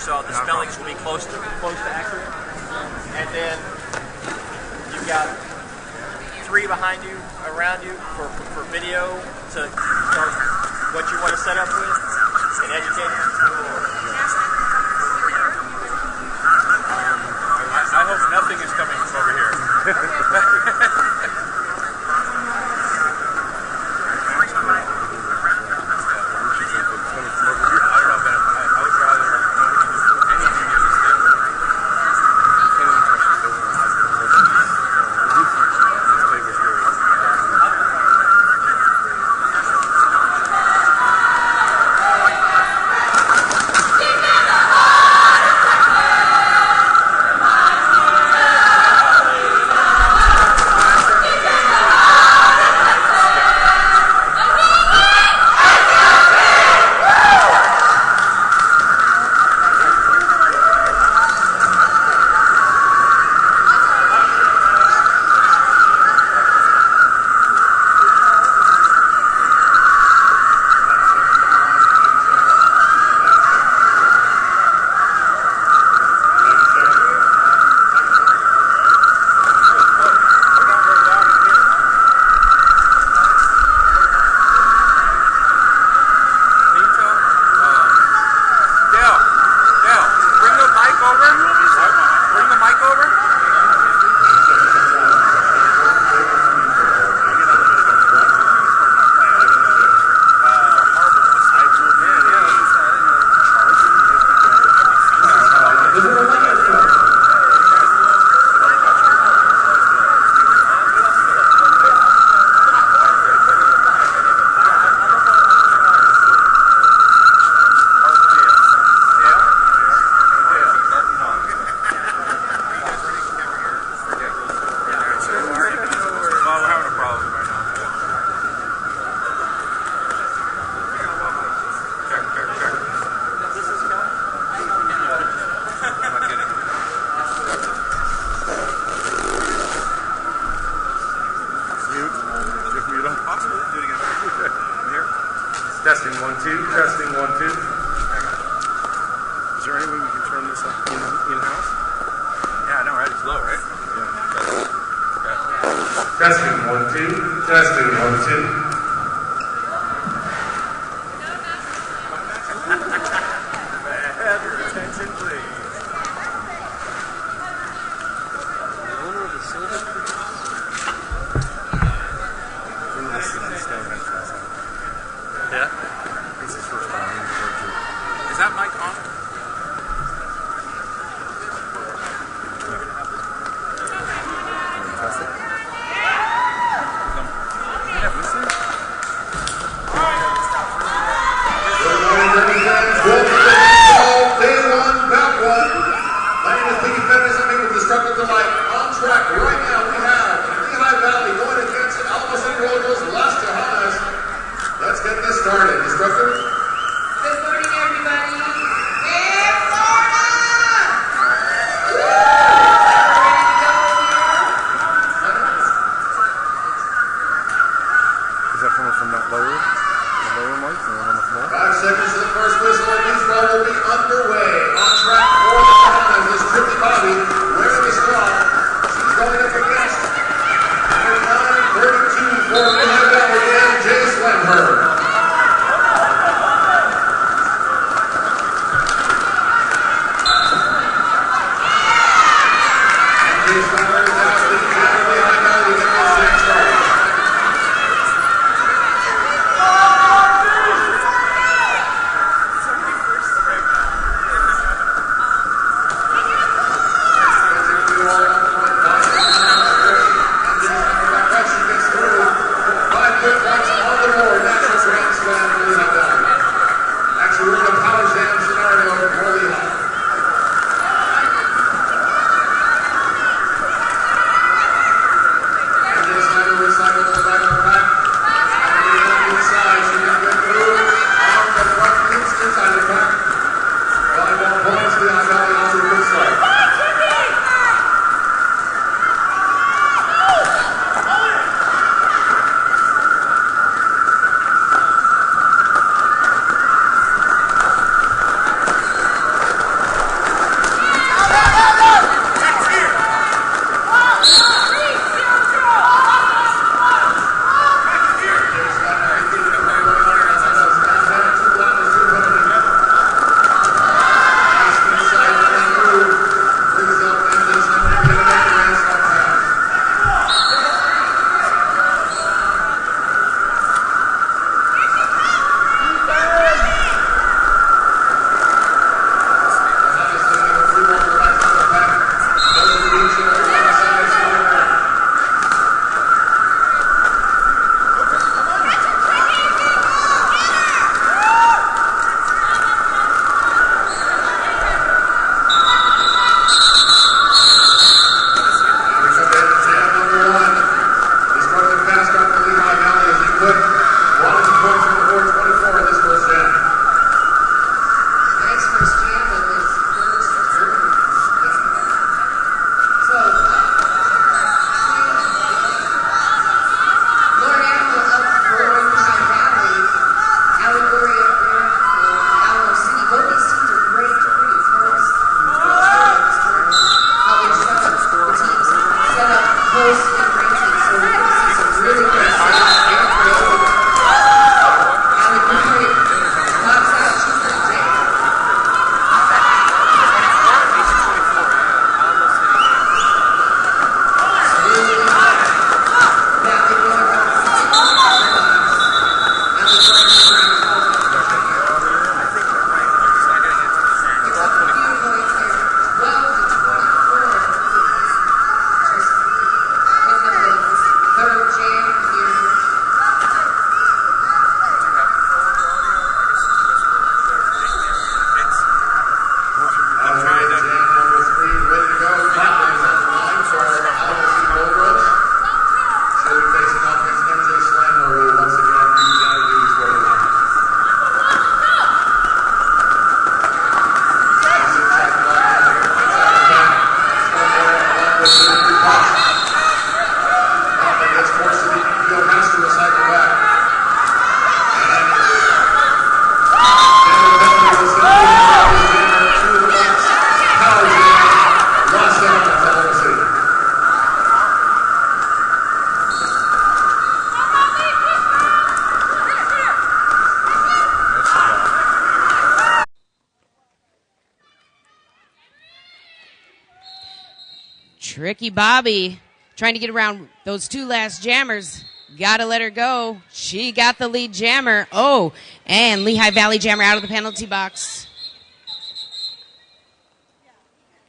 so the spellings will be close to accurate. And then you've got 3 behind you, around you for video to start what you want to set up with and educate them. I hope nothing is coming from over here. Testing 1 2. Testing 1 2. Is there any way we can turn this up in-house? Yeah, I know, right? It's low, right? Yeah. Testing 1 2. Testing 1 2. Attention, please. The owner of the silver. Yeah? This is first time. Is that mic on? Test it. Yeah, listen. Day 1, back 1. My name is Piggy Fitness. I'm here with Destructive Delight. On track right now, we have Lehigh Valley going against Alamo City Royals, Las Tejadas. Let's get this started. Destructive. Good morning, everybody. Hey, Florida! Is that coming from that lower? The lower mic? The one on the floor? 5 seconds to the first whistle, and this ball will be underway. On track for the Tejadas is Trippy Bobby wearing the straw. She's going up against number 932 for Lehigh Valley and Jay Slamher. Tricky Bobby trying to get around those two last jammers. Gotta let her go. She got the lead jammer. Oh, and Lehigh Valley jammer out of the penalty box.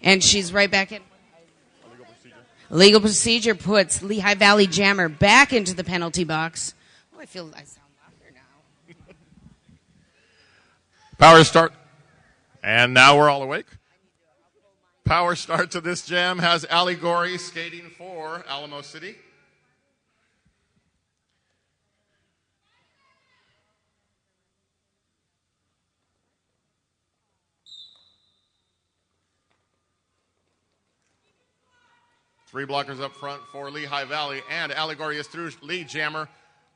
And she's right back in. Legal procedure puts Lehigh Valley jammer back into the penalty box. Oh, I sound louder now. Power start. And now we're all awake. Power start to this jam has Allegory skating for Alamo City. Three blockers up front for Lehigh Valley, and Allegory is through lead jammer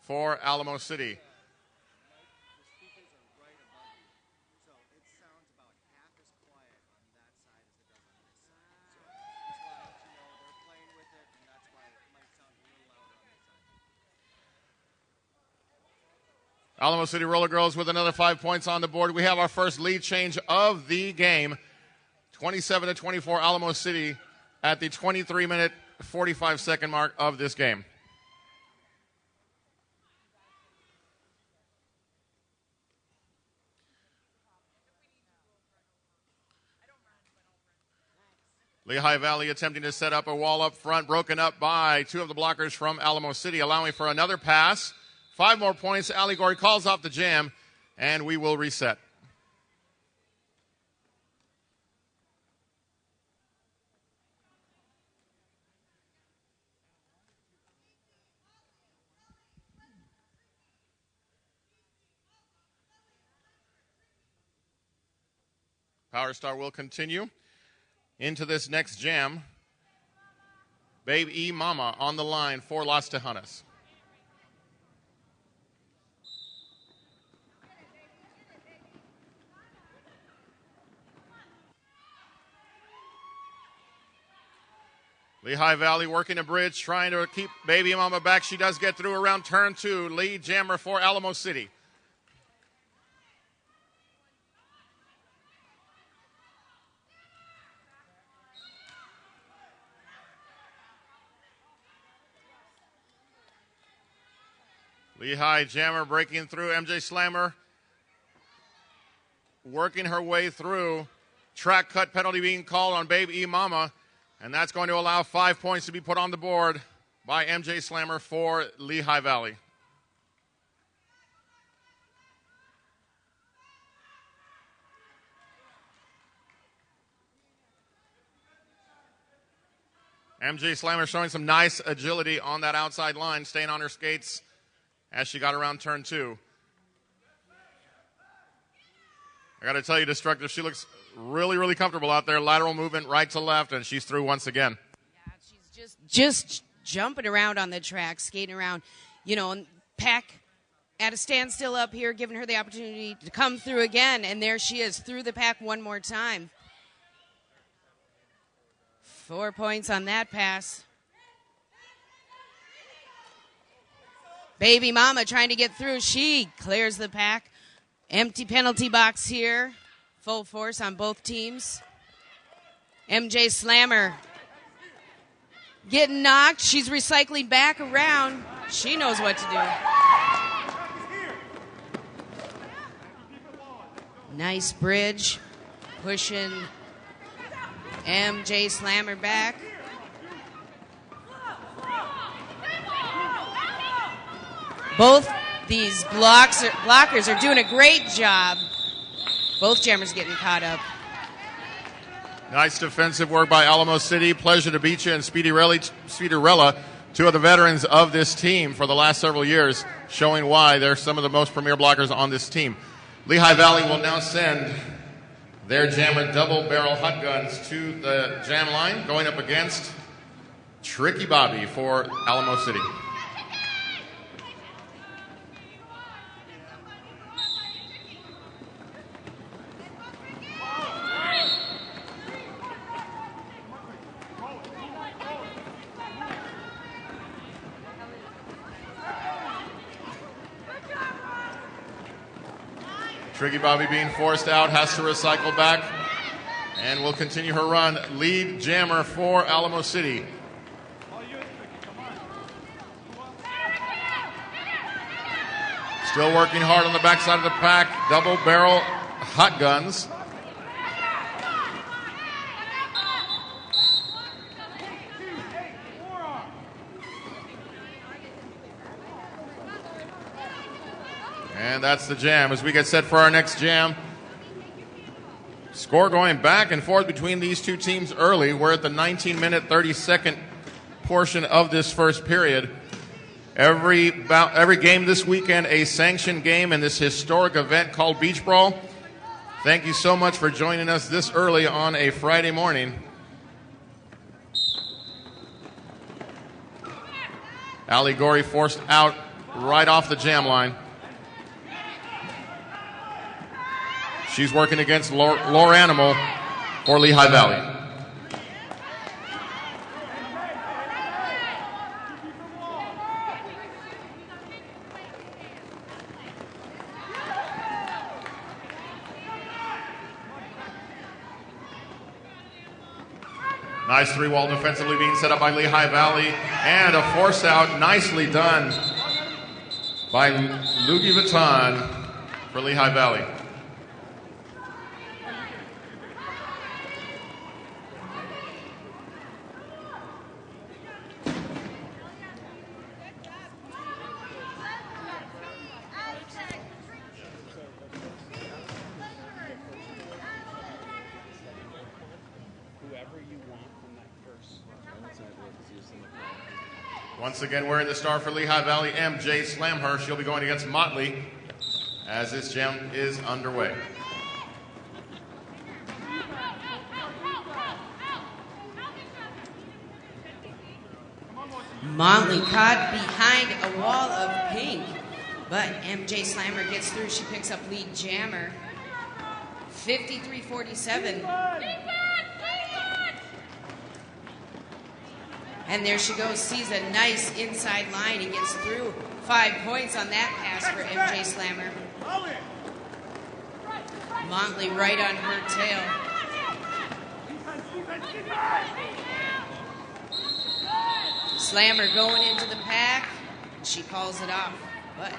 for Alamo City. Alamo City Roller Girls with another 5 points on the board. We have our first lead change of the game. 27-24 Alamo City at the 23-minute, 45-second mark of this game. Lehigh Valley attempting to set up a wall up front, broken up by two of the blockers from Alamo City, allowing for another pass. 5 more points. Allegory calls off the jam, and we will reset. Power Star will continue into this next jam. Babe E Mama on the line for Las Tejanas. Lehigh Valley working a bridge, trying to keep Baby Mama back. She does get through around turn 2. Lead jammer for Alamo City. Lehigh jammer breaking through. MJ Slammer working her way through. Track cut penalty being called on Babe E Mama. And that's going to allow 5 points to be put on the board by MJ Slammer for Lehigh Valley. MJ Slammer showing some nice agility on that outside line, staying on her skates as she got around turn 2. I got to tell you, Destructive, she looks really, really comfortable out there. Lateral movement right to left, and she's through once again. Yeah, she's just jumping around on the track, skating around. You know, and Pack at a standstill up here, giving her the opportunity to come through again, and there she is, through the pack one more time. 4 points on that pass. Baby Mama trying to get through. She clears the pack. Empty penalty box here. Full force on both teams. MJ Slammer getting knocked. She's recycling back around. She knows what to do. Nice bridge. Pushing MJ Slammer back. Both these blockers are doing a great job. Both jammers getting caught up. Nice defensive work by Alamo City. Pleasure to beat you, and Speederella, two of the veterans of this team for the last several years, showing why they're some of the most premier blockers on this team. Lehigh Valley will now send their jammer double barrel hot guns to the jam line, going up against Tricky Bobby for Alamo City. Tricky Bobby being forced out, has to recycle back. And will continue her run. Lead jammer for Alamo City. Still working hard on the backside of the pack. Double barrel hot guns. And that's the jam as we get set for our next jam. Score going back and forth between these two teams early. We're at the 19-minute, 30-second portion of this first period. Every game this weekend, a sanctioned game in this historic event called Beach Brawl. Thank you so much for joining us this early on a Friday morning. Ali Gori forced out right off the jam line. She's working against Lore Animal for Lehigh Valley. Nice three-wall defensively being set up by Lehigh Valley. And a force out, nicely done by Louis Vuitton for Lehigh Valley. Once again, wearing the star for Lehigh Valley, MJ Slamher. She'll be going against Motley as this jam is underway. Motley caught behind a wall of pink, but MJ Slammer gets through. She picks up lead jammer. 53-47. And there she goes, sees a nice inside line and gets through. 5 points on that pass for MJ Slammer. Motley right on her tail. Slammer going into the pack. She calls it off, but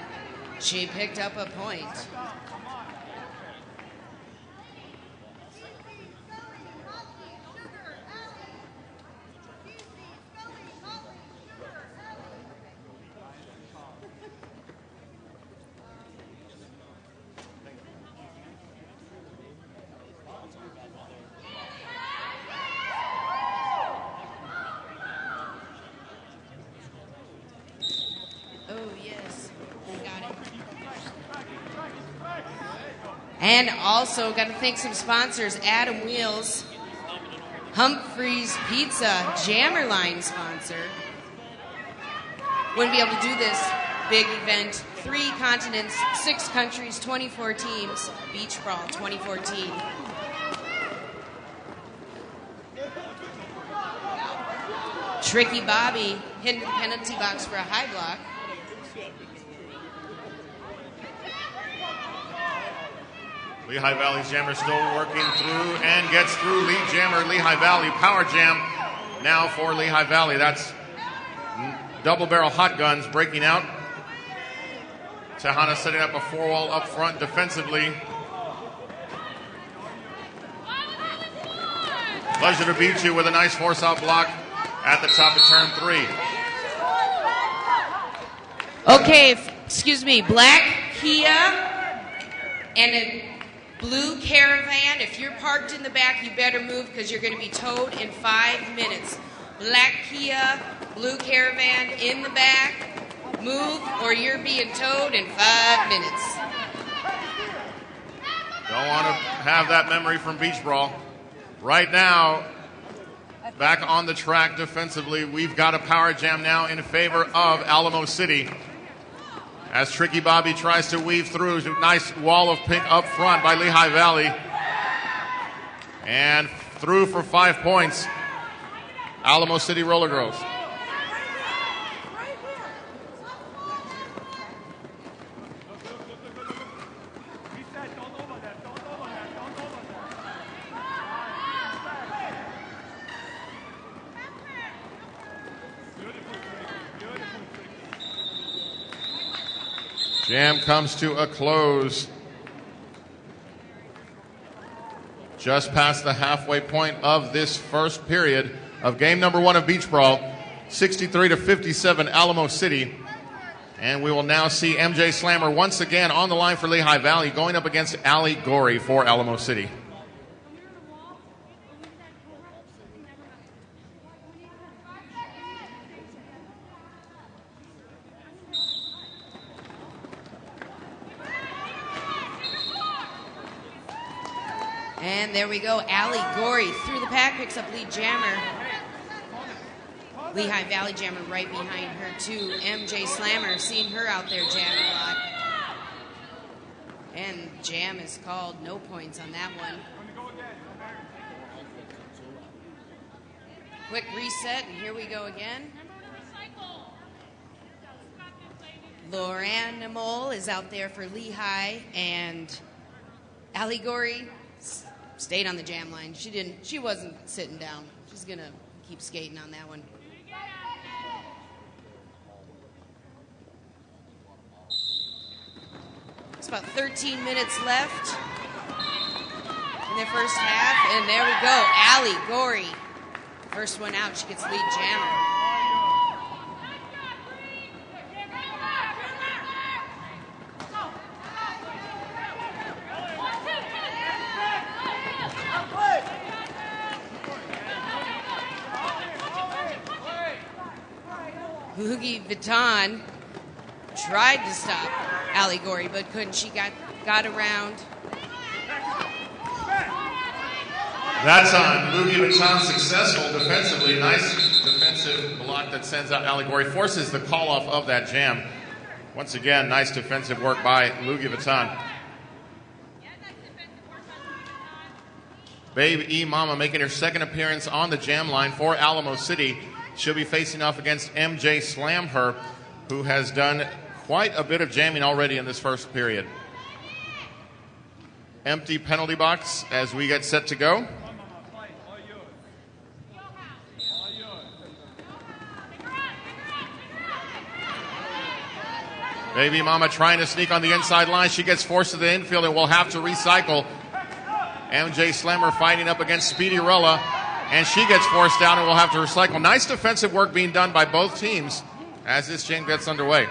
she picked up a point. And also got to thank some sponsors, Adam Wheels, Humphrey's Pizza, Jammerline sponsor. Wouldn't be able to do this big event. 3 continents, 6 countries, 24 teams, Beach Brawl 2014. Tricky Bobby hitting the penalty box for a high block. Lehigh Valley's jammer still working through and gets through. Lead jammer, Lehigh Valley. Power jam now for Lehigh Valley. That's double barrel hot guns breaking out. Tejana setting up a 4-wall up front defensively. Pleasure to beat you with a nice force out block at the top of turn 3. Okay, excuse me, black Kia and a blue Caravan. If you're parked in the back, you better move because you're going to be towed in 5 minutes. Black Kia, blue Caravan in the back. Move or you're being towed in 5 minutes. Don't want to have that memory from Beach Brawl. Right now, back on the track defensively, we've got a power jam now in favor of Alamo City. As Tricky Bobby tries to weave through. Nice wall of pink up front by Lehigh Valley. And through for 5 points, Alamo City Roller Girls. Jam comes to a close. Just past the halfway point of this first period of game number 1 of Beach Brawl. 63-57 Alamo City. And we will now see MJ Slammer once again on the line for Lehigh Valley, going up against Allie Gorey for Alamo City. And there we go. Allie Gorey through the pack, picks up lead jammer. Lehigh Valley jammer right behind her too. MJ Slammer, seeing her out there jamming a lot. And jam is called. No points on that one. Quick reset, and here we go again. Lauren Mole is out there for Lehigh, and Allie Gorey stayed on the jam line. She wasn't sitting down. She's gonna keep skating on that one. It's about 13 minutes left in the first half, and there we go. Allie Gorey, first one out. She gets lead jammer. Loogie Vuitton tried to stop Allie Gorey, but couldn't. She got around. That time, Loogie Vuitton successful defensively. Nice defensive block that sends out Allie Gorey, forces the call off of that jam. Once again, nice defensive work by Loogie Vuitton. Babe E Mama making her second appearance on the jam line for Alamo City. She'll be facing off against MJ Slamher, who has done quite a bit of jamming already in this first period. Empty penalty box as we get set to go. Baby Mama trying to sneak on the inside line. She gets forced to the infield and will have to recycle. MJ Slammer fighting up against Speedy Rella, and she gets forced down and will have to recycle. Nice defensive work being done by both teams as this game gets underway.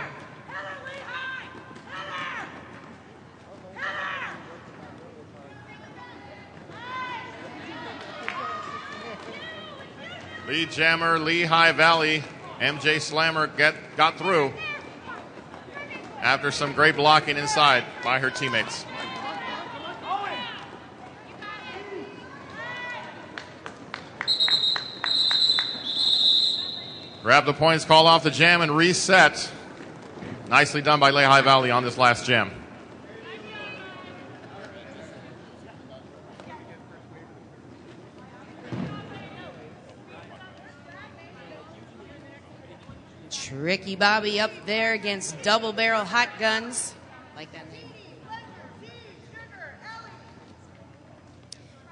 Lead jammer, Lehigh Valley. MJ Slammer got through after some great blocking inside by her teammates. Grab the points, call off the jam, and reset. Nicely done by Lehigh Valley on this last jam. Tricky Bobby up there against Double Barrel Hot Guns. Like that name.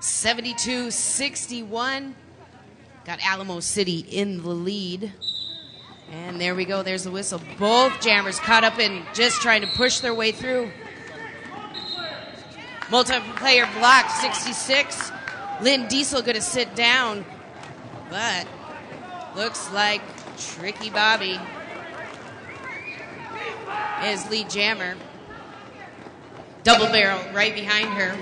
72-61. Got Alamo City in the lead. And there we go. There's the whistle. Both jammers caught up in just trying to push their way through. Multiplayer block, 66. Lynn Diesel going to sit down. But looks like Tricky Bobby is lead jammer. Double Barrel right behind her.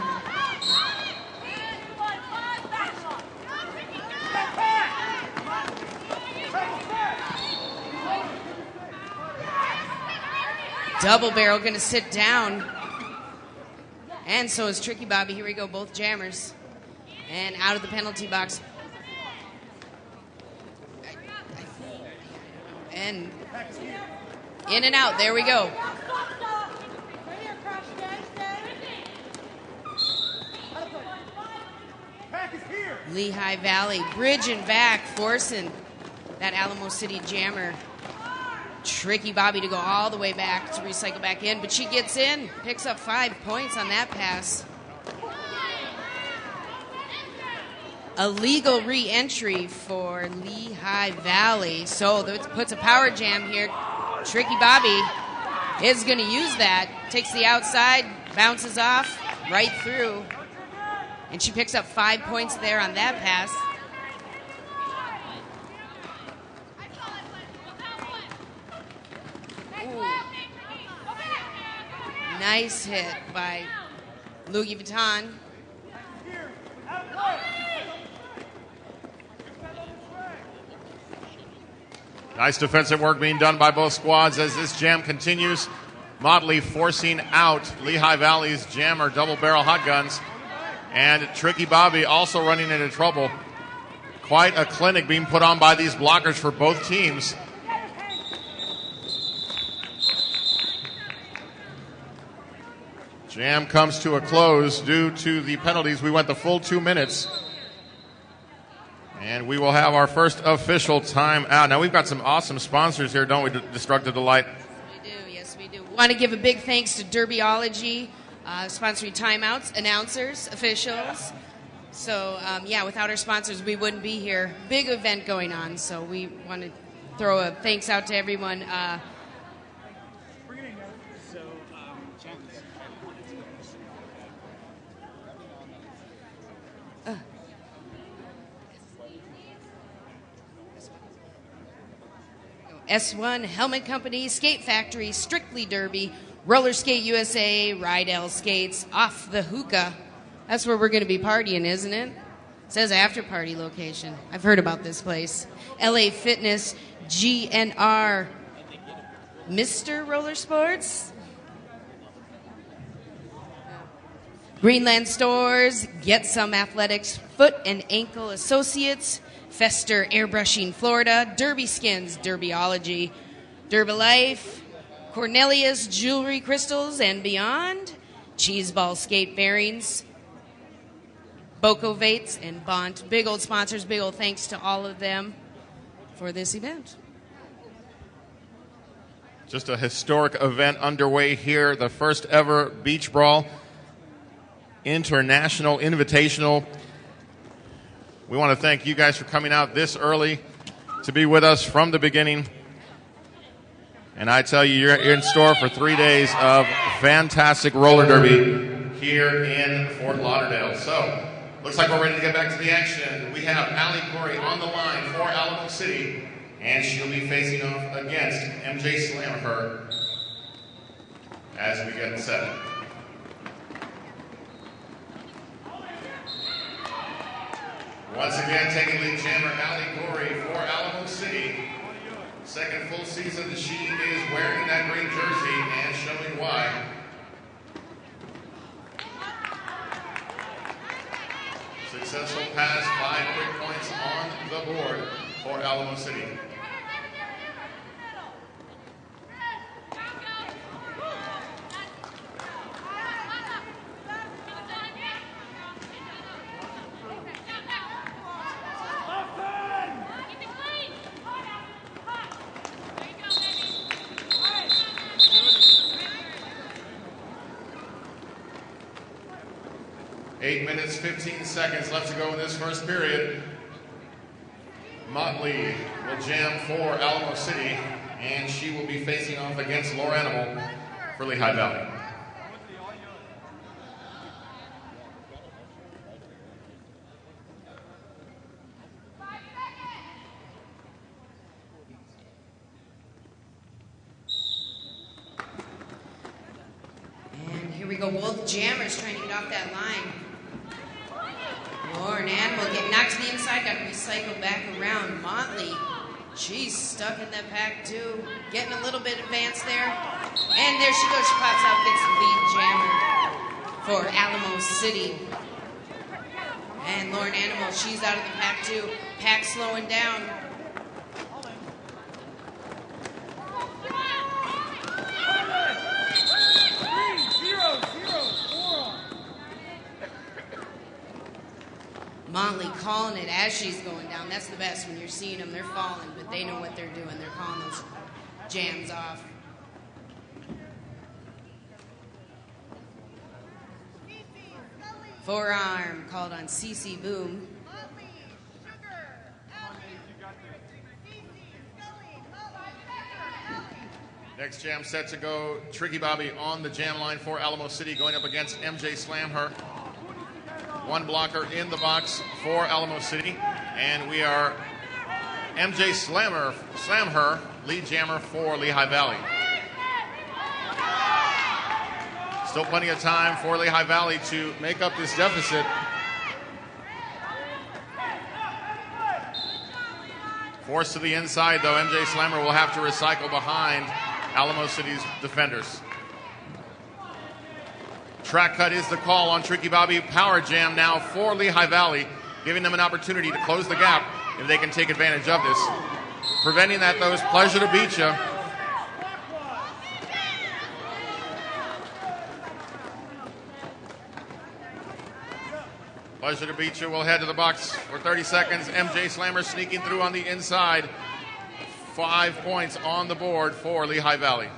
Double Barrel going to sit down. And so is Tricky Bobby. Here we go, both jammers. And out of the penalty box. And in and out. There we go. Lehigh Valley bridging back, forcing that Alamo City jammer. Tricky Bobby to go all the way back to recycle back in, but she gets in, picks up 5 points on that pass. A legal re-entry for Lehigh Valley. So that puts a power jam here. Tricky Bobby is going to use that. Takes the outside, bounces off, right through. And she picks up 5 points there on that pass. Ooh. Nice hit by Louis Vuitton. Nice defensive work being done by both squads as this jam continues. Motley forcing out Lehigh Valley's jammer double barrel hot guns. And Tricky Bobby also running into trouble. Quite a clinic being put on by these blockers for both teams. Jam comes to a close due to the penalties. We went the full 2 minutes. And we will have our first official timeout. Now, we've got some awesome sponsors here, don't we, Destructive Delight? Yes, we do. We want to give a big thanks to Derbyology, sponsoring timeouts, announcers, officials. So, yeah, without our sponsors, we wouldn't be here. Big event going on, so we want to throw a thanks out to everyone. S1, Helmet Company, Skate Factory, Strictly Derby, Roller Skate USA, Rydell Skates, Off the Hookah. That's where we're going to be partying, isn't it? It says after party location. I've heard about this place. LA Fitness, GNR, Mr. Roller Sports, Greenland Stores, Get Some Athletics, Foot and Ankle Associates, Fester Airbrushing Florida, Derby Skins, Derbyology, Derbylife, Cornelius Jewelry Crystals and Beyond, Cheeseball Skate Bearings, Boco Vates, and Bont. Big old sponsors, big old thanks to all of them for this event. Just a historic event underway here. The first ever Beach Brawl International Invitational. We want to thank you guys for coming out this early to be with us from the beginning. And I tell you, you're in store for 3 days of fantastic roller derby here in Fort Lauderdale. So, looks like we're ready to get back to the action. We have Allie Corey on the line for Alamo City, and she'll be facing off against MJ Slammer as we get set. Once again, taking lead jammer Allie Corey for Alamo City. Second full season that she is wearing that green jersey and showing why. Successful pass, 5 quick points on the board for Alamo City. Eight minutes, 15 seconds left to go in this first period. Motley will jam for Alamo City, and she will be facing off against Laura Animal for Lehigh Valley. And here we go, both jammers trying to get off that line. Lauren Animal getting knocked to the inside, got to recycle back around. Motley, she's stuck in the pack too. Getting a little bit advanced there. And there she goes, she pops out, gets the lead jammer for Alamo City. And Lauren Animal, she's out of the pack too. Pack slowing down. Motley calling it as she's going down. That's the best when you're seeing them. They're falling, but they know what they're doing. They're calling those jams off. Forearm called on CC Boom. Next jam set to go. Tricky Bobby on the jam line for Alamo City going up against MJ Slam Her. One blocker in the box for Alamo City. And we are MJ Slam Her, lead jammer for Lehigh Valley. Still plenty of time for Lehigh Valley to make up this deficit. Forced to the inside, though, MJ Slammer will have to recycle behind Alamo City's defenders. Track cut is the call on Tricky Bobby. Power jam now for Lehigh Valley, giving them an opportunity to close the gap if they can take advantage of this. Preventing that, though, is Pleasure to Beat Ya. Pleasure to Beat Ya will head to the box for 30 seconds. MJ Slammer sneaking through on the inside. 5 points on the board for Lehigh Valley.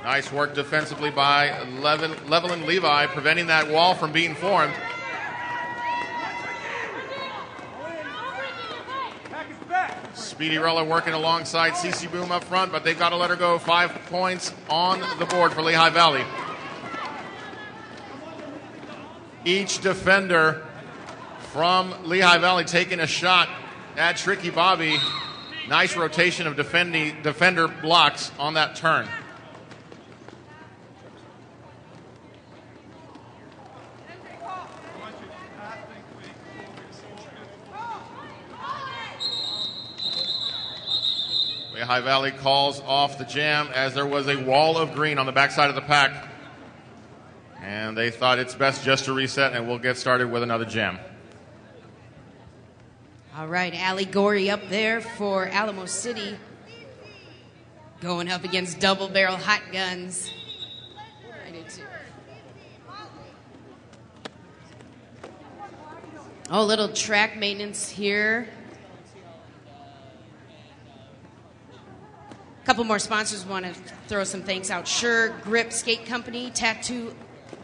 Nice work defensively by Levelin Levi, preventing that wall from being formed. Speedy Rella working alongside CC Boom up front, but they've got to let her go. 5 points on the board for Lehigh Valley. Each defender from Lehigh Valley taking a shot at Tricky Bobby. Nice rotation of defender blocks on that turn. Lehigh Valley calls off the jam as there was a wall of green on the backside of the pack. And they thought it's best just to reset, and we'll get started with another jam. All right, Allie Gorey up there for Alamo City. Going up against Double Barrel Hot Guns. I did too. Oh, little track maintenance here. A couple more sponsors want to throw some thanks out. Sure Grip Skate Company, Tattoo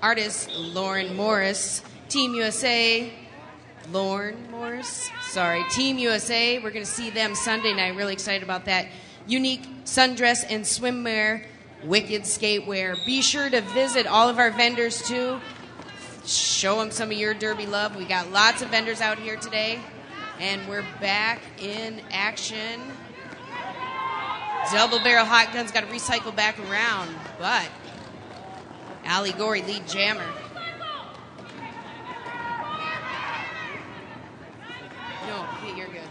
Artist Lauren Morris, Team USA, Team USA. We're going to see them Sunday night. Really excited about that. Unique sundress and swimwear, Wicked Skatewear. Be sure to visit all of our vendors too. Show them some of your derby love. We got lots of vendors out here today, and we're back in action. Double Barrel Hot Guns got to recycle back around, but Allie Gorey, lead jammer. No, Pete, you're good.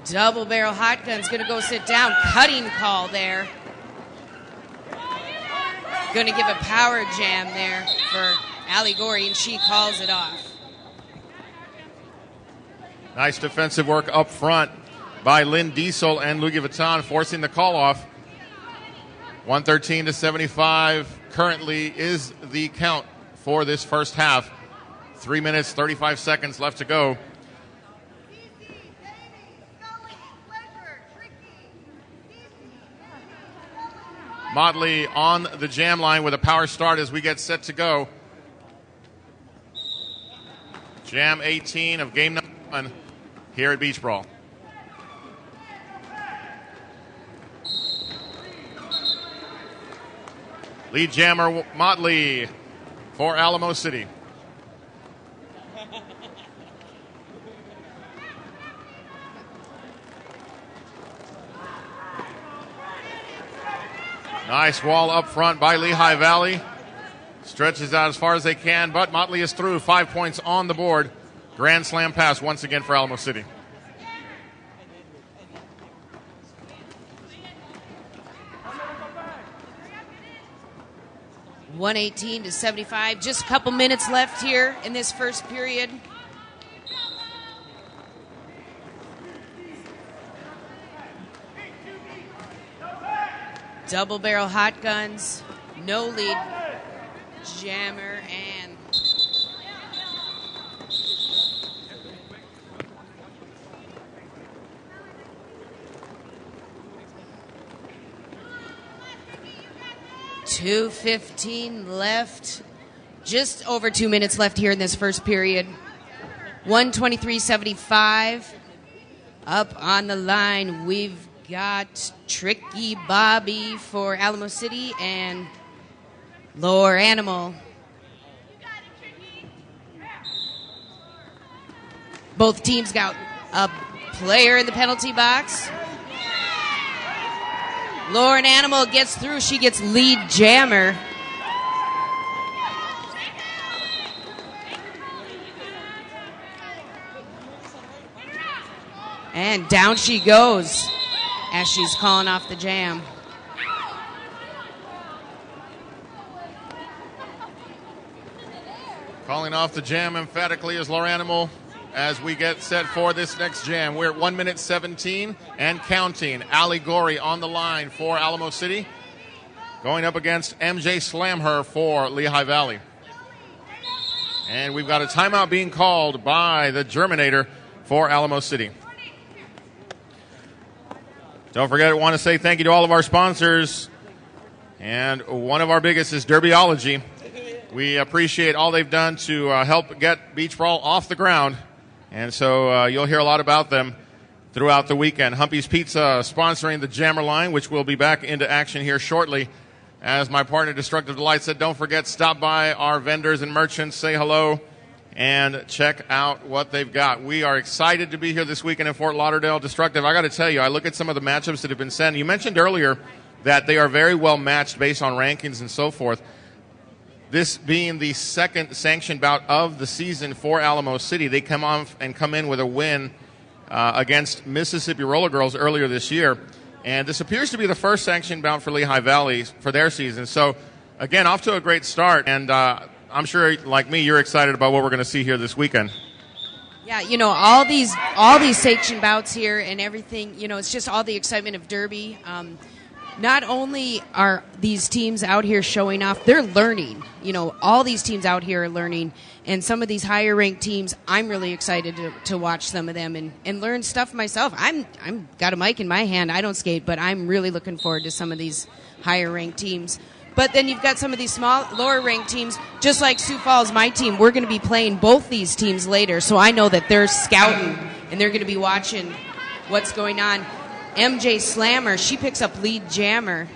Double Barrel Hot Gun's going to go sit down. Cutting call there. Going to give a power jam there for Allie Gorey, and she calls it off. Nice defensive work up front by Lynn Diesel and Lugia Vuitton, forcing the call off. 113-75 currently is the count for this first half. 3 minutes, 35 seconds left to go. Motley on the jam line with a power start as we get set to go. Jam 18 of game number 1 here at Beach Brawl. Lead jammer Motley for Alamo City. Nice wall up front by Lehigh Valley. Stretches out as far as they can, but Motley is through. 5 points on the board. Grand slam pass once again for Alamo City. $118-75. Just a couple minutes left here in this first period. Double Barrel Hot Guns, no lead jammer, and 2:15 left. Just over 2 minutes left here in this first period. 123.75. Up on the line, we've got Tricky Bobby for Alamo City and Lore Animal. Both teams got a player in the penalty box. Lauren Animal gets through. She gets lead jammer. And down she goes as she's calling off the jam. Calling off the jam emphatically is Laura Animal as we get set for this next jam. We're at 1 minute 17 and counting. Allie Gorey on the line for Alamo City, going up against MJ Slamher for Lehigh Valley. And we've got a timeout being called by the Germinator for Alamo City. Don't forget, I want to say thank you to all of our sponsors. And one of our biggest is Derbyology. We appreciate all they've done to help get Beach Brawl off the ground. And so you'll hear a lot about them throughout the weekend. Humpy's Pizza sponsoring the Jammer line, which will be back into action here shortly. As my partner Destructive Delight said, don't forget, stop by our vendors and merchants, say hello, and check out what they've got. We are excited to be here this weekend in Fort Lauderdale. Destructive, I got to tell you, I look at some of the matchups that have been sent. You mentioned earlier that they are very well matched based on rankings and so forth. This being the second sanctioned bout of the season for Alamo City, they come in with a win against Mississippi Roller Girls earlier this year. And this appears to be the first sanctioned bout for Lehigh Valley for their season. So, again, off to a great start. And I'm sure, like me, you're excited about what we're going to see here this weekend. Yeah, you know, all these sanctioned bouts here and everything, you know, it's just all the excitement of Derby. Not only are these teams out here showing off, they're learning. You know, all these teams out here are learning. And some of these higher ranked teams, I'm really excited to watch some of them and learn stuff myself. I'm got a mic in my hand. I don't skate, but I'm really looking forward to some of these higher ranked teams. But then you've got some of these small, lower ranked teams, just like Sioux Falls, my team. We're going to be playing both these teams later, so I know that they're scouting and they're going to be watching what's going on. MJ Slammer, she picks up lead jammer.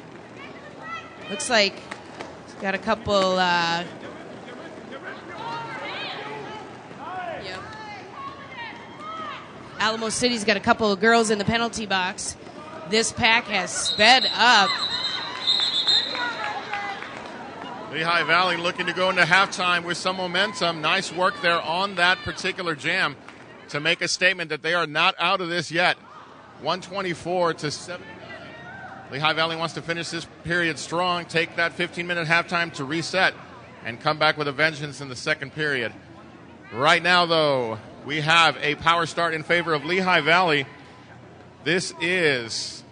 Looks like she's got a couple. Yep. Alamo City's got a couple of girls in the penalty box. This pack has sped up. Lehigh Valley looking to go into halftime with some momentum. Nice work there on that particular jam to make a statement that they are not out of this yet. 124-79. Lehigh Valley wants to finish this period strong, take that 15-minute halftime to reset, and come back with a vengeance in the second period. Right now, though, we have a power start in favor of Lehigh Valley. This is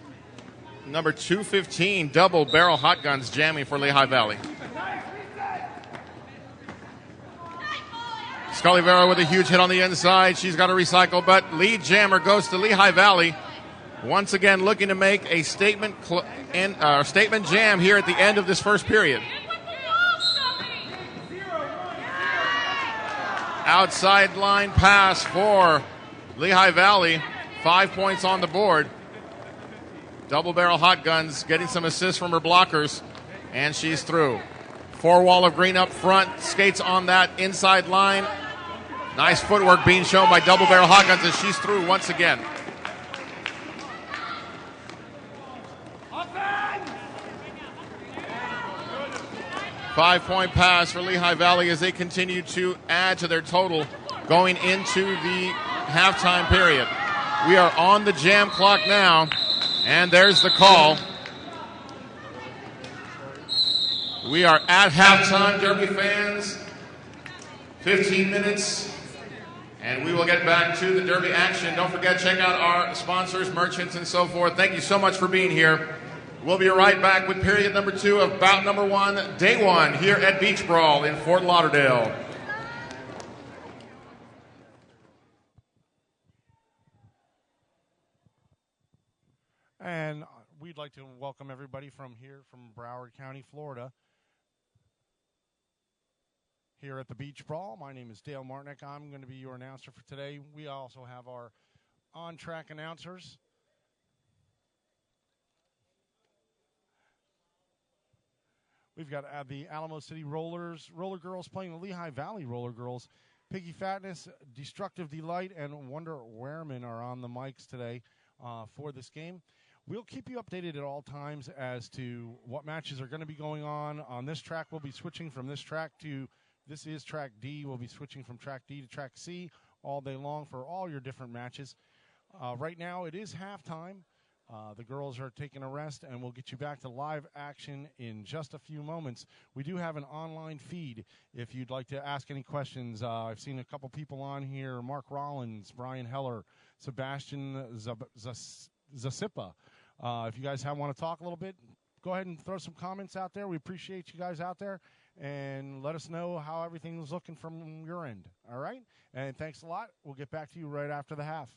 number 215, double barrel hot guns jamming for Lehigh Valley. Scully Vera with a huge hit on the inside. She's got to recycle, but lead jammer goes to Lehigh Valley. Once again, looking to make a statement jam here at the end of this first period. Outside line pass for Lehigh Valley. 5 points on the board. Double barrel hot guns getting some assists from her blockers, and she's through. Four wall of green up front, skates on that inside line. Nice footwork being shown by double barrel hot guns as she's through once again. Five-point pass for Lehigh Valley as they continue to add to their total going into the halftime period. We are on the jam clock now, and there's the call. We are at halftime, Derby fans. 15 minutes, and we will get back to the Derby action. Don't forget, check out our sponsors, merchants, and so forth. Thank you so much for being here. We'll be right back with period number 2 of bout number 1, day 1, here at Beach Brawl in Fort Lauderdale. And we'd like to welcome everybody from Broward County, Florida, here at the Beach Brawl. My name is Dale Martinick. I'm going to be your announcer for today. We also have our on-track announcers. We've got the Alamo City Roller Girls playing the Lehigh Valley Roller Girls. Piggy Fatness, Destructive Delight, and Wonder Wehrman are on the mics today for this game. We'll keep you updated at all times as to what matches are going to be going on. On this track, we'll be switching from this track to, this is track D. We'll be switching from track D to track C all day long for all your different matches. Right now, it is halftime. The girls are taking a rest, and we'll get you back to live action in just a few moments. We do have an online feed if you'd like to ask any questions. I've seen a couple people on here, Mark Rollins, Brian Heller, Sebastian Zasipa. If you guys want to talk a little bit, go ahead and throw some comments out there. We appreciate you guys out there, and let us know how everything's looking from your end. All right? And thanks a lot. We'll get back to you right after the half.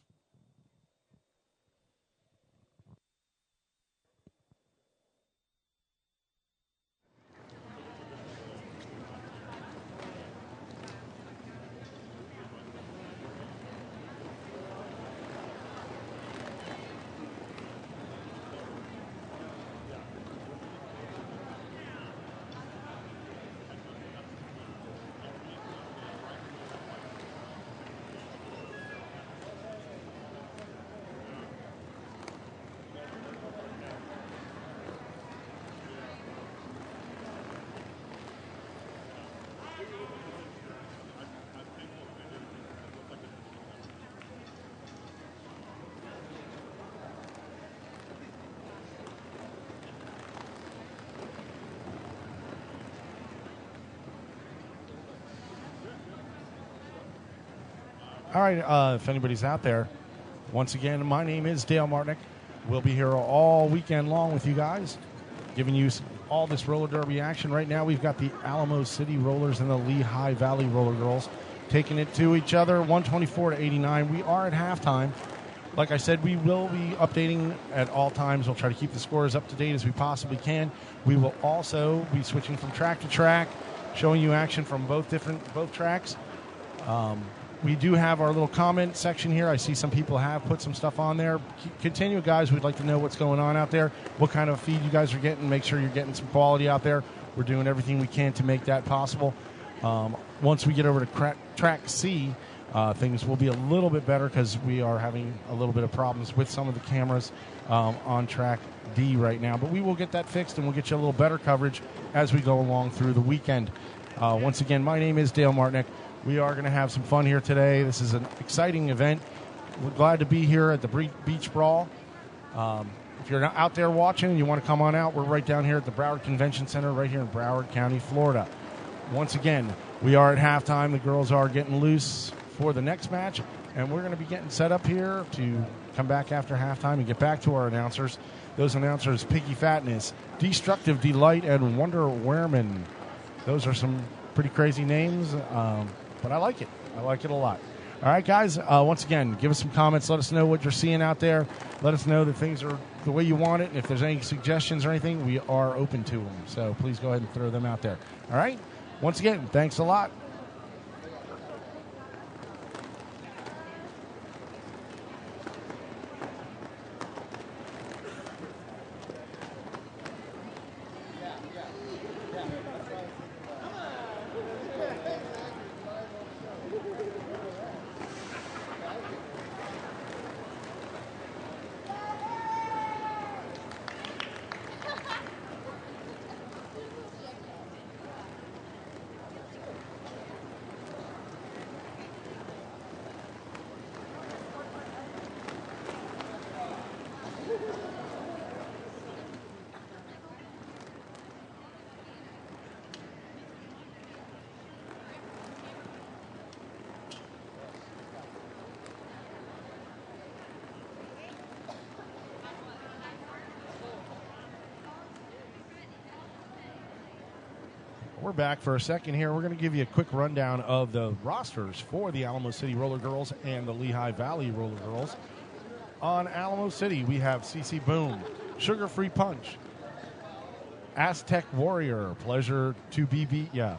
All right, if anybody's out there, once again, my name is Dale Martinick. We'll be here all weekend long with you guys, giving you all this roller derby action. Right now, we've got the Alamo City Rollers and the Lehigh Valley Roller Girls taking it to each other, 124-89. We are at halftime. Like I said, we will be updating at all times. We'll try to keep the scores up to date as we possibly can. We will also be switching from track to track, showing you action from both tracks. We do have our little comment section here. I see some people have put some stuff on there. Continue, guys. We'd like to know what's going on out there, what kind of feed you guys are getting. Make sure you're getting some quality out there. We're doing everything we can to make that possible. Once we get over to track C, things will be a little bit better because we are having a little bit of problems with some of the cameras on track D right now. But we will get that fixed, and we'll get you a little better coverage as we go along through the weekend. Once again, my name is Dale Martinick. We are going to have some fun here today. This is an exciting event. We're glad to be here at the Beach Brawl. If you're out there watching and you want to come on out, we're right down here at the Broward Convention Center right here in Broward County, Florida. Once again, we are at halftime. The girls are getting loose for the next match, and we're going to be getting set up here to come back after halftime and get back to our announcers. Those announcers, Piggy Fatness, Destructive Delight, and Wonder Wehrman. Those are some pretty crazy names, but I like it. I like it a lot. All right, guys, once again, give us some comments. Let us know what you're seeing out there. Let us know that things are the way you want it. And if there's any suggestions or anything, we are open to them. So please go ahead and throw them out there. All right? Once again, thanks a lot. We're back for a second here. We're going to give you a quick rundown of the rosters for the Alamo City Roller Girls and the Lehigh Valley Roller Girls. On Alamo City, we have CeCe Boom, Sugar-Free Punch, Aztec Warrior, Pleasure to be beat, yeah.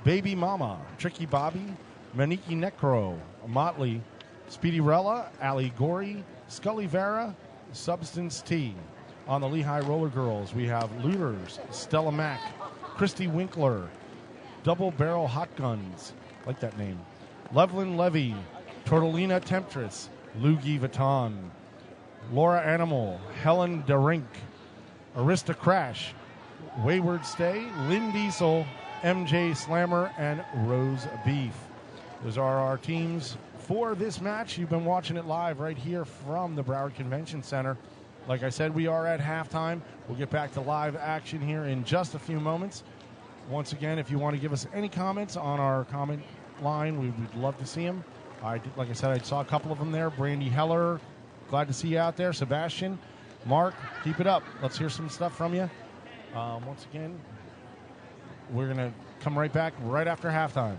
Baby Mama, Tricky Bobby, Maniki Necro, Motley, Speedy Rella, Ali Gori, Scully Vera, Substance T. On the Lehigh Roller Girls, we have Looters, Stella Mack, Christy Winkler, Double Barrel Hot Guns, like that name, Levlin Levy, Tortellina Temptress, Loogie Vuitton, Laura Animal, Helen DeRink, Arista Crash, Wayward Stay, Lynn Diesel, MJ Slammer, and Rose Beef. Those are our teams for this match. You've been watching it live right here from the Broward Convention Center. Like I said, we are at halftime. We'll get back to live action here in just a few moments. Once again, if you want to give us any comments on our comment line, we would love to see them. Like I said, I saw a couple of them there. Brandy Heller, glad to see you out there. Sebastian, Mark, keep it up. Let's hear some stuff from you. Once again, we're going to come right back right after halftime.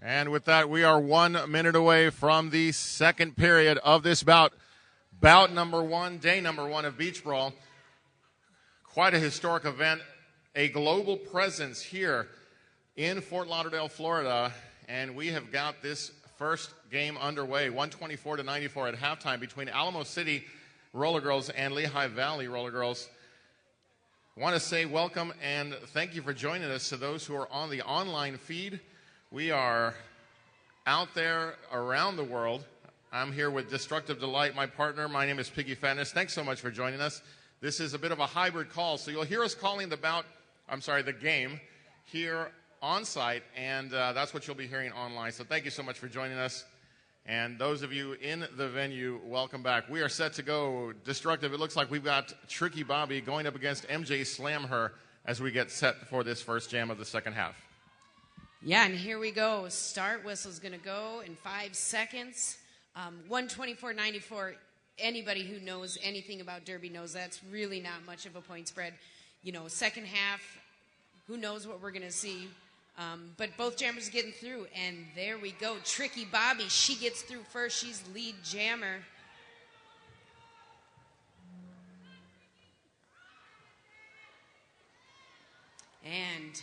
And with that, we are 1 minute away from the second period of this bout. Bout number 1, day number 1 of Beach Brawl. Quite a historic event, a global presence here in Fort Lauderdale, Florida. And we have got this first game underway, 124-94 at halftime between Alamo City Roller Girls and Lehigh Valley Roller Girls. I want to say welcome and thank you for joining us to those who are on the online feed. We are out there around the world. I'm here with Destructive Delight, my partner. My name is Piggy Fatness. Thanks so much for joining us. This is a bit of a hybrid call, so you'll hear us calling the game here on site, and that's what you'll be hearing online. So thank you so much for joining us. And those of you in the venue, welcome back. We are set to go. Destructive, it looks like we've got Tricky Bobby going up against MJ Slam Her as we get set for this first jam of the second half. Yeah, and here we go. Start whistle's going to go in 5 seconds. 124-94. Anybody who knows anything about Derby knows that's really not much of a point spread. You know, second half, who knows what we're going to see. But both jammers getting through, and there we go. Tricky Bobby, she gets through first. She's lead jammer. And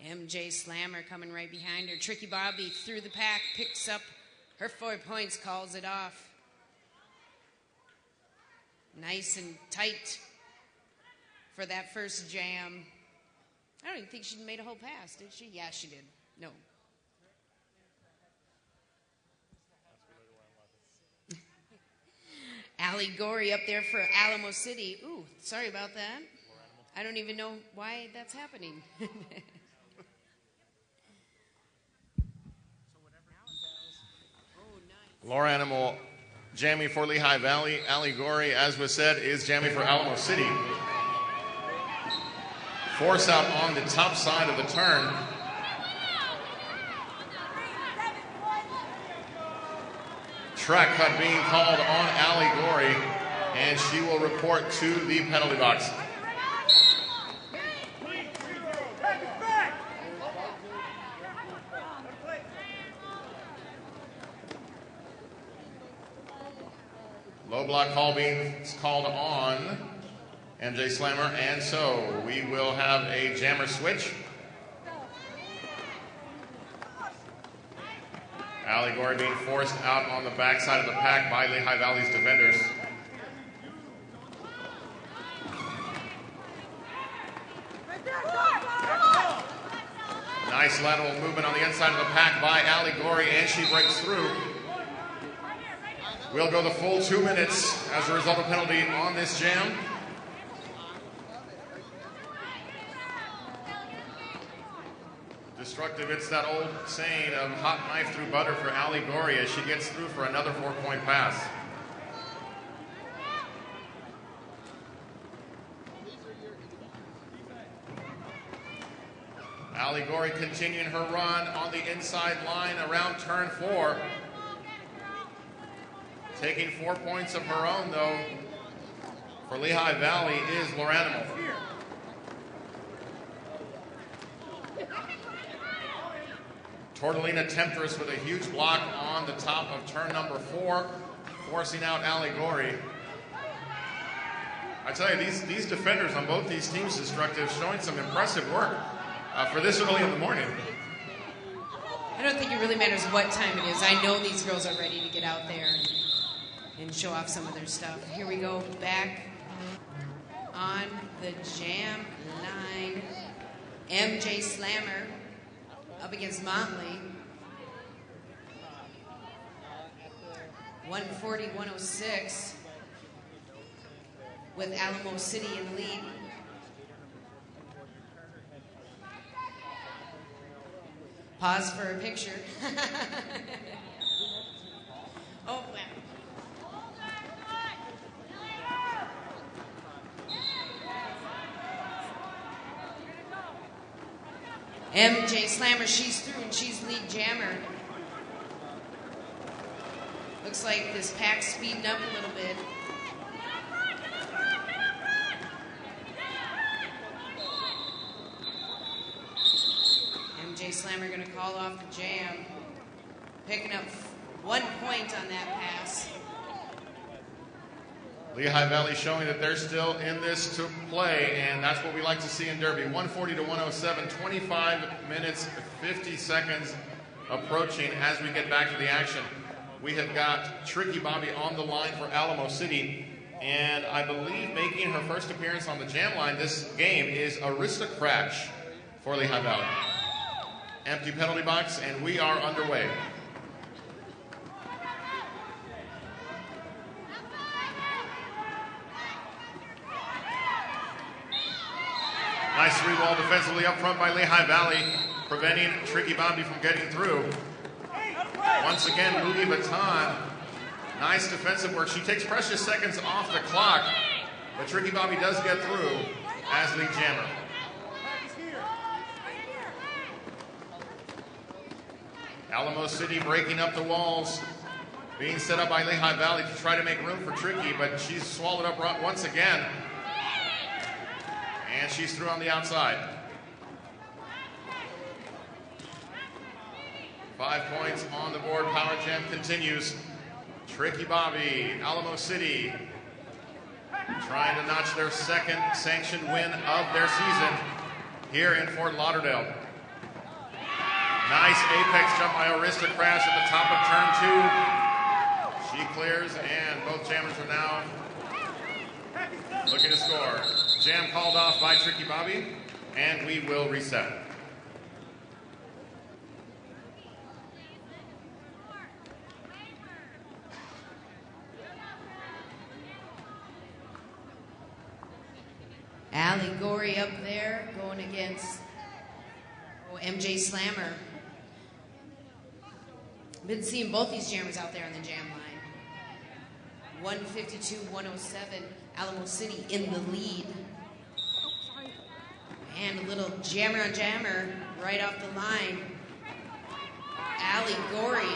MJ Slammer coming right behind her. Tricky Bobby through the pack, picks up her 4 points, calls it off. Nice and tight for that first jam. I don't even think she made a whole pass, did she? Yeah, she did. No. Allie Gorey up there for Alamo City. Ooh, sorry about that. I don't even know why that's happening. Laura Animal jamming for Lehigh Valley. Allie Gorey, as was said, is jamming for Alamo City. Force out on the top side of the turn. Track cut being called on Allie Gorey, and she will report to the penalty box. Low block call being called on MJ Slammer, and so we will have a jammer switch. Allie Gorey being forced out on the backside of the pack by Lehigh Valley's defenders. Nice lateral movement on the inside of the pack by Allie Gorey, and she breaks through. We'll go the full 2 minutes as a result of penalty on this jam. Destructive, it's that old saying of hot knife through butter for Allie Gorey as she gets through for another 4-point pass. Allie Gorey continuing her run on the inside line around turn 4. Taking 4 points of her own, though, for Lehigh Valley is Loranimal. Tortellina Temptress with a huge block on the top of turn number 4, forcing out Allie Gorey. I tell you, these defenders on both these teams, Destructive, showing some impressive work for this early in the morning. I don't think it really matters what time it is. I know these girls are ready to get out there and show off some of their stuff. Here we go, back on the jam line. MJ Slammer up against Motley. 140-106 with Alamo City in the lead. Pause for a picture. Oh, wow. MJ Slammer, she's through and she's lead jammer. Looks like this pack's speeding up a little bit. MJ Slammer going to call off the jam. Picking up 1 point on that pass. Lehigh Valley showing that they're still in this to play, and that's what we like to see in Derby. 140 to 107, 25 minutes, 50 seconds approaching as we get back to the action. We have got Tricky Bobby on the line for Alamo City, and I believe making her first appearance on the jam line this game is Aristocrat for Lehigh Valley. Empty penalty box, and we are underway. Nice three-ball defensively up front by Lehigh Valley, preventing Tricky Bobby from getting through. Once again, Louis Vuitton. Nice defensive work. She takes precious seconds off the clock, but Tricky Bobby does get through as lead jammer. Alamo City breaking up the walls, being set up by Lehigh Valley to try to make room for Tricky, but she's swallowed up once again. And she's through on the outside. 5 points on the board. Power Jam continues. Tricky Bobby, Alamo City, trying to notch their second sanctioned win of their season here in Fort Lauderdale. Nice apex jump by Aristocrat at the top of turn 2. She clears, and both jammers are now looking to score. Jam called off by Tricky Bobby, and we will reset. Allie Gorey up there going against MJ Slammer. Been seeing both these jammers out there on the jam line. 152-107, Alamo City in the lead. And a little jammer on jammer right off the line. Allie Gorey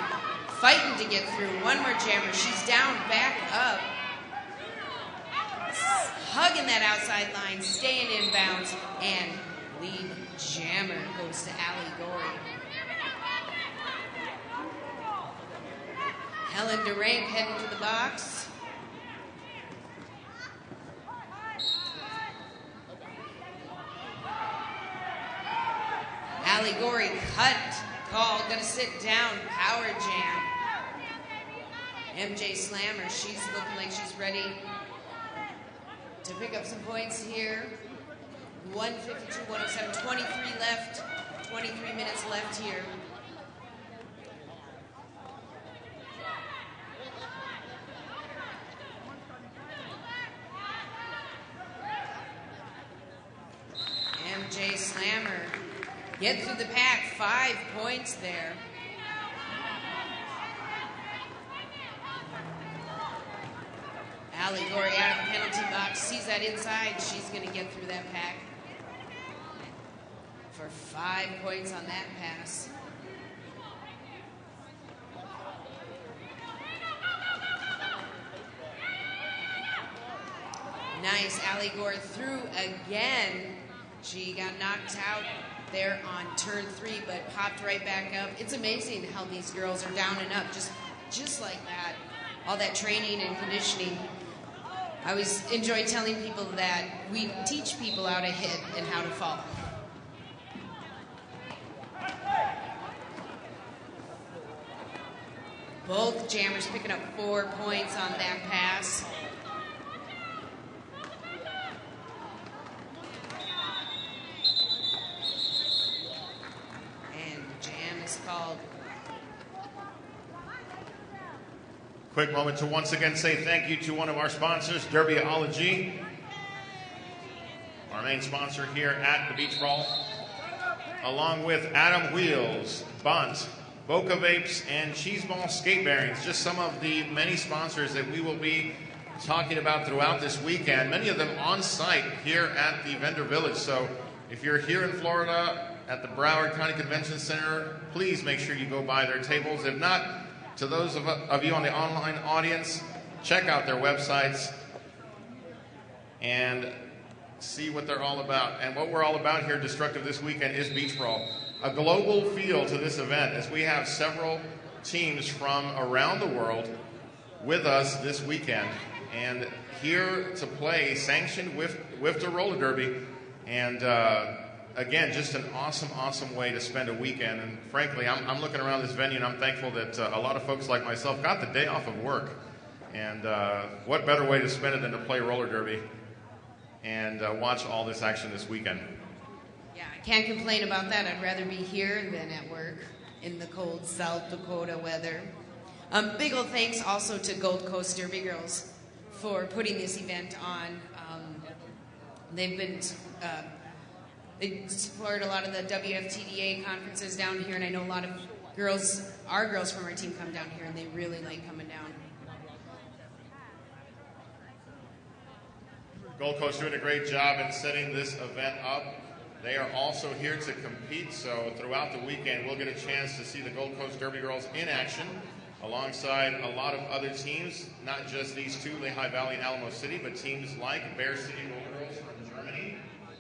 fighting to get through. One more jammer. She's down, back up. Hugging that outside line, staying in bounds, and lead jammer goes to Allie Gorey. Helen Durank heading to the box. Allie Gorey cut, call, gonna sit down, power jam. MJ Slammer, she's looking like she's ready to pick up some points here. 152-107, 23 left, 23 minutes left here. MJ Slammer, get through the pack, 5 points there. Allie Gorey out of the penalty box, sees that inside, she's gonna get through that pack for 5 points on that pass. Nice, Allie Gorey through again. She got knocked out there on turn 3, but popped right back up. It's amazing how these girls are down and up, just like that. All that training and conditioning. I always enjoy telling people that we teach people how to hit and how to fall. Both jammers picking up 4 points on that pass. And the jam is called. Quick moment to once again say thank you to one of our sponsors, Derbyology, our main sponsor here at the Beach Brawl, along with Adam Wheels, Bunt, Boca Vapes, and Cheeseball Skate Bearings. Just some of the many sponsors that we will be talking about throughout this weekend, many of them on site here at the Vendor Village. So if you're here in Florida at the Broward County Convention Center, please make sure you go by their tables. If not, to those of you on the online audience, check out their websites and see what they're all about. And what we're all about here at Destructive this weekend is Beach Brawl. a global feel to this event, as we have several teams from around the world with us this weekend and here to play sanctioned Wifta Roller Derby. And again, just an awesome way to spend a weekend. And frankly, I'm looking around this venue and I'm thankful that a lot of folks like myself got the day off of work. And what better way to spend it than to play roller derby and watch all this action this weekend. Yeah, I can't complain about that. I'd rather be here than at work in the cold South Dakota weather. Big old thanks also to Gold Coast Derby Girls for putting this event on. They've been they support a lot of the WFTDA conferences down here, and I know a lot of girls, our girls from our team, come down here, and they really like coming down. Gold Coast doing a great job in setting this event up. They are also here to compete, so throughout the weekend we'll get a chance to see the Gold Coast Derby Girls in action alongside a lot of other teams, not just these two, Lehigh Valley and Alamo City, but teams like Bear City Roller Girls from Germany,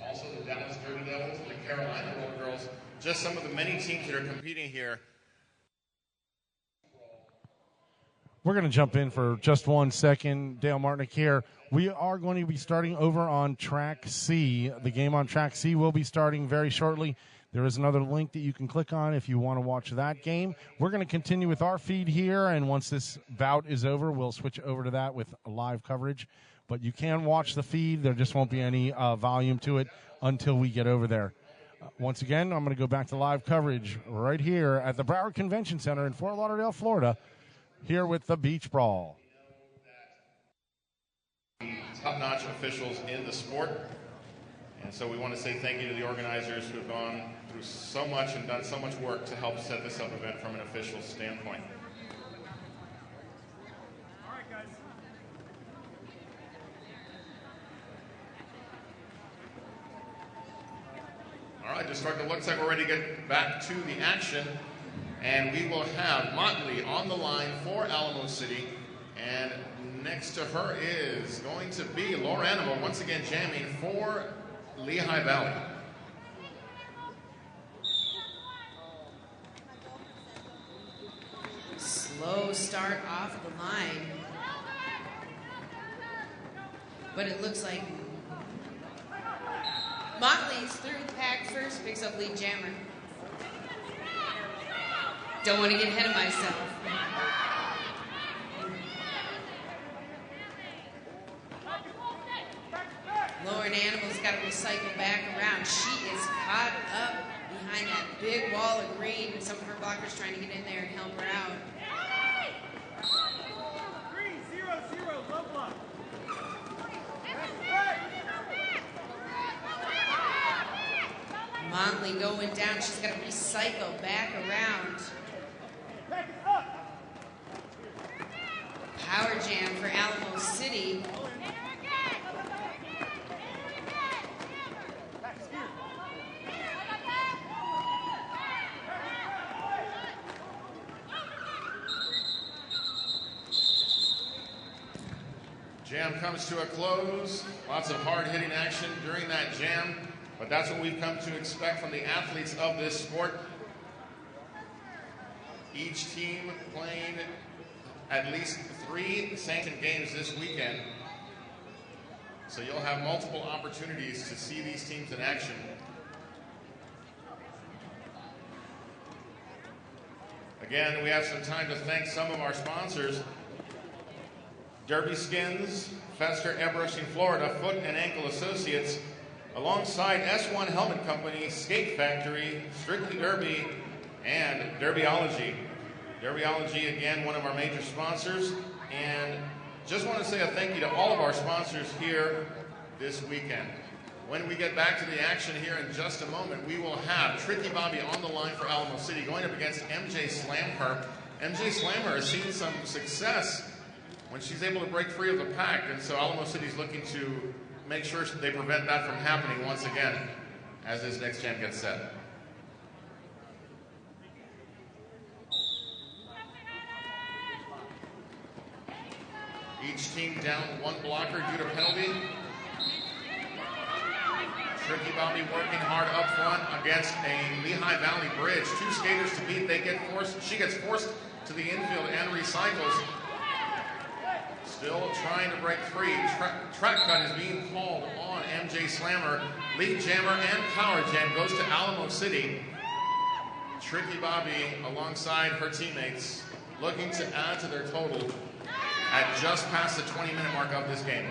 also the Dallas Derby Devils, the Carolina Roller Girls, just some of the many teams that are competing here. We're going to jump in for just 1 second. Dale Martinick here. We are going to be starting over on Track C. The game on Track C will be starting very shortly. There is another link that you can click on if you want to watch that game. We're going to continue with our feed here, and once this bout is over, we'll switch over to that with live coverage. But you can watch the feed. There just won't be any volume to it until we get over there. Once again, I'm going to go back to live coverage right here at the Broward Convention Center in Fort Lauderdale, Florida, here with the Beach Brawl. Top-notch officials in the sport. And so we want to say thank you to the organizers who have gone through so much and done so much work to help set this up event from an official standpoint. All right, guys. All right, just start. It looks like we're ready to get back to the action. And we will have Motley on the line for Alamo City. And next to her is going to be Laura Animal, once again jamming for Lehigh Valley. Slow start off the line. But it looks like Motley's through the pack first, picks up lead jammer. Don't want to get ahead of myself. Lauren Animal's got to recycle back around. She is caught up behind that big wall of green, and some of her blockers trying to get in there and help her out. 3-0-0, low block. Motley going down. She's got to recycle back around. Power jam for Alamo City. Jam comes to a close. Lots of hard-hitting action during that jam, but that's what we've come to expect from the athletes of this sport. Each team playing at least 3 sanctioned games this weekend. So you'll have multiple opportunities to see these teams in action. Again, we have some time to thank some of our sponsors. Derby Skins, Fester Airbrushing Florida, Foot and Ankle Associates, alongside S1 Helmet Company, Skate Factory, Strictly Derby, and Derbyology. Derbyology, again, one of our major sponsors. And just want to say a thank you to all of our sponsors here this weekend. When we get back to the action here in just a moment, we will have Tricky Bobby on the line for Alamo City going up against MJ Slammer. MJ Slammer has seen some success when she's able to break free of the pack, and so Alamo City's looking to make sure they prevent that from happening once again as this next jam gets set. Each team down 1 blocker due to penalty. Tricky Bobby working hard up front against a Lehigh Valley bridge. Two skaters to beat. She gets forced to the infield and recycles. Still trying to break free. Track cut is being called on MJ Slammer. Lead jammer and power jam goes to Alamo City. Tricky Bobby alongside her teammates looking to add to their total at just past the 20-minute mark of this game.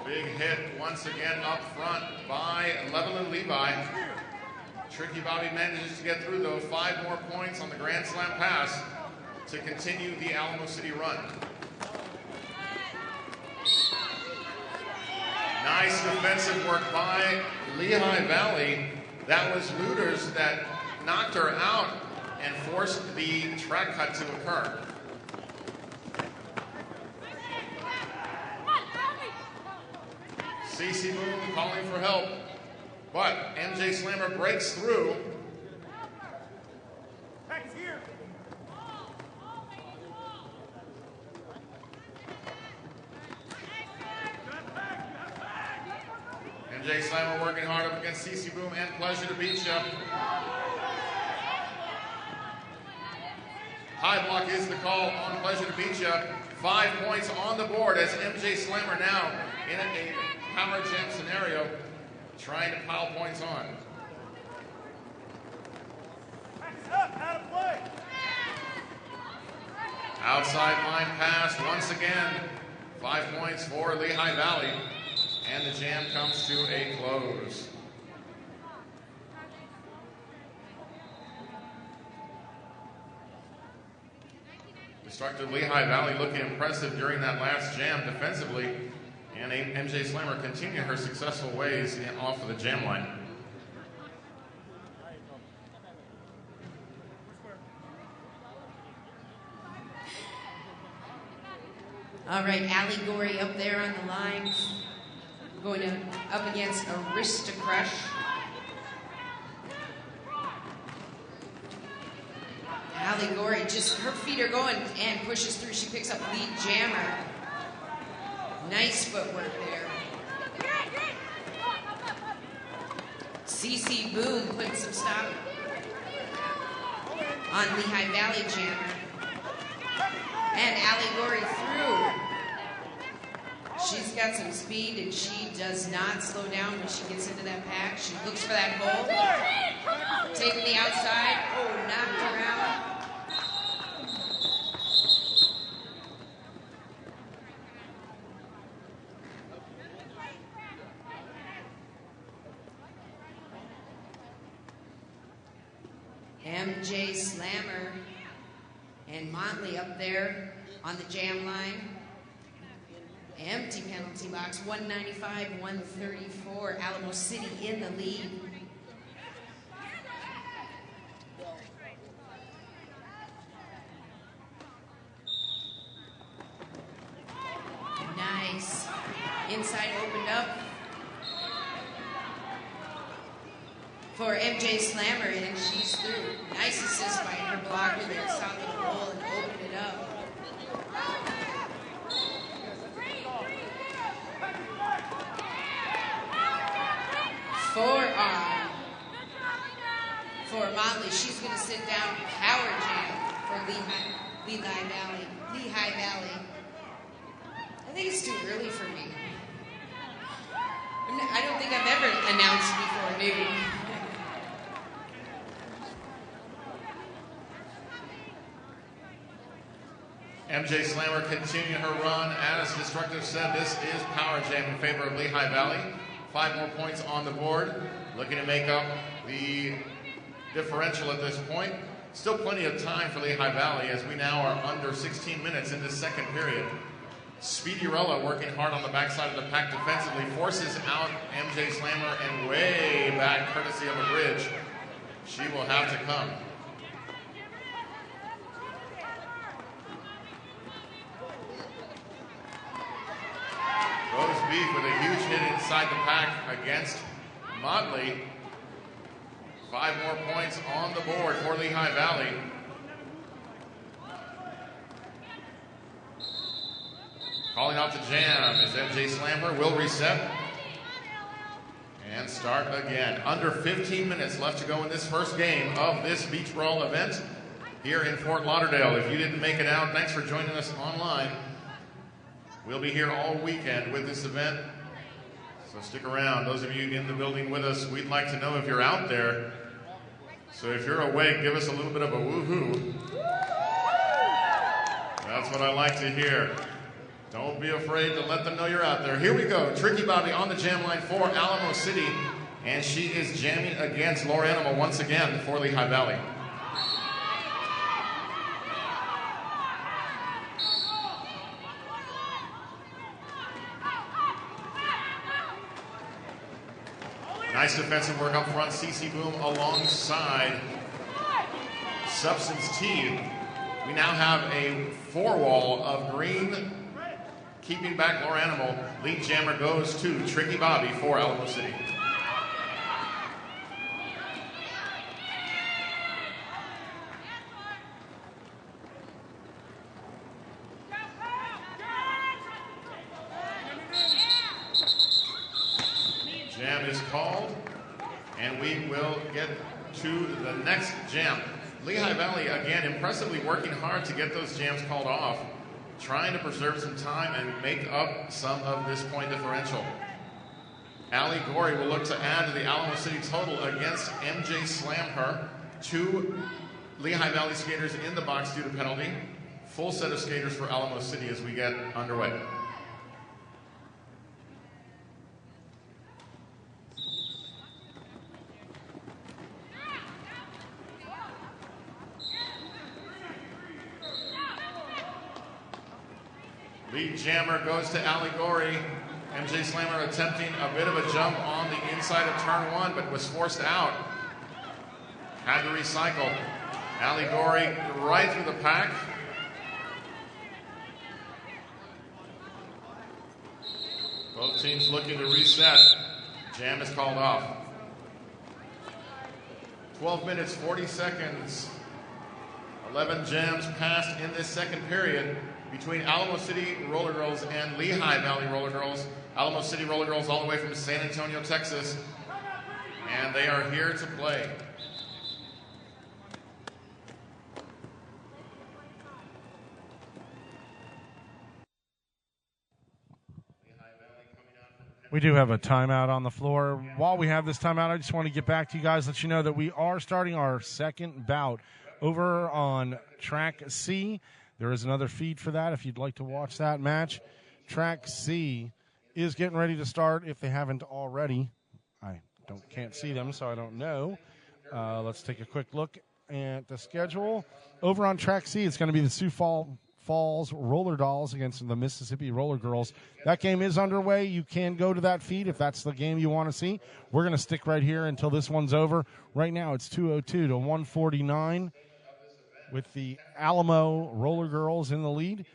Big hit once again up front by Levelin Levi. Tricky Bobby manages to get through though. 5 more points on the Grand Slam pass to continue the Alamo City run. Nice defensive work by Lehigh Valley. That was Looters that knocked her out and forced the track cut to occur. CC Boom calling for help, but MJ Slammer breaks through. MJ Slammer working hard up against CC Boom and Pleasure to beat you. High block is the call on Pleasure to beat you. 5 points on the board as MJ Slammer now in a power jam scenario, trying to pile points on. Outside line pass once again. 5 points for Lehigh Valley. And the jam comes to a close. Destructive Lehigh Valley looking impressive during that last jam defensively. And MJ Slammer continued her successful ways off of the jam line. All right, Allie Gorey up there on the line, going up against Aristocrush. Allie Gorey, just her feet are going and pushes through. She picks up lead jammer. Nice footwork there. CC Boom putting some stop on Lehigh Valley jammer. And Allie Gorey through. She's got some speed and she does not slow down when she gets into that pack. She looks for that hole. Taking the outside. Oh, knocked her out. MJ Slammer and Motley up there on the jam line. Empty penalty box, 195-134. Alamo City in the lead. Nice. Inside opened up for MJ Slammer, and she's through. Nice assist by her blocker there. Saw the hole and opened it up. For Motley, she's going to sit down. Power jam for Lehigh Valley. I think it's too early for me. I don't think I've ever announced before noon. MJ Slammer continuing her run. As Destructive said, this is power jam in favor of Lehigh Valley. 5 more points on the board. Looking to make up the differential at this point. Still plenty of time for Lehigh Valley as we now are under 16 minutes in this second period. Speedyrella working hard on the backside of the pack defensively, forces out MJ Slammer and way back courtesy of a bridge. She will have to come. Rose Beef with a huge hit inside the pack against Motley. 5 more points on the board for Lehigh Valley. Calling out the jam is MJ Slammer. Will reset. And start again. Under 15 minutes left to go in this first game of this Beach Brawl event here in Fort Lauderdale. If you didn't make it out, thanks for joining us online. We'll be here all weekend with this event, so stick around. Those of you in the building with us, we'd like to know if you're out there. So if you're awake, give us a little bit of a woohoo. That's what I like to hear. Don't be afraid to let them know you're out there. Here we go. Tricky Bobby on the jam line for Alamo City, and she is jamming against Laura Animal once again for Lehigh Valley. Nice defensive work up front. CC Boom alongside Substance T. We now have a four-wall of green, keeping back Laura Animal. Lead jammer goes to Tricky Bobby for Alamo City. Jam is called, and we will get to the next jam. Lehigh Valley, again, impressively working hard to get those jams called off, trying to preserve some time and make up some of this point differential. Allie Gorey will look to add to the Alamo City total against MJ Slamher. 2 Lehigh Valley skaters in the box due to penalty. Full set of skaters for Alamo City as we get underway. Lead jammer goes to Allie Gorey. MJ Slammer attempting a bit of a jump on the inside of turn 1, but was forced out. Had to recycle. Allie Gorey right through the pack. Both teams looking to reset. Jam is called off. 12 minutes, 40 seconds. 11 jams passed in this second period between Alamo City Roller Girls and Lehigh Valley Roller Girls. Alamo City Roller Girls all the way from San Antonio, Texas. And they are here to play. We do have a timeout on the floor. While we have this timeout, I just want to get back to you guys, let you know that we are starting our second bout over on Track C. There is another feed for that if you'd like to watch that match. Track C is getting ready to start if they haven't already. I can't see them, so I don't know. Let's take a quick look at the schedule. Over on Track C, it's going to be the Sioux Falls Roller Dolls against the Mississippi Roller Girls. That game is underway. You can go to that feed if that's the game you want to see. We're going to stick right here until this one's over. Right now it's 202 to 149 with the Alamo Roller Girls in the lead.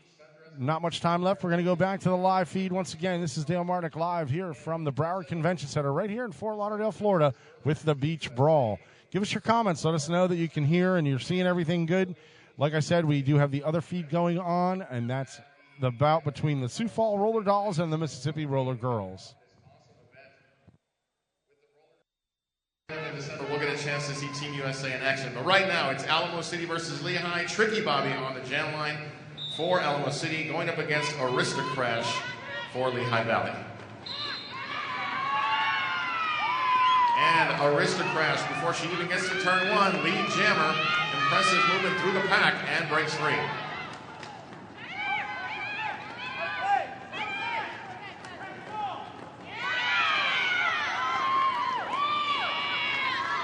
Not much time left. We're going to go back to the live feed once again. This is Dale Martnick live here from the Broward Convention Center right here in Fort Lauderdale, Florida with the Beach Brawl. Give us your comments. Let us know that you can hear and you're seeing everything good. Like I said, we do have the other feed going on, and that's the bout between the Sioux Falls Roller Dolls and the Mississippi Roller Girls. We'll get a chance to see Team USA in action. But right now, it's Alamo City versus Lehigh. Tricky Bobby on the jam line for Alamo City, going up against Aristocrash for Lehigh Valley. And Aristocrash, before she even gets to turn 1, lead jammer, impressive movement through the pack, and breaks free.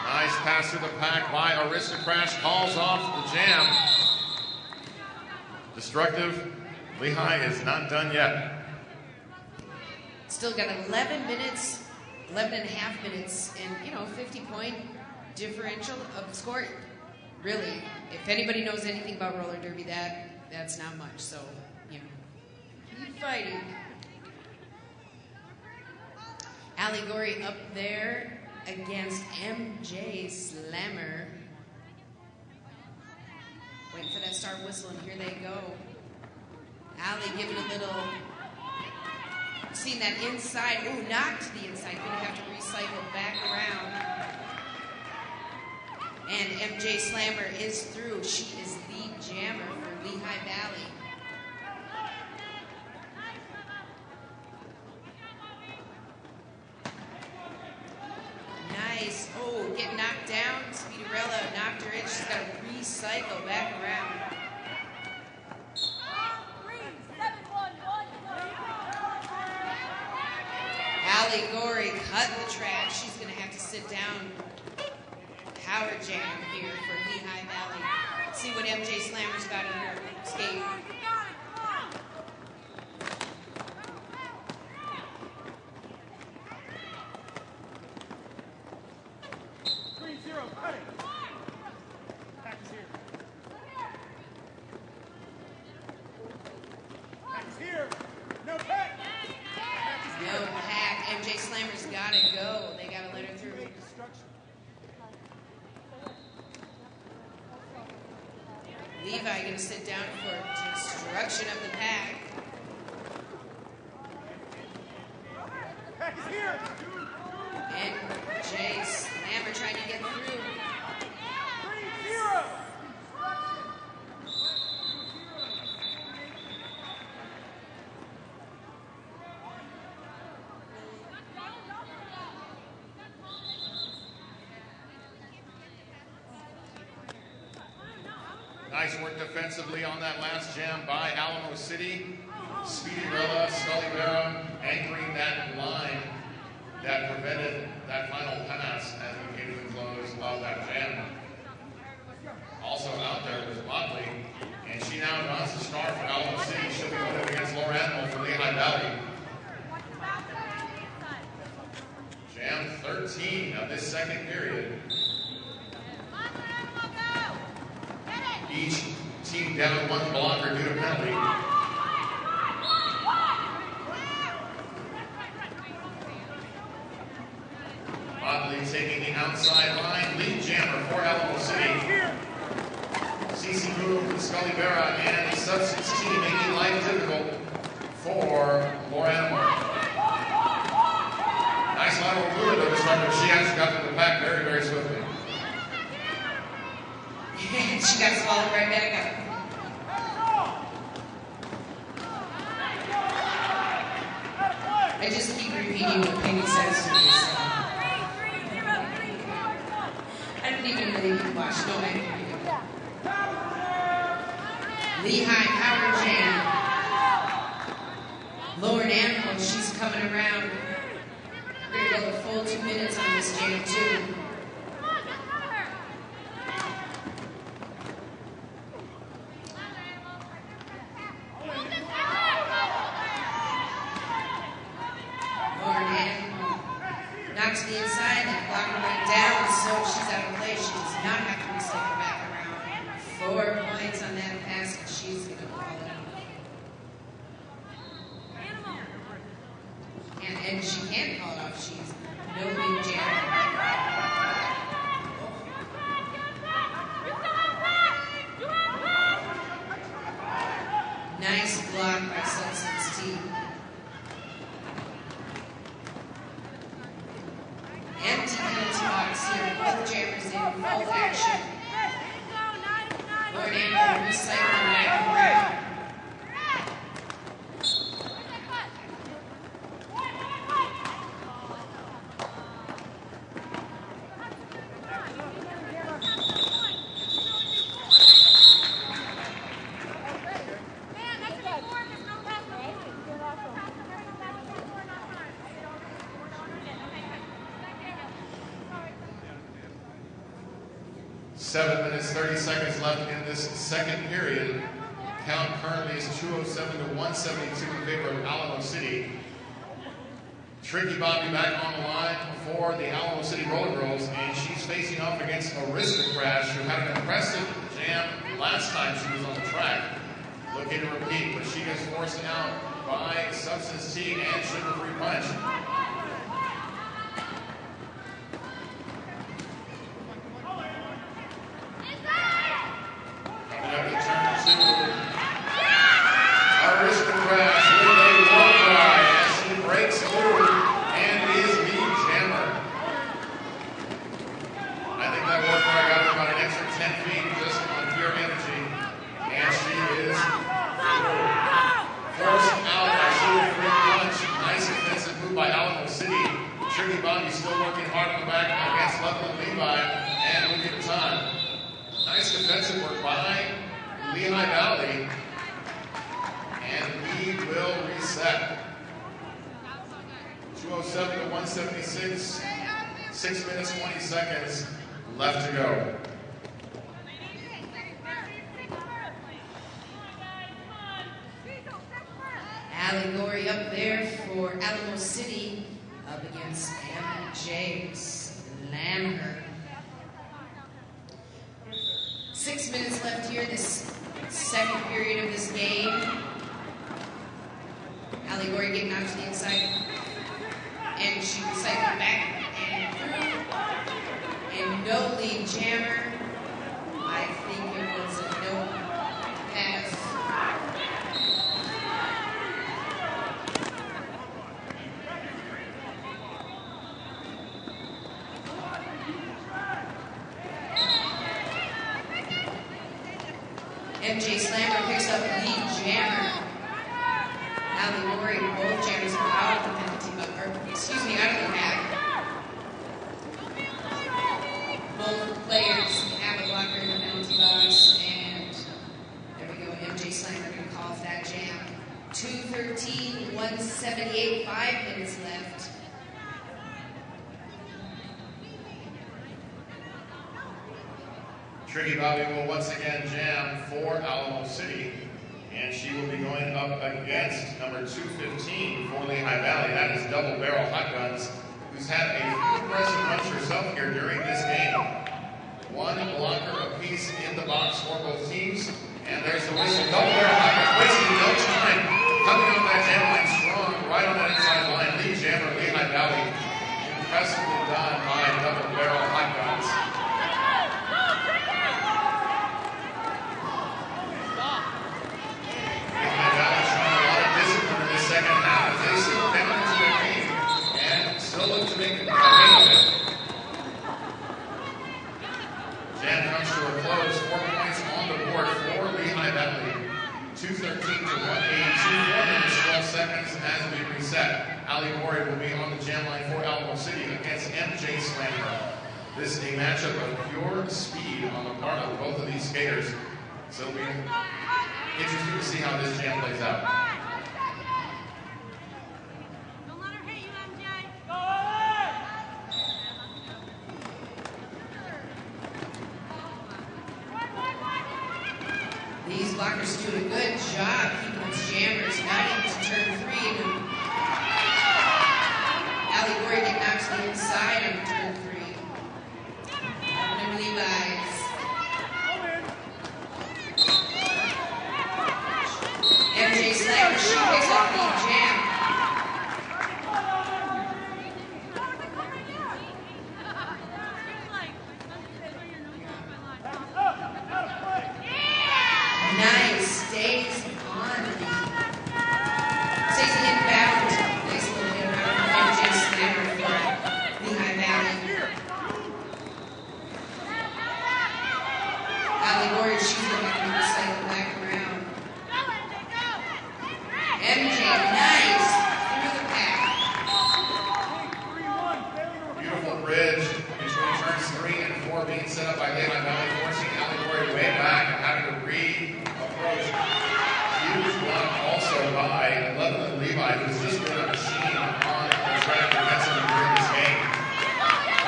Nice pass through the pack by Aristocrash, calls off the jam. Destructive. Lehigh is not done yet. Still got 11 minutes, 11 and a half minutes, and, 50-point differential of score. Really, if anybody knows anything about roller derby, that's not much. So, keep fighting. Allie Gorey up there against MJ Slammer. Waiting for that start whistle, and here they go. Allie giving a little Seen that inside. Ooh, knocked to the inside. Gonna have to recycle back around. And MJ Slammer is through. She is the jammer for Lehigh Valley. Nice. Oh, get knocked down. Speederella knocked her in. She's got to recycle back around. Allie Gorey cut the track. She's going to have to sit down. Power jam here for Lehigh Valley. Let's see what MJ Slammer's got in her skate. No pack. MJ Slammer's got to go. They got to let her through. Levi going to sit down for destruction of the pack. And MJ Slammer trying to get through. Nice work defensively on that last jam by Alamo City. Speederella, Scully Vera anchoring that line that prevented that final pass as we came to the close of that jam. Also out there was Motley, and she now runs the star for Alamo City. She'll be going against Laura Animal for Lehigh Valley. Jam 13 of this second period. Each team down one blocker due to penalty. Motley taking the outside line. Lead jammer for Alamo City. CC Boom, Scully Vera, and the substance team making life difficult for Laura Animal. Nice lateral fluid though this time, but she actually got to the pack very, very swiftly. She got swallowed right back up. I just keep repeating what Penny says to me. So. I don't even really watch. No, I Lehigh Power Jam. Lauren Animal, she's coming around. We're going to go the full 2 minutes on this jam, too. Knocks the inside, that blocker went down, so she's out of play. She does not have to recycle back around. 4 points on that pass, and she's going to call it off. And she can't call it off. She's no big jam. Nice block by Substance T. Empty penalty box here. Both jammers in full action. Lord Amber recycling back around. Seven minutes, 30 seconds left in this second period. Count currently is 207 to 172 in favor of Alamo City. Tricky Bobby back on the line for the Alamo City Roller Girls, and she's facing off against Aristocrash, who had an impressive jam last time she was on the track. Looking to repeat, but she gets forced out by Substance T and Sugar Free Punch. Aristocrats with a war cry as she defensive work by Lehigh Valley. And we will reset. 2:07 to 176. 6 minutes, 20 seconds left to go. Allegory up there for Alamo City up against MJ Slammer. 6 minutes left here, this second period of this game. Allegory getting out to the inside. And she cycled back and through. And no lead jammer. I think it was a no pass. MJ Slammer picks up lead jammer. Allegory, both jammers are out of the penalty, out of the pack. Both players have a blocker in the penalty box, and there we go. MJ Slammer going to call off that jam. 2:13, 178, 5 minutes left. Tricky Bobby will once again jam for Alamo City, and she will be going up against number 215 for Lehigh Valley. That is Double Barrel Hot Guns, who's had a few impressive runs herself here during this game. One blocker apiece in the box for both teams, and there's the whistle. Double Barrel Hot Guns wasting no time, coming up that jam line strong, right on that inside line. Lead jammer Lehigh Valley, impressively done by Double Barrel Hot Guns. Second half, they still down into their game and still look to make a game of it. Jam comes to a close, 4 points on the board for Lehigh Valley. 2:13 to 182, 4 minutes, 12 seconds as we reset. Allegory will be on the jam line for Alamo City against MJ Slammer. This is a matchup of pure speed on the part of both of these skaters. So it'll be interesting to see how this jam plays out. These blockers do a good job keeping those jammers not into turn 3. And Allegory getting out to the inside on turn 3. Remember Levi's. MJ Slammer, she picks up the jam. Nice, stays on. Stays inbound. Nice little hit around from MJ Slammer for Lehigh Valley. Allegory, she's looking for the cycle back around. MJ, nice, through the pack. Beautiful bridge between turns 3 and 4 being set up by Lehigh Valley, forcing Allegory way back and having to re-approach. Huge block also by Lebanon Levi, who's just been a machine on the track defensively during this game.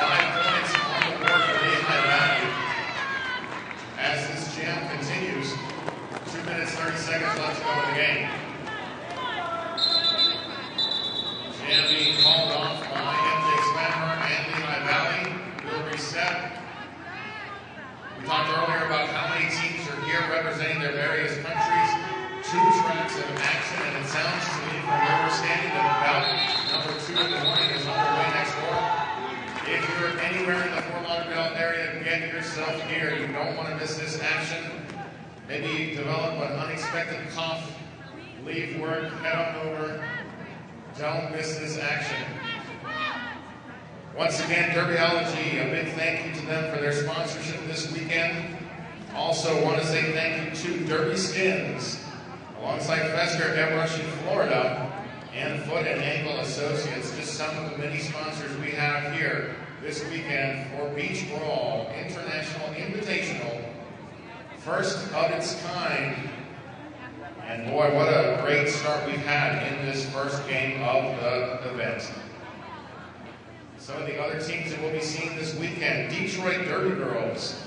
5 points on the board for Lehigh Valley. As this jam continues, 2 minutes, 30 seconds left to go in the game. Jam being called off by MJ Slammer and Lehigh Valley. We'll reset. We talked earlier about how many teams are here representing their various countries. 2 tracks of action, and it sounds to me from where we're standing that about number 2 in the morning is underway next door. If you're anywhere in the Fort Lauderdale area, get yourself here. You don't want to miss this action. Maybe develop an unexpected cough, leave work, head on over. Don't miss this action. Once again, Derbyology, a big thank you to them for their sponsorship this weekend. Also want to say thank you to Derby Skins, alongside Fesker, Airbrush in Florida, and Foot and Ankle Associates, just some of the many sponsors we have here this weekend for Beach Brawl International Invitational first of its kind. And boy, what a great start we've had in this first game of the event. Some of the other teams that we'll be seeing this weekend: Detroit Derby Girls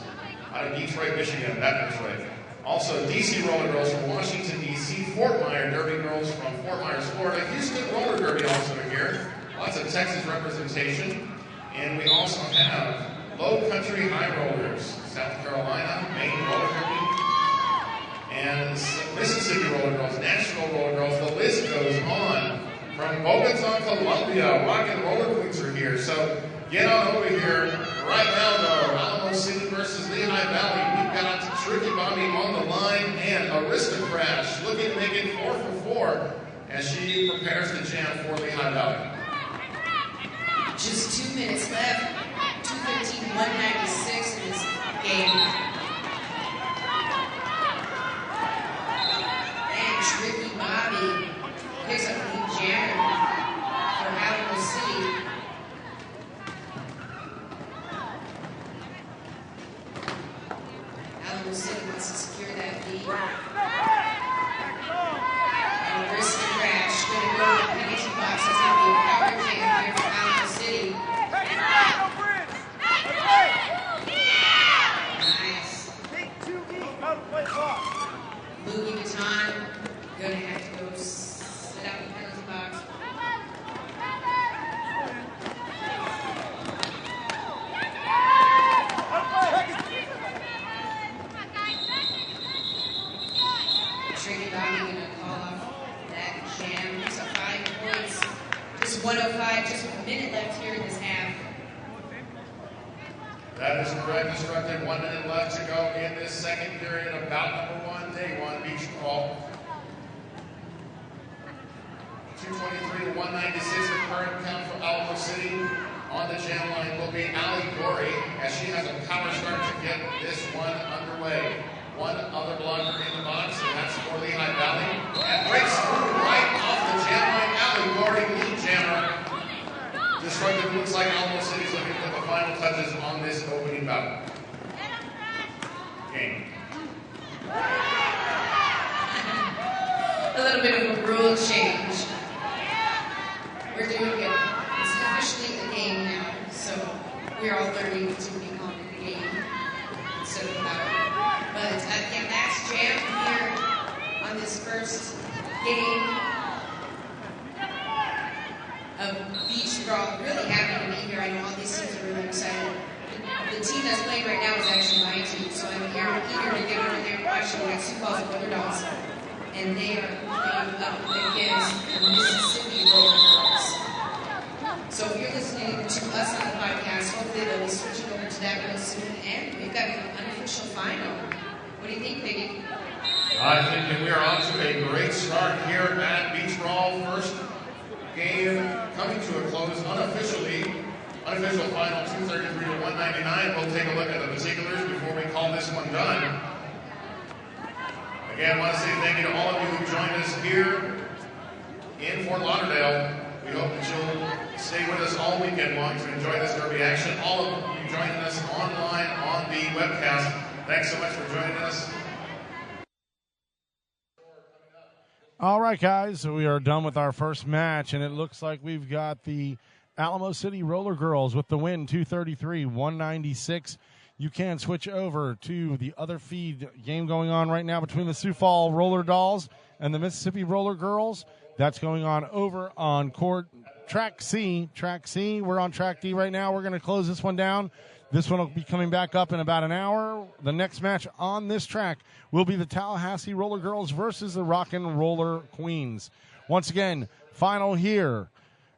out of Detroit, Michigan, that Detroit. Also, DC Roller Girls from Washington, D.C., Fort Myers Derby Girls from Fort Myers, Florida, Houston Roller Derby also here. Lots of Texas representation. And we also have Low Country High Rollers, South Carolina, Maine Roller Derby, and Mississippi Roller Girls, Nashville Roller Girls. The list goes on. From Bogota, Colombia, Rock and Roller Queens are here. So get on over here. Right now, though, Alamo City versus Lehigh Valley. We've got Tricky Bobby on the line and Aristocrash looking to make it 4 for 4 as she prepares to jam for Lehigh Valley. Just 2 minutes left. 2:15, 196 in this game. And Tricky Bobby picks up the jammer for Alamo City. Alamo City wants to secure that lead. And Aristocrash going to go to the penalty box. That's going to be a power jam here for Alamo City. Nice. Louis Vuitton going to have to go sit out the penalty box. Tricky Bobby going to call off that jam. It's a 5 points. Just 105, just a minute left here in this half. That is correct. Instructed, 1 minute left to go in this second period of bout number 1, day 1, beach brawl. 223 to 196, the current count for Alamo City. On the jam line will be Allie Gorey, as she has a power start to get this one underway. One other blocker in the box, and that's for Lehigh Valley. And breaks through right off the jam line. Allie Gorey, lead jammer. Destructive, looks like Alamo City's looking to put the final touches on this opening bout. Game. A little bit of a rule change. We're doing it. It's officially a game now, so we're all learning to be calling it a game instead of a battle. But yeah, that's jam here on this first game of Beach Brawl. Really happy to be here. I know all these teams are really excited. The team that's playing right now is actually my team, so I'm here eager to get over there and watch. We got Sioux Falls and Underdogs, and they are playing up against the Mississippi Roller Girls. So if you're listening to us on the podcast, hopefully they'll be switching over to that real soon. And we've got an unofficial final. What do you think, Biggie? I think that we are off to a great start here at Beach Brawl. First game coming to a close unofficially. Unofficial final 233 to 199. We'll take a look at the particulars before we call this one done. Again, I want to say thank you to all of you who joined us here in Fort Lauderdale. We hope that you'll stay with us all weekend long to enjoy this derby action. All of you joining us online on the webcast, thanks so much for joining us. All right, guys, so we are done with our first match, and it looks like we've got the Alamo City Roller Girls with the win, 233-196. You can switch over to the other feed game going on right now between the Sioux Falls Roller Dolls and the Mississippi Roller Girls. That's going on over on track C. Track C, we're on track D right now. We're going to close this one down. This one will be coming back up in about an hour. The next match on this track will be the Tallahassee Roller Girls versus the Rockin' Roller Queens. Once again, final here.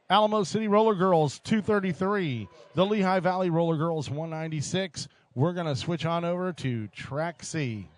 Alamo City Roller Girls, 233. The Lehigh Valley Roller Girls, 196. We're going to switch on over to track C.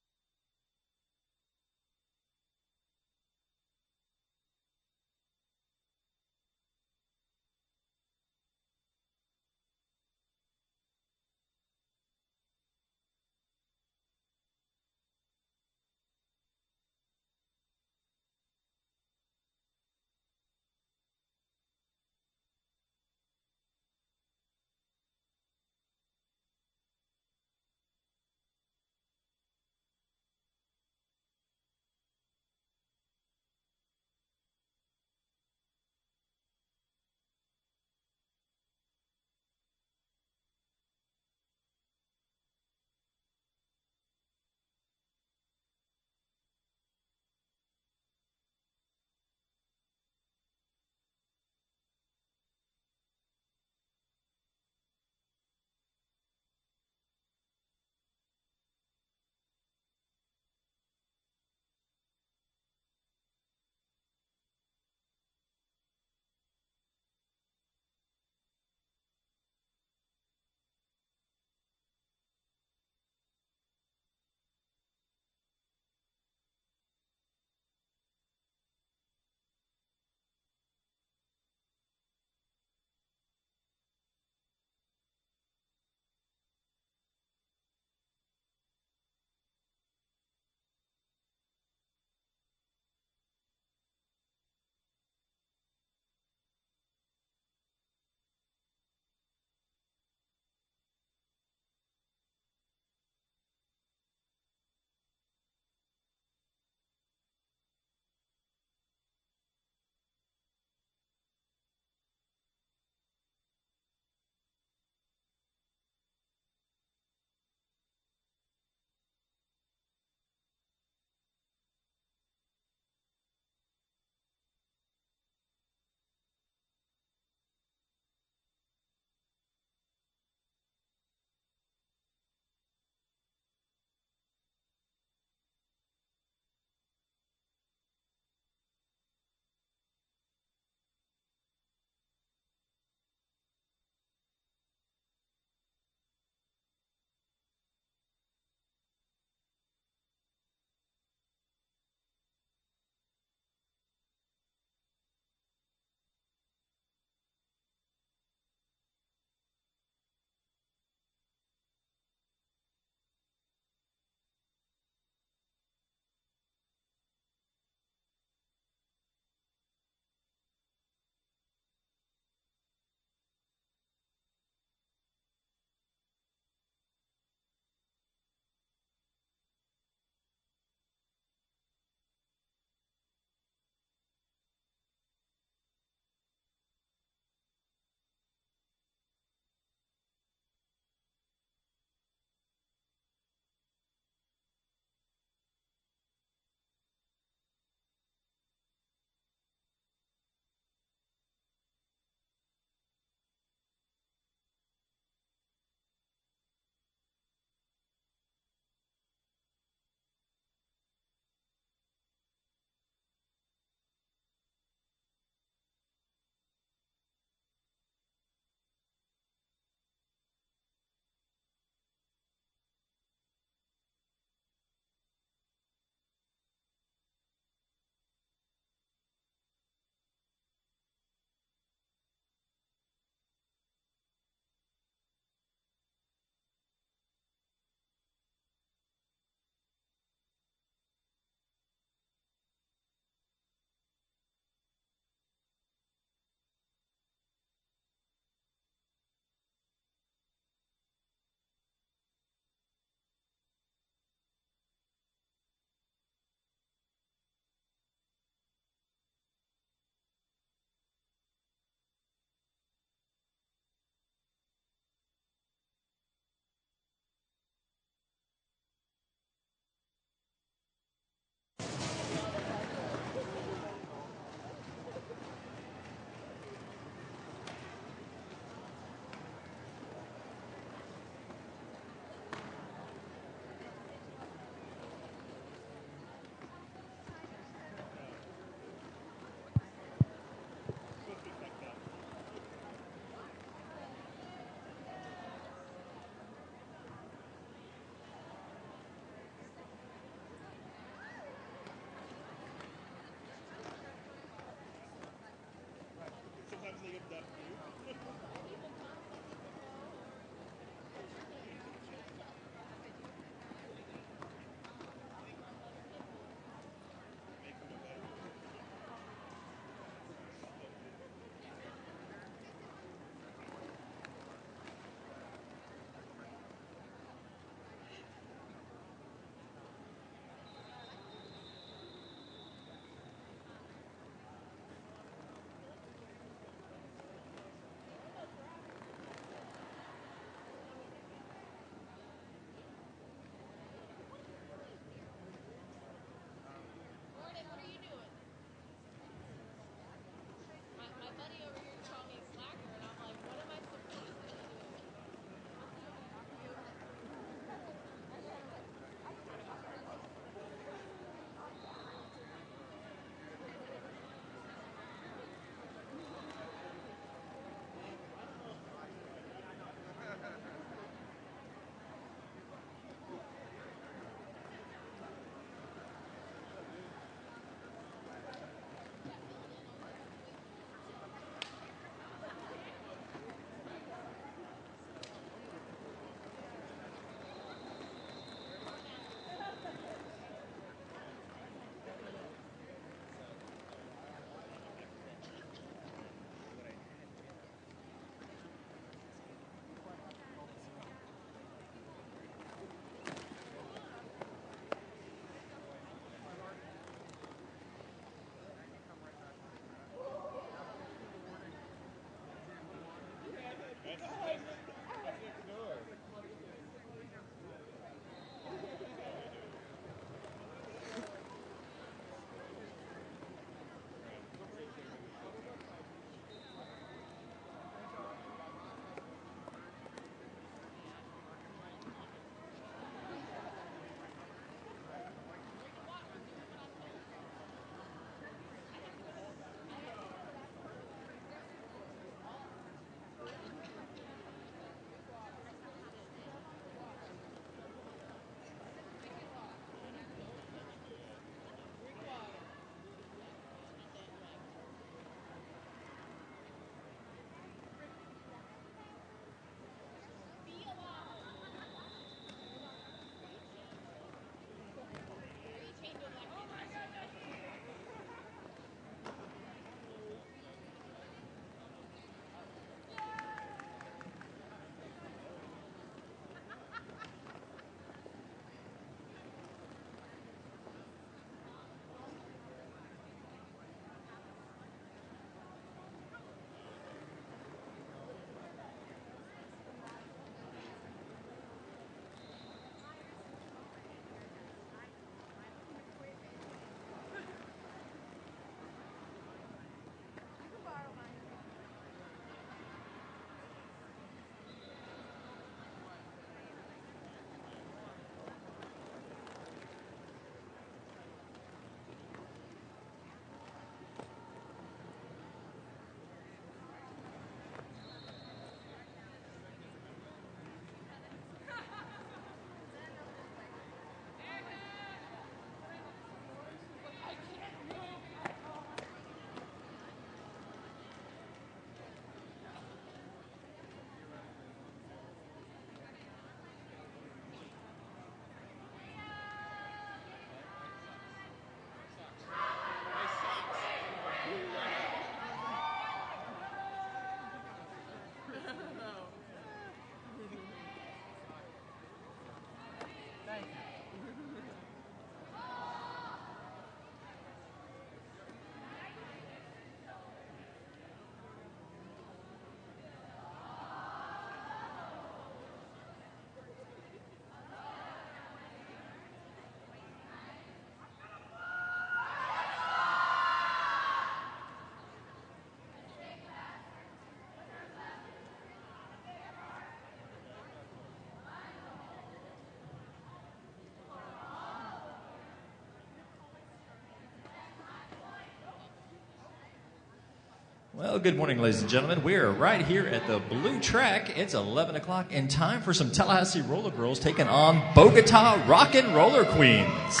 Well, good morning, ladies and gentlemen. We're right here at the blue track. It's 11 o'clock and time for some Tallahassee Roller Girls taking on Bogota Rockin' Roller Queens.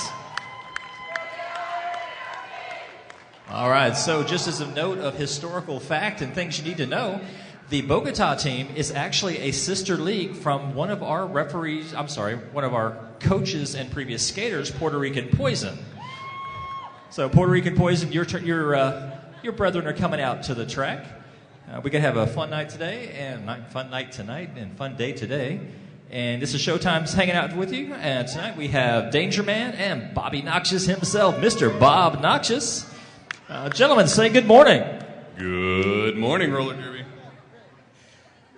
All right, so just as a note of historical fact and things you need to know, the Bogota team is actually a sister league from one of our one of our coaches and previous skaters, Puerto Rican Poison. So Puerto Rican Poison, your brethren are coming out to the track. We're going to have a fun night today, and fun night tonight, and fun day today. And this is Showtime's hanging out with you. And tonight we have Danger Man and Bobby Noxious himself, Mr. Bob Noxious. Gentlemen, say good morning. Good morning, Roller Derby.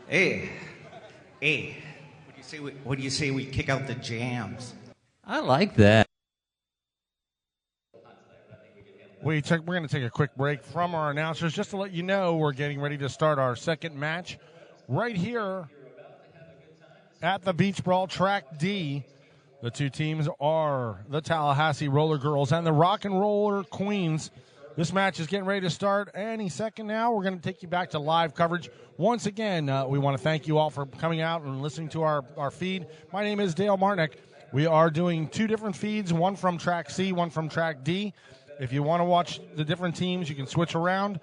Hey, what do you say we kick out the jams? I like that. We're going to take a quick break from our announcers just to let you know we're getting ready to start our second match right here at the Beach Brawl Track D. The two teams are the Tallahassee Roller Girls and the Rock and Roller Queens. This match is getting ready to start any second now. We're going to take you back to live coverage. Once again, we want to thank you all for coming out and listening to our feed. My name is Dale Martnick. We are doing two different feeds, one from Track C, one from Track D. If you want to watch the different teams, you can switch around.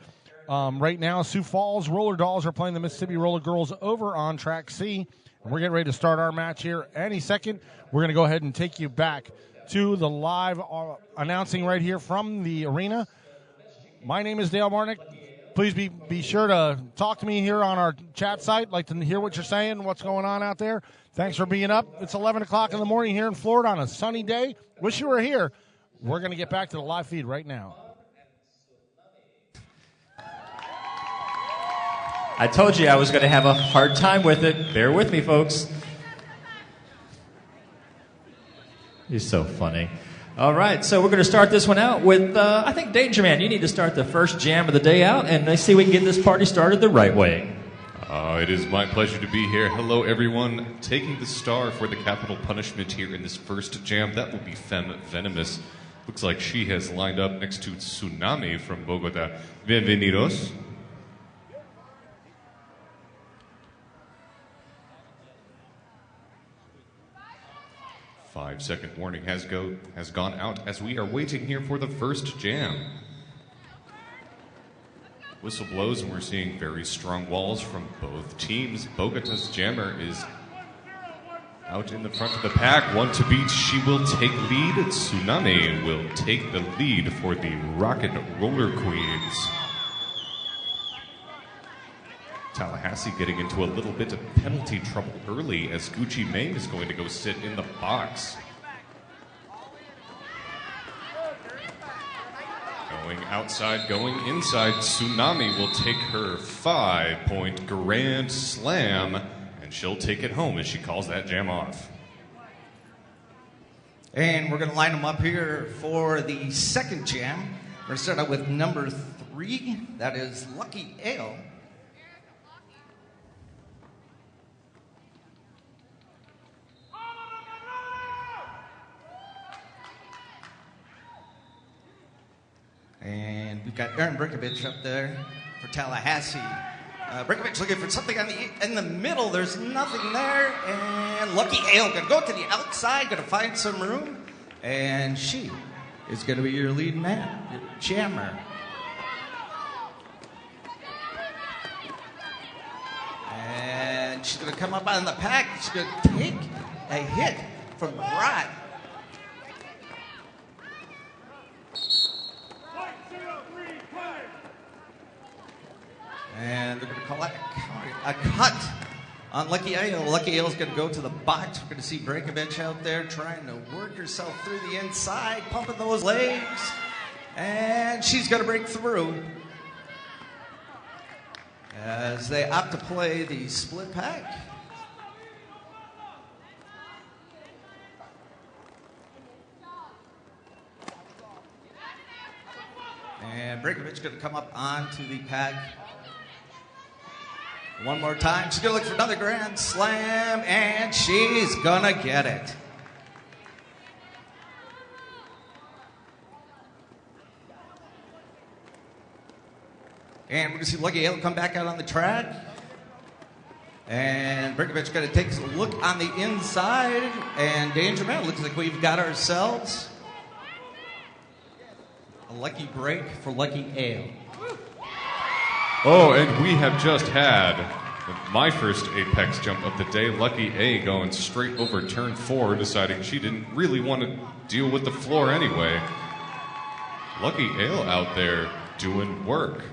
Right now, Sioux Falls Roller Dolls are playing the Mississippi Roller Girls over on Track C. And we're getting ready to start our match here any second. We're going to go ahead and take you back to the live announcing right here from the arena. My name is Dale Martnick. Please be sure to talk to me here on our chat site. Like to hear what you're saying, what's going on out there. Thanks for being up. It's 11 o'clock in the morning here in Florida on a sunny day. Wish you were here. We're going to get back to the live feed right now. I told you I was going to have a hard time with it. Bear with me, folks. You're so funny. All right, so we're going to start this one out with, I think, Danger Man. You need to start the first jam of the day out, and let's see if we can get this party started the right way. It is my pleasure to be here. Hello, everyone. Taking the star for the capital punishment here in this first jam, that will be Femme Venomous. Looks like she has lined up next to Tsunami from Bogota. Bienvenidos. Five-second warning has gone out as we are waiting here for the first jam. Whistle blows and we're seeing very strong walls from both teams. Bogota's jammer is out in the front of the pack. One to beat, she will take lead. Tsunami will take the lead for the Rocket Roller Queens. Tallahassee getting into a little bit of penalty trouble early as Gucci Mane is going to go sit in the box. Going outside, going inside, Tsunami will take her 5-point grand slam, and she'll take it home as she calls that jam off. And we're going to line them up here for the second jam. We're going to start out with number 3. That is Lucky Ale. And we've got Aaron Brickovich up there for Tallahassee. Brickovich looking for something in the middle. There's nothing there. And Lucky Ale going to go to the outside, going to find some room. And she is going to be your lead man, your jammer. And she's going to come up on the pack. She's going to take a hit from Rod. And they're going to call that a cut on Lucky Ale. Lucky Ale's going to go to the box. We're going to see Brankovich out there trying to work herself through the inside, pumping those legs. And she's going to break through as they opt to play the split pack. And Brankovich's going to come up onto the pack. One more time. She's going to look for another grand slam, and she's going to get it. And we're going to see Lucky Hale come back out on the track. And Brickovich going to take a look on the inside. And Danger Man, looks like we've got ourselves a lucky break for Lucky Hale. Oh, and we have just had my first Apex jump of the day. Lucky A going straight over turn 4, deciding she didn't really want to deal with the floor anyway. Lucky Ale out there doing work,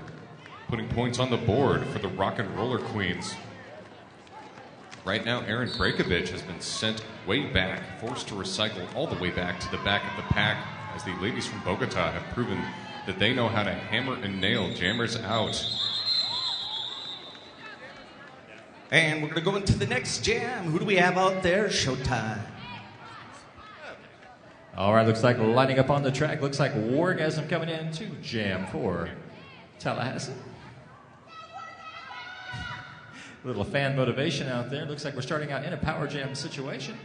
putting points on the board for the Rock and Roller Queens. Right now, Erin Breakovich has been sent way back, forced to recycle all the way back to the back of the pack, as the ladies from Bogota have proven that they know how to hammer and nail jammers out. And we're going to go into the next jam. Who do we have out there? Showtime. All right, looks like lining up on the track. Looks like Wargasm coming in to jam for Tallahassee. A little fan motivation out there. Looks like we're starting out in a power jam situation.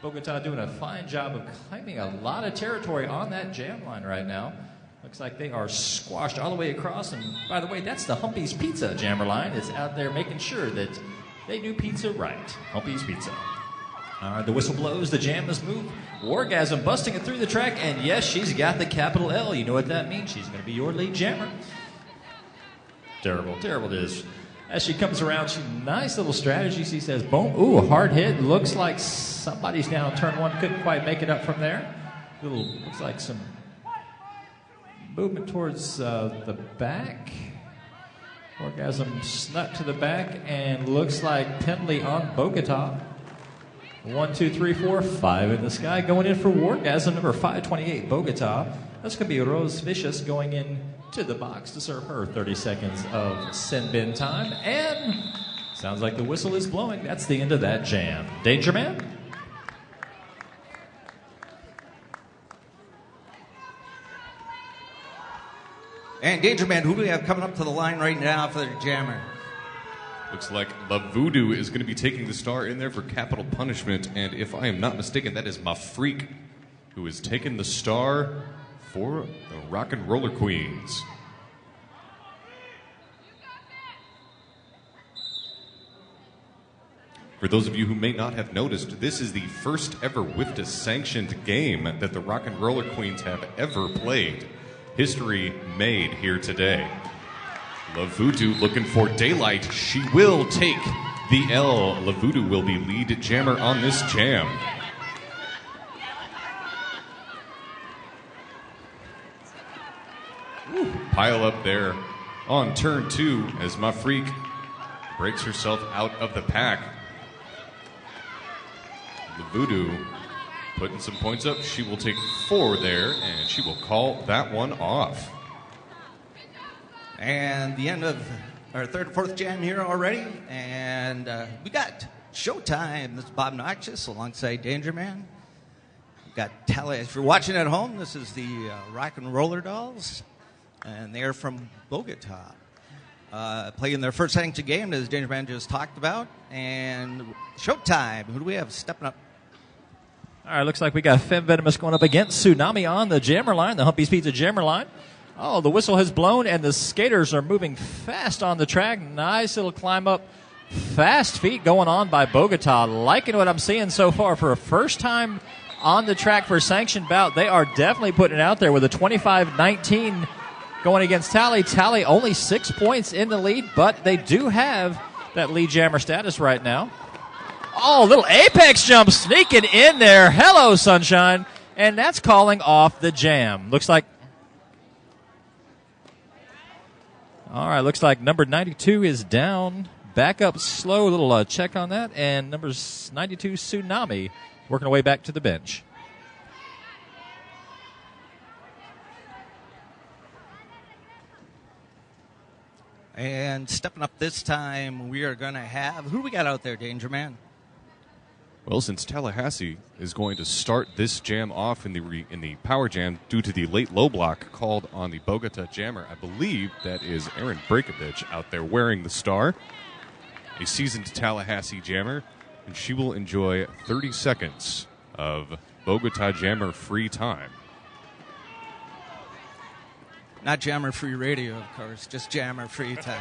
Bogota doing a fine job of claiming a lot of territory on that jam line right now. Looks like they are squashed all the way across. And by the way, that's the Humpy's Pizza jammer line. It's out there making sure that they do pizza right. Humpy's Pizza. All right, the whistle blows, the jam is moved. Wargasm busting it through the track, and yes, she's got the capital L. You know what that means. She's going to be your lead jammer. Terrible, terrible it is. As she comes around, she nice little strategy. She says, boom, ooh, hard hit. Looks like somebody's down turn 1. Couldn't quite make it up from there. Looks like some movement towards the back. Wargasm snuck to the back, and looks like penalty on Bogota. 1, 2, 3, 4, 5 in the sky. Going in for Wargasm, number 528, Bogota. That's going to be Rose Vicious going in to the box to serve her 30 seconds of sin bin time. And sounds like the whistle is blowing. That's the end of that jam. Danger Man? And Danger Man, who do we have coming up to the line right now for the jammer? Looks like La Voodoo is going to be taking the star in there for capital punishment. And if I am not mistaken, that is Ma Freak, who is taking the star for the Rock and Roller Queens. For those of you who may not have noticed, this is the first ever WIFTA sanctioned game that the Rock and Roller Queens have ever played. History made here today. La Voodoo looking for daylight. She will take the L. La Voodoo will be lead jammer on this jam. Pile up there on turn 2 as Ma Freak breaks herself out of the pack. La Voodoo putting some points up. She will take 4 there, and she will call that one off. And the end of our third and fourth jam here already. And we got Showtime. This is Bob Noxious alongside Danger Man. We've got Tallahassee. If you're watching at home, this is the Rock and Roller Dolls. And they're from Bogota. Playing their first sanctioned game, as Danger Man just talked about. And Showtime. Who do we have stepping up? All right, looks like we got Fem Venomous going up against Tsunami on the jammer line, the Humpy's Pizza jammer line. Oh, the whistle has blown, and the skaters are moving fast on the track. Nice little climb up. Fast feet going on by Bogota. Liking what I'm seeing so far for a first time on the track for a sanctioned bout. They are definitely putting it out there with a 25-19 going against Tally. Tally only 6 points in the lead, but they do have that lead jammer status right now. Oh, little apex jump sneaking in there. Hello, Sunshine. And that's calling off the jam. Looks like number 92 is down. Back up slow. A little check on that. And number 92, Tsunami, working her way back to the bench. And stepping up this time, we are going to have... Who do we got out there, Danger Man? Well, since Tallahassee is going to start this jam off in the power jam due to the late low block called on the Bogota jammer, I believe that is Erin Breakovich out there wearing the star, a seasoned Tallahassee jammer, and she will enjoy 30 seconds of Bogota jammer free time. Not Jammer Free Radio, of course, just Jammer Free time.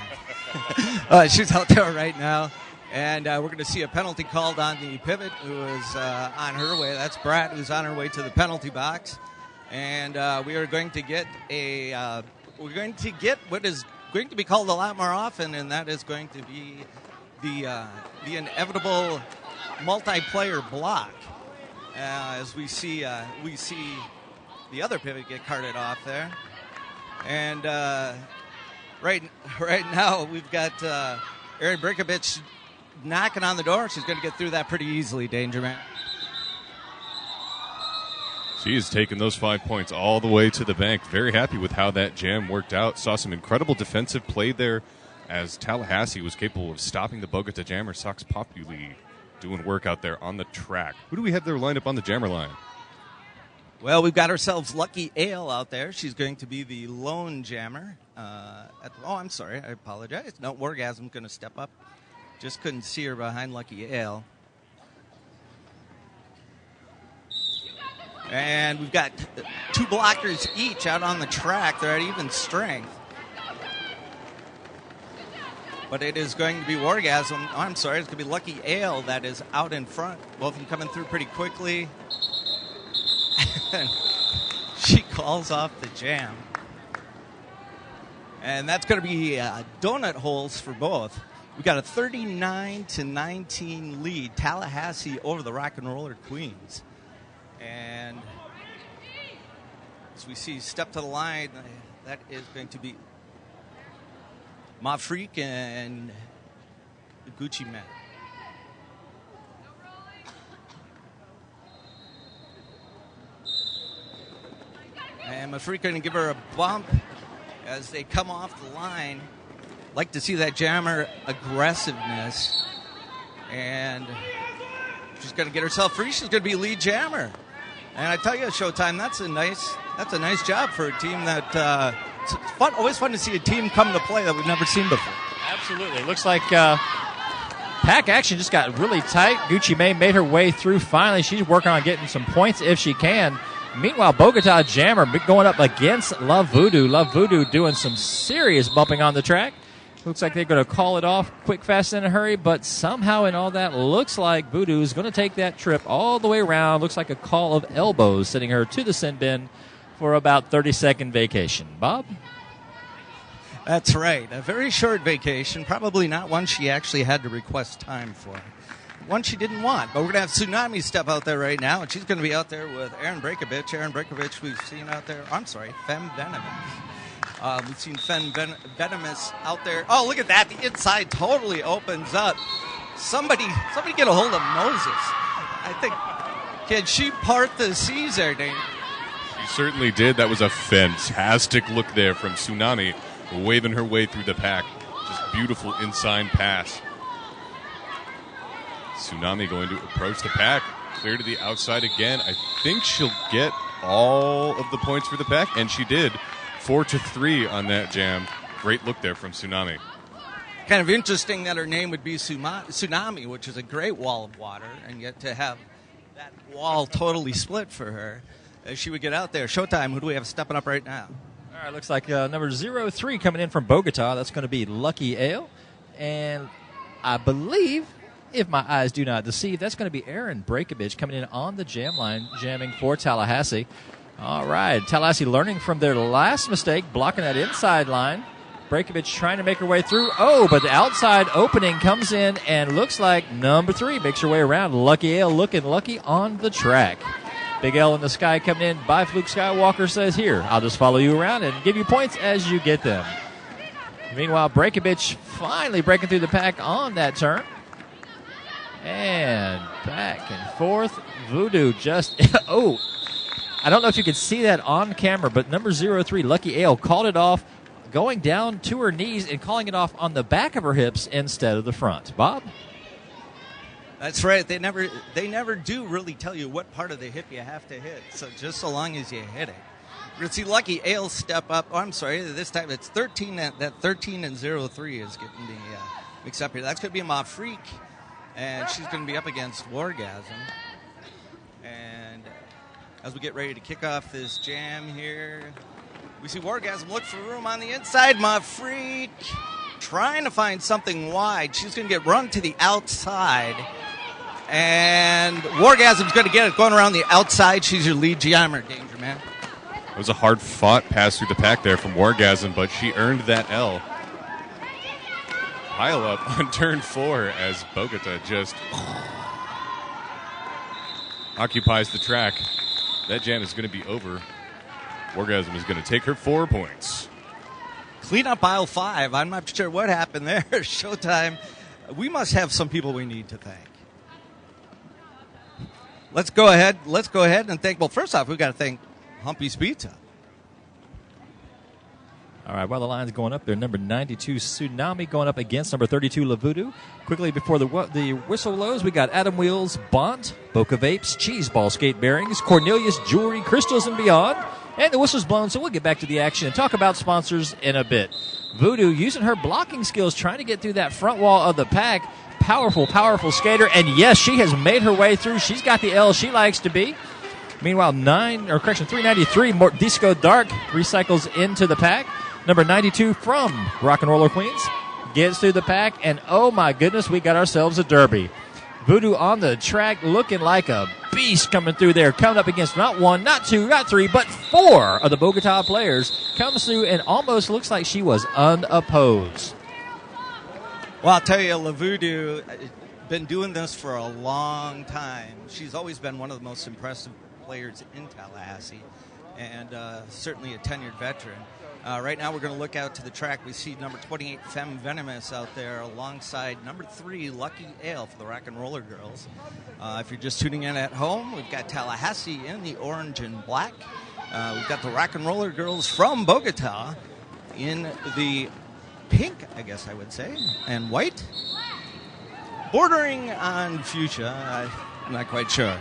She's out there right now. And we're going to see a penalty called on the pivot who is on her way. That's Brett, who's on her way to the penalty box. And we are going to get what is going to be called a lot more often, and that is going to be the inevitable multiplayer block. As we see the other pivot get carted off there. And right now we've got Erin Brickovich knocking on the door. She's going to get through that pretty easily, Danger Man. She has taken those 5 points all the way to the bank. Very happy with how that jam worked out. Saw some incredible defensive play there as Tallahassee was capable of stopping the Bogota Jammer. Sox Populi doing work out there on the track. Who do we have there lined up on the Jammer line? Well, we've got ourselves Lucky Ale out there. She's going to be the lone jammer. I'm sorry. I apologize. No, Wargasm's going to step up. Just couldn't see her behind Lucky Ale. And we've got 2 blockers each out on the track. They're at even strength. But it is going to be Wargasm. Oh, I'm sorry. It's going to be Lucky Ale that is out in front. Both of them coming through pretty quickly. She calls off the jam. And that's going to be donut holes for both. We got a 39-19 lead. Tallahassee over the Rock and Roller Queens. And as we see step to the line, that is going to be Mafreak and Gucci Man. And Mafreak going to give her a bump as they come off the line. Like to see that jammer aggressiveness. And she's going to get herself free. She's going to be lead jammer. And I tell you, Showtime, that's a nice job for a team that it's fun. Always fun to see a team come to play that we've never seen before. Absolutely. Looks like pack action just got really tight. Gucci May made her way through finally. She's working on getting some points if she can. Meanwhile, Bogota Jammer going up against Love Voodoo. Love Voodoo doing some serious bumping on the track. Looks like they're going to call it off quick, fast, in a hurry, but somehow in all that, looks like Voodoo is going to take that trip all the way around. Looks like a call of elbows, sending her to the sin bin for about 30-second vacation. Bob? That's right. A very short vacation, probably not one she actually had to request time for. One she didn't want, but we're going to have Tsunami step out there right now, and she's going to be out there with Erin Brickovich. Erin Brickovich we've seen out there. I'm sorry, Femme Venomous. We've seen Femme Venomous out there. Oh, look at that. The inside totally opens up. Somebody get a hold of Moses. I think, can she part the seas there, Dane? She certainly did. That was a fantastic look there from Tsunami, waving her way through the pack. Just beautiful inside pass. Tsunami going to approach the pack. Clear to the outside again. I think she'll get all of the points for the pack, and she did. 4-3 on that jam. Great look there from Tsunami. Kind of interesting that her name would be Tsunami, which is a great wall of water, and yet to have that wall totally split for her as she would get out there. Showtime, who do we have stepping up right now? All right, looks like number 03 coming in from Bogota. That's going to be Lucky Ale. And I believe, if my eyes do not deceive, that's going to be Erin Brickovich coming in on the jam line, jamming for Tallahassee. All right, Tallahassee learning from their last mistake, blocking that inside line. Brickovich trying to make her way through. Oh, but the outside opening comes in and looks like number 3 makes her way around. Lucky Ale looking lucky on the track. Big L in the sky coming in by Fluke Skywalker says, here, I'll just follow you around and give you points as you get them. Meanwhile, Brickovich finally breaking through the pack on that turn. And back and forth. Voodoo just, oh, I don't know if you can see that on camera, but number 03, Lucky Ale, called it off, going down to her knees and calling it off on the back of her hips instead of the front. Bob? That's right. They never do really tell you what part of the hip you have to hit. So just so long as you hit it. We're going to see Lucky Ale step up. Oh, I'm sorry. This time it's 13. That 13 and 03 is getting the mixed up here. That's going to be Mafreak, and she's going to be up against Wargasm. And as we get ready to kick off this jam here, We see Wargasm look for room on the inside. Mafreet trying to find something wide. She's going to get run to the outside. And Wargasm's going to get it going around the outside. She's your lead jammer, Danger Man. It was a hard-fought pass through the pack there from Wargasm, but she earned that L. Pile up on turn 4 as Bogota just occupies the track. That jam is going to be over. Wargasm is going to take her 4 points. Clean up aisle 5. I'm not sure what happened there. Showtime. We must have some people we need to thank. Let's go ahead and thank. Well, first off, we've got to thank Humpy's Pizza. All right, well, the line's going up there. Number 92, Tsunami, going up against number 32, Lavudu. Quickly before the whistle blows, we got Adam Wheels, Bont, Boca Vapes, Cheese Ball Skate Bearings, Cornelius Jewelry, Crystals and Beyond. And the whistle's blown, so we'll get back to the action and talk about sponsors in a bit. Voodoo using her blocking skills, trying to get through that front wall of the pack. Powerful, powerful skater. And, yes, she has made her way through. She's got the L she likes to be. Meanwhile, 393, Disco Dark recycles into the pack. Number 92 from Rock and Roller Queens gets through the pack. And, oh, my goodness, we got ourselves a derby. Voodoo on the track looking like a beast coming through there. Coming up against not 1, not 2, not 3, but 4 of the Bogota players. Comes through and almost looks like she was unopposed. Well, I'll tell you, Lavudu been doing this for a long time. She's always been one of the most impressive players in Tallahassee and certainly a tenured veteran. Right now we're going to look out to the track. We see number 28, Femme Venomous, out there alongside number 3, Lucky Ale for the Rock and Roller Girls. If you're just tuning in at home, we've got Tallahassee in the orange and black. We've got the Rock and Roller Girls from Bogota in the pink, I guess I would say, and white. Bordering on fuchsia, I'm not quite sure.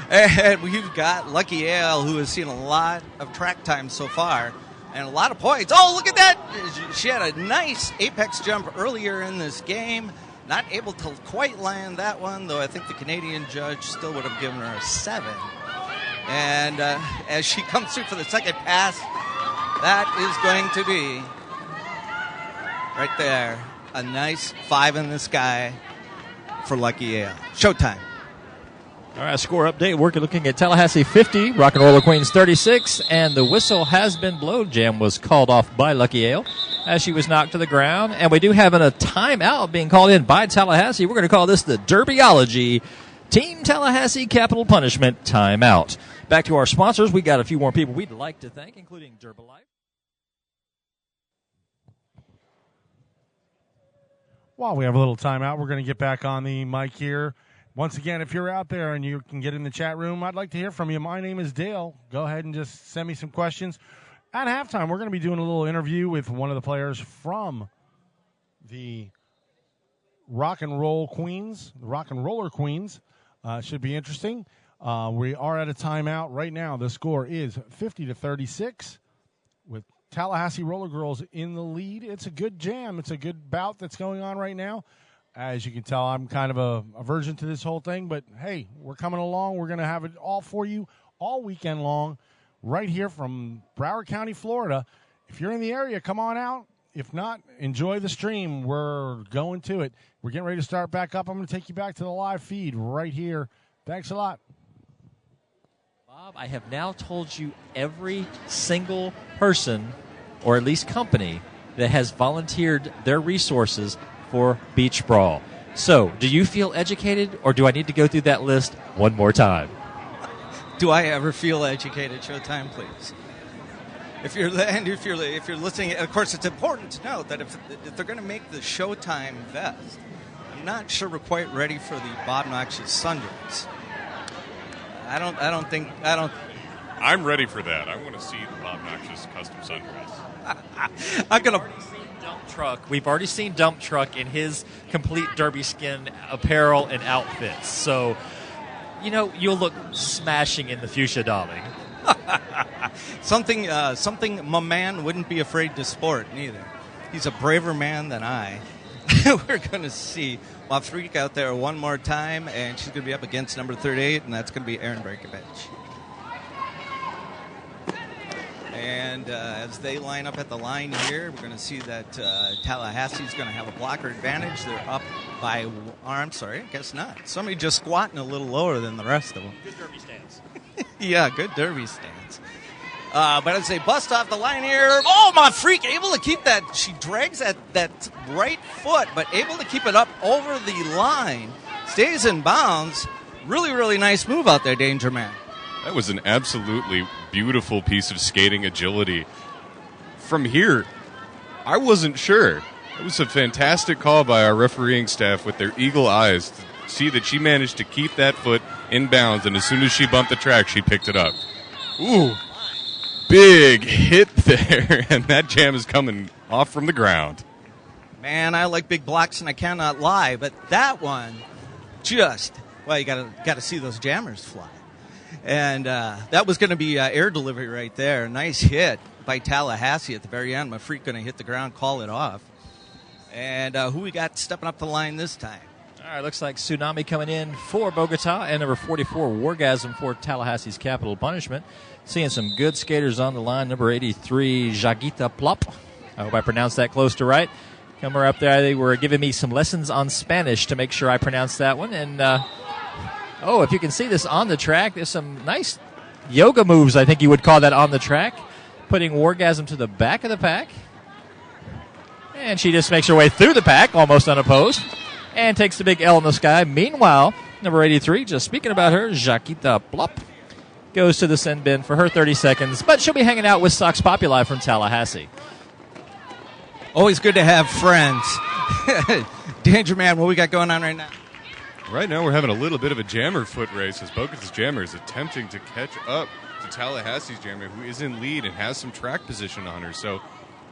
And we've got Lucky Ale, who has seen a lot of track time so far and a lot of points. Oh, look at that! She had a nice apex jump earlier in this game. Not able to quite land that one, though I think the Canadian judge still would have given her a 7. And as she comes through for the second pass, that is going to be right there a nice 5 in the sky for Lucky Ale. Showtime. All right, score update. We're looking at Tallahassee 50, Rock and Roller Queens 36, and the whistle has been blown. Jam was called off by Lucky Ale as she was knocked to the ground. And we do have a timeout being called in by Tallahassee. We're going to call this the Derbyology Team Tallahassee Capital Punishment Timeout. Back to our sponsors. We got a few more people we'd like to thank, including Derbalife. While we have a little timeout, we're going to get back on the mic here. Once again, if you're out there and you can get in the chat room, I'd like to hear from you. My name is Dale. Go ahead and just send me some questions. At halftime, we're going to be doing a little interview with one of the players from the Rock and Roll Queens, the Rock and Roller Queens. Should be interesting. We are at a timeout right now. The score is 50-36 with Tallahassee Roller Girls in the lead. It's a good jam. It's a good bout that's going on right now. As you can tell, I'm kind of a aversion to this whole thing, but hey, we're coming along. We're going to have it all for you all weekend long right here from Broward County, Florida. If you're in the area, come on out. If not, enjoy the stream. We're going to it. We're getting ready to start back up. I'm going to take you back to the live feed right here. Thanks a lot. Bob, I have now told you every single person, or at least company, that has volunteered their resources for Beach Brawl. So, do you feel educated, or do I need to go through that list one more time? Do I ever feel educated? Showtime, please. If you're listening, of course, it's important to note that if they're going to make the Showtime vest, I'm not sure we're quite ready for the Bob Noxious sundress. I'm ready for that. I want to see the Bob Noxious custom sundress. I'm gonna. We've already seen Dump Truck in his complete derby skin apparel and outfits. So, you'll look smashing in the fuchsia, darling. Something my man wouldn't be afraid to sport, neither. He's a braver man than I. We're going to see Mafreet out there one more time, and she's going to be up against number 38, and that's going to be Erin Breakovich. And as they line up at the line here, we're going to see that Tallahassee's going to have a blocker advantage. They're up by, I'm sorry, I guess not. Somebody just squatting a little lower than the rest of them. Good derby stance. Yeah, good derby stance. But as they bust off the line here, oh, my freak, able to keep that. She drags that right foot, but able to keep it up over the line. Stays in bounds. Really, really nice move out there, Danger Man. That was an absolutely beautiful piece of skating agility. From here, I wasn't sure. It was a fantastic call by our refereeing staff with their eagle eyes to see that she managed to keep that foot in bounds, and as soon as she bumped the track, she picked it up. Ooh, big hit there, and that jam is coming off from the ground. Man, I like big blocks, and I cannot lie, but that one just, well, you got to see those jammers fly. And that was going to be air delivery right there. Nice hit by Tallahassee at the very end. My freak going to hit the ground, call it off. And who we got stepping up the line this time? All right, looks like Tsunami coming in for Bogota and number 44, Wargasm for Tallahassee's Capital Punishment. Seeing some good skaters on the line. Number 83, Jagita Plop. I hope I pronounced that close to right. Coming up there, they were giving me some lessons on Spanish to make sure I pronounced that one. And oh, if you can see this on the track, there's some nice yoga moves, I think you would call that, on the track. Putting Wargasm to the back of the pack. And she just makes her way through the pack, almost unopposed, and takes the big L in the sky. Meanwhile, number 83, just speaking about her, Jaquita Plop, goes to the send bin for her 30 seconds, but she'll be hanging out with Sox Populi from Tallahassee. Always good to have friends. Danger Man, what we got going on right now? Right now, we're having a little bit of a jammer foot race as Bogota's jammer is attempting to catch up to Tallahassee's jammer, who is in lead and has some track position on her. So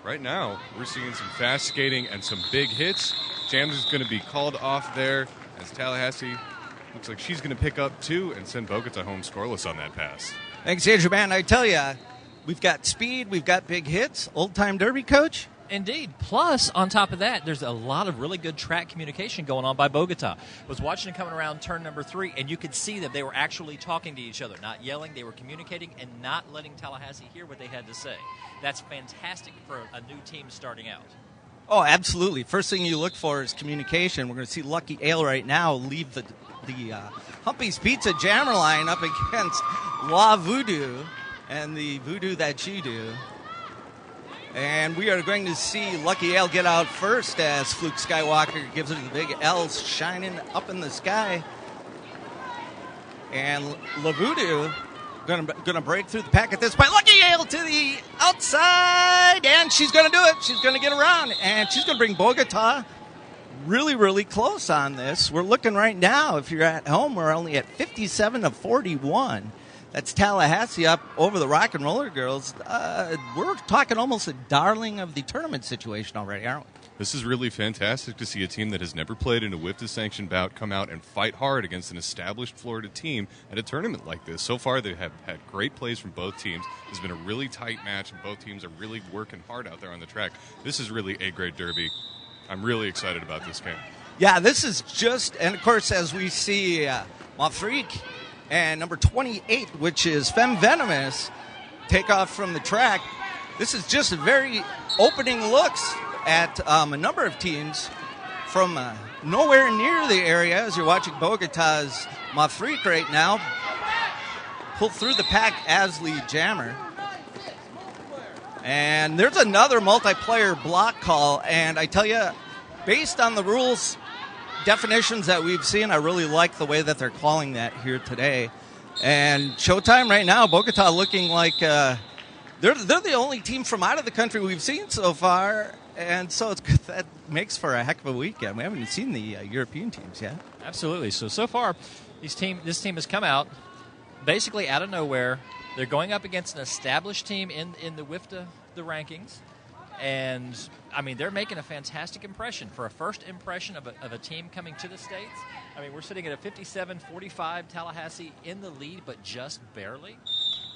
right now, we're seeing some fast skating and some big hits. Jams is going to be called off there as Tallahassee looks like she's going to pick up two and send Bogota home scoreless on that pass. Thanks, Danger Man. I tell you, we've got speed, we've got big hits. Old-time derby coach? Indeed. Plus, on top of that, there's a lot of really good track communication going on by Bogota. I was watching them coming around turn number 3, and you could see that they were actually talking to each other, not yelling. They were communicating and not letting Tallahassee hear what they had to say. That's fantastic for a new team starting out. Oh, absolutely. First thing you look for is communication. We're going to see Lucky Ale right now leave the Humpy's Pizza Jammer line up against La Voodoo and the Voodoo That You Do. And we are going to see Lucky Ale get out first as Fluke Skywalker gives it the big L's shining up in the sky. And La Voodoo going to break through the pack at this point. Lucky Ale to the outside, and she's going to do it. She's going to get around, and she's going to bring Bogota really, really close on this. We're looking right now, if you're at home, we're only at 57-41. That's Tallahassee up over the Rock and Roller Girls. We're talking almost a darling of the tournament situation already, aren't we? This is really fantastic to see a team that has never played in a WIFTA-sanctioned bout come out and fight hard against an established Florida team at a tournament like this. So far, they have had great plays from both teams. It's been a really tight match, and both teams are really working hard out there on the track. This is really A-grade derby. I'm really excited about this game. Yeah, this is just, and of course, as we see Mafrik and number 28, which is Femme Venomous, take off from the track. This is just a very opening looks at a number of teams from nowhere near the area as you're watching Bogota's Mafrik right now pull through the pack as lead jammer. And there's another multiplayer block call, and I tell you, based on the rules definitions that we've seen, I really like the way that they're calling that here today. And Showtime right now, Bogota looking like they're the only team from out of the country we've seen so far, and so that makes for a heck of a weekend. We haven't even seen the European teams yet. Absolutely. So far, this team has come out basically out of nowhere. They're going up against an established team in the WIFTA, the rankings. And, I mean, they're making a fantastic impression. For a first impression of a team coming to the States, I mean, we're sitting at a 57-45, Tallahassee in the lead, but just barely.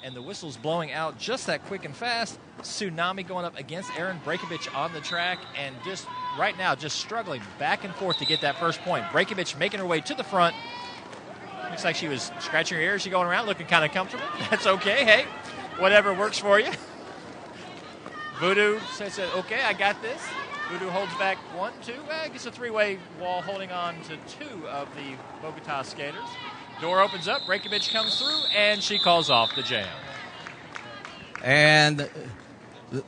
And the whistle's blowing out just that quick and fast. Tsunami going up against Erin Breakovich on the track, and just right now just struggling back and forth to get that first point. Breakovich making her way to the front. Looks like she was scratching her ears. She going around looking kind of comfortable. That's okay. Hey, whatever works for you. Voodoo says, okay, I got this. Voodoo holds back 1, 2. Gets a three-way wall holding on to 2 of the Bogota skaters. Door opens up. Breakovich comes through, and she calls off the jam. And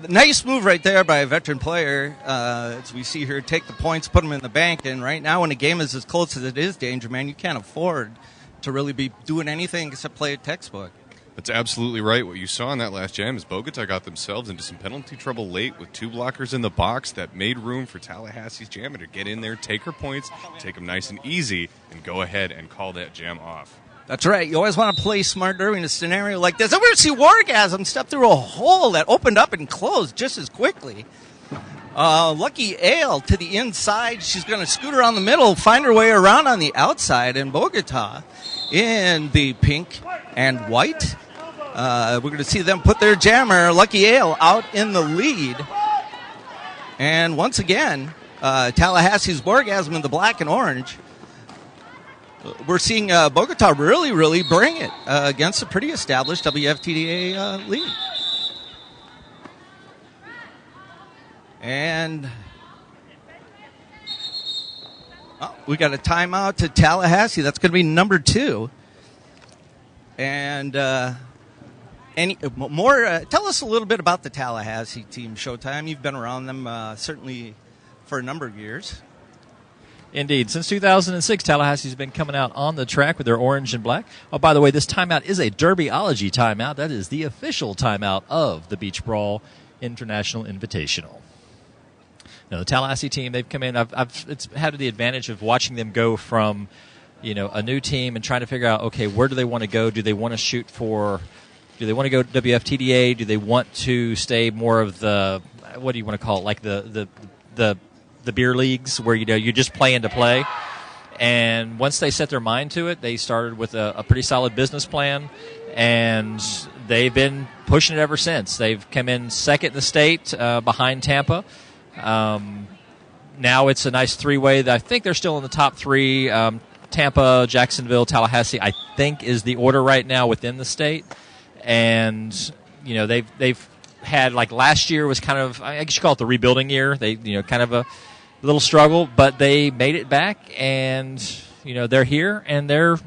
nice move right there by a veteran player. As we see here, take the points, put them in the bank. And right now, when a game is as close as it is, Danger Man, you can't afford to really be doing anything except play a textbook. That's absolutely right. What you saw in that last jam is Bogota got themselves into some penalty trouble late with 2 blockers in the box that made room for Tallahassee's jammer to get in there, take her points, take them nice and easy, and go ahead and call that jam off. That's right. You always want to play smart during a scenario like this. I want to see Wargasm step through a hole that opened up and closed just as quickly. Lucky Ale to the inside. She's going to scoot around the middle, find her way around on the outside. And Bogota in the pink and white. We're going to see them put their jammer, Lucky Ale, out in the lead. And once again, Tallahassee's Wargasm in the black and orange. We're seeing Bogota really bring it against a pretty established WFTDA league. And we got a timeout to Tallahassee. That's going to be number 2. And any more? Tell us a little bit about the Tallahassee team, Showtime. You've been around them certainly for a number of years. Indeed. Since 2006, Tallahassee's been coming out on the track with their orange and black. Oh, by the way, this timeout is a Derbyology timeout. That is the official timeout of the Beach Brawl International Invitational. Now, the Tallahassee team, they've come in. It's had the advantage of watching them go from, a new team and trying to figure out, okay, where do they want to go? Do they want to shoot for? Do they want to go WFTDA? Do they want to stay more of the? What do you want to call it? Like the beer leagues where you're just playing to play. And once they set their mind to it, they started with a pretty solid business plan, and they've been pushing it ever since. They've come in second in the state behind Tampa. Now it's a nice 3-way. I think they're still in the top 3. Tampa, Jacksonville, Tallahassee, I think, is the order right now within the state. And they've had, like, last year was kind of, I guess you call it the rebuilding year. They kind of a little struggle, but they made it back, and they're here and they're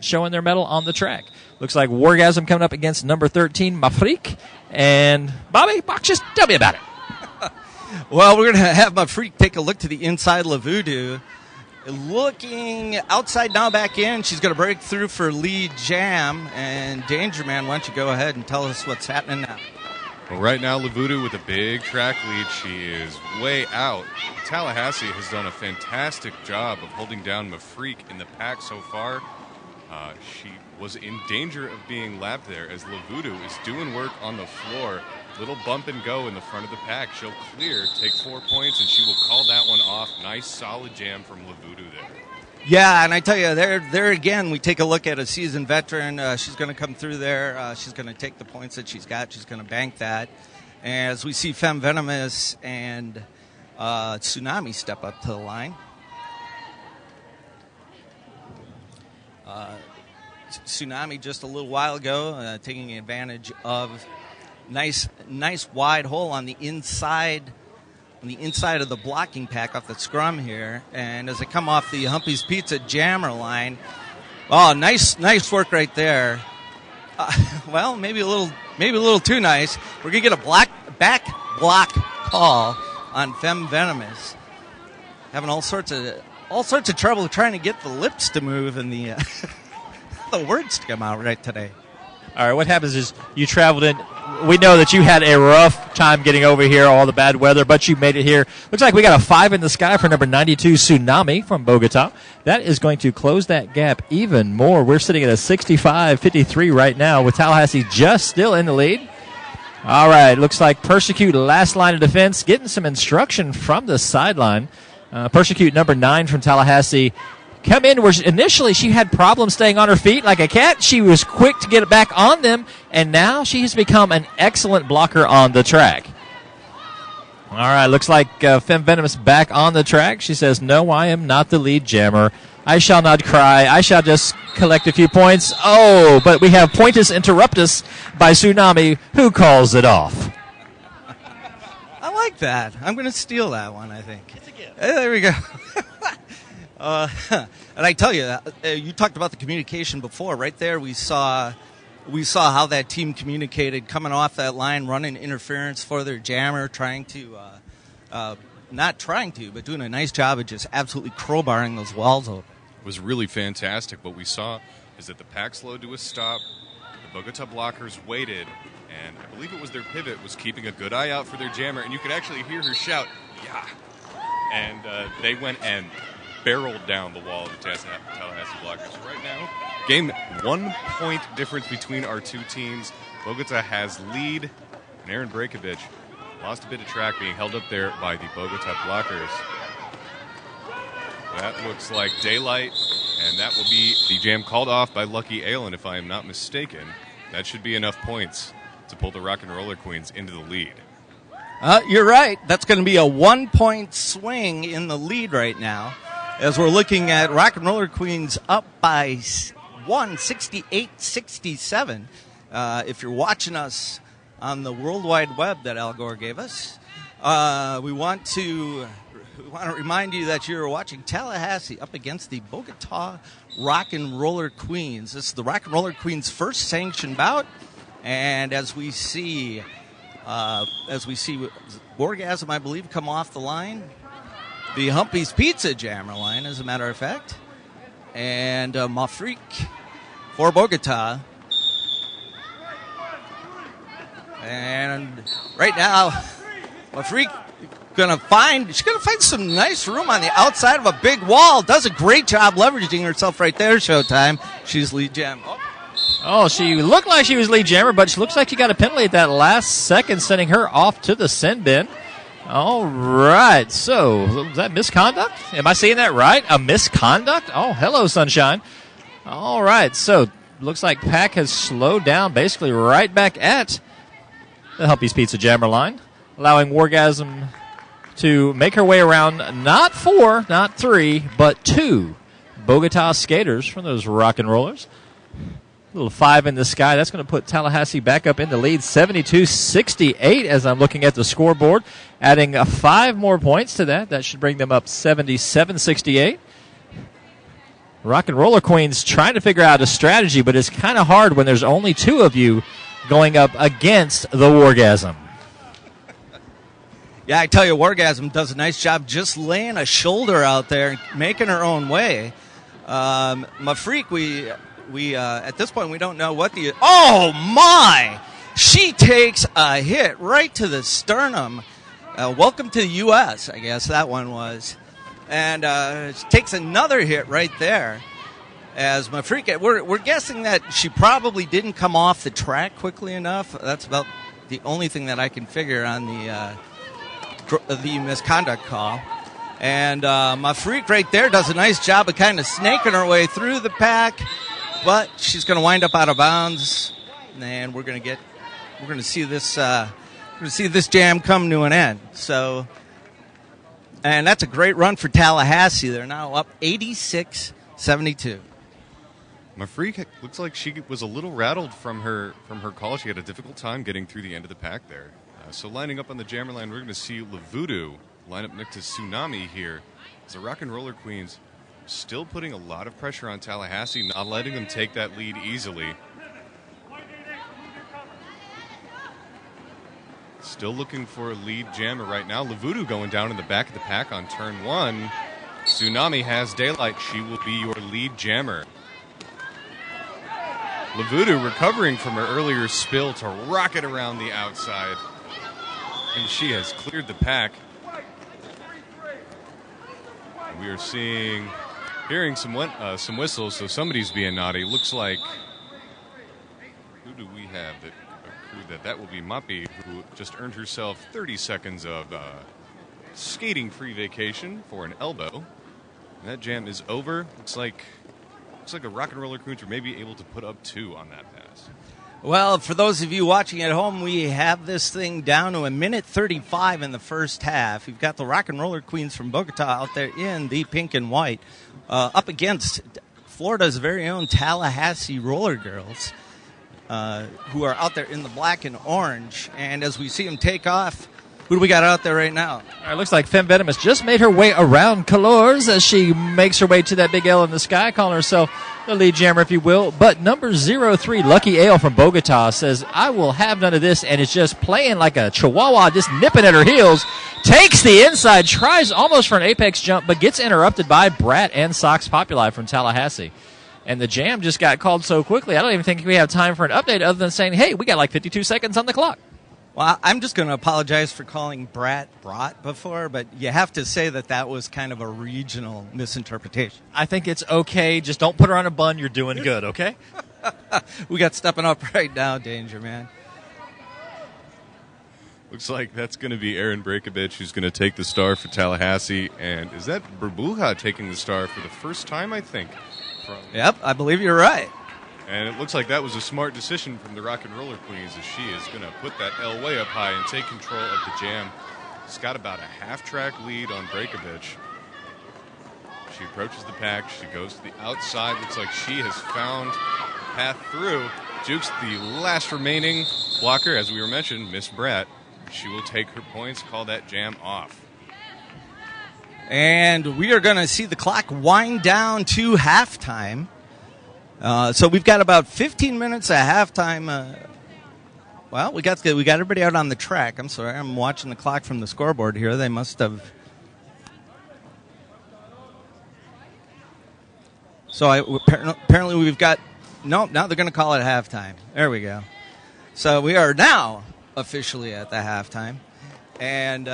showing their mettle on the track. Looks like Wargasm coming up against number 13, Mafrik. And Bobby, just tell me about it. Well, we're going to have Mafrik take a look to the inside of Voodoo. Looking outside now, back in. She's going to break through for lead jam. And Danger Man, why don't you go ahead and tell us what's happening now? Well, right now, Lavudu with a big track lead. She is way out. Tallahassee has done a fantastic job of holding down Mafrik in the pack so far. She was in danger of being lapped there as Lavudu is doing work on the floor. Little bump and go in the front of the pack. She'll clear, take 4 points, and she will call that one off. Nice, solid jam from Lavudu there. Yeah, and I tell you, there again, we take a look at a seasoned veteran. She's going to come through there. She's going to take the points that she's got. She's going to bank that. As we see Femme Venomous and Tsunami step up to the line. Tsunami just a little while ago taking advantage of nice wide hole on the inside of the blocking pack off the scrum here. And as they come off the Humpy's Pizza jammer line, nice work right there. Well, maybe a little too nice. We're gonna get a back block call on Femme Venomous, having all sorts of trouble trying to get the lips to move and the the words to come out right today. All right, what happens is you traveled in. We know that you had a rough time getting over here, all the bad weather, but you made it here. Looks like we got a 5 in the sky for number 92, Tsunami from Bogota. That is going to close that gap even more. We're sitting at a 65-53 right now with Tallahassee just still in the lead. All right, looks like Persecute, last line of defense, getting some instruction from the sideline. Persecute, number 9 from Tallahassee, come in where initially she had problems staying on her feet like a cat. She was quick to get it back on them, and now she has become an excellent blocker on the track. All right, looks like Femme Venomous back on the track. She says, no, I am not the lead jammer. I shall not cry. I shall just collect a few points. Oh, but we have Pointus Interruptus by Tsunami, who calls it off. like that. I'm going to steal that one, I think. It's a gift. There we go. And I tell you, you talked about the communication before. Right there, we saw how that team communicated coming off that line, running interference for their jammer, not trying to, but doing a nice job of just absolutely crowbarring those walls open. It was really fantastic. What we saw is that the pack slowed to a stop. The Bogota blockers waited, and I believe it was their pivot was keeping a good eye out for their jammer, and you could actually hear her shout, "Yeah!" And they went and barreled down the wall of the Tallahassee blockers. So right now, game 1 point difference between our two teams. Bogota has lead, and Aaron Breakovich lost a bit of track, being held up there by the Bogota blockers. That looks like daylight, and that will be the jam called off by Lucky Aylen, if I am not mistaken. That should be enough points to pull the Rock and Roller Queens into the lead. You're right. That's going to be a 1 point swing in the lead right now, as we're looking at Rock and Roller Queens up by 68-67. If you're watching us on the World Wide Web that Al Gore gave us, we want to remind you that you're watching Tallahassee up against the Bogota Rock and Roller Queens. This is the Rock and Roller Queens' first sanctioned bout, and as we see Orgasm, I believe, come off the line. The Humpy's Pizza Jammer line, as a matter of fact. And Mafreak for Bogota. And right now, Mafreak gonna find some nice room on the outside of a big wall. Does a great job leveraging herself right there, Showtime. She's lead jam. Oh, she looked like she was lead jammer, but she looks like she got a penalty at that last second, sending her off to the sin bin. All right, so was that misconduct? Am I saying that right? A misconduct? Oh, hello, Sunshine. All right, so looks like Pack has slowed down basically right back at the Humpy's Pizza Jammer line, allowing Wargasm to make her way around not 4, not 3, but 2 Bogota skaters from those Rock and Rollers. Little 5 in the sky. That's going to put Tallahassee back up in the lead, 72-68 as I'm looking at the scoreboard. Adding 5 more points to that. That should bring them up 77-68. Rock and Roller Queens trying to figure out a strategy, but it's kind of hard when there's only 2 of you going up against the Wargasm. Yeah, I tell you, Wargasm does a nice job just laying a shoulder out there and making her own way. Mafreak, we at this point, we don't know what the... Oh, my! She takes a hit right to the sternum. Welcome to the U.S., I guess that one was. And she takes another hit right there. As Mafreak, we're guessing that she probably didn't come off the track quickly enough. That's about the only thing that I can figure on the misconduct call. And Mafreak right there does a nice job of kind of snaking her way through the pack. But she's going to wind up out of bounds, and we're going to see this jam come to an end. So, and that's a great run for Tallahassee. They're now up 86-72. Mafreak looks like she was a little rattled from her call. She had a difficult time getting through the end of the pack there. So lining up on the jammer line, we're going to see Lavudu line up next to Tsunami here. As the Rock and Roller Queens still putting a lot of pressure on Tallahassee, not letting them take that lead easily. Still looking for a lead jammer right now. Lavudu going down in the back of the pack on turn 1. Tsunami has daylight. She will be your lead jammer. Lavudu recovering from her earlier spill to rocket around the outside. And she has cleared the pack. We are hearing some whistles, so somebody's being naughty. Looks like, who do we have that accrued that will be Mappy, who just earned herself 30 seconds of skating-free vacation for an elbow. And that jam is over. Looks like a Rock and Roller Queens were maybe able to put up 2 on that pass. Well, for those of you watching at home, we have this thing down to 1:35 in the first half. You've got the Rock and Roller Queens from Bogota out there in the pink and white, up against Florida's very own Tallahassee Roller Girls, who are out there in the black and orange. And as we see them take off, Who do we got out there right now? All right, looks like Femme Venomous just made her way around Colors as she makes her way to that big L in the sky, calling herself the lead jammer, if you will. But number 03, Lucky Ale from Bogota, says, I will have none of this, and is just playing like a chihuahua, just nipping at her heels. Takes the inside, tries almost for an apex jump, but gets interrupted by Brat and Sox Populi from Tallahassee. And the jam just got called so quickly, I don't even think we have time for an update other than saying, hey, we got like 52 seconds on the clock. Well, I'm just going to apologize for calling Brat before, but you have to say that was kind of a regional misinterpretation. I think it's okay. Just don't put her on a bun. You're doing good, okay? We got stepping up right now, Danger Man. Looks like that's going to be Aaron Breakovich who's going to take the star for Tallahassee. And is that Burbuja taking the star for the first time, I think? Yep, I believe you're right. And it looks like that was a smart decision from the Rock and Roller Queens as she is going to put that L way up high and take control of the jam. She's got about a half-track lead on Breakovich. She approaches the pack. She goes to the outside. Looks like she has found a path through. Jukes the last remaining blocker, as we were mentioned, Miss Brett. She will take her points, call that jam off. And we are going to see the clock wind down to halftime. So we've got about 15 minutes at halftime. Well, we got everybody out on the track. I'm sorry, I'm watching the clock from the scoreboard here. They must have. So apparently we've got. Nope, now they're going to call it halftime. There we go. So we are now officially at the halftime, and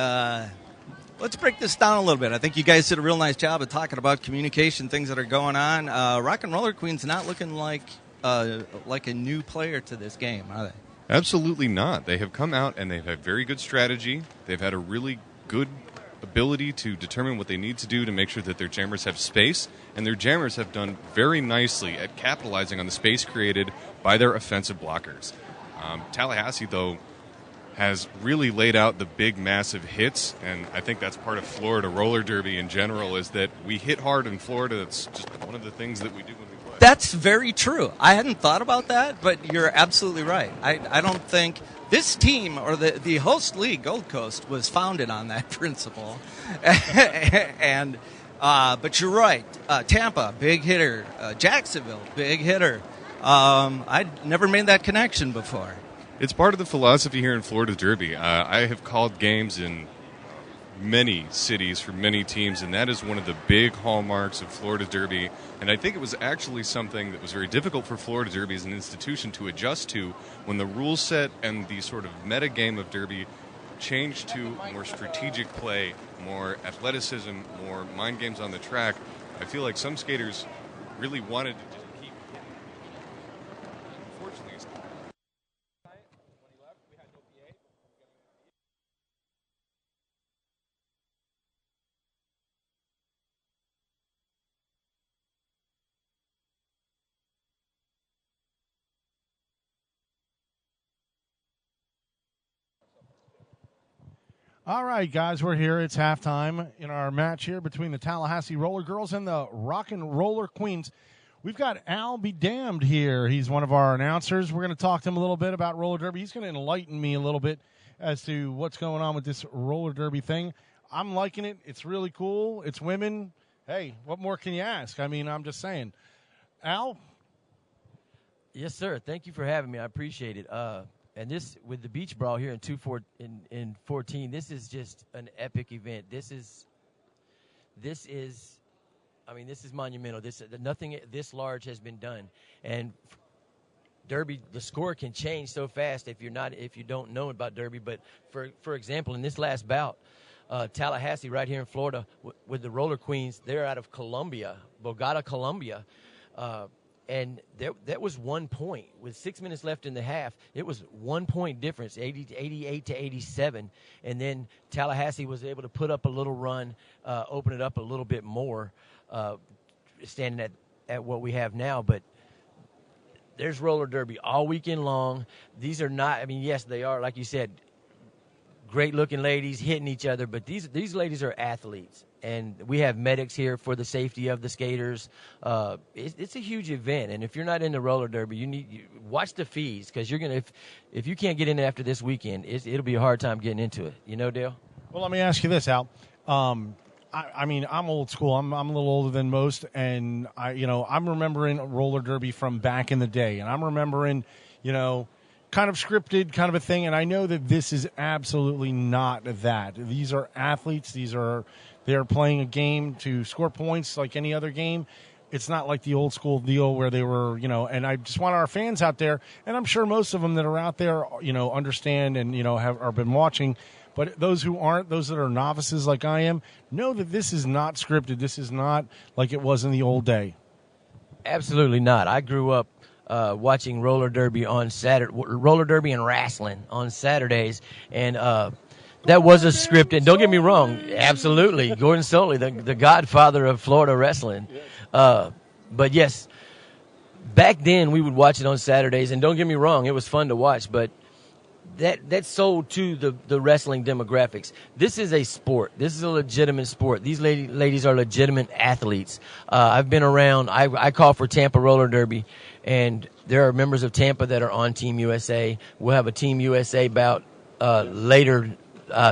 let's break this down a little bit. I think you guys did a real nice job of talking about communication, things that are going on. Rock and Roller Queen's not looking like a new player to this game, are they? Absolutely not. They have come out and they've had very good strategy. They've had a really good ability to determine what they need to do to make sure that their jammers have space, and their jammers have done very nicely at capitalizing on the space created by their offensive blockers. Tallahassee, though, has really laid out the big, massive hits, and I think that's part of Florida roller derby in general, is that we hit hard in Florida. That's just one of the things that we do when we play. That's very true. I hadn't thought about that, but you're absolutely right. I don't think this team or the host league, Gold Coast, was founded on that principle. And but you're right. Tampa, big hitter. Jacksonville, big hitter. I'd never made that connection before. It's part of the philosophy here in Florida Derby. I have called games in many cities for many teams, and that is one of the big hallmarks of Florida Derby. And I think it was actually something that was very difficult for Florida Derby as an institution to adjust to when the rule set and the sort of meta game of Derby changed to more strategic play, more athleticism, more mind games on the track. I feel like some skaters really wanted to just keep hitting. Unfortunately, it's All right, guys, we're here. It's halftime in our match here between the Tallahassee Roller Girls and the Rock and Roller Queens. We've got Al Be Damned here. He's one of our announcers. We're going to talk to him a little bit about roller derby. He's going to enlighten me a little bit as to what's going on with this roller derby thing. I'm liking it. It's really cool. It's women. Hey, what more can you ask? I mean, I'm just saying. Al? Yes, sir. Thank you for having me. I appreciate it. And this, with the Beach Brawl here in 14, this is just an epic event. This is monumental. Nothing this large has been done. And Derby, the score can change so fast if you don't know about Derby. But for example, in this last bout, Tallahassee right here in Florida with the Roller Queens, they're out of Colombia, Bogota, Colombia. And that was 1 point. With 6 minutes left in the half, it was 1 point difference, 88 to 87. And then Tallahassee was able to put up a little run, open it up a little bit more, standing at what we have now. But there's roller derby all weekend long. These are not, yes, they are, like you said, great-looking ladies hitting each other, but these ladies are athletes, and we have medics here for the safety of the skaters. It's a huge event, and if you're not into roller derby, you watch the fees, because you're gonna if you can't get in after this weekend, it'll be a hard time getting into it. You know, Dale? Well, let me ask you this, Al. I mean, I'm old school. I'm a little older than most, and I'm remembering roller derby from back in the day, and I'm remembering, kind of scripted kind of a thing, and I know that this is absolutely not that. These are athletes. They're playing a game to score points like any other game. It's not like the old school deal where they were, and I just want our fans out there, and I'm sure most of them that are out there, understand and, have been watching. But those who aren't, those that are novices like I am, know that this is not scripted. This is not like it was in the old day. Absolutely not. I grew up watching roller derby on Saturday, roller derby and wrestling on Saturdays, and that was a scripted. Don't get me wrong, absolutely, Gordon Soley, the godfather of Florida wrestling. But yes, back then we would watch it on Saturdays, and don't get me wrong, it was fun to watch, but that sold to the wrestling demographics. This is a sport. This is a legitimate sport. These ladies are legitimate athletes. I've been around. I call for Tampa Roller Derby, and there are members of Tampa that are on Team USA. We'll have a Team USA bout later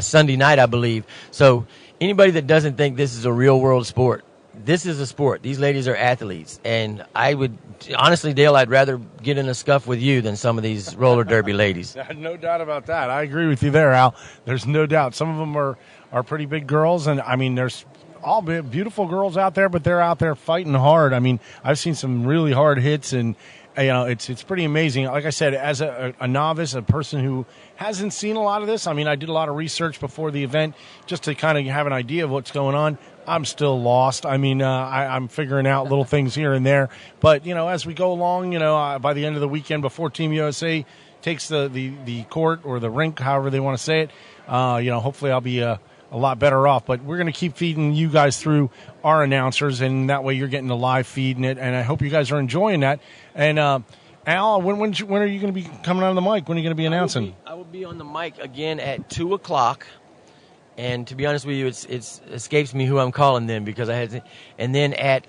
Sunday night, I believe. So anybody that doesn't think this is a real world sport, this is a sport. These ladies are athletes, and I would honestly, Dale, I'd rather get in a scuff with you than some of these roller derby ladies. No doubt about that. I agree with you there, Al. There's no doubt. Some of them are pretty big girls, and I mean, there's all beautiful girls out there, but they're out there fighting hard. I mean, I've seen some really hard hits, and it's pretty amazing. Like I said, as a novice, a person who hasn't seen a lot of this, I mean, I did a lot of research before the event just to kind of have an idea of what's going on. I'm still lost. I mean, I'm figuring out little things here and there. But, as we go along, by the end of the weekend, before Team USA takes the court or the rink, however they want to say it, hopefully I'll be a lot better off. But we're going to keep feeding you guys through our announcers, and that way you're getting the live feed in it. And I hope you guys are enjoying that. And, Al, when are you going to be coming on the mic? When are you going to be announcing? I will be on the mic again at 2 o'clock. And to be honest with you, it escapes me who I'm calling then, because I had to, and then at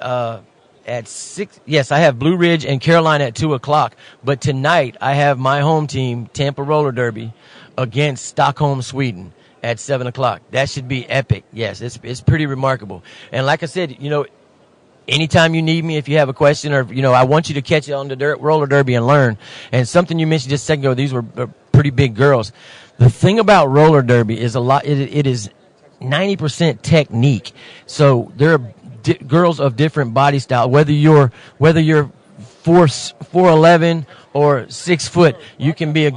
6, yes, I have Blue Ridge and Carolina at 2 o'clock. But tonight I have my home team, Tampa Roller Derby, against Stockholm, Sweden at 7 o'clock. That should be epic. Yes, it's pretty remarkable. And like I said, anytime you need me, if you have a question, or I want you to catch it on the roller derby and learn. And something you mentioned just a second ago, these were pretty big girls. The thing about roller derby is it is 90% technique. So there are girls of different body style. Whether you're 4'11" or 6 foot, you can be a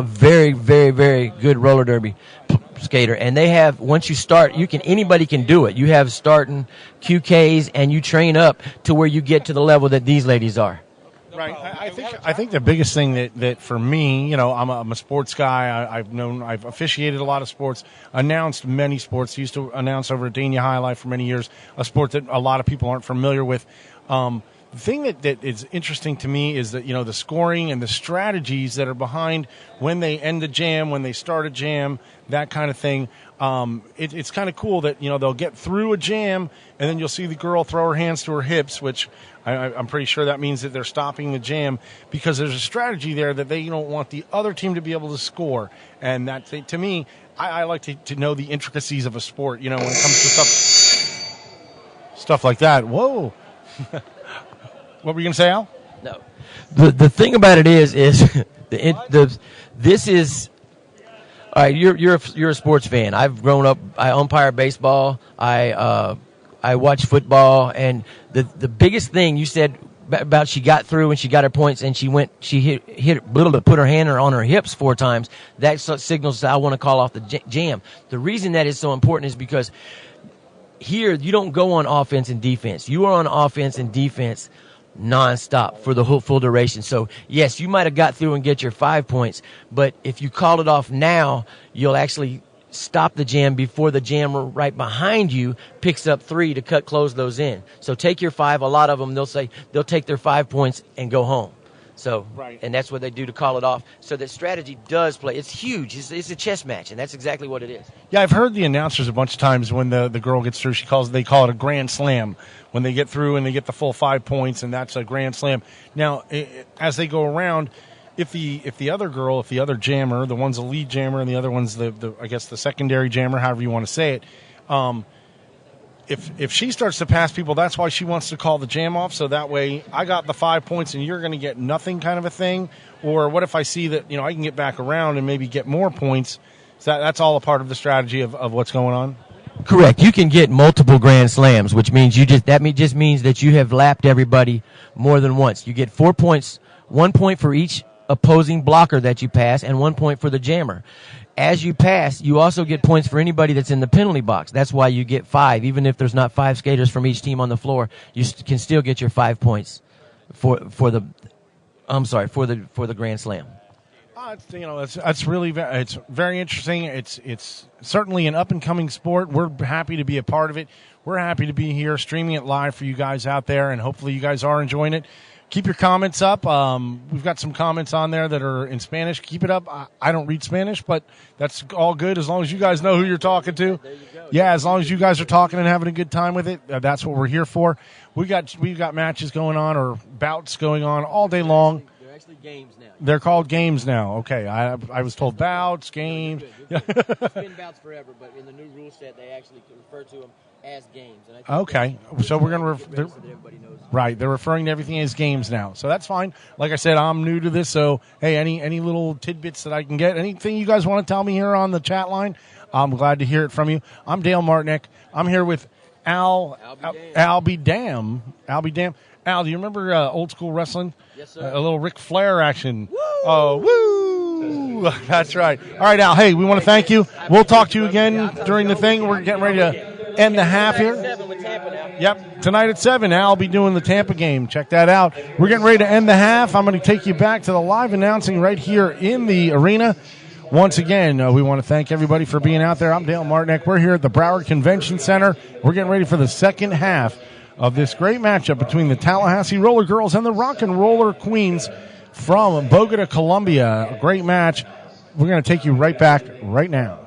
very, very, very good roller derby skater. And they have, once you start, anybody can do it. You have starting QKs, and you train up to where you get to the level that these ladies are. Right. I think the biggest thing that for me, I'm a sports guy. I've officiated a lot of sports, announced many sports. Used to announce over at Dania High Life for many years, a sport that a lot of people aren't familiar with. The thing that is interesting to me is that, the scoring and the strategies that are behind when they end a jam, when they start a jam, that kind of thing. It's kind of cool that, they'll get through a jam, and then you'll see the girl throw her hands to her hips, which I'm pretty sure that means that they're stopping the jam, because there's a strategy there that they don't want the other team to be able to score. And that, to me, I like to know the intricacies of a sport, when it comes to stuff like that. Whoa. What were you going to say, Al? No. The thing about it is this is, all right, you're a sports fan. I've grown up, I umpire baseball, I watch football, and the biggest thing you said about she got through and she got her points and she put her hand on her hips 4 times, that signals I want to call off the jam. The reason that is so important is because here you don't go on offense and defense. You are on offense and defense nonstop for the whole full duration. So yes, you might have got through and get your 5 points, but if you call it off now, you'll actually stop the jam before the jammer right behind you picks up 3 to close those in. So take your 5. A lot of them, they'll take their 5 points and go home. So, Right. and that's what they do to call it off. So that strategy does play. It's huge. It's a chess match, and that's exactly what it is. Yeah, I've heard the announcers a bunch of times when the girl gets through. They call it a grand slam when they get through and they get the full 5 points, and that's a grand slam. Now, as they go around, if the other jammer, the one's the lead jammer and the other one's the I guess the secondary jammer, however you want to say it. If she starts to pass people, that's why she wants to call the jam off. So that way, I got the 5 points and you're going to get nothing, kind of a thing. Or what if I see that I can get back around and maybe get more points? So that's all a part of the strategy of what's going on. Correct. You can get multiple grand slams, which means just means that you have lapped everybody more than once. You get 4 points, 1 point for each opposing blocker that you pass, and 1 point for the jammer. As you pass, you also get points for anybody that's in the penalty box. That's why you get 5. Even if there's not 5 skaters from each team on the floor, you can still get your 5 points for the grand slam. That's really it's very interesting. It's certainly an up and coming sport. We're happy to be a part of it. We're happy to be here streaming it live for you guys out there, and hopefully you guys are enjoying it. Keep your comments up. We've got some comments on there that are in Spanish. Keep it up. I don't read Spanish, but that's all good as long as you guys know who you're talking to. Yeah, as long as you guys are talking and having a good time with it, that's what we're here for. We've got matches going on or bouts going on all day long. They're actually games now. They're called games now. Okay, I was told bouts, games. It's been bouts forever, but in the new rule set, they actually refer to them as games. And I think okay, so we're going to right. They're referring to everything as games now, so that's fine. Like I said, I'm new to this, so hey, any little tidbits that I can get, anything you guys want to tell me here on the chat line, I'm glad to hear it from you. I'm Dale Martinek. I'm here with Al be damn. Al, do you remember old school wrestling? Yes, sir. A little Ric Flair action. Woo! Oh, woo! That's right. All right, Al. Hey, we want to thank you. We'll talk to you again during the thing. We're getting ready to end the half here. Yep, tonight at 7, Al will be doing the Tampa game. Check that out. We're getting ready to end the half. I'm going to take you back to the live announcing right here in the arena. Once again, we want to thank everybody for being out there. I'm Dale Martinek. We're here at the Broward Convention Center. We're getting ready for the second half of this great matchup between the Tallahassee Roller Girls and the Rock and Roller Queens from Bogota, Colombia. A great match. We're going to take you right back right now.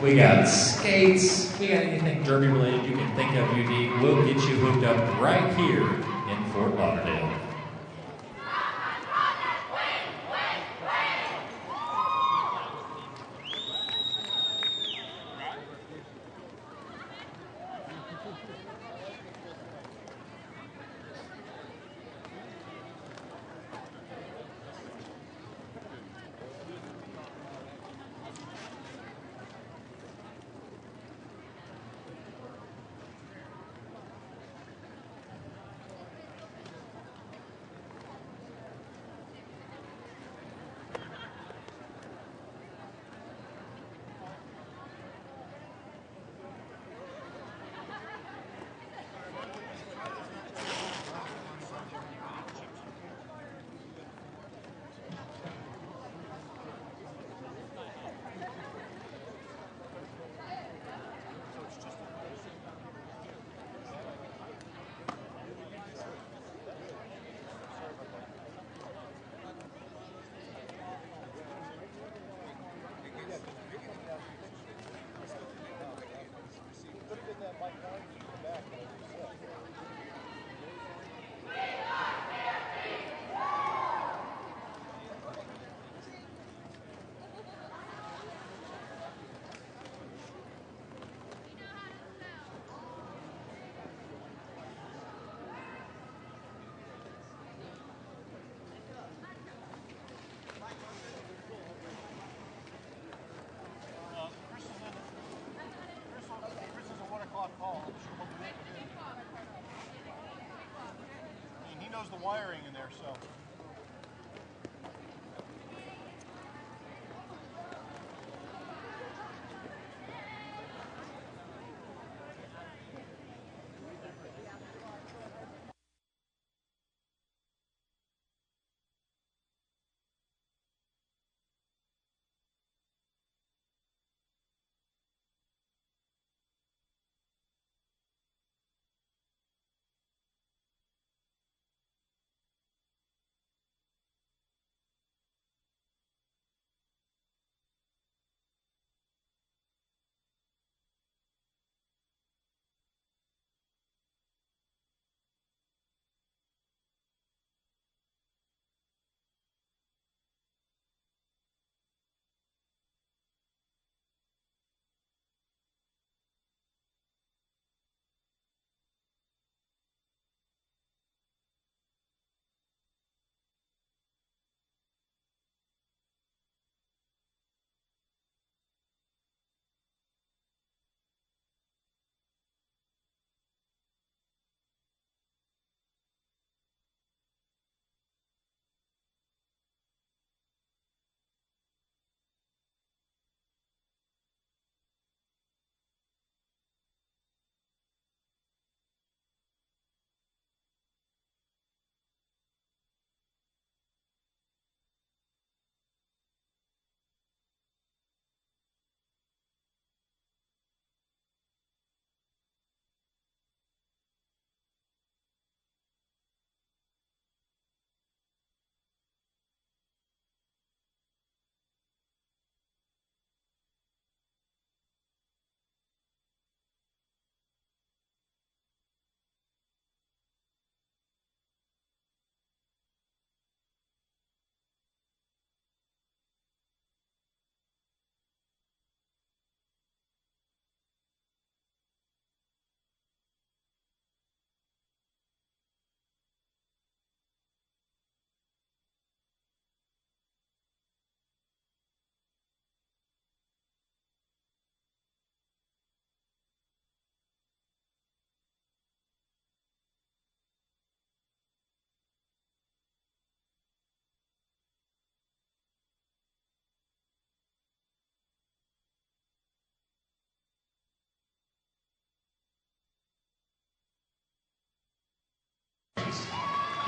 We got skates. We got anything derby related you can think of unique. We'll get you hooked up right here in Fort Lauderdale. The wiring in there, so.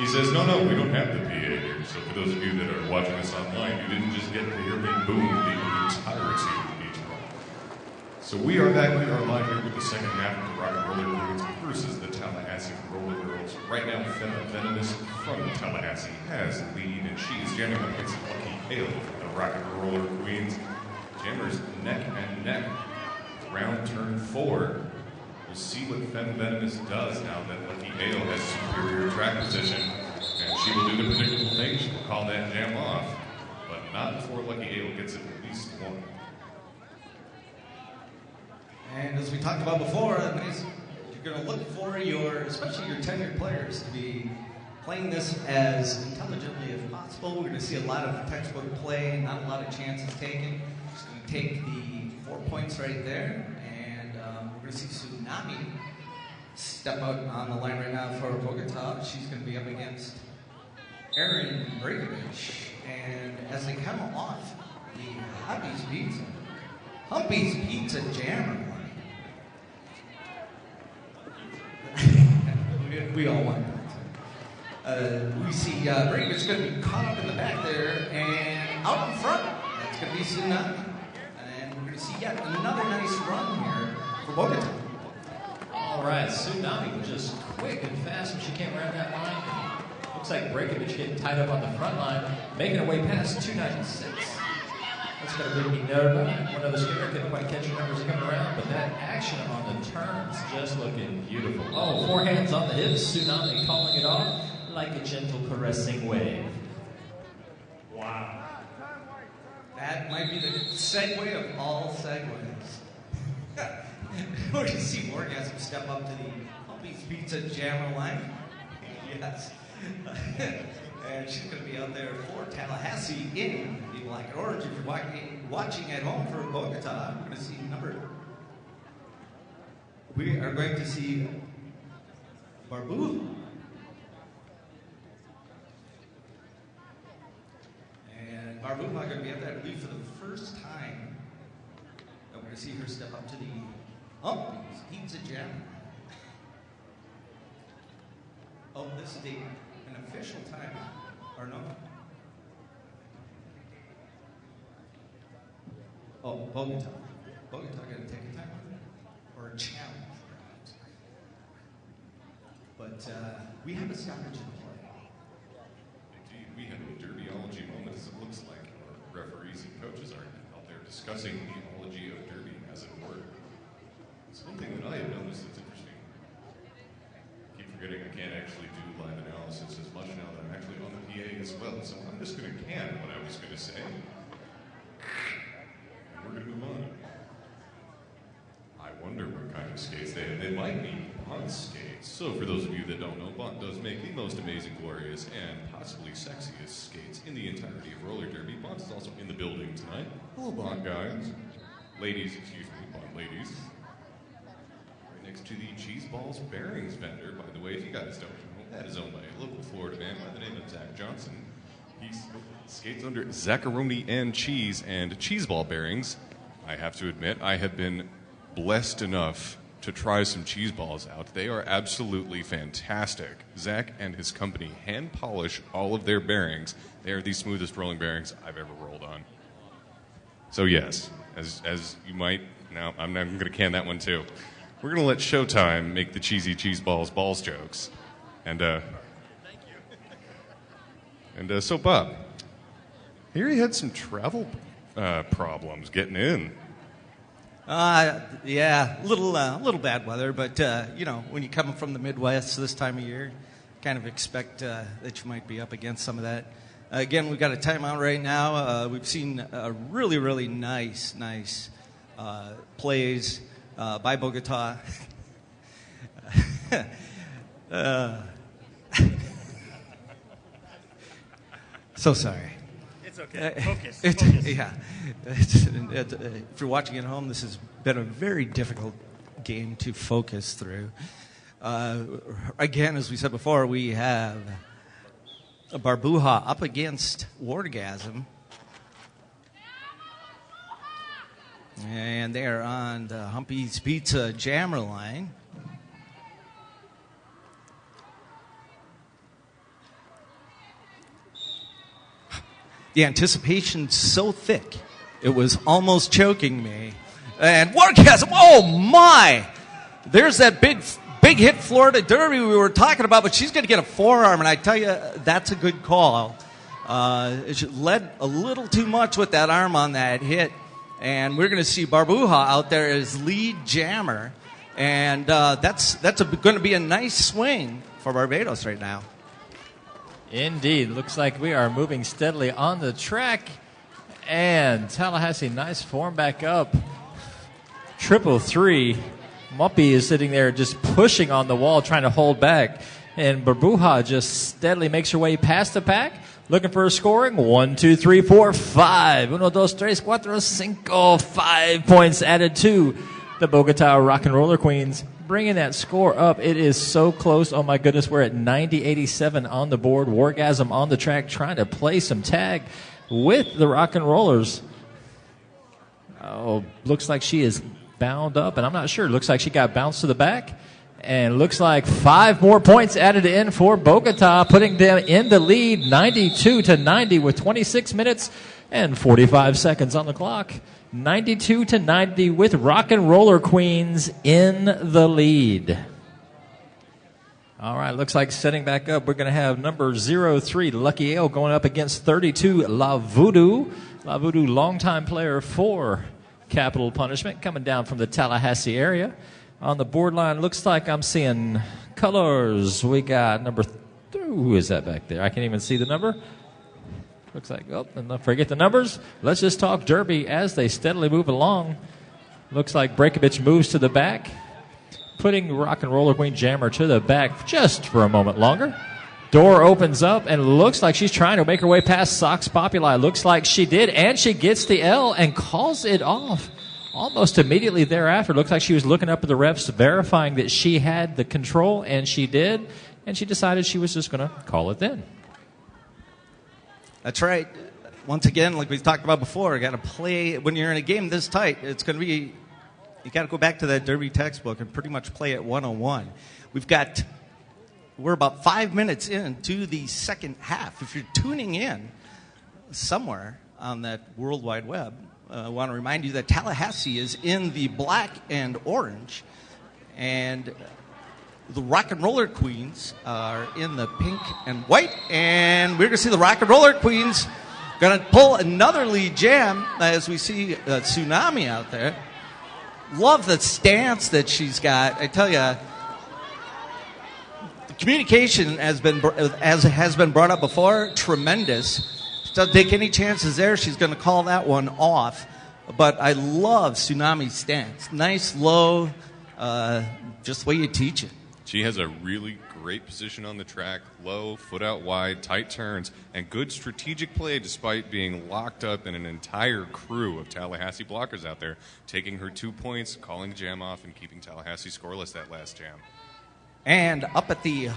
He says, no, we don't have the PA here. So for those of you that are watching us online, you didn't just get to hear me boom the entirety of each one. So we are back. We are live here with the second half of the Rock and Roller Queens versus the Tallahassee Roller Girls. Right now, Venomous from Tallahassee has the lead, and she is jamming up against Lucky Hale from the Rock and Roller Queens. Jammers neck and neck. Round turn 4. We'll see what Venomous does now that Lucky Hale has superior track position. And she will do the predictable thing. She will call that jam off. But not before Lucky Hale gets at least one. And as we talked about before, you're going to look for especially your tenured players to be playing this as intelligently as possible. We're going to see a lot of textbook play, not a lot of chances taken. Just going to take the 4 points right there, and we're going to see Tsunami step out on the line right now for Bogota. She's going to be up against Erin Bregovich, and as they come off the Humpy's Pizza Jammer line. We all want that. We see Bregovich going to be caught up in the back there, and out in front, that's going to be Tsunami. And we're going to see yet another nice run here for Bogota. All right, Tsunami was just quick and fast when she came around that line. Looks like Bregovich getting tied up on the front line, making her way past 296. That's going to bring me Nerva. One of the skipper couldn't quite catch her numbers coming around, but that action on the turns just looking beautiful. Oh, 4 hands on the hips, Tsunami calling it off like a gentle caressing wave. Wow. That might be the segue of all segues. We're going to see Orgasm step up to the Humpy's Pizza Jammer line. Yes. And she's going to be out there for Tallahassee in the black and orange. If you're watching at home for Bogota, we're going to see we are going to see Barbu. And Barbu are going to be out there, I believe, for the first time. And we're going to see her step up to the Humpy's Pizza Jammer. Oh, this is an official time, or no? Oh, Bogota. Bogota going to take a time or a challenge, perhaps. But we have a stoppage in play. Indeed, we have a derbyology moment, as it looks like. Our referees and coaches are out there discussing the ology of derby, as it were. It's one thing that I have noticed that's interesting. I keep forgetting I can't actually do live analysis as much now that I'm actually on the PA as well. So I'm just going to can what I was going to say. We're going to move on. I wonder what kind of skates they have. They might be Bond skates. So for those of you that don't know, Bond does make the most amazing, glorious, and possibly sexiest skates in the entirety of roller derby. Bond is also in the building tonight. Hello, Bond guys. Ladies, excuse me, Bond ladies. Right next to the Cheese Balls Bearings vendor. By the way, if you guys don't know, that is owned by a local Florida man by the name of Zach Johnson. He skates under Zaccaroni and Cheese and Cheese Ball Bearings. I have to admit, I have been blessed enough to try some cheese balls out. They are absolutely fantastic. Zach and his company hand polish all of their bearings. They are the smoothest rolling bearings I've ever rolled on. So yes, as you might, now I'm going to can that one too. We're going to let Showtime make the cheesy cheese balls jokes. And so Bob, here you had some travel problems getting in. Yeah, a little bad weather, but when you come from the Midwest this time of year, kind of expect that you might be up against some of that. Again, we've got a timeout right now. We've seen really, really nice plays by Bogota. So sorry. It's okay. Focus. Yeah. If you're watching at home, this has been a very difficult game to focus through. Again, as we said before, we have a Barbuha up against Wardgasm. And they are on the Humpy's Pizza Jammer line. the anticipation's so thick, it was almost choking me. And Wargasm, oh my! There's that big hit Florida Derby we were talking about, but she's going to get a forearm, and I tell you, that's a good call. She led a little too much with that arm on that hit, and we're going to see Barbuja out there as lead jammer, and that's going to be a nice swing for Barbados right now. Indeed. Looks like we are moving steadily on the track, and Tallahassee, nice form back up. 333. Muppy is sitting there just pushing on the wall, trying to hold back. And Barbuja just steadily makes her way past the pack, looking for a scoring. 1, 2, 3, 4, 5. 1, 2, 3, 4, 5. 5 points added to the Bogota Rock and Roller Queens, bringing that score up. It is so close. Oh, my goodness. We're at 90-87 on the board. Wargasm on the track, trying to play some tag with the Rock and Rollers. Oh, looks like she is bound up, and I'm not sure. Looks like she got bounced to the back, and looks like 5 more points added in for Bogota, putting them in the lead 92-90 with 26 minutes and 45 seconds on the clock. 92-90 with Rock and Roller Queens in the lead. All right, looks like setting back up, we're going to have number 03, Lucky Ale, going up against 32, La Voodoo. La Voodoo, longtime player for Capital Punishment, coming down from the Tallahassee area. On the board line, looks like I'm seeing colors. We got number who is that back there? I can't even see the number. Looks like, oh, and don't forget the numbers. Let's just talk Derby as they steadily move along. Looks like Breakovich moves to the back, putting Rock and Roller Queen Jammer to the back just for a moment longer. Door opens up, and looks like she's trying to make her way past Sox Populi. Looks like she did, and she gets the L and calls it off almost immediately thereafter. Looks like she was looking up at the refs, verifying that she had the control, and she did, and she decided she was just going to call it then. That's right. Once again, like we talked about before, you got to play when you're in a game this tight. It's going to be, you got to go back to that Derby textbook and pretty much play it 101. We're about 5 minutes into the second half. If you're tuning in somewhere on that World Wide Web, I want to remind you that Tallahassee is in the black and orange, and the Rock and Roller Queens are in the pink and white, and we're going to see the Rock and Roller Queens going to pull another lead jam as we see Tsunami out there. Love the stance that she's got. I tell you, communication has been brought up before, tremendous. She doesn't take any chances there. She's going to call that one off. But I love Tsunami's stance. Nice, low, just the way you teach it. She has a really great position on the track, low, foot out wide, tight turns, and good strategic play despite being locked up in an entire crew of Tallahassee blockers out there, taking her 2 points, calling jam off, and keeping Tallahassee scoreless that last jam. And up at the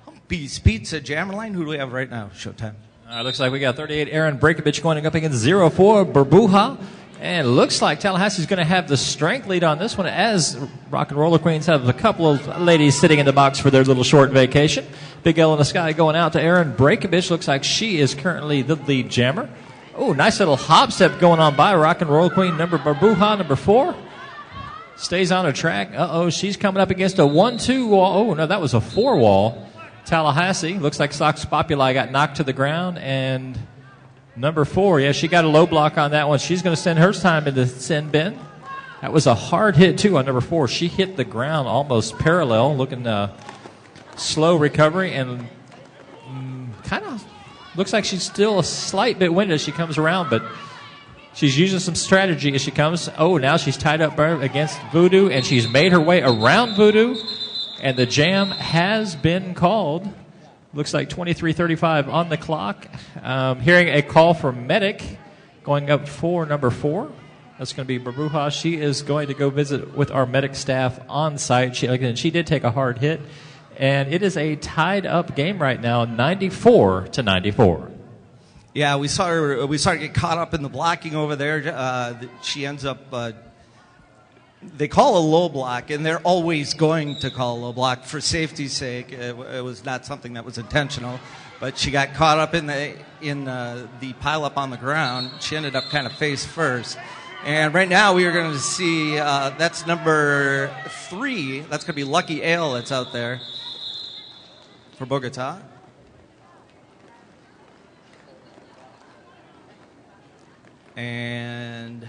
Humpy's Pizza Jammer line, who do we have right now? Showtime. Looks like we got 38 Aaron Breakovich going up against 04 Barbuja. And looks like Tallahassee's going to have the strength lead on this one, as Rock and Roller Queens have a couple of ladies sitting in the box for their little short vacation. Big L in the sky going out to Aaron Breakovich. Looks like she is currently the lead jammer. Oh, nice little hop step going on by Rock and Roller Queen number Barbuja, number 4. Stays on her track. Uh-oh, she's coming up against a 1-2 wall. Oh, no, that was a 4 wall. Tallahassee. Looks like Sox Populi got knocked to the ground, and number 4, yeah, she got a low block on that one. She's going to send her time into sin bin. That was a hard hit, too, on number 4. She hit the ground almost parallel, looking slow recovery, and kind of looks like she's still a slight bit winded as she comes around, but she's using some strategy as she comes. Oh, now she's tied up against Voodoo, and she's made her way around Voodoo, and the jam has been called. Looks like 23:35 on the clock. Hearing a call for medic going up for number 4. That's going to be Barbuja. She is going to go visit with our medic staff on site. She did take a hard hit, and it is a tied up game right now, 94-94. Yeah, we saw her get caught up in the blocking over there. She ends up. They call a low block, and they're always going to call a low block for safety's sake. It was not something that was intentional. but she got caught up in the pileup on the ground. She ended up kind of face first. And right now we are going to see that's number 3. That's going to be Lucky Ale that's out there for Bogota. And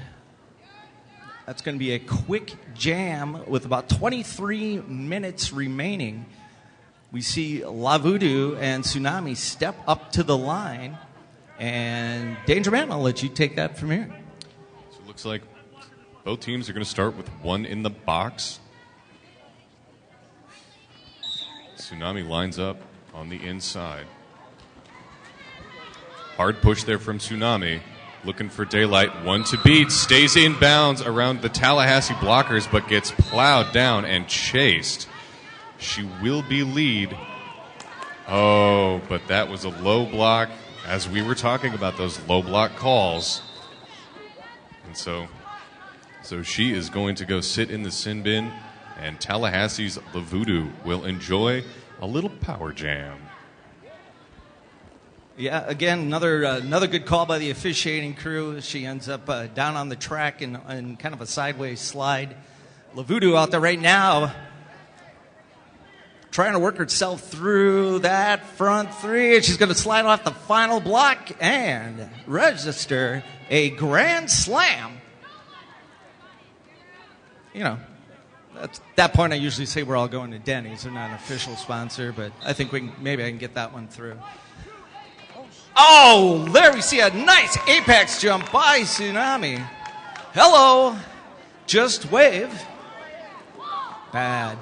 that's going to be a quick jam with about 23 minutes remaining. We see La Voodoo and Tsunami step up to the line. And Danger Man, I'll let you take that from here. So it looks like both teams are going to start with one in the box. Tsunami lines up on the inside. Hard push there from Tsunami. Looking for daylight. 1 to beat. Stays in bounds around the Tallahassee blockers, but gets plowed down and chased. She will be lead. Oh, but that was a low block. As we were talking about those low block calls. And so she is going to go sit in the sin bin, and Tallahassee's La Voodoo will enjoy a little power jam. Yeah, again, another good call by the officiating crew. She ends up down on the track in kind of a sideways slide. La Voodoo out there right now trying to work herself through that front 3. And she's going to slide off the final block and register a grand slam. You know, at that point I usually say we're all going to Denny's. They're not an official sponsor, but I think maybe I can get that one through. Oh, there we see a nice apex jump by Tsunami. Hello. Just wave. Bad.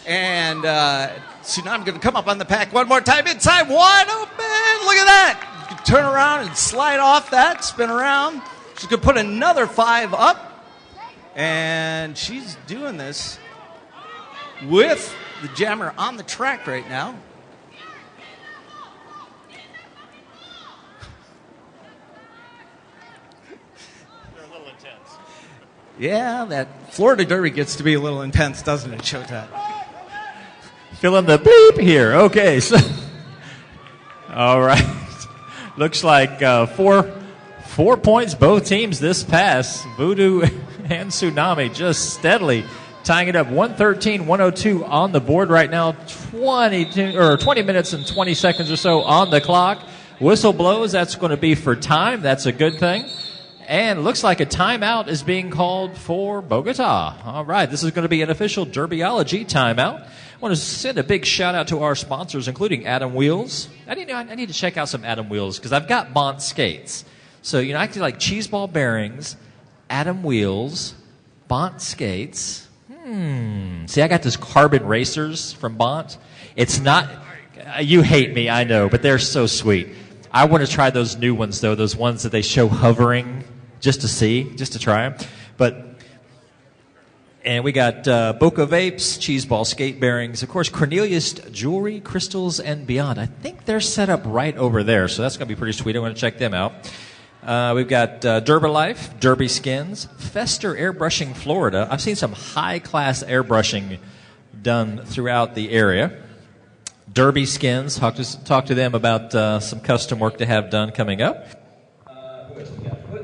And Tsunami going to come up on the pack one more time. Inside, wide open. Look at that. You can turn around and slide off that, spin around. She's going to put another 5 up. And she's doing this with the jammer on the track right now. Yeah, that Florida Derby gets to be a little intense, doesn't it, Showtime? Feeling the beep here. Okay, so all right. Looks like 4 points both teams this pass. Voodoo and Tsunami just steadily tying it up. 113-102 on the board right now. 20 minutes and 20 seconds or so on the clock. Whistle blows. That's going to be for time. That's a good thing. And looks like a timeout is being called for Bogota. All right, this is going to be an official Derbyology timeout. I want to send a big shout out to our sponsors, including Adam Wheels. I need to check out some Adam Wheels because I've got Bont skates. So, I can like cheese ball bearings, Adam Wheels, Bont skates. See, I got those carbon racers from Bont. It's not, you hate me, I know, but they're so sweet. I want to try those new ones, though, those ones that they show hovering. Just to try them. And we got Boca Vapes, cheese ball skate bearings, of course, Cornelius Jewelry, Crystals, and Beyond. I think they're set up right over there, so that's going to be pretty sweet. I want to check them out. We've got Derbylife, Derby Skins, Fester Airbrushing Florida. I've seen some high-class airbrushing done throughout the area. Derby Skins, talk to them about some custom work to have done coming up.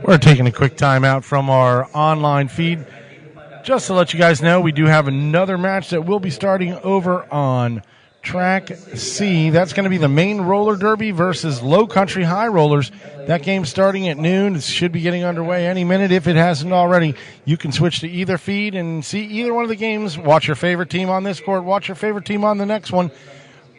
We're taking a quick time out from our online feed. Just to let you guys know, we do have another match that will be starting over on Track C. That's going to be the main roller derby versus low country high rollers. That game's starting at noon. It should be getting underway any minute. If it hasn't already, you can switch to either feed and see either one of the games. Watch your favorite team on this court. Watch your favorite team on the next one.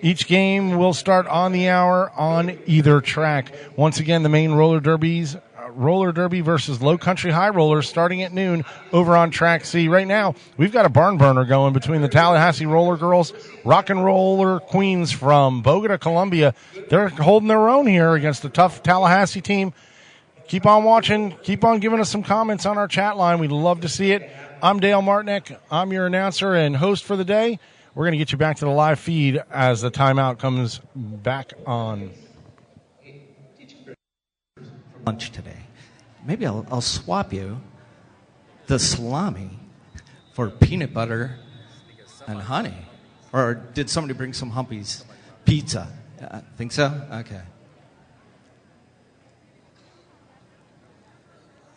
Each game will start on the hour on either track. Once again, the main roller derby versus low country high rollers starting at noon over on Track C. Right now, we've got a barn burner going between the Tallahassee Roller Girls, Rock and Roller Queens from Bogota, Colombia. They're holding their own here against a tough Tallahassee team. Keep on watching. Keep on giving us some comments on our chat line. We'd love to see it. I'm Dale Martinick. I'm your announcer and host for the day. We're going to get you back to the live feed as the timeout comes back on. Lunch today. Maybe I'll swap you the salami for peanut butter and honey. Or did somebody bring some Humpy's pizza? Think so? Okay.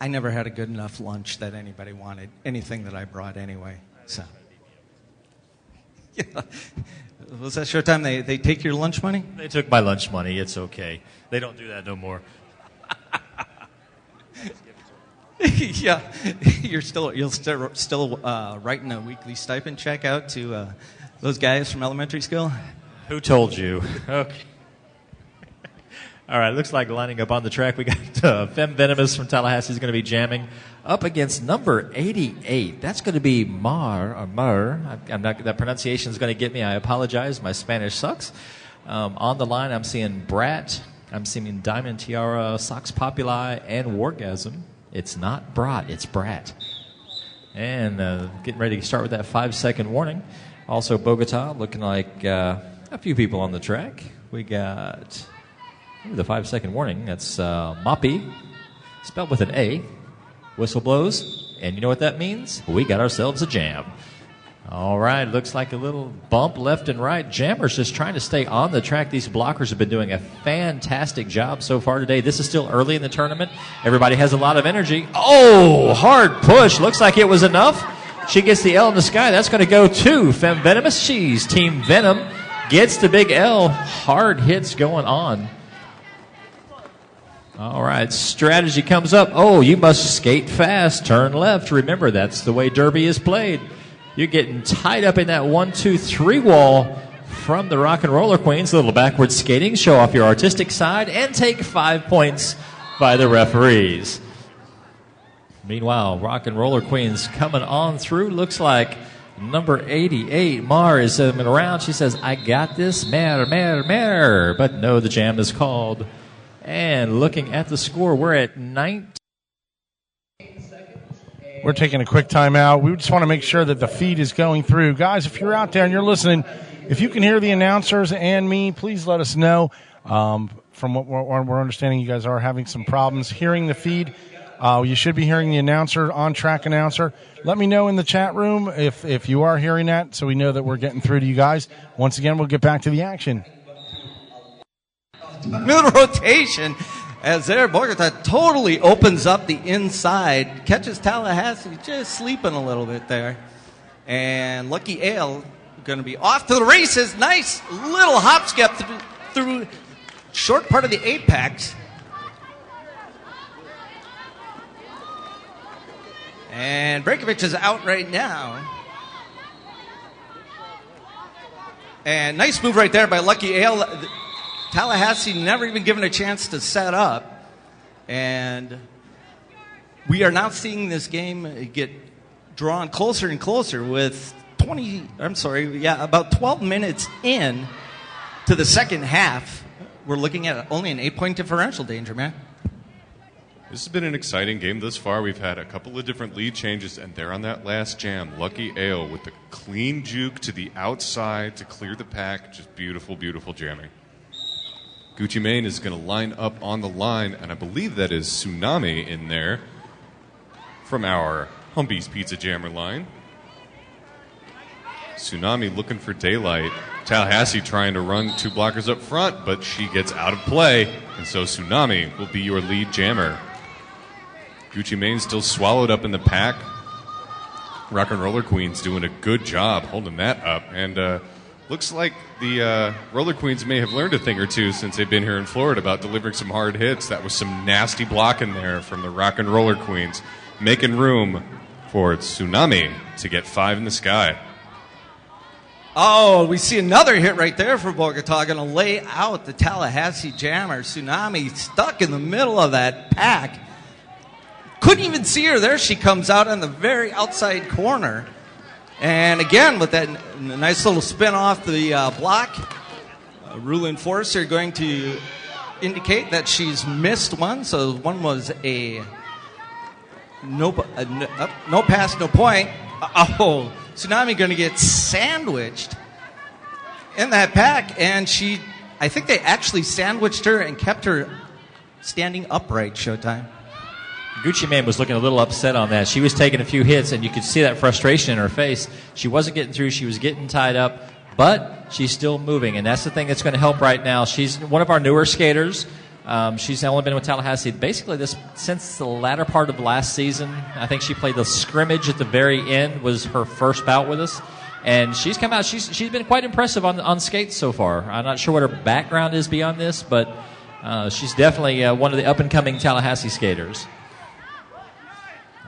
I never had a good enough lunch that anybody wanted anything that I brought anyway. So, yeah. Was that Showtime? They take your lunch money? They took my lunch money. It's okay. They don't do that no more. Yeah, you're still writing a weekly stipend check out to those guys from elementary school. Who told you? Okay. All right, looks like lining up on the track, we got Femme Venomous from Tallahassee is going to be jamming up against number 88. That's going to be Mar. I'm not, that pronunciation is going to get me. I apologize. My Spanish sucks. On the line, I'm seeing Brat. I'm seeing Diamond Tiara, Sox Populi, and Wargasm. It's not Brat, it's Brat. And getting ready to start with that 5-second warning. Also, Bogota, looking like a few people on the track. We got... the 5-second warning. That's Moppy, spelled with an A. Whistle blows, and you know what that means? We got ourselves a jam. All right, looks like a little bump left and right. Jammers just trying to stay on the track. These blockers have been doing a fantastic job so far today. This is still early in the tournament. Everybody has a lot of energy. Oh, hard push. Looks like it was enough. She gets the L in the sky. That's going to go to Femme Venomous. She's Team Venom. Gets the big L. Hard hits going on. All right, strategy comes up. Oh, you must skate fast, turn left. Remember, that's the way Derby is played. You're getting tied up in that 1-2-3 wall from the Rock and Roller Queens. A little backward skating, show off your artistic side, and take 5 points by the referees. Meanwhile, Rock and Roller Queens coming on through. Looks like number 88, Mar, is around. She says, I got this, mer. But no, the jam is called. And looking at the score, we're at 19. We're taking a quick timeout. We just want to make sure that the feed is going through. Guys, if you're out there and you're listening, if you can hear the announcers and me, please let us know. From what we're understanding, you guys are having some problems hearing the feed. You should be hearing the announcer, on-track announcer. Let me know in the chat room if you are hearing that so we know that we're getting through to you guys. Once again, we'll get back to the action. Middle rotation as there Bogota totally opens up the inside, catches Tallahassee just sleeping a little bit there. And Lucky Ale going to be off to the races. Nice little hop skip through short part of the apex. And Breakovich is out right now. And nice move right there by Lucky Ale. Tallahassee never even given a chance to set up. And we are now seeing this game get drawn closer and closer with about 12 minutes in to the second half. We're looking at only an 8-point differential, Danger Man. This has been an exciting game thus far. We've had a couple of different lead changes, and they're on that last jam. Lucky Ale with the clean juke to the outside to clear the pack. Just beautiful, beautiful jamming. Gucci Mane is going to line up on the line, and I believe that is Tsunami in there from our Humbee's Pizza Jammer line. Tsunami looking for daylight. Tallahassee trying to run 2 blockers up front, but she gets out of play, and so Tsunami will be your lead jammer. Gucci Mane still swallowed up in the pack. Rock and Roller Queens doing a good job holding that up, and looks like the Roller Queens may have learned a thing or two since they've been here in Florida about delivering some hard hits. That was some nasty blocking there from the Rock and Roller Queens, making room for Tsunami to get 5 in the sky. Oh, we see another hit right there for Bogota. Going to lay out the Tallahassee jammer. Tsunami stuck in the middle of that pack. Couldn't even see her there. She comes out on the very outside corner. And again, with that nice little spin off the block, rule enforcer going to indicate that she's missed one. So one was a no pass, no point. Oh, Tsunami going to get sandwiched in that pack. And I think they actually sandwiched her and kept her standing upright, Showtime. Gucci Mane was looking a little upset on that. She was taking a few hits, and you could see that frustration in her face. She wasn't getting through. She was getting tied up. but she's still moving, and that's the thing that's going to help right now. She's one of our newer skaters. She's only been with Tallahassee basically since the latter part of last season. I think she played the scrimmage at the very end, was her first bout with us. And she's come out. She's been quite impressive on skates so far. I'm not sure what her background is beyond this, but she's definitely one of the up-and-coming Tallahassee skaters.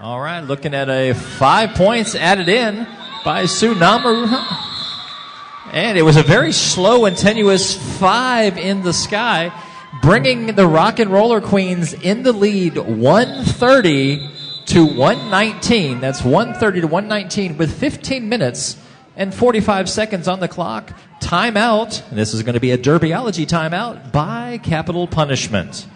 All right, looking at a 5 points added in by Tsunami. And it was a very slow and tenuous 5 in the sky, bringing the Rock and Roller Queens in the lead 130 to 119. That's 130 to 119 with 15 minutes and 45 seconds on the clock. Timeout, and this is going to be a derbyology timeout by capital punishment.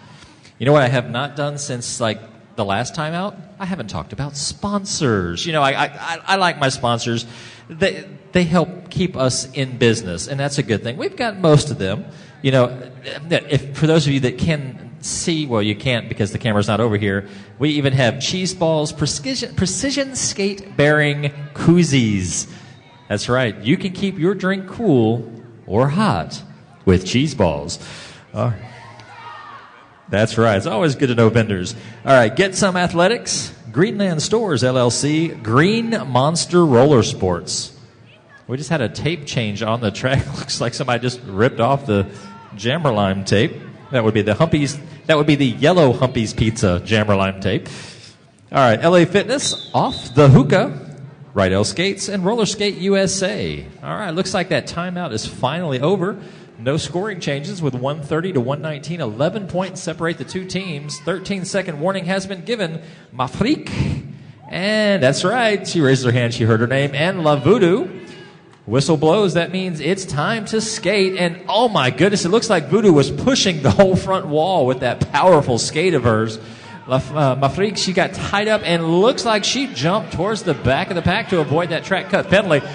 You know what I have not done since like the last timeout? I haven't talked about sponsors. You know, I like my sponsors. They help keep us in business, and that's a good thing. We've got most of them. You know, for those of you that can see, well, you can't because the camera's not over here. We even have Cheese Balls precision skate bearing koozies. That's right. You can keep your drink cool or hot with Cheese Balls. That's right. It's always good to know vendors. All right, Get Some Athletics, Greenland Stores, LLC, Green Monster Roller Sports. We just had a tape change on the track. Looks like somebody just ripped off the Jammer Lime tape. That would be the Humpies. That would be the yellow Humpies Pizza Jammer Lime tape. All right, LA Fitness, Off the Hookah, Rydell Skates, and Roller Skate USA. All right, looks like that timeout is finally over. No scoring changes with 130 to 119. 11 points separate the two teams. 13-second warning has been given. Mafrik, and that's right. She raised her hand. She heard her name. And La Voodoo. Whistle blows. That means it's time to skate. And oh my goodness, it looks like Voodoo was pushing the whole front wall with that powerful skate of hers. Mafrik, she got tied up and looks like she jumped towards the back of the pack to avoid that track cut penalty.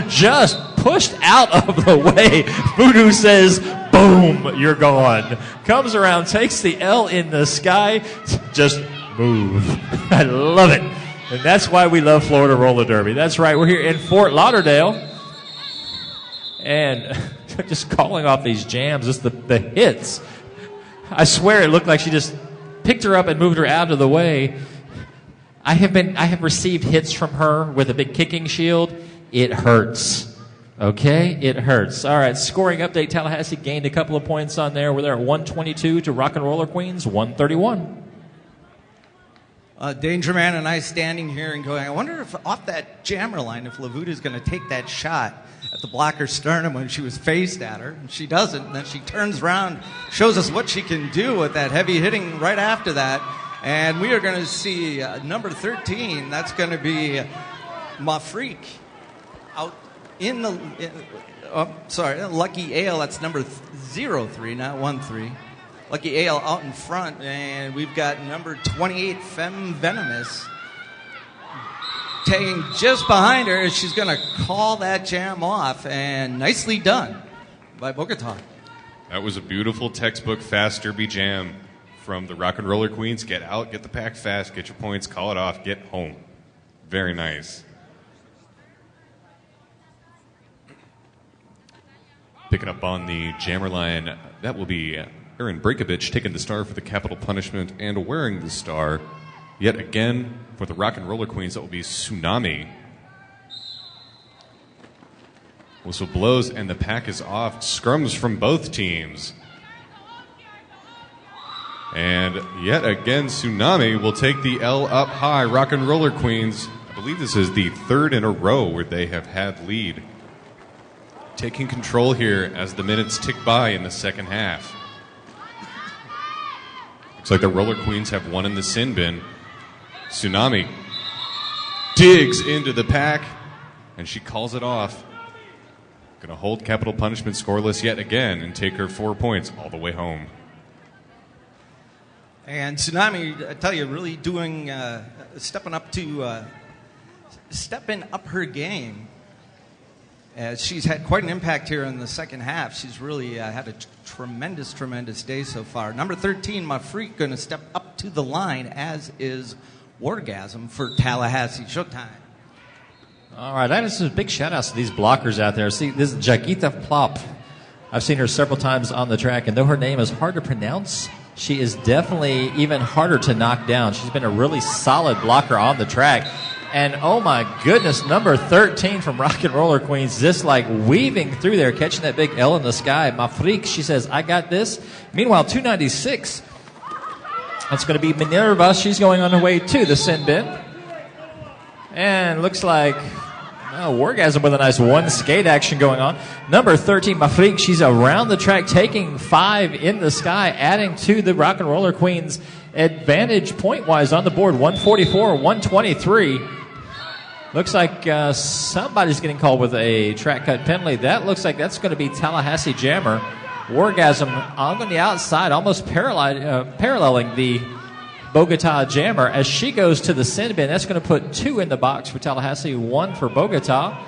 Just pushed out of the way. Voodoo says, boom, you're gone. Comes around, takes the L in the sky. Just move. I love it. And that's why we love Florida Roller Derby. That's right. We're here in Fort Lauderdale. And just calling off these jams, just the hits. I swear it looked like she just picked her up and moved her out of the way. I have received hits from her with a big kicking shield. It hurts. Okay? It hurts. All right, scoring update. Tallahassee gained a couple of points on there. We're there at 122 to Rock and Roller Queens, 131. Danger Man and I standing here and going, I wonder if off that jammer line, if Lavuda's going to take that shot at the blocker's sternum when she was faced at her. And she doesn't. And then she turns around, shows us what she can do with that heavy hitting right after that. And we are going to see number 13. That's going to be Mafrik. Out in the, Lucky Ale, that's number 03, not 13. Lucky Ale out in front, and we've got number 28, Femme Venomous, tagging just behind her. She's going to call that jam off, and nicely done by Bogota. That was a beautiful textbook fast derby jam from the Rock and Roller Queens. Get out, get the pack fast, get your points, call it off, get home. Very nice. Picking up on the jammer line, that will be Aaron Breakovich taking the star for the capital punishment and wearing the star. Yet again, for the Rock and Roller Queens, that will be Tsunami. Whistle blows and the pack is off. Scrums from both teams. And yet again, Tsunami will take the L up high. Rock and Roller Queens, I believe this is the third in a row where they have had lead. Taking control here as the minutes tick by in the second half. Looks like the Roller Queens have one in the sin bin. Tsunami digs into the pack, and she calls it off. Going to hold capital punishment scoreless yet again and take her 4 points all the way home. And Tsunami, I tell you, really doing, stepping up her game. She's had quite an impact here in the second half. She's really had a tremendous day so far. Number 13, Mafrik, going to step up to the line, as is Wargasm for Tallahassee Showtime. All right, that is a big shout outs to these blockers out there. See, this is Jagita Plop. I've seen her several times on the track, and though her name is hard to pronounce, she is definitely even harder to knock down. She's been a really solid blocker on the track. And oh my goodness, number 13 from Rock and Roller Queens, just like weaving through there, catching that big L in the sky. Mafrik, she says, I got this. Meanwhile, 296, that's going to be Minerva. She's going on her way to the sin bin. And looks like Wargasm with a nice one skate action going on. Number 13, Mafrik, she's around the track, taking 5 in the sky, adding to the Rock and Roller Queens advantage point-wise on the board, 144, 123. Looks like somebody's getting called with a track cut penalty. That looks like that's going to be Tallahassee Jammer. Wargasm on the outside, almost paralleling the Bogota Jammer as she goes to the sin bin. That's going to put 2 in the box for Tallahassee, 1 for Bogota.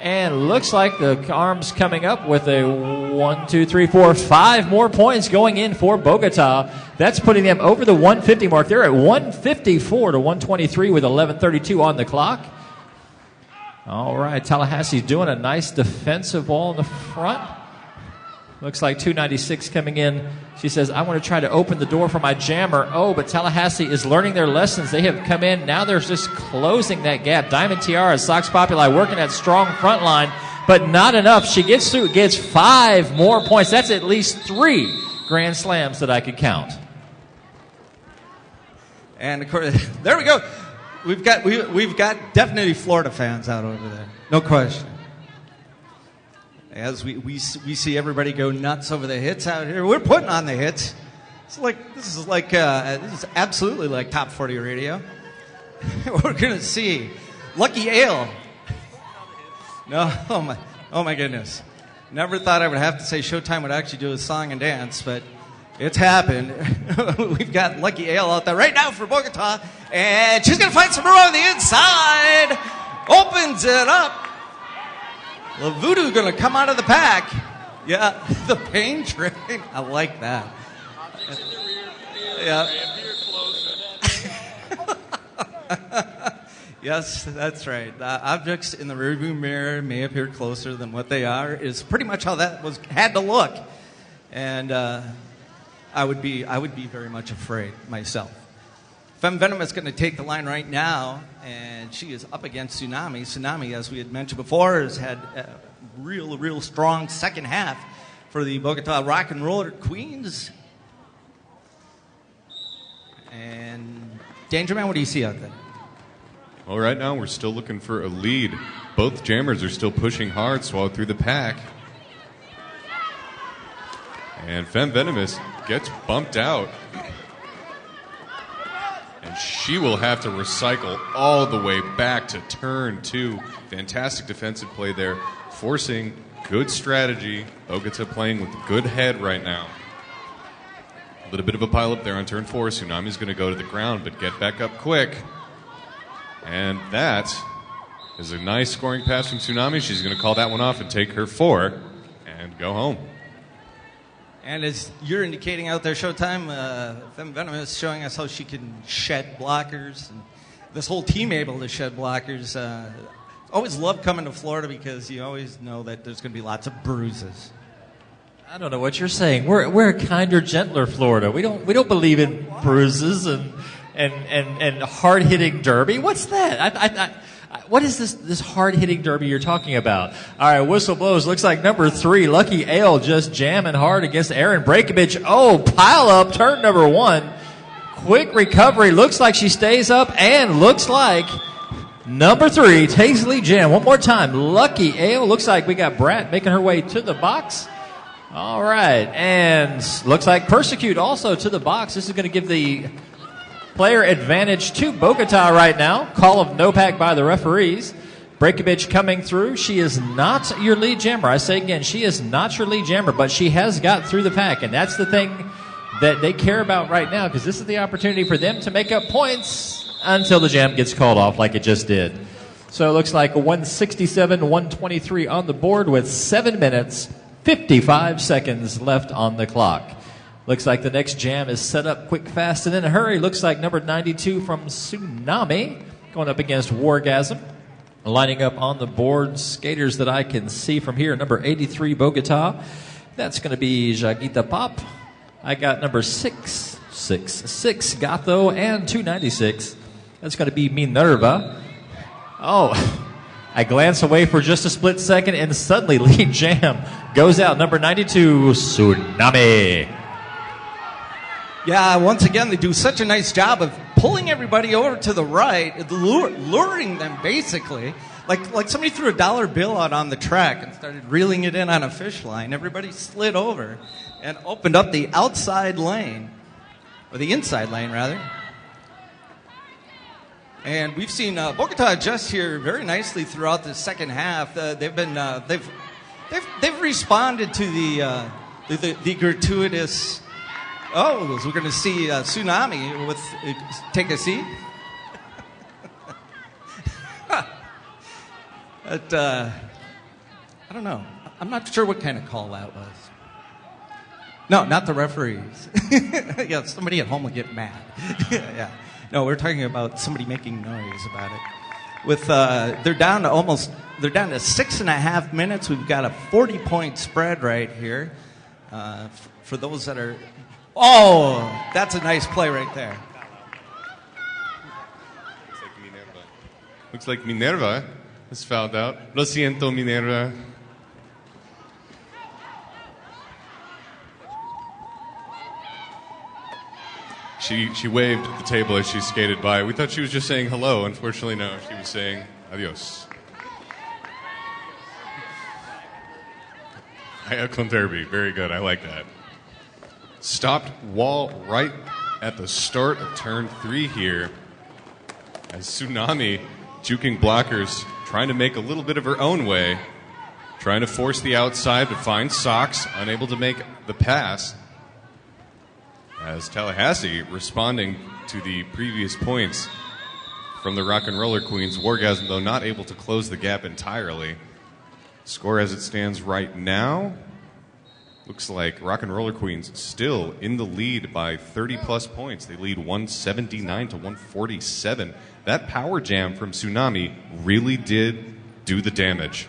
And looks like the arms coming up with a 1, 2, 3, 4, 5 more points going in for Bogota. That's putting them over the 150 mark. They're at 154 to 123 with 11:32 on the clock. All right, Tallahassee's doing a nice defensive wall in the front. Looks like 296 coming in. She says, I want to try to open the door for my jammer. Oh, but Tallahassee is learning their lessons. They have come in. Now they're just closing that gap. Diamond Tiara, Sox Populi working that strong front line, but not enough. She gets through, gets 5 more points. That's at least 3 grand slams that I could count. And of course, there we go. We've got definitely Florida fans out over there. No question. As we see everybody go nuts over the hits out here. We're putting on the hits. This is absolutely like top 40 radio. We're gonna see Lucky Ale. No, oh my goodness. Never thought I would have to say Showtime would actually do a song and dance, but it's happened. We've got Lucky Ale out there right now for Bogota, and she's gonna find some room on the inside. Opens it up. La Voodoo gonna come out of the pack. Yeah, the pain train. I like that. Yeah. Yes, that's right. Objects in the rearview mirror may appear closer than what they are. Is pretty much how that had to look, and I would be very much afraid myself. Femme Venom is going to take the line right now, and she is up against Tsunami. Tsunami, as we had mentioned before, has had a real strong second half for the Bogota Rock and Roller Queens. And Danger Man, what do you see out there? Well, right now we're still looking for a lead. Both jammers are still pushing hard, swallowed through the pack. And Femme Venomous gets bumped out. And she will have to recycle all the way back to turn 2. Fantastic defensive play there, forcing good strategy. Bogota playing with a good head right now. A little bit of a pile up there on turn 4. Tsunami's going to go to the ground, but get back up quick. And that is a nice scoring pass from Tsunami. She's going to call that one off and take her 4 and go home. And as you're indicating out there, Showtime, Femme Venom is showing us how she can shed blockers. And this whole team able to shed blockers. Always love coming to Florida because you always know that there's going to be lots of bruises. I don't know what you're saying. We're a kinder, gentler Florida. We don't believe in bruises and hard hitting derby. What's that? What is this hard-hitting derby you're talking about? All right, whistle blows. Looks like number 3, Lucky Ale, just jamming hard against Aaron Breakovich. Oh, pile up, turn number 1. Quick recovery. Looks like she stays up, and looks like number 3 takes lead jam. One more time. Lucky Ale. Looks like we got Brat making her way to the box. All right, and looks like Persecute also to the box. This is going to give the player advantage to Bogota right now. Call of no pack by the referees. Breakovich coming through. She is not your lead jammer. I say again, she is not your lead jammer, but she has got through the pack, and that's the thing that they care about right now, because this is the opportunity for them to make up points until the jam gets called off like it just did. So it looks like a 167, 123 on the board with 7 minutes, 55 seconds left on the clock. Looks like the next jam is set up quick, fast, and in a hurry. Looks like number 92 from Tsunami going up against Wargasm. Lining up on the board, skaters that I can see from here. Number 83, Bogota. That's going to be Jaguita Pop. I got number 666, Gatho, and 296. That's going to be Minerva. Oh, I glance away for just a split second, and suddenly lead jam goes out. Number 92, Tsunami. Yeah, once again, they do such a nice job of pulling everybody over to the right, luring them basically. Like somebody threw a dollar bill out on the track and started reeling it in on a fish line. Everybody slid over and opened up the outside lane, or the inside lane, rather. And we've seen Bogota adjust here very nicely throughout the second half. They've responded to the gratuitous. Oh, so we're going to see Tsunami with take a seat. But, I don't know. I'm not sure what kind of call that was. No, not the referees. Yeah, somebody at home will get mad. Yeah. No, we're talking about somebody making noise about it. With they're down to 6.5 minutes. We've got a 40-point spread right here. For those that are. Oh, that's a nice play right there. Looks like Minerva is fouled out. Lo siento, Minerva. She waved at the table as she skated by. We thought she was just saying hello. Unfortunately, no. She was saying adios. Con Derby. Very good. I like that. Stopped wall right at the start of turn 3 here. As Tsunami juking blockers, trying to make a little bit of her own way. Trying to force the outside to find Sox, unable to make the pass. As Tallahassee responding to the previous points from the Rock and Roller Queens. Wargasm, though, not able to close the gap entirely. Score as it stands right now. Looks like Rock and Roller Queens still in the lead by 30-plus points. They lead 179 to 147. That power jam from Tsunami really did do the damage.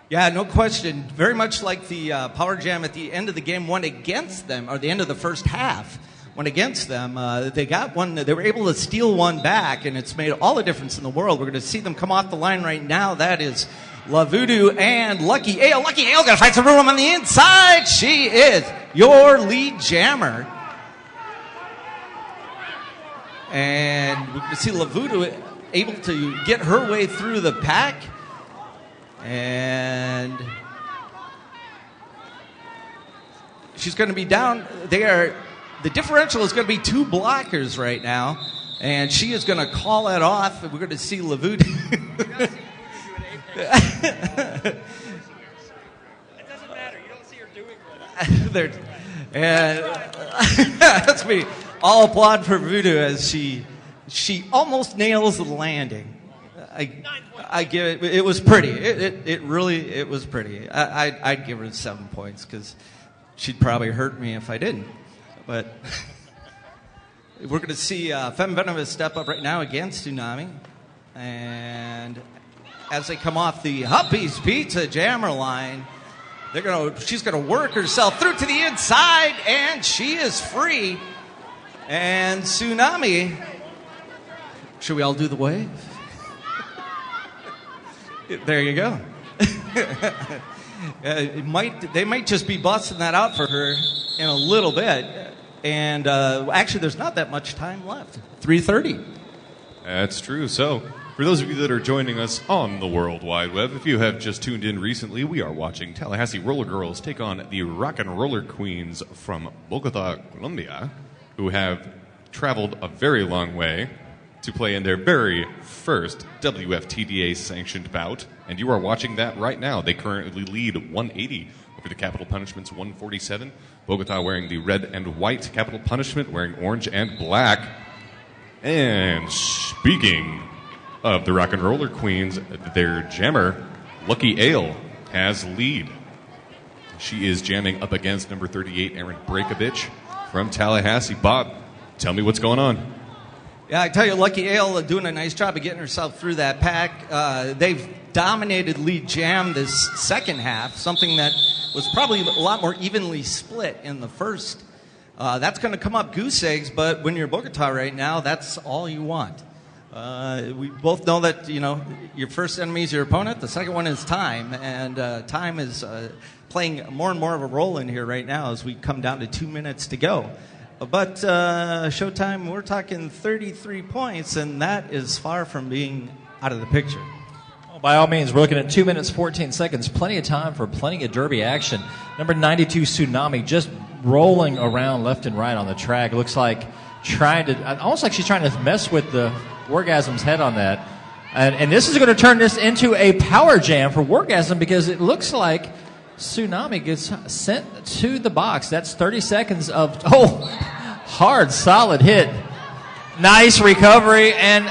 Yeah, no question. Very much like the power jam at the end of the game went against them, or the end of the first half went against them. They got one. They were able to steal one back, and it's made all the difference in the world. We're going to see them come off the line right now. That is La Voodoo and Lucky Ale. Lucky Ale going to find some room on the inside. She is your lead jammer. And we're going to see La Voodoo able to get her way through the pack. And she's going to be down. The differential is going to be 2 blockers right now. And she is going to call it off. And we're going to see La Voodoo. It doesn't matter. You don't see her doing it. And that's me. I'll applaud for Voodoo as she almost nails the landing. I give it. It was pretty. It really was pretty. I'd give her 7 points because she'd probably hurt me if I didn't. But we're going to see Femme Venomous step up right now against Tsunami, and as they come off the Huppies Pizza Jammer line, she's gonna work herself through to the inside, and she is free. And Tsunami, should we all do the wave? There you go. They might just be busting that out for her in a little bit. And actually, there's not that much time left. 3:30. That's true. So, for those of you that are joining us on the World Wide Web, if you have just tuned in recently, we are watching Tallahassee Roller Girls take on the Rock and Roller Queens from Bogota, Colombia, who have traveled a very long way to play in their very first WFTDA-sanctioned bout. And you are watching that right now. They currently lead 180 over the Capital Punishment's 147. Bogota wearing the red and white Capital Punishment, wearing orange and black. And speaking of the Rock and Roller Queens, their jammer, Lucky Ale, has lead. She is jamming up against number 38, Aaron Breakovich from Tallahassee. Bob, tell me what's going on. Yeah, I tell you, Lucky Ale doing a nice job of getting herself through that pack. They've dominated Lead Jam this second half, something that was probably a lot more evenly split in the first. That's going to come up goose eggs, but when you're Bogota right now, that's all you want. We both know that, your first enemy is your opponent. The second one is time, and time is playing more and more of a role in here right now as we come down to 2 minutes to go. But Showtime, we're talking 33 points, and that is far from being out of the picture. Well, by all means, we're looking at 2 minutes, 14 seconds. Plenty of time for plenty of derby action. Number 92, Tsunami, just rolling around left and right on the track. It looks like almost like she's trying to mess with the Wargasm's head on that. And this is going to turn this into a power jam for Wargasm because it looks like Tsunami gets sent to the box. That's 30 seconds of, hard, solid hit. Nice recovery, and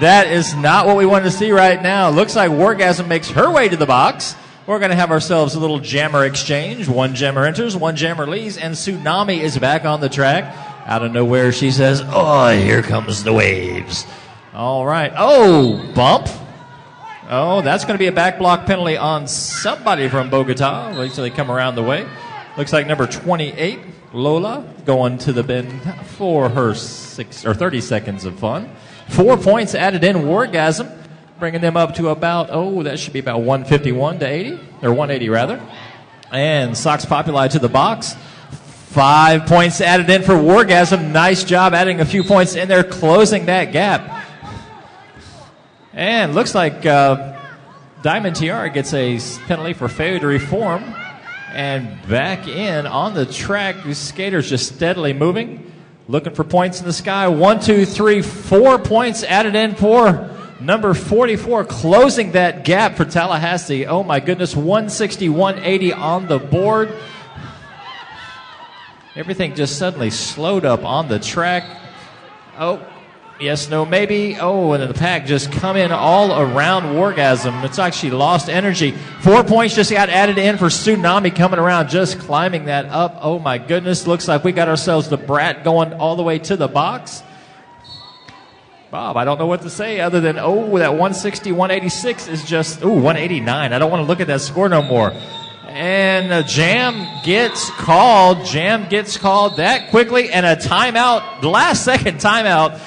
that is not what we want to see right now. Looks like Wargasm makes her way to the box. We're going to have ourselves a little jammer exchange. One jammer enters, one jammer leaves, and Tsunami is back on the track. Out of nowhere, she says, here comes the waves. All right. Bump. That's going to be a back block penalty on somebody from Bogota. Wait till they come around the way. Looks like number 28, Lola, going to the bin for her 30 seconds of fun. 4 points added in Wargasm, bringing them up to about, that should be about 151 to 80, or 180 rather. And Sox Populi to the box. 5 points added in for Wargasm. Nice job adding a few points in there, closing that gap. And looks like Diamond Tiara gets a penalty for failure to reform. And back in on the track, the skater's just steadily moving, looking for points in the sky. 1, 2, 3, 4 points added in for number 44, closing that gap for Tallahassee. Oh my goodness, 160, 180 on the board. Everything just suddenly slowed up on the track. Yes, no, maybe. And then the pack just come in all around Wargasm. It's like she lost energy. 4 points just got added in for Tsunami coming around, just climbing that up. Oh, my goodness. Looks like we got ourselves the Brat going all the way to the box. Bob, I don't know what to say other than, that 160, 186 is just, 189. I don't want to look at that score no more. And Jam gets called. Jam gets called that quickly, and a timeout, last-second timeout,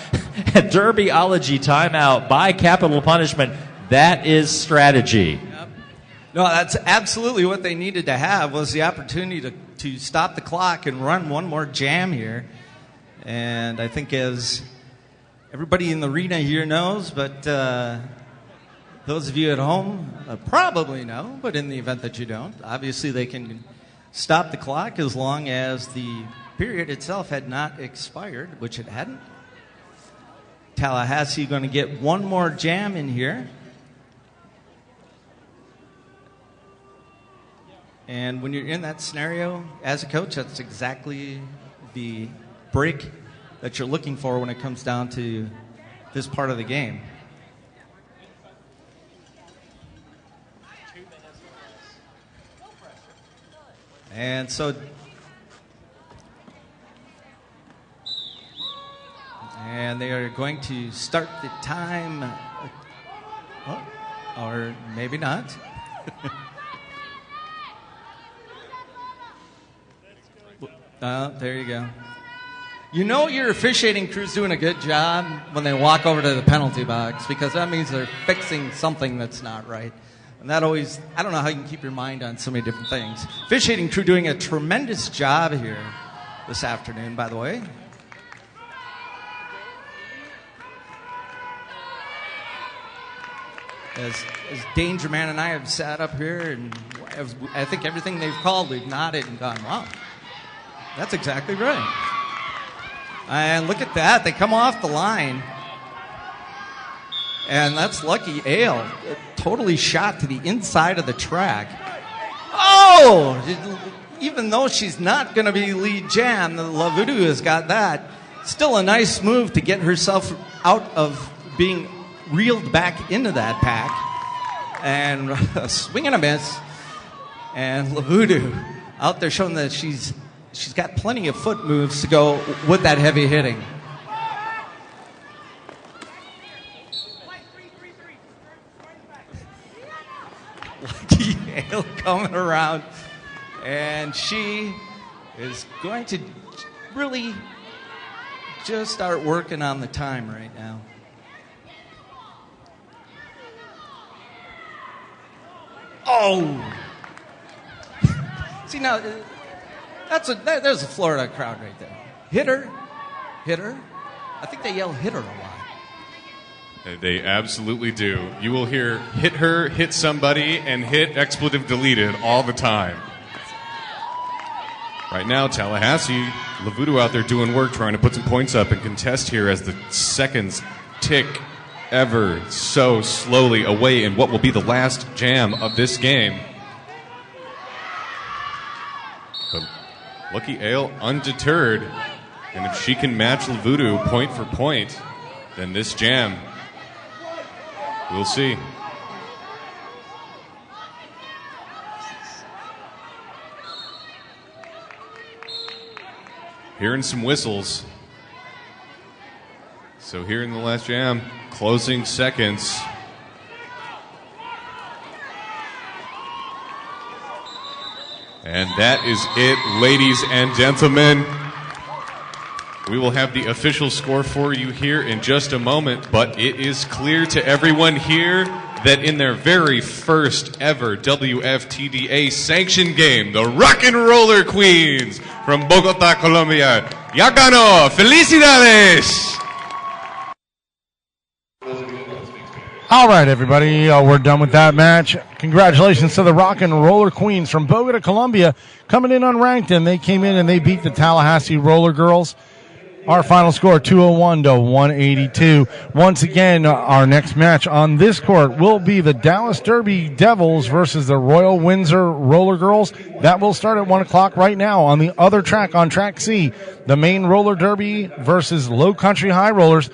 a Derbyology timeout by capital punishment. That is strategy. Yep. No, that's absolutely what they needed to have, was the opportunity to stop the clock and run one more jam here. And I think as everybody in the arena here knows, but those of you at home probably know, but in the event that you don't, obviously they can stop the clock as long as the period itself had not expired, which it hadn't. Tallahassee going to get one more jam in here. And when you're in that scenario, as a coach, that's exactly the break that you're looking for when it comes down to this part of the game. And so, and they are going to start the time, or maybe not. There you go. You know your officiating crew's doing a good job when they walk over to the penalty box, because that means they're fixing something that's not right. And that always, I don't know how you can keep your mind on so many different things. Officiating crew doing a tremendous job here this afternoon, by the way. As Danger Man and I have sat up here, and I think everything they've called, we've nodded and gone, wow, that's exactly right. And look at that. They come off the line. And that's Lucky Ale. Totally shot to the inside of the track. Even though she's not going to be lead jam, the Lavudu has got that. Still a nice move to get herself out of being reeled back into that pack. And a swing and a miss. And Lavudu out there showing that she's she's got plenty of foot moves to go with that heavy hitting. Lucky Hale coming around, and she is going to really just start working on the time right now. Oh! See, now, there's a Florida crowd right there. Hit her. I think they yell hit her a lot. They absolutely do. You will hear hit her, hit somebody, and hit expletive deleted all the time. Right now, Tallahassee, Lavuto out there doing work, trying to put some points up and contest here as the seconds tick ever so slowly away in what will be the last jam of this game. But Lucky Ale undeterred, and if she can match Lavuto point for point, then this jam, we'll see. Hearing some whistles. So here in the last jam, closing seconds. And that is it, ladies and gentlemen. We will have the official score for you here in just a moment, but it is clear to everyone here that in their very first ever WFTDA sanctioned game, the Rock and Roller Queens from Bogotá, Colombia, ya ganó. ¡Felicidades! All right, everybody, we're done with that match. Congratulations to the Rock and Roller Queens from Bogotá, Colombia, coming in unranked, and they came in and they beat the Tallahassee Roller Girls. Our final score, 201 to 182. Once again, our next match on this court will be the Dallas Derby Devils versus the Royal Windsor Roller Girls. That will start at 1 o'clock right now. On the other track, on track C, the main roller derby versus Low Country High Rollers.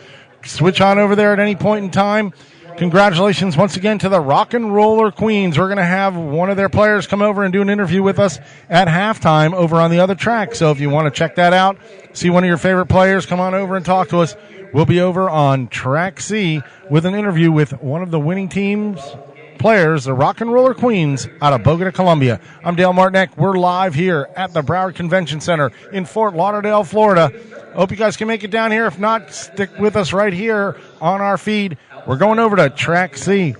Switch on over there at any point in time. Congratulations once again to the Rock and Roller Queens. We're going to have one of their players come over and do an interview with us at halftime over on the other track. So if you want to check that out, see one of your favorite players, come on over and talk to us. We'll be over on track C with an interview with one of the winning team's players, the Rock and Roller Queens out of Bogotá, Colombia. I'm Dale Martinek. We're live here at the Broward Convention Center in Fort Lauderdale, Florida. Hope you guys can make it down here. If not, stick with us right here on our feed. We're going over to track C.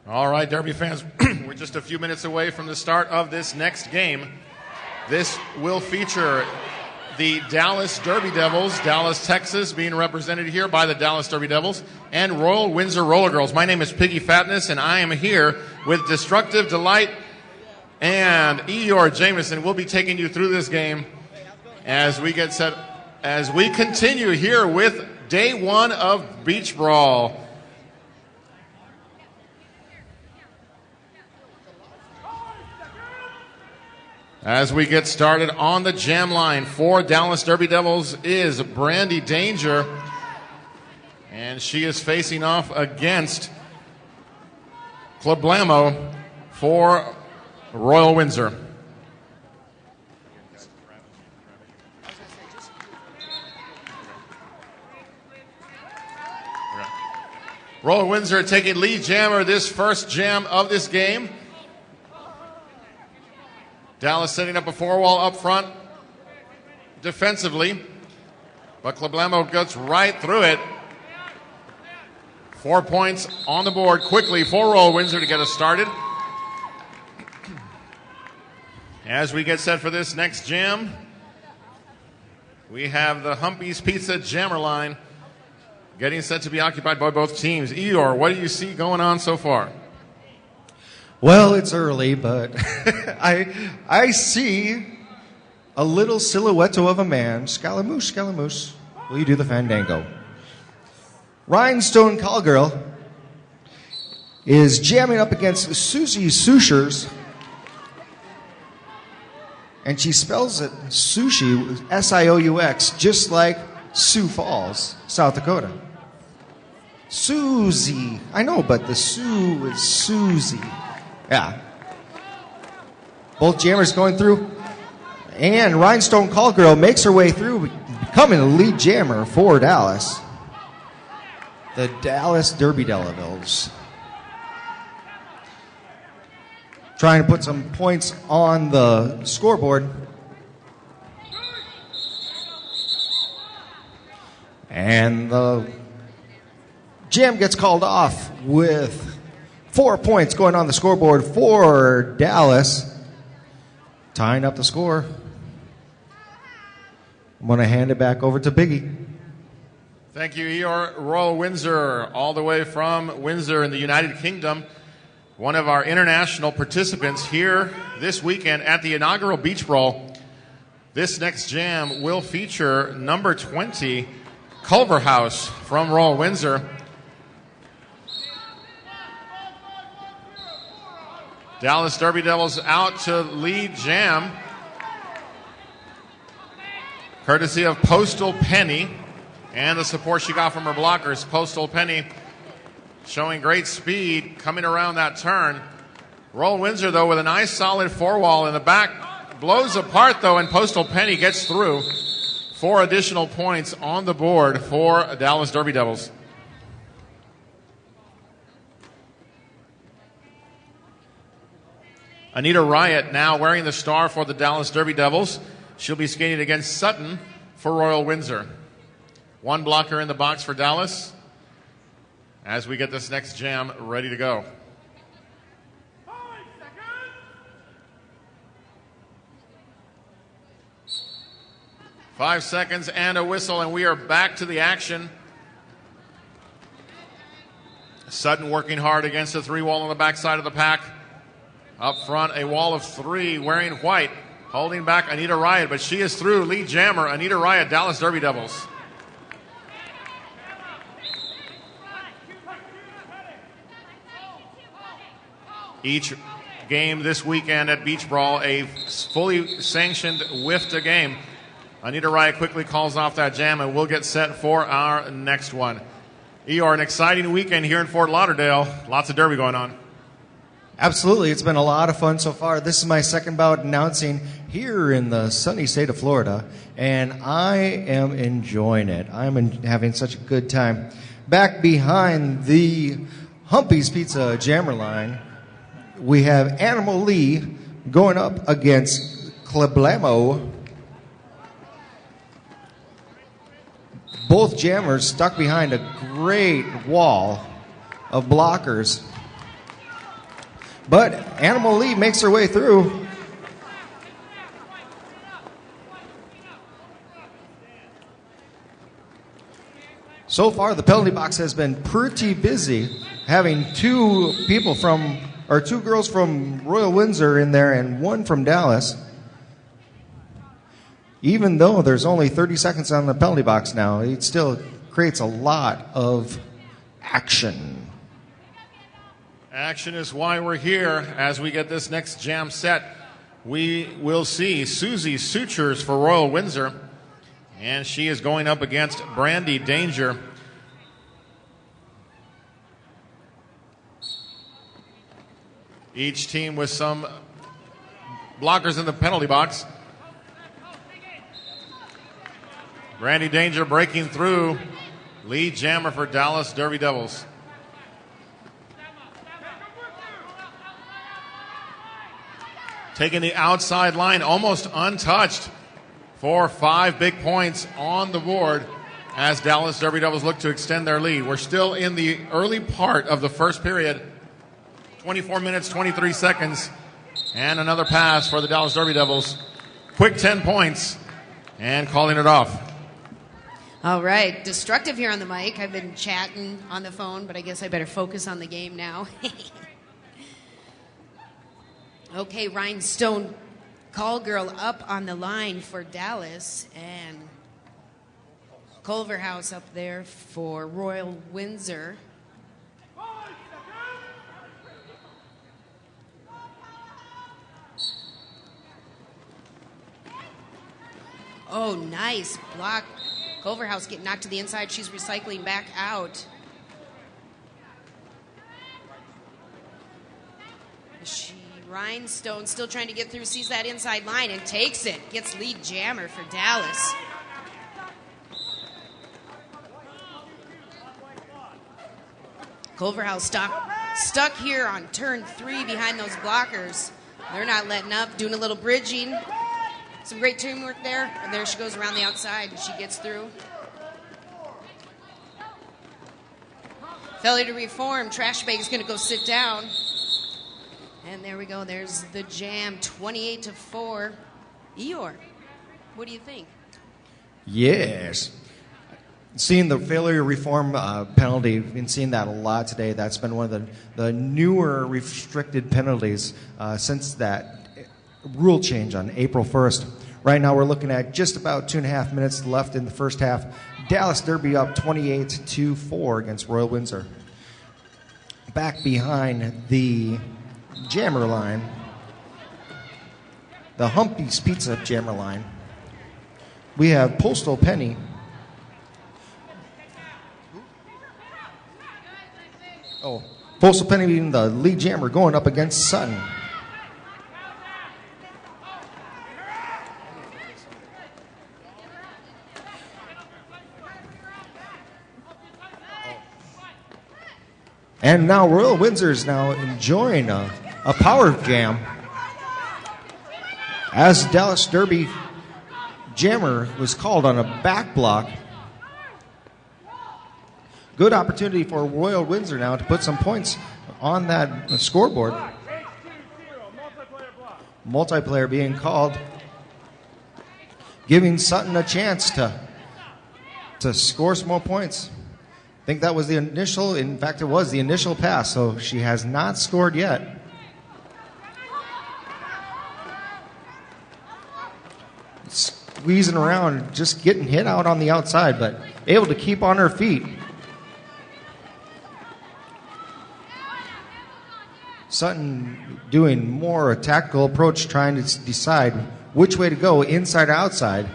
All right, Derby fans, we're just a few minutes away from the start of this next game. This will feature the Dallas Derby Devils, Dallas, Texas, being represented here by the Dallas Derby Devils, and Royal Windsor Roller Girls. My name is Piggy Fatness, and I am here with Destructive Delight and Eeyore Jameson. We'll be taking you through this game as we get set, as we continue here with day one of Beach Brawl. As we get started on the jam line for Dallas Derby Devils is Brandy Danger, and she is facing off against Clublamo for Royal Windsor. Royal Windsor taking lead jammer this first jam of this game. Dallas setting up a four-wall up front defensively, but Clublamo gets right through it. 4 points on the board quickly for Royal Windsor to get us started. As we get set for this next jam, we have the Humpy's Pizza Jammer line getting set to be occupied by both teams. Eeyore, what do you see going on so far? Well, it's early, but I see a little silhouette of a man. Scaramouche, Scaramouche, will you do the fandango? Rhinestone Callgirl is jamming up against Susie Sushers, and she spells it sushi, S-I-O-U-X, just like Sioux Falls, South Dakota. Susie. I know, but the Sioux is Susie. Yeah. Both jammers going through. And Rhinestone Callgirl makes her way through, becoming the lead jammer for Dallas. The Dallas Derby Devils. Trying to put some points on the scoreboard. And the jam gets called off with 4 points going on the scoreboard for Dallas, tying up the score. I'm going to hand it back over to Biggie. Thank you, Eeyore. Royal Windsor, all the way from Windsor in the United Kingdom, one of our international participants here this weekend at the inaugural Beach Brawl. This next jam will feature number 20, Culverhouse from Royal Windsor. Dallas Derby Devils out to lead jam, courtesy of Postal Penny and the support she got from her blockers. Postal Penny showing great speed coming around that turn. Royal Windsor, though, with a nice solid four-wall in the back, blows apart, though, and Postal Penny gets through. 4 additional points on the board for Dallas Derby Devils. Anita Riot now wearing the star for the Dallas Derby Devils. She'll be skating against Sutton for Royal Windsor. 1 blocker in the box for Dallas as we get this next jam ready to go. 5 seconds and a whistle, and we are back to the action. Sutton working hard against the 3-wall on the backside of the pack. Up front, a wall of 3 wearing white, holding back Anita Riot, but she is through. Lead jammer, Anita Riot, Dallas Derby Devils. Each game this weekend at Beach Brawl, a fully sanctioned WIFTA game. Anita Riot quickly calls off that jam, and we'll get set for our next one. Eeyore, an exciting weekend here in Fort Lauderdale. Lots of derby going on. Absolutely. It's been a lot of fun so far. This is my second bout announcing here in the sunny state of Florida, and I am enjoying it. I'm having such a good time. Back behind the Humpy's Pizza Jammer line, we have Animal Lee going up against Clublamo. Both jammers stuck behind a great wall of blockers. But Animal Lee makes her way through. So far, the penalty box has been pretty busy, having two girls from Royal Windsor in there and one from Dallas. Even though there's only 30 seconds on the penalty box now, it still creates a lot of action. Action is why we're here. As we get this next jam set, we will see Susie Sutures for Royal Windsor, and she is going up against Brandy Danger. Each team with some blockers in the penalty box. Brandy Danger breaking through. Lead jammer for Dallas Derby Devils. Taking the outside line, almost untouched for 5 big points on the board as Dallas Derby Devils look to extend their lead. We're still in the early part of the first period. 24 minutes, 23 seconds, and another pass for the Dallas Derby Devils. Quick 10 points, and calling it off. All right, Destructive here on the mic. I've been chatting on the phone, but I guess I better focus on the game now. Okay, Rhinestone Call Girl up on the line for Dallas, and Culverhouse up there for Royal Windsor. Oh, nice block. Culverhouse getting knocked to the inside. She's recycling back out. Rhinestone still trying to get through, sees that inside line and takes it. Gets lead jammer for Dallas. Culverhouse stuck here on turn 3 behind those blockers. They're not letting up, doing a little bridging. Some great teamwork there. And there she goes around the outside and she gets through. Failure to reform. Trash Bag is going to go sit down. And there we go. There's the jam, 28-4. Eeyore, what do you think? Yes. Seeing the failure reform penalty, we've been seeing that a lot today. That's been one of the newer restricted penalties since that rule change on April 1st. Right now we're looking at just about 2.5 minutes left in the first half. Dallas Derby up 28-4 against Royal Windsor. Back behind the jammer line, the Humpy's Pizza jammer line, we have Postal Penny. Postal Penny being the lead jammer going up against Sutton. And now Royal Windsor is now enjoying a power jam as Dallas Derby jammer was called on a back block. Good opportunity for Royal Windsor now to put some points on that scoreboard. Multiplayer being called, giving Sutton a chance to score some more points. I think that was the initial, in fact, it was the initial pass, so she has not scored yet. Squeezing around, just getting hit out on the outside, but able to keep on her feet. Sutton doing more a tactical approach, trying to decide which way to go, inside or outside.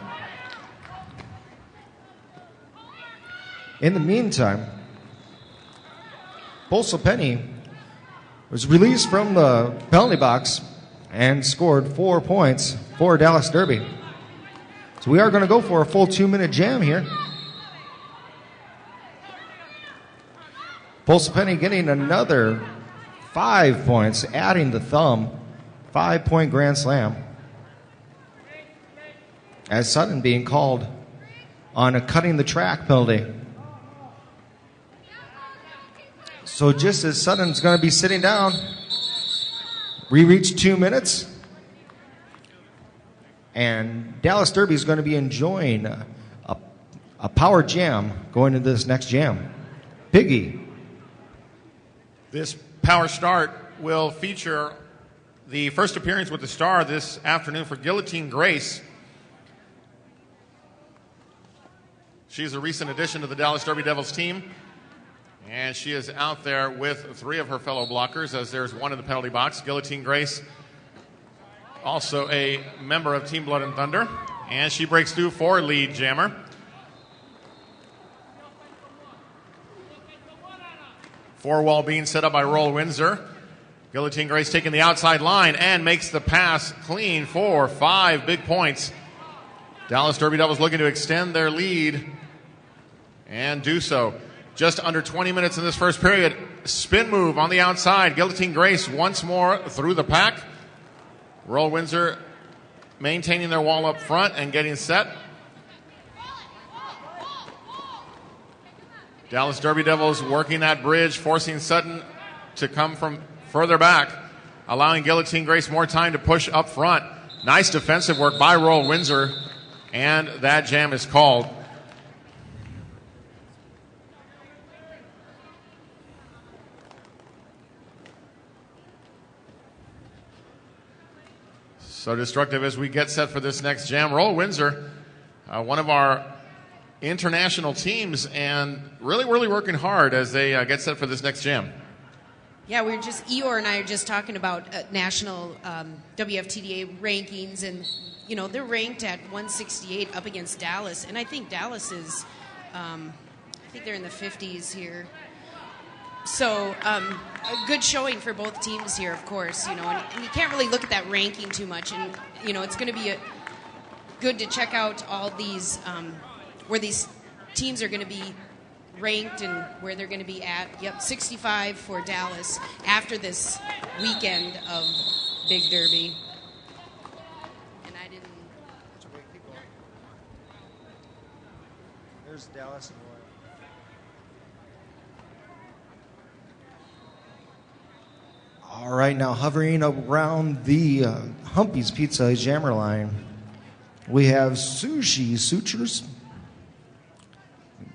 In the meantime, Postal Penny was released from the penalty box and scored 4 points for Dallas Derby. So we are going to go for a full 2-minute jam here. Postal Penny getting another 5 points, adding the thumb, 5-point grand slam. As Sutton being called on a cutting the track penalty. So just as Sutton's going to be sitting down, We reached 2 minutes. And Dallas Derby is going to be enjoying a power jam going into this next jam. Piggy. This power start will feature the first appearance with the star this afternoon for Guillotine Grace. She's a recent addition to the Dallas Derby Devils team, and she is out there with 3 of her fellow blockers as there's one in the penalty box. Guillotine Grace, also a member of Team Blood and Thunder, and she breaks through for lead jammer. Four-wall being set up by Roll Windsor. Guillotine Grace taking the outside line and makes the pass clean for 5 big points. Dallas Derby Devils looking to extend their lead and do so. Just under 20 minutes in this first period. Spin move on the outside. Guillotine Grace once more through the pack. Roll Windsor maintaining their wall up front and getting set. Dallas Derby Devils working that bridge, forcing Sutton to come from further back, allowing Guillotine Grace more time to push up front. Nice defensive work by Roll Windsor, and that jam is called. So destructive as we get set for this next jam. Roll Windsor, one of our international teams, and really working hard as they get set for this next jam. Yeah, Eeyore and I are just talking about national WFTDA rankings, and, you know, they're ranked at 168 up against Dallas, and I think Dallas is, I think they're in the 50s here. So a good showing for both teams here, of course, you know, and you can't really look at that ranking too much, and, you know, it's going to be good to check out all these, where these teams are going to be ranked and where they're going to be at. Yep, 65 for Dallas after this weekend of Big Derby. And I didn't... There's Dallas and Royal. All right, now hovering around the Humpy's Pizza jammer line, we have Sushi Sutures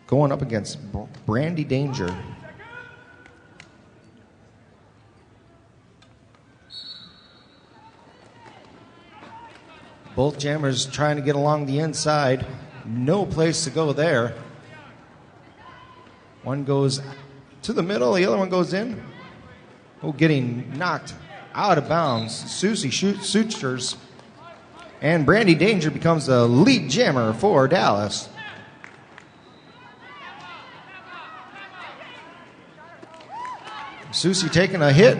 going up against Brandy Danger. Both jammers trying to get along the inside. No place to go there. One goes to the middle, the other one goes in. Oh, getting knocked out of bounds. Susie Sutures. And Brandy Danger becomes the lead jammer for Dallas. Susie taking a hit,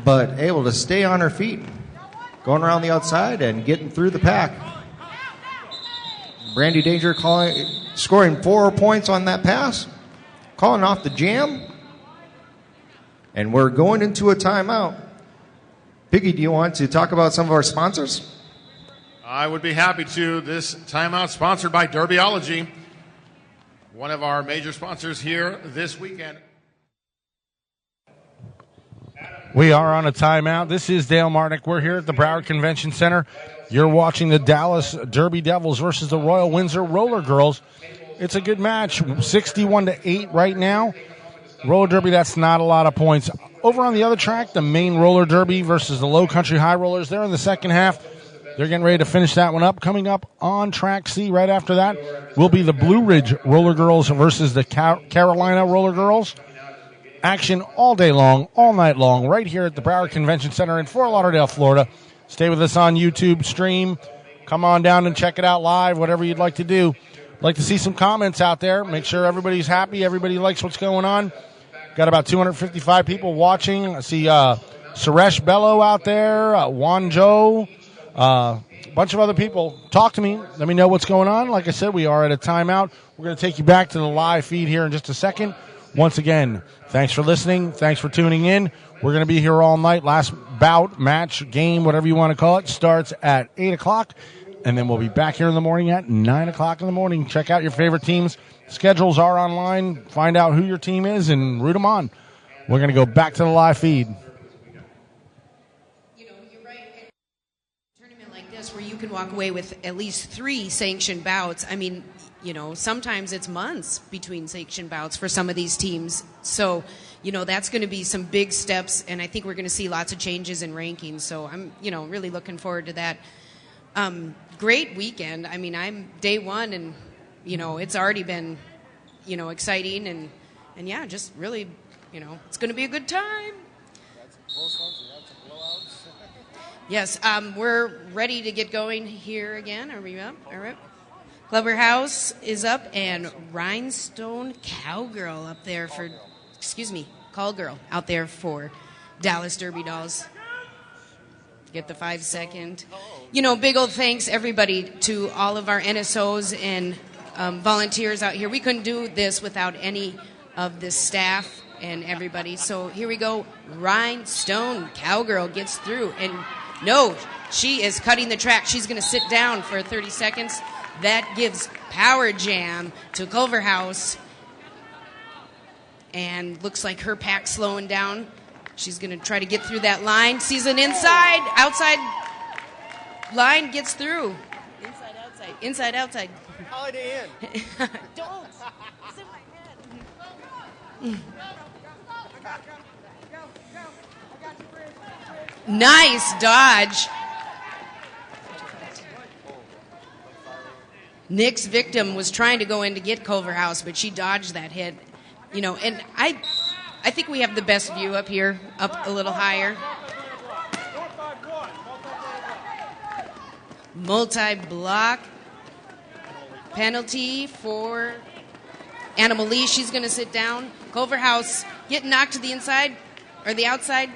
but able to stay on her feet. Going around the outside and getting through the pack. Brandy Danger scoring 4 points on that pass. Calling off the jam. And we're going into a timeout. Piggy, do you want to talk about some of our sponsors? I would be happy to. This timeout sponsored by Derbyology, one of our major sponsors here this weekend. We are on a timeout. This is Dale Martnick. We're here at the Broward Convention Center. You're watching the Dallas Derby Devils versus the Royal Windsor Roller Girls. It's a good match, 61-8 right now. Roller Derby, that's not a lot of points. Over on the other track, the main Roller Derby versus the Low Country High Rollers. They're in the second half. They're getting ready to finish that one up. Coming up on track C right after that will be the Blue Ridge Roller Girls versus the Carolina Roller Girls. Action all day long, all night long, right here at the Broward Convention Center in Fort Lauderdale, Florida. Stay with us on YouTube stream. Come on down and check it out live, whatever you'd like to do. Like to see some comments out there. Make sure everybody's happy. Everybody likes what's going on. Got about 255 people watching. I see Suresh Bello out there, Juan Joe, a bunch of other people. Talk to me. Let me know what's going on. Like I said, we are at a timeout. We're going to take you back to the live feed here in just a second. Once again, thanks for listening. Thanks for tuning in. We're going to be here all night. Last bout, match, game, whatever you want to call it, starts at 8 o'clock. And then we'll be back here in the morning at 9 o'clock in the morning. Check out your favorite teams. Schedules are online. Find out who your team is and root them on. We're going to go back to the live feed. You know, you can walk away with at least 3 sanctioned bouts. I mean, you know, sometimes it's months between sanctioned bouts for some of these teams. So, you know, that's going to be some big steps, and I think we're going to see lots of changes in rankings. So I'm, you know, really looking forward to that. Great weekend. I mean, I'm day one, and, you know, it's already been, you know, exciting, and yeah, just really, you know, it's going to be a good time. Yes, we're ready to get going here again. Are we up? All right. Clubber House is up, and Rhinestone Cowgirl up there for, Call Girl out there for Dallas Derby Dolls. Get the 5-second. You know, big old thanks, everybody, to all of our NSOs and volunteers out here. We couldn't do this without any of the staff and everybody. So here we go. Rhinestone Cowgirl gets through. And no, she is cutting the track. She's going to sit down for 30 seconds. That gives Power Jam to Culver House. And looks like her pack slowing down. She's going to try to get through that line. Sees an outside line, gets through. Inside, outside. Holiday Inn. Don't. It's in my head. Nice dodge. Nick's victim was trying to go in to get Culver House, but she dodged that hit. You know, and I think we have the best view up here, up a little higher. Multi-block penalty for Animal Lee. She's going to sit down. Culver House getting knocked to the inside or the outside.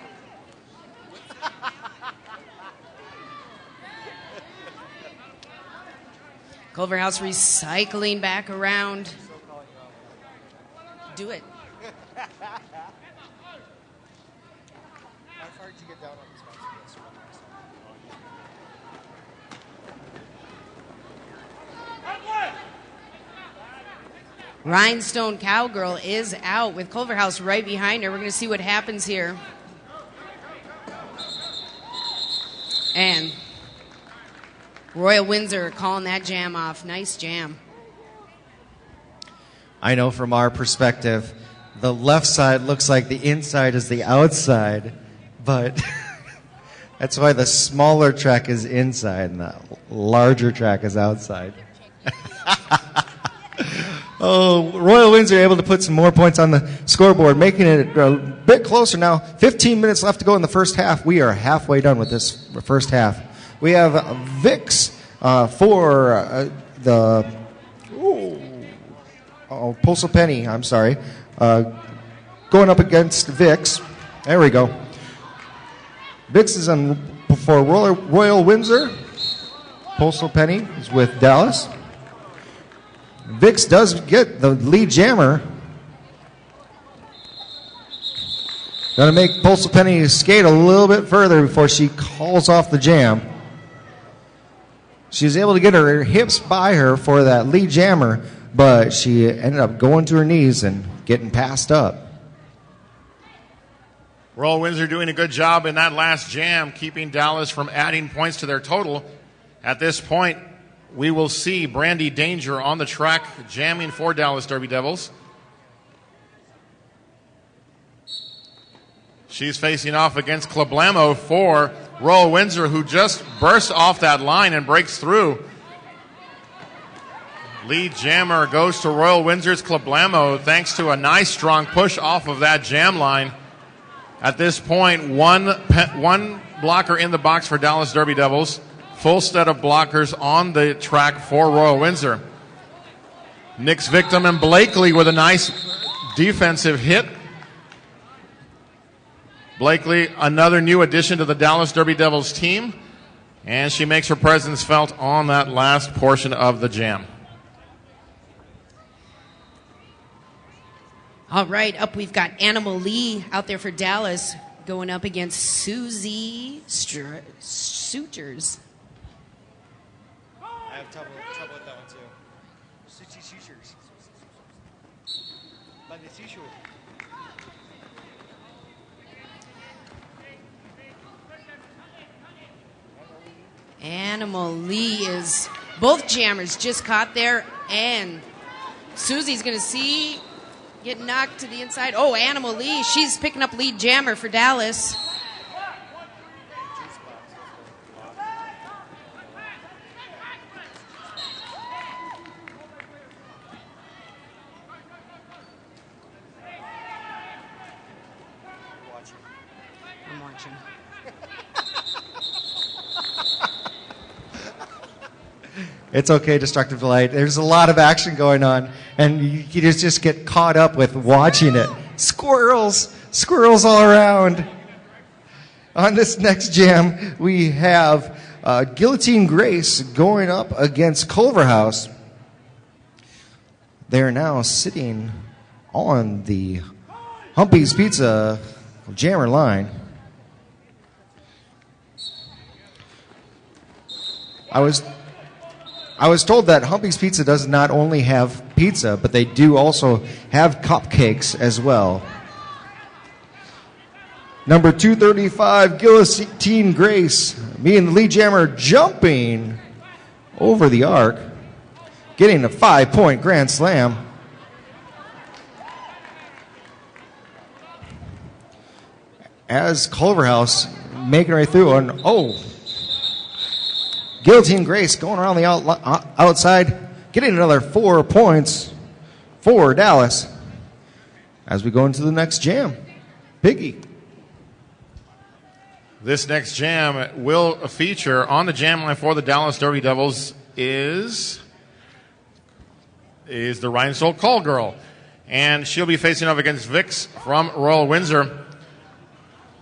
Culver House recycling back around. Do it. How far did you get down on this one? Rhinestone Cowgirl is out with Culver House right behind her. We're going to see what happens here. And Royal Windsor calling that jam off. Nice jam. I know from our perspective, the left side looks like the inside is the outside, but that's why the smaller track is inside and the larger track is outside. Oh, Royal Windsor able to put some more points on the scoreboard, making it a bit closer now. 15 minutes left to go in the first half. We are halfway done with this first half. We have Vix for the Postal Penny, I'm sorry, going up against Vix. There we go. Vix is on for Royal Windsor. Postal Penny is with Dallas. Vix does get the lead jammer. Going to make Postal Penny skate a little bit further before she calls off the jam. She was able to get her hips by her for that lead jammer, but she ended up going to her knees and getting passed up. Royal Windsor doing a good job in that last jam, keeping Dallas from adding points to their total. At this point, we will see Brandy Danger on the track jamming for Dallas Derby Devils. She's facing off against Clablamo for Royal Windsor, who just bursts off that line and breaks through. Lead jammer goes to Royal Windsor's Clablamo thanks to a nice strong push off of that jam line. At this point, one blocker in the box for Dallas Derby Devils. Full set of blockers on the track for Royal Windsor. Nick's victim and Blakely with a nice defensive hit. Blakely, another new addition to the Dallas Derby Devils team, and she makes her presence felt on that last portion of the jam. All right, up we've got Animal Lee out there for Dallas going up against Susie Suiters. I have trouble with that one too. Sushi Suiters. Like the seashore. Animal Lee is both jammers just caught there, and Susie's going to see get knocked to the inside. Oh, Animal Lee, she's picking up lead jammer for Dallas. I'm watching. It's okay, Destructive Delight. There's a lot of action going on, and you just get caught up with watching it. Squirrels all around. On this next jam, we have Guillotine Grace going up against Culverhouse. They're now sitting on the Humpy's Pizza jammer line. I was told that Humpy's Pizza does not only have pizza, but they do also have cupcakes as well. Number 235, Guillotine Grace, me and the lead jammer jumping over the arc, getting a 5-point grand slam. As Culverhouse making her way through, and Guillotine Grace going around the outside, getting another 4 points for Dallas. As we go into the next jam, Piggy. This next jam will feature on the jam line for the Dallas Derby Devils is the Rhinestone Call Girl. And she'll be facing off against Vix from Royal Windsor.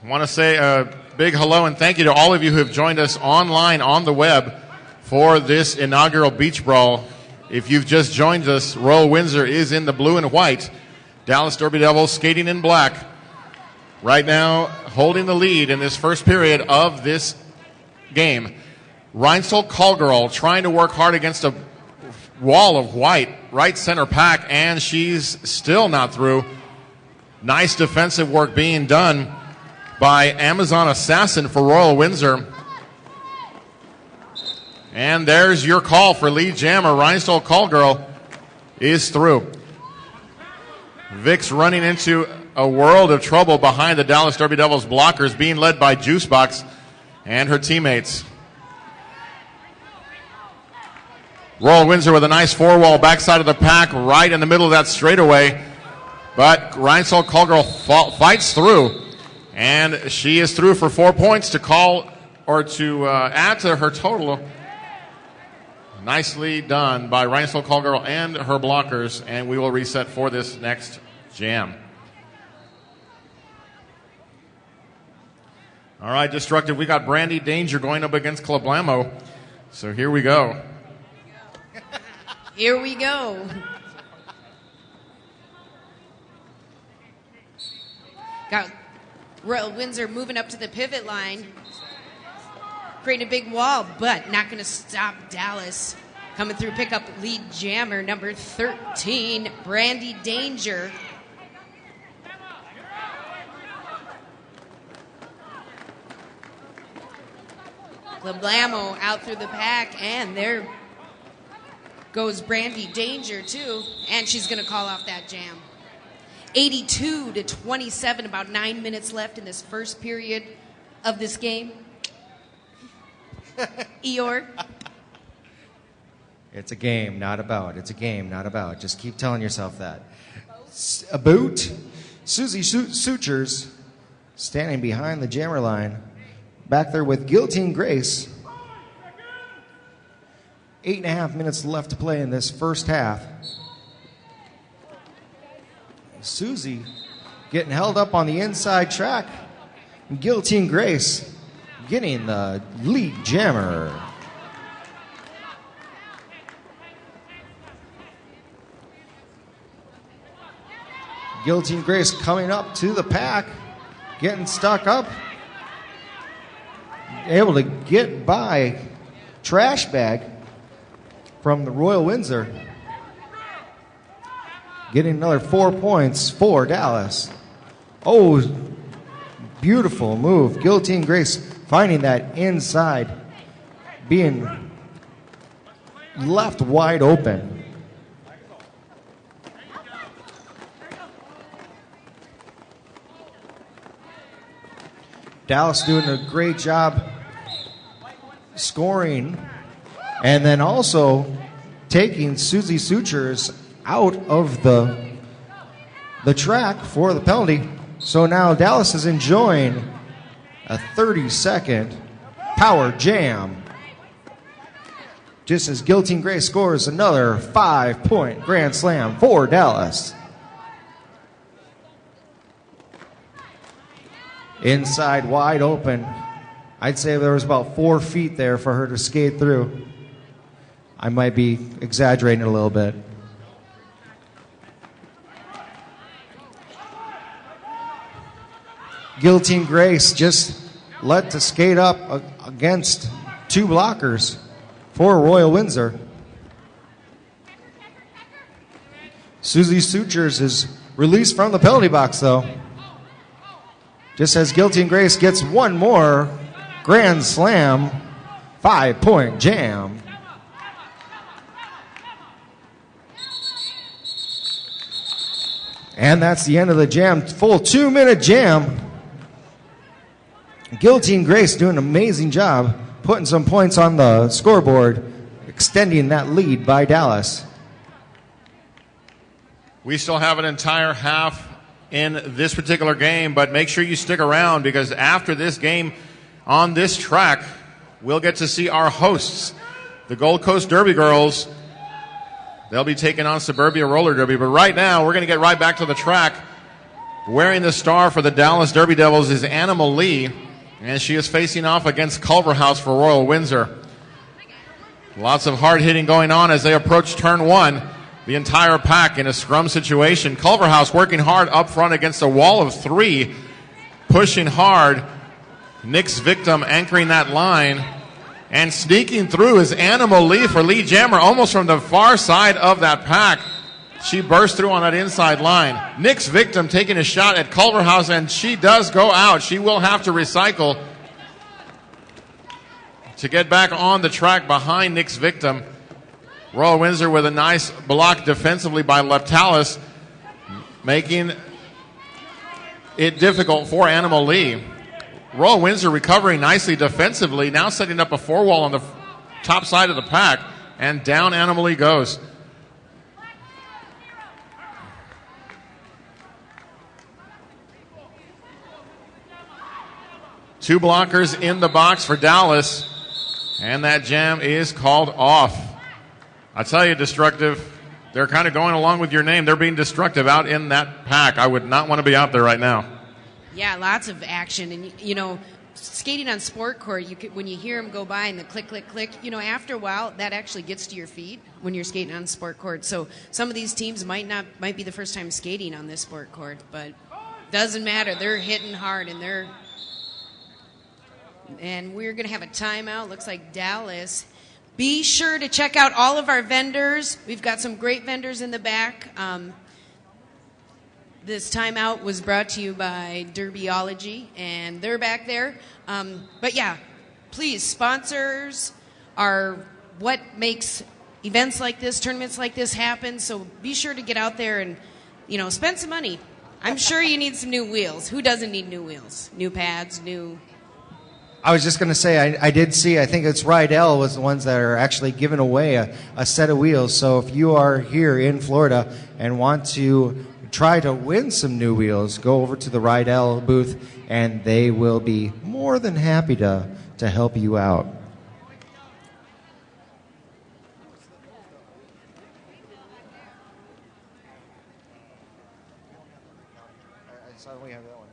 I want to say a big hello and thank you to all of you who have joined us online on the web for this inaugural Beach Brawl. If you've just joined us, Royal Windsor is in the blue and white. Dallas Derby Devils skating in black. Right now, holding the lead in this first period of this game. Rhinestone Call Girl trying to work hard against a wall of white, right center pack, and she's still not through. Nice defensive work being done by Amazon Assassin for Royal Windsor. And there's your call for lead jammer. Rhinestone Call Girl is through. Vix running into a world of trouble behind the Dallas Derby Devils blockers, being led by Juicebox and her teammates. Royal Windsor with a nice four-wall backside of the pack right in the middle of that straightaway. But Rhinestone Call Girl fights through. And she is through for 4 points to call or to add to her total. Nicely done by Rhinestone Call Girl and her blockers. And we will reset for this next jam. All right, Destructive, we got Brandy Danger going up against Clablamo. So here we go. Here we go. Got Royal Windsor moving up to the pivot line, creating a big wall, but not going to stop Dallas. Coming through, pick up lead jammer, number 13, Brandy Danger. Clablamo out through the pack, and there goes Brandy Danger too, and she's going to call off that jam. 82-27, about 9 minutes left in this first period of this game. Eeyore? It's a game, not about. It's a game, not about. Just keep telling yourself that. A boot. Susie Sutures standing behind the jammer line. Back there with Guillotine Grace. 8.5 minutes left to play in this first half. Susie getting held up on the inside track. And Guillotine Grace getting the lead jammer. Guillotine Grace coming up to the pack, getting stuck up. Able to get by Trash Bag from the Royal Windsor. Getting another 4 points for Dallas. Oh, beautiful move. Guillotine Grace finding that inside being left wide open. Dallas doing a great job scoring and then also taking Susie Sutures out of the track for the penalty. So now Dallas is enjoying a 30-second power jam. Just as Guillotine Grace scores another 5-point grand slam for Dallas. Inside wide open. I'd say there was about 4 feet there for her to skate through. I might be exaggerating a little bit. Guillotine Grace just let to skate up against 2 blockers for Royal Windsor. Susie Sutures is released from the penalty box, though. Just as Guillotine Grace gets one more grand slam, 5-point jam. And that's the end of the jam. Full 2-minute jam. Guillotine Grace doing an amazing job putting some points on the scoreboard, extending that lead by Dallas. We still have an entire half in this particular game, but make sure you stick around because after this game on this track, we'll get to see our hosts, the Gold Coast Derby girls. They'll be taking on Suburbia Roller Derby, but right now we're going to get right back to the track. Wearing the star for the Dallas Derby Devils is Animal Lee, and she is facing off against Culverhouse for Royal Windsor. Lots of hard hitting going on as they approach turn 1. The entire pack in a scrum situation. Culverhouse working hard up front against a wall of 3, pushing hard. Nick's Victim anchoring that line. And sneaking through is Animal Lee for Lee Jammer, almost from the far side of that pack. She burst through on that inside line. Nick's Victim taking a shot at Culverhouse, and she does go out. She will have to recycle to get back on the track behind Nick's Victim. Royal Windsor with a nice block defensively by Leptalis, making it difficult for Animal Lee. Royal Windsor recovering nicely defensively, now setting up a 4-wall on the top side of the pack, and down Animal Lee goes. Two blockers in the box for Dallas, and that jam is called off. I tell you, Destructive, they're kind of going along with your name. They're being destructive out in that pack. I would not want to be out there right now. Yeah, lots of action. And, you know, skating on sport court, when you hear them go by and the click, click, click, you know, after a while, that actually gets to your feet when you're skating on sport court. So some of these teams might be the first time skating on this sport court, but doesn't matter. They're hitting hard, and we're going to have a timeout. Looks like Dallas. Be sure to check out all of our vendors. We've got some great vendors in the back. This timeout was brought to you by Derbyology, and they're back there. But yeah, please, sponsors are what makes events like this, tournaments like this happen. So be sure to get out there and, you know, spend some money. I'm sure you need some new wheels. Who doesn't need new wheels? New pads, new... I was just going to say, I did see, I think it's Rydell was the ones that are actually giving away a set of wheels. So if you are here in Florida and want to try to win some new wheels, go over to the Rydell booth, and they will be more than happy to help you out. I saw we have that one.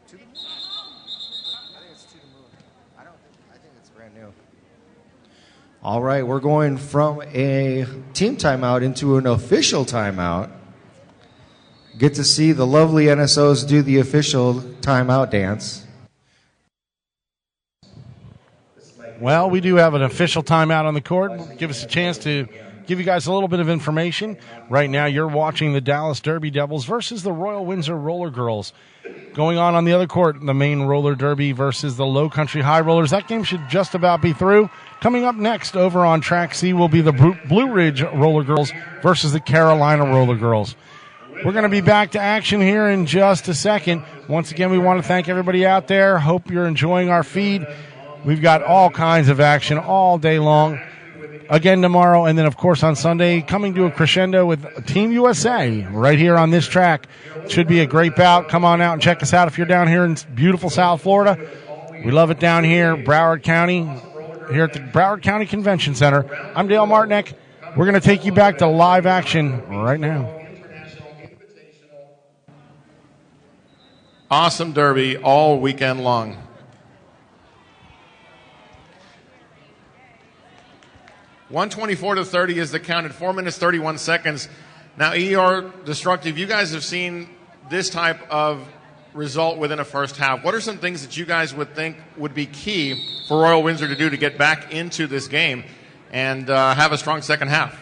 To the moon? I think it's to the moon. I think it's brand new. All right, we're going from a team timeout into an official timeout. Get to see the lovely NSOs do the official timeout dance. Well, we do have an official timeout on the court. Give us a chance to give you guys a little bit of information. Right now, you're watching the Dallas Derby Devils versus the Royal Windsor Roller Girls. Going on the other court, the main roller derby versus the Low Country High Rollers. That game should just about be through. Coming up next over on Track C will be the Blue Ridge Roller Girls versus the Carolina Roller Girls. We're going to be back to action here in just a second. Once again, we want to thank everybody out there. Hope you're enjoying our feed. We've got all kinds of action all day long. Again tomorrow, and then, of course, on Sunday, coming to a crescendo with Team USA right here on this track. Should be a great bout. Come on out and check us out if you're down here in beautiful South Florida. We love it down here, Broward County, here at the Broward County Convention Center. I'm Dale Martinek. We're going to take you back to live action right now. Awesome derby all weekend long. $124-30 is the count at 4 minutes 31 seconds. Now, ER Destructive, you guys have seen this type of result within a first half. What are some things that you guys would think would be key for Royal Windsor to do to get back into this game and have a strong second half?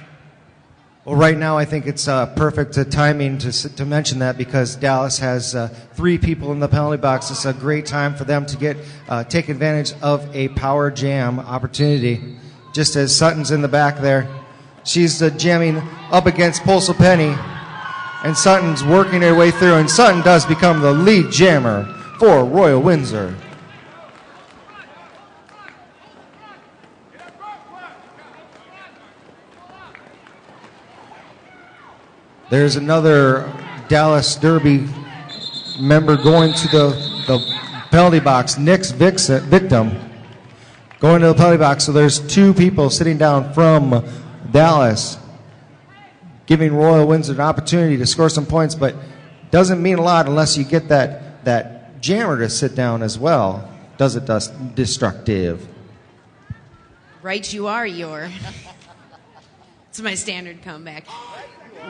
Well, right now I think it's perfect timing to mention that because Dallas has 3 people in the penalty box. It's a great time for them to take advantage of a power jam opportunity. Just as Sutton's in the back there, she's jamming up against Postal Penny, and Sutton's working her way through, and Sutton does become the lead jammer for Royal Windsor. There's another Dallas Derby member going to the penalty box, Nick's victim. Going to the penalty box, so there's 2 people sitting down from Dallas, giving Royal Windsor an opportunity to score some points, but doesn't mean a lot unless you get that jammer to sit down as well. Does it Destructive? Right you are, Yor. It's my standard comeback.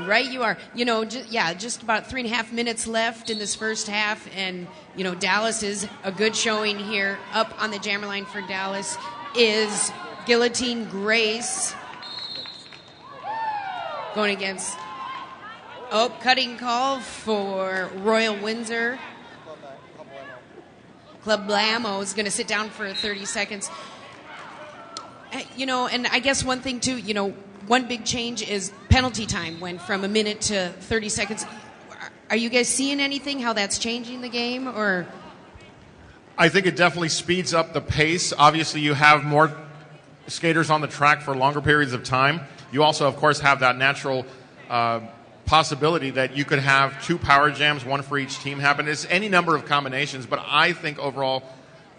Right you are. Just about 3.5 minutes left in this first half, and, Dallas is a good showing here. Up on the jammer line for Dallas is Guillotine Grace going against cutting call for Royal Windsor. Club Blammo is going to sit down for 30 seconds. And I guess one thing, too, one big change is penalty time went from a minute to 30 seconds. Are you guys seeing anything, how that's changing the game? Or I think it definitely speeds up the pace. Obviously, you have more skaters on the track for longer periods of time. You also, of course, have that natural possibility that you could have 2 power jams, 1 for each team happen. It's any number of combinations, but I think overall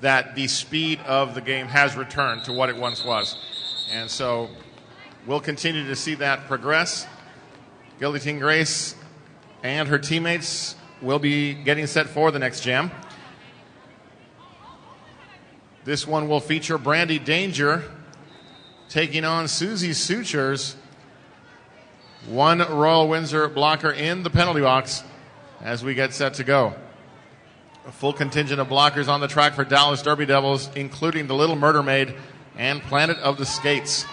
that the speed of the game has returned to what it once was. And so we'll continue to see that progress. Guillotine Grace and her teammates will be getting set for the next jam. This one will feature Brandy Danger taking on Susie Sutures. 1 Royal Windsor blocker in the penalty box as we get set to go. A full contingent of blockers on the track for Dallas Derby Devils, including the Little Murder Maid and Planet of the Skates.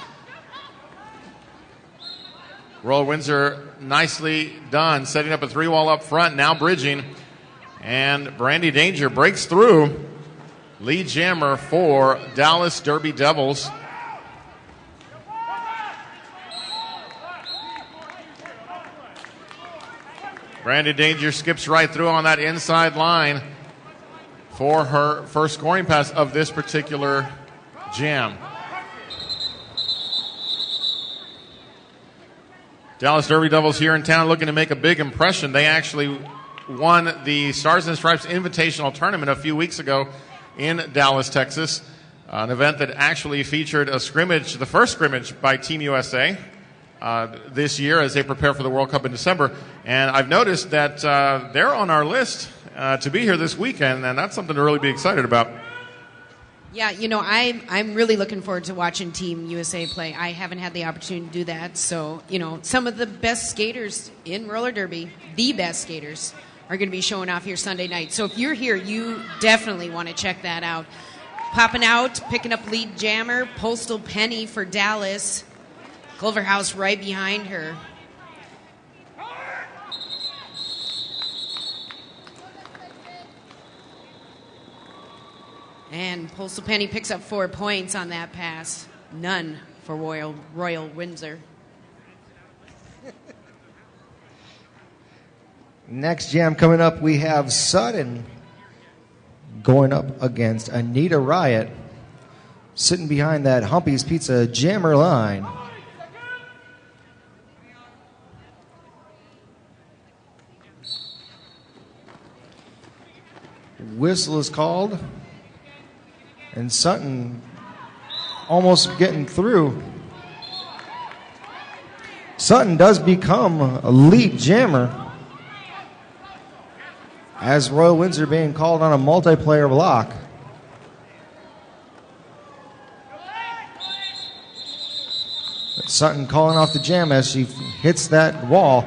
Royal Windsor nicely done, setting up a 3-wall up front, now bridging. And Brandy Danger breaks through. Lead jammer for Dallas Derby Devils. Brandy Danger skips right through on that inside line for her first scoring pass of this particular jam. Dallas Derby Devils here in town looking to make a big impression. They actually won the Stars and Stripes Invitational Tournament a few weeks ago in Dallas, Texas, an event that actually featured a scrimmage, the first scrimmage by Team USA this year as they prepare for the World Cup in December. And I've noticed that they're on our list to be here this weekend, and that's something to really be excited about. Yeah, I'm really looking forward to watching Team USA play. I haven't had the opportunity to do that. So, some of the best skaters in roller derby, the best skaters, are going to be showing off here Sunday night. So if you're here, you definitely want to check that out. Popping out, picking up lead jammer, Postal Penny for Dallas. Culverhouse right behind her. And Postal Penny picks up 4 points on that pass. None for Royal Windsor. Next jam coming up, we have Sutton going up against Anita Riot, sitting behind that Humpy's Pizza jammer line. Whistle is called, and Sutton almost getting through. Sutton does become a lead jammer, as Royal Windsor being called on a multiplayer block. But Sutton calling off the jam as she hits that wall.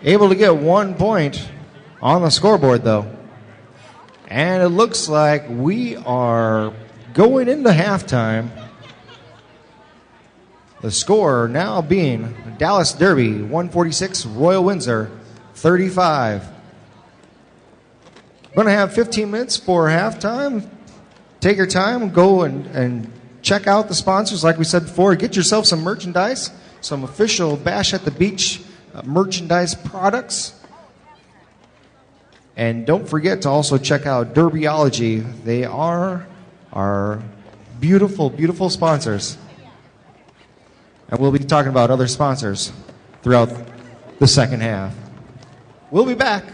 Able to get 1 point on the scoreboard, though. And it looks like we are going into halftime. The score now being Dallas Derby 146, Royal Windsor 35. We're going to have 15 minutes for halftime. Take your time, go and check out the sponsors. Like we said before, get yourself some merchandise, some official Bash at the Beach merchandise products. And don't forget to also check out Derbyology. They are our beautiful, beautiful sponsors. And we'll be talking about other sponsors throughout the second half. We'll be back.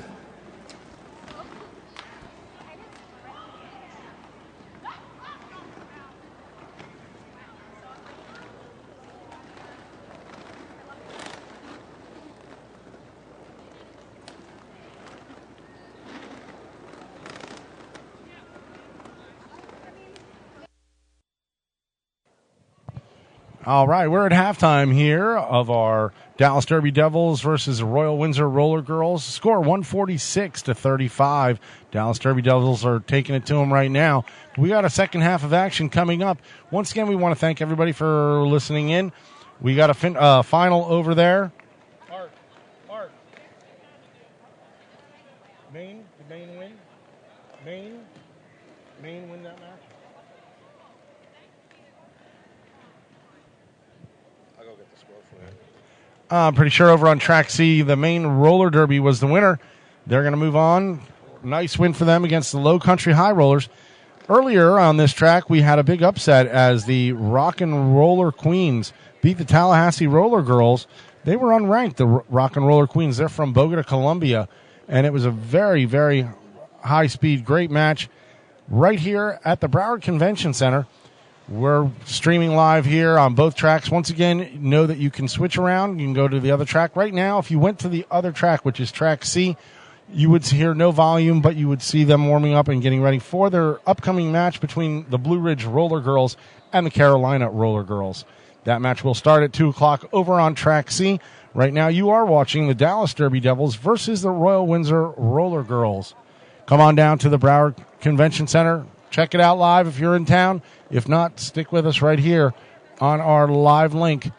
All right, we're at halftime here of our Dallas Derby Devils versus Royal Windsor Roller Girls. Score 146-35. Dallas Derby Devils are taking it to them right now. We got a second half of action coming up. Once again, we want to thank everybody for listening in. We got a final over there. Art. Maine win? Maine win that match? I'm pretty sure over on track C, the Maine Roller Derby was the winner. They're going to move on. Nice win for them against the Low Country High Rollers. Earlier on this track, we had a big upset as the Rock and Roller Queens beat the Tallahassee Roller Girls. They were unranked, the Rock and Roller Queens. They're from Bogota, Colombia, and it was a very, very high-speed, great match right here at the Broward Convention Center. We're streaming live here on both tracks. Once again, know that you can switch around. You can go to the other track. Right now, if you went to the other track, which is track C, you would hear no volume, but you would see them warming up and getting ready for their upcoming match between the Blue Ridge Roller Girls and the Carolina Roller Girls. That match will start at 2 o'clock over on track C. Right now, you are watching the Dallas Derby Devils versus the Royal Windsor Roller Girls. Come on down to the Broward Convention Center. Check it out live if you're in town. If not, stick with us right here on our live link.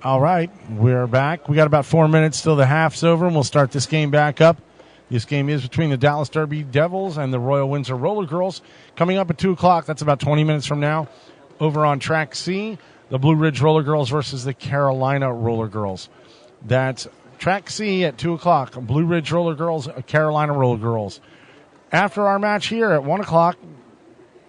All right, we're back. We got about 4 minutes till the half's over, and we'll start this game back up. This game is between the Dallas Derby Devils and the Royal Windsor Roller Girls. Coming up at 2 o'clock, that's about 20 minutes from now, over on Track C, the Blue Ridge Roller Girls versus the Carolina Roller Girls. That's Track C at 2 o'clock, Blue Ridge Roller Girls, Carolina Roller Girls. After our match here at 1 o'clock,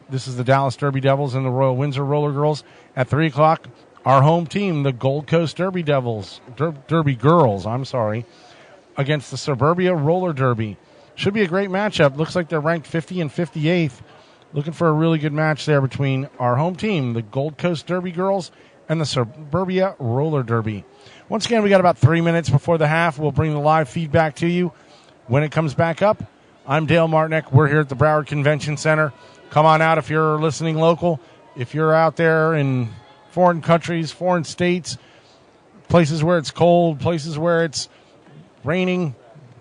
this is the Dallas Derby Devils and the Royal Windsor Roller Girls. At 3 o'clock, our home team, the Gold Coast Derby Devils, Derby Girls, against the Suburbia Roller Derby. Should be a great matchup. Looks like they're ranked 50 and 58th. Looking for a really good match there between our home team, the Gold Coast Derby Girls, and the Suburbia Roller Derby. Once again, we got about 3 minutes before the half. We'll bring the live feedback to you when it comes back up. I'm Dale Martinick. We're here at the Broward Convention Center. Come on out if you're listening local. If you're out there in foreign countries, foreign states, places where it's cold, places where it's raining,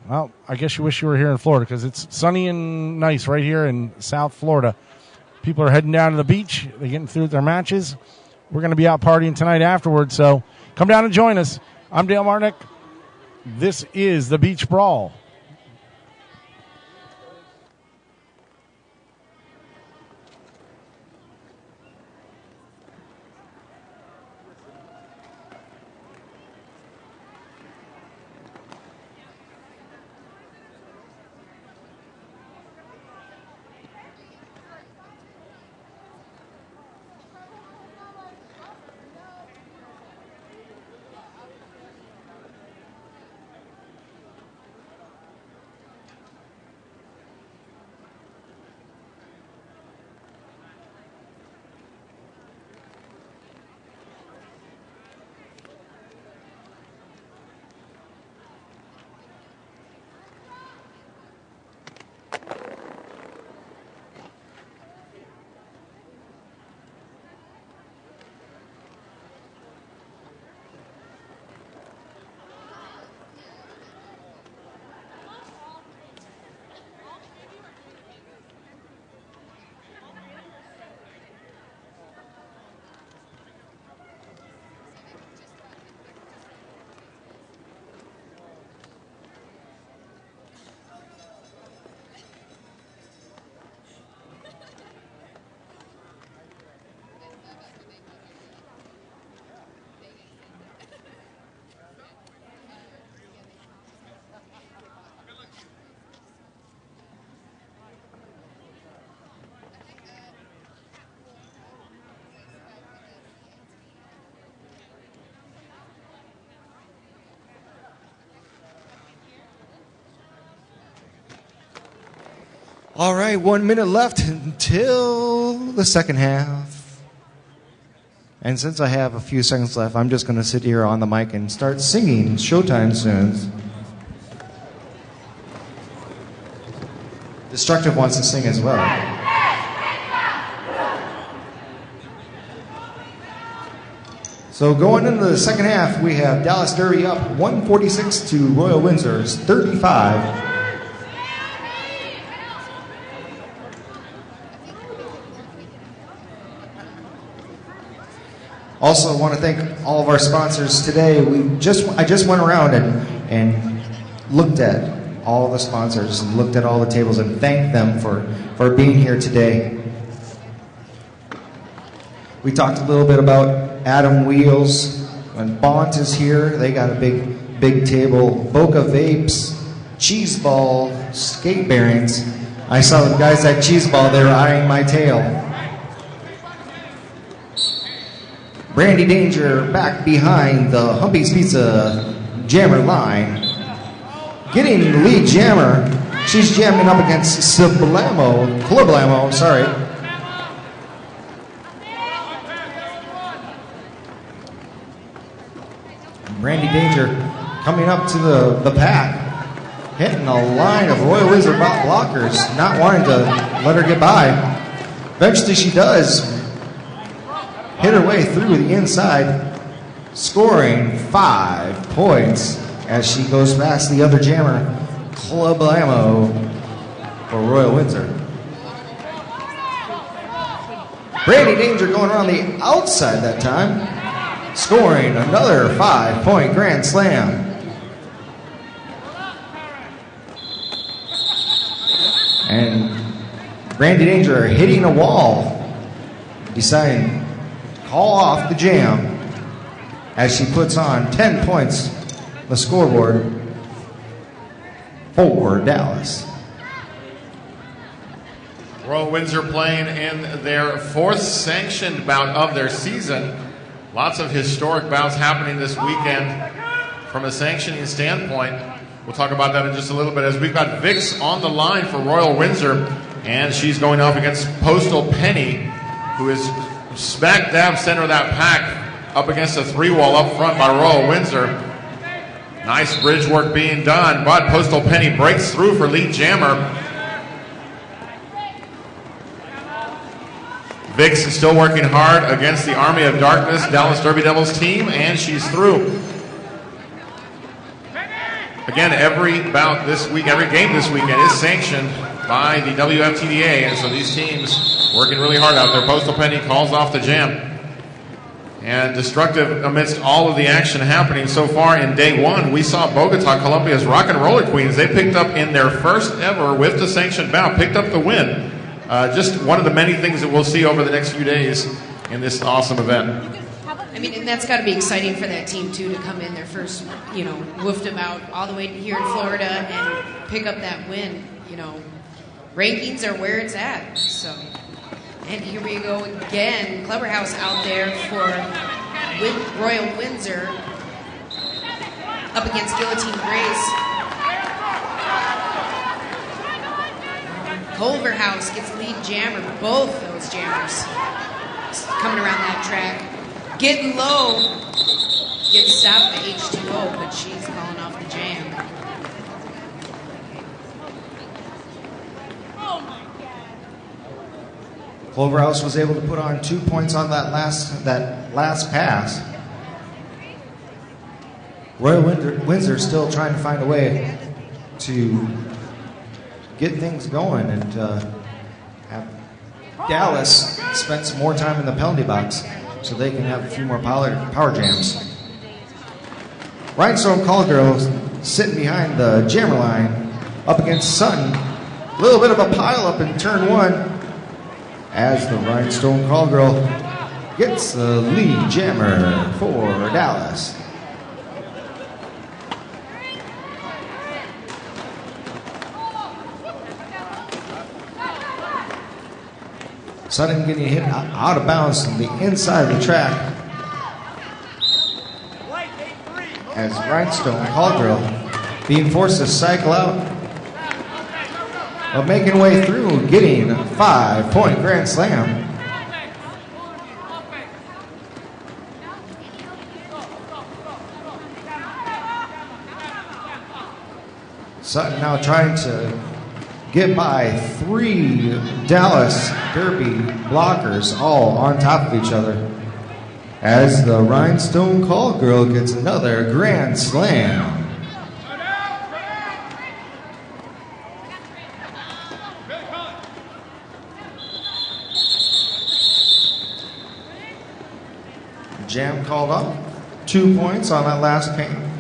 well, I guess you wish you were here in Florida because it's sunny and nice right here in South Florida. People are heading down to the beach. They're getting through their matches. We're going to be out partying tonight afterwards, so come down and join us. I'm Dale Martinick. This is the Beach Brawl. All right, 1 minute left until the second half. And since I have a few seconds left, I'm just going to sit here on the mic and start singing Showtime tunes. Destructive wants to sing as well. So going into the second half, we have Dallas Derby up 146 to Royal Windsor's 35. Also, want to thank all of our sponsors today. I just went around and looked at all the sponsors and looked at all the tables and thanked them for being here today. We talked a little bit about Adam Wheels. When Bont is here, they got a big table. Boca Vapes, Cheese Ball, Skate Bearings. I saw the guys at Cheese Ball, they were eyeing my tail. Brandy Danger back behind the Humpy's Pizza jammer line. Getting the lead jammer, she's jamming up against Clublamo, sorry. Brandy Danger coming up to the pack, hitting a line of Royal Windsor blockers, not wanting to let her get by. Eventually she does. Hit her way through the inside, scoring 5 points as she goes past the other jammer, Clublamo, for Royal Windsor. Brandy Danger going around the outside that time. scoring another 5-point grand slam. And Brandy Danger hitting a wall, deciding to call off the jam as she puts on 10 points on the scoreboard for Dallas. Royal Windsor playing in their 4th sanctioned bout of their season. Lots of historic bouts happening this weekend from a sanctioning standpoint. We'll talk about that in just a little bit as we've got Vix on the line for Royal Windsor, and she's going up against Postal Penny, who is smack dab center of that pack up against a 3-wall up front by Royal Windsor. Nice bridge work being done, but Postal Penny breaks through for lead jammer. Vix is still working hard against the Army of Darkness Dallas Derby Devils team, and she's through. Again, every bout this week, every game this weekend is sanctioned by the WFTDA, and so these teams working really hard out there. Postal Penny calls off the jam. And destructive amidst all of the action happening so far in day 1, we saw Bogota, Colombia's Rock and Roller Queens. They picked up in their first ever with the sanctioned bout, picked up the win. Just one of the many things that we'll see over the next few days in this awesome event. I mean, and that's got to be exciting for that team, too, to come in their first, woofed about all the way here in Florida and pick up that win. Rankings are where it's at. So, and here we go again. Clubberhouse out there for Royal Windsor up against Guillotine Grace. Culverhouse gets lead jammer. Both those jammers coming around that track. Getting low, gets stopped by H2O, but she's calling off the jam. Cloverhouse was able to put on 2 points on that last pass. Royal Windsor still trying to find a way to get things going and have Dallas spend some more time in the penalty box so they can have a few more power jams. Rhinestone Call Girl sitting behind the jammer line up against Sutton. A little bit of a pile up in turn 1 as the Rhinestone Call Girl gets the lead jammer for Dallas. Sutton getting hit out of bounds from the inside of the track as Rhinestone Caldwell being forced to cycle out, but making way through, getting a 5-point grand slam. Sutton now trying to get by 3 Dallas Derby blockers all on top of each other as the Rhinestone Call Girl gets another grand slam. Jam called up 2 points on that last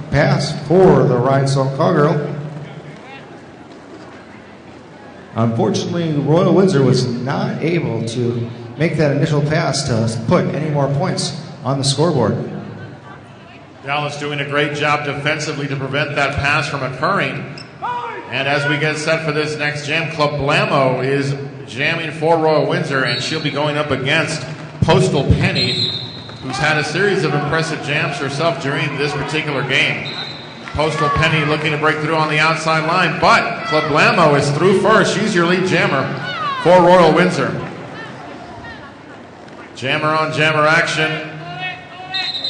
pass for the Rhinestone Call Girl. Unfortunately, Royal Windsor was not able to make that initial pass to put any more points on the scoreboard. Dallas doing a great job defensively to prevent that pass from occurring. And as we get set for this next jam, Club Blamo is jamming for Royal Windsor, and she'll be going up against Postal Penny, who's had a series of impressive jams herself during this particular game. Postal Penny looking to break through on the outside line, but Club Blamo is through first. She's your lead jammer for Royal Windsor. Jammer on jammer action,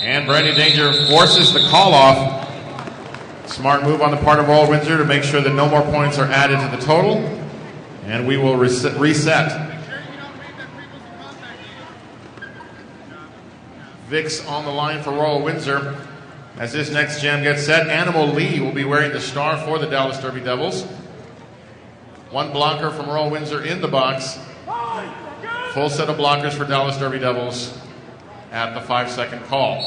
and Brandy Danger forces the call off. Smart move on the part of Royal Windsor to make sure that no more points are added to the total, and we will reset. Vix on the line for Royal Windsor. As this next jam gets set, Animal Lee will be wearing the star for the Dallas Derby Devils. 1 blocker from Royal Windsor in the box. Full set of blockers for Dallas Derby Devils at the 5-second call.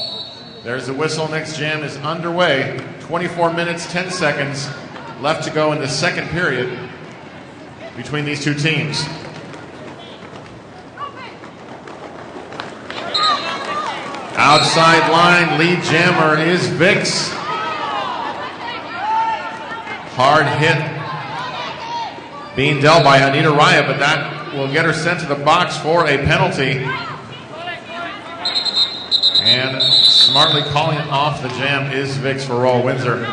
There's the whistle. Next jam is underway. 24 minutes, 10 seconds left to go in the second period between these two teams. Outside line, lead jammer is Vix. Hard hit being dealt by Anita Raya, but that will get her sent to the box for a penalty. And smartly calling off the jam is Vix for Royal Windsor.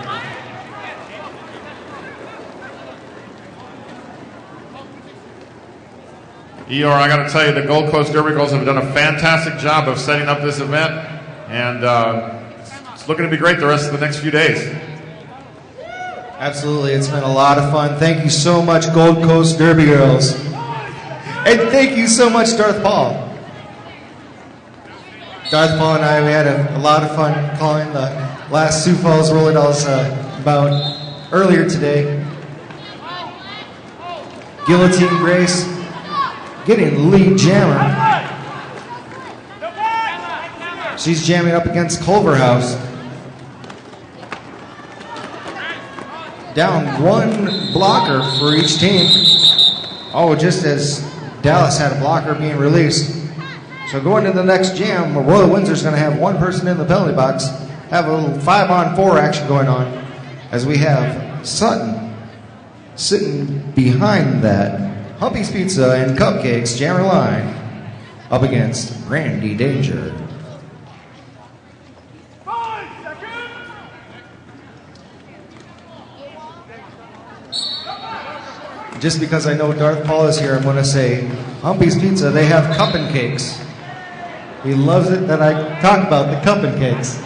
Eeyore, I got to tell you, the Gold Coast Derby Girls have done a fantastic job of setting up this event, and it's looking to be great the rest of the next few days. Absolutely, it's been a lot of fun. Thank you so much, Gold Coast Derby Girls. And thank you so much, Darth Paul. Darth Paul and I, we had a lot of fun calling the last Sioux Falls Roller Dolls bout earlier today. Guillotine Grace getting lead jammer. She's jamming up against Culverhouse. Down one blocker for each team. Oh, just as Dallas had a blocker being released. So going to the next jam, Royal Windsor's going to have one person in the penalty box, have a little 5-on-4 action going on, as we have Sutton sitting behind that. Humpy's Pizza and Cupcakes jammer line up against Brandy Danger. Just because I know Darth Paul is here, I'm going to say Humpy's Pizza, they have cup and cakes. He loves it that I talk about the cup and cakes.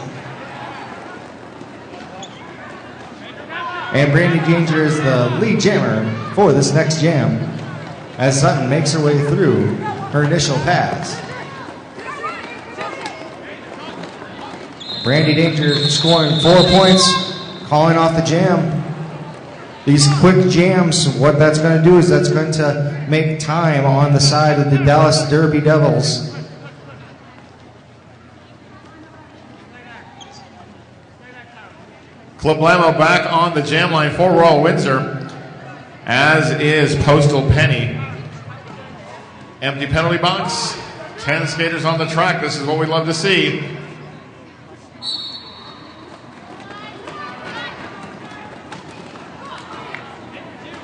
And Brandy Danger is the lead jammer for this next jam as Sutton makes her way through her initial pass. Brandy Danger scoring 4 points, calling off the jam. These quick jams, what that's going to do is that's going to make time on the side of the Dallas Derby Devils. Club Lamo back on the jam line for Royal Windsor, as is Postal Penny. Empty penalty box, 10 skaters on the track. This is what we love to see.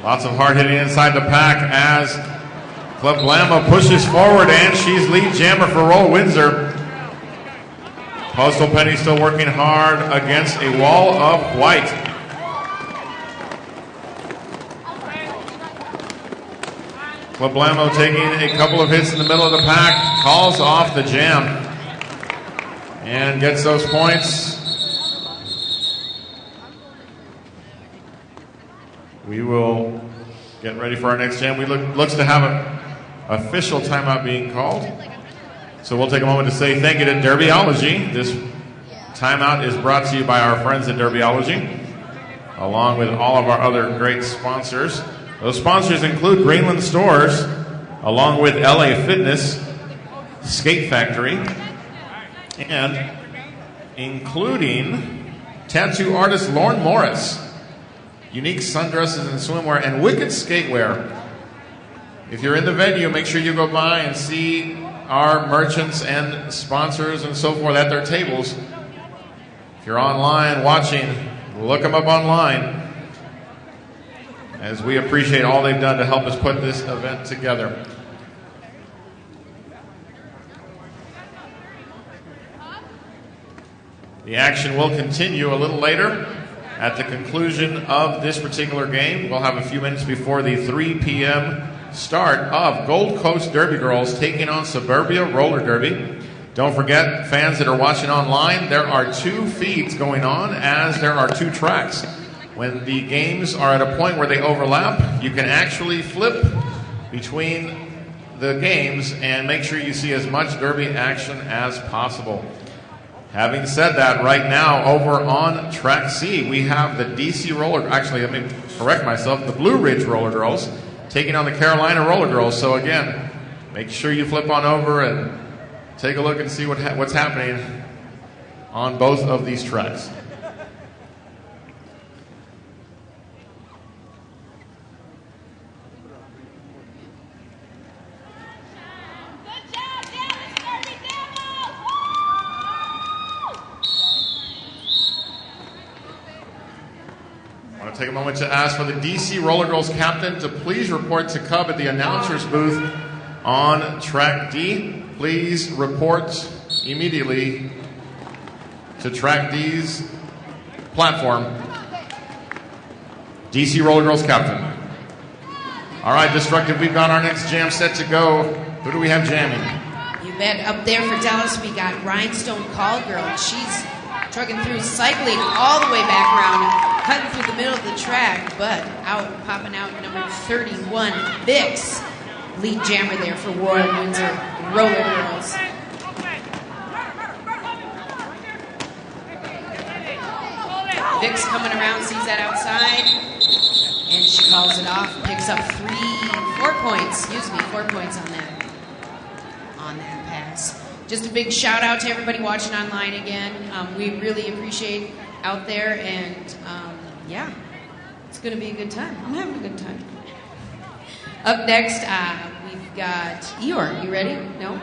Lots of hard hitting inside the pack as Club Lamo pushes forward, and she's lead jammer for Royal Windsor. Postal Penny still working hard against a wall of white. Club Lamo taking a couple of hits in the middle of the pack, calls off the jam, and gets those points. We will get ready for our next jam. We looks to have an official timeout being called. So we'll take a moment to say thank you to Derbyology. This timeout is brought to you by our friends at Derbyology, along with all of our other great sponsors. Those sponsors include Greenland Stores, along with LA Fitness, Skate Factory, and including tattoo artist Lauren Morris, unique sundresses and swimwear, and Wicked Skatewear. If you're in the venue, make sure you go by and see our merchants and sponsors and so forth at their tables. If you're online watching, look them up online, as we appreciate all they've done to help us put this event together. The action will continue a little later. At the conclusion of this particular game, we'll have a few minutes before the 3 p.m. start of Gold Coast Derby Girls taking on Suburbia Roller Derby. Don't forget, fans that are watching online, there are 2 feeds going on, as there are 2 tracks. When the games are at a point where they overlap, you can actually flip between the games and make sure you see as much Derby action as possible. Having said that, right now over on track C, we have the DC Roller, actually let me correct myself, the Blue Ridge Roller Girls taking on the Carolina Roller Girls. So again, make sure you flip on over and take a look and see what's happening on both of these tracks. I want to take a moment to ask for the DC Roller Girls captain to please report to Cub at the announcer's booth on track D. Please report immediately to track D's platform. DC Roller Girls captain. All right, Destructive, we've got our next jam set to go. Who do we have jamming? You bet. Up there for Dallas, we got Rhinestone Call Girl. She's trucking through, cycling all the way back around, cutting through the middle of the track, but popping out number 31, Vix, lead jammer there for Royal Windsor Roller Girls. Vix coming around, sees that outside, and she calls it off, picks up 4 points on that pass. Just a big shout out to everybody watching online again. We really appreciate out there, and yeah, it's going to be a good time. I'm having a good time. Up next, we've got Eeyore. You ready? No?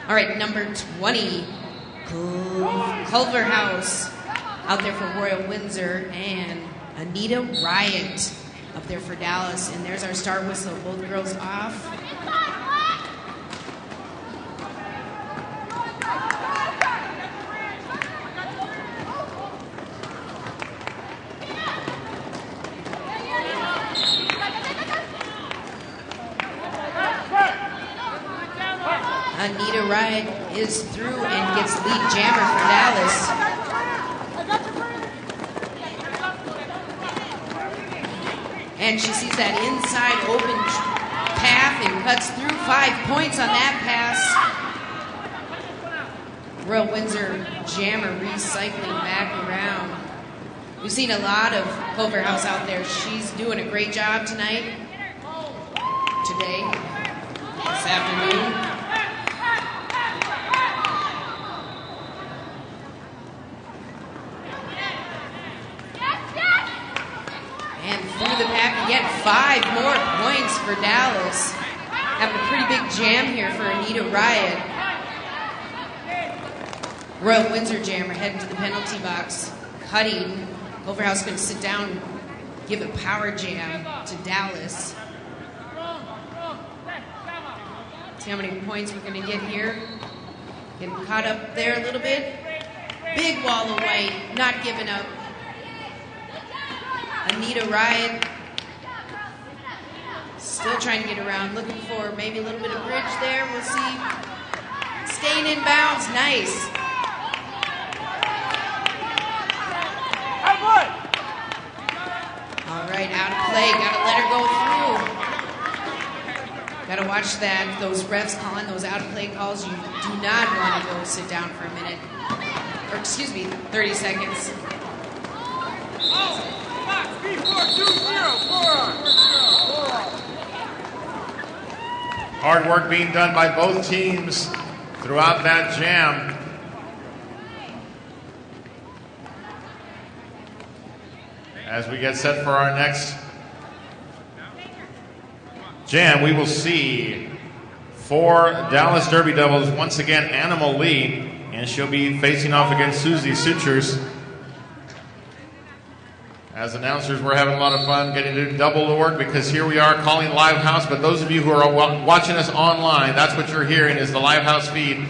All right, number 20, Culver House, out there for Royal Windsor, and Anita Riot up there for Dallas. And there's our start whistle. Both girls off. Anita Riot is through and gets lead jammer for Dallas. And she sees that inside open path and cuts through. 5 points on that pass. Royal Windsor jammer recycling back around. We've seen a lot of Culver House out there. She's doing a great job today, this afternoon. Through the pack again, 5 more points for Dallas. Having a pretty big jam here for Anita Riot. Royal Windsor jammer heading to the penalty box, cutting. Culver House going to sit down, give a power jam to Dallas. See how many points we're going to get here. Getting caught up there a little bit. Big wall of white, not giving up. Anita Riot still trying to get around, looking for maybe a little bit of bridge there. We'll see. Staying in bounds, nice. All right, out of play, gotta let her go through. Gotta watch that, those refs calling those out of play calls. You do not want to go sit down for a minute. Or excuse me, 30 seconds. Hard work being done by both teams throughout that jam. As we get set for our next jam, we will see for Dallas Derby Devils once again Animal Lee, and she'll be facing off against Susie Sutures. As announcers, we're having a lot of fun getting to do double the work because here we are calling Live House, but those of you who are watching us online, that's what you're hearing is the Live House feed.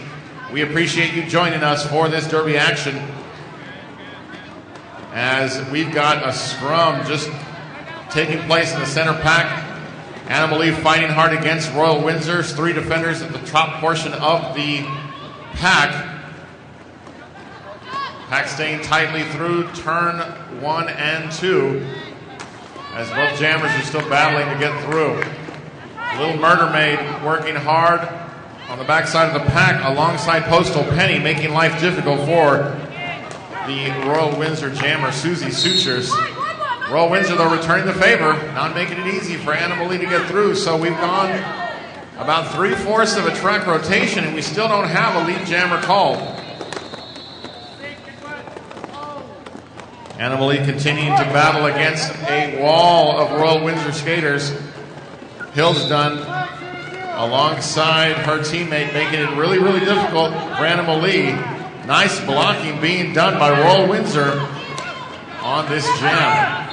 We appreciate you joining us for this Derby action as we've got a scrum just taking place in the center pack. Animal Lee fighting hard against Royal Windsor's 3 defenders at the top portion of the pack. Pack staying tightly through turn 1 and 2 as both jammers are still battling to get through. Little Murder Maid working hard on the backside of the pack alongside Postal Penny, making life difficult for the Royal Windsor jammer, Susie Sutures. Royal Windsor, though, returning the favor, not making it easy for Animal Lee to get through. So we've gone about 3/4 of a track rotation, and we still don't have a lead jammer called. Animal Lee continuing to battle against a wall of Royal Windsor skaters. Hill's done alongside her teammate, making it really, really difficult for Animal Lee. Nice blocking being done by Royal Windsor on this jam.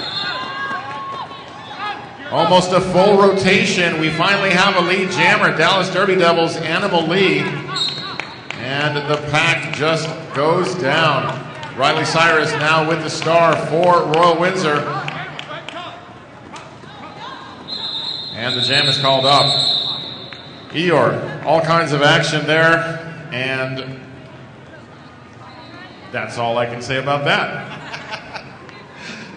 Almost a full rotation. We finally have a lead jammer. Dallas Derby Devils, Animal Lee. And the pack just goes down. Riley Cyrus now with the star for Royal Windsor. And the jam is called up. Eeyore, all kinds of action there. And that's all I can say about that.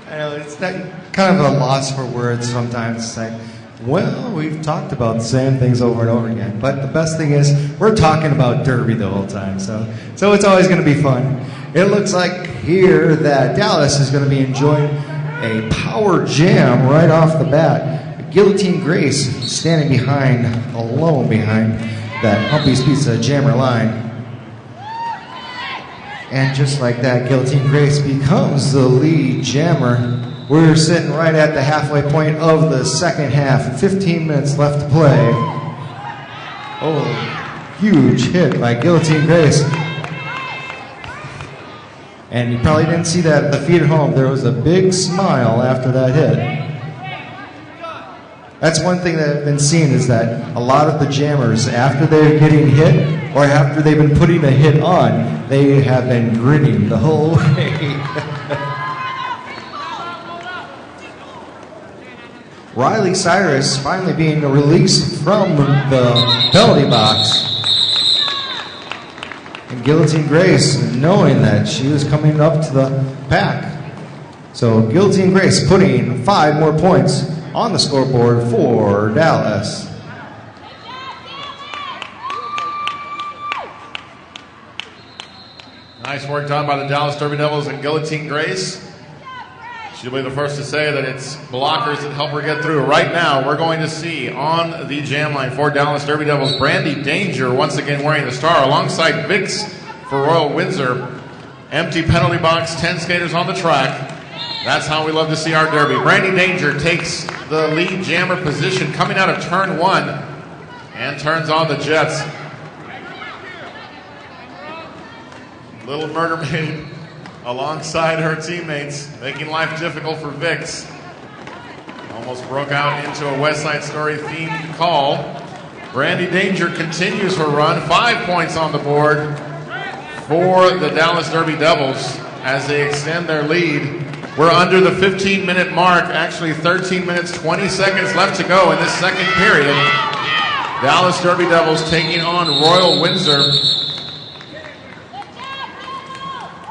I know, it's kind of a loss for words sometimes. It's like, well, we've talked about the same things over and over again. But the best thing is, we're talking about Derby the whole time. So it's always going to be fun. It looks like here that Dallas is going to be enjoying a power jam right off the bat. Guillotine Grace standing alone behind that Humpy's Pizza jammer line. And just like that, Guillotine Grace becomes the lead jammer. We're sitting right at the halfway point of the second half. 15 minutes left to play. Oh, huge hit by Guillotine Grace. And you probably didn't see that at the feed at home. There was a big smile after that hit. That's one thing that I've been seeing is that a lot of the jammers, after they're getting hit or after they've been putting a hit on, they have been grinning the whole way. Riley Cyrus finally being released from the penalty box. And Guillotine Grace knowing that she was coming up to the pack. So Guillotine Grace putting 5 more points on the scoreboard for Dallas. Nice work done by the Dallas Derby Devils and Guillotine Grace. She'll be the first to say that it's blockers that help her get through. Right now, we're going to see on the jam line for Dallas Derby Devils, Brandy Danger once again wearing the star alongside Vix for Royal Windsor. Empty penalty box, 10 skaters on the track. That's how we love to see our derby. Brandy Danger takes the lead jammer position coming out of turn 1 and turns on the jets. Little Murder Maid alongside her teammates, making life difficult for Vix. Almost broke out into a West Side Story themed call. Brandy Danger continues her run. 5 points on the board for the Dallas Derby Devils as they extend their lead. We're under the 15-minute mark, actually 13 minutes, 20 seconds left to go in this second period. Dallas Derby Devils taking on Royal Windsor.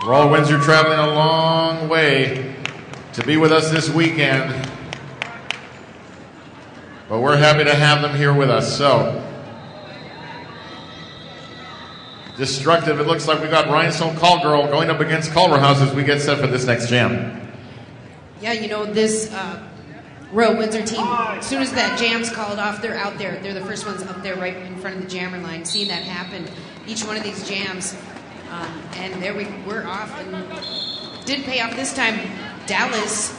Royal Windsor traveling a long way to be with us this weekend. But we're happy to have them here with us. So, destructive, it looks like we got Rhinestone Call Girl going up against Culver House as we get set for this next jam. Yeah, you know, this Royal Windsor team, as soon as that jam's called off, they're out there. They're the first ones up there right in front of the jammer line, seeing that happen. Each one of these jams. And there we're off. And didn't pay off this time. Dallas,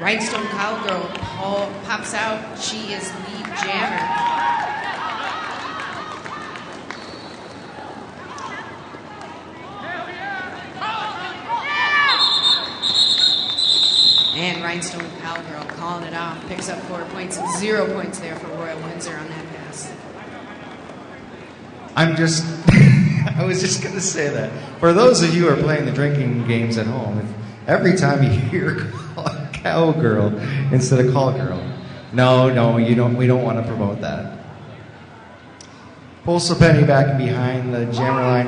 Rhinestone Cowgirl, pops out. She is lead jammer. And Rhinestone Cowgirl calling it off. Picks up 4 points. 0 points there for Royal Windsor on that pass. I was just going to say that. For those of you who are playing the drinking games at home, every time you hear cowgirl instead of call girl, no, we don't want to promote that. Postal Penny back behind the jammer line,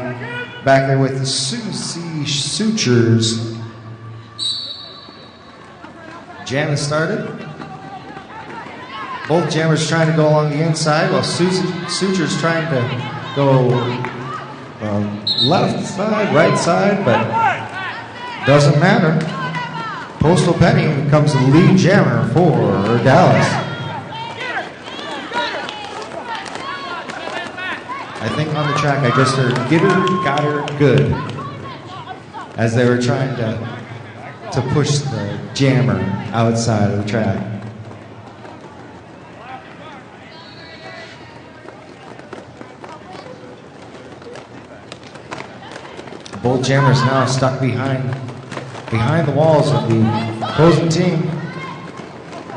back there with Susie Sutures. Jam has started. Both jammers trying to go along the inside while Sutures trying to go left side, right side, but doesn't matter. Postal Penny becomes the lead jammer for Dallas. I think on the track I just heard "Get her, got her, good," as they were trying to to push the jammer outside of the track. Both jammers now stuck behind the walls of the opposing team.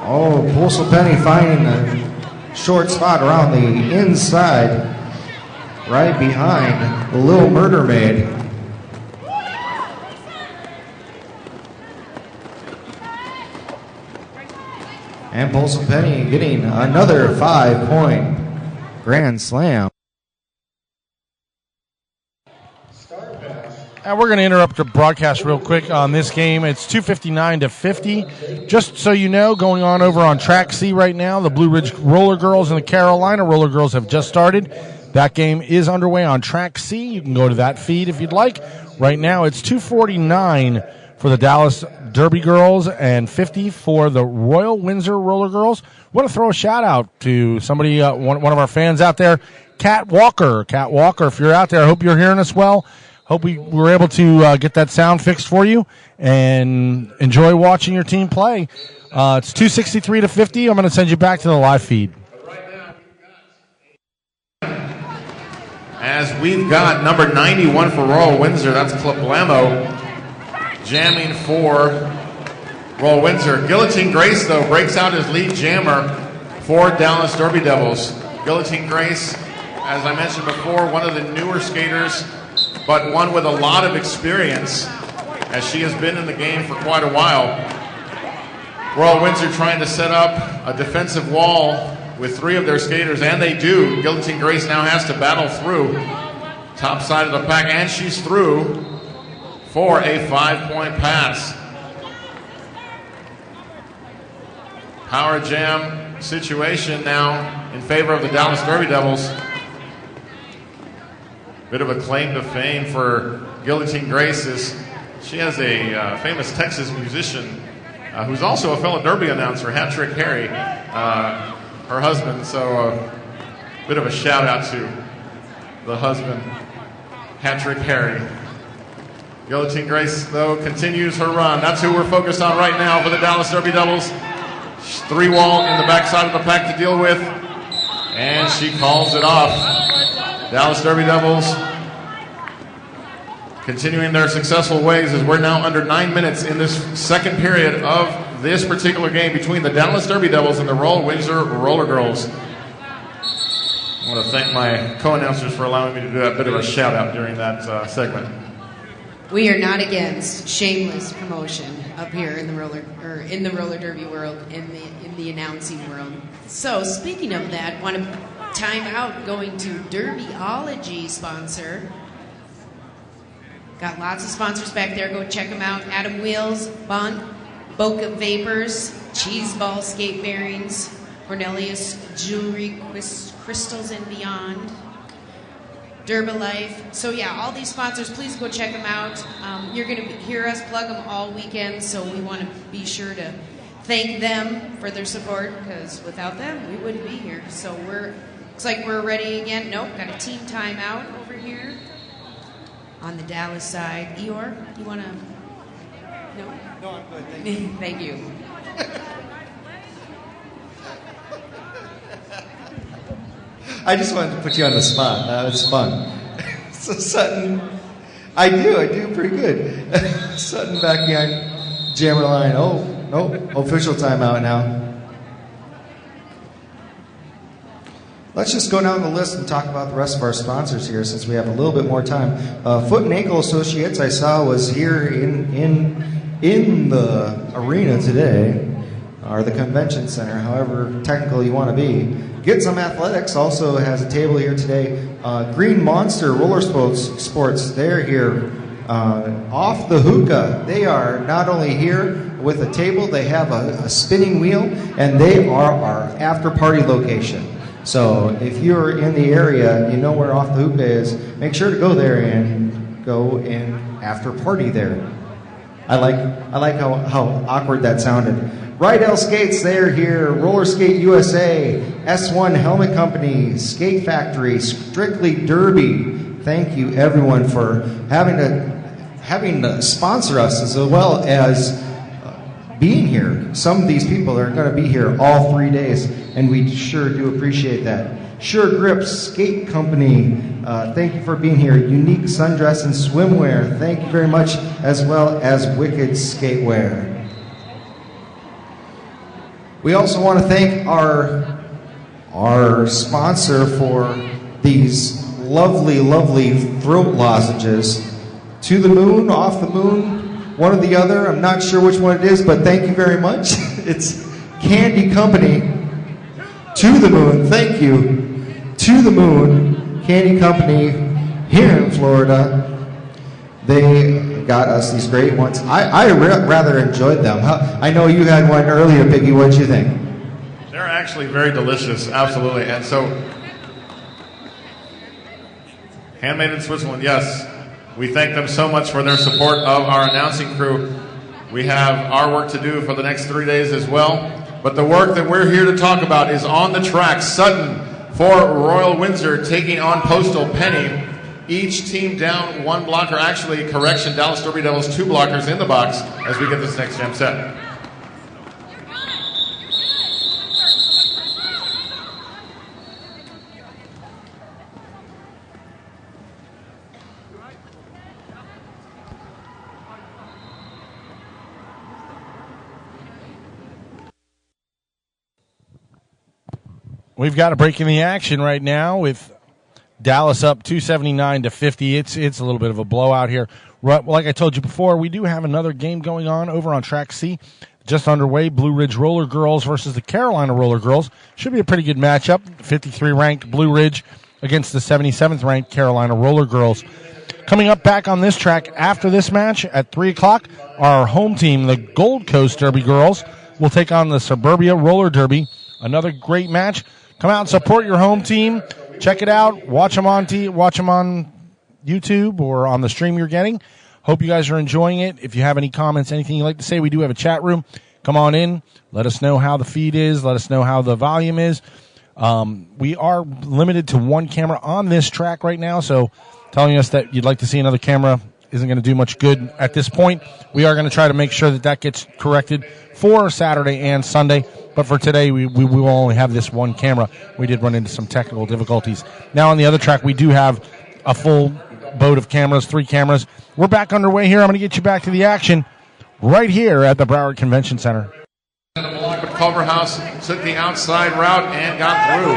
Oh, Postal Penny finding a short spot around the inside, right behind the Little Murder Maid. And Postal Penny getting another 5-point grand slam. And we're going to interrupt the broadcast real quick on this game. It's 2:59-50. Just so you know, going on over on Track C right now, the Blue Ridge Roller Girls and the Carolina Roller Girls have just started. That game is underway on Track C. You can go to that feed if you'd like. Right now, it's 2:49 for the Dallas Derby Girls and 50 for the Royal Windsor Roller Girls. I want to throw a shout-out to somebody, one of our fans out there, Kat Walker. Kat Walker, if you're out there, I hope you're hearing us well. Hope we were able to get that sound fixed for you and enjoy watching your team play. It's 2:63-50. I'm going to send you back to the live feed. As we've got number 91 for Royal Windsor, that's Clablamo, jamming for Royal Windsor. Guillotine Grace, though, breaks out his lead jammer for Dallas Derby Devils. Guillotine Grace, as I mentioned before, one of the newer skaters, but one with a lot of experience, as she has been in the game for quite a while. Royal Windsor trying to set up a defensive wall with 3 of their skaters, and they do. Guillotine Grace now has to battle through top side of the pack, and she's through for a 5-point pass. Power jam situation now in favor of the Dallas Derby Devils. Bit of a claim to fame for Guillotine Grace is she has a famous Texas musician who's also a fellow Derby announcer, Hat-Trick Harry, her husband. So a bit of a shout out to the husband, Hat-Trick Harry. Guillotine Grace, though, continues her run. That's who we're focused on right now for the Dallas Derby Devils. 3 wall in the backside of the pack to deal with, and she calls it off. Dallas Derby Devils continuing their successful ways as we're now under 9 minutes in this second period of this particular game between the Dallas Derby Devils and the Royal Windsor Roller Girls. I want to thank my co-announcers for allowing me to do that bit of a shout-out during that segment. We are not against shameless promotion up here in the roller derby world, in the announcing world. So speaking of that, want to time out going to Derbyology sponsor. Got lots of sponsors back there. Go check them out. Adam Wheels, Bunt, Boca Vapors, Cheese Ball Skate Bearings, Cornelius Jewelry, Crystals and Beyond, Derbalife. So yeah, all these sponsors, please go check them out. You're going to hear us plug them all weekend, so we want to be sure to thank them for their support, because without them, we wouldn't be here. So looks like we're ready again. Nope, got a team timeout over here on the Dallas side. Eeyore, you want to? No? No, I'm good. Thank you. Thank you. I just wanted to put you on the spot. That was fun. So Sutton, I do pretty good. Sutton back behind jammer line. Oh, no, official timeout now. Let's just go down the list and talk about the rest of our sponsors here, since we have a little bit more time. Foot and Ankle Associates, I saw, was here in the arena today, or the convention center, however technical you want to be. Get Some Athletics also has a table here today. Green Monster Roller Sports, they're here. Off the Hookah, they are not only here with a table, they have a spinning wheel, and they are our after-party location. So if you're in the area, you know where Off the Hookah is, make sure to go there and go in after-party there. I like how awkward that sounded. Rydell Skates, they're here. Roller Skate USA, S1 Helmet Company, Skate Factory, Strictly Derby. Thank you, everyone, for having having to sponsor us as well as being here. Some of these people are going to be here all 3 days, and we sure do appreciate that. Sure Grips Skate Company, thank you for being here. Unique Sundress and Swimwear, thank you very much, as well as Wicked Skatewear. We also want to thank our sponsor for these lovely, lovely throat lozenges. To the moon, off the moon, one or the other. I'm not sure which one it is, but thank you very much. It's Candy Company. To the moon, thank you. To the Moon Candy Company here in Florida. They got us these great ones. I rather enjoyed them. I know you had one earlier, Piggy. What did you think? They're actually very delicious, absolutely. And so, handmade in Switzerland, yes. We thank them so much for their support of our announcing crew. We have our work to do for the next 3 days as well. But the work that we're here to talk about is on the track. Sutton for Royal Windsor taking on Postal Penny. Each team down one blocker. Actually, correction, Dallas Derby Devils 2 blockers in the box as we get this next jam set. We've got a break in the action right now with Dallas up 279-50. It's a little bit of a blowout here. Like I told you before, we do have another game going on over on Track C. Just underway, Blue Ridge Roller Girls versus the Carolina Roller Girls. Should be a pretty good matchup. 53-ranked Blue Ridge against the 77th-ranked Carolina Roller Girls. Coming up back on this track after this match at 3 o'clock, our home team, the Gold Coast Derby Girls, will take on the Suburbia Roller Derby. Another great match. Come out and support your home team. Check it out. Watch them on YouTube or on the stream you're getting. Hope you guys are enjoying it. If you have any comments, anything you'd like to say, we do have a chat room. Come on in. Let us know how the feed is. Let us know how the volume is. We are limited to one camera on this track right now, so telling us that you'd like to see another camera isn't going to do much good at this point. We are going to try to make sure that gets corrected for Saturday and Sunday. But for today, we will only have this one camera. We did run into some technical difficulties. Now on the other track, we do have a full boat of cameras, 3 cameras. We're back underway here. I'm going to get you back to the action right here at the Broward Convention Center. But Culverhouse took the outside route and got through.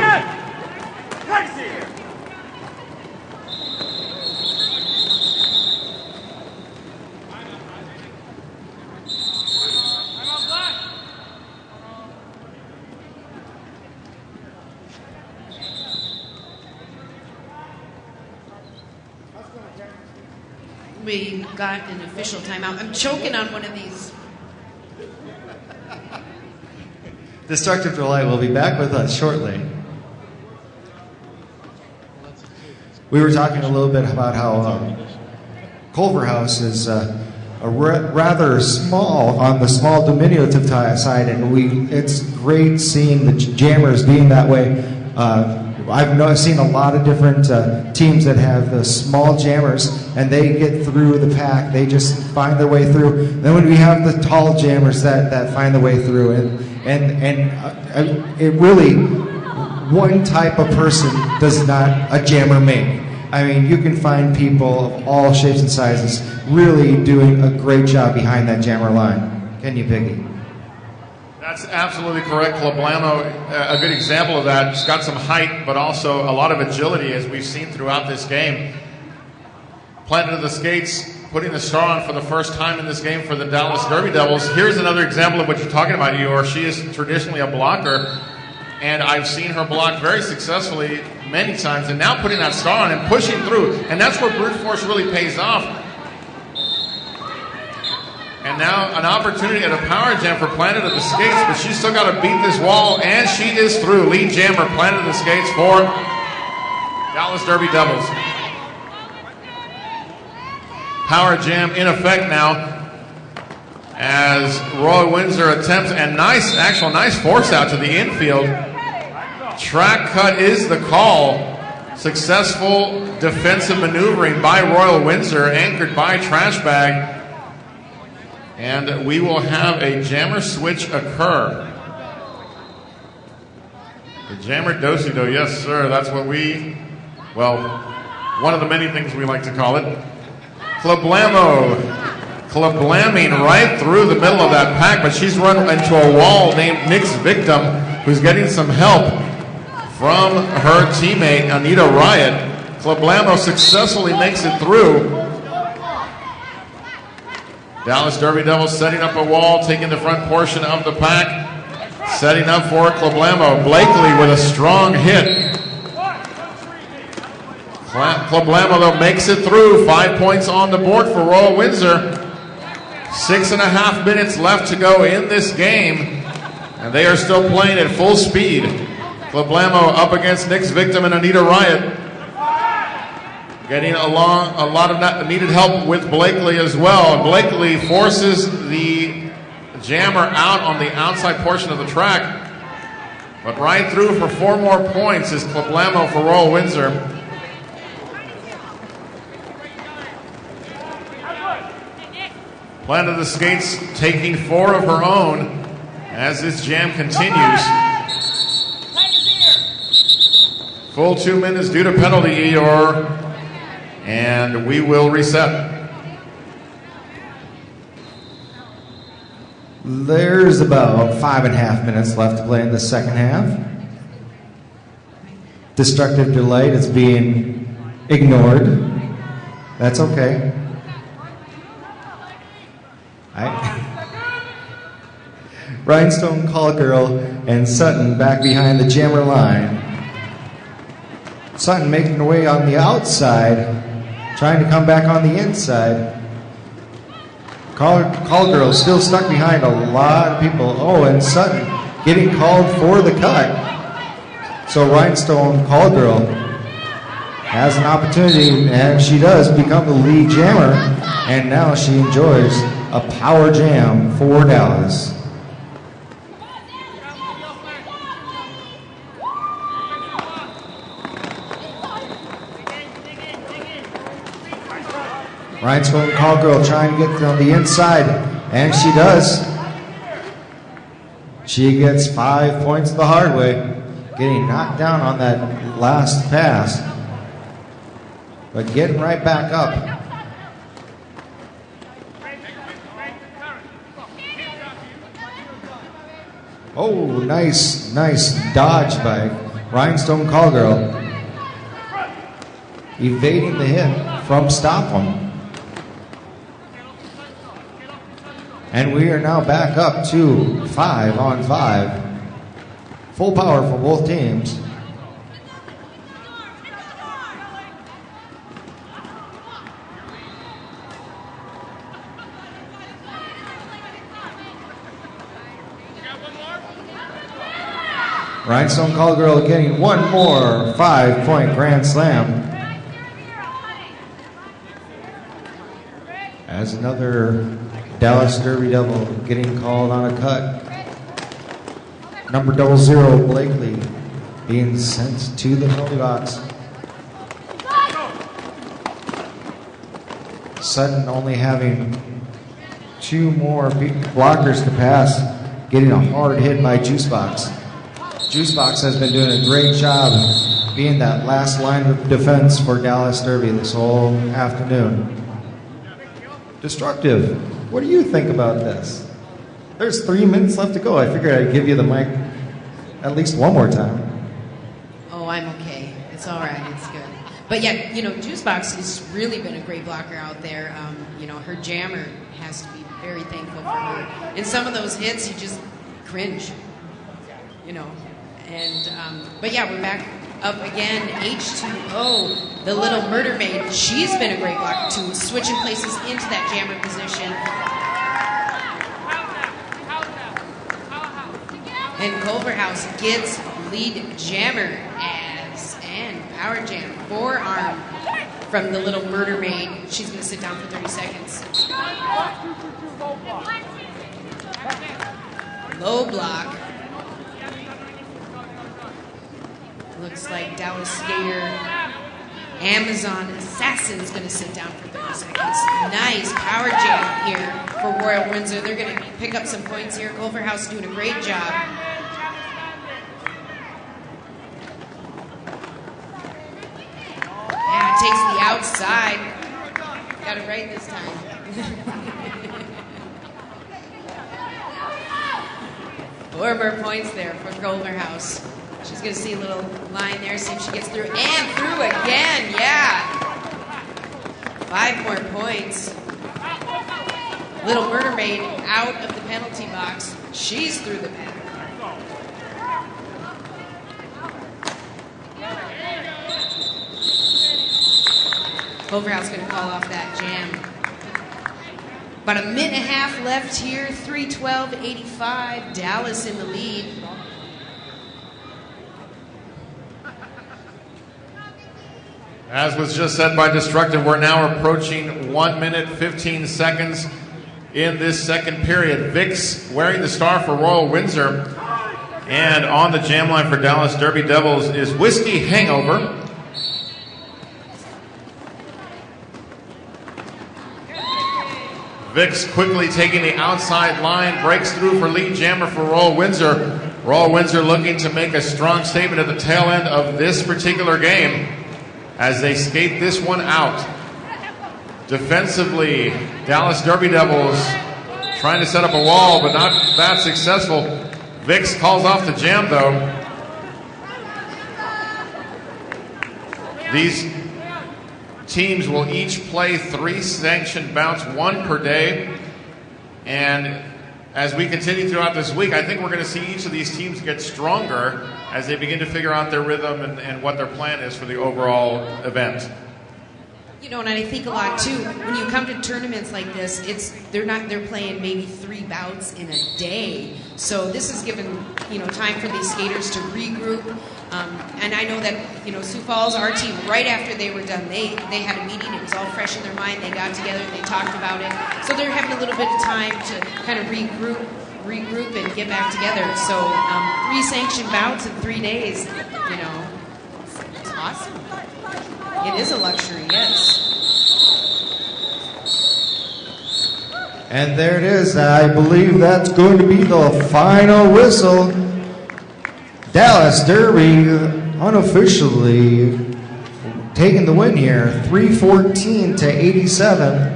We got an official timeout. I'm choking on one of these. Destructive Delight will be back with us shortly. We were talking a little bit about how Culverhouse is rather small on the small diminutive side, and it's great seeing the jammers being that way. I've seen a lot of different teams that have the small jammers, and they get through the pack. They just find their way through. Then when we have the tall jammers that find their way through, and it really, one type of person does not a jammer make. I mean, you can find people of all shapes and sizes really doing a great job behind that jammer line. Can you, Piggy? That's absolutely correct. Clablano, a good example of that. She's got some height, but also a lot of agility, as we've seen throughout this game. Planted to the skates, putting the star on for the first time in this game for the Dallas Derby Devils. Here's another example of what you're talking about, Eeyore. She is traditionally a blocker, and I've seen her block very successfully many times, and now putting that star on and pushing through. And that's where brute force really pays off. And now an opportunity at a power jam for Planet of the Skates, but she's still got to beat this wall, and she is through. Lead jammer, Planet of the Skates for Dallas Derby Devils. Power jam in effect now as Royal Windsor attempts, and nice force out to the infield. Track cut is the call. Successful defensive maneuvering by Royal Windsor, anchored by Trash Bag. And we will have a jammer switch occur. The jammer do-si-do, yes sir, that's what one of the many things we like to call it. Clablamming right through the middle of that pack, but she's run into a wall named Nick's Victim, who's getting some help from her teammate, Anita Riot. Clablamo successfully makes it through. Dallas Derby Devils setting up a wall, taking the front portion of the pack, setting up for Clablamo. Blakely with a strong hit. Clablamo, though, makes it through. 5 points on the board for Royal Windsor. 6.5 minutes left to go in this game, and they are still playing at full speed. Clablamo up against Nick's Victim and Anita Riot. Getting along a lot of needed help with Blakely as well. And Blakely forces the jammer out on the outside portion of the track. But right through for 4 more points is Clablamo for Royal Windsor. Planted the skates, taking 4 of her own as this jam continues. Full 2 minutes due to penalty, Eeyore, and we will reset. There's about 5.5 minutes left to play in the second half. Destructive Delight is being ignored. That's okay. Rhinestone Call Girl and Sutton back behind the jammer line. Sutton making her way on the outside, trying to come back on the inside. Call Girl still stuck behind a lot of people. Oh, and Sutton getting called for the cut. So Rhinestone Call Girl has an opportunity, and she does become the lead jammer, and now she enjoys a power jam for Dallas. Rhinestone Call Girl trying to get on the inside, and she does. She gets 5 points the hard way, getting knocked down on that last pass, but getting right back up. Oh, nice dodge by Rhinestone Call Girl, evading the hit from Stopham. And we are now back up to 5-on-5. Full power for both teams. Rhinestone Call Girl getting one more 5-point grand slam. As another Dallas Derby Devil getting called on a cut. Number 00, Blakely, being sent to the penalty box. Sutton only having 2 more blockers to pass, getting a hard hit by Juicebox. Juicebox has been doing a great job being that last line of defense for Dallas Derby this whole afternoon. Destructive, what do you think about this? There's 3 minutes left to go. I figured I'd give you the mic at least one more time. Oh, I'm okay. It's all right. It's good. But yeah, Juicebox has really been a great blocker out there. Her jammer has to be very thankful for her. In some of those hits, you just cringe. But yeah, we're back up again. H2O, the little murder maid. She's been a great blocker too, switching places into that jammer position. And Culverhouse gets lead jammer and power jam forearm from the little murder maid. She's going to sit down for 30 seconds. Low block. Looks like Dallas skater Amazon Assassin's going to sit down for 30 seconds. Nice power jam here for Royal Windsor. They're going to pick up some points here. Culverhouse doing a great job. Yeah, takes the outside. Got it right this time. 4 more points there for Culverhouse. She's going to see a little line there, see if she gets through. And through again, yeah. 5 more points. Little Murder Maid out of the penalty box. She's through the pack. Culverhouse going to call off that jam. About a minute and a half left here. 3:12.85. Dallas in the lead. As was just said by Destructive, we're now approaching 1 minute 15 seconds in this second period. Vicks wearing the star for Royal Windsor. And on the jam line for Dallas Derby Devils is Whiskey Hangover. Vicks quickly taking the outside line, breaks through for lead jammer for Royal Windsor. Royal Windsor looking to make a strong statement at the tail end of this particular game as they skate this one out. Defensively, Dallas Derby Devils trying to set up a wall, but not that successful. Vicks calls off the jam, though. These teams will each play 3 sanctioned bouts, 1 per day. And as we continue throughout this week, I think we're going to see each of these teams get stronger as they begin to figure out their rhythm and what their plan is for the overall event. You know, and I think a lot too, when you come to tournaments like this, they're playing maybe 3 bouts in a day. So this is given, time for these skaters to regroup. And I know that, Sioux Falls, our team, right after they were done, they had a meeting. It was all fresh in their mind. They got together, they talked about it. So they're having a little bit of time to kind of regroup and get back together. So 3 sanctioned bouts in 3 days, it's awesome. It is a luxury, yes. And there it is. I believe that's going to be the final whistle. Dallas Derby unofficially taking the win here, 314-87.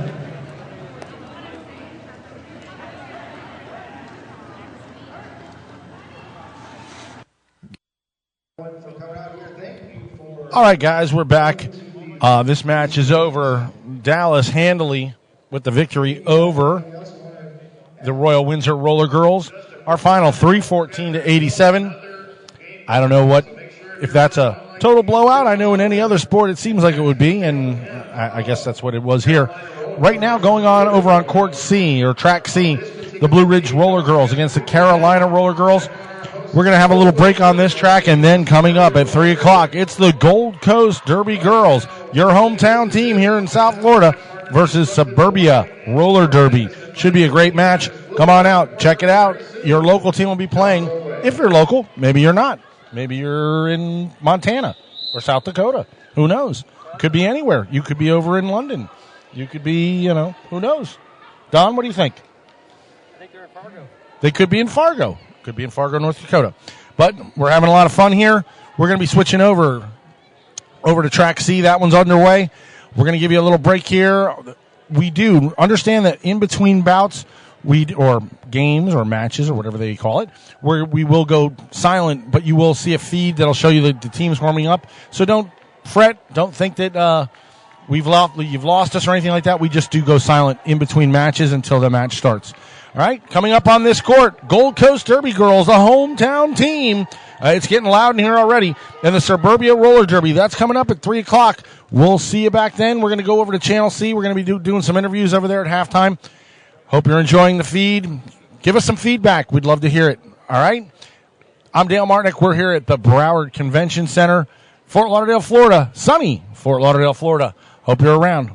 All right, guys, we're back. This match is over. Dallas handily with the victory over the Royal Windsor Roller Girls. Our final 314-87. I don't know if that's a total blowout. I know in any other sport it seems like it would be, and I guess that's what it was here. Right now going on over on Court C, or Track C, the Blue Ridge Roller Girls against the Carolina Roller Girls. We're going to have a little break on this track, and then coming up at 3 o'clock, it's the Gold Coast Derby Girls, your hometown team here in South Florida, versus Suburbia Roller Derby. Should be a great match. Come on out. Check it out. Your local team will be playing. If you're local, maybe you're not. Maybe you're in Montana or South Dakota. Who knows? Could be anywhere. You could be over in London. You could be, who knows? Don, what do you think? I think they're in Fargo. They could be in Fargo. Could be in Fargo, North Dakota. But we're having a lot of fun here. We're going to be switching over to Track C. That one's underway. We're going to give you a little break here. We do understand that in between bouts, or games or matches or whatever they call it, where we will go silent, but you will see a feed that'll show you the teams warming up. So don't fret. Don't think that you've lost us or anything like that. We just do go silent in between matches until the match starts. All right, coming up on this court, Gold Coast Derby Girls, a hometown team. It's getting loud in here already. And the Suburbia Roller Derby, that's coming up at 3 o'clock. We'll see you back then. We're going to go over to Channel C. We're going to be doing some interviews over there at halftime. Hope you're enjoying the feed. Give us some feedback. We'd love to hear it. All right? I'm Dale Martinick. We're here at the Broward Convention Center, Fort Lauderdale, Florida. Sunny Fort Lauderdale, Florida. Hope you're around.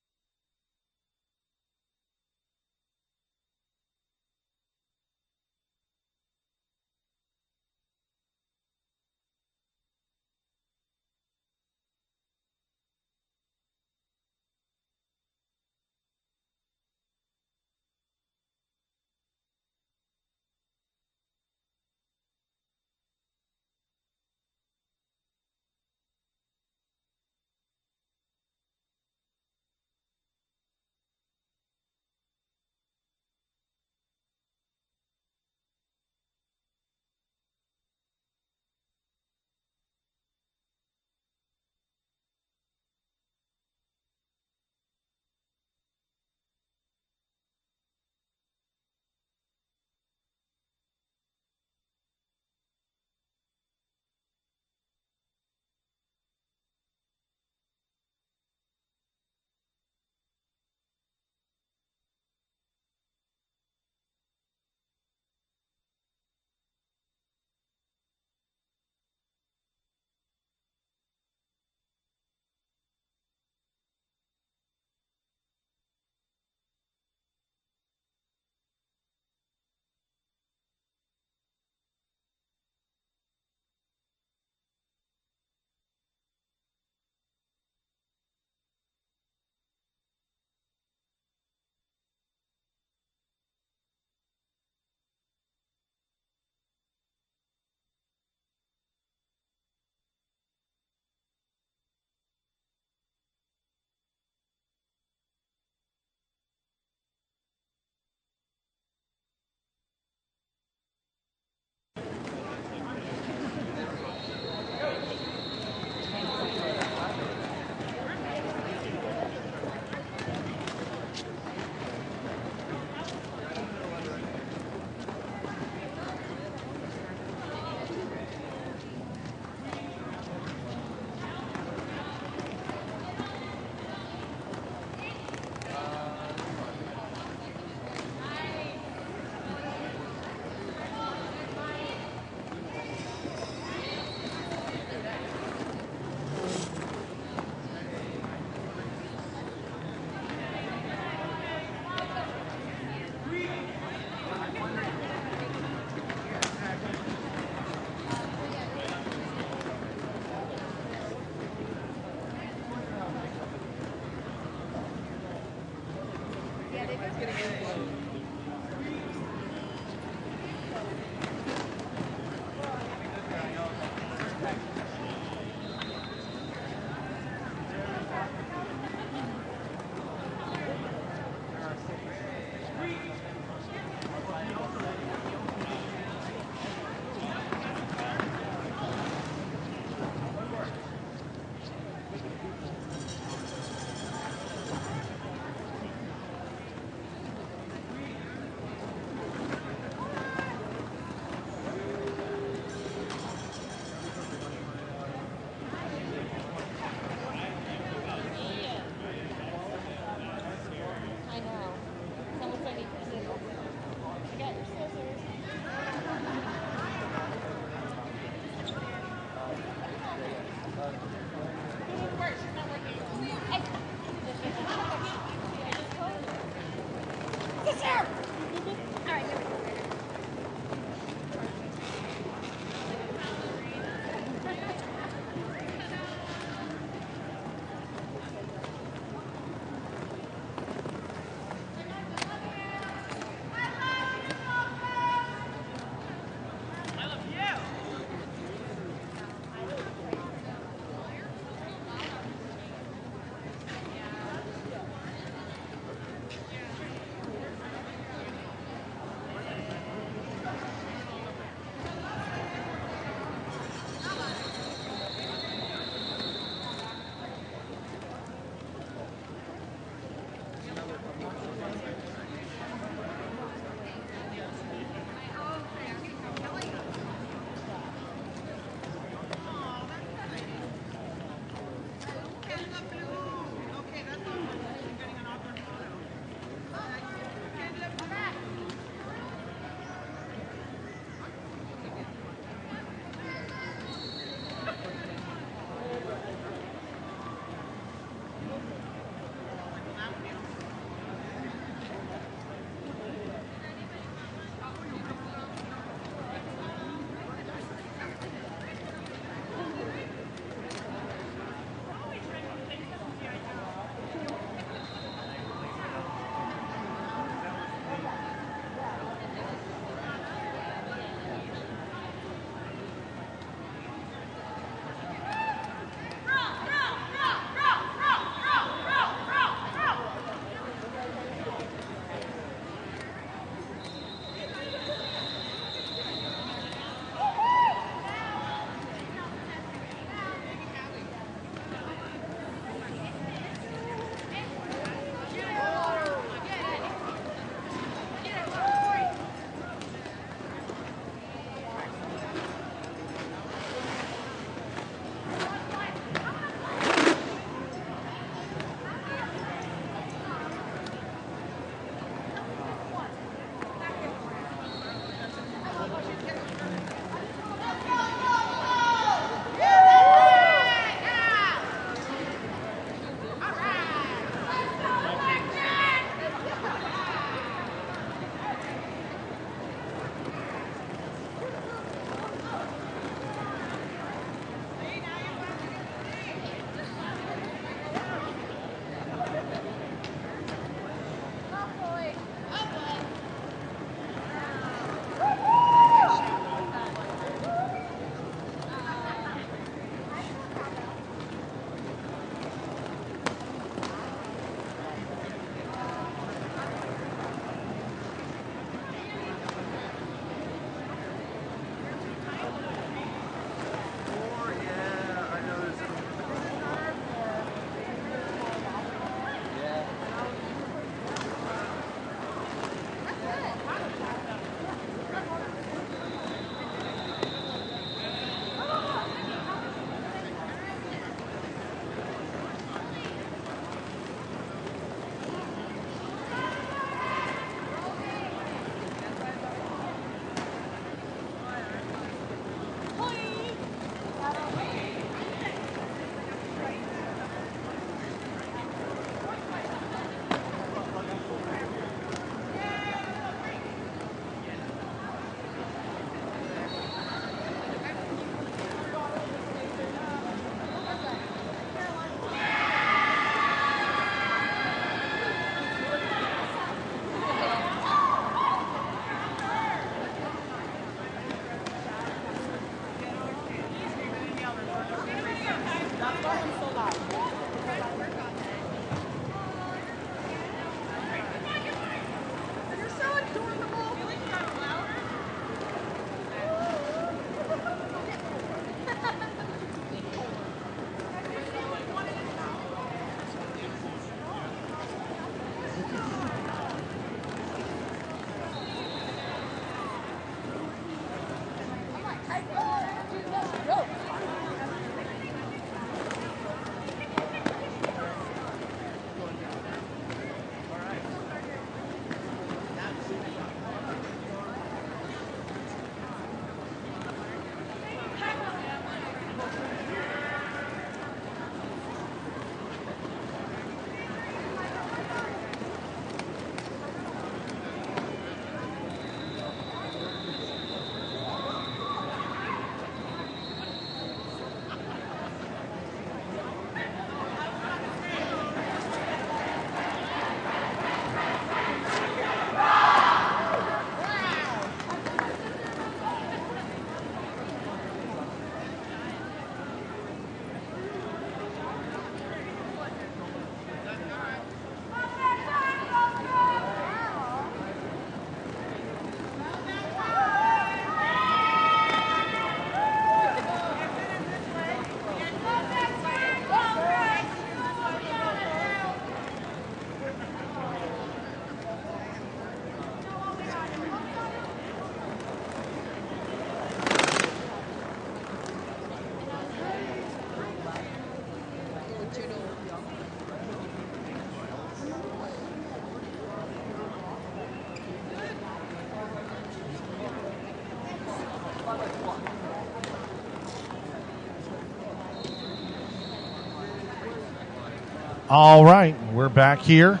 All right, we're back here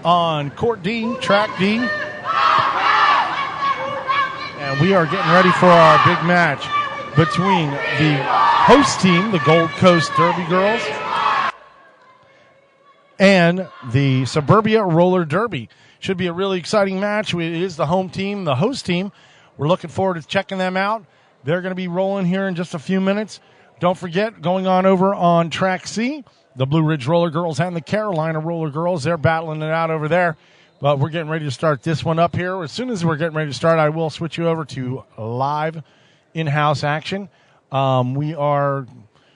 on Court D, Track D. And we are getting ready for our big match between the host team, the Gold Coast Derby Girls, and the Suburbia Roller Derby. Should be a really exciting match. It is the home team, the host team. We're looking forward to checking them out. They're going to be rolling here in just a few minutes. Don't forget, going on over on Track C, the Blue Ridge Roller Girls and the Carolina Roller Girls, they're battling it out over there. But we're getting ready to start this one up here. As soon as we're getting ready to start, I will switch you over to live in-house action. We are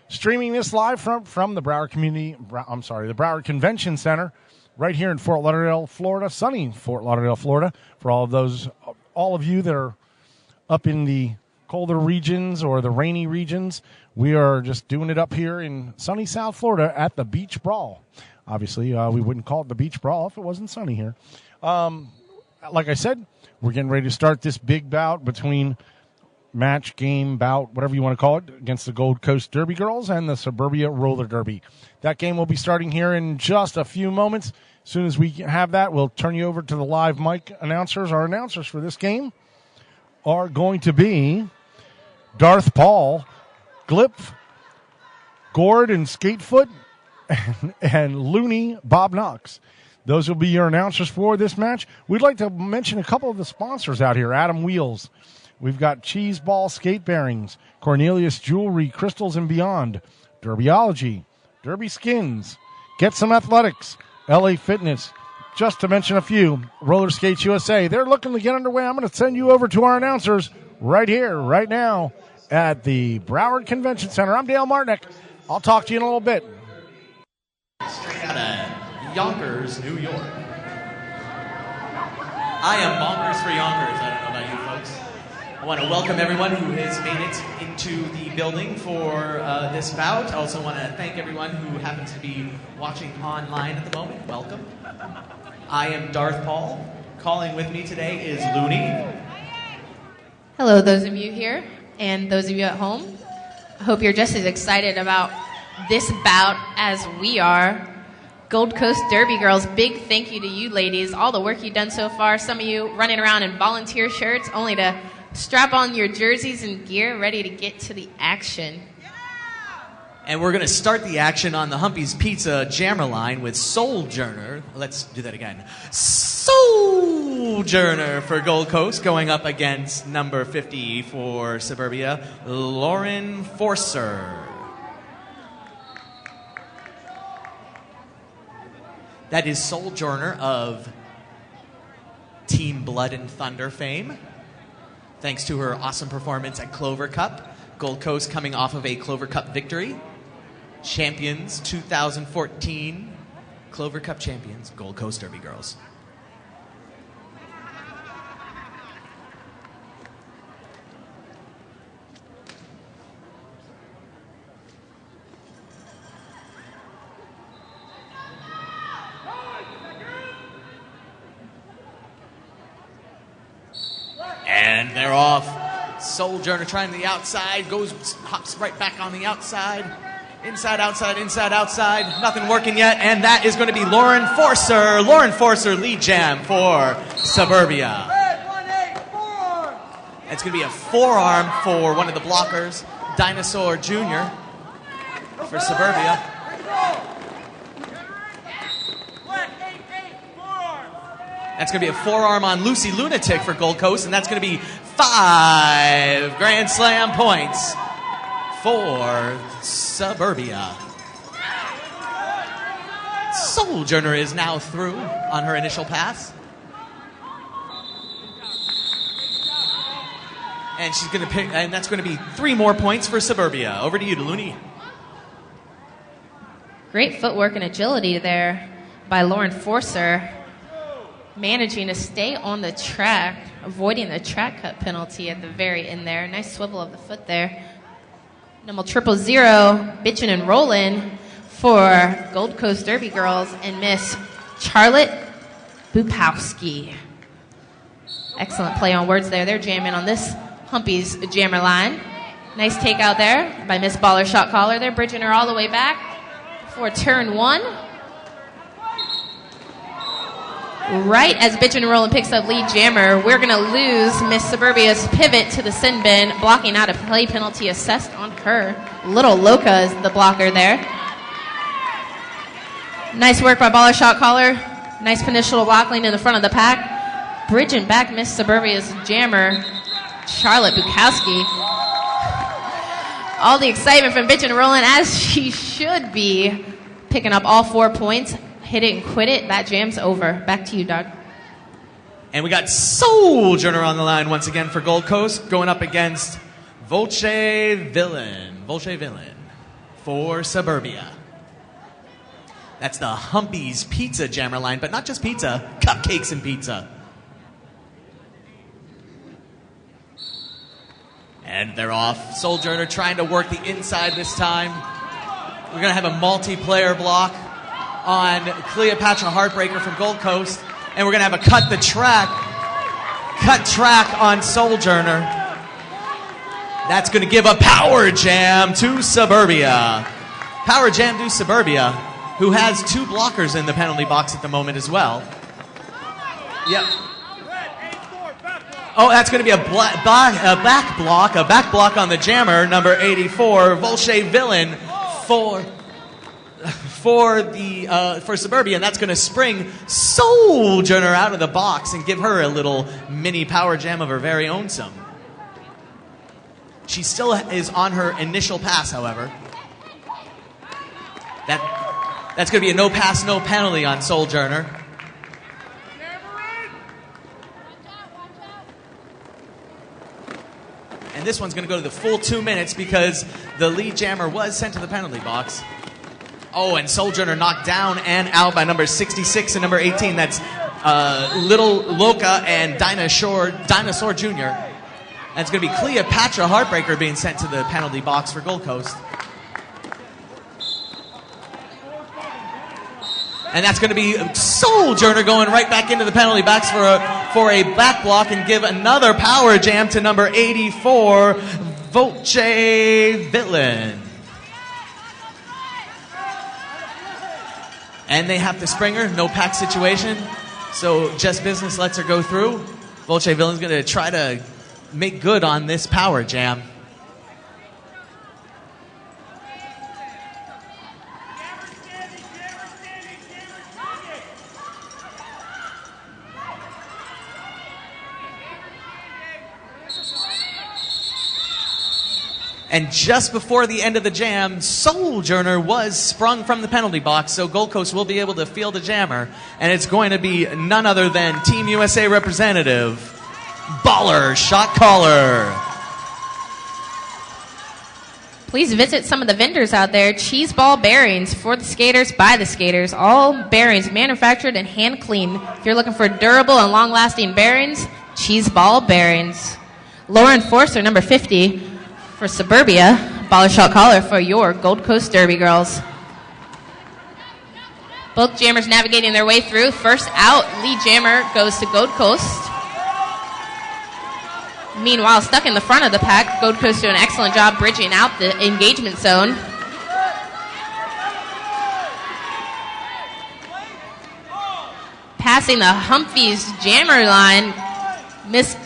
streaming this live from the Broward the Broward Convention Center right here in Fort Lauderdale, Florida, sunny Fort Lauderdale, Florida. For all of you that are up in the colder regions or the rainy regions, we are just doing it up here in sunny South Florida at the Beach Brawl. Obviously, we wouldn't call it the Beach Brawl if it wasn't sunny here. Like I said, we're getting ready to start this big bout between match, game, bout, whatever you want to call it, against the Gold Coast Derby Girls and the Suburbia Roller Derby. That game will be starting here in just a few moments. As soon as we have that, we'll turn you over to the live mic announcers. Our announcers for this game are going to be Darth Paul, Glipf, Gord and Skatefoot, and Looney Bob Knox. Those will be your announcers for this match. We'd like to mention a couple of the sponsors out here. Adam Wheels. We've got Cheese Ball Skate Bearings, Cornelius Jewelry, Crystals and Beyond, Derbyology, Derby Skins, Get Some Athletics, LA Fitness, just to mention a few. Roller Skates USA. They're looking to get underway. I'm going to send you over to our announcers right here, right now, at the Broward Convention Center. I'm Dale Martinick. I'll talk to you in a little bit. Straight out of Yonkers, New York. I am bonkers for Yonkers. I don't know about you folks. I want to welcome everyone who has made it into the building for this bout. I also want to thank everyone who happens to be watching online at the moment. Welcome. I am Darth Paul. Calling with me today is Looney. Hello, those of you here and those of you at home. I hope you're just as excited about this bout as we are. Gold Coast Derby Girls, big thank you to you ladies. All the work you've done so far. Some of you running around in volunteer shirts only to strap on your jerseys and gear ready to get to the action. And we're going to start the action on the Humpy's Pizza Jammer line with Sojourner. Let's do that again. Sojourner for Gold Coast going up against number 50 for Suburbia, Lauren Forcer. That is Sojourner of Team Blood and Thunder fame. Thanks to her awesome performance at Clover Cup. Gold Coast coming off of a Clover Cup victory. Champions 2014. Clover Cup champions, Gold Coast Derby girls. And they're off. Sojourner trying the outside, hops right back on the outside. Inside, outside, inside, outside. Nothing working yet, and that is going to be Lauren Forcer. Lauren Forcer, lead jam for Suburbia. It's going to be a forearm for one of the blockers, Dinosaur Jr. for Suburbia. That's going to be a forearm on Lucy Lunatic for Gold Coast, and that's going to be 5 Grand Slam points for Suburbia. Sojourner is now through on her initial pass. And she's going to pick, and that's going to be 3 more points for Suburbia. Over to you, Looney. Great footwork and agility there by Lauren Forcer, managing to stay on the track, avoiding the track cut penalty at the very end there. Nice swivel of the foot there. Number 000, bitchin' and rollin' for Gold Coast Derby girls and Miss Charlotte Bupowski. Excellent play on words there. They're jamming on this Humpy's jammer line. Nice takeout there by Miss Baller Shot Caller. They're bridging her all the way back for turn 1. Right as Bitchin' and Rollin' picks up lead jammer, we're going to lose Miss Suburbia's pivot to the sin bin, blocking out a play penalty assessed on her. Little Loca is the blocker there. Nice work by Baller Shot Caller. Nice peninsula blockling in the front of the pack. Bridging back Miss Suburbia's jammer, Charlotte Bukowski. All the excitement from Bitchin' and Rollin', as she should be, picking up all 4 points. Hit it and quit it. That jam's over. Back to you, Doug. And we got Sojourner on the line once again for Gold Coast, going up against Volche Villain for Suburbia. That's the Humpy's Pizza jammer line, but not just pizza, cupcakes and pizza. And they're off. Sojourner trying to work the inside this time. We're going to have a multiplayer block on Cleopatra Heartbreaker from Gold Coast, and we're going to have a cut track on Sojourner. That's going to give a power jam to Suburbia. Power jam to Suburbia, who has 2 blockers in the penalty box at the moment as well. Yep. Oh, that's going to be a back block on the jammer, number 84, Volche Villain for Suburbia, and that's going to spring Sojourner out of the box and give her a little mini power jam of her very own some. She still is on her initial pass, however. That's going to be a no pass, no penalty on Sojourner. And this one's going to go to the full 2 minutes because the lead jammer was sent to the penalty box. Oh, and Sojourner knocked down and out by number 66 and number 18. That's Little Loca and Dinosaur Jr. And it's going to be Cleopatra Heartbreaker being sent to the penalty box for Gold Coast. And that's going to be Sojourner going right back into the penalty box for a back block and give another power jam to number 84, Volche Villain. And they have to spring her, no pack situation. So Just Business lets her go through. Volche Villain's going to try to make good on this power jam. And just before the end of the jam, Sojourner was sprung from the penalty box, so Gold Coast will be able to field a jammer. And it's going to be none other than Team USA representative, Baller Shot Caller. Please visit some of the vendors out there. Cheese ball bearings for the skaters, by the skaters. All bearings manufactured and hand cleaned. If you're looking for durable and long-lasting bearings, cheese ball bearings. Lauren Forster, number 50 for Suburbia. Baller Shot Caller for your Gold Coast Derby girls. Both jammers navigating their way through. First out, lead jammer goes to Gold Coast. Meanwhile, stuck in the front of the pack, Gold Coast doing an excellent job bridging out the engagement zone. Passing the Humphreys jammer line, Miss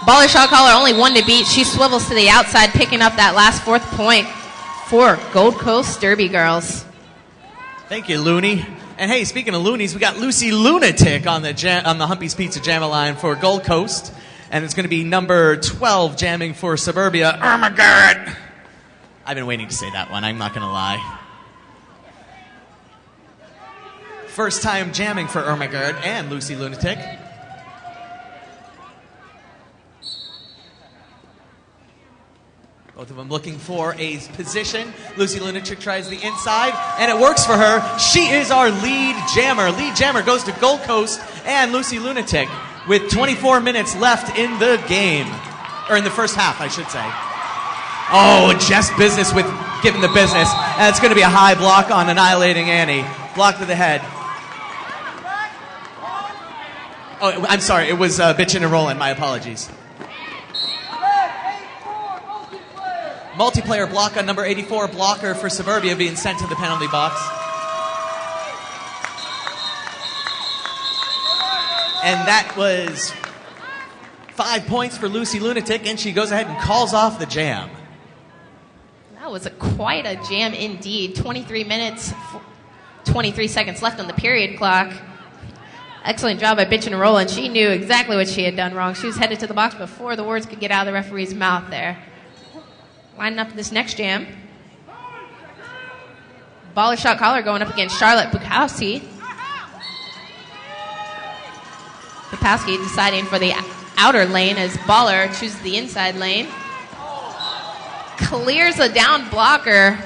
Baller Shot Caller only one to beat. She swivels to the outside, picking up that last 4th point for Gold Coast Derby girls. Thank you, Looney. And hey, speaking of loonies, we got Lucy Lunatic on the Humpy's Pizza Jammer line for Gold Coast. And it's going to be number 12 jamming for Suburbia. Oh my God! I've been waiting to say that one, I'm not going to lie. First time jamming for Ermagerd and Lucy Lunatic. Both of them looking for a position. Lucy Lunatic tries the inside, and it works for her. She is our lead jammer. Lead jammer goes to Gold Coast and Lucy Lunatic with 24 minutes left in the game. Or in the first half, I should say. Oh, Jess Business with giving the business. And it's going to be a high block on Annihilating Annie. Block to the head. Oh, I'm sorry. It was Bitchin' and Rollin'. My apologies. Multiplayer block on number 84, blocker for Suburbia being sent to the penalty box. And that was 5 points for Lucy Lunatic, and she goes ahead and calls off the jam. That was quite a jam indeed. 23 minutes, 23 seconds left on the period clock. Excellent job by Bitchin' and Rollin'. She knew exactly what she had done wrong. She was headed to the box before the words could get out of the referee's mouth there. Lining up this next jam. Baller Shot Caller going up against Charlotte Bukowski. Bukowski deciding for the outer lane as Baller chooses the inside lane. Clears a down blocker.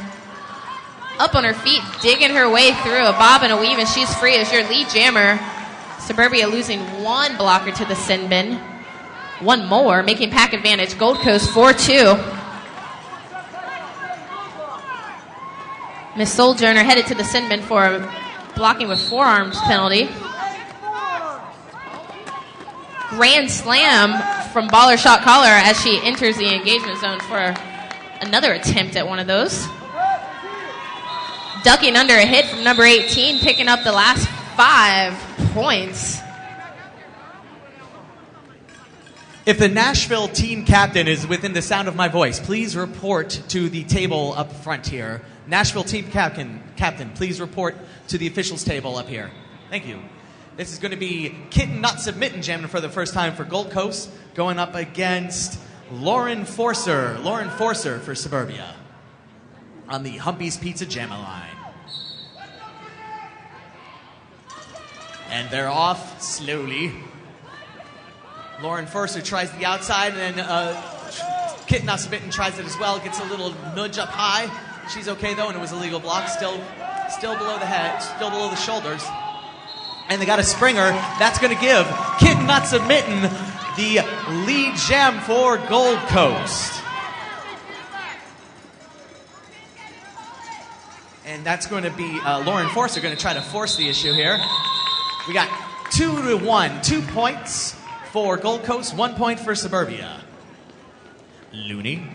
Up on her feet, digging her way through a bob and a weave, and she's free as your lead jammer. Suburbia losing one blocker to the sin bin. One more, making pack advantage. Gold Coast 4-2. Miss Sojourner headed to the sin bin for a blocking with forearms penalty. Grand slam from Baller Shot Caller as she enters the engagement zone for another attempt at one of those. Ducking under a hit from number 18, picking up the last 5 points. If the Nashville team captain is within the sound of my voice, please report to the table up front here. Nashville team captain, please report to the officials table up here. Thank you. This is going to be Kitten Not Submitting jamming for the first time for Gold Coast, going up against Lauren Forcer. Lauren Forcer for Suburbia on the Humpy's Pizza Jammer line. And they're off slowly. Lauren Forcer tries the outside, and then Kitten Not Submitting tries it as well. Gets a little nudge up high. She's okay though, and it was a legal block. Still below the head, still below the shoulders. And they got a springer. That's going to give Kitten Not Submitting the lead jam for Gold Coast. And that's going to be Lauren Forcer going to try to force the issue here. We got 2-1. 2 points for Gold Coast, 1 point for Suburbia. Looney.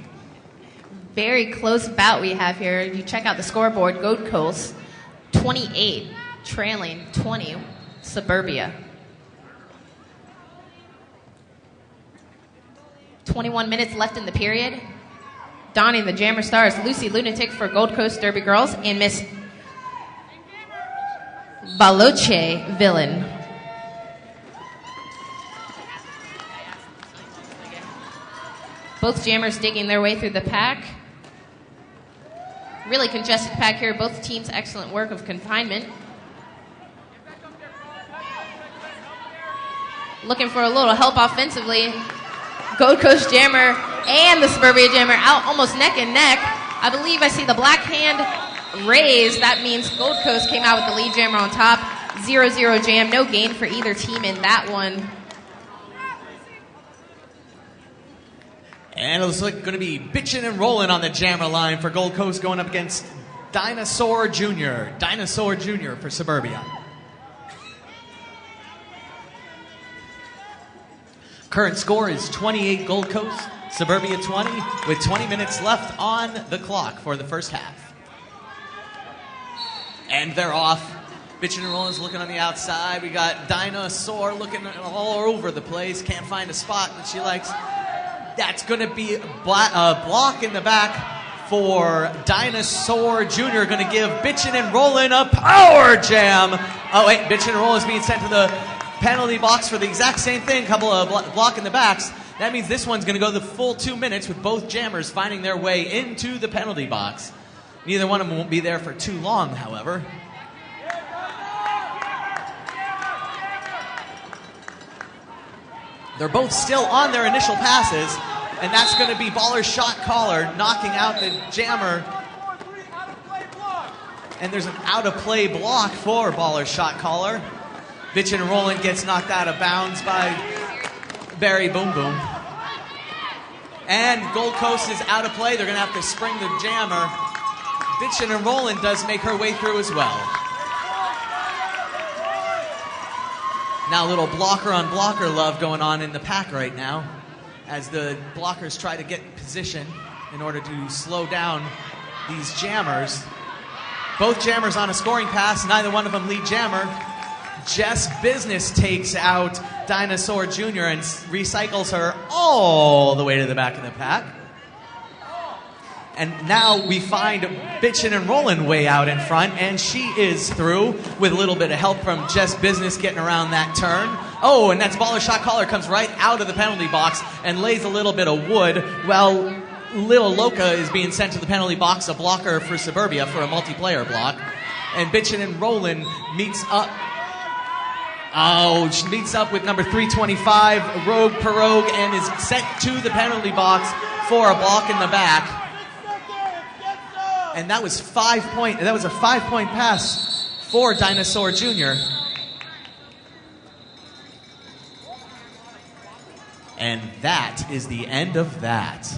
Very close bout we have here. You check out the scoreboard. Gold Coast 28, trailing 20, Suburbia. 21 minutes left in the period. Donning the Jammer Stars, Lucy Lunatic for Gold Coast Derby Girls, and Miss Baloche Villain. Both jammers digging their way through the pack. Really congested pack here. Both teams excellent work of confinement. Looking for a little help offensively. Gold Coast Jammer and the Suburbia Jammer out almost neck and neck. I believe I see the black hand raised. That means Gold Coast came out with the lead jammer on top. 0-0 jam. No gain for either team in that one. And it looks like going to be bitching and rolling on the jammer line for Gold Coast going up against Dinosaur Jr. Dinosaur Jr. for Suburbia. Current score is 28 Gold Coast, Suburbia 20, with 20 minutes left on the clock for the first half. And they're off. Bitchin' and Rollins looking on the outside. We got Dinosaur looking all over the place. Can't find a spot that she likes. That's going to be a block in the back for Dinosaur Jr. Going to give Bitchin' and Rollin' a power jam. Oh, wait, Bitchin' and Rollin' is being sent to the penalty box for the exact same thing. Couple of block in the backs. That means this one's going to go the full 2 minutes with both jammers finding their way into the penalty box. Neither one of them won't be there for too long, however. They're both still on their initial passes, and that's going to be Baller's shot caller knocking out the jammer. And there's an out-of-play block for Baller's shot caller. Bitchin' and Rollin' gets knocked out of bounds by Barry Boom Boom. And Gold Coast is out of play. They're going to have to spring the jammer. Bitchin' and Rollin' does make her way through as well. Now a little blocker on blocker love going on in the pack right now as the blockers try to get in position in order to slow down these jammers. Both jammers on a scoring pass, neither one of them lead jammer. Jess Business takes out Dinosaur Jr. and recycles her all the way to the back of the pack. And now we find Bitchin' and Rollin' way out in front, and she is through with a little bit of help from Jess Business getting around that turn. Oh, and that's Baller Shot Caller comes right out of the penalty box and lays a little bit of wood while Lil Loca is being sent to the penalty box, a blocker for Suburbia for a multiplayer block. And Bitchin' and Rollin' meets up. Oh, she meets up with number 325, Rogue Pirogue, and is sent to the penalty box for a block in the back. And that was a 5-point pass for Dinosaur Jr. And that is the end of that.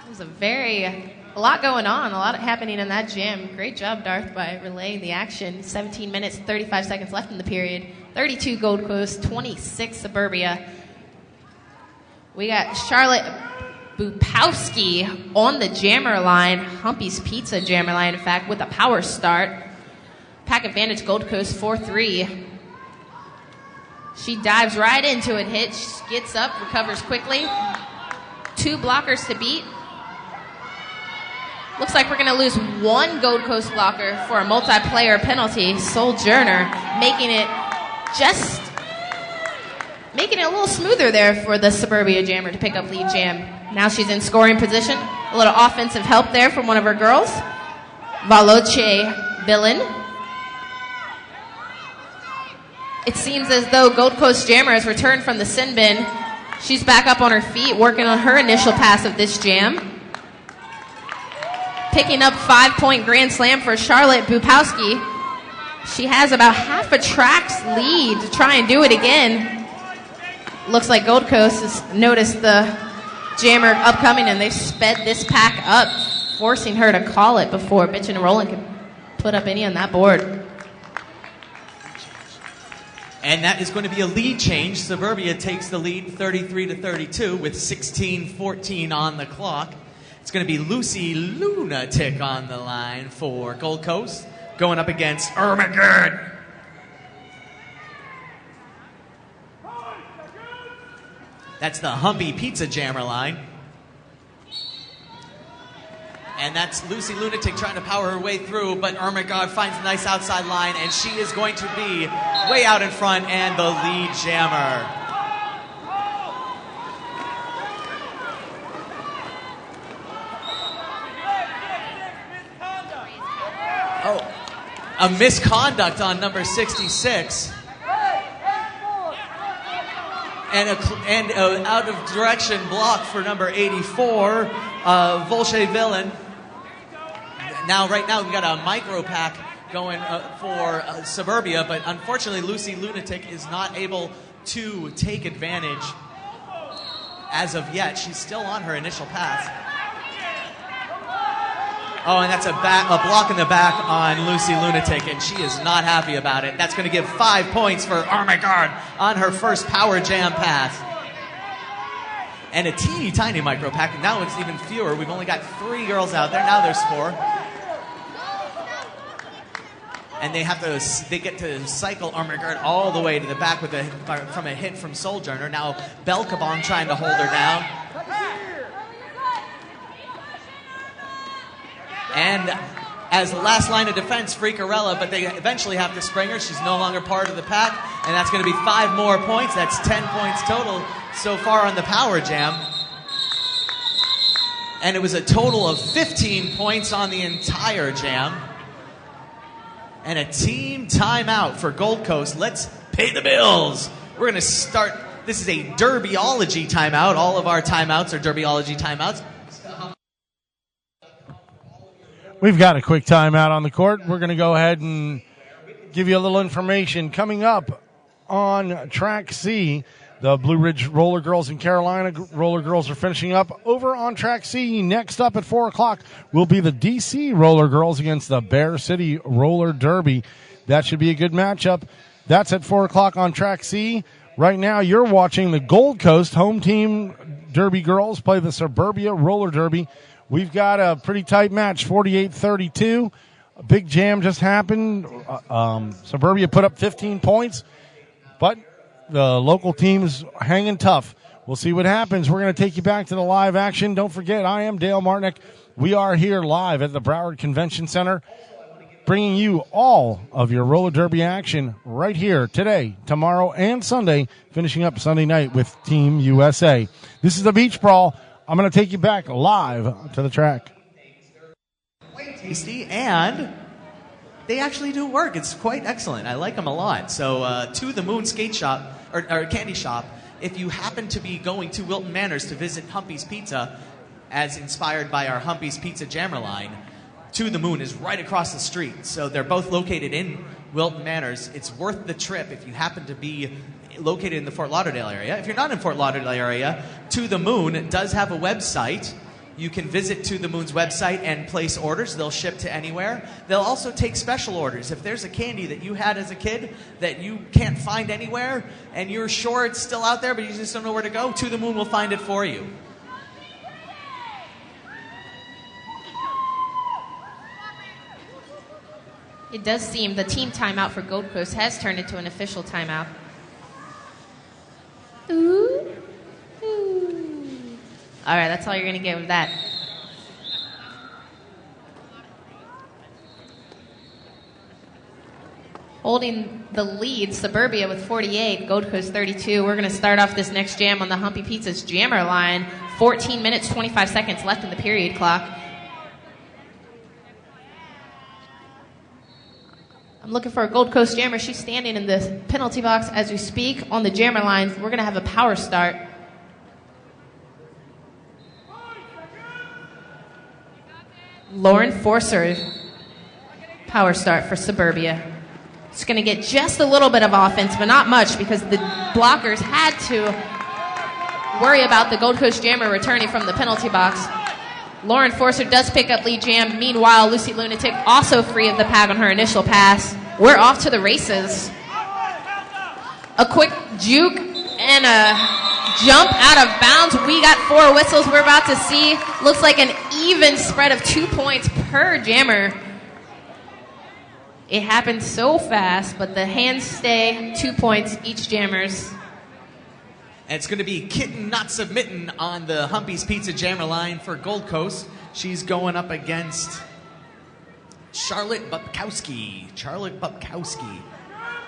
It was a lot going on, a lot happening in that jam. Great job, Darth, by relaying the action. 17 minutes, 35 seconds left in the period. 32 Gold Coast, 26 Suburbia. We got Charlotte Bupowski on the jammer line, Humpy's Pizza jammer line, in fact, with a power start. Pack advantage, Gold Coast 4-3. She dives right into it, hits, gets up, recovers quickly. 2 blockers to beat. Looks like we're going to lose 1 Gold Coast blocker for a multiplayer penalty. Sojourner making it a little smoother there for the Suburbia jammer to pick up lead jam. Now she's in scoring position. A little offensive help there from one of her girls. Valoche Villain. It seems as though Gold Coast Jammer has returned from the sin bin. She's back up on her feet, working on her initial pass of this jam. Picking up 5-point grand slam for Charlotte Bupowski. She has about half a track's lead to try and do it again. Looks like Gold Coast has noticed the jammer upcoming, and they sped this pack up, forcing her to call it before Bitchin' and Rollin' could put up any on that board. And that is going to be a lead change. Suburbia takes the lead 33-32 with 16:14 on the clock. It's going to be Lucy Lunatic on the line for Gold Coast, going up against Armageddon. That's the Humpy Pizza Jammer line. And that's Lucy Lunatic trying to power her way through, but Ermengarde finds a nice outside line, and she is going to be way out in front and the lead jammer. Oh, a misconduct on number 66. And a out of direction block for number 84, Volche Villain. Right now we've got a micro pack going for Suburbia, but unfortunately Lucy Lunatic is not able to take advantage as of yet. She's still on her initial pass. Oh, and that's a block in the back on Lucy Lunatic, and she is not happy about it. That's going to give 5 points for Armageddon on her first power jam pass. And a teeny tiny micro pack, and now it's even fewer. We've only got 3 girls out there. Now there's 4. And they get to cycle Armageddon all the way to the back from a hit from Sojourner. Now Belkabong trying to hold her down. And as the last line of defense, Freakarella, but they eventually have to spring her. She's no longer part of the pack, and that's going to be 5 more points. That's 10 points total so far on the power jam. And it was a total of 15 points on the entire jam. And a team timeout for Gold Coast. Let's pay the bills. We're going to start. This is a derbyology timeout. All of our timeouts are derbyology timeouts. We've got a quick timeout on the court. We're going to go ahead and give you a little information. Coming up on Track C, the Blue Ridge Roller Girls and Carolina Roller Girls are finishing up. Over on Track C, next up at 4 o'clock will be the DC Roller Girls against the Bear City Roller Derby. That should be a good matchup. That's at 4 o'clock on Track C. Right now, you're watching the Gold Coast home team Derby Girls play the Suburbia Roller Derby. We've got a pretty tight match, 48-32. A big jam just happened. Suburbia put up 15 points, but the local team's hanging tough. We'll see what happens. We're going to take you back to the live action. Don't forget, I am Dale Martinick. We are here live at the Broward Convention Center, bringing you all of your roller derby action right here today, tomorrow, and Sunday, finishing up Sunday night with Team USA. This is the Beach Brawl. I'm going to take you back live to the track. Tasty, and they actually do work. It's quite excellent. I like them a lot. So To the Moon Skate Shop, or Candy Shop, if you happen to be going to Wilton Manors to visit Humpy's Pizza, as inspired by our Humpy's Pizza Jammer line, To the Moon is right across the street. So they're both located in Wilton Manors. It's worth the trip if you happen to be located in the Fort Lauderdale area. If you're not in Fort Lauderdale area, To the Moon does have a website. You can visit To the Moon's website and place orders. They'll ship to anywhere. They'll also take special orders. If there's a candy that you had as a kid that you can't find anywhere and you're sure it's still out there but you just don't know where to go, To the Moon will find it for you. It does seem the team timeout for Gold Coast has turned into an official timeout. Ooh. Ooh. All right, that's all you're going to get with that. Holding the lead, Suburbia with 48, Gold Coast 32. We're going to start off this next jam on the Humpy Pizza's Jammer line. 14 minutes, 25 seconds left in the period clock. I'm looking for a Gold Coast jammer. She's standing in the penalty box as we speak on the jammer line. We're going to have a power start. Lauren Forcer, power start for Suburbia. It's going to get just a little bit of offense, but not much because the blockers had to worry about the Gold Coast jammer returning from the penalty box. Lauren Forcer does pick up lead jam. Meanwhile, Lucy Lunatic also free of the pack on her initial pass. We're off to the races. A quick juke and a jump out of bounds. We got 4 whistles we're about to see. Looks like an even spread of 2 points per jammer. It happened so fast, but the hands stay 2 points each jammers. And it's going to be Kitten Not Submitting on the Humpy's Pizza Jammer line for Gold Coast. She's going up against Charlotte Bupkowski.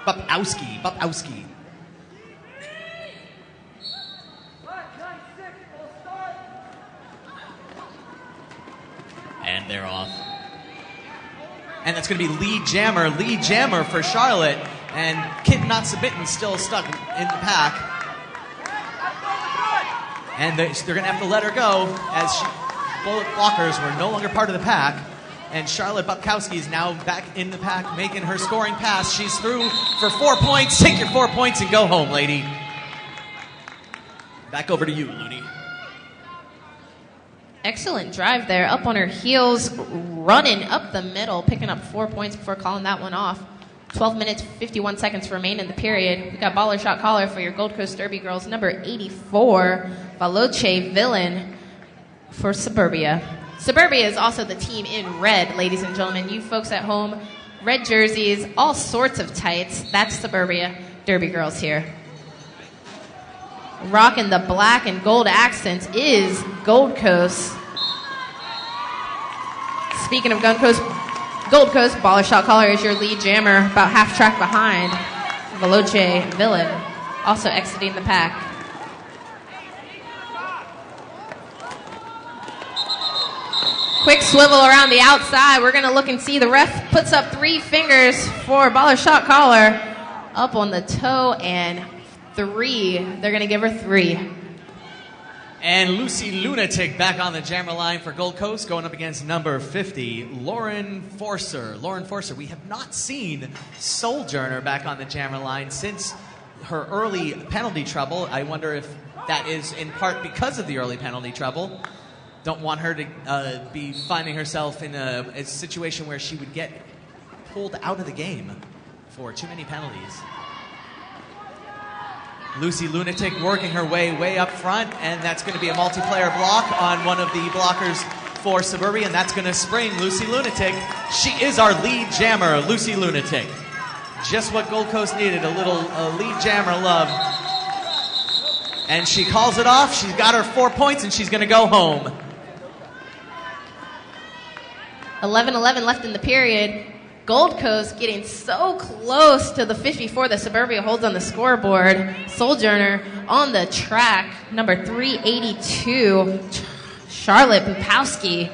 Bupkowski. And they're off. And that's going to be Lee Jammer. Lee Jammer for Charlotte. And Kit Not Submitting still stuck in the pack. And they're going to have to let her go as both blockers were no longer part of the pack. And Charlotte Bukowski is now back in the pack, making her scoring pass. She's through for 4 points. Take your 4 points and go home, lady. Back over to you, Looney. Excellent drive there, up on her heels, running up the middle, picking up 4 points before calling that one off. 12 minutes, 51 seconds remain in the period. We got baller shot caller for your Gold Coast Derby girls, number 84, Veloce Villain for Suburbia. Suburbia is also the team in red, ladies and gentlemen. You folks at home, red jerseys, all sorts of tights. That's Suburbia Derby girls here. Rocking the black and gold accents is Gold Coast. Speaking of Gold Coast, baller shot caller is your lead jammer, about half track behind Veloce Villain, also exiting the pack. Quick swivel around the outside. We're going to look and see the ref puts up 3 fingers for baller shot caller. Up on the toe and 3. They're going to give her 3. And Lucy Lunatic back on the jammer line for Gold Coast, going up against number 50, Lauren Forcer. Lauren Forcer, we have not seen Sojourner back on the jammer line since her early penalty trouble. I wonder if that is in part because of the early penalty trouble. Don't want her to be finding herself in a situation where she would get pulled out of the game for too many penalties. Lucy Lunatic working her way up front, and that's going to be a multiplayer block on one of the blockers for Suburbia, and that's going to spring Lucy Lunatic. She is our lead jammer, Lucy Lunatic. Just what Gold Coast needed, a little lead jammer love. And she calls it off. She's got her 4 points, and she's going to go home. 11-11 left in the period. Gold Coast getting so close to the 54 that Suburbia holds on the scoreboard. Sojourner on the track, number 382, Charlotte Bukowski.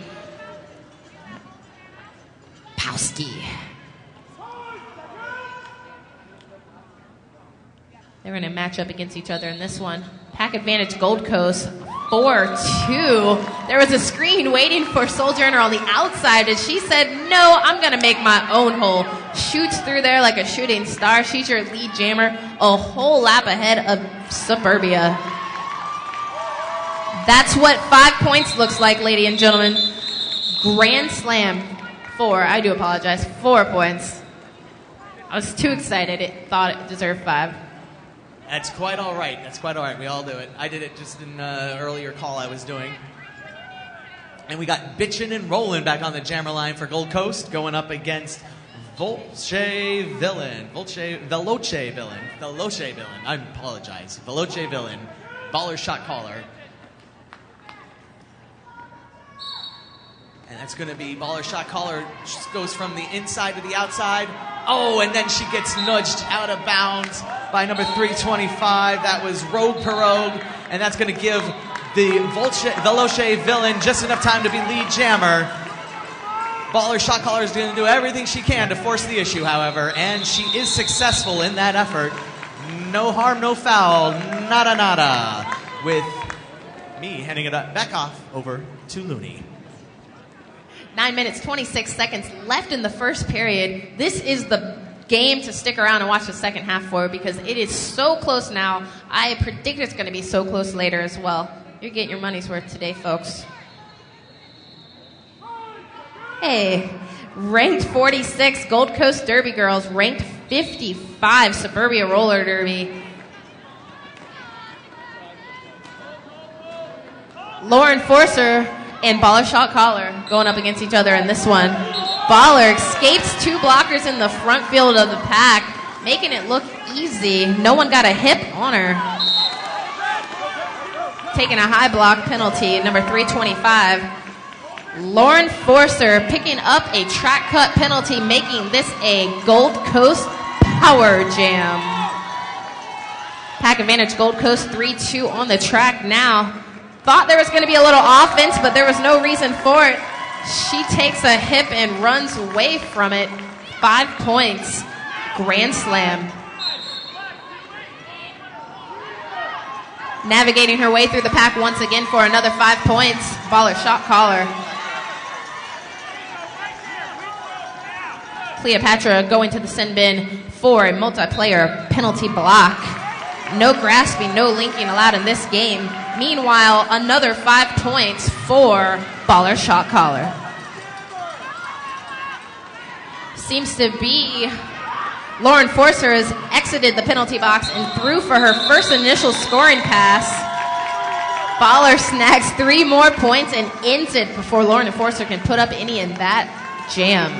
They're going to match up against each other in this one. Pack advantage Gold Coast, 4-2. There was a screen waiting for Sojourner on the outside, and she said, no, I'm going to make my own hole. Shoots through there like a shooting star. She's your lead jammer, a whole lap ahead of Suburbia. That's what 5 points looks like, ladies and gentlemen. Grand slam. 4. I do apologize. 4 points. I was too excited. It thought it deserved 5. That's quite all right. That's quite all right. We all do it. I did it just in an earlier call I was doing. And we got Bitchin' and Rollin' back on the jammer line for Gold Coast, going up against Veloce Villain. I apologize. Veloce Villain. Baller shot caller. And that's going to be baller shot caller. Just goes from the inside to the outside. Oh, and then she gets nudged out of bounds by number 325. That was Rogue Pirogue. And that's going to give the Veloce Villain just enough time to be lead jammer. Baller shot caller is going to do everything she can to force the issue, however. And she is successful in that effort. No harm, no foul. Nada, nada. With me handing it back off over to Looney. 9 minutes, 26 seconds left in the first period. This is the game to stick around and watch the second half for because it is so close now. I predict it's going to be so close later as well. You're getting your money's worth today, folks. Hey, ranked 46, Gold Coast Derby girls. Ranked 55, Suburbia Roller Derby. Lauren Forcer and Baller shot caller going up against each other in this one. Baller escapes 2 blockers in the front field of the pack, making it look easy. No one got a hip on her. Taking a high block penalty, number 325. Lauren Forcer picking up a track cut penalty, making this a Gold Coast power jam. Pack advantage Gold Coast 3-2 on the track now. Thought there was going to be a little offense, but there was no reason for it. She takes a hip and runs away from it. 5 points. Grand slam. Navigating her way through the pack once again for another 5 points. Baller shot caller. Cleopatra going to the sin bin for a multiplayer penalty block. No grasping, no linking allowed in this game. Meanwhile, another 5 points for baller shot caller. Seems to be Lauren Forcer has exited the penalty box and threw for her first initial scoring pass. Baller snags 3 more points and ends it before Lauren Forcer can put up any in that jam.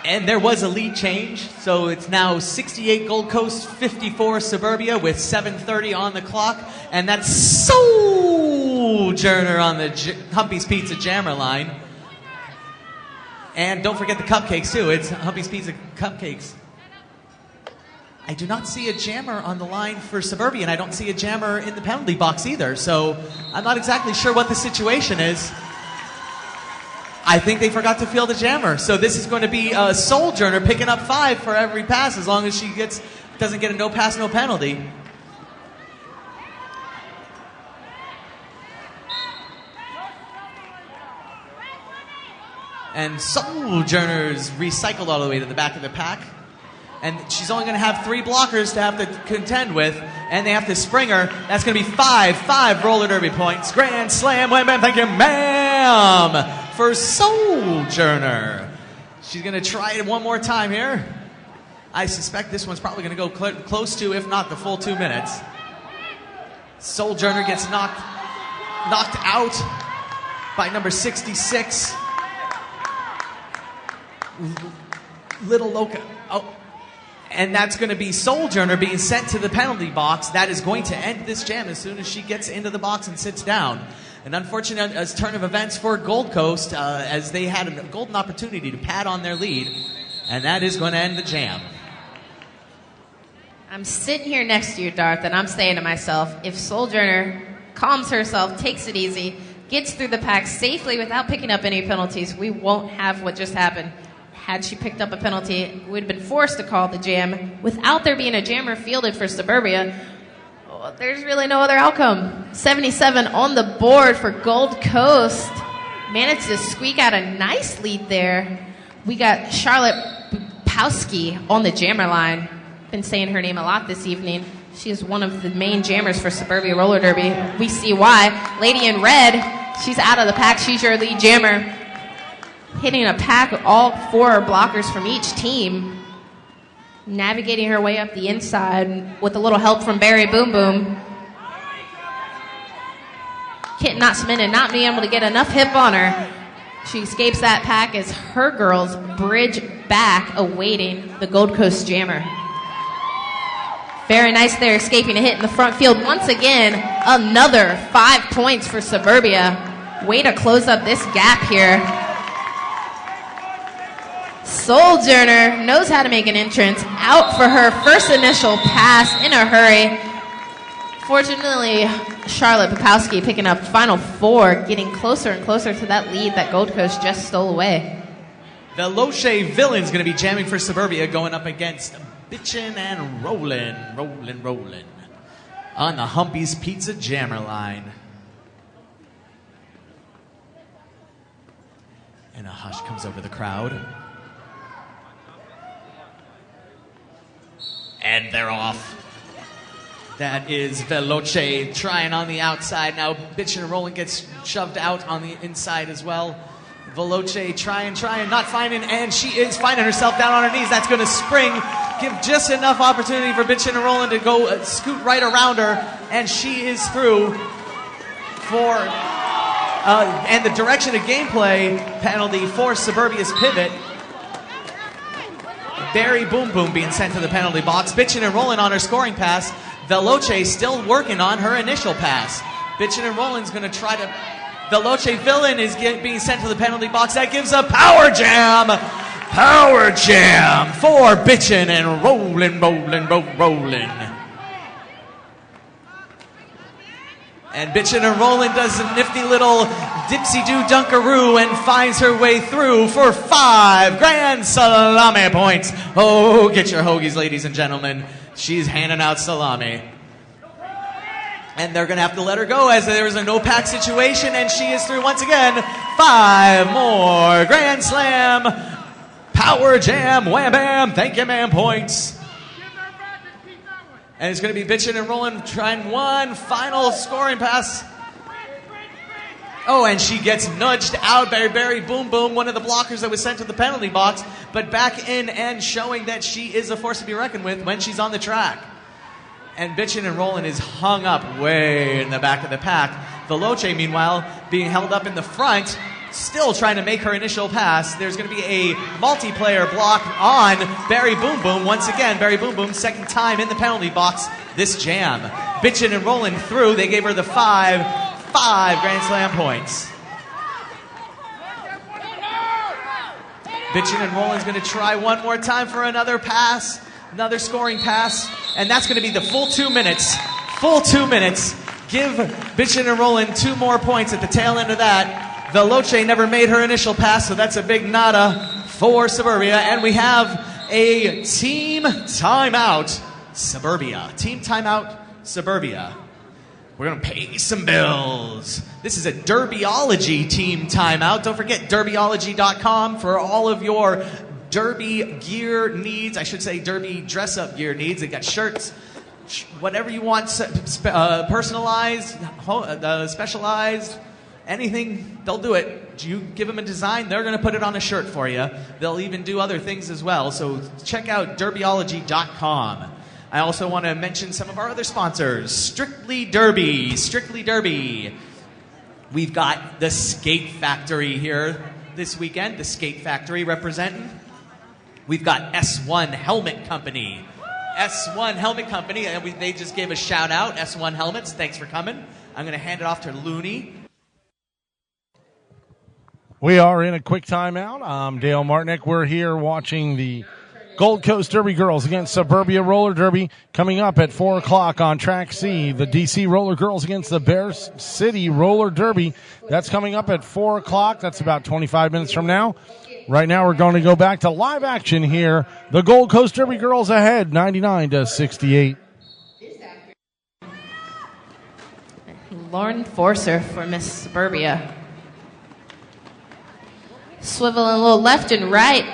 And there was a lead change, so it's now 68 Gold Coast, 54 Suburbia with 7:30 on the clock. And that's Sojourner on the Humpy's Pizza Jammer line. And don't forget the cupcakes, too. It's Humpy's Pizza Cupcakes. I do not see a jammer on the line for Suburbia, and I don't see a jammer in the penalty box either. So I'm not exactly sure what the situation is. I think they forgot to field a jammer. So this is going to be Sojourner picking up 5 for every pass as long as she doesn't get a no pass, no penalty. And Sojourner's recycled all the way to the back of the pack. And she's only going to have 3 blockers to have to contend with. And they have to spring her. That's going to be 5 roller derby points. Grand slam. Thank you, ma'am, for Sojourner. She's going to try it one more time here. I suspect this one's probably going to go close to, if not the full 2 minutes. Sojourner gets knocked out by number 66. Little Loca. Oh. And that's going to be Sojourner being sent to the penalty box. That is going to end this jam as soon as she gets into the box and sits down. An unfortunate turn of events for Gold Coast as they had a golden opportunity to pad on their lead. And that is going to end the jam. I'm sitting here next to you, Darth, and I'm saying to myself, if Sojourner calms herself, takes it easy, gets through the pack safely without picking up any penalties, we won't have what just happened. Had she picked up a penalty, we'd have been forced to call the jam. Without there being a jammer fielded for Suburbia, well, there's really no other outcome. 77 on the board for Gold Coast. Managed to squeak out a nice lead there. We got Charlotte Bukowski on the jammer line. Been saying her name a lot this evening. She is one of the main jammers for Suburbia Roller Derby. We see why. Lady in red, she's out of the pack. She's your lead jammer. Hitting a pack of all 4 blockers from each team. Navigating her way up the inside with a little help from Barry Boom Boom. Kit not submitted, not being able to get enough hip on her. She escapes that pack as her girls bridge back, awaiting the Gold Coast jammer. Very nice there, escaping a hit in the front field. Once again, another 5 points for Suburbia. Way to close up this gap here. Sojourner knows how to make an entrance. Out for her first initial pass in a hurry. Fortunately, Charlotte Bukowski picking up final 4, getting closer and closer to that lead that Gold Coast just stole away. The Loche Villain's going to be jamming for Suburbia, going up against Bitchin' and Rollin' on the Humpy's Pizza Jammer line. And a hush comes over the crowd. And they're off. That is Veloce trying on the outside. Now Bitchin' and Rollin' gets shoved out on the inside as well. Veloce trying, not finding, and she is finding herself down on her knees. That's going to spring, give just enough opportunity for Bitchin' and Rollin' to go scoot right around her, and she is through for, and the direction of gameplay penalty for Suburbia's pivot. Barry Boom Boom being sent to the penalty box. Bitchin' and Rollin' on her scoring pass. Veloce still working on her initial pass. Bitchin' and Rollin's going to try to... Veloce Villain is being sent to the penalty box. That gives a power jam. Power jam for Bitchin' and Rollin'. And Bitchin' and Rollin' does a nifty little Dipsy-doo dunkaroo and finds her way through for 5 grand salami points. Oh, get your hoagies, ladies and gentlemen. She's handing out salami. And they're going to have to let her go as there is a no-pack situation, and she is through once again. 5 more Grand Slam, Power Jam, Wham Bam, thank you, ma'am, points. And it's going to be bitching and rolling, trying one final scoring pass. Oh, and she gets nudged out by Barry Boom Boom, one of the blockers that was sent to the penalty box, but back in and showing that she is a force to be reckoned with when she's on the track. And Bitchin' and Rollin' is hung up way in the back of the pack. Veloce, meanwhile, being held up in the front, still trying to make her initial pass. There's going to be a multiplayer block on Barry Boom Boom. Once again, Barry Boom Boom, second time in the penalty box this jam. Bitchin' and Rollin' through. They gave her the 5 Grand Slam points. Bitchin' and Rollin's going to try one more time for another pass. Another scoring pass, and that's going to be the full 2 minutes. Full 2 minutes. Give Bitchin' and Rollin' 2 more points at the tail end of that. Veloce never made her initial pass, so that's a big nada for Suburbia. And we have a team timeout, Suburbia. Team timeout, Suburbia. We're going to pay some bills. This is a Derbyology team timeout. Don't forget derbyology.com for all of your Derby gear needs. I should say Derby dress-up gear needs. They got shirts, whatever you want, personalized, specialized, anything, they'll do it. You give them a design, they're going to put it on a shirt for you. They'll even do other things as well. So check out derbyology.com. I also want to mention some of our other sponsors. Strictly Derby. Strictly Derby. We've got the Skate Factory here this weekend. The Skate Factory representing. We've got S1 Helmet Company. S1 Helmet Company, and they just gave a shout out. S1 Helmets, thanks for coming. I'm going to hand it off to Looney. We are in a quick timeout. I'm Dale Martinick. We're here watching the Gold Coast Derby Girls against Suburbia Roller Derby. Coming up at 4 o'clock on Track C, the DC Roller Girls against the Bear City Roller Derby. That's coming up at 4 o'clock. That's about 25 minutes from now. Right now, we're going to go back to live action here. The Gold Coast Derby Girls ahead, 99-68. Lauren Forcer for Miss Suburbia. Swiveling a little left and right.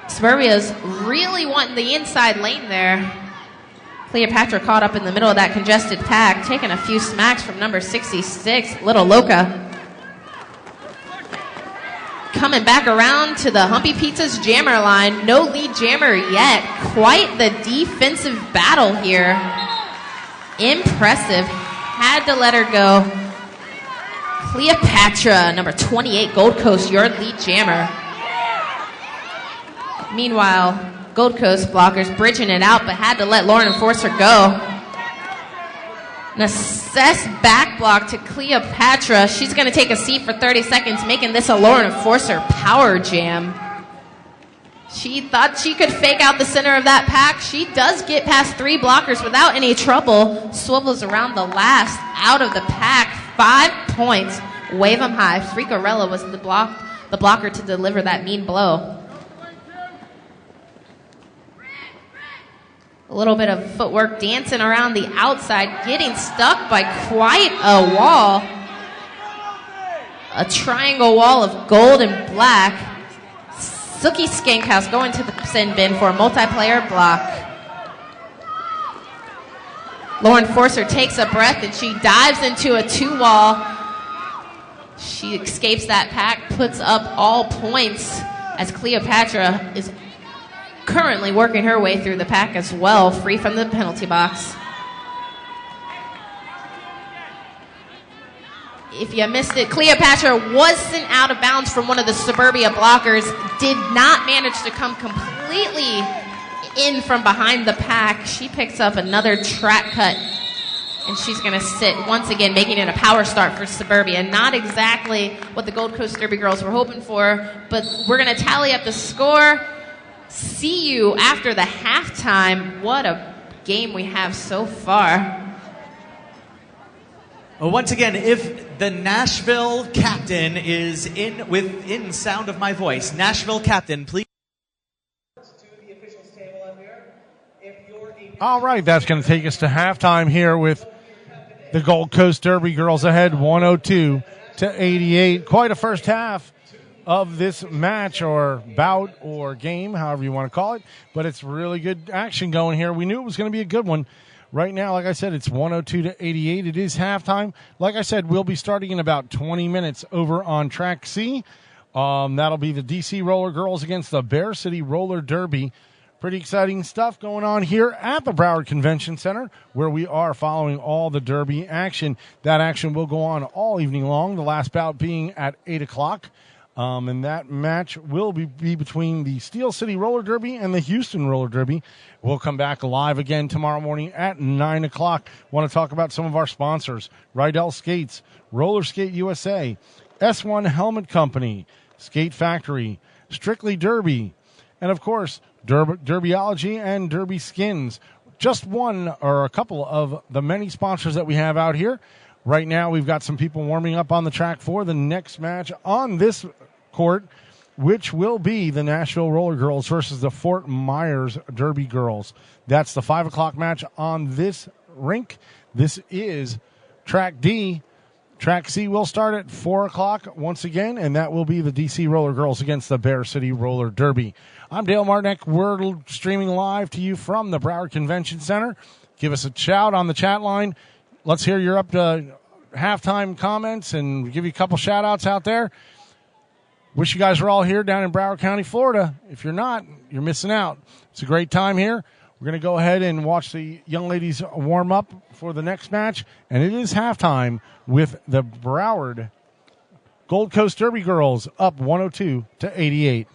Suburbia's really wanting the inside lane there. Cleopatra caught up in the middle of that congested pack, taking a few smacks from number 66, Little Loca. Coming back around to the Humpy Pizza's jammer line. No lead jammer yet. Quite the defensive battle here. Impressive. Had to let her go. Cleopatra, number 28, Gold Coast, your lead jammer. Meanwhile, Gold Coast blockers bridging it out, but had to let Lauren Enforcer go. An assess back block to Cleopatra. She's going to take a seat for 30 seconds, making this a Lauren Enforcer power jam. She thought she could fake out the center of that pack. She does get past 3 blockers without any trouble. Swivels around the last out of the pack. 5 points. Wave them high. Freakorella was the blocker to deliver that mean blow. A little bit of footwork dancing around the outside, getting stuck by quite a wall. A triangle wall of gold and black. Sookie Skankhouse going to the sin bin for a multiplayer block. Lauren Forcer takes a breath and she dives into a 2-wall. She escapes that pack, puts up all points as Cleopatra is currently working her way through the pack as well, free from the penalty box. If you missed it, Cleopatra was sent out of bounds from one of the Suburbia blockers, did not manage to come completely in from behind the pack. She picks up another track cut, and she's going to sit once again, making it a power start for Suburbia. Not exactly what the Gold Coast Derby girls were hoping for, but we're going to tally up the score. See you after the halftime. What a game we have so far. Well, once again, if the Nashville captain is within sound of my voice, Nashville captain, please. All right, that's going to take us to halftime here with the Gold Coast Derby girls ahead 102 to 88. Quite a first half of this match or bout or game, however you want to call it, but it's really good action going here. We knew it was going to be a good one. Right now, like I said, it's 102 to 88. It is halftime. Like I said, we'll be starting in about 20 minutes over on Track C. That'll be the DC Roller Girls against the Bear City Roller Derby. Pretty exciting stuff going on here at the Broward Convention Center, where we are following all the Derby action. That action will go on all evening long, the last bout being at 8 o'clock. And that match will be between the Steel City Roller Derby and the Houston Roller Derby. We'll come back live again tomorrow morning at 9 o'clock. Want to talk about some of our sponsors: Rydell Skates, Roller Skate USA, S1 Helmet Company, Skate Factory, Strictly Derby, and, of course, Derbyology and Derby Skins. Just one or a couple of the many sponsors that we have out here. Right now, we've got some people warming up on the track for the next match on this court, which will be the Nashville Roller Girls versus the Fort Myers Derby Girls. That's the 5 o'clock match on this rink. This is Track D. Track C will start at 4 o'clock once again, and that will be the DC Roller Girls against the Bear City Roller Derby. I'm Dale Martinek. We're streaming live to you from the Broward Convention Center. Give us a shout on the chat line. Let's hear your up to halftime comments and give you a couple shout outs out there. Wish you guys were all here down in Broward County, Florida. If you're not, you're missing out. It's a great time here. We're going to go ahead and watch the young ladies warm up for the next match. And it is halftime with the Broward Gold Coast Derby girls up 102 to 88.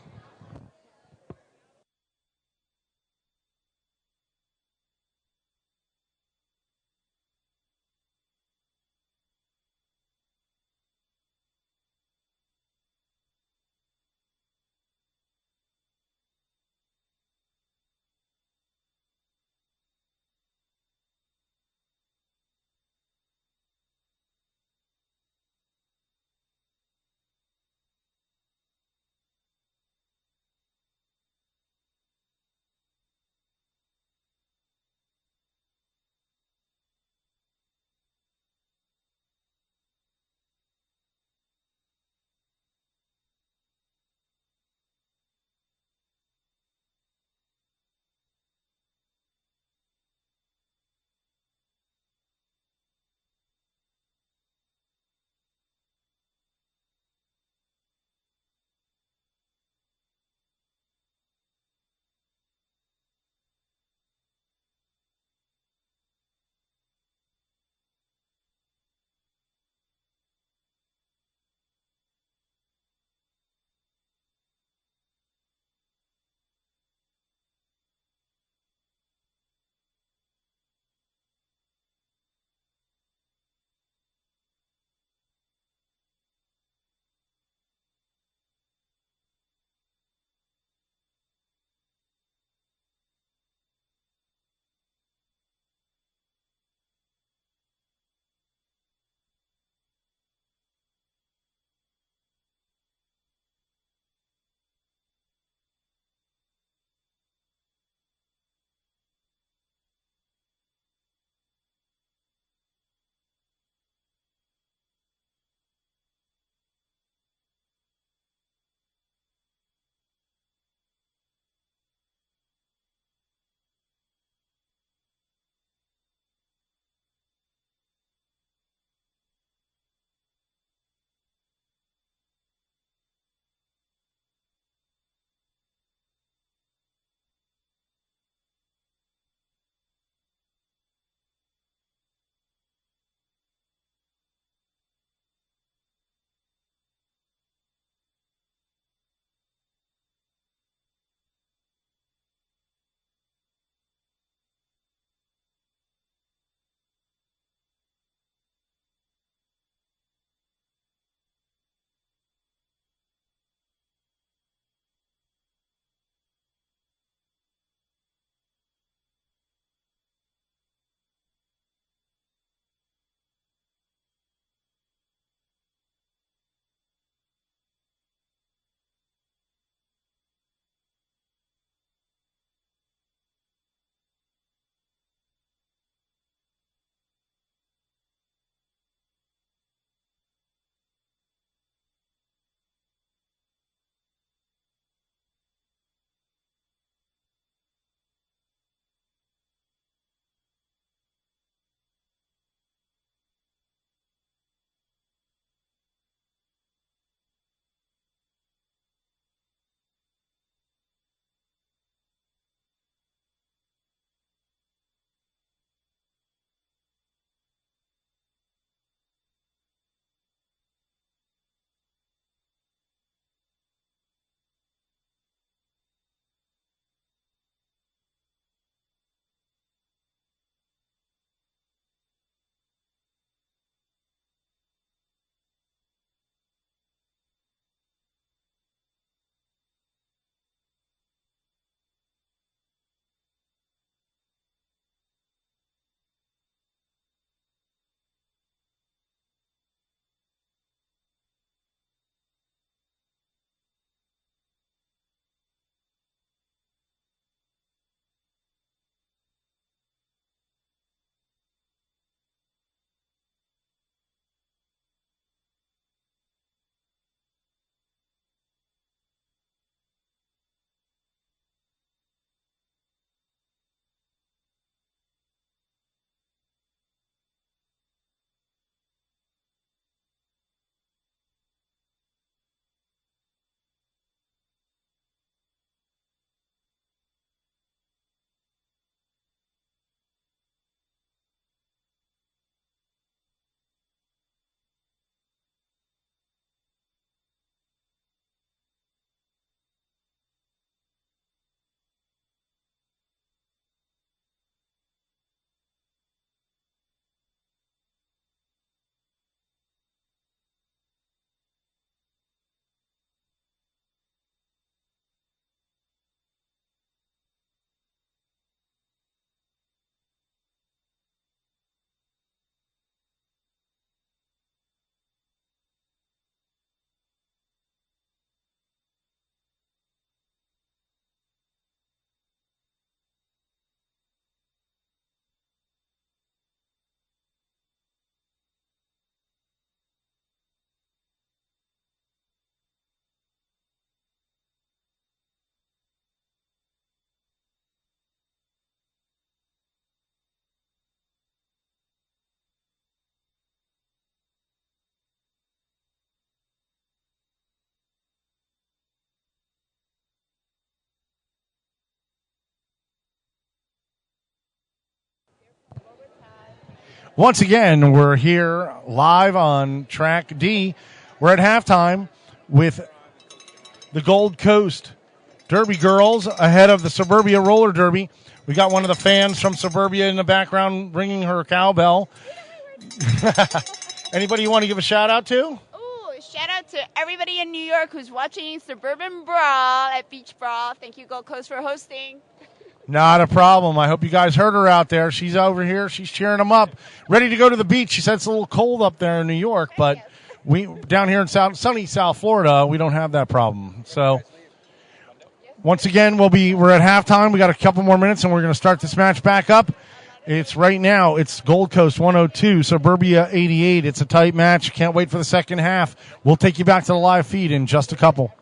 Once again, we're here live on Track D. We're at halftime with the Gold Coast Derby girls ahead of the Suburbia Roller Derby. We got one of the fans from Suburbia in the background ringing her cowbell. Anybody you want to give a shout out to? Ooh, shout out to everybody in New York who's watching Suburban Brawl at Beach Brawl. Thank you, Gold Coast, for hosting. Not a problem. I hope you guys heard her out there. She's over here. She's cheering them up. Ready to go to the beach. She said it's a little cold up there in New York, but we down here in sunny South Florida, we don't have that problem. So once again, we're at halftime. We got a couple more minutes, and we're going to start this match back up. It's right now. It's Gold Coast 102, Suburbia 88. It's a tight match. Can't wait for the second half. We'll take you back to the live feed in just a couple.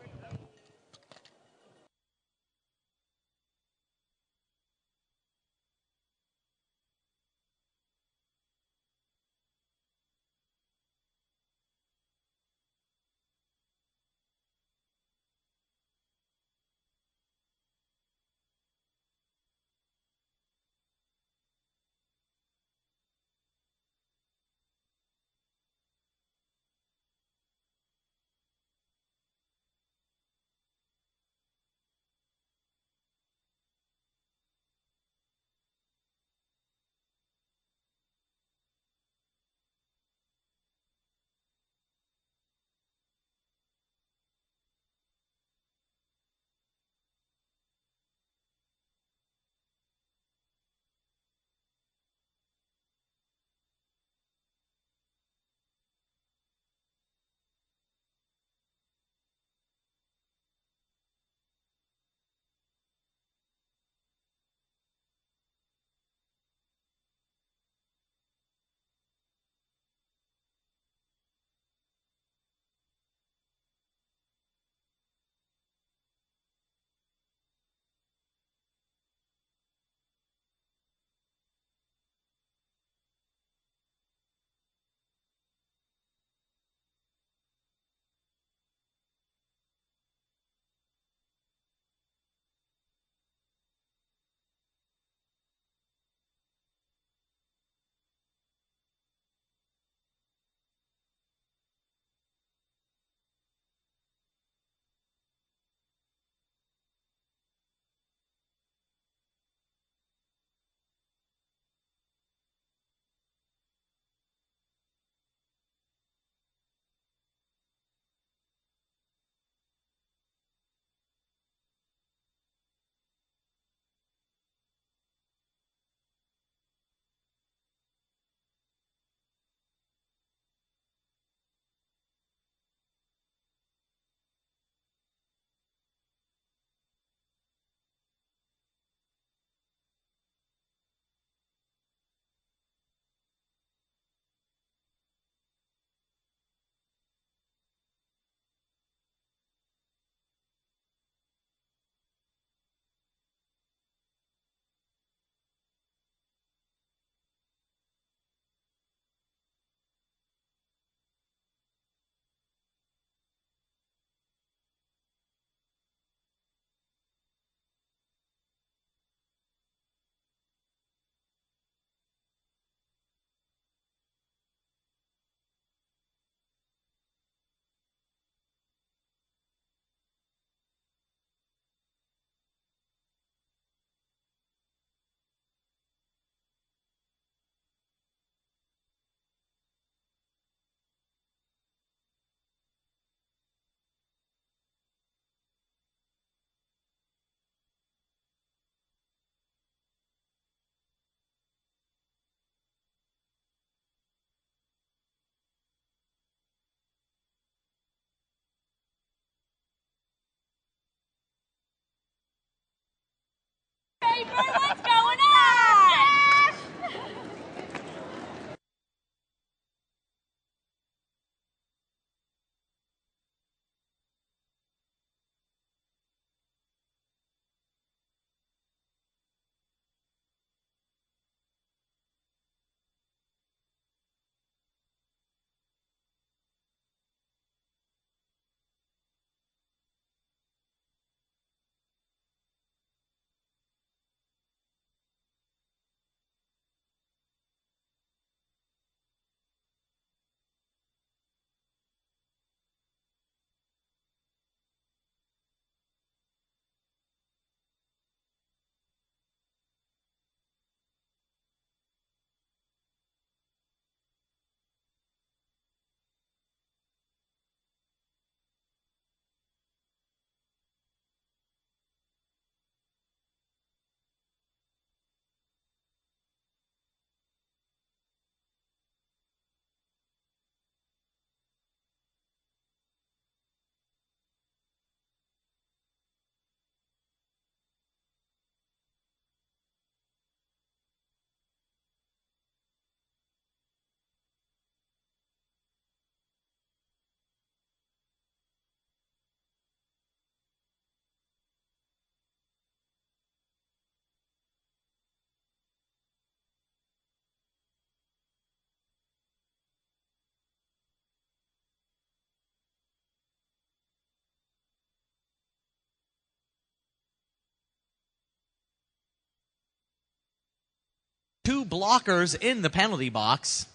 2 blockers in the penalty box.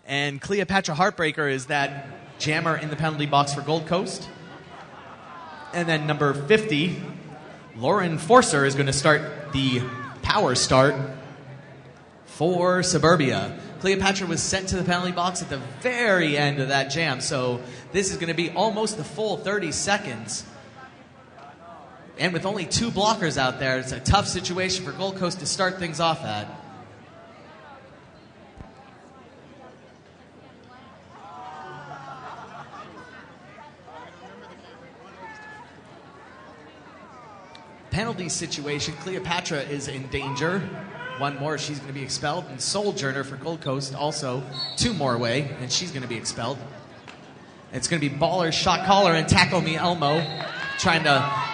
And Cleopatra Heartbreaker is that jammer in the penalty box for Gold Coast. And then number 50, Lauren Forcer, is going to start the power start for Suburbia. Cleopatra was sent to the penalty box at the very end of that jam, so this is going to be almost the full 30 seconds. And with only 2 blockers out there, it's a tough situation for Gold Coast to start things off at. Penalty situation, Cleopatra is in danger. 1 more, she's going to be expelled. And Sojourner for Gold Coast also 2 more away, and she's going to be expelled. It's going to be Baller, Shot Caller, and Tackle Me Elmo trying to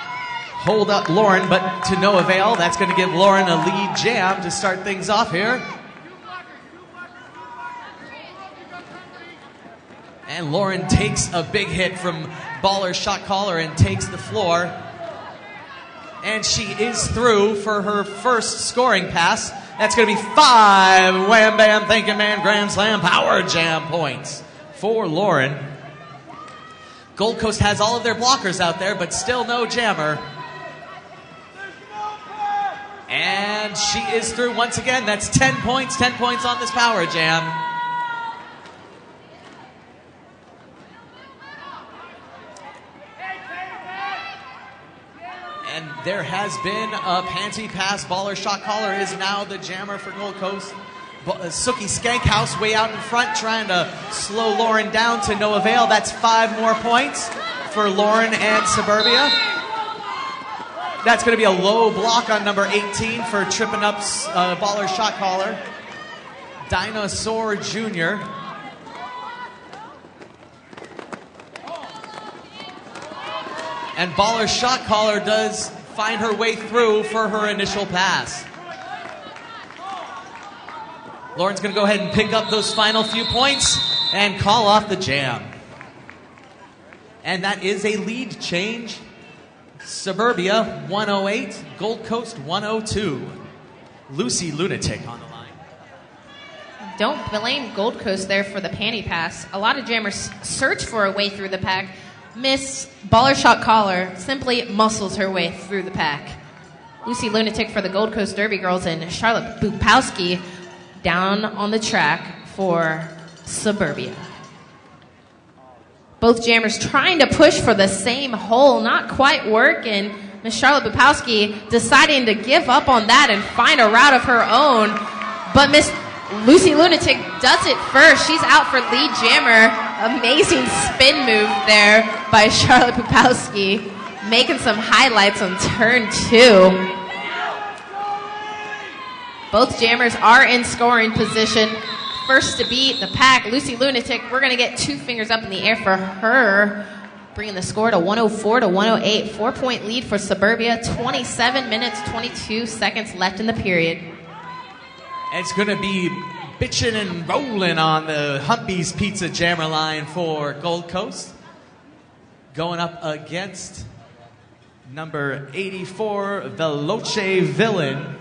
hold up Lauren, but to no avail. That's going to give Lauren a lead jam to start things off here. And Lauren takes a big hit from Baller, Shot Caller, and takes the floor. And she is through for her first scoring pass. That's going to be 5 Wham Bam Thinking Man Grand Slam Power Jam points for Lauren. Gold Coast has all of their blockers out there, but still no jammer. And she is through once again. That's 10 points on this Power Jam. And there has been a panty pass. Baller Shot Caller is now the jammer for Gold Coast. Sookie Skankhouse way out in front trying to slow Lauren down to no avail. That's 5 more points for Lauren and Suburbia. That's going to be a low block on number 18 for tripping up Baller Shot Caller. Dinosaur Jr. And Baller Shot Caller does find her way through for her initial pass. Lauren's going to go ahead and pick up those final few points and call off the jam. And that is a lead change. Suburbia 108, Gold Coast 102. Lucy Lunatic on the line. Don't blame Gold Coast there for the panty pass. A lot of jammers search for a way through the pack. Miss Baller Shot Caller simply muscles her way through the pack. Lucy Lunatic for the Gold Coast Derby Girls and Charlotte Bupowski down on the track for Suburbia. Both jammers trying to push for the same hole, not quite working. Miss Charlotte Bupowski deciding to give up on that and find a route of her own. But Miss Lucy Lunatic does it first. She's out for lead jammer. Amazing spin move there by Charlotte Bupowski, making some highlights on turn 2. Both jammers are in scoring position. First to beat the pack, Lucy Lunatic. We're going to get 2 fingers up in the air for her, bringing the score to 104 to 108. 4-point lead for Suburbia. 27 minutes, 22 seconds left in the period. It's going to be bitchin' and rolling on the Humpy's Pizza Jammer line for Gold Coast. Going up against number 84, Veloce Villain.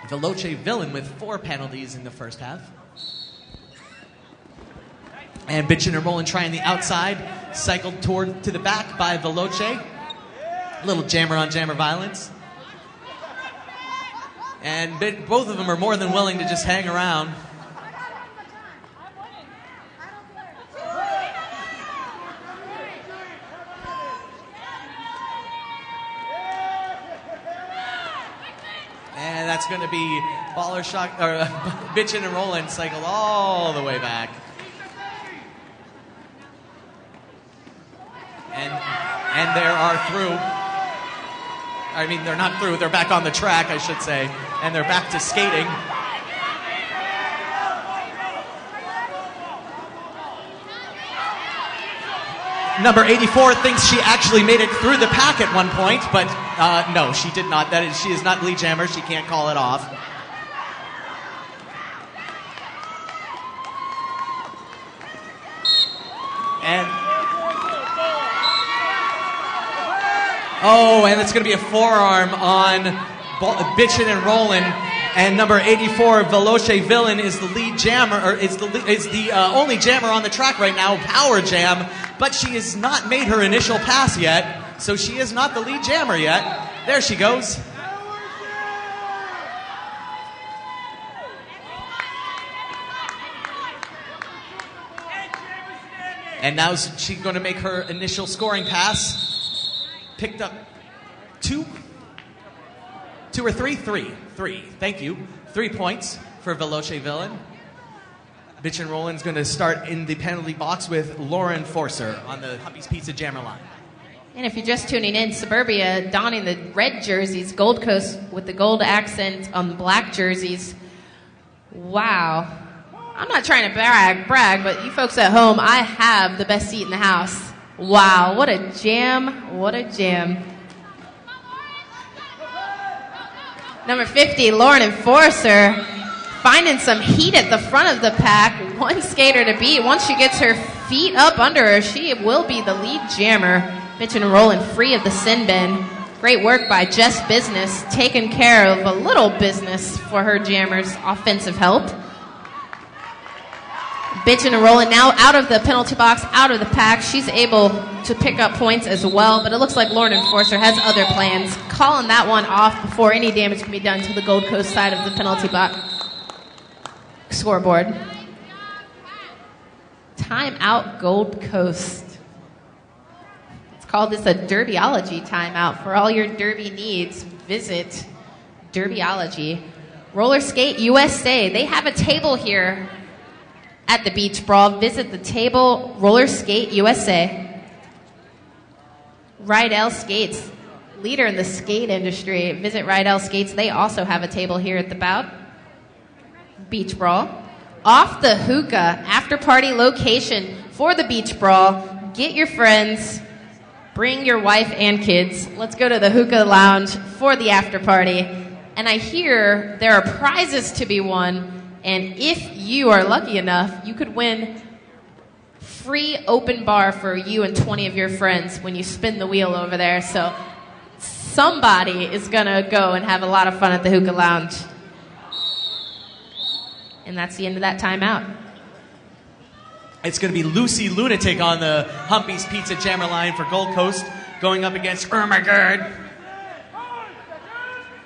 Veloce Villain with 4 penalties in the first half. And bitchin' and rolling trying the outside. Cycled to the back by Veloce. A little jammer on jammer violence. And both of them are more than willing to just hang around. And that's going to be Baller Shot, or bitchin' and rollin' cycled all the way back. And they are through. I mean, they're not through. They're back on the track, I should say. And they're back to skating. Number 84 thinks she actually made it through the pack at one point, but no, she did not. She is not lead jammer. She can't call it off. And it's going to be a forearm on bitchin' and rollin'. And number 84, Veloce Villain, is the lead jammer, or is the only jammer on the track right now, Power Jam, but she has not made her initial pass yet, so she is not the lead jammer yet. There she goes. And now she's going to make her initial scoring pass. Picked up two or three? Three. Thank you. 3 points for Veloce Villain. Bitch and Rollins going to start in the penalty box with Lauren Forcer on the Humpy's Pizza Jammer line. And if you're just tuning in, Suburbia donning the red jerseys, Gold Coast with the gold accent on the black jerseys. Wow. I'm not trying to brag, but you folks at home, I have the best seat in the house. Wow, what a jam, what a jam. Number 50, Lauren Enforcer, finding some heat at the front of the pack. One skater to beat. Once she gets her feet up under her, she will be the lead jammer. Bitch and rolling free of the sin bin. Great work by Jess Business, taking care of a little business for her jammers' offensive help. Bitchin' and rolling now out of the penalty box, out of the pack. She's able to pick up points as well, but it looks like Lauren Enforcer has other plans. Calling that one off before any damage can be done to the Gold Coast side of the penalty box scoreboard. Timeout, Gold Coast. Let's call this a Derbyology timeout. For all your derby needs, visit Derbyology. Roller Skate USA, they have a table here at the Beach Brawl. Visit the table, Roller Skate USA. Rydell Skates, leader in the skate industry. Visit Rydell Skates. They also have a table here at the bout. Beach Brawl. Off the Hookah, after party location for the Beach Brawl. Get your friends, bring your wife and kids. Let's go to the Hookah Lounge for the after party. And I hear there are prizes to be won. And if you are lucky enough, you could win free open bar for you and 20 of your friends when you spin the wheel over there. So somebody is going to go and have a lot of fun at the Hookah Lounge. And that's the end of that timeout. It's going to be Lucy Lunatic on the Humpy's Pizza Jammer line for Gold Coast, going up against Ermagerd.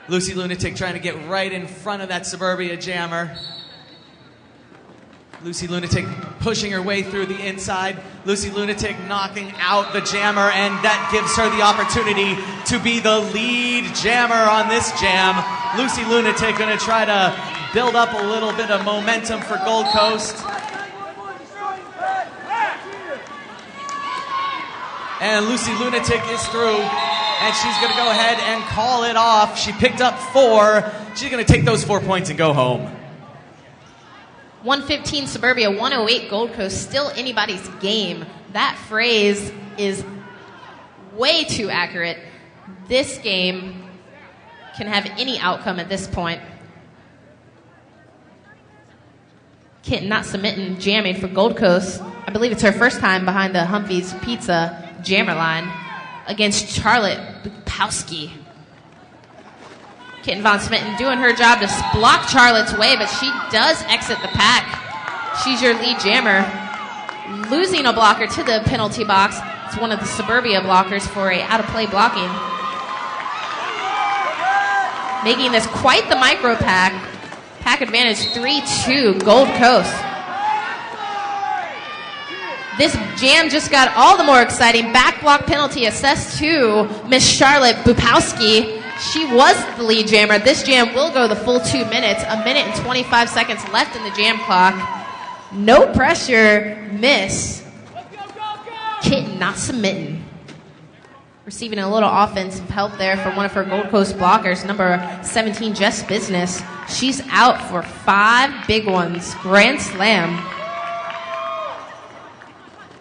Lucy Lunatic trying to get right in front of that Suburbia Jammer. Lucy Lunatic pushing her way through the inside. Lucy Lunatic knocking out the jammer, and that gives her the opportunity to be the lead jammer on this jam. Lucy Lunatic going to try to build up a little bit of momentum for Gold Coast. And Lucy Lunatic is through, and she's going to go ahead and call it off. She picked up 4. She's going to take those 4 points and go home. 115 Suburbia, 108 Gold Coast, still anybody's game. That phrase is way too accurate. This game can have any outcome at this point. Kitten not submitting, jamming for Gold Coast. I believe it's her first time behind the Humpy's Pizza Jammer line against Charlotte Bukowski. Kitten Von Smitten doing her job to block Charlotte's way, but she does exit the pack. She's your lead jammer. Losing a blocker to the penalty box. It's one of the Suburbia blockers for a out-of-play blocking. Making this quite the micro pack. Pack advantage 3-2, Gold Coast. This jam just got all the more exciting. Back block penalty assessed to Miss Charlotte Bukowski. She was the lead jammer. This jam will go the full 2 minutes. 1 minute and 25 seconds left in the jam clock. No pressure, miss. Kitten not submitting. Receiving a little offensive help there from one of her Gold Coast blockers, number 17, Jess Business. She's out for 5 big ones. Grand slam.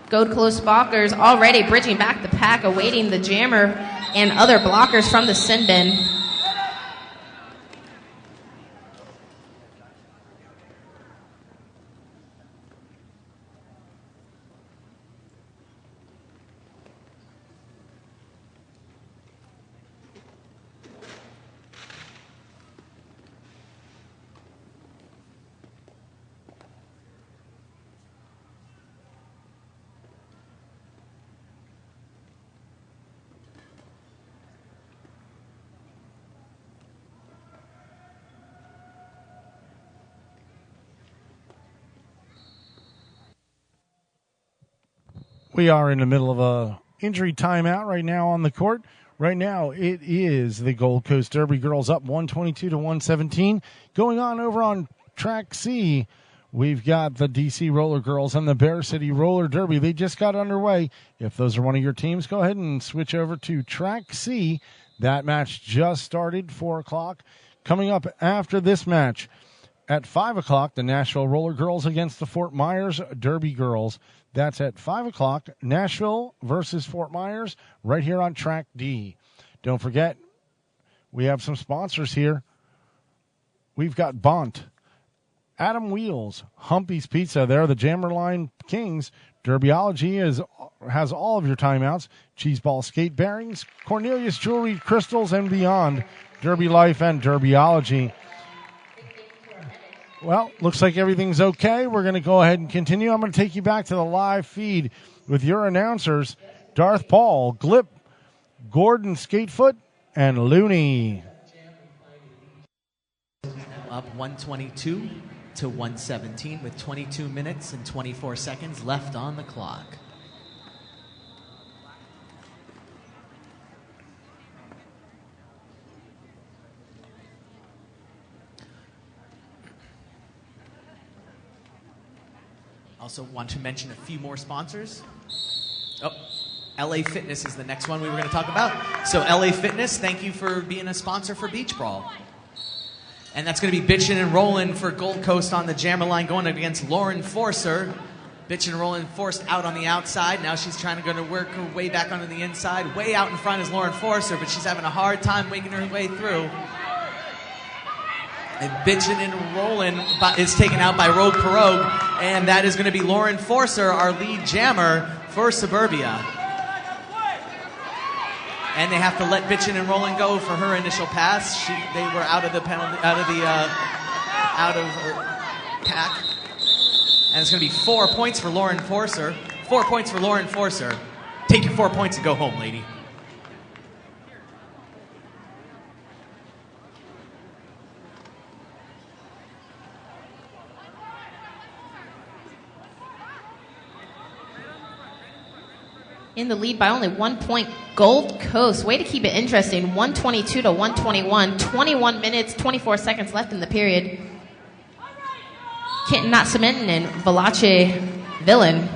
Gold Coast blockers already bridging back the pack, awaiting the jammer and other blockers from the sin bin. We are in the middle of a injury timeout right now on the court. Right now, it is the Gold Coast Derby girls up 122 to 117. Going on over on track C, we've got the DC Roller Girls and the Bear City Roller Derby. They just got underway. If those are one of your teams, go ahead and switch over to track C. That match just started, 4 o'clock. Coming up after this match, at 5 o'clock, the Nashville Roller Girls against the Fort Myers Derby Girls. That's at 5 o'clock, Nashville versus Fort Myers, right here on track D. Don't forget, we have some sponsors here. We've got Bont, Adam Wheels, Humpy's Pizza. They're the Jammerline Kings. Derbyology has all of your timeouts. Cheeseball Skate Bearings, Cornelius Jewelry, Crystals, and Beyond. Derby Life and Derbyology. Well, looks like everything's okay. We're going to go ahead and continue. I'm going to take you back to the live feed with your announcers, Darth Paul, Glip, Gordon Skatefoot, and Looney. Up 122 to 117 with 22 minutes and 24 seconds left on the clock. Also want to mention a few more sponsors. Oh, LA Fitness is the next one we were going to talk about. So LA Fitness, thank you for being a sponsor for Beach Brawl. And that's going to be Bitchin' and Rollin' for Gold Coast on the jammer line going up against Lauren Forcer. Bitchin' and Rollin' forced out on the outside. Now she's trying to work her way back onto the inside. Way out in front is Lauren Forcer, but she's having a hard time making her way through. And Bitchin' and Rollin' is taken out by Rogue Pirogue, and that is going to be Lauren Forcer, our lead jammer for Suburbia. And they have to let Bitchin' and Rollin' go for her initial pass. They were out of the penalty, out of pack, and it's going to be 4 points for Lauren Forcer. 4 points for Lauren Forcer. Take your 4 points and go home, lady. In the lead by only 1 point, Gold Coast. Way to keep it interesting. 122 to 121. 21 minutes, 24 seconds left in the period. Kitten Natsamin and Valache Villain.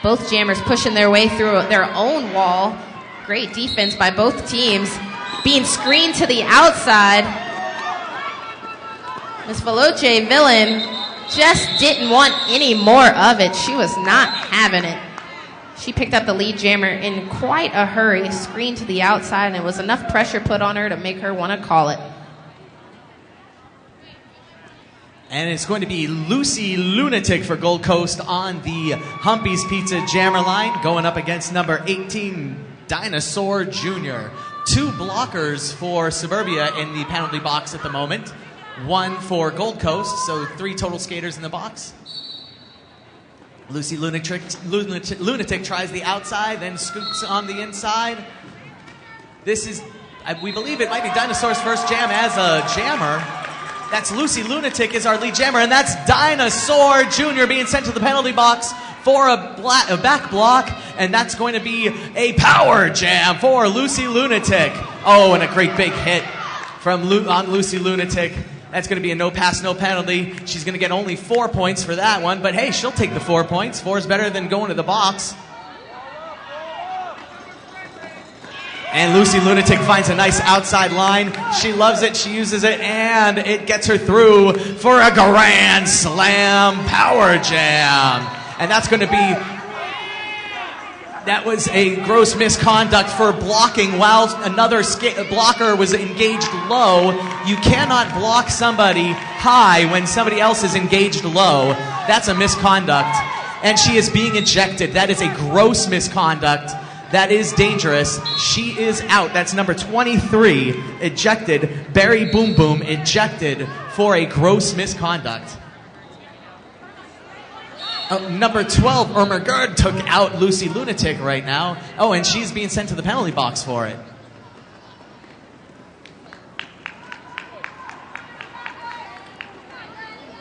Both jammers pushing their way through their own wall. Great defense by both teams. Being screened to the outside. Miss Valache Villain just didn't want any more of it. She was not having it. She picked up the lead jammer in quite a hurry, screened to the outside, and it was enough pressure put on her to make her want to call it. And it's going to be Lucy Lunatic for Gold Coast on the Humpy's Pizza jammer line, going up against number 18, Dinosaur Jr. 2 blockers for Suburbia in the penalty box at the moment. 1 for Gold Coast, so 3 total skaters in the box. Lucy Lunatic tries the outside, then scoops on the inside. This is, we believe it might be Dinosaur's first jam as a jammer. That's Lucy Lunatic is our lead jammer, and that's Dinosaur Jr. being sent to the penalty box for a back block, and that's going to be a power jam for Lucy Lunatic. Oh, and a great big hit from on Lucy Lunatic. That's going to be a no pass, no penalty. She's going to get only 4 points for that one, but hey, she'll take the 4 points. 4 is better than going to the box. And Lucy Lunatic finds a nice outside line. She loves it, she uses it, and it gets her through for a grand slam power jam. And that's going to be... That was a gross misconduct for blocking while another blocker was engaged low. You cannot block somebody high when somebody else is engaged low. That's a misconduct. And she is being ejected. That is a gross misconduct. That is dangerous. She is out. That's number 23, ejected. Barry Boom Boom, ejected for a gross misconduct. Number 12, Irma Gerd, took out Lucy Lunatic right now. Oh, and she's being sent to the penalty box for it.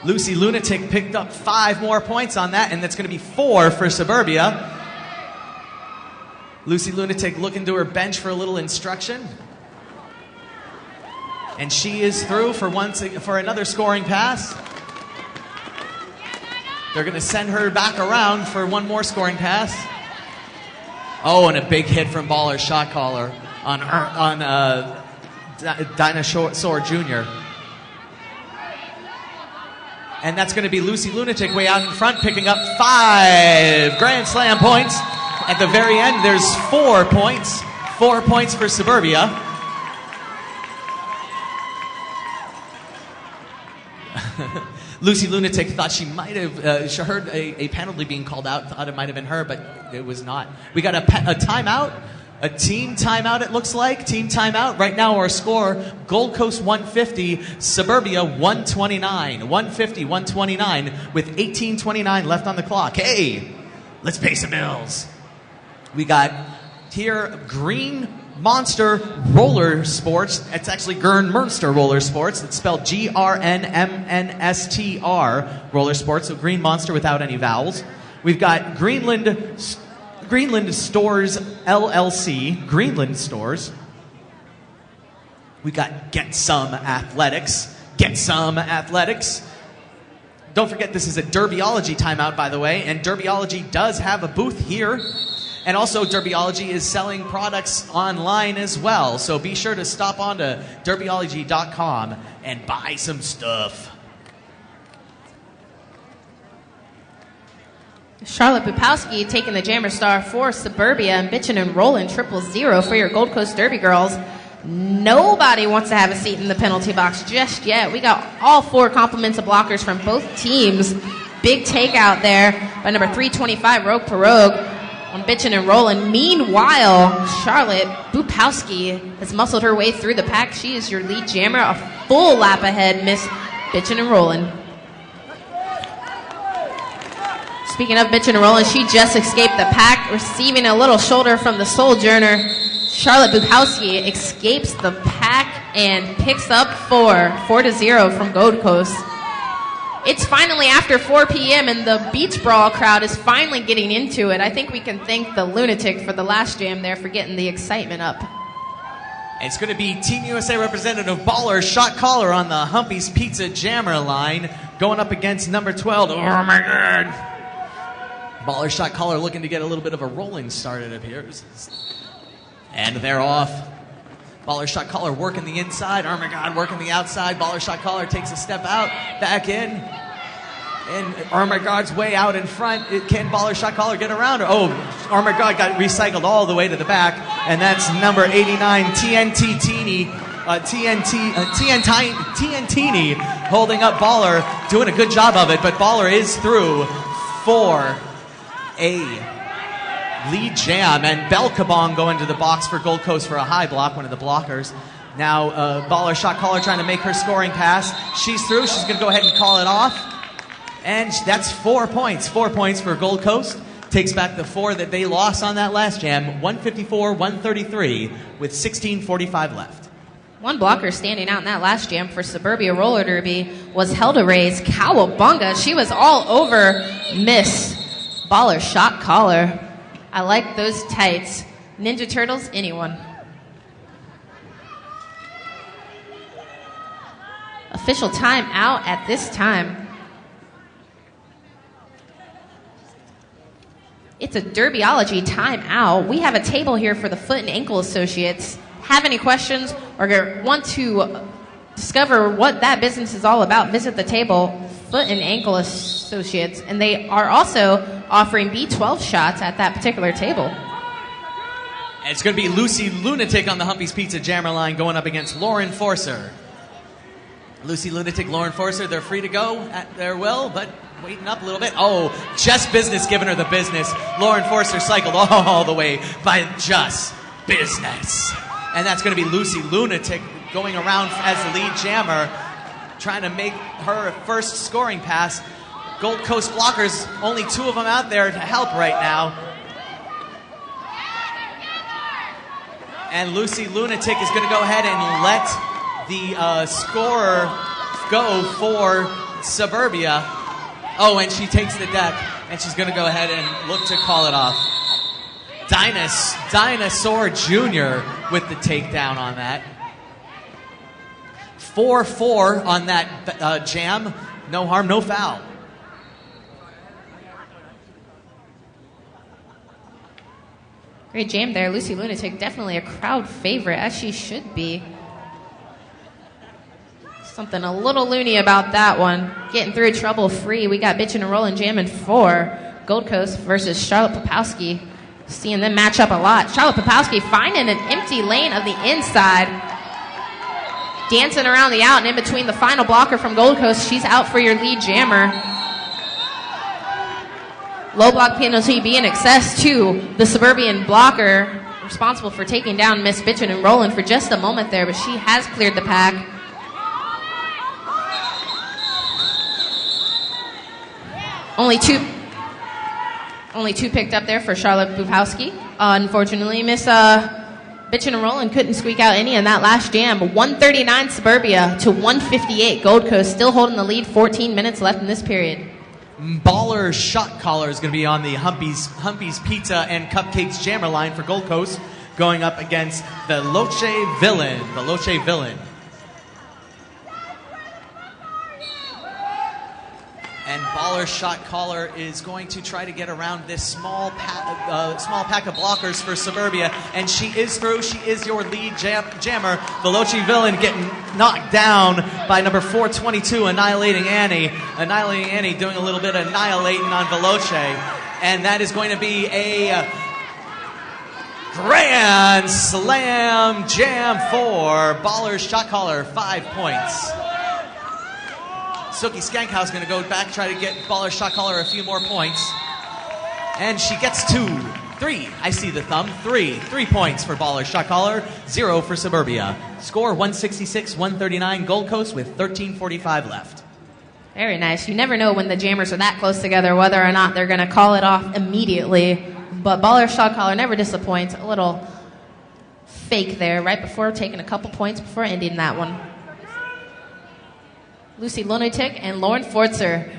Lucy Lunatic picked up 5 more points on that, and that's going to be 4 for Suburbia. Lucy Lunatic looking to her bench for a little instruction. And she is through for another scoring pass. They're going to send her back around for one more scoring pass. Oh, and a big hit from Baller's shot caller on Dinosaur Jr. And that's going to be Lucy Lunatic way out in front, picking up 5 Grand Slam points. At the very end, there's 4 points. 4 points for Suburbia. Lucy Lunatic thought she might have, she heard a penalty being called out, thought it might have been her, but it was not. We got a timeout, a team timeout it looks like, team timeout. Right now our score, Gold Coast 150, Suburbia 129, 150, 129 with 18:29 left on the clock. Hey, let's pay some bills. We got here Green Monster Roller Sports. It's actually Gernmünster Roller Sports. It's spelled GRNMNSTR Roller Sports, so Green Monster without any vowels. We've got Greenland Stores LLC, Greenland Stores. We got Get Some Athletics. Get Some Athletics. Don't forget this is a Derbyology timeout, by the way, and Derbyology does have a booth here. And also, Derbyology is selling products online as well. So be sure to stop on to derbyology.com and buy some stuff. Charlotte Bupowski taking the Jammer Star for Suburbia and bitchin' and rollin' 000 for your Gold Coast Derby girls. Nobody wants to have a seat in the penalty box just yet. We got all 4 compliments of blockers from both teams. Big takeout there by number 325, Rogue Pirogue. On bitchin' and rollin'. Meanwhile, Charlotte Bupowski has muscled her way through the pack. She is your lead jammer, a full lap ahead, Miss Bitchin' and Rollin'. Speaking of bitchin' and rollin', she just escaped the pack, receiving a little shoulder from the Sojourner. Charlotte Bupowski escapes the pack and picks up 4-0 from Gold Coast. It's finally after 4 p.m. and the Beach Brawl crowd is finally getting into it. I think we can thank the Lunatic for the last jam there for getting the excitement up. It's going to be Team USA representative Baller shot caller on the Humpy's Pizza Jammer line going up against number 12. Oh my God. Baller shot caller looking to get a little bit of a rolling start, it appears. And they're off. Baller shot caller working the inside. Oh my God, working the outside. Baller shot caller takes a step out, back in. And oh my God's way out in front. Can Baller shot caller get around her? Oh my God got recycled all the way to the back. And that's number 89, TNT Teeny. TNT holding up Baller, doing a good job of it. But Baller is through for a lead jam, and Bell Kabong going to the box for Gold Coast for a high block, one of the blockers. Now, Baller shot caller trying to make her scoring pass. She's through. She's going to go ahead and call it off. And that's 4 points. 4 points for Gold Coast. Takes back the 4 that they lost on that last jam. 154-133 with 16:45 left. One blocker standing out in that last jam for Suburbia Roller Derby was Helda Ray's Cowabunga. She was all over Miss Baller shot caller. I like those tights. Ninja Turtles, anyone. Official time out at this time. It's a Derbyology timeout. We have a table here for the Foot and Ankle Associates. Have any questions or want to discover what that business is all about, visit the table, Foot and Ankle Associates, and they are also offering B12 shots at that particular table. And it's going to be Lucy Lunatic on the Humpy's Pizza Jammer line going up against Lauren Forcer. Lucy Lunatic, Lauren Forcer, they're free to go at their will, but waiting up a little bit. Oh, Just Business giving her the business. Lauren Forcer cycled all the way by Just Business. And that's going to be Lucy Lunatic going around as the lead jammer, trying to make her first scoring pass. Gold Coast blockers, only 2 of them out there to help right now. And Lucy Lunatic is going to go ahead and let the scorer go for Suburbia. Oh, and she takes the deck, and she's going to go ahead and look to call it off. Dinosaur Jr. with the takedown on that. 4-4 on that jam. No harm, no foul. Great jam there. Lucy Lunatic, definitely a crowd favorite, as she should be. Something a little loony about that one. Getting through trouble free. We got Bitchin' and Rollin' Jammin' 4. Gold Coast versus Charlotte Popowski. Seeing them match up a lot. Charlotte Popowski finding an empty lane of the inside. Dancing around the out and in between the final blocker from Gold Coast. She's out for your lead jammer. Low block penalty being excess to the Suburban blocker, responsible for taking down Miss Bitchin' and Rollin' for just a moment there, but she has cleared the pack. Only two picked up there for Charlotte Bufowski. Unfortunately, Miss Bitchin' and Rollin' couldn't squeak out any in that last jam. 139 Suburbia to 158 Gold Coast, still holding the lead. 14 minutes left in this period. Baller Shot Caller is going to be on the Humpy's Pizza and Cupcakes Jammer line for Gold Coast, going up against the Loche Villain. The Loche Villain. And Baller Shot Caller is going to try to get around this small pack of blockers for Suburbia. And she is through. She is your lead jammer. Veloci Villain getting knocked down by number 422, Annihilating Annie. Annihilating Annie doing a little bit of annihilating on Veloce. And that is going to be a Grand Slam Jam for Baller Shot Caller. 5 points. Silky Skankhouse going to go back, try to get Baller Shot Caller a few more points. And she gets 2. 3. I see the thumb. 3. 3 points for Baller Shot Caller. 0 for Suburbia. Score 166-139 Gold Coast with 13:45 left. Very nice. You never know when the jammers are that close together whether or not they're going to call it off immediately. But Baller Shot Caller never disappoints. A little fake there right before taking a couple points before ending that one. Lucy Lunatic and Lauren Fortzer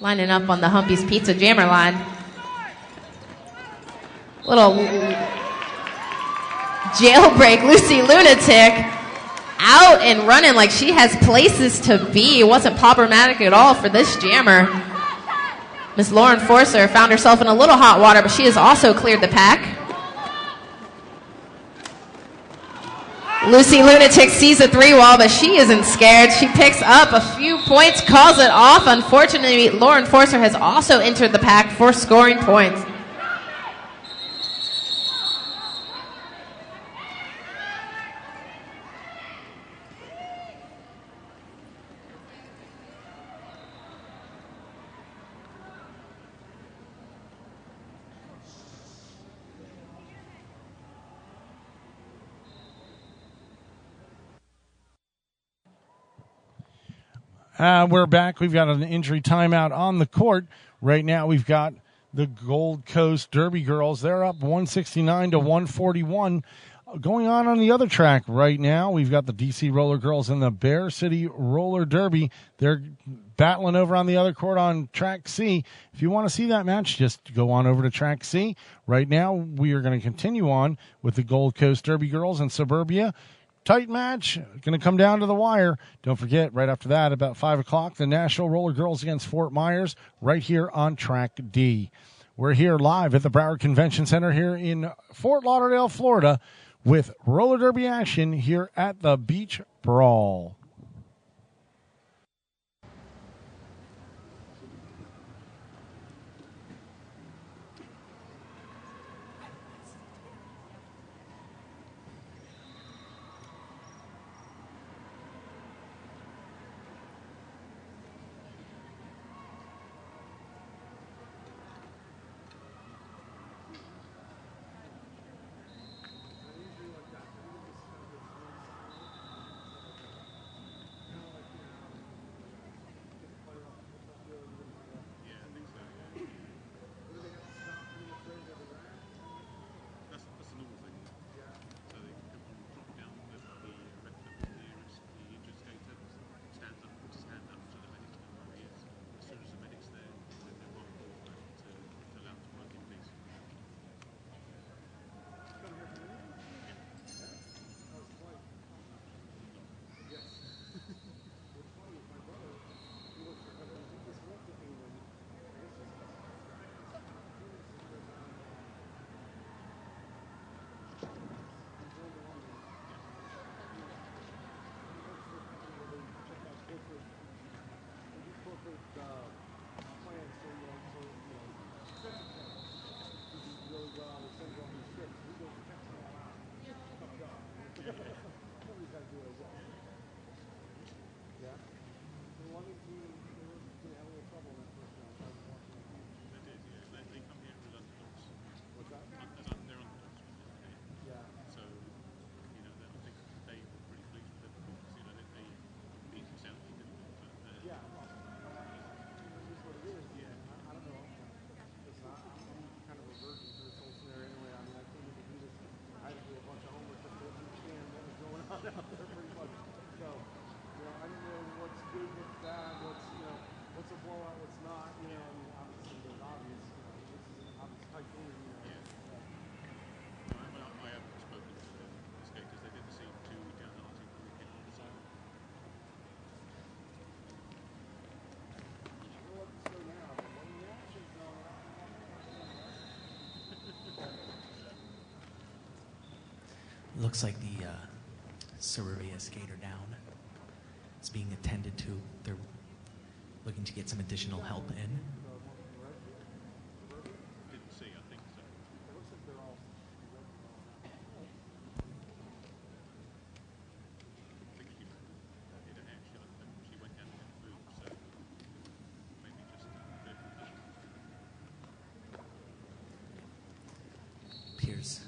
lining up on the Humpy's Pizza Jammer line. Little jailbreak. Lucy Lunatic out and running like she has places to be. Wasn't problematic at all for this jammer. Miss Lauren Fortzer found herself in a little hot water, but she has also cleared the pack. Lucy Lunatic sees the 3-wall, but she isn't scared. She picks up a few points, calls it off. Unfortunately, Lauren Fortzer has also entered the pack for scoring points. We're back. We've got an injury timeout on the court. Right now we've got the Gold Coast Derby girls. They're up 169 to 141. Going on the other track right now, we've got the DC Roller Girls and the Bear City Roller Derby. They're battling over on the other court on track C. If you want to see that match, just go on over to track C. Right now we are going to continue on with the Gold Coast Derby girls and Suburbia. Tight match, going to come down to the wire. Don't forget, right after that, about 5 o'clock, the National Roller Girls against Fort Myers, right here on Track D. We're here live at the Broward Convention Center here in Fort Lauderdale, Florida, with roller derby action here at the Beach Brawl. out there pretty much. So, I don't know what's good, what's bad, what's a blowout, what's not. Obviously there's obvious. This is an obvious tight game. I haven't spoken to the skaters. They didn't seem too down on the weekend on the side. Looks like the Cerevia skater down. It's being attended to. They're looking to get some additional help in. Didn't see, I think so. It looks like they're all. I think she hit a hand shot, but she went down and moved, so maybe just a bit of position. Pierce.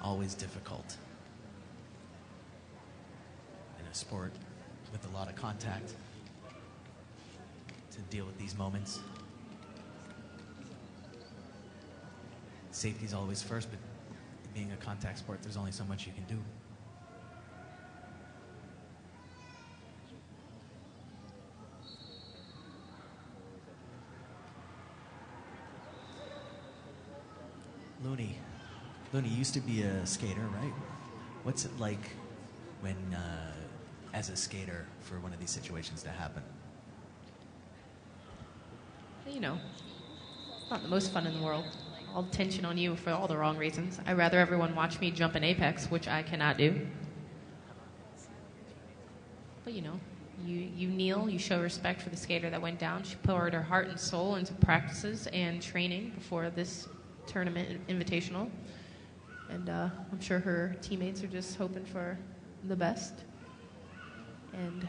Always difficult in a sport with a lot of contact to deal with these moments. Safety's always first, but being a contact sport, there's only so much you can do. Looney. Looney used to be a skater, right? What's it like when, as a skater, for one of these situations to happen? It's not the most fun in the world. All the tension on you for all the wrong reasons. I'd rather everyone watch me jump in Apex, which I cannot do. But you kneel, you show respect for the skater that went down. She poured her heart and soul into practices and training before this tournament invitational. And I'm sure her teammates are just hoping for the best. And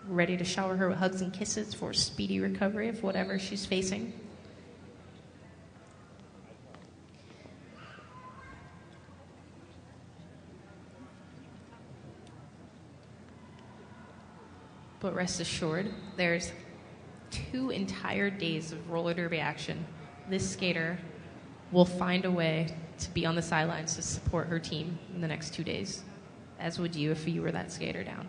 ready to shower her with hugs and kisses for speedy recovery of whatever she's facing. But rest assured, there's 2 entire days of roller derby action. This skater will find a way to be on the sidelines to support her team in the next 2 days, as would you if you were that skater down.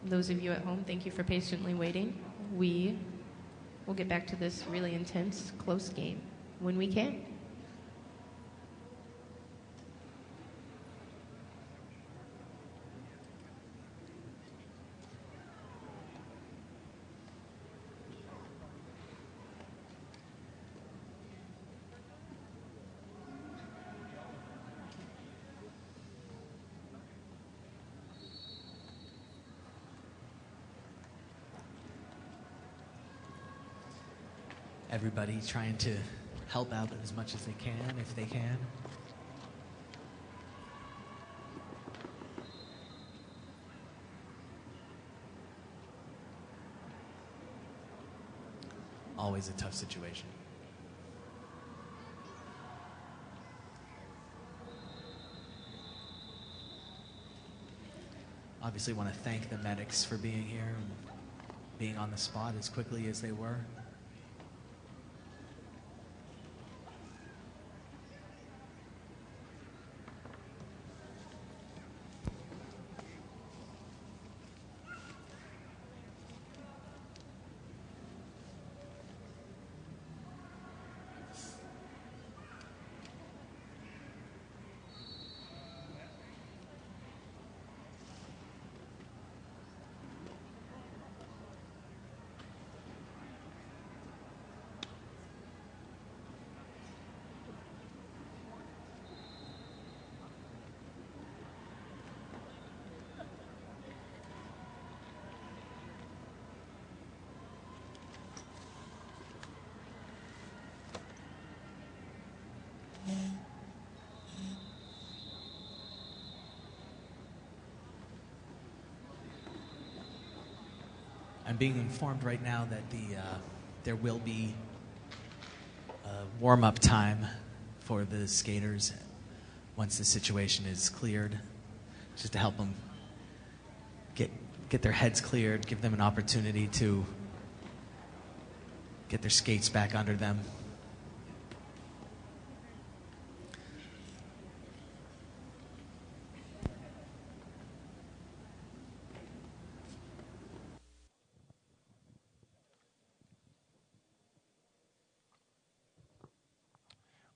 Those of you at home, thank you for patiently waiting. We will get back to this really intense, close game when we can. Everybody trying to help out as much as they can, if they can. Always a tough situation. Obviously want to thank the medics for being here and being on the spot as quickly as they were. being informed right now that there will be warm-up time for the skaters once the situation is cleared, just to help them get their heads cleared, give them an opportunity to get their skates back under them.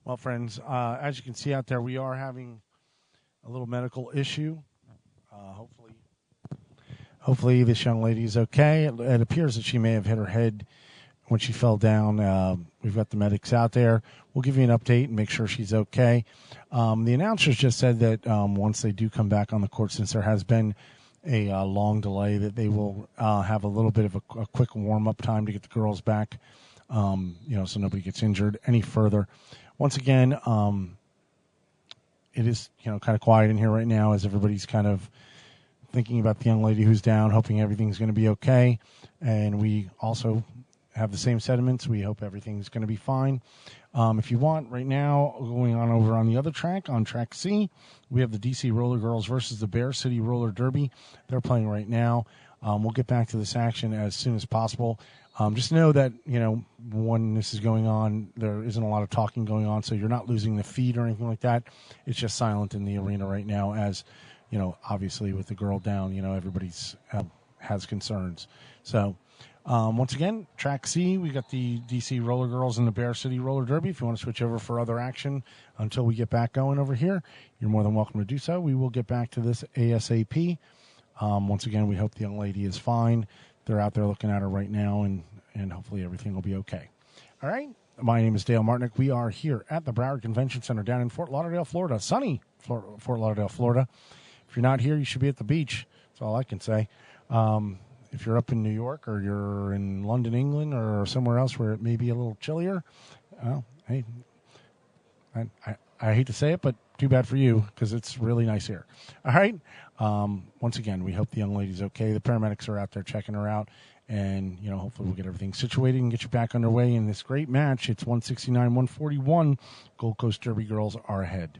Well, friends, as you can see out there, we are having a little medical issue. Hopefully this young lady is okay. It appears that she may have hit her head when she fell down. We've got the medics out there. We'll give you an update and make sure she's okay. The announcers just said that once they do come back on the court, since there has been a long delay, that they will have a little bit of a quick warm-up time to get the girls back, so nobody gets injured any further. Once again, it is kind of quiet in here right now as everybody's kind of thinking about the young lady who's down, hoping everything's going to be okay. And we also have the same sentiments. We hope everything's going to be fine. If you want, right now, going on over on the other track, on track C, we have the DC Roller Girls versus the Bear City Roller Derby. They're playing right now. We'll get back to this action as soon as possible. Just know that, when this is going on, there isn't a lot of talking going on, so you're not losing the feed or anything like that. It's just silent in the arena right now as, obviously with the girl down, everybody's has concerns. So, once again, track C, we got the DC Roller Girls and the Bear City Roller Derby. If you want to switch over for other action until we get back going over here, you're more than welcome to do so. We will get back to this ASAP. Once again, we hope the young lady is fine. They're out there looking at her right now, and hopefully everything will be okay. All right. My name is Dale Martinick. We are here at the Broward Convention Center down in Fort Lauderdale, Florida. Sunny Fort Lauderdale, Florida. If you're not here, you should be at the beach. That's all I can say. If you're up in New York or you're in London, England, or somewhere else where it may be a little chillier, well, hey, I hate to say it, but too bad for you because it's really nice here. All right. Once again, we hope the young lady's okay. The paramedics are out there checking her out, and hopefully we'll get everything situated and get you back underway in this great match. It's 169-141. Gold Coast Derby girls are ahead.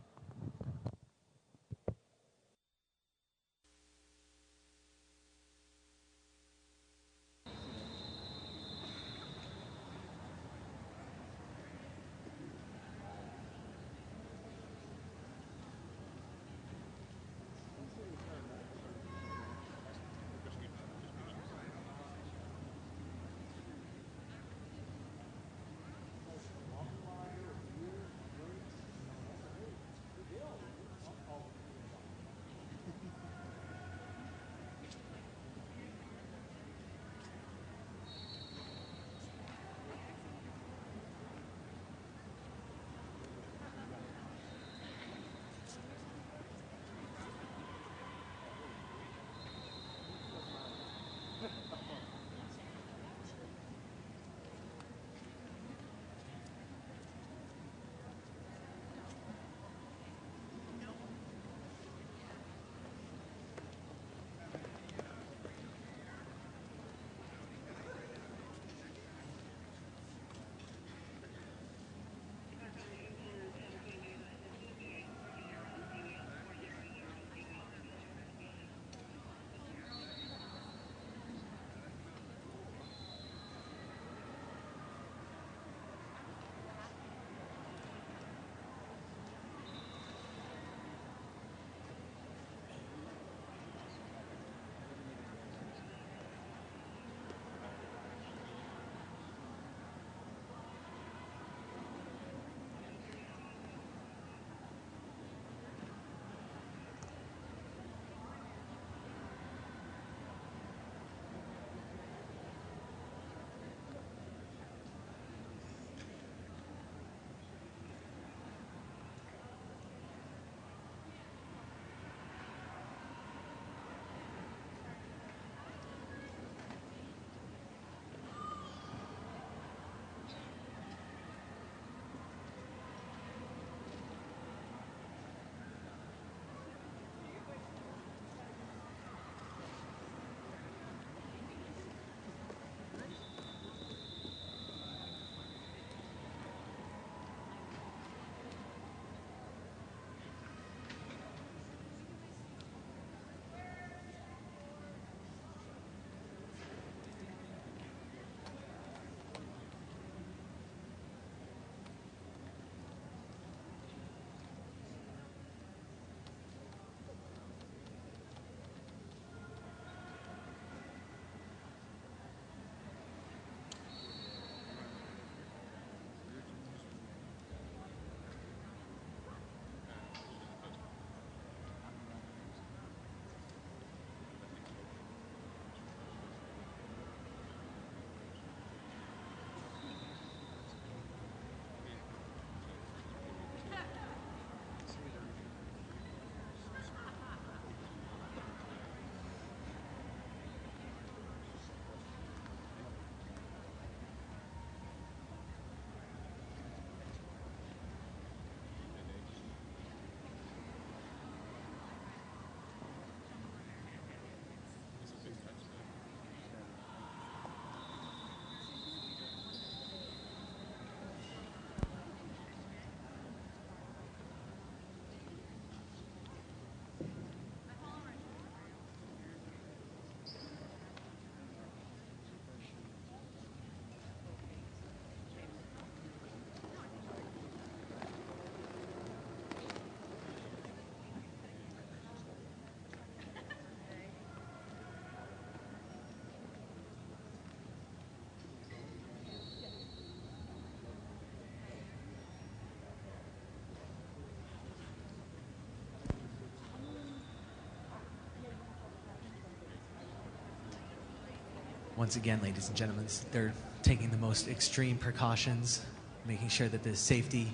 once again, ladies and gentlemen, they're taking the most extreme precautions, making sure that the safety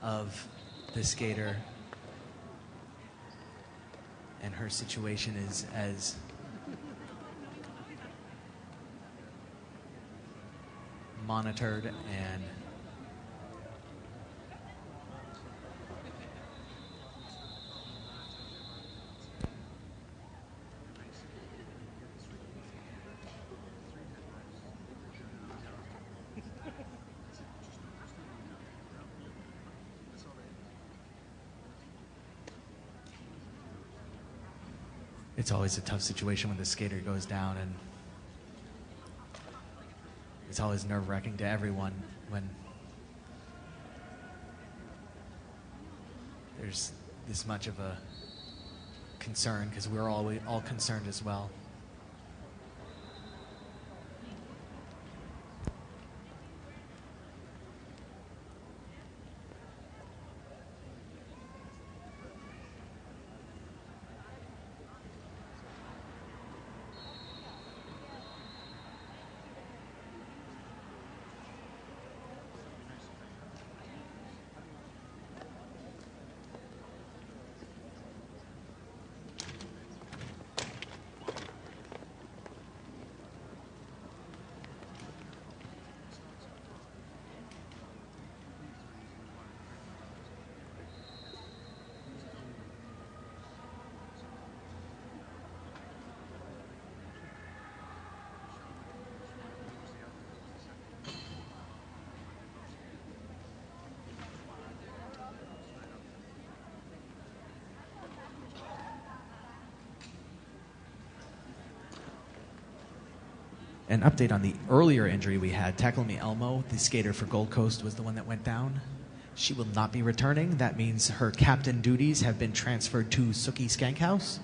of the skater and her situation is as monitored and it's always a tough situation when the skater goes down, and it's always nerve-wracking to everyone when there's this much of a concern, because we're all concerned as well. An update on the earlier injury we had. Takalumi Elmo, the skater for Gold Coast, was the one that went down. She will not be returning. That means her captain duties have been transferred to Suki Skankhouse.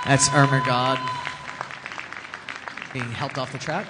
That's Ermagod being helped off the track.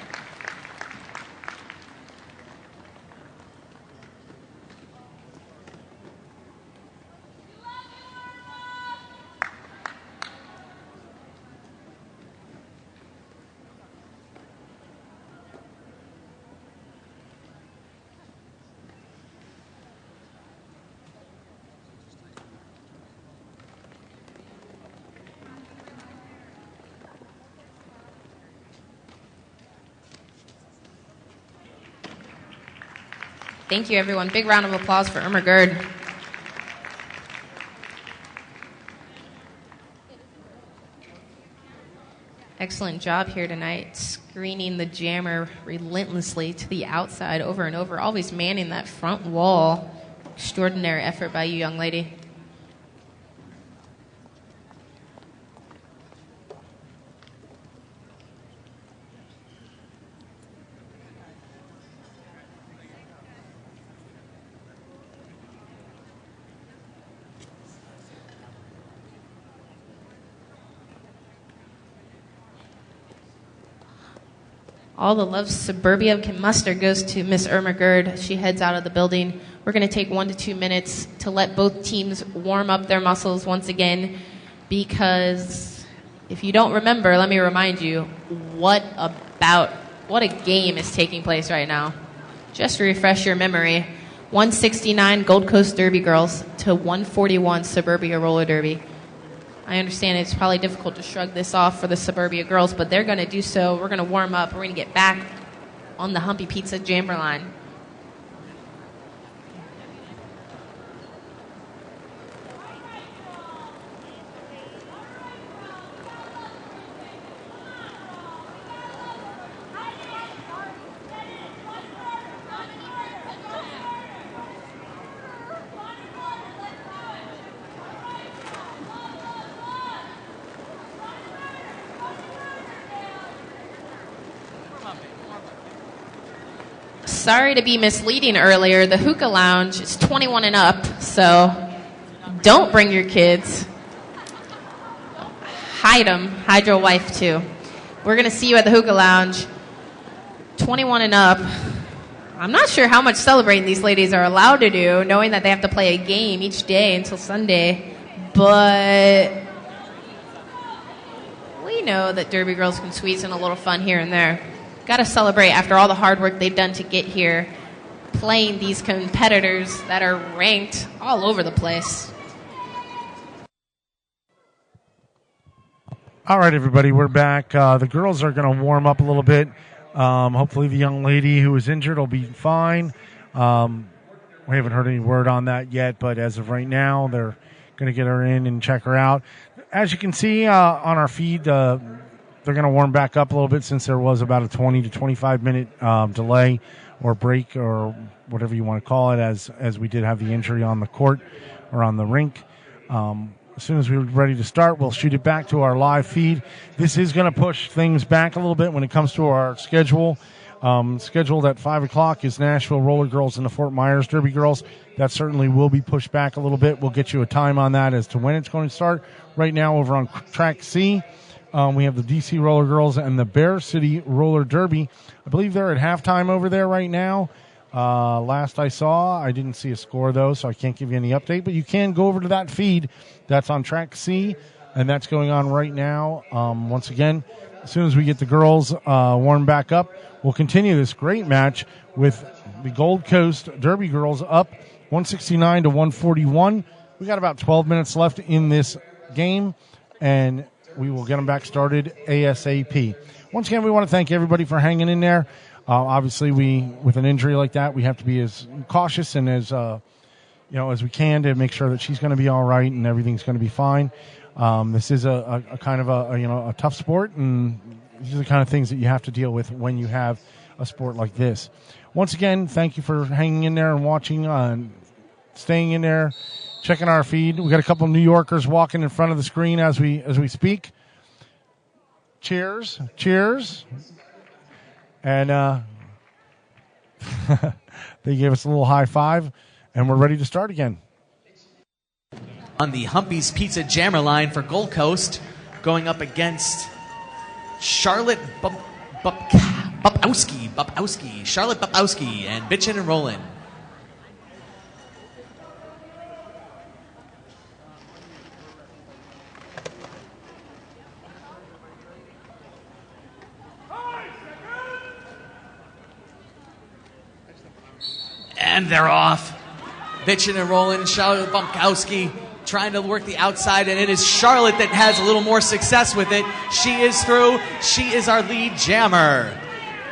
Thank you, everyone. Big round of applause for Irma Gerd. Excellent job here tonight, screening the jammer relentlessly to the outside over and over, always manning that front wall. Extraordinary effort by you, young lady. All the love Suburbia can muster goes to Miss Irma Gerd. She heads out of the building. We're going to take 1 to 2 minutes to let both teams warm up their muscles once again, because if you don't remember, let me remind you, what a game is taking place right now. Just to refresh your memory, 169 Gold Coast Derby girls to 141 Suburbia Roller Derby. I understand it's probably difficult to shrug this off for the Suburbia girls, but they're going to do so. We're going to warm up. We're going to get back on the Humpy Pizza Jammer line. Sorry to be misleading earlier. The hookah lounge is 21 and up, so don't bring your kids. Hide them. Hide your wife, too. We're going to see you at the hookah lounge. 21 and up. I'm not sure how much celebrating these ladies are allowed to do, knowing that they have to play a game each day until Sunday. But we know that Derby girls can squeeze in a little fun here and there. Got to celebrate after all the hard work they've done to get here, playing these competitors that are ranked all over the place. All right, everybody, we're back. The girls are going to warm up a little bit. Hopefully the young lady who was injured will be fine. We haven't heard any word on that yet, but as of right now, they're going to get her in and check her out. As you can see on our feed, they're going to warm back up a little bit since there was about a 20 to 25-minute delay or break or whatever you want to call it, as we did have the injury on the court or on the rink. As soon as we're ready to start, we'll shoot it back to our live feed. This is going to push things back a little bit when it comes to our schedule. Scheduled at 5 o'clock is Nashville Roller Girls and the Fort Myers Derby Girls. That certainly will be pushed back a little bit. We'll get you a time on that as to when it's going to start. Right now over on Track C, we have the DC Roller Girls and the Bear City Roller Derby. I believe they're at halftime over there right now. Last I saw, I didn't see a score, though, so I can't give you any update. But you can go over to that feed. That's on Track C, and that's going on right now. Once again, as soon as we get the girls warmed back up, we'll continue this great match with the Gold Coast Derby girls up 169 to 141. We got about 12 minutes left in this game, and we will get them back started ASAP. Once again, we want to thank everybody for hanging in there. Obviously, with an injury like that, we have to be as cautious and as as we can to make sure that she's going to be all right and everything's going to be fine. This is a kind of a tough sport, and these are the kind of things that you have to deal with when you have a sport like this. Once again, thank you for hanging in there and watching, and staying in there, checking our feed. We got a couple of New Yorkers walking in front of the screen as we speak. Cheers, cheers. And they gave us a little high five, and we're ready to start again. On the Humpy's Pizza Jammer line for Gold Coast, going up against Charlotte Bupowski, Charlotte Bupowski, and Bitchin' and Rollin'. And they're off. Bitchin' and Rollin', Charlotte Bupowski trying to work the outside, and it is Charlotte that has a little more success with it. She is through. She is our lead jammer.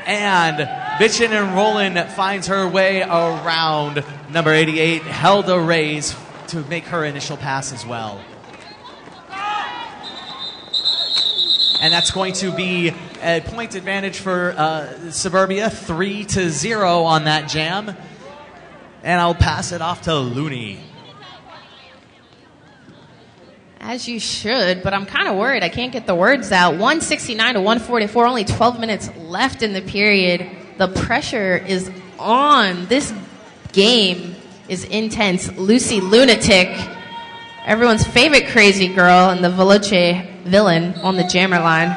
And Bitchin' and Rollin' finds her way around number 88, Helda Reyes, to make her initial pass as well. And that's going to be a point advantage for Suburbia, 3-0 on that jam. And I'll pass it off to Looney. As you should, but I'm kind of worried. I can't get the words out. 169 to 144, only 12 minutes left in the period. The pressure is on. This game is intense. Lucy Lunatic, everyone's favorite crazy girl, and the Veloce villain on the jammer line.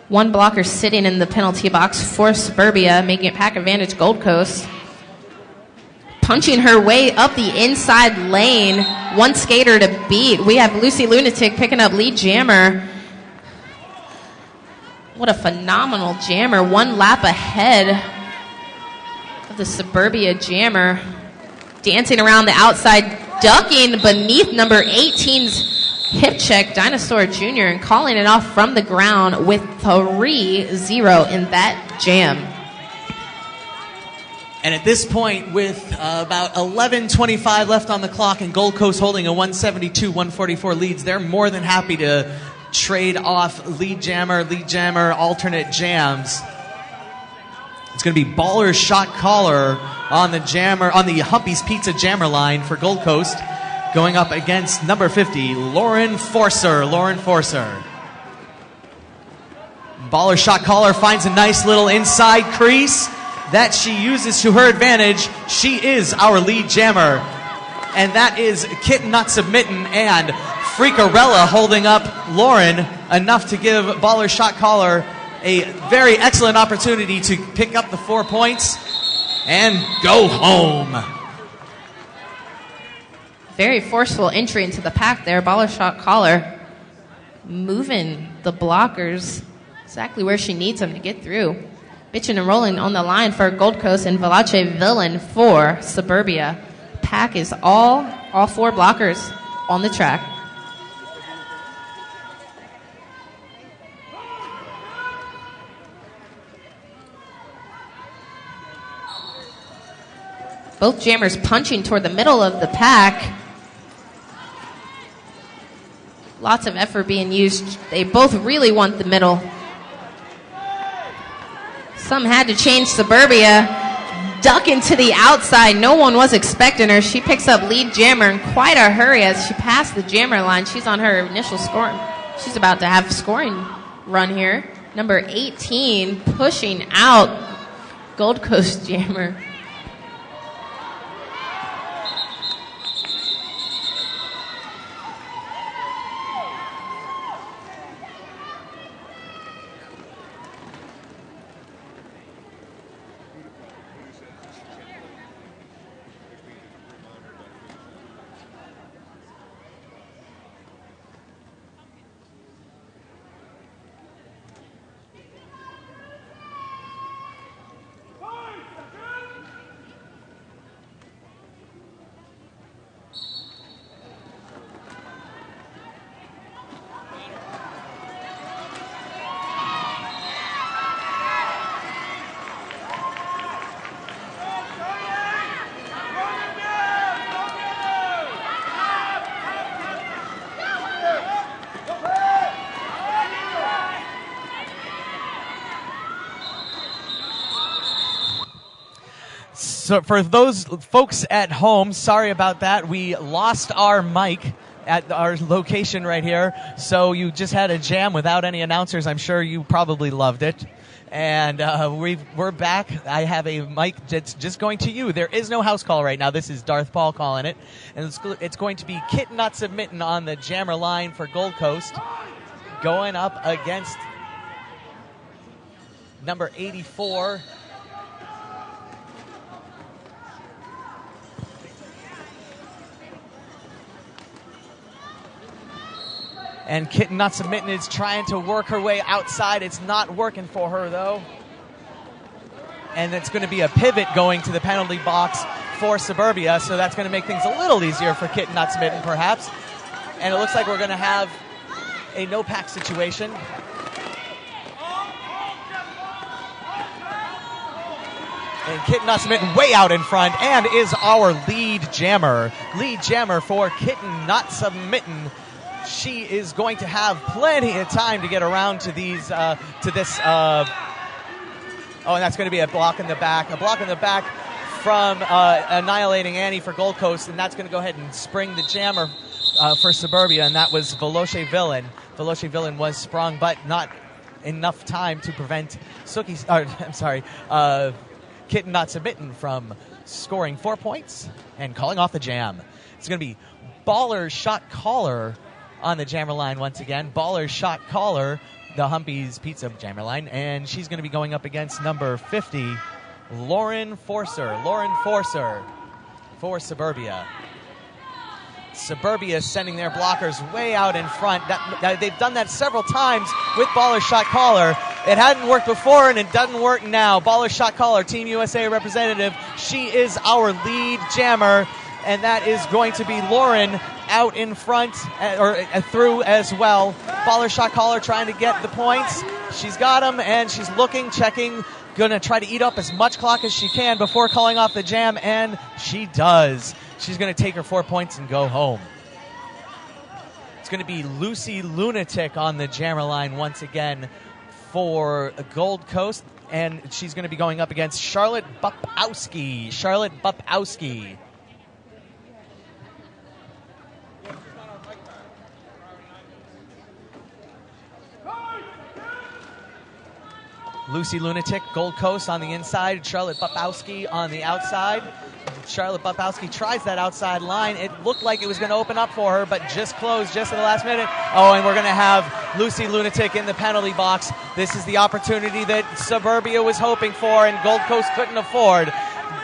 One blocker sitting in the penalty box for Suburbia, making it pack advantage Gold Coast. Punching her way up the inside lane. One skater to beat. We have Lucy Lunatic picking up lead jammer. What a phenomenal jammer. One lap ahead of the Suburbia jammer. Dancing around the outside, ducking beneath number 18's hip check, Dinosaur Jr., and calling it off from the ground with 3-0 in that jam. And at this point, with about 11:25 left on the clock and Gold Coast holding a 172-144 leads, they're more than happy to trade off lead jammer, alternate jams. It's going to be Baller's shot caller on the Humpy's Pizza jammer line for Gold Coast, going up against number 50, Lauren Forcer. Baller's shot caller finds a nice little inside crease that she uses to her advantage. She is our lead jammer. And that is Kitten Not Submittin' and Freakarella holding up Lauren enough to give Baller's shot caller a very excellent opportunity to pick up the 4 points and go home. Very forceful entry into the pack there. Baller's shot caller moving the blockers exactly where she needs them to get through. Bitchin' and Rollin' on the line for Gold Coast and Veloce Villain for Suburbia. Pack is all 4 blockers on the track. Both jammers punching toward the middle of the pack. Lots of effort being used. They both really want the middle. Some had to change Suburbia. Ducking to the outside. No one was expecting her. She picks up lead jammer in quite a hurry as she passed the jammer line. She's on her initial scoring. She's about to have a scoring run here. Number 18 pushing out Gold Coast jammer. So for those folks at home, sorry about that. We lost our mic at our location right here. So you just had a jam without any announcers. I'm sure you probably loved it. And we're back. I have a mic that's just going to you. There is no house call right now. This is Darth Paul calling it. And it's going to be Kitten Not Submittin' on the jammer line for Gold Coast, going up against number 84. And Kitten Not Submittin' is trying to work her way outside. It's not working for her, though. And it's going to be a pivot going to the penalty box for Suburbia, so that's going to make things a little easier for Kitten Not Submittin', perhaps. And it looks like we're going to have a no-pack situation. And Kitten Not Submitting way out in front and is our lead jammer. Lead jammer for Kitten Not Submitting. She is going to have plenty of time to get around to these, and that's going to be a block in the back. A block in the back from Annihilating Annie for Gold Coast, and that's going to go ahead and spring the jammer for Suburbia, and that was Veloce Villain. Veloce Villain was sprung, but not enough time to prevent Kitten Not Submitting from scoring 4 points and calling off the jam. It's going to be Baller's Shot Caller on the jammer line once again. Baller's Shot Caller, the Humpy's Pizza jammer line, and she's going to be going up against number 50, Lauren Forcer. Lauren Forcer for Suburbia. Suburbia sending their blockers way out in front. They've done that several times with Baller's Shot Caller. It hadn't worked before, and it doesn't work now. Baller's Shot Caller, Team USA representative. She is our lead jammer, and that is going to be Lauren out in front, or through as well. Baller's Shot Caller trying to get the points. She's got them, and she's looking, checking, going to try to eat up as much clock as she can before calling off the jam, and she does. She's going to take her 4 points and go home. It's going to be Lucy Lunatic on the jammer line once again for Gold Coast, and she's going to be going up against Charlotte Bupowski. Charlotte Bupowski. Lucy Lunatic, Gold Coast on the inside. Charlotte Bupowski on the outside. Charlotte Bupowski tries that outside line. It looked like it was going to open up for her, but just closed just at the last minute. Oh, and we're going to have Lucy Lunatic in the penalty box. This is the opportunity that Suburbia was hoping for and Gold Coast couldn't afford.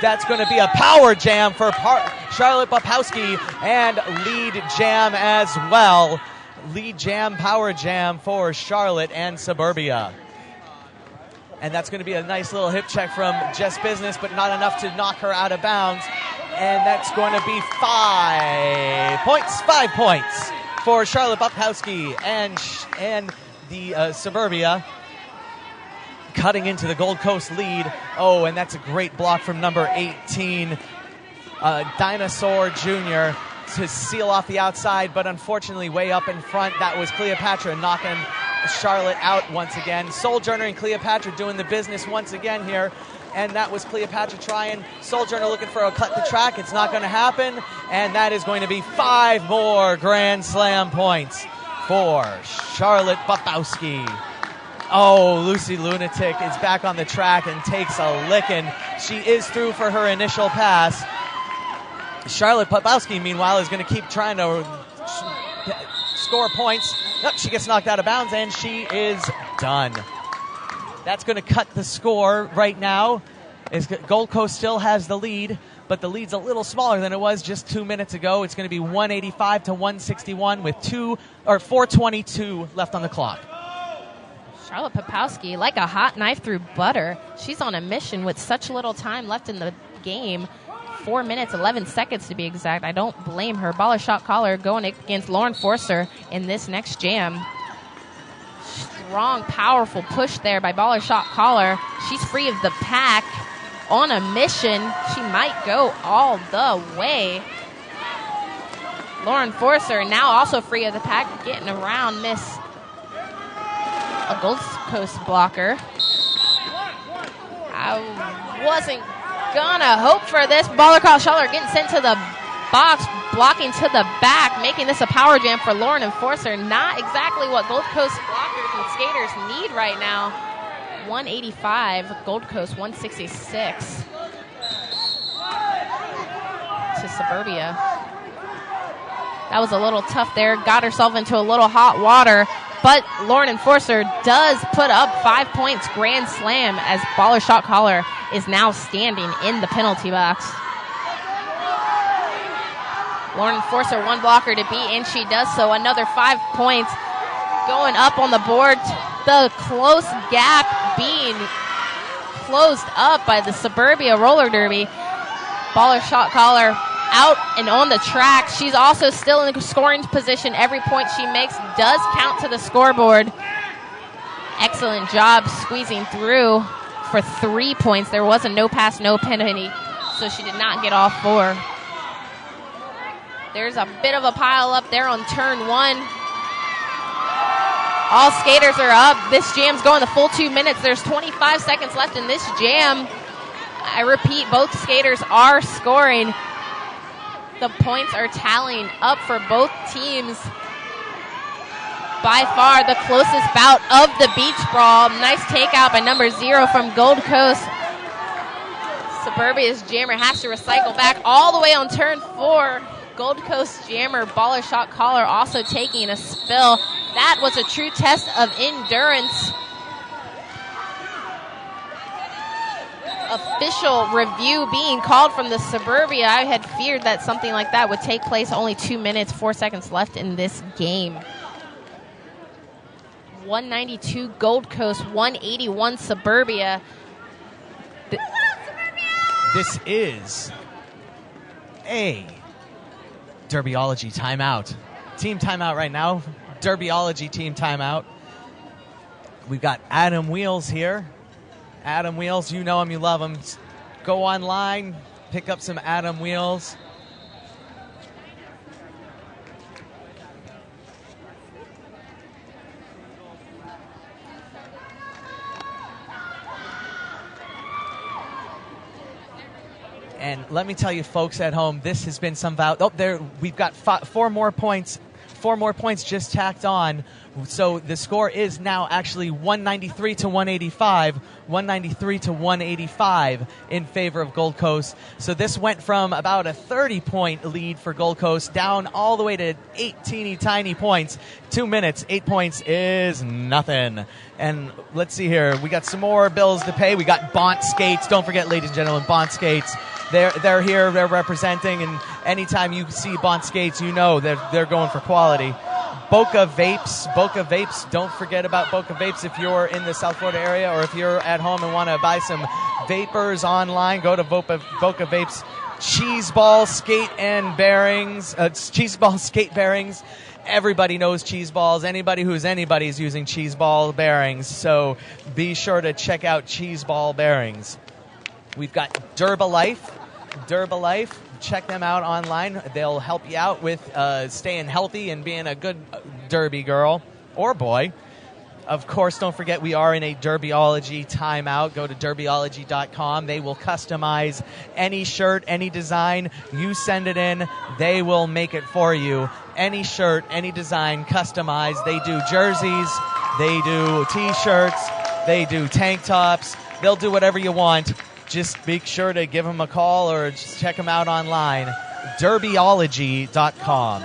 That's going to be a power jam for Charlotte Bupowski and lead jam as well. Lead jam, power jam for Charlotte and Suburbia. And that's going to be a nice little hip check from Jess Business, but not enough to knock her out of bounds. And that's going to be 5 points. 5 points for Charlotte Bupowski and the Suburbia. Cutting into the Gold Coast lead. Oh, and that's a great block from number 18, Dinosaur Jr. to seal off the outside, but unfortunately way up in front. That was Cleopatra knocking Charlotte out once again. Sojourner and Cleopatra doing the business once again here. And that was Cleopatra trying. Sojourner looking for a cut the track. It's not going to happen. And that is going to be 5 more Grand Slam points for Charlotte Bupowski. Oh, Lucy Lunatic is back on the track and takes a licking. She is through for her initial pass. Charlotte Bupowski, meanwhile, is going to keep trying to score points. Nope, she gets knocked out of bounds, and she is done. That's going to cut the score right now. Gold Coast still has the lead, but the lead's a little smaller than it was just 2 minutes ago. It's going to be 185 to 161 with 4:22 left on the clock. Charlotte Bupowski, like a hot knife through butter. She's on a mission with such little time left in the game. 4 minutes, 11 seconds to be exact. I don't blame her. Baller Shot Caller going against Lauren Forcer in this next jam. Strong, powerful push there by Baller Shot Caller. She's free of the pack. On a mission. She might go all the way. Lauren Forcer now also free of the pack, getting around Miss a Gold Coast blocker. I wasn't gonna hope for this. Baller Shot Caller getting sent to the box, blocking to the back, making this a power jam for Lauren and Forcer. Not exactly what Gold Coast blockers and skaters need right now. 185, Gold Coast 166 to Suburbia. That was a little tough there. Got herself into a little hot water. But Lauren Enforcer does put up 5 points Grand Slam as Baller Shot Caller is now standing in the penalty box. Lauren Enforcer, one blocker to beat, and she does so. Another 5 points going up on the board. The close gap being closed up by the Suburbia Roller Derby. Baller Shot Caller out and on the track. She's also still in the scoring position. Every point she makes does count to the scoreboard. Excellent job squeezing through for 3 points. There was a no pass, no penalty, so she did not get all 4. There's a bit of a pile up there on turn 1. All skaters are up. This jam's going the full 2 minutes. There's 25 seconds left in this jam. I repeat, both skaters are scoring. The points are tallying up for both teams. By far the closest bout of the beach brawl. Nice takeout by number 0 from Gold Coast. Suburbia's jammer has to recycle back all the way on turn 4. Gold Coast jammer baller shot caller also taking a spill. That was a true test of endurance. Official review being called from the Suburbia. I had feared that something like that would take place. Only 2 minutes, 4 seconds left in this game. 192 Gold Coast, 181 Suburbia. This is a Derbyology timeout. Team timeout right now. Derbyology team timeout. We've got Adam Wheels here. Adam Wheels, you know him, you love him. Go online, pick up some Adam Wheels. And let me tell you, folks at home, this has been some Oh, there we've got 4 more points. 4 more points just tacked on. So the score is now actually 193 to 185. 193 to 185 in favor of Gold Coast. So this went from about a 30-point lead for Gold Coast down all the way to 8 teeny tiny points. 2 minutes, 8 points is nothing. And let's see here. We got some more bills to pay. We got Bont Skates. Don't forget, ladies and gentlemen, Bont Skates. They're here, they're representing, and anytime you see Bont Skates, you know they're going for quality. Boca Vapes, don't forget about Boca Vapes if you're in the South Florida area or if you're at home and want to buy some vapors online, go to Boca Vapes. Cheese ball skate and bearings, cheese ball skate bearings. Everybody knows cheese balls. Anybody who's anybody is using cheese ball bearings, so be sure to check out cheese ball bearings. We've got Derbalife. Check them out online. They'll help you out with staying healthy and being a good derby girl or boy. Of course, don't forget we are in a Derbyology timeout. Go to derbyology.com. They will customize any shirt, any design. You send it in, they will make it for you. Any shirt, any design, customized. They do jerseys, they do T-shirts, they do tank tops. They'll do whatever you want. Just be sure to give them a call or just check them out online. Derbyology.com.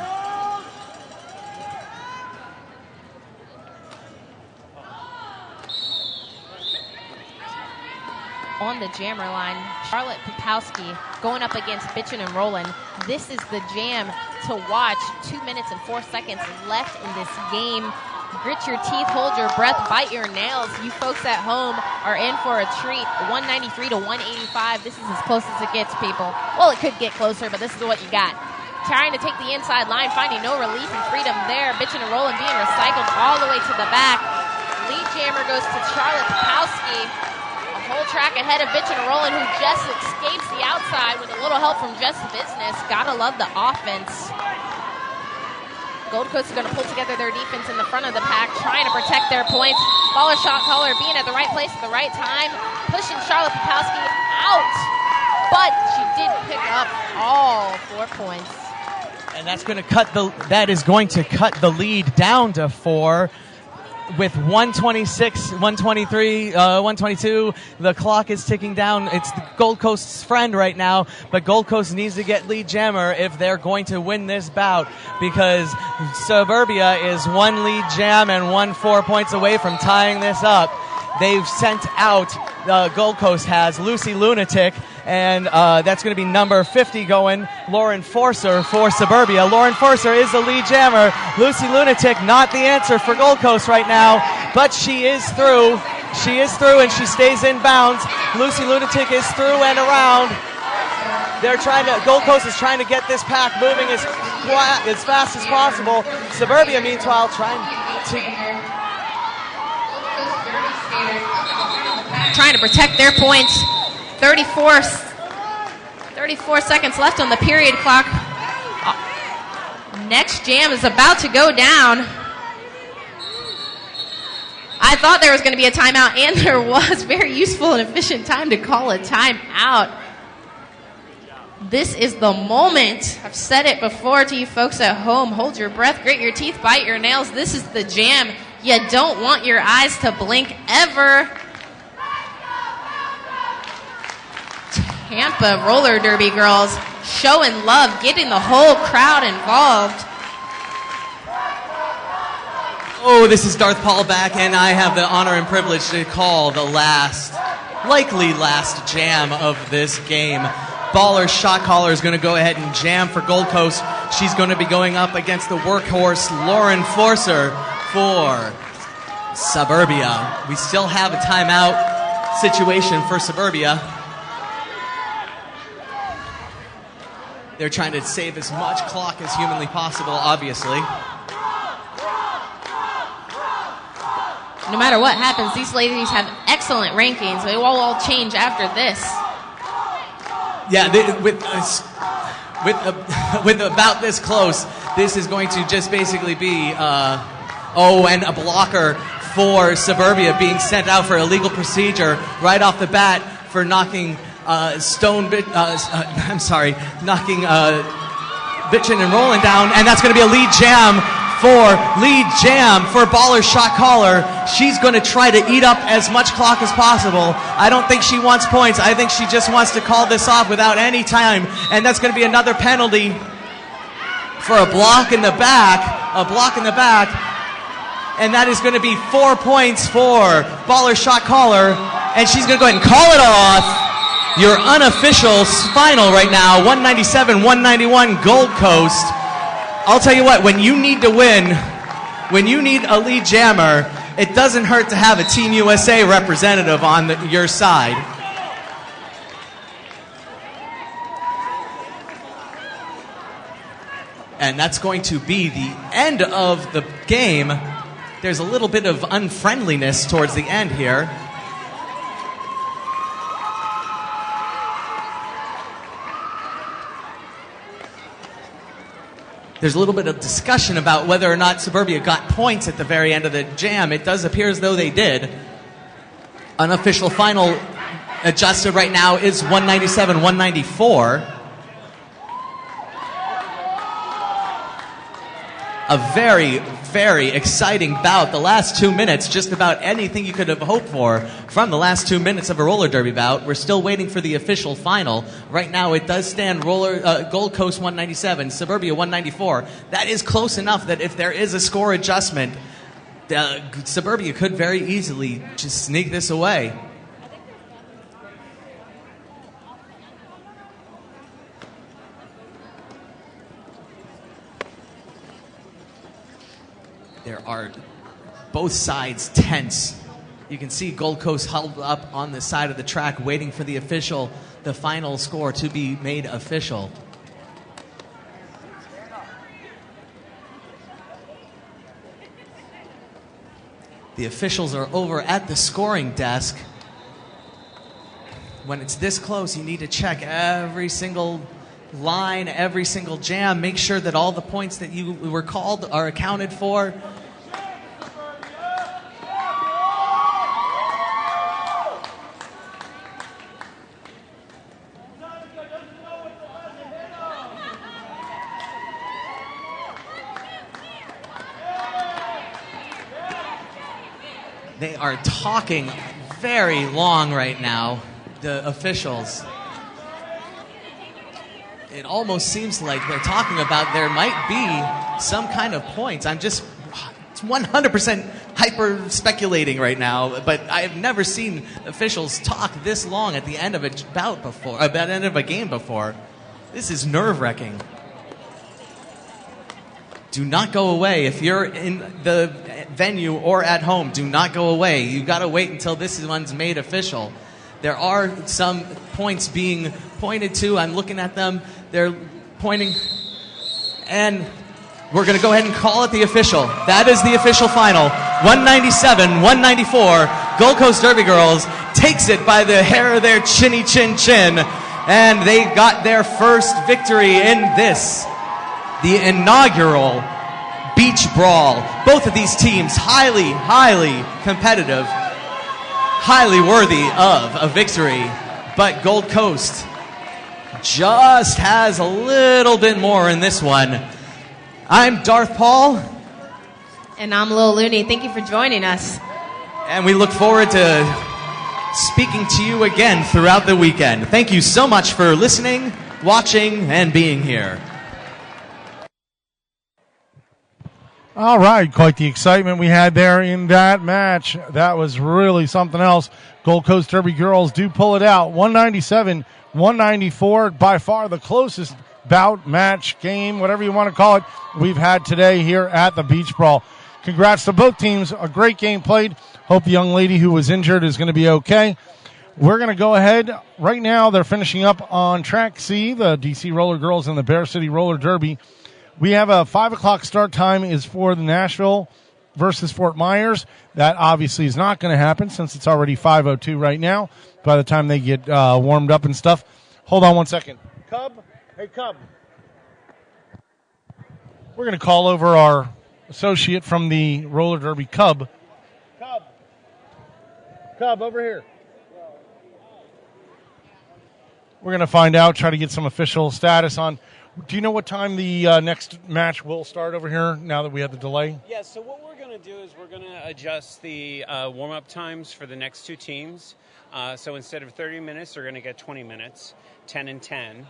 On the jammer line, Charlotte Popowski going up against Bitchin' and Rollin'. This is the jam to watch. 2 minutes and 4 seconds left in this game. Grit your teeth, hold your breath, bite your nails. You folks at home are in for a treat. 193 to 185. This is as close as it gets, people. Well, it could get closer, but this is what you got. Trying to take the inside line, finding no relief and freedom there. Bitchin' and Rollin' being recycled all the way to the back. Lead jammer goes to Charlotte Popowski. A whole track ahead of Bitchin' and Rollin', who just escapes the outside with a little help from Just Business. Gotta love the offense. Gold Coast is going to pull together their defense in the front of the pack, trying to protect their points. Baller shot caller being at the right place at the right time, pushing Charlotte Popowski out, but she did pick up all 4 points. And that's going to cut the lead down to 4. With 126, 123, 122, the clock is ticking down. It's the Gold Coast's friend right now, but Gold Coast needs to get lead jammer if they're going to win this bout, because Suburbia is 1 lead jam and 4 points away from tying this up. They've sent out, Gold Coast has Lucy Lunatic, and that's going to be number 50 going, Lauren Forcer for Suburbia. Lauren Forcer is the lead jammer. Lucy Lunatic not the answer for Gold Coast right now, but she is through. She is through and she stays in bounds. Lucy Lunatic is through and around. Gold Coast is trying to get this pack moving as fast as possible. Suburbia, meanwhile, trying to... trying to protect their points. 34 seconds left on the period clock. Next jam is about to go down. I thought there was going to be a timeout, and there was. Very useful and efficient time to call a timeout. This is the moment. I've said it before to you folks at home. Hold your breath, grit your teeth, bite your nails. This is the jam. You don't want your eyes to blink ever. Tampa roller derby girls showing love, getting the whole crowd involved. Oh, this is Darth Paul back, and I have the honor and privilege to call the likely last jam of this game. Baller shot caller is going to go ahead and jam for Gold Coast. She's going to be going up against the workhorse Lauren Forcer for Suburbia. We still have a timeout situation for Suburbia. They're trying to save as much clock as humanly possible, obviously. No matter what happens, these ladies have excellent rankings. They will all change after this. Yeah, with about this close, this is going to just basically be, and a blocker for Suburbia being sent out for illegal procedure right off the bat for knocking knocking Bitchin' and Rolling down, and that's going to be a lead jam for Baller shot caller. She's going to try to eat up as much clock as possible. I don't think she wants points. I think she just wants to call this off without any time, and that's going to be another penalty for a block in the back, and that is going to be 4 points for Baller shot caller, and she's going to go ahead and call it off. Your unofficial final right now, 197-191 Gold Coast. I'll tell you what, when you need to win, when you need a lead jammer, it doesn't hurt to have a Team USA representative on your side. And that's going to be the end of the game. There's a little bit of unfriendliness towards the end here. There's a little bit of discussion about whether or not Suburbia got points at the very end of the jam. It does appear as though they did. Unofficial final adjusted right now is 197-194. A very, very exciting bout. The last 2 minutes, just about anything you could have hoped for from the last 2 minutes of a roller derby bout. We're still waiting for the official final. Right now it does stand Gold Coast 197, Suburbia 194. That is close enough that if there is a score adjustment, Suburbia could very easily just sneak this away. There are both sides tense. You can see Gold Coast huddled up on the side of the track waiting for the final score to be made official. The officials are over at the scoring desk. When it's this close, you need to check every single line, every single jam, make sure that all the points that you were called are accounted for. They are talking very long right now, the officials. It almost seems like they're talking about there might be some kind of points. It's 100% hyper speculating right now, but I've never seen officials talk this long at the end of a bout before, at the end of a game before. This is nerve-wracking. Do not go away. If you're in the venue or at home, do not go away. You've got to wait until this one's made official. There are some points being pointed to. I'm looking at them. They're pointing. And we're going to go ahead and call it the official. That is the official final. 197-194. Gold Coast Derby Girls takes it by the hair of their chinny chin chin. And they got their first victory in this, the inaugural Beach Brawl. Both of these teams highly, highly competitive, highly worthy of a victory. But Gold Coast just has a little bit more in this one. I'm Darth Paul. And I'm Lil Looney. Thank you for joining us. And we look forward to speaking to you again throughout the weekend. Thank you so much for listening, watching, and being here. All right, quite the excitement we had there in that match. That was really something else. Gold Coast Derby girls do pull it out. 197-194, by far the closest bout, match, game, whatever you want to call it, we've had today here at the Beach Brawl. Congrats to both teams. A great game played. Hope the young lady who was injured is going to be okay. We're going to go ahead. Right now, they're finishing up on Track C, the DC Roller Girls and the Bear City Roller Derby. We have a 5 o'clock start time is for the Nashville versus Fort Myers. That obviously is not going to happen since it's already 5:02 right now by the time they get warmed up and stuff. Hold on one second. Cub? Hey, Cub. We're going to call over our associate from the roller derby, Cub. Cub, over here. We're going to find out, try to get some official status on. Do you know what time the next match will start over here now that we have the delay? Yeah, so what we're going to do is we're going to adjust the warm-up times for the next two teams. So instead of 30 minutes, they're going to get 20 minutes, 10 and 10.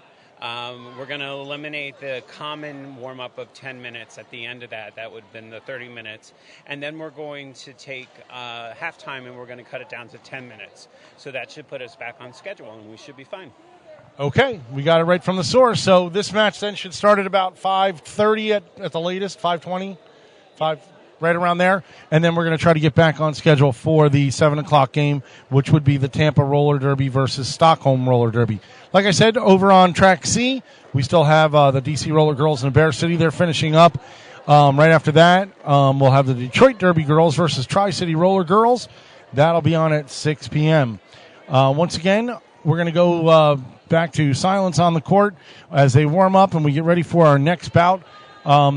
We're going to eliminate the common warm-up of 10 minutes at the end of that. That would have been the 30 minutes. And then we're going to take halftime and we're going to cut it down to 10 minutes. So that should put us back on schedule and we should be fine. Okay, we got it right from the source. So this match then should start at about 5:30 at the latest, 5:20, right around there. And then we're going to try to get back on schedule for the 7 o'clock game, which would be the Tampa Roller Derby versus Stockholm Roller Derby. Like I said, over on Track C, we still have the DC Roller Girls in Bear City. They're finishing up. Right after that, we'll have the Detroit Derby Girls versus Tri-City Roller Girls. That'll be on at 6 p.m. Once again, we're going to go back to silence on the court as they warm up and we get ready for our next bout.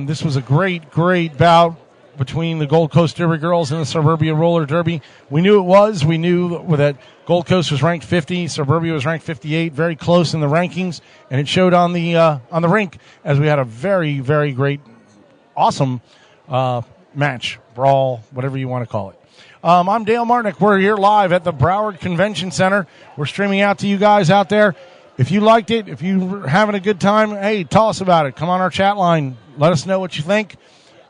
This was a great, great bout between the Gold Coast Derby Girls and the Suburbia Roller Derby. We knew it was. We knew that Gold Coast was ranked 50, Suburbia was ranked 58, very close in the rankings, and it showed on the rink as we had a very, very great, awesome match, brawl, whatever you want to call it. I'm Dale Martinick. We're here live at the Broward Convention Center. We're streaming out to you guys out there. If you liked it, if you're having a good time, hey, tell us about it. Come on our chat line. Let us know what you think.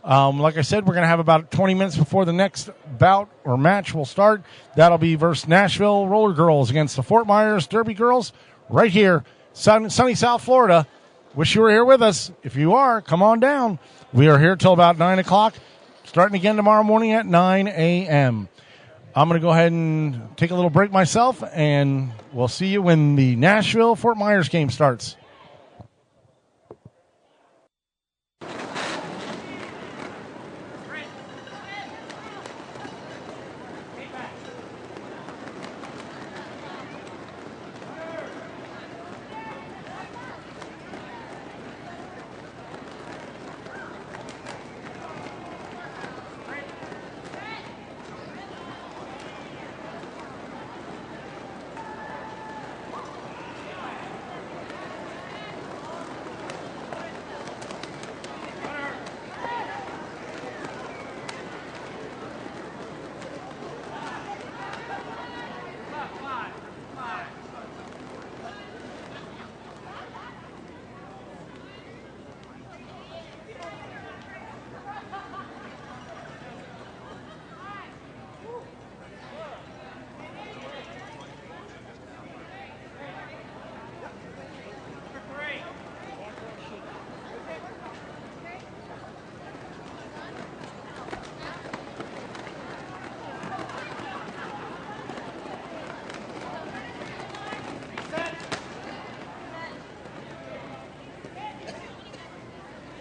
Like I said, we're going to have about 20 minutes before the next bout or match will start. That'll be versus Nashville Roller Girls against the Fort Myers Derby Girls right here, sunny South Florida. Wish you were here with us. If you are, come on down. We are here till about 9 o'clock, starting again tomorrow morning at 9 a.m. I'm going to go ahead and take a little break myself, and we'll see you when the Nashville-Fort Myers game starts.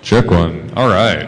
Check one. All right.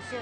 sir.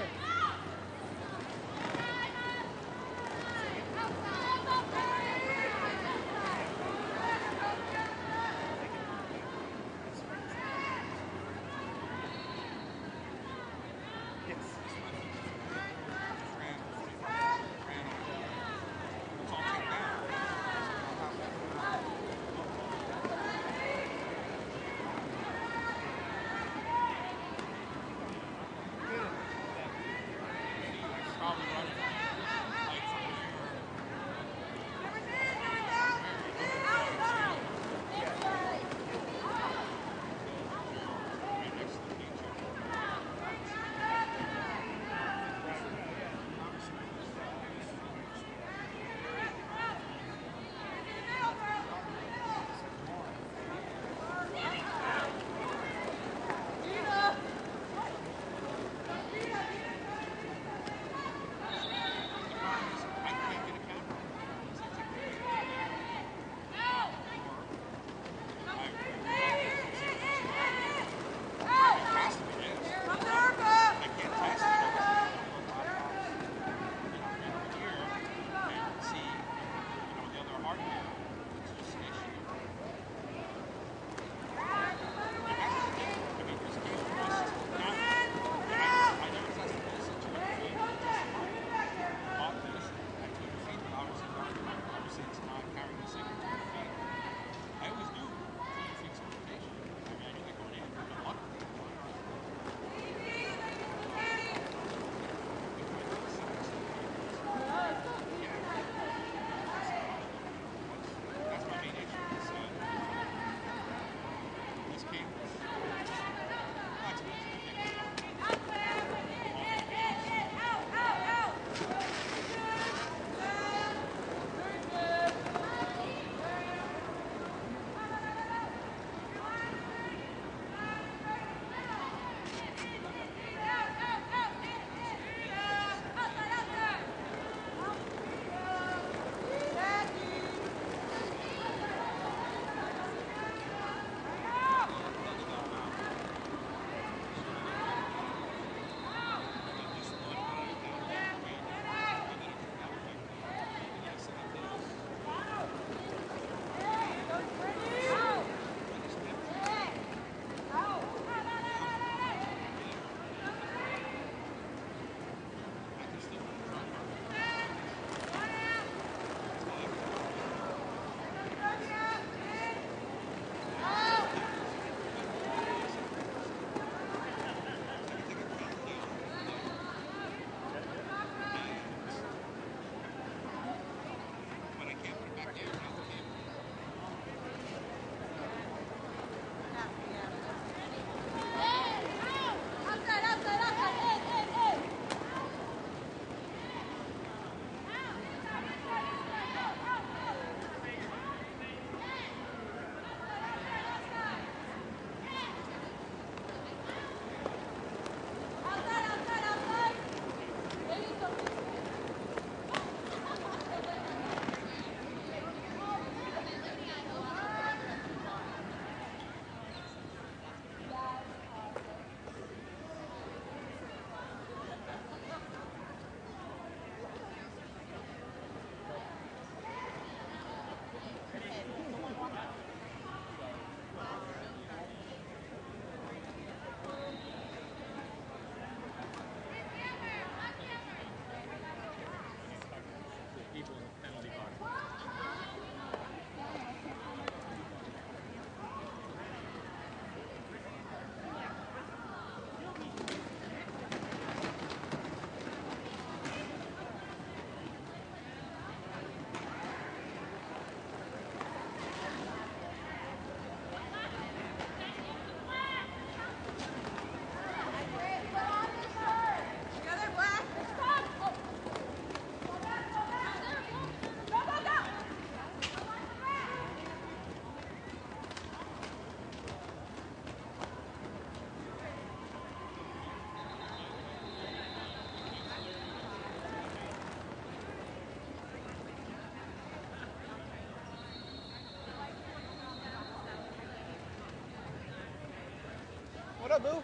What up, boo?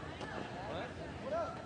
What up?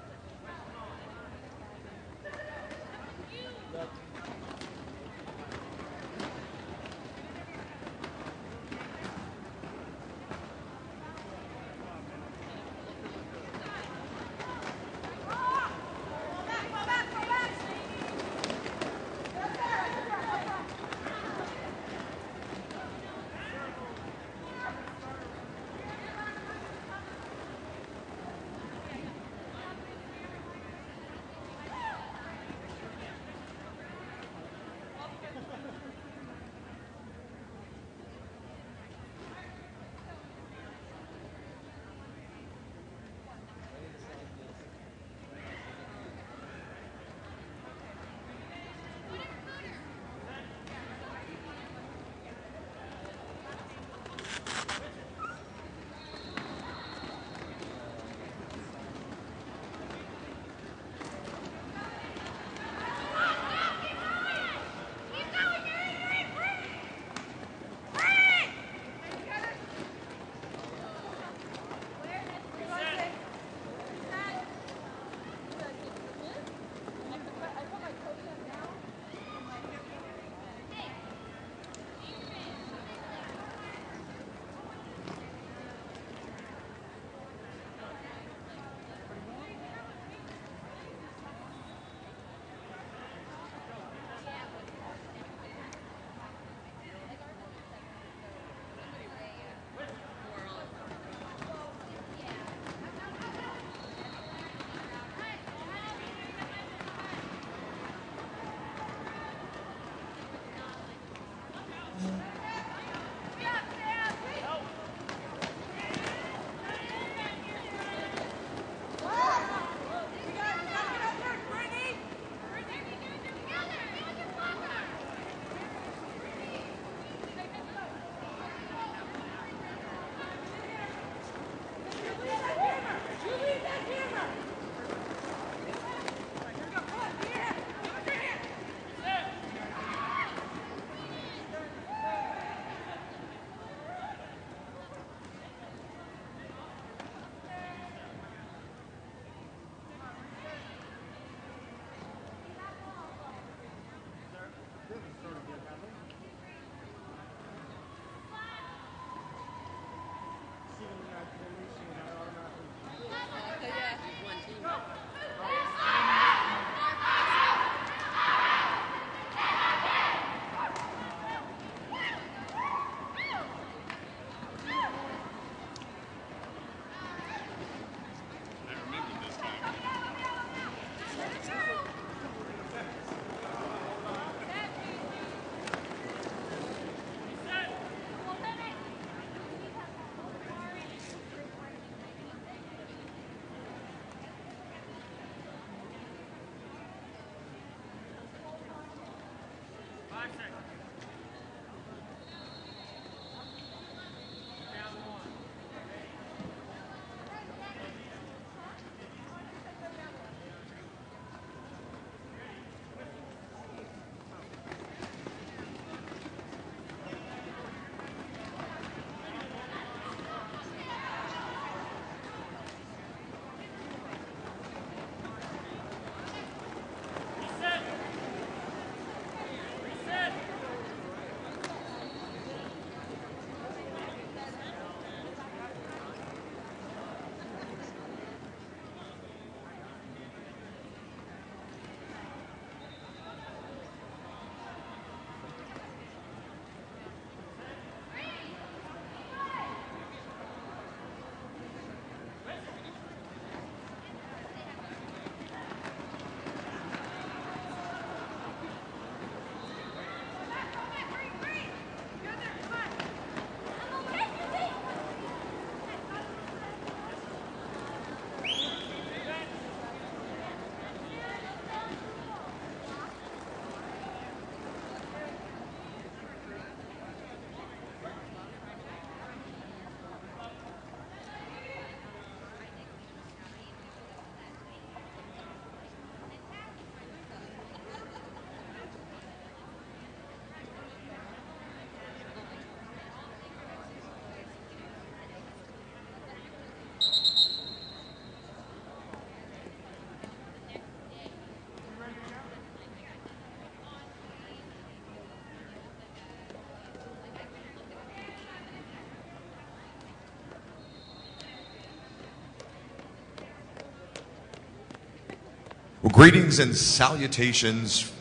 Well, greetings and salutations,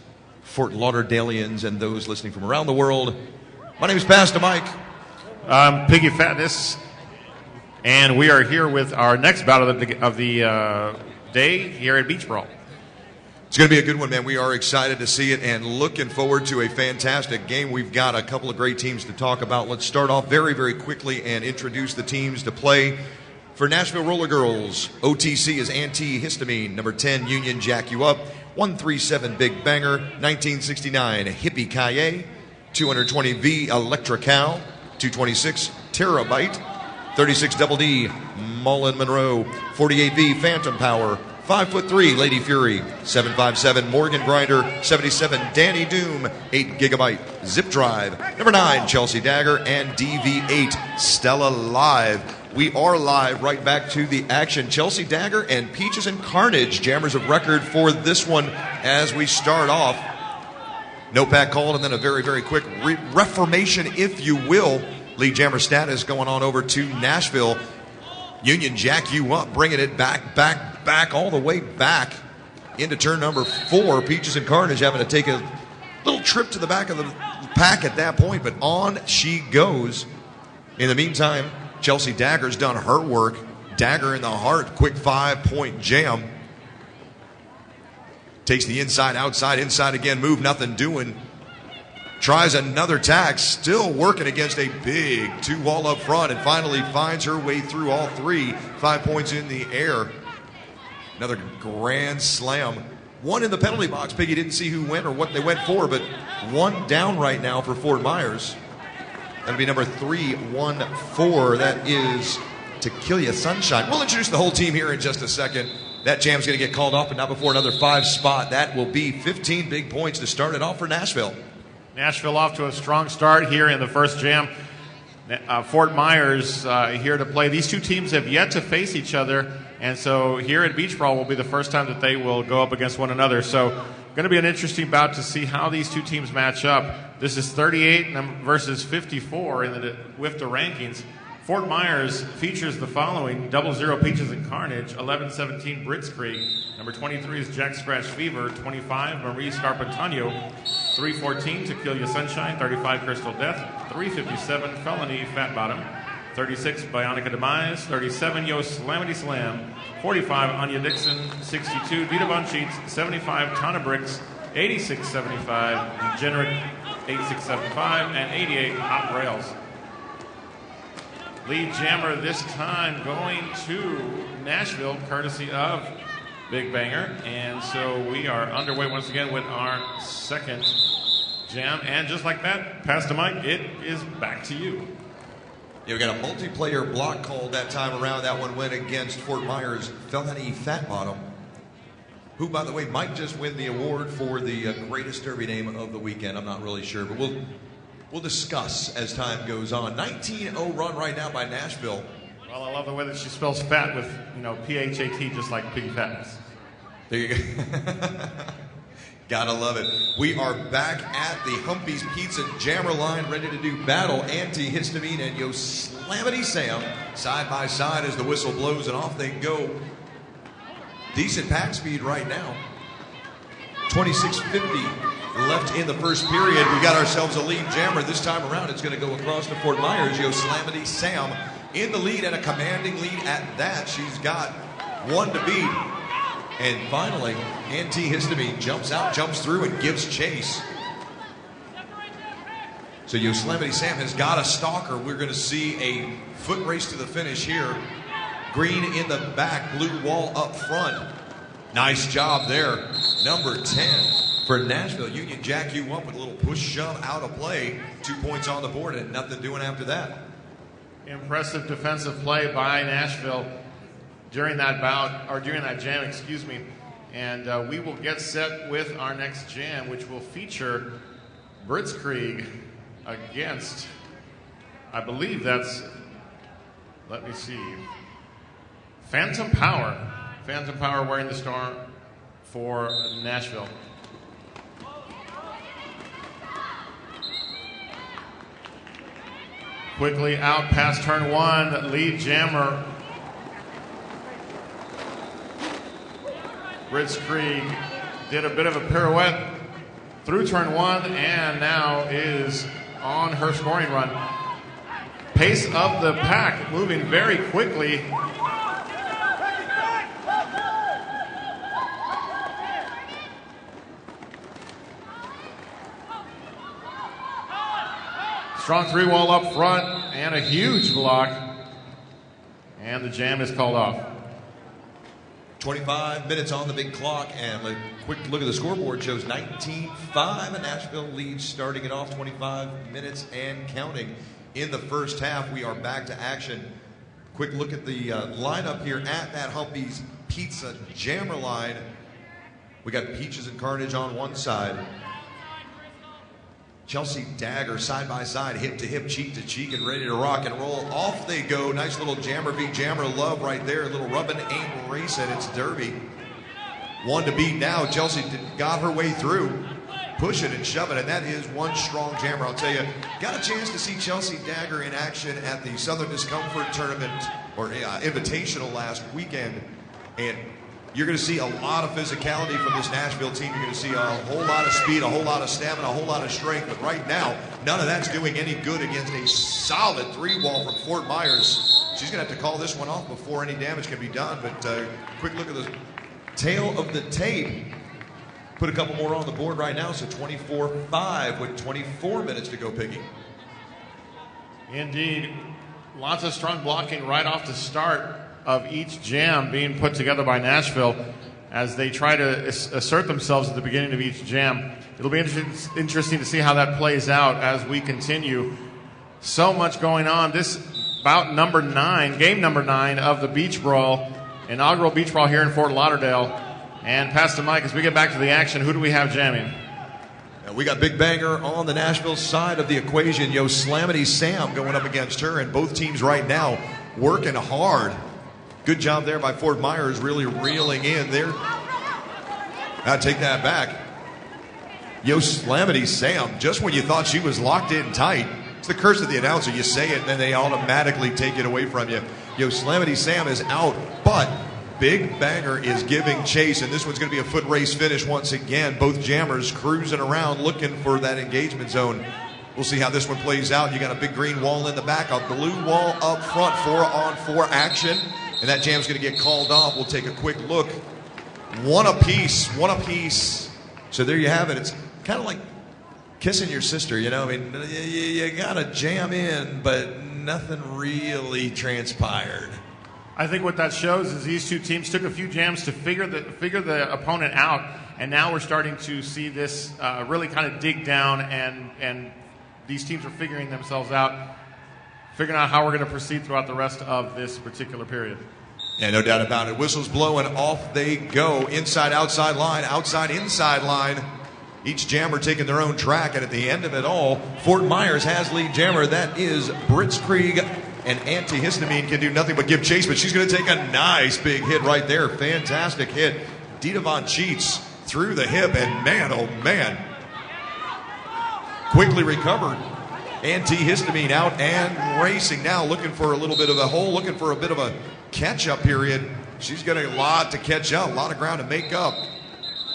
Fort Lauderdalians and those listening from around the world. My name is Pastor Mike. I'm Piggy Fatness, and we are here with our next bout of the day here at Beach Brawl. It's going to be a good one, man. We are excited to see it and looking forward to a fantastic game. We've got a couple of great teams to talk about. Let's start off very, very quickly and introduce the teams to play. For Nashville Roller Girls, OTC is Antihistamine. Number 10, Union Jack You Up. 137 Big Banger. 1969, Hippie Kaye. 220V Electra Cow. 226 Terabyte. 36 Double D Mullen Monroe. 48V Phantom Power. 5'3" Lady Fury. 757 Morgan Grinder. 77 Danny Doom. 8 GB Zip Drive. Number 9 Chelsea Dagger and DV8 Stella Live. We are live right back to the action. Chelsea Dagger and Peaches and Carnage, jammers of record for this one as we start off. No pack called, and then a very, very quick reformation, if you will. Lead jammer status going on over to Nashville. Union Jack You Up, bringing it back, all the way back into turn number 4. Peaches and Carnage having to take a little trip to the back of the pack at that point, but on she goes. In the meantime, Chelsea Dagger's done her work. Dagger in the heart, quick 5-point jam. Takes the inside, outside, inside again, move, nothing doing. Tries another tack, still working against a big 2-wall up front, and finally finds her way through all 3. 5 points in the air. Another grand slam. One in the penalty box. Piggy didn't see who went or what they went for, but one down right now for Fort Myers. That'll be number 314. That is Tequila Sunshine. We'll introduce the whole team here in just a second. That jam's going to get called off, but not before another 5 spot. That will be 15 big points to start it off for Nashville. Nashville off to a strong start here in the first jam. Fort Myers here to play. These two teams have yet to face each other, and so here at Beach Brawl will be the first time that they will go up against one another. So going to be an interesting bout to see how these two teams match up. This is 38 versus 54 in the WIFTA rankings. Fort Myers features the following: 00 Peaches and Carnage, 1117 Blitzkrieg, number 23 is Jack Scratch Fever, 25 Marie Scarpantano, 314 Tequila Sunshine, 35 Crystal Death, 357 Felony Fat Bottom, 36 Bionica Demise, 37 Yosemite Slam, 45 Anya Dixon, 62 Vita Von Sheets, 75 Tana Bricks, 86 75 Degenerate 8675, and 88 Hot Rails. Lead jammer this time going to Nashville, courtesy of Big Banger. And so we are underway once again with our second jam. And just like that, Pastor Mike, it is back to you. Yeah, we got a multiplayer block called that time around. That one went against Fort Myers' Felony Fat Bottom, who, by the way, might just win the award for the greatest derby name of the weekend. I'm not really sure, but we'll discuss as time goes on. 19-0 run right now by Nashville. Well, I love the way that she spells fat with, P-H-A-T, just like Piggy Fatness. There you go. Gotta love it. We are back at the Humpy's Pizza Jammer line, ready to do battle. Antihistamine and Yosemite Sam side by side as the whistle blows, and off they go. Decent pack speed right now. 26:50 left in the first period. We got ourselves a lead jammer. This time around, it's going to go across to Fort Myers. Yosemite Sam in the lead, and a commanding lead at that. She's got one to beat. And finally, Antihistamine jumps out, jumps through, and gives chase. So Yosemite Sam has got a stalker. We're going to see a foot race to the finish here. Green in the back, blue wall up front. Nice job there. Number 10 for Nashville. Union Jack You Up with a little push shove out of play. 2 points on the board and nothing doing after that. Impressive defensive play by Nashville during that bout, or during that jam, excuse me. And we will get set with our next jam, which will feature Blitzkrieg against, I believe that's, let me see, Phantom Power. Phantom Power wearing the star for Nashville. Quickly out past turn 1, lead jammer Krieg did a bit of a pirouette through turn 1 and now is on her scoring run. Pace of the pack moving very quickly. Strong 3-wall up front and a huge block. And the jam is called off. 25 minutes on the big clock, and a quick look at the scoreboard shows 19-5. Nashville leads starting it off 25 minutes and counting. In the first half, we are back to action. Quick look at the lineup here at that Humpy's Pizza Jammer line. We got Peaches and Carnage on one side. Chelsea Dagger side by side, hip to hip, cheek to cheek, and ready to rock and roll. Off they go. Nice little Jammer v. Jammer love right there. A little rubbing, aim, race, and it's Derby. One to beat now. Chelsea got her way through, pushing and shoving, and that is one strong Jammer. I'll tell you, got a chance to see Chelsea Dagger in action at the Southern Discomfort Tournament or Invitational last weekend, and you're going to see a lot of physicality from this Nashville team. You're going to see a whole lot of speed, a whole lot of stamina, a whole lot of strength. But right now, none of that's doing any good against a solid 3-wall from Fort Myers. She's going to have to call this one off before any damage can be done. But quick look at the tail of the tape. Put a couple more on the board right now. So 24-5 with 24 minutes to go, Piggy. Indeed. Lots of strong blocking right off the start of each jam being put together by Nashville as they try to assert themselves at the beginning of each jam. It'll be interesting to see how that plays out as we continue. So much going on. This bout number 9, game number 9 of the Beach Brawl, inaugural Beach Brawl here in Fort Lauderdale. And pass to Mike as we get back to the action. Who do we have jamming? We got Big Banger on the Nashville side of the equation. Yosemite Sam going up against her, and both teams right now working hard. Good job there by Fort Myers, really reeling in there. Now take that back. Yosemite Sam, just when you thought she was locked in tight. It's the curse of the announcer. You say it, and then they automatically take it away from you. Yosemite Sam is out, but Big Banger is giving chase, and this one's going to be a foot race finish once again. Both jammers cruising around looking for that engagement zone. We'll see how this one plays out. You got a big green wall in the back, a blue wall up front, 4-on-4 action. And that jam's going to get called off. We'll take a quick look. One apiece. So there you have it. It's kind of like kissing your sister, you know. I mean, you got to jam in, but nothing really transpired. I think what that shows is these two teams took a few jams to figure the opponent out, and now we're starting to see this really kind of dig down, and these teams are figuring themselves out, figuring out how we're going to proceed throughout the rest of this particular period. Yeah, no doubt about it. Whistles blowing, off they go. Inside, outside line, outside, inside line. Each jammer taking their own track, and at the end of it all, Fort Myers has lead jammer. That is Krieg, and Antihistamine can do nothing but give chase, but she's going to take a nice big hit right there. Fantastic hit. Dita Von Cheats through the hip, and man, oh man. Quickly recovered. Antihistamine out and racing now, looking for a little bit of a hole, looking for a bit of a catch-up period. She's got a lot to catch up, a lot of ground to make up.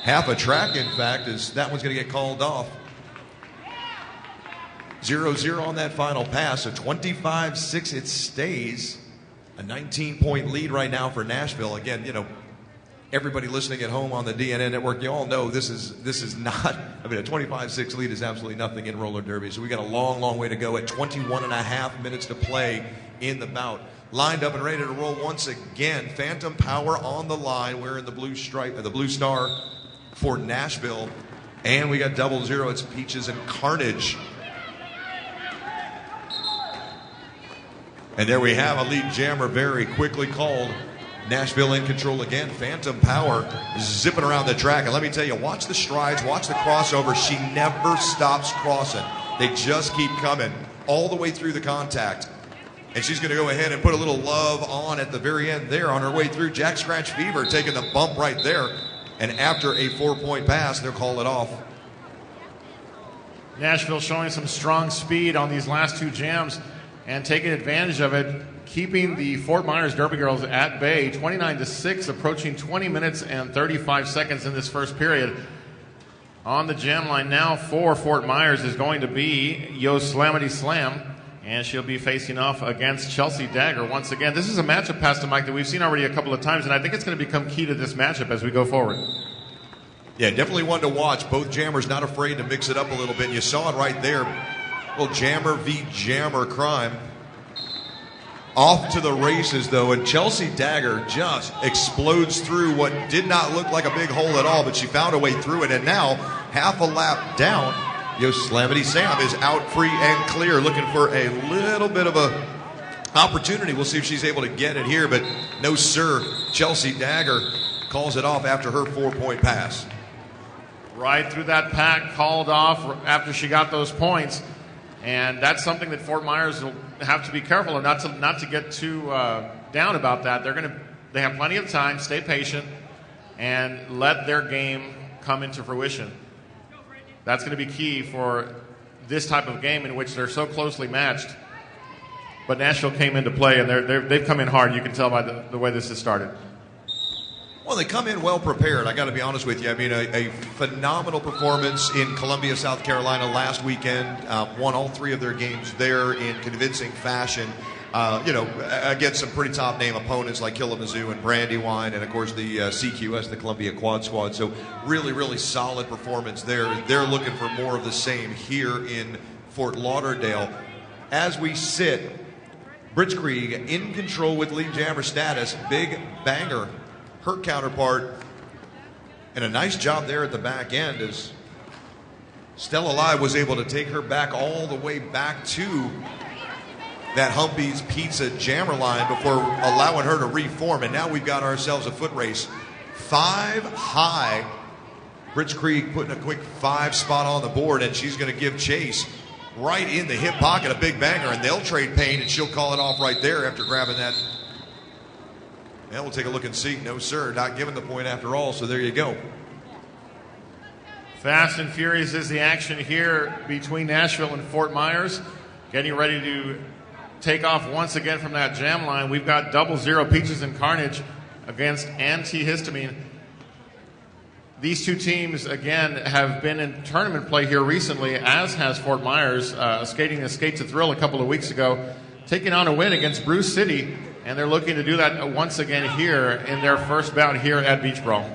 Half a track, in fact, is that one's going to get called off. 0-0 on that final pass, so 25-6 it stays. A 19-point lead right now for Nashville. Again, you know, everybody listening at home on the DNN network, you all know this is not, I mean, a 25-6 lead is absolutely nothing in roller derby. So we got a long, long way to go at 21 and a half minutes to play in the bout. Lined up and ready to roll once again. Phantom Power on the line, wearing the blue stripe, the blue star for Nashville. And we got 0-0. It's Peaches and Carnage. And there we have a lead jammer, very quickly called. Nashville in control again. Phantom Power zipping around the track. And let me tell you, watch the strides, watch the crossover. She never stops crossing. They just keep coming all the way through the contact. And she's going to go ahead and put a little love on at the very end there on her way through. Jack Scratch Fever taking the bump right there. And after a 4-point pass, they'll call it off. Nashville showing some strong speed on these last two jams and taking advantage of it. keeping the Fort Myers Derby Girls at bay, 29-6, approaching 20 minutes and 35 seconds in this first period. On the jam line now for Fort Myers is going to be Yosemite Slam, and she'll be facing off against Chelsea Dagger once again. This is a matchup, Pastor Mike, that we've seen already a couple of times, and I think it's going to become key to this matchup as we go forward. Yeah, definitely one to watch. Both jammers not afraid to mix it up a little bit. You saw it right there. Well, jammer v. jammer crime. Off to the races, though, and Chelsea Dagger just explodes through what did not look like a big hole at all, but she found a way through it, and now, half a lap down, Yosemite Sam is out free and clear, looking for a little bit of a opportunity. We'll see if she's able to get it here, but no, sir. Chelsea Dagger calls it off after her 4-point pass. Right through that pack, called off after she got those points. And that's something that Fort Myers will have to be careful of, not to get too down about that. They have plenty of time, stay patient, and let their game come into fruition. That's going to be key for this type of game in which they're so closely matched. But Nashville came into play, and they've come in hard. You can tell by the way this has started. Well, they come in well prepared. I got to be honest with you. I mean, a phenomenal performance in Columbia, South Carolina last weekend. Won all 3 of their games there in convincing fashion. Against some pretty top name opponents like Kalamazoo and Brandywine, and of course the CQS, the Columbia Quad Squad. So really, really solid performance there. They're looking for more of the same here in Fort Lauderdale. As we sit, Blitzkrieg in control with lead jammer status. Big banger. Her counterpart, and a nice job there at the back end as Stella Live was able to take her back all the way back to that Humpy's Pizza jammer line before allowing her to reform. And now we've got ourselves a foot race. 5 high. Blitzkrieg putting a quick 5 spot on the board, and she's going to give chase right in the hip pocket, a big banger, and they'll trade pain, and she'll call it off right there after grabbing that. And we'll take a look and see. No, sir, not given the point after all, so there you go. Fast and furious is the action here between Nashville and Fort Myers. Getting ready to take off once again from that jam line. We've got 00 Peaches and Carnage against Antihistamine. These two teams, again, have been in tournament play here recently, as has Fort Myers, skating the Skate to Thrill a couple of weeks ago, taking on a win against Bruce City. And they're looking to do that once again here in their first bout here at Beach Brawl.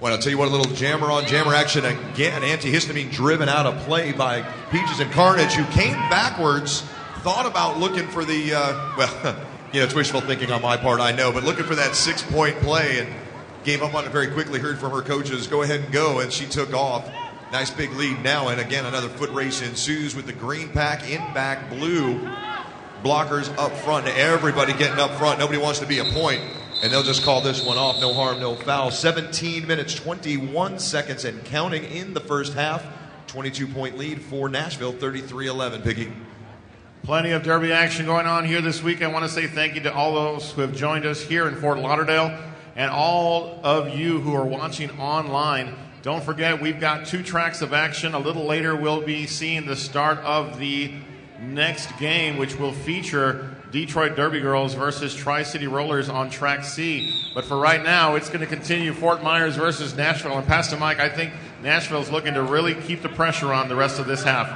Well, I'll tell you what, a little jammer on jammer action again. Antihistamine driven out of play by Peaches and Carnage, who came backwards, thought about looking for the, it's wishful thinking on my part, I know, but looking for that 6-point play and gave up on it very quickly. Heard from her coaches, go ahead and go, and she took off. Nice big lead now, and again, another foot race ensues with the green pack in back blue. Blockers up front, everybody getting up front. Nobody wants to be a point, and they'll just call this one off. No harm, no foul. 17 minutes, 21 seconds, and counting in the first half. 22-point lead for Nashville, 33-11, Piggy. Plenty of derby action going on here this week. I want to say thank you to all those who have joined us here in Fort Lauderdale and all of you who are watching online. Don't forget, we've got 2 tracks of action. A little later, we'll be seeing the start of the next game, which will feature Detroit Derby Girls versus Tri-City Rollers on track C. But for right now, it's going to continue Fort Myers versus Nashville. And Pastor Mike, I think Nashville's looking to really keep the pressure on the rest of this half.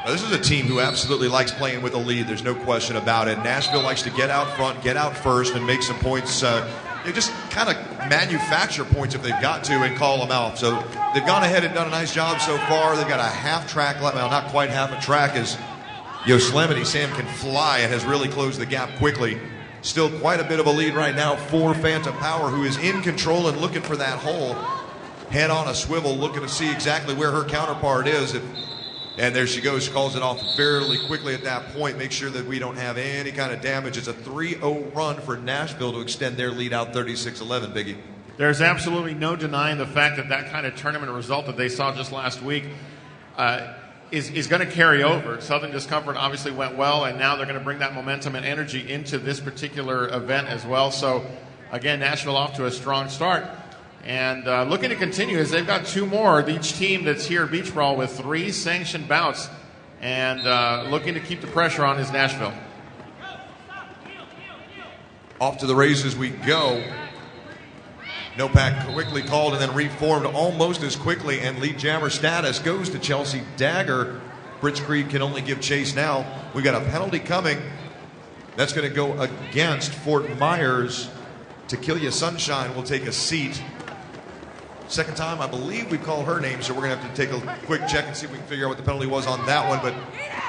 Now, this is a team who absolutely likes playing with a lead. There's no question about it. Nashville likes to get out front, get out first, and make some points. They just kind of manufacture points if they've got to and call them out. So they've gone ahead and done a nice job so far. They've got a half track left. Well, not quite half a track, as Yosemite Sam can fly and has really closed the gap quickly. Still quite a bit of a lead right now for Phantom Power, who is in control and looking for that hole. Head on a swivel, looking to see exactly where her counterpart is. And there she goes, calls it off fairly quickly at that point. Make sure that we don't have any kind of damage. It's a 3-0 run for Nashville to extend their lead out 36-11, Biggie. There's absolutely no denying the fact that that kind of tournament result that they saw just last week is going to carry over. Southern Discomfort obviously went well, and now they're going to bring that momentum and energy into this particular event as well. So, again, Nashville off to a strong start. And looking to continue as they've got 2 more. Each team that's here at Beach Brawl with 3 sanctioned bouts. And looking to keep the pressure on is Nashville. Off to the races we go. No pack quickly called and then reformed almost as quickly, and lead jammer status goes to Chelsea Dagger. Blitzkrieg can only give chase now. We've got a penalty coming. That's going to go against Fort Myers. Tequila Sunshine will take a seat. Second time, I believe we call her name, so we're going to have to take a quick check and see if we can figure out what the penalty was on that one. But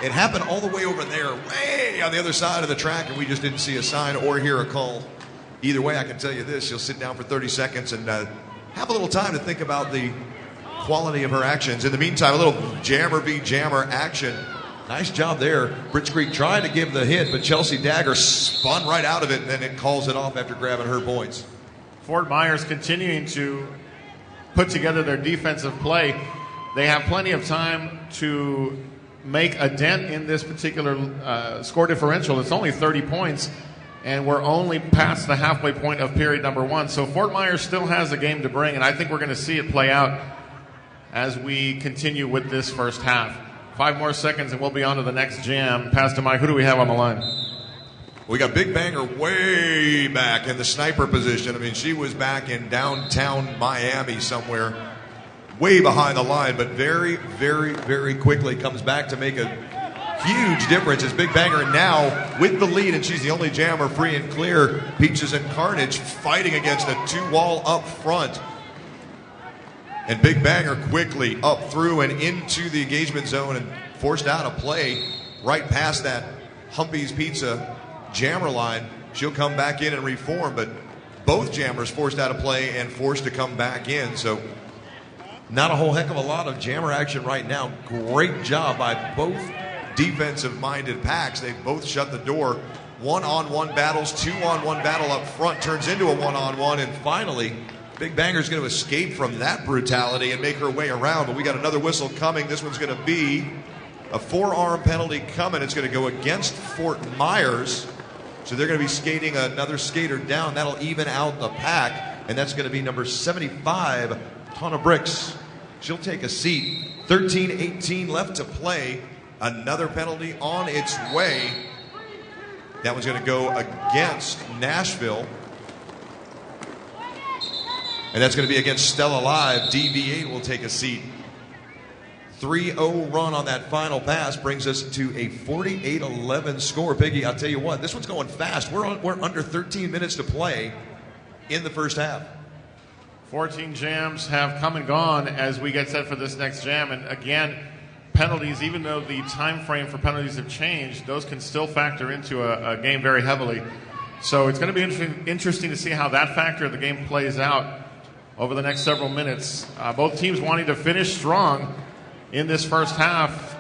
it happened all the way over there, way on the other side of the track, and we just didn't see a sign or hear a call. Either way, I can tell you this. She'll sit down for 30 seconds and have a little time to think about the quality of her actions. In the meantime, a little jammer v. jammer action. Nice job there. Blitzkrieg tried to give the hit, but Chelsea Dagger spun right out of it, and then it calls it off after grabbing her points. Fort Myers continuing to put together their defensive play. They have plenty of time to make a dent in this particular score differential. It's only 30 points, and we're only past the halfway point of period number 1. So Fort Myers still has a game to bring, and I think we're going to see it play out as we continue with this first half. 5 more seconds, and we'll be on to the next jam. Pass to Mike. Who do we have on the line? We got Big Banger way back in the sniper position. I mean, she was back in downtown Miami somewhere, way behind the line, but very, very, very quickly comes back to make a huge difference as Big Banger now with the lead, and she's the only jammer free and clear. Peaches and Carnage fighting against a 2-wall up front. And Big Banger quickly up through and into the engagement zone and forced out a play right past that Humpy's Pizza jammer line. She'll come back in and reform, but both jammers forced out a play and forced to come back in. So not a whole heck of a lot of jammer action right now. Great job by both defensive-minded packs. They both shut the door. One-on-one battles, two-on-one battle up front turns into a one-on-one, and finally Big Banger's going to escape from that brutality and make her way around, but we got another whistle coming. This one's going to be a forearm penalty coming. It's going to go against Fort Myers, so they're going to be skating another skater down. That'll even out the pack, and that's going to be number 75, Ton of Bricks. She'll take a seat. 13-18 left to play. Another penalty on its way. That one's going to go against Nashville. And that's going to be against Stella Live. DV8 will take a seat. 3-0 run on that final pass brings us to a 48-11 score. Piggy, I'll tell you what, this one's going fast. We're under 13 minutes to play in the first half. 14 jams have come and gone as we get set for this next jam. And again, penalties, even though the time frame for penalties have changed, those can still factor into a game very heavily. So it's going to be interesting to see how that factor of the game plays out over the next several minutes. Both teams wanting to finish strong in this first half,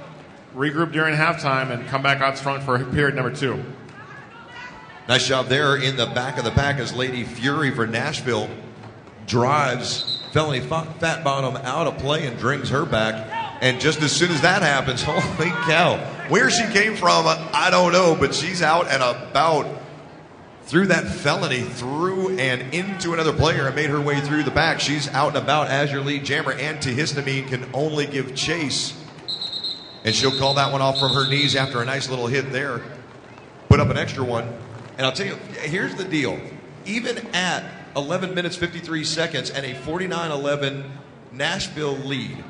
regroup during halftime, and come back out strong for period number 2. Nice job there in the back of the pack as Lady Fury for Nashville drives Felony Fat Bottom out of play and brings her back. And just as soon as that happens, holy cow, where she came from, I don't know, but she's out and about. Threw that felony through and into another player and made her way through the back. She's out and about as your lead jammer. Antihistamine can only give chase. And she'll call that one off from her knees after a nice little hit there. Put up an extra one. And I'll tell you, here's the deal. Even at 11 minutes, 53 seconds and a 49-11 Nashville lead,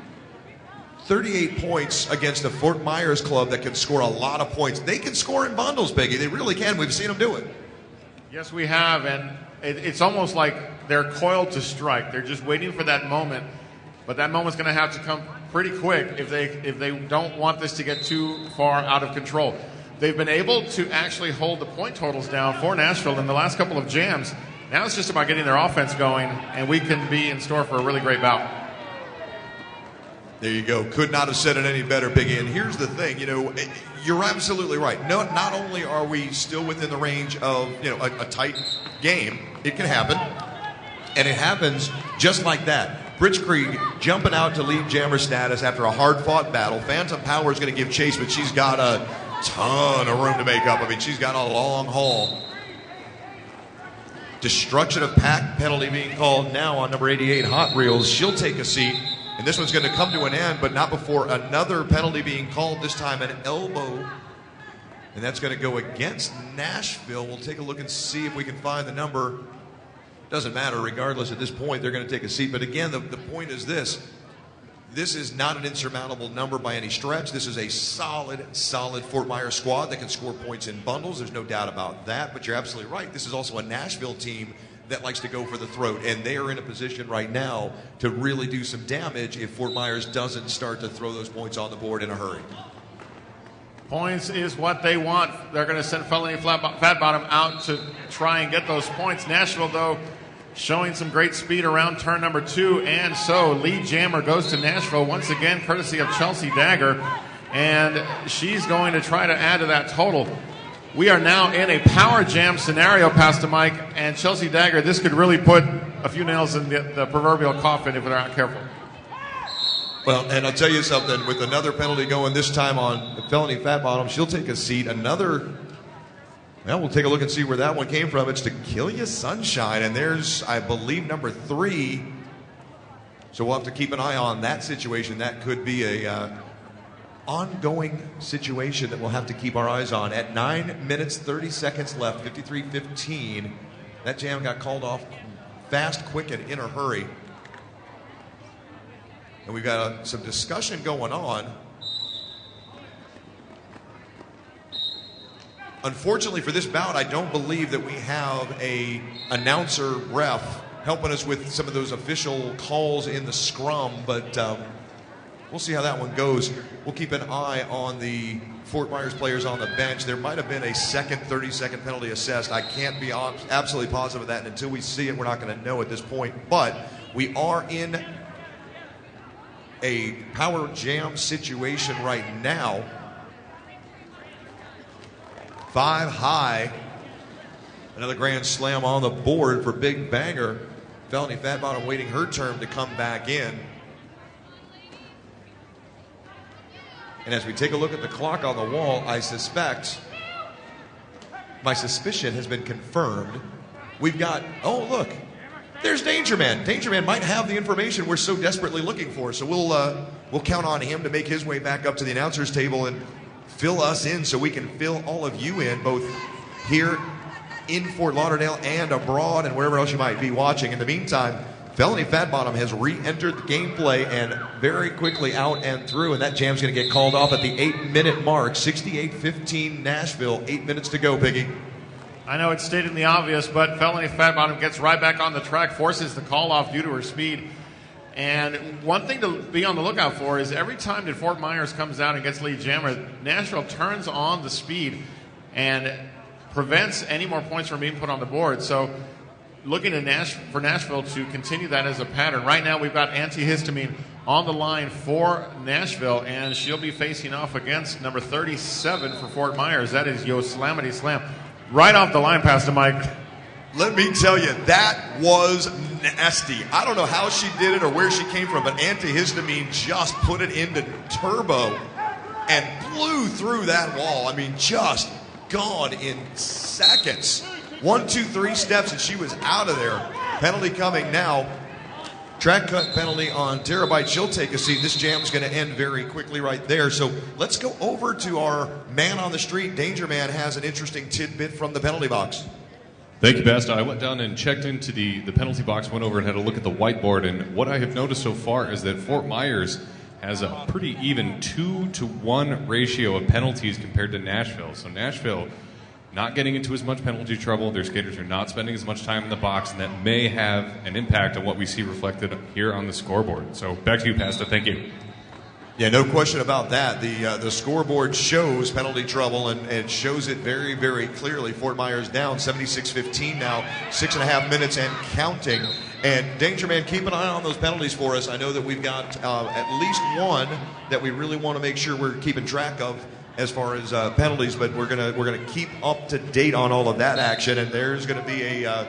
38 points against a Fort Myers club that can score a lot of points. They can score in bundles, Peggy. They really can. We've seen them do it. Yes, we have, and it's almost like they're coiled to strike. They're just waiting for that moment, but that moment's going to have to come pretty quick if they don't want this to get too far out of control. They've been able to actually hold the point totals down for Nashville in the last couple of jams. Now it's just about getting their offense going, and we can be in store for a really great bout. There you go. Could not have said it any better, Biggie. And here's the thing, you're absolutely right. No, not only are we still within the range of, a tight game, it can happen, and it happens just like that. Blitzkrieg jumping out to lead jammer status after a hard-fought battle. Phantom Power is going to give chase, but she's got a ton of room to make up. I mean, she's got a long haul. Destruction of pack penalty being called now on number 88, Hot Reels. She'll take a seat. And this one's going to come to an end, but not before another penalty being called, this time an elbow And that's going to go against Nashville. We'll take a look and see if we can find the number. Doesn't matter. Regardless, at this point, they're going to take a seat. But again, the point is this. This is not an insurmountable number by any stretch. This is a solid Fort Myers squad that can score points in bundles. There's no doubt about that. But you're absolutely right. This is also a Nashville team that likes to go for the throat. And they are in a position right now to really do some damage if Fort Myers doesn't start to throw those points on the board in a hurry. Points is what they want. They're going to send Felony Fat Bottom out to try and get those points. Nashville, though, showing some great speed around turn number 2. And so Lead Jammer goes to Nashville once again, courtesy of Chelsea Dagger. And she's going to try to add to that total. We are now in a power jam scenario, Pastor Mike. And Chelsea Dagger, this could really put a few nails in the proverbial coffin if they're not careful. Well, and I'll tell you something, with another penalty going this time on Felony Fat Bottom, she'll take a seat. We'll take a look and see where that one came from. It's to Kill Ya Sunshine, and there's, I believe, number 3. So we'll have to keep an eye on that situation. That could be a ongoing situation that we'll have to keep our eyes on. At 9 minutes, 30 seconds left, 53-15. That jam got called off fast, quick, and in a hurry. And we've got some discussion going on. Unfortunately for this bout, I don't believe that we have a announcer ref helping us with some of those official calls in the scrum, but we'll see how that one goes. We'll keep an eye on the Fort Myers players on the bench. There might have been a second 30-second penalty assessed. I can't be absolutely positive of that, and until we see it, we're not going to know at this point. But we are in a power jam situation right now. 5 high. Another grand slam on the board for Big Banger. Felony Fat Bottom waiting her turn to come back in. And as we take a look at the clock on the wall, my suspicion has been confirmed. We've got, oh look, there's Danger Man. Danger Man might have the information we're so desperately looking for. So we'll count on him to make his way back up to the announcer's table and fill us in so we can fill all of you in, both here in Fort Lauderdale and abroad and wherever else you might be watching. In the meantime, Felony Fat Bottom has re-entered the gameplay and very quickly out and through, and that jam's going to get called off at the 8-minute mark. 68-15 Nashville, 8 minutes to go, Piggy. I know it's stating the obvious, but Felony Fat Bottom gets right back on the track, forces the call off due to her speed. And one thing to be on the lookout for is every time that Fort Myers comes out and gets Lead Jammer, Nashville turns on the speed and prevents any more points from being put on the board. So looking for Nashville to continue that as a pattern. Right now we've got Antihistamine on the line for Nashville, and she'll be facing off against number 37 for Fort Myers. That is Yo Slamity Slam. Right off the line, Pastor Mike. Let me tell you, that was nasty. I don't know how she did it or where she came from, but Antihistamine just put it into turbo and blew through that wall. I mean, just gone in seconds. 1, 2, 3 steps, and she was out of there. Penalty coming now. Track cut penalty on Terabyte. She'll take a seat. This jam's going to end very quickly right there. So let's go over to our man on the street. Danger Man has an interesting tidbit from the penalty box. Thank you, Basta. I went down and checked into the penalty box, went over and had a look at the whiteboard, and what I have noticed so far is that Fort Myers has a pretty even 2-to-1 ratio of penalties compared to Nashville. So Nashville not getting into as much penalty trouble. Their skaters are not spending as much time in the box, and that may have an impact on what we see reflected here on the scoreboard. So back to you, Pasta. Thank you. Yeah, no question about that. The scoreboard shows penalty trouble, and it shows it very, very clearly. Fort Myers down 76-15 now, 6.5 minutes and counting. And Danger Man, keep an eye on those penalties for us. I know that we've got at least one that we really want to make sure we're keeping track of as far as penalties, but we're gonna keep up to date on all of that action. And there's going to be a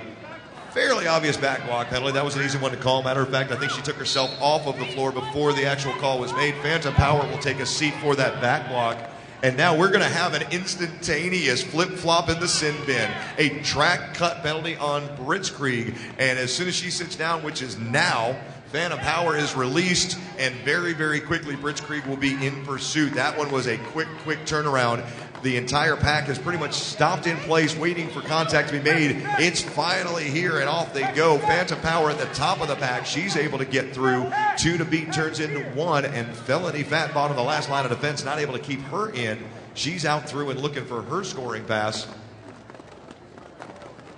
fairly obvious backwalk penalty. That was an easy one to call. Matter of fact, I think she took herself off of the floor before the actual call was made. Phantom Power will take a seat for that backwalk. And now we're going to have an instantaneous flip-flop in the sin bin. A track cut penalty on Blitzkrieg. And as soon as she sits down, which is now, Phantom Power is released, and very, very quickly Blitzkrieg will be in pursuit. That one was a quick turnaround. The entire pack has pretty much stopped in place, waiting for contact to be made. It's finally here, and off they go. Phantom Power at the top of the pack. She's able to get through. 2 to beat turns into 1, and Felony Fat Bottom, the last line of defense, not able to keep her in. She's out through and looking for her scoring pass.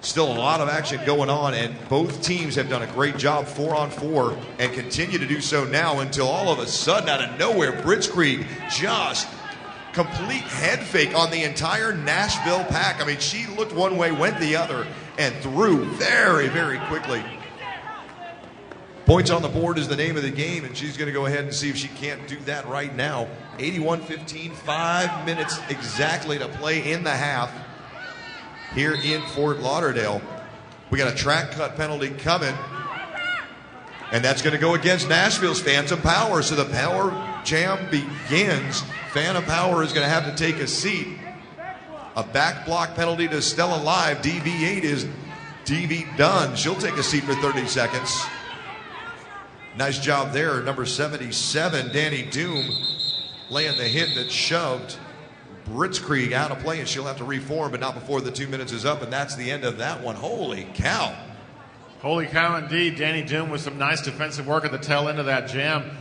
Still a lot of action going on, and both teams have done a great job 4-on-4 and continue to do so now until all of a sudden, out of nowhere, Blitzkrieg just complete head fake on the entire Nashville pack. I mean, she looked one way, went the other, and threw very, very quickly. Points on the board is the name of the game, and she's going to go ahead and see if she can't do that right now. 81-15, 5 minutes exactly to play in the half here in Fort Lauderdale. We got a track cut penalty coming, and that's going to go against Nashville's Phantom Power. So the power jam begins. Phantom Power is going to have to take a seat. A back block penalty to Stella Live. DV8 is DV done. She'll take a seat for 30 seconds. Nice job there. Number 77, Danny Doom, laying the hit that shoved Blitzkrieg out of play, and she'll have to reform, but not before the 2 minutes is up, and that's the end of that one. Holy cow. Holy cow indeed. Danny Doom with some nice defensive work at the tail end of that jam.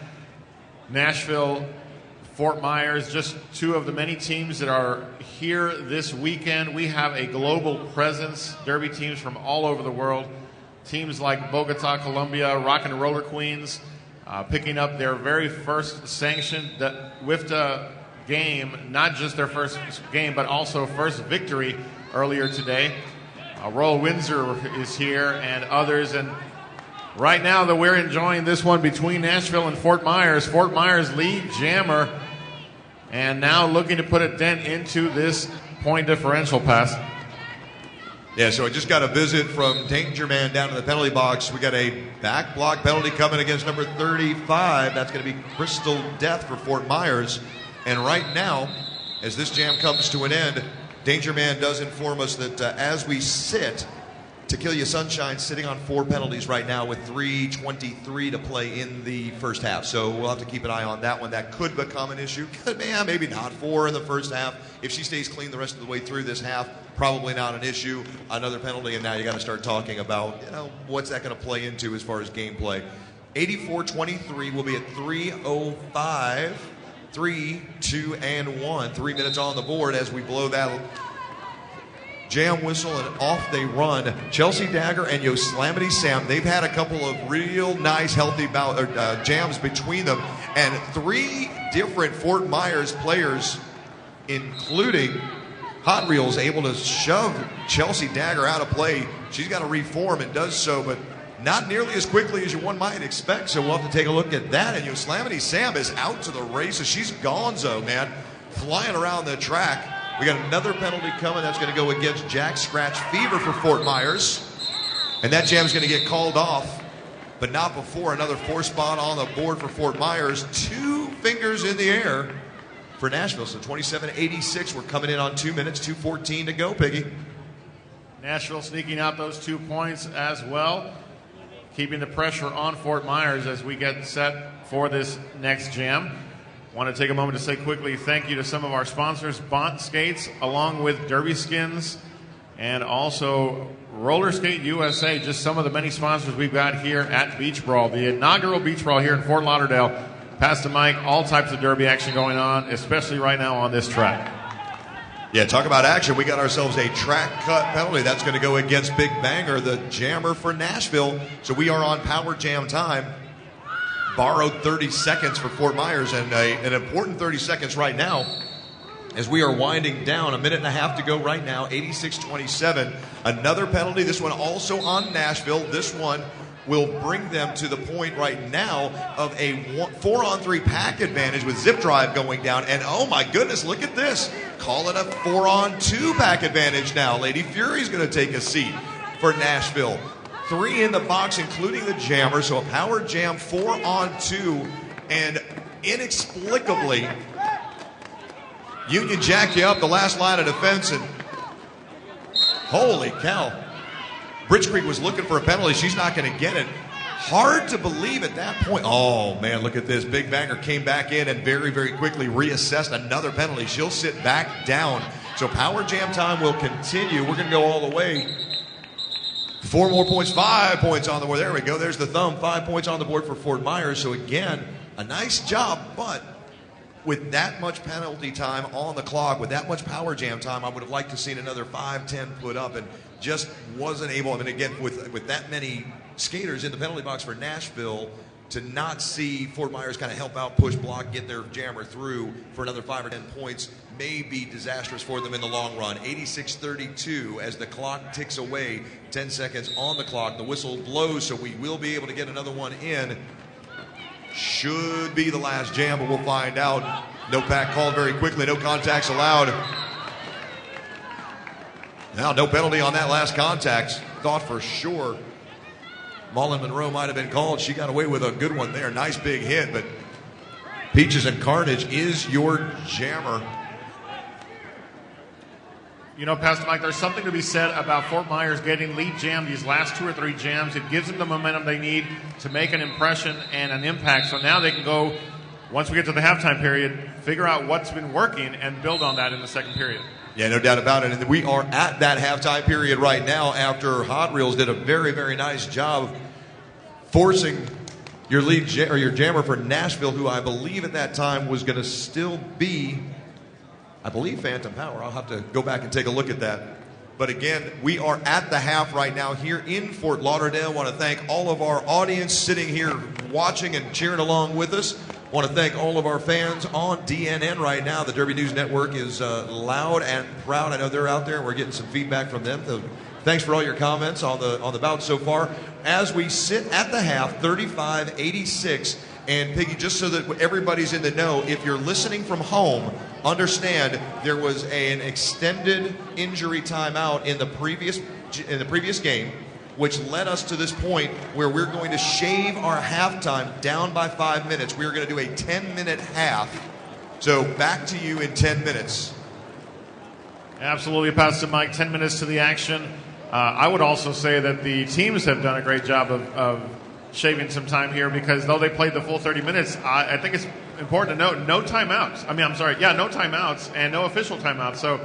Nashville, Fort Myers, just two of the many teams that are here this weekend. We have a global presence. Derby teams from all over the world. Teams like Bogota, Colombia, Rock and Roller Queens, picking up their very first sanctioned WIFTA game, not just their first game, but also first victory earlier today. Royal Windsor is here and others, and right now that we're enjoying this one between Nashville and Fort Myers. Fort Myers lead jammer, and now looking to put a dent into this point differential pass. Yeah, so I just got a visit from Danger Man down in the penalty box. We got a back block penalty coming against number 35. That's going to be Crystal Death for Fort Myers. And right now, as this jam comes to an end, Danger Man does inform us that as we sit, Tequila Sunshine sitting on 4 penalties right now with 3:23 to play in the first half. So we'll have to keep an eye on that one. That could become an issue. Could be, maybe not 4 in the first half. If she stays clean the rest of the way through this half, probably not an issue. Another penalty, and now you got to start talking about, what's that going to play into as far as gameplay. 84-23 will be at 3:05. 3, 2, and 1. 3 minutes on the board as we blow that jam whistle, and off they run. Chelsea Dagger and Yosemite Sam, they've had a couple of real nice, healthy jams between them, and 3 different Fort Myers players, including Hot Reels, able to shove Chelsea Dagger out of play. She's got to reform and does so, but not nearly as quickly as one might expect, so we'll have to take a look at that. And Yosemite Sam is out to the races. She's gonzo, man, flying around the track. We got another penalty coming. That's going to go against Jack Scratch Fever for Fort Myers. And that jam's going to get called off, but not before another 4 spot on the board for Fort Myers. 2 fingers in the air for Nashville. So 27-86. We're coming in on 2 minutes, 2:14 to go, Piggy. Nashville sneaking out those 2 points as well, keeping the pressure on Fort Myers as we get set for this next jam. Want to take a moment to say quickly thank you to some of our sponsors, Bont Skates, along with Derby Skins, and also Roller Skate USA, just some of the many sponsors we've got here at Beach Brawl. The inaugural Beach Brawl here in Fort Lauderdale. Pass the mic, all types of derby action going on, especially right now on this track. Yeah, talk about action. We got ourselves a track cut penalty. That's going to go against Big Banger, the jammer for Nashville. So we are on power jam time. Borrowed 30 seconds for Fort Myers, and an important 30 seconds right now as we are winding down. 1.5 minutes to go right now, 86-27. Another penalty, this one also on Nashville. This one will bring them to the point right now of a 4-on-3 pack advantage with Zip Drive going down. And oh my goodness, look at this. Call it a 4-on-2 pack advantage now. Lady Fury's going to take a seat for Nashville. 3 in the box, including the jammer. So a power jam 4-on-2. And inexplicably, Union jacked you up the last line of defense. And holy cow. Blitzkrieg was looking for a penalty. She's not going to get it. Hard to believe at that point. Oh, man, look at this. Big Banger came back in and very, very quickly reassessed another penalty. She'll sit back down. So power jam time will continue. We're going to go all the way. 4 more points, 5 points on the board. There we go. There's the thumb. 5 points on the board for Fort Myers. So, again, a nice job, but with that much penalty time on the clock, with that much power jam time, I would have liked to seen another 5-10 put up and just wasn't able. I mean, again, with that many skaters in the penalty box for Nashville, to not see Fort Myers kind of help out, push, block, get their jammer through for another 5 or 10 points may be disastrous for them in the long run. 86-32 as the clock ticks away. 10 seconds on the clock. The whistle blows, so we will be able to get another one in. Should be the last jam, but we'll find out. No pack called very quickly. No contacts allowed. Now, no penalty on that last contact. Thought for sure Mullen Monroe might have been called. She got away with a good one there. Nice big hit, but Peaches and Carnage is your jammer. You know, Pastor Mike, there's something to be said about Fort Myers getting lead jam these last 2 or 3 jams. It gives them the momentum they need to make an impression and an impact. So now they can go, once we get to the halftime period, figure out what's been working and build on that in the second period. Yeah, no doubt about it. And we are at that halftime period right now after Hot Reels did a very, very nice job forcing your lead or your jammer for Nashville, who I believe at that time was going to still be, I believe, Phantom Power. I'll have to go back and take a look at that. But again, we are at the half right now here in Fort Lauderdale. I want to thank all of our audience sitting here watching and cheering along with us. I want to thank all of our fans on DNN right now. The Derby News Network is loud and proud. I know they're out there, and we're getting some feedback from them. So thanks for all your comments on the bout so far. As we sit at the half, 35-86. And Piggy, just so that everybody's in the know, if you're listening from home, understand there was an extended injury timeout in the previous game, which led us to this point where we're going to shave our halftime down by 5 minutes. We are going to do a 10-minute half. So back to you in 10 minutes. Absolutely, Pastor Mike. 10 minutes to the action. I would also say that the teams have done a great job of shaving some time here, because though they played the full 30 minutes, I think it's important to note no timeouts. No timeouts and no official timeouts. So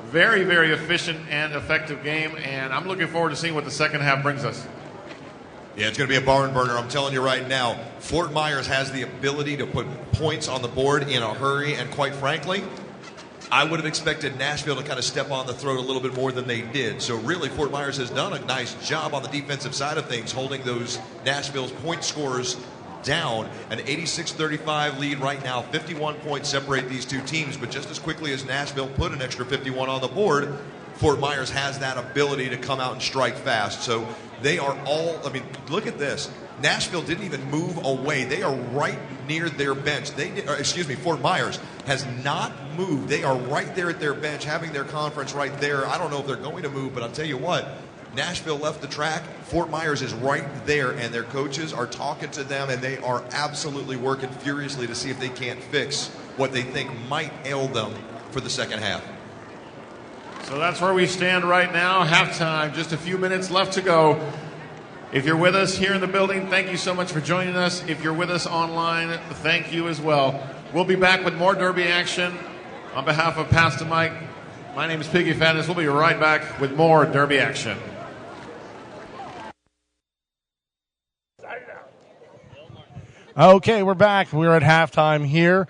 very, very efficient and effective game, and I'm looking forward to seeing what the second half brings us. Yeah, it's going to be a barn burner, I'm telling you right now. Fort Myers has the ability to put points on the board in a hurry, and quite frankly, I would have expected Nashville to kind of step on the throat a little bit more than they did. So really, Fort Myers has done a nice job on the defensive side of things, holding those Nashville's point scorers down. An 86-35 lead right now. 51 points separate these two teams, but just as quickly as Nashville put an extra 51 on the board, Fort Myers has that ability to come out and strike fast. So they are all, look at this. Nashville didn't even move away. They are right near their bench. Fort Myers has not moved. They are right there at their bench, having their conference right there. I don't know if they're going to move, but I'll tell you what, Nashville left the track. Fort Myers is right there, and their coaches are talking to them, and they are absolutely working furiously to see if they can't fix what they think might ail them for the second half. So that's where we stand right now. Halftime, just a few minutes left to go. If you're with us here in the building, thank you so much for joining us. If you're with us online, thank you as well. We'll be back with more Derby action. On behalf of Pastor Mike, my name is Piggy Fatness. We'll be right back with more Derby action. Okay, we're back. We're at halftime here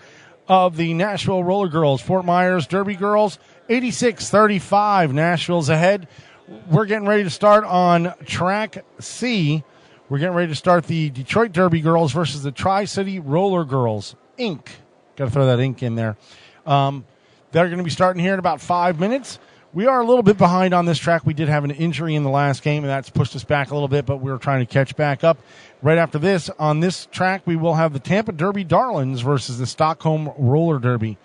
of the Nashville Roller Girls. Fort Myers Derby Girls, 86-35. Nashville's ahead. We're getting ready to start on Track C. We're getting ready to start the Detroit Derby Girls versus the Tri-City Roller Girls, Inc. Got to throw that Inc. in there. They're going to be starting here in about 5 minutes. We are a little bit behind on this track. We did have an injury in the last game, and that's pushed us back a little bit, but we're trying to catch back up. Right after this, on this track, we will have the Tampa Derby Darlings versus the Stockholm Roller Derby.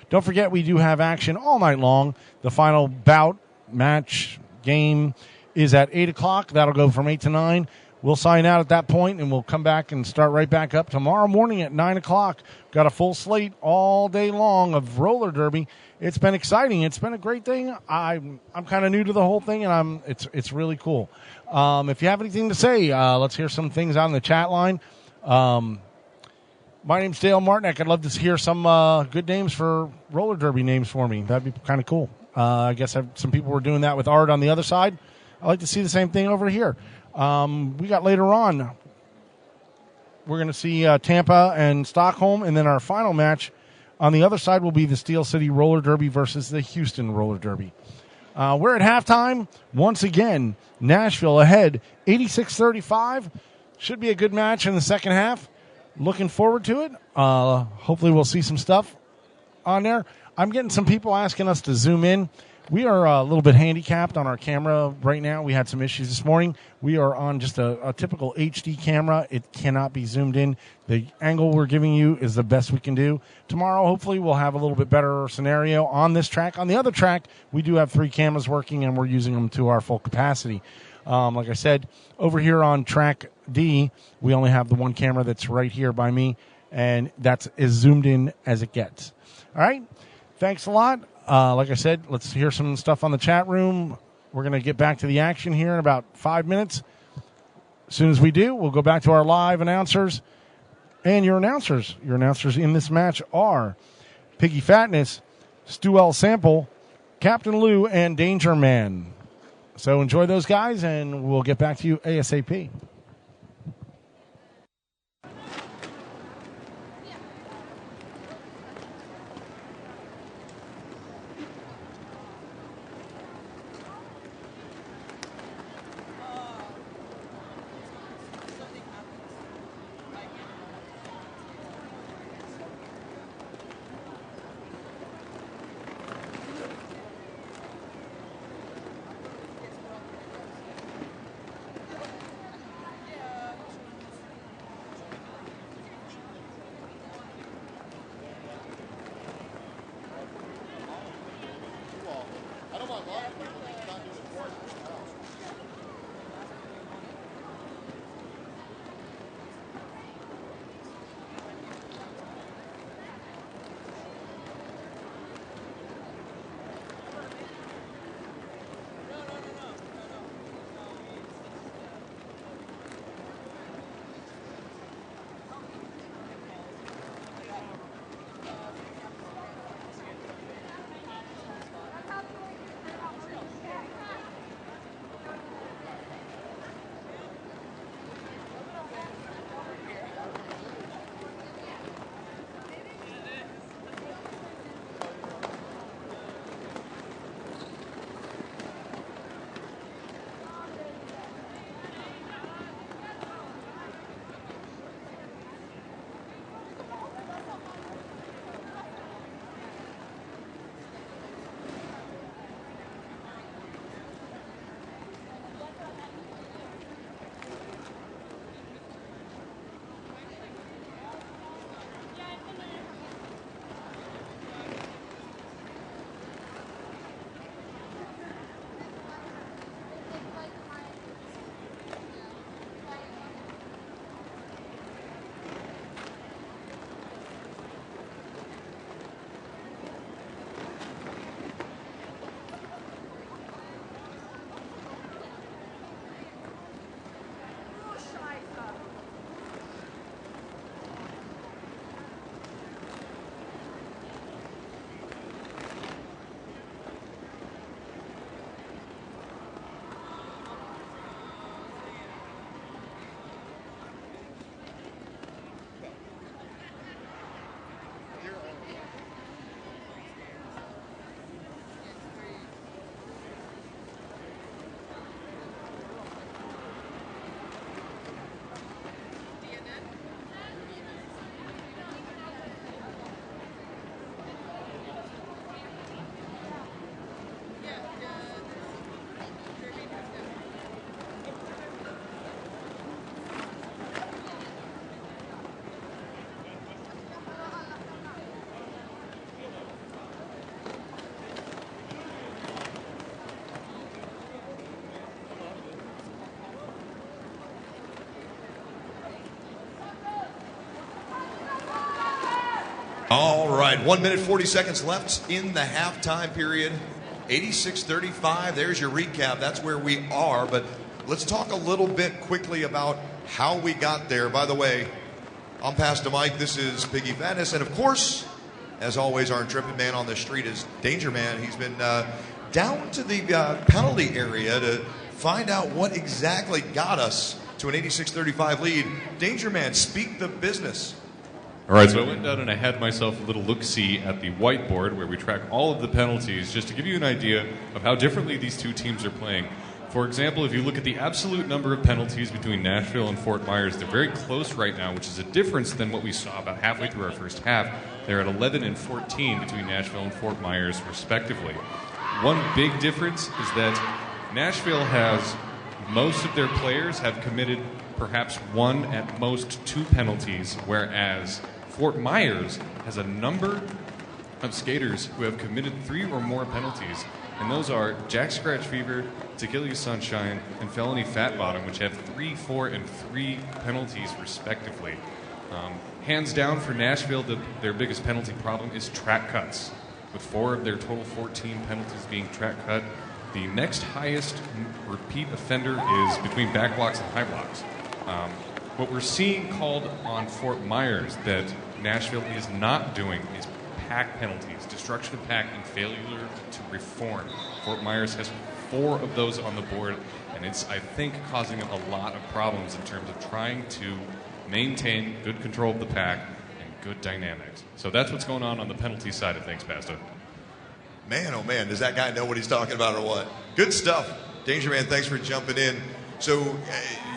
Don't forget, we do have action all night long. The final bout, match, game is at 8 o'clock. That'll go from 8 to 9. We'll sign out at that point, and we'll come back and start right back up tomorrow morning at 9 o'clock. Got a full slate all day long of roller derby. It's been exciting. It's been a great thing. I'm kind of new to the whole thing, and it's really cool. If you have anything to say, let's hear some things on the chat line. My name's Dale Martinek. I'd love to hear some good names for roller derby names for me. That'd be kind of cool. I guess some people were doing that with Art on the other side. I'd like to see the same thing over here. We got later on, we're going to see Tampa and Stockholm, and then our final match on the other side will be the Steel City Roller Derby versus the Houston Roller Derby. We're at halftime. Once again, Nashville ahead, 86-35. Should be a good match in the second half. Looking forward to it. Hopefully we'll see some stuff on there. I'm getting some people asking us to zoom in. We are a little bit handicapped on our camera right now. We had some issues this morning. We are on just a typical HD camera. It cannot be zoomed in. The angle we're giving you is the best we can do. Tomorrow, hopefully, we'll have a little bit better scenario on this track. On the other track, we do have 3 cameras working, and we're using them to our full capacity. Like I said, over here on track D, we only have the one camera that's right here by me, and that's as zoomed in as it gets. All right? Thanks a lot. Like I said, let's hear some stuff on the chat room. We're going to get back to the action here in about 5 minutes. As soon as we do, we'll go back to our live announcers. And your announcers. Your announcers in this match are Piggy Fatness, Stu L. Sample, Captain Lou, and Danger Man. So enjoy those guys, and we'll get back to you ASAP. All right, 1 minute 40 seconds left in the halftime period. 86-35. There's your recap. That's where we are. But let's talk a little bit quickly about how we got there. By the way, I'm Pastor Mike. This is Piggy Fatness. And of course, as always, our intrepid man on the street is Danger Man. He's been down to the penalty area to find out what exactly got us to an 86-35 lead. Danger Man, speak the business. All right, so I went down and I had myself a little look-see at the whiteboard where we track all of the penalties just to give you an idea of how differently these two teams are playing. For example, if you look at the absolute number of penalties between Nashville and Fort Myers, they're very close right now, which is a difference than what we saw about halfway through our first half. They're at 11 and 14 between Nashville and Fort Myers, respectively. One big difference is that Nashville has most of their players have committed perhaps one, at most two penalties, whereas Fort Myers has a number of skaters who have committed 3 or more penalties, and those are Jack Scratch Fever, Tequila Sunshine, and Felony Fat Bottom, which have 3, 4, and 3 penalties respectively. Hands down for Nashville, their biggest penalty problem is track cuts, with 4 of their total 14 penalties being track cut. The next highest repeat offender is between back blocks and high blocks. What we're seeing called on Fort Myers that Nashville is not doing is pack penalties, destruction of pack, and failure to reform. Fort Myers has 4 of those on the board, and it's, I think, causing them a lot of problems in terms of trying to maintain good control of the pack and good dynamics. So that's what's going on the penalty side of things, Pasta. Man, oh man, does that guy know what he's talking about or what? Good stuff. Danger Man, thanks for jumping in. So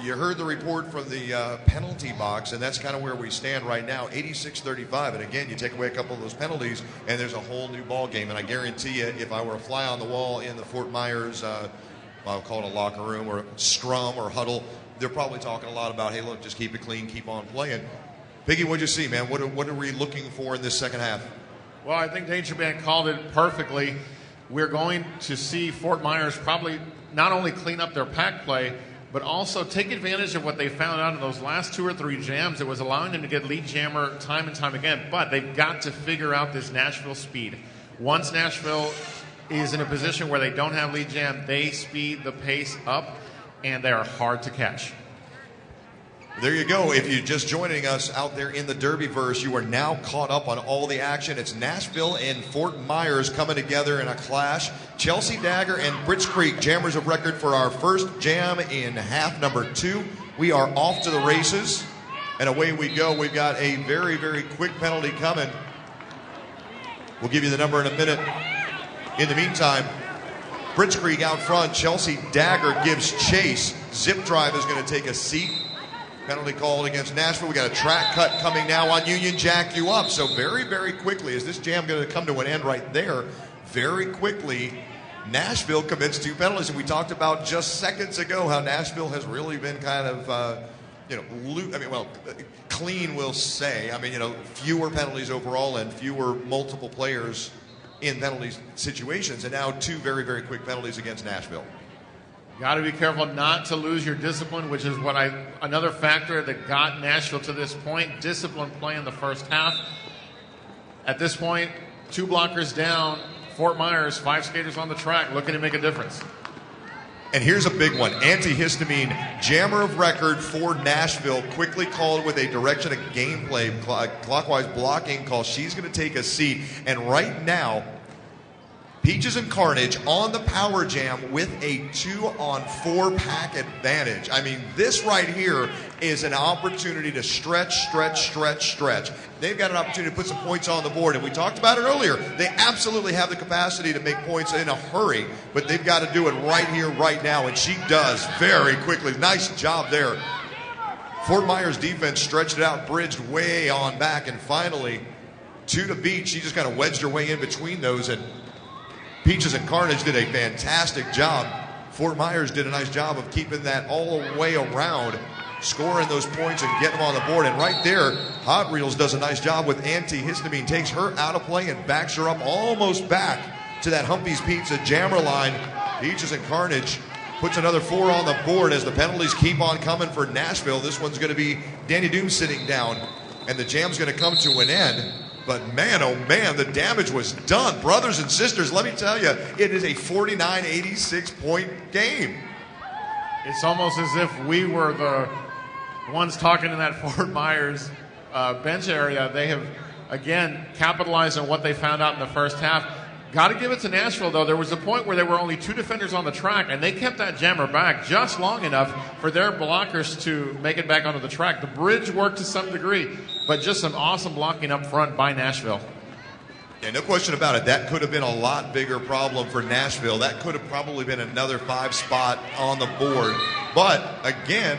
you heard the report from the penalty box, and that's kind of where we stand right now, 86-35. And again, you take away a couple of those penalties, and there's a whole new ball game. And I guarantee you, if I were a fly on the wall in the Fort Myers, I'll call it a locker room or scrum or huddle, they're probably talking a lot about, hey, look, just keep it clean, keep on playing. Piggy, what'd you see, man? What are we looking for in this second half? Well, I think Danger Man called it perfectly. We're going to see Fort Myers probably not only clean up their pack play, but also take advantage of what they found out in those last 2 or 3 jams that was allowing them to get lead jammer time and time again. But they've got to figure out this Nashville speed. Once Nashville is in a position where they don't have lead jam, they speed the pace up, and they are hard to catch. There you go. If you're just joining us out there in the Derbyverse, you are now caught up on all the action. It's Nashville and Fort Myers coming together in a clash. Chelsea Dagger and Britz Creek, jammers of record for our first jam in half number 2. We are off to the races, and away we go. We've got a very, very quick penalty coming. We'll give you the number in a minute. In the meantime, Britz Creek out front. Chelsea Dagger gives chase. Zip Drive is going to take a seat. Penalty called against Nashville. We got a track cut coming now on Union Jack You Up. So very, very quickly, is this jam going to come to an end right there? Very quickly, Nashville commits 2 penalties. And we talked about just seconds ago how Nashville has really been kind of, clean, we'll say. Fewer penalties overall and fewer multiple players in penalty situations. And now 2 very, very quick penalties against Nashville. Got to be careful not to lose your discipline, which is another factor that got Nashville to this point. Discipline play in the first half. At this point, 2 blockers down. Fort Myers, 5 skaters on the track, looking to make a difference. And here's a big one. Antihistamine, jammer of record for Nashville, quickly called with a direction of gameplay, clockwise blocking call. She's going to take a seat. And right now, Peaches and Carnage on the power jam with a 2-on-4 pack advantage. This right here is an opportunity to stretch. They've got an opportunity to put some points on the board, and we talked about it earlier. They absolutely have the capacity to make points in a hurry, but they've got to do it right here, right now, and she does very quickly. Nice job there. Fort Myers defense stretched it out, bridged way on back, and finally, 2 to beat. She just kind of wedged her way in between those, and Peaches and Carnage did a fantastic job. Fort Myers did a nice job of keeping that all the way around, scoring those points and getting them on the board. And right there, Hot Reels does a nice job with antihistamine, takes her out of play and backs her up almost back to that Humpy's Pizza jammer line. Peaches and Carnage puts another 4 on the board as the penalties keep on coming for Nashville. This one's going to be Danny Doom sitting down, and the jam's going to come to an end. But man, oh man, the damage was done. Brothers and sisters, let me tell you, it is a 49-86 point game. It's almost as if we were the ones talking in that Fort Myers bench area. They have, again, capitalized on what they found out in the first half. Got to give it to Nashville, though. There was a point where there were only 2 defenders on the track, and they kept that jammer back just long enough for their blockers to make it back onto the track. The bridge worked to some degree, but just some awesome blocking up front by Nashville. Yeah, no question about it. That could have been a lot bigger problem for Nashville. That could have probably been another 5 spot on the board. But, again,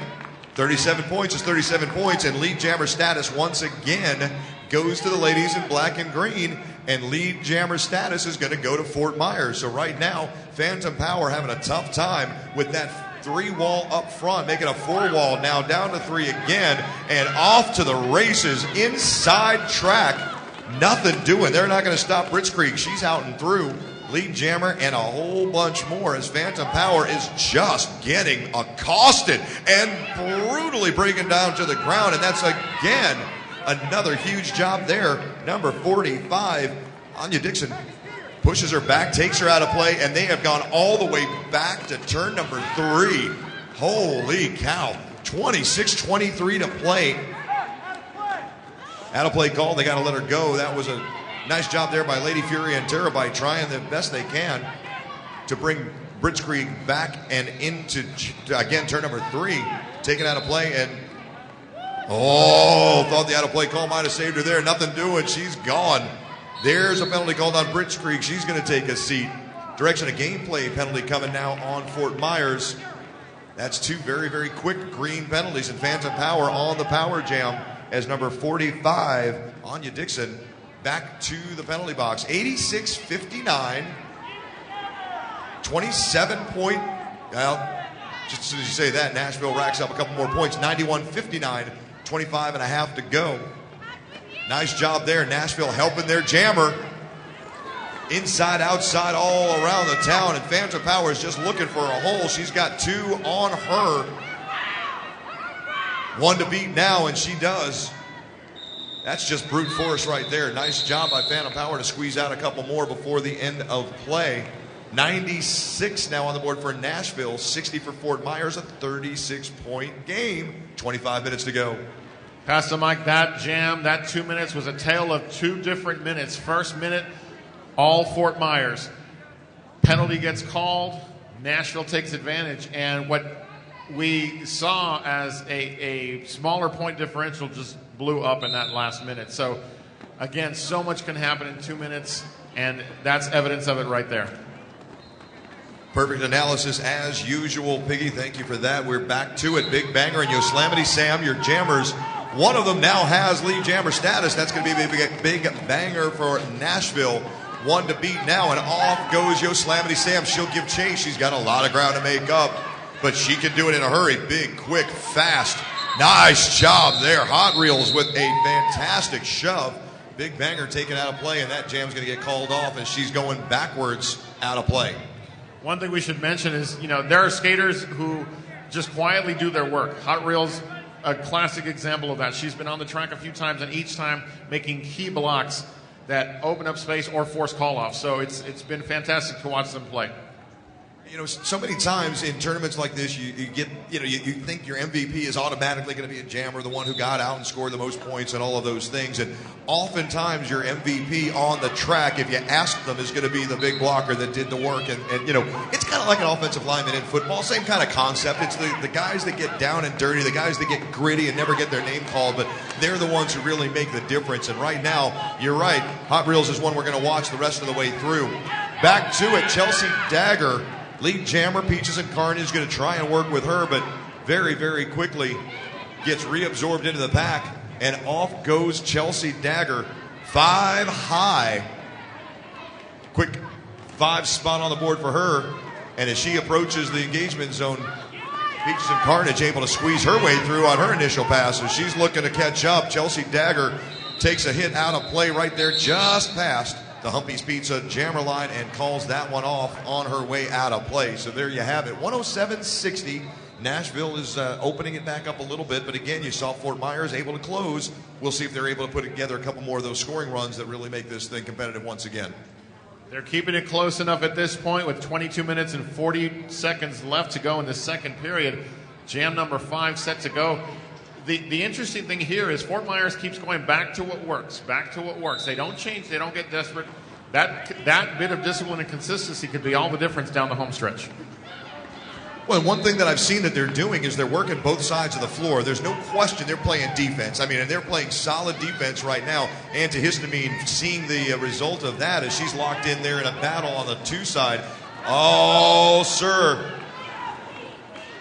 37 points is 37 points, and lead jammer status once again goes to the ladies in black and green, and lead jammer status is going to go to Fort Myers. So right now, Phantom Power having a tough time with that 3 wall up front, making a 4 wall, now down to 3 again, and off to the races inside track. Nothing doing. They're not going to stop Blitzkrieg. She's out and through. Lead jammer and a whole bunch more as Phantom Power is just getting accosted and brutally breaking down to the ground. And that's, again, another huge job there. Number 45, Anya Dixon, pushes her back, takes her out of play, and they have gone all the way back to turn number 3. Holy cow. 26-23 to play. Out of play call, they got to let her go. That was a nice job there by Lady Fury and Terabyte, trying the best they can to bring Blitzkrieg back and into, again, turn number 3. Taken out of play, and thought the out of play call might have saved her there. Nothing doing. She's gone. There's a penalty called on Blitzkrieg. She's going to take a seat. Direction of gameplay penalty coming now on Fort Myers. That's 2 very, very quick green penalties, and Phantom Power on the power jam as number 45, Anya Dixon, back to the penalty box. 86-59, 27-point. Well, just as soon as you say that, Nashville racks up a couple more points. 91-59, 25 and a half to go. Nice job there. Nashville helping their jammer. Inside, outside, all around the town. And Phantom Power is just looking for a hole. She's got 2 on her. 1 to beat now, and she does. That's just brute force right there. Nice job by Phantom Power to squeeze out a couple more before the end of play. 96 now on the board for Nashville, 60 for Fort Myers, a 36-point game. 25 minutes to go. Pastor Mike, that jam, that 2 minutes was a tale of 2 different minutes. First minute, all Fort Myers. Penalty gets called, Nashville takes advantage, and what we saw as a smaller point differential just blew up in that last minute. So, again, so much can happen in 2 minutes, and that's evidence of it right there. Perfect analysis as usual, Piggy. Thank you for that. We're back to it. Big Banger and Yosemite Sam, your jammers. One of them now has lead jammer status. That's going to be a big banger for Nashville. 1 to beat now, and off goes Yosemite Sam. She'll give chase. She's got a lot of ground to make up, but she can do it in a hurry. Big, quick, fast. Nice job there. Hot Reels with a fantastic shove. Big Banger taken out of play, and that jam's going to get called off as she's going backwards out of play. One thing we should mention is, there are skaters who just quietly do their work. Hot Reels, a classic example of that. She's been on the track a few times, and each time making key blocks that open up space or force call-offs. So it's been fantastic to watch them play. So many times in tournaments like this, you get, you think your MVP is automatically going to be a jammer, the one who got out and scored the most points and all of those things. And oftentimes your MVP on the track, if you ask them, is going to be the big blocker that did the work. And it's kind of like an offensive lineman in football. Same kind of concept. It's the guys that get down and dirty, the guys that get gritty and never get their name called, but they're the ones who really make the difference. And right now, you're right, Hot Reels is one we're going to watch the rest of the way through. Back to it, Chelsea Dagger. Lead jammer, Peaches and Carnage is going to try and work with her, but very, very quickly gets reabsorbed into the pack, and off goes Chelsea Dagger. 5 high. Quick 5 spot on the board for her, and as she approaches the engagement zone, Peaches and Carnage able to squeeze her way through on her initial pass, so she's looking to catch up. Chelsea Dagger takes a hit out of play right there, just past the Humpy's Pizza jammer line, and calls that one off on her way out of play. So there you have it. 107-60, Nashville is opening it back up a little bit, but again, you saw Fort Myers able to close. We'll see if they're able to put together a couple more of those scoring runs that really make this thing competitive once again. They're keeping it close enough at this point with 22 minutes and 40 seconds left to go in the second period. Jam number 5 set to go. The interesting thing here is Fort Myers keeps going back to what works, They don't change. They don't get desperate. That bit of discipline and consistency could be all the difference down the home stretch. Well, one thing that I've seen that they're doing is they're working both sides of the floor. There's no question they're playing defense. I mean, and they're playing solid defense right now. Antihistamine seeing the result of that as she's locked in there in a battle on the 2 side. Oh, sir.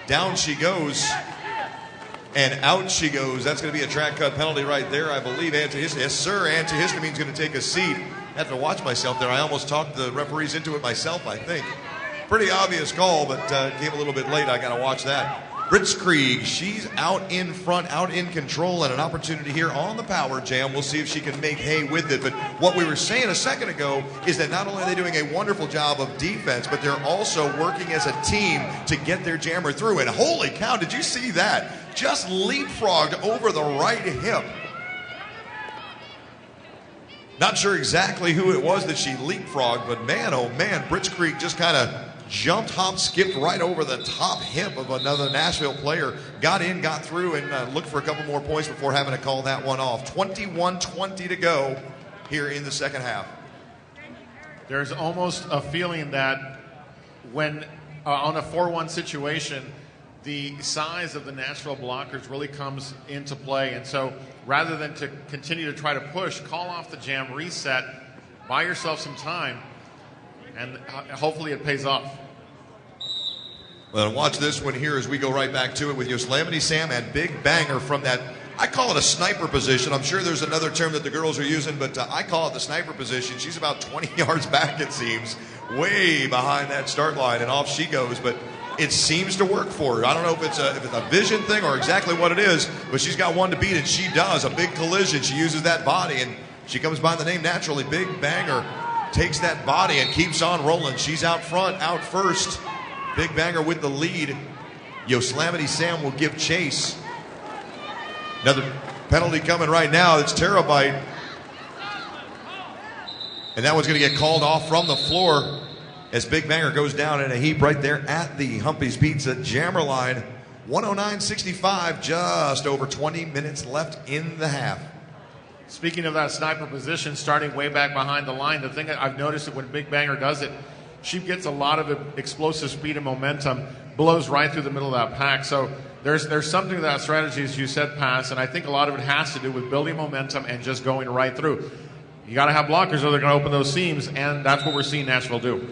Down she goes. And out she goes. That's going to be a track cut penalty right there, I believe. Yes, sir. Antihistamine's going to take a seat. I have to watch myself there. I almost talked the referees into it myself, I think. Pretty obvious call, but came a little bit late. I got to watch that. Blitzkrieg, she's out in front, out in control, and an opportunity here on the power jam. We'll see if she can make hay with it. But what we were saying a second ago is that not only are they doing a wonderful job of defense, but they're also working as a team to get their jammer through. And holy cow, did you see that? Just leapfrogged over the right hip. Not sure exactly who it was that she leapfrogged, but man, oh man, Blitzkrieg just kind of jumped, hopped, skipped right over the top hip of another Nashville player. Got in, got through, and looked for a couple more points before having to call that one off. 21-20 to go here in the second half. There's almost a feeling that when on a 4-1 situation, the size of the Nashville blockers really comes into play. And so rather than to continue to try to push, call off the jam, reset, buy yourself some time, and hopefully it pays off. Well, watch this one here as we go right back to it with Yosemite Sam and Big Banger from that, I call it a sniper position. I'm sure there's another term that the girls are using, but I call it the sniper position. She's about 20 yards back, it seems, way behind that start line, and off she goes. But it seems to work for her. I don't know if it's a vision thing or exactly what it is, but she's got one to beat, and she does. A big collision. She uses that body, and she comes by the name naturally. Big Banger takes that body and keeps on rolling. She's out front, out first. Big Banger with the lead. Yosemite Sam will give chase. Another penalty coming right now. It's Terabyte. And that one's going to get called off from the floor as Big Banger goes down in a heap right there at the Humpy's Pizza jammer line. 109.65, just over 20 minutes left in the half. Speaking of that sniper position, starting way back behind the line, the thing that I've noticed that when Big Banger does it, she gets a lot of explosive speed and momentum, blows right through the middle of that pack. So there's something to that strategy, as you said, Pass, and I think a lot of it has to do with building momentum and just going right through. You got to have blockers or they're going to open those seams, and that's what we're seeing Nashville do.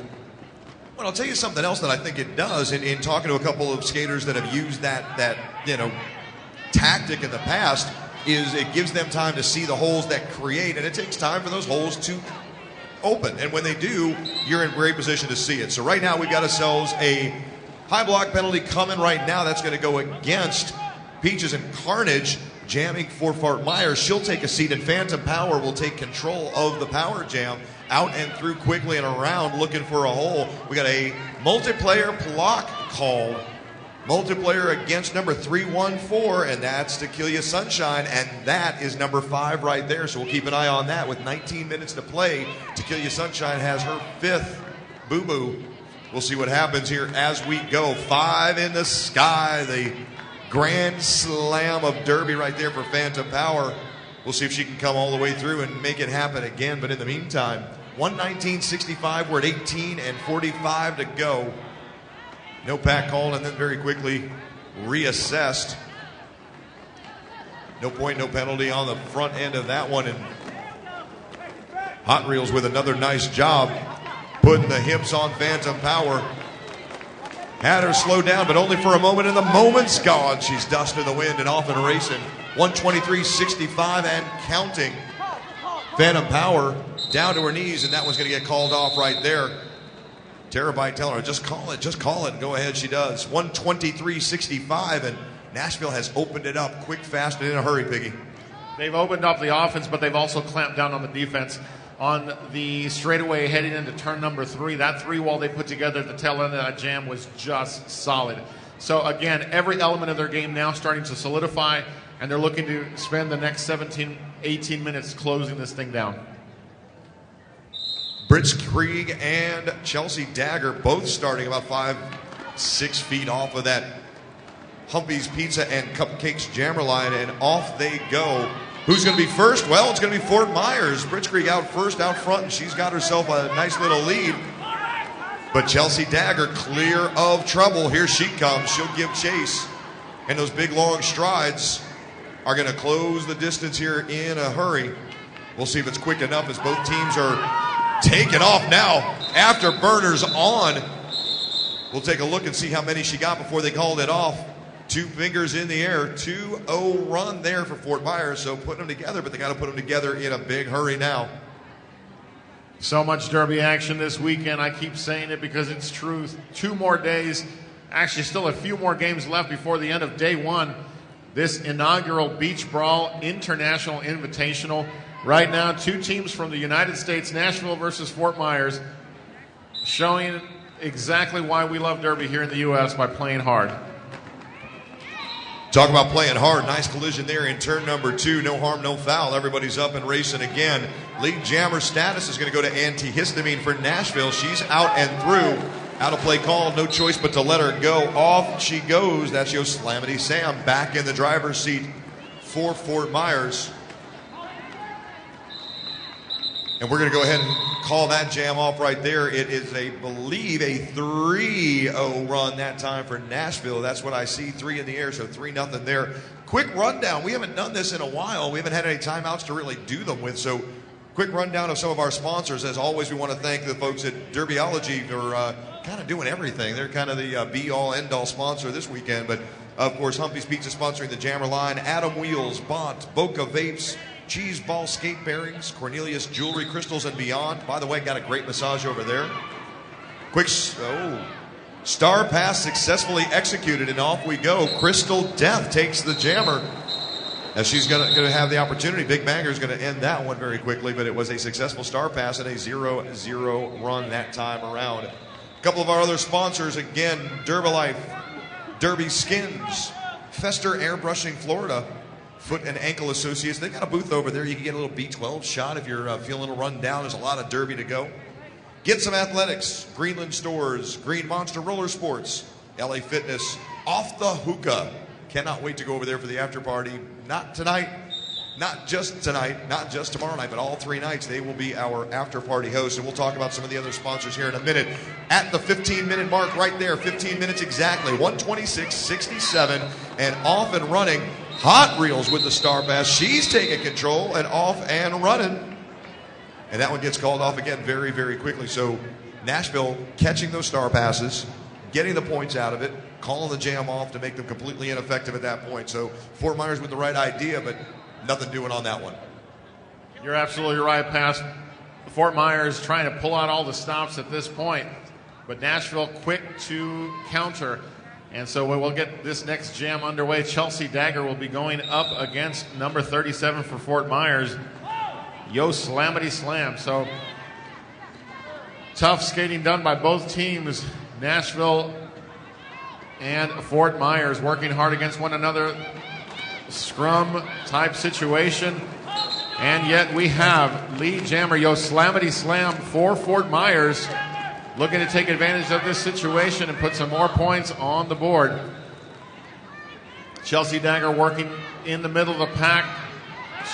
Well, I'll tell you something else that I think it does in talking to a couple of skaters that have used that tactic in the past, is it gives them time to see the holes that create, and it takes time for those holes to open. And when they do, you're in great position to see it. So right now we've got ourselves a high block penalty coming right now. That's going to go against Peaches and Carnage, jamming for Fort Myers. She'll take a seat, and Phantom Power will take control of the power jam. Out and through quickly and around looking for a hole. We got a multiplayer block call. Multiplayer against number 314, and that's Tequila Sunshine, and that is number 5 right there. So we'll keep an eye on that. With 19 minutes to play, Tequila Sunshine has her 5th boo-boo. We'll see what happens here as we go. 5 in the sky, the grand slam of Derby right there for Phantom Power. We'll see if she can come all the way through and make it happen again. But in the meantime, 119.65, we're at 18 and 45 to go. No pack called, and then very quickly reassessed. No point, no penalty on the front end of that one. And Hot Reels with another nice job putting the hips on Phantom Power. Had her slow down, but only for a moment, and the moment's gone. She's dust in the wind and off and racing. 123.65 and counting. Phantom Power down to her knees, and that one's going to get called off right there. Terabyte telling her, just call it, and go ahead. She does. 123.65, and Nashville has opened it up quick, fast, and in a hurry, Piggy. They've opened up the offense, but they've also clamped down on the defense. On the straightaway heading into turn number 3, that 3 wall they put together at the tail end of that jam was just solid. So again, every element of their game now starting to solidify, and they're looking to spend the next 17, 18 minutes closing this thing down. Britt Krieg and Chelsea Dagger both starting about 5-6 feet off of that Humpy's Pizza and Cupcakes jammer line, and off they go. Who's going to be first? Well, it's going to be Fort Myers. Britt Krieg out first, out front, and she's got herself a nice little lead. But Chelsea Dagger clear of trouble. Here she comes. She'll give chase. And those big, long strides are going to close the distance here in a hurry. We'll see if it's quick enough as both teams are taking off now. Afterburners on. We'll take a look and see how many she got before they called it off. 2 fingers in the air. 2-0 run there for Fort Myers. So putting them together, but they got to put them together in a big hurry now. So much Derby action this weekend. I keep saying it because it's true. 2 more days. Actually, still a few more games left before the end of day 1. This inaugural Beach Brawl International Invitational. Right now, 2 teams from the United States, Nashville versus Fort Myers, showing exactly why we love Derby here in the U.S. by playing hard. Talk about playing hard. Nice collision there in turn number 2. No harm, no foul. Everybody's up and racing again. Lead jammer status is going to go to antihistamine for Nashville. She's out and through. Out of play call. No choice but to let her go. Off she goes. That's Yosemite Sam back in the driver's seat for Fort Myers. And we're going to go ahead and call that jam off right there. It is, I believe, a 3-0 run that time for Nashville. That's what I see, 3 in the air, so 3-0 there. Quick rundown. We haven't done this in a while. We haven't had any timeouts to really do them with, so quick rundown of some of our sponsors. As always, we want to thank the folks at Derbyology for kind of doing everything. They're kind of the be-all, end-all sponsor this weekend, but, of course, Humpy's Pizza sponsoring the jammer line, Adam Wheels, Bont, Boca Vapes, Cheese Ball Skate Bearings, Cornelius Jewelry, Crystals, and Beyond. By the way, got a great massage over there. Star Pass successfully executed, and off we go. Crystal Death takes the jammer. As she's going to have the opportunity. Big Banger is going to end that one very quickly, but it was a successful Star Pass and a 0-0 run that time around. A couple of our other sponsors, again, Derbylife, Derby Skins, Fester Airbrushing Florida, Foot and Ankle Associates. They've got a booth over there. You can get a little B12 shot if you're feeling a little run down. There's a lot of Derby to go. Get Some Athletics, Greenland Stores, Green Monster Roller Sports, LA Fitness, Off the Hookah. Cannot wait to go over there for the after party. Not tonight, not just tonight, not just tomorrow night, but all 3 nights. They will be our after party hosts, and we'll talk about some of the other sponsors here in a minute. At the 15-minute mark right there, 15 minutes exactly, 126.67, and off and running. Hot Reels with the Star Pass. She's taking control and off and running. And that one gets called off again very, very quickly. So Nashville catching those Star Passes, getting the points out of it, calling the jam off to make them completely ineffective at that point. So Fort Myers with the right idea, but nothing doing on that one. You're absolutely right, Pass. Fort Myers trying to pull out all the stops at this point, but Nashville quick to counter. And so we'll get this next jam underway. Chelsea Dagger will be going up against number 37 for Fort Myers, Yo Slamity Slam. So tough skating done by both teams. Nashville and Fort Myers working hard against one another. Scrum type situation. And yet we have lead jammer Yo Slamity Slam for Fort Myers, looking to take advantage of this situation and put some more points on the board. Chelsea Dagger working in the middle of the pack.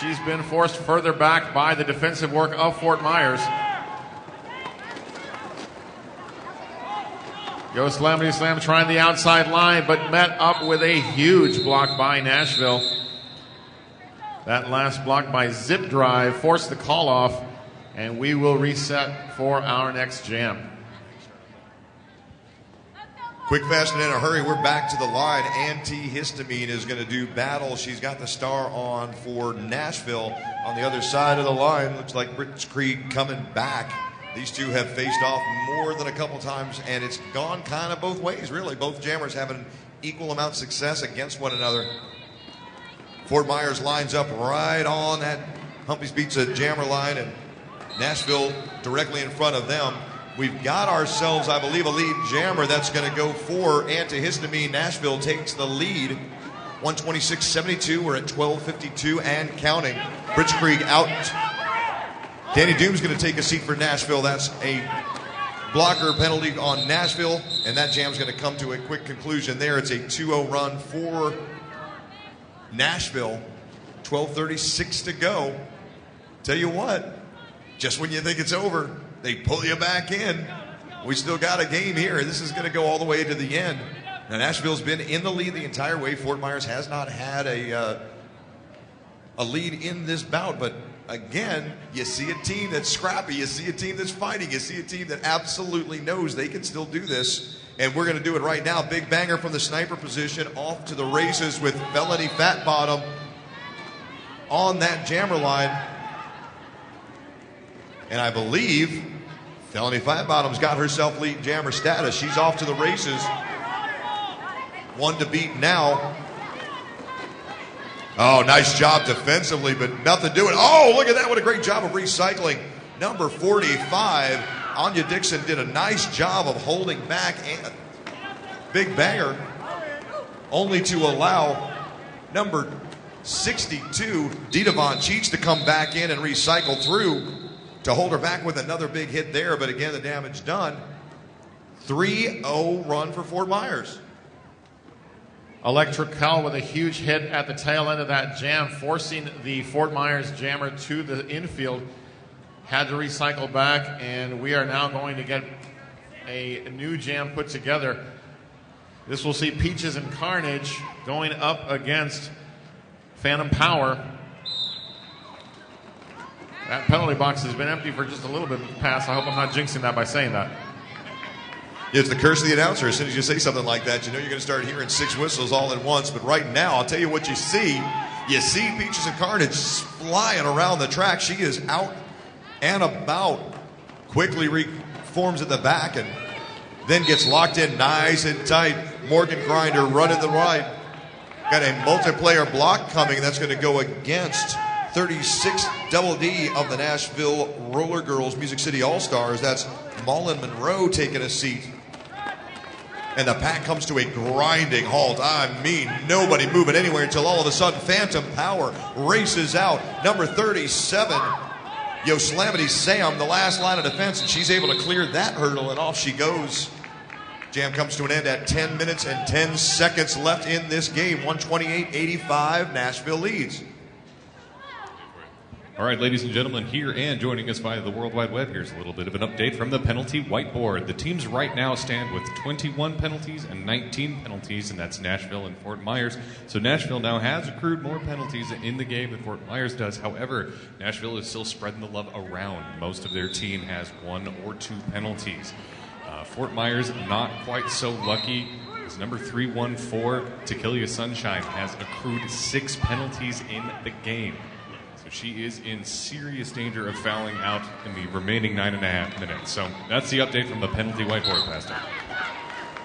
She's been forced further back by the defensive work of Fort Myers. Yo Slamity Slam trying the outside line, but met up with a huge block by Nashville. That last block by Zip Drive forced the call off, and we will reset for our next jam. Quick, fast, and in a hurry, we're back to the line. Antihistamine is going to do battle. She's got the star on for Nashville. On the other side of the line, looks like Britt Krieg coming back. These two have faced off more than a couple times, and it's gone kind of both ways, really. Both jammers having equal amount of success against one another. Fort Myers lines up right on that Humpy's Pizza jammer line, and Nashville directly in front of them. we've got ourselves, I believe, a lead jammer that's going to go for antihistamine. Nashville takes the lead, 126-72. We're at 12:52 and counting. Blitzkrieg out. Danny Doom's going to take a seat for Nashville. That's a blocker penalty on Nashville, and that jam's going to come to a quick conclusion there. It's a 2-0 run for Nashville. 12:36 to go. Tell you what, just when you think it's over, they pull you back in. We still got a game here. This is going to go all the way to the end. Now, Nashville's been in the lead the entire way. Fort Myers has not had a lead in this bout, but again, you see a team that's scrappy. You see a team that's fighting. You see a team that absolutely knows they can still do this. And we're going to do it right now. Big banger from the sniper position, off to the races with Felony Fat Bottom on that jammer line. And I believe Felony Fat Bottom's got herself lead jammer status. She's off to the races. One to beat now. Oh, nice job defensively, but nothing doing. Oh, look at that. What a great job of recycling. Number 45, Anya Dixon, did a nice job of holding back. And big banger, only to allow number 62, Didavon Cheats, to come back in and recycle through to hold her back with another big hit there. But again, the damage done. 3-0 run for Fort Myers. Electric Cal with a huge hit at the tail end of that jam, forcing the Fort Myers jammer to the infield. Had to recycle back, and we are now going to get a new jam put together. This will see Peaches and Carnage going up against Phantom Power. That penalty box has been empty for just a little bit past. I hope I'm not jinxing that by saying that. It's the curse of the announcer. As soon as you say something like that, you know you're going to start hearing 6 whistles all at once. But right now, I'll tell you what you see. You see Peaches and Carnage flying around the track. She is out and about. Quickly reforms at the back and then gets locked in nice and tight. Morgan Grinder running the right. Got a multiplayer block coming. That's going to go against 36 Double D of the Nashville Roller Girls Music City All-Stars. That's Mullen Monroe taking a seat. And the pack comes to a grinding halt. I mean, nobody moving anywhere until all of a sudden Phantom Power races out. Number 37, Yosemite Sam, the last line of defense, and she's able to clear that hurdle, and off she goes. Jam comes to an end at 10 minutes and 10 seconds left in this game. 128-85, Nashville leads. All right, ladies and gentlemen, here and joining us via the World Wide Web, here's a little bit of an update from the penalty whiteboard. The teams right now stand with 21 penalties and 19 penalties, and that's Nashville and Fort Myers. So Nashville now has accrued more penalties in the game than Fort Myers does. However, Nashville is still spreading the love around. Most of their team has 1 or 2 penalties. Fort Myers not quite so lucky. As number 314, Tequila Sunshine, has accrued 6 penalties in the game. So she is in serious danger of fouling out in the remaining 9.5 minutes. So that's the update from the penalty whiteboard, Pastor.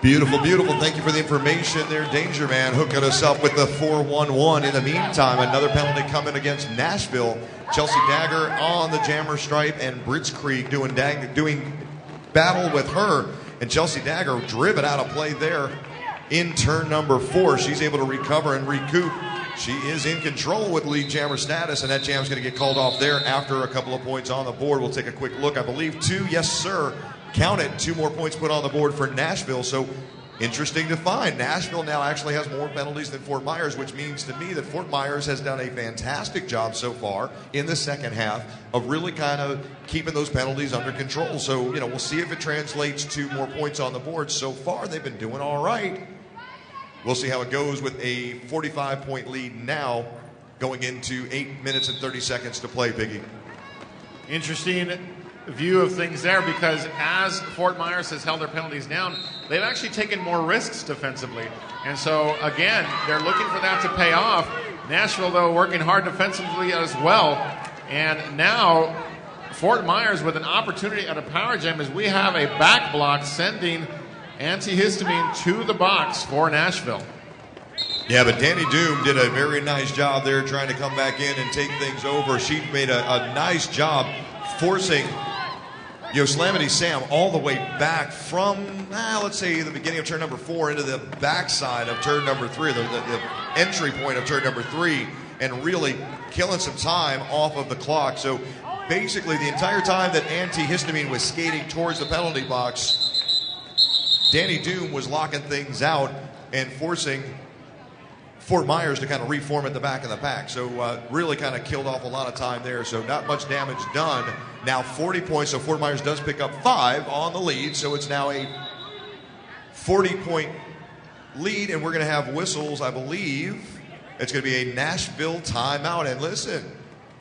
Beautiful, beautiful. Thank you for the information there, Danger Man, hooking us up with the 4-1-1. In the meantime, another penalty coming against Nashville. Chelsea Dagger on the jammer stripe, and Blitzkrieg doing battle with her. And Chelsea Dagger driven out of play there in turn number 4. She's able to recover and recoup. She is in control with lead jammer status, and that jam's going to get called off there after a couple of points on the board. We'll take a quick look. I believe 2, yes, sir. Count it. 2 more points put on the board for Nashville. So interesting to find. Nashville now actually has more penalties than Fort Myers, which means to me that Fort Myers has done a fantastic job so far in the second half of really kind of keeping those penalties under control. So, you know, we'll see if it translates to more points on the board. So far, they've been doing all right. We'll see how it goes with a 45-point lead now going into 8 minutes and 30 seconds to play, Piggy. Interesting view of things there, because as Fort Myers has held their penalties down, they've actually taken more risks defensively. And so, again, they're looking for that to pay off. Nashville, though, working hard defensively as well. And now Fort Myers with an opportunity at a power jam as we have a back block sending antihistamine to the box for Nashville. Yeah, but Danny Doom did a very nice job there trying to come back in and take things over. She made a nice job forcing Yosemite Sam all the way back from, let's say, the beginning of turn number 4 into the backside of turn number 3, the entry point of turn number 3, and really killing some time off of the clock. So basically the entire time that Antihistamine was skating towards the penalty box, Danny Doom was locking things out and forcing Fort Myers to kind of reform at the back of the pack. So really kind of killed off a lot of time there. So not much damage done. Now 40 points, so Fort Myers does pick up 5 on the lead. So it's now a 40-point lead, and we're going to have whistles, I believe. It's going to be a Nashville timeout. And listen,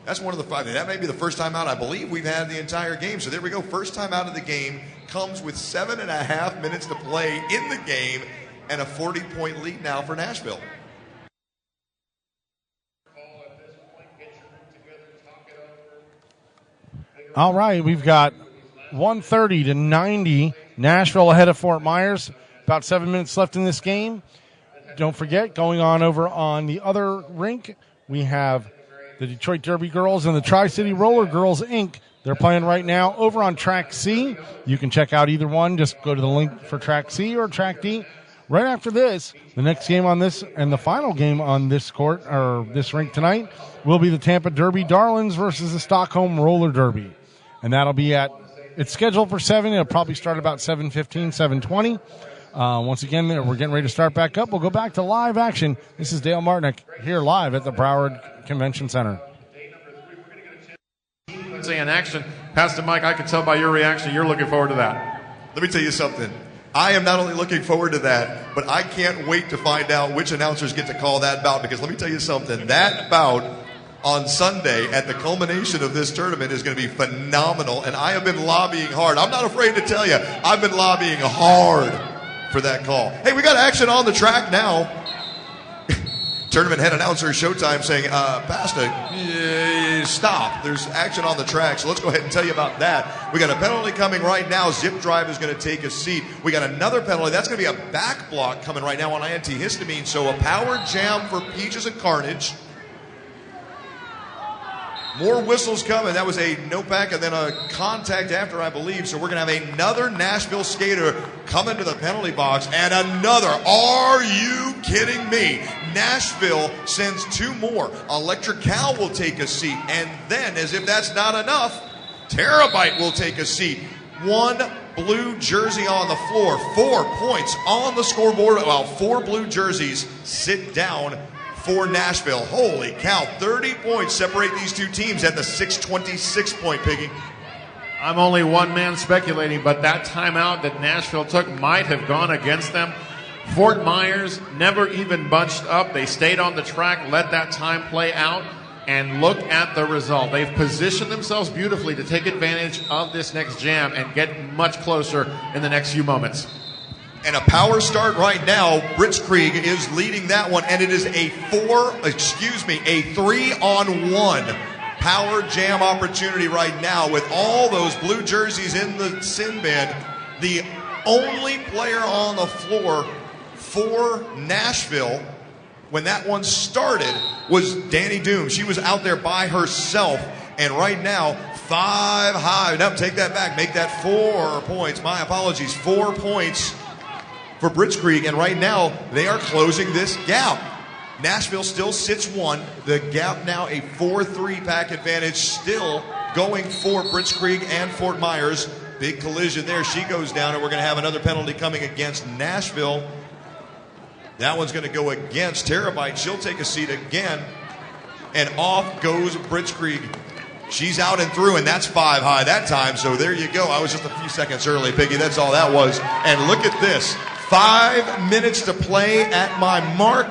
that's one of the 5. That may be the first timeout I believe we've had the entire game. So there we go. First time out of the game comes with 7.5 minutes to play in the game and a 40-point lead now for Nashville. All right, we've got 130 to 90. Nashville ahead of Fort Myers. About 7 minutes left in this game. Don't forget, going on over on the other rink, we have the Detroit Derby Girls and the Tri-City Roller Girls, Inc. They're playing right now over on Track C. You can check out either one. Just go to the link for Track C or Track D. Right after this, the next game on this and the final game on this court or this rink tonight will be the Tampa Derby Darlings versus the Stockholm Roller Derby. And that'll be it's scheduled for 7. It'll probably start about 7:15, 7:20. Once again, we're getting ready to start back up. We'll go back to live action. This is Dale Martinick here live at the Broward Convention Center. In action, Pastor Mike, I can tell by your reaction you're looking forward to that. Let me tell you something. I am not only looking forward to that, but I can't wait to find out which announcers get to call that bout, because let me tell you something. That bout on Sunday at the culmination of this tournament is going to be phenomenal, and I have been lobbying hard. I'm not afraid to tell you, I've been lobbying hard for that call. Hey, we got action on the track now. Tournament head announcer Showtime saying, Pastor, stop. There's action on the track, so let's go ahead and tell you about that. We got a penalty coming right now. Zip Drive is going to take a seat. We got another penalty. That's going to be a back block coming right now on Antihistamine, so a power jam for Peaches and Carnage. More whistles coming. That was a no pack and then a contact after, I believe. So we're going to have another Nashville skater come into the penalty box and another. Are you kidding me? Nashville sends 2 more. Electric Cal will take a seat. And then, as if that's not enough, Terabyte will take a seat. 1 blue jersey on the floor. 4 points on the scoreboard while 4 blue jerseys sit down for Nashville. Holy cow, 30 points separate these 2 teams at the 6:26 point, Piggy. I'm only one man speculating, but that timeout that Nashville took might have gone against them. Fort Myers never even bunched up. They stayed on the track, let that time play out, and look at the result. They've positioned themselves beautifully to take advantage of this next jam and get much closer in the next few moments. And a power start right now. Blitzkrieg is leading that one, and it is a 3-on-1 power jam opportunity right now with all those blue jerseys in the sin bin. The only player on the floor for Nashville when that one started was Danny Doom. She was out there by herself, and right now 5 high. No, take that back. Make that 4 points. My apologies. 4 points for Blitzkrieg, and right now they are closing this gap. Nashville still sits 1. The gap now a 4-3 pack advantage, still going for Blitzkrieg and Fort Myers. Big collision there. She goes down, and we're going to have another penalty coming against Nashville. That one's going to go against Terabyte. She'll take a seat again, and off goes Blitzkrieg. She's out and through, and that's 5 high that time, so there you go. I was just a few seconds early, Piggy. That's all that was. And look at this. 5 minutes to play at my mark,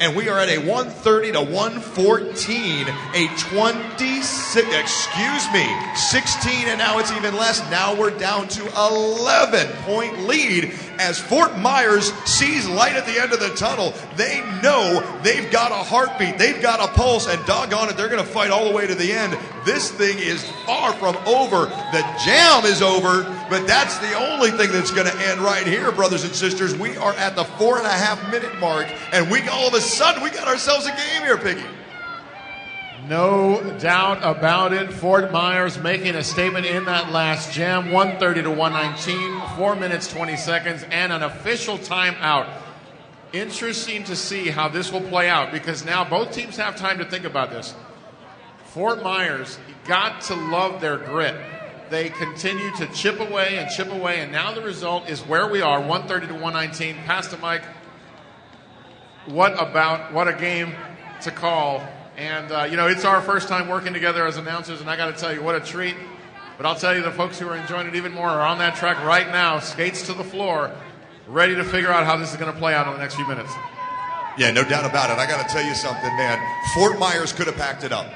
and we are at a 130 to 114, a 16, and now it's even less. Now we're down to 11-point lead as Fort Myers sees light at the end of the tunnel. They know they've got a heartbeat, they've got a pulse, and doggone it, they're going to fight all the way to the end. This thing is far from over. The jam is over, but that's the only thing that's going to end right here, brothers and sisters. We are at the 4.5 minute mark, and all of a sudden we got ourselves a game here, Piggy. No doubt about it. Fort Myers making a statement in that last jam. 130 to 119, 4 minutes 20 seconds, and an official timeout. Interesting to see how this will play out because now both teams have time to think about this. Fort Myers got to love their grit. They continue to chip away, and now the result is where we are, 130 to 119. Pass the mic. What a game to call. And, it's our first time working together as announcers, and I got to tell you, what a treat. But I'll tell you, the folks who are enjoying it even more are on that track right now, skates to the floor, ready to figure out how this is going to play out in the next few minutes. Yeah, no doubt about it. I got to tell you something, man. Fort Myers could have packed it up.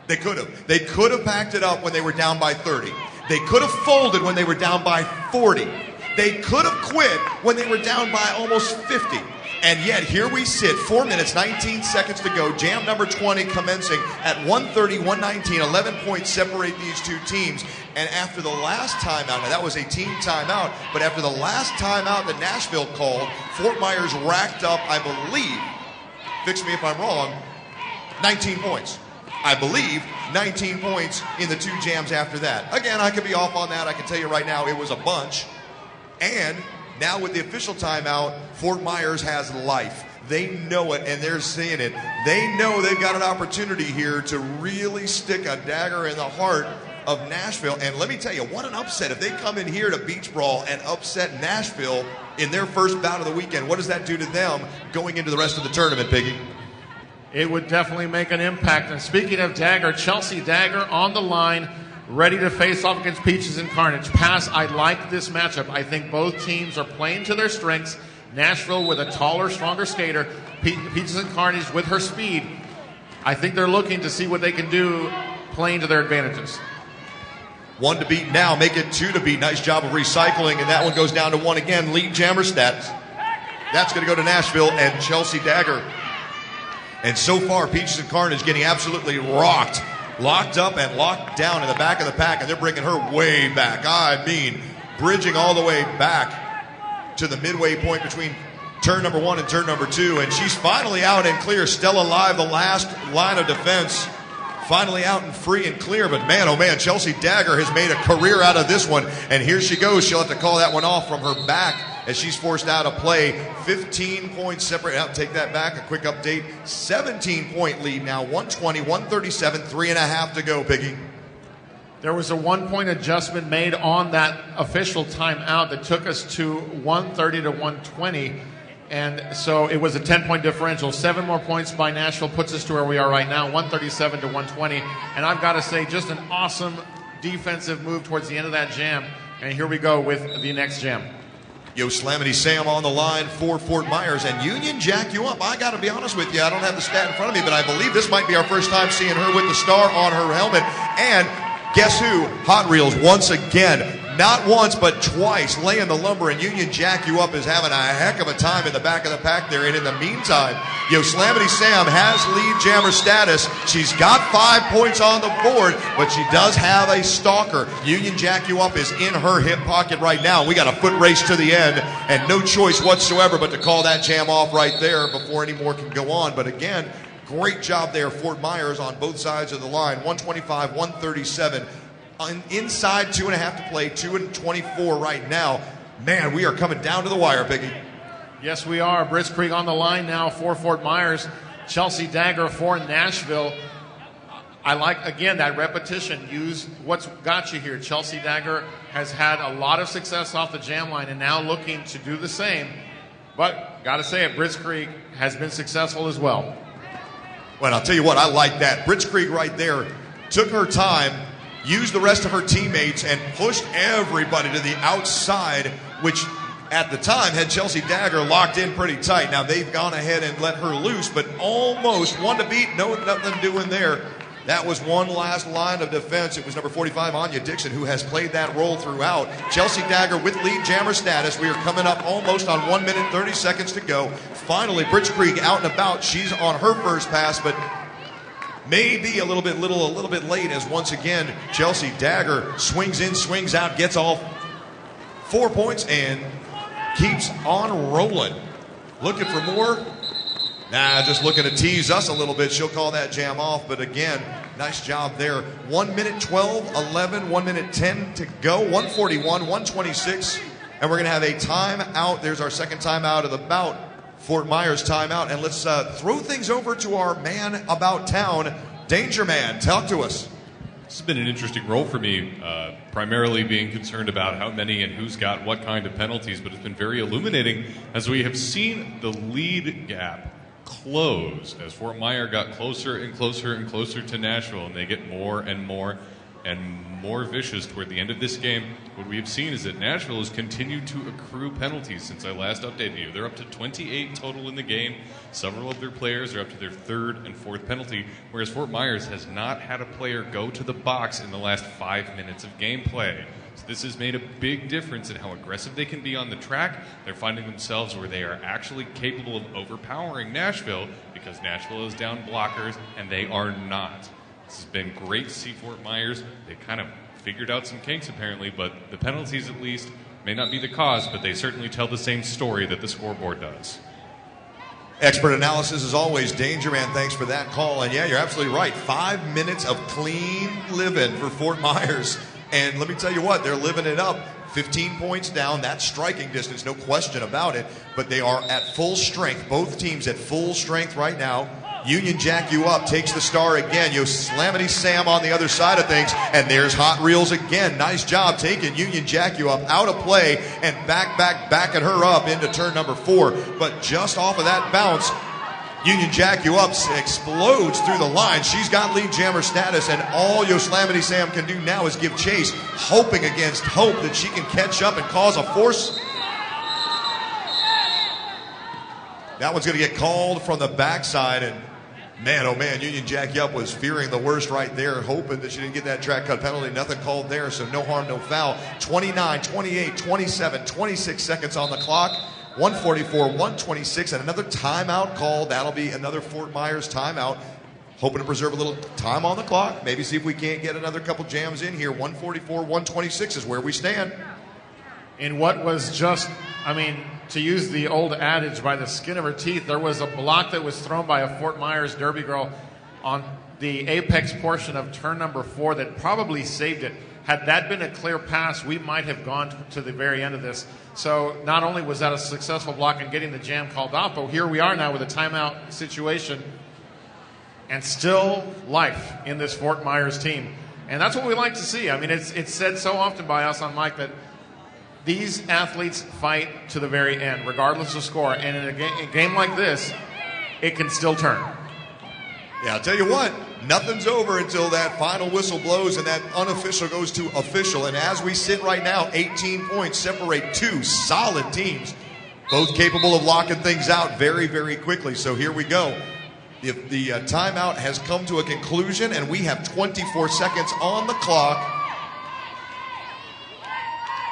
They could have. They could have packed it up when they were down by 30. They could have folded when they were down by 40. They could have quit when they were down by almost 50. And yet, here we sit, 4 minutes, 19 seconds to go. Jam number 20 commencing at 130, 119. 11 points separate these two teams. And after the last timeout, now that was a team timeout, but after the last timeout that Nashville called, Fort Myers racked up, I believe, fix me if I'm wrong, 19 points. I believe 19 points in the two jams after that. Again, I could be off on that. I can tell you right now, it was a bunch. And now with the official timeout, Fort Myers has life. They know it, and they're seeing it. They know they've got an opportunity here to really stick a dagger in the heart of Nashville. And let me tell you, what an upset. If they come in here to Beach Brawl and upset Nashville in their first bout of the weekend, what does that do to them going into the rest of the tournament, Piggy? It would definitely make an impact. And speaking of dagger, Chelsea Dagger on the line, ready to face off against Peaches and Carnage. Pass, I like this matchup. I think both teams are playing to their strengths. Nashville with a taller, stronger skater. Peaches and Carnage with her speed. I think they're looking to see what they can do playing to their advantages. 1 to beat now, make it 2 to beat. Nice job of recycling, and that one goes down to 1 again. Lead jammer stats. That's going to go to Nashville and Chelsea Dagger. And so far, Peaches and Carnage getting absolutely rocked. Locked up and locked down in the back of the pack, and they're bringing her way back. I mean, bridging all the way back to the midway point between turn number 1 and turn number 2, and she's finally out and clear. Still alive, the last line of defense. Finally out and free and clear, but man, oh man, Chelsea Dagger has made a career out of this one, and here she goes. She'll have to call that one off from her back as she's forced out of play. 15 points separate. I'll take that back. A quick update. 17-point lead now. 120, 137, 3.5 to go, Piggy. There was a 1-point adjustment made on that official timeout that took us to 130 to 120. And so it was a 10-point differential. 7 more points by Nashville puts us to where we are right now, 137 to 120. And I've got to say, just an awesome defensive move towards the end of that jam. And here we go with the next jam. Yo Slamity Sam on the line for Fort Myers, and Union Jack you up. I got to be honest with you, I don't have the stat in front of me, but I believe this might be our first time seeing her with the star on her helmet. And guess who? Hot Reels once again. Not once, but twice, laying the lumber, and Union Jack you up is having a heck of a time in the back of the pack there. And in the meantime, Yo Slamity Sam has lead jammer status. She's got 5 points on the board, but she does have a stalker. Union Jack you up is in her hip pocket right now. We got a foot race to the end, and no choice whatsoever but to call that jam off right there before any more can go on. But again, great job there, Fort Myers on both sides of the line. 125, 137. Inside 2.5 to play, 2:24 right now. Man, we are coming down to the wire, Biggie. Yes, we are. Blitzkrieg on the line now for Fort Myers. Chelsea Dagger for Nashville. I like, again, that repetition. Use what's got you here. Chelsea Dagger has had a lot of success off the jam line and now looking to do the same. But, got to say it, Blitzkrieg has been successful as well. Well, I'll tell you what, I like that. Blitzkrieg right there took her time, used the rest of her teammates, and pushed everybody to the outside, which at the time had Chelsea Dagger locked in pretty tight. Now they've gone ahead and let her loose, but almost 1 to beat, nothing doing there. That was one last line of defense. It was number 45, Anya Dixon, who has played that role throughout. Chelsea Dagger with lead jammer status. We are coming up almost on 1 minute, 30 seconds to go. Finally, Blitzkrieg out and about. She's on her first pass, but maybe a little bit late, as once again Chelsea Dagger swings in, swings out, gets all 4 points and keeps on rolling. Looking for more. Nah, just looking to tease us a little bit. She'll call that jam off. But again, nice job there. 1 minute 12, 11, 1 minute 10 to go. 141, 126. And we're going to have a timeout. There's our second timeout of the bout. Fort Myers timeout. And let's throw things over to our man about town, Danger Man. Talk to us. This has been an interesting role for me, primarily being concerned about how many and who's got what kind of penalties, but it's been very illuminating as we have seen the lead gap close as Fort Myers got closer and closer and closer to Nashville, and they get more and more vicious toward the end of this game. What we have seen is that Nashville has continued to accrue penalties since I last updated you. They're up to 28 total in the game. Several of their players are up to their third and fourth penalty, whereas Fort Myers has not had a player go to the box in the last 5 minutes of gameplay. So this has made a big difference in how aggressive they can be on the track. They're finding themselves where they are actually capable of overpowering Nashville because Nashville is down blockers and they are not. This has been great to see Fort Myers. They kind of figured out some kinks apparently, but the penalties at least may not be the cause, but they certainly tell the same story that the scoreboard does. Expert analysis as always. Danger Man, thanks for that call. And yeah, you're absolutely right. 5 minutes of clean living for Fort Myers. And let me tell you what, they're living it up. 15 points down, that's striking distance, no question about it. But they are at full strength. Both teams at full strength right now. Union Jack You Up takes the star again. Yosemite Sam on the other side of things. And there's Hot Reels again. Nice job taking Union Jack You Up out of play and backing her up into turn number 4. But just off of that bounce, Union Jack You Up explodes through the line. She's got lead jammer status, and all Yosemite Sam can do now is give chase, hoping against hope that she can catch up and cause a force. That one's going to get called from the backside, and man, oh man, Union Jack You Up was fearing the worst right there, hoping that she didn't get that track cut penalty. Nothing called there, so no harm, no foul. 29, 28, 27, 26 seconds on the clock. 144, 126, and another timeout call. That'll be another Fort Myers timeout. Hoping to preserve a little time on the clock. Maybe see if we can't get another couple jams in here. 144, 126 is where we stand. In what was just, to use the old adage, by the skin of her teeth, there was a block that was thrown by a Fort Myers Derby girl on the apex portion of turn number 4 that probably saved it. Had that been a clear pass, we might have gone to the very end of this. So not only was that a successful block in getting the jam called off, but here we are now with a timeout situation and still life in this Fort Myers team. And that's what we like to see. It's said so often by us on mic that these athletes fight to the very end, regardless of score. And in a game like this, it can still turn. Yeah, I'll tell you what, nothing's over until that final whistle blows and that unofficial goes to official. And as we sit right now, 18 points separate two solid teams, both capable of locking things out very, very quickly. So here we go. If the timeout has come to a conclusion and we have 24 seconds on the clock,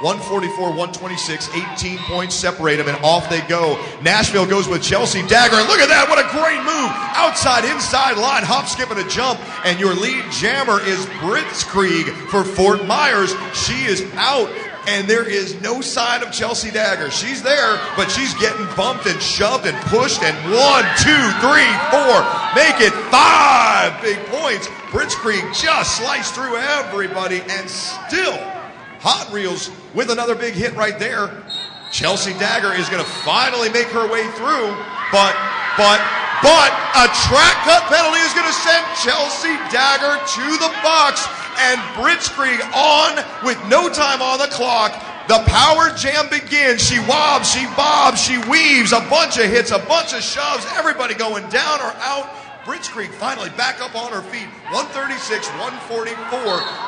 144, 126, 18 points separate them, and off they go. Nashville goes with Chelsea Dagger, and look at that, what a great move. Outside, inside line, hop, skip, and a jump, and your lead jammer is Blitzkrieg for Fort Myers. She is out, and there is no sign of Chelsea Dagger. She's there, but she's getting bumped and shoved and pushed, and 1, 2, 3, 4, make it 5 big points. Blitzkrieg just sliced through everybody, and still Hot Reels with another big hit right there. Chelsea Dagger is going to finally make her way through, but a track cut penalty is going to send Chelsea Dagger to the box, and Blitzkrieg on with no time on the clock. The power jam begins. She wobs, she bobs, she weaves, a bunch of hits, a bunch of shoves, everybody going down or out. Blitzkrieg finally back up on her feet. 136, 144.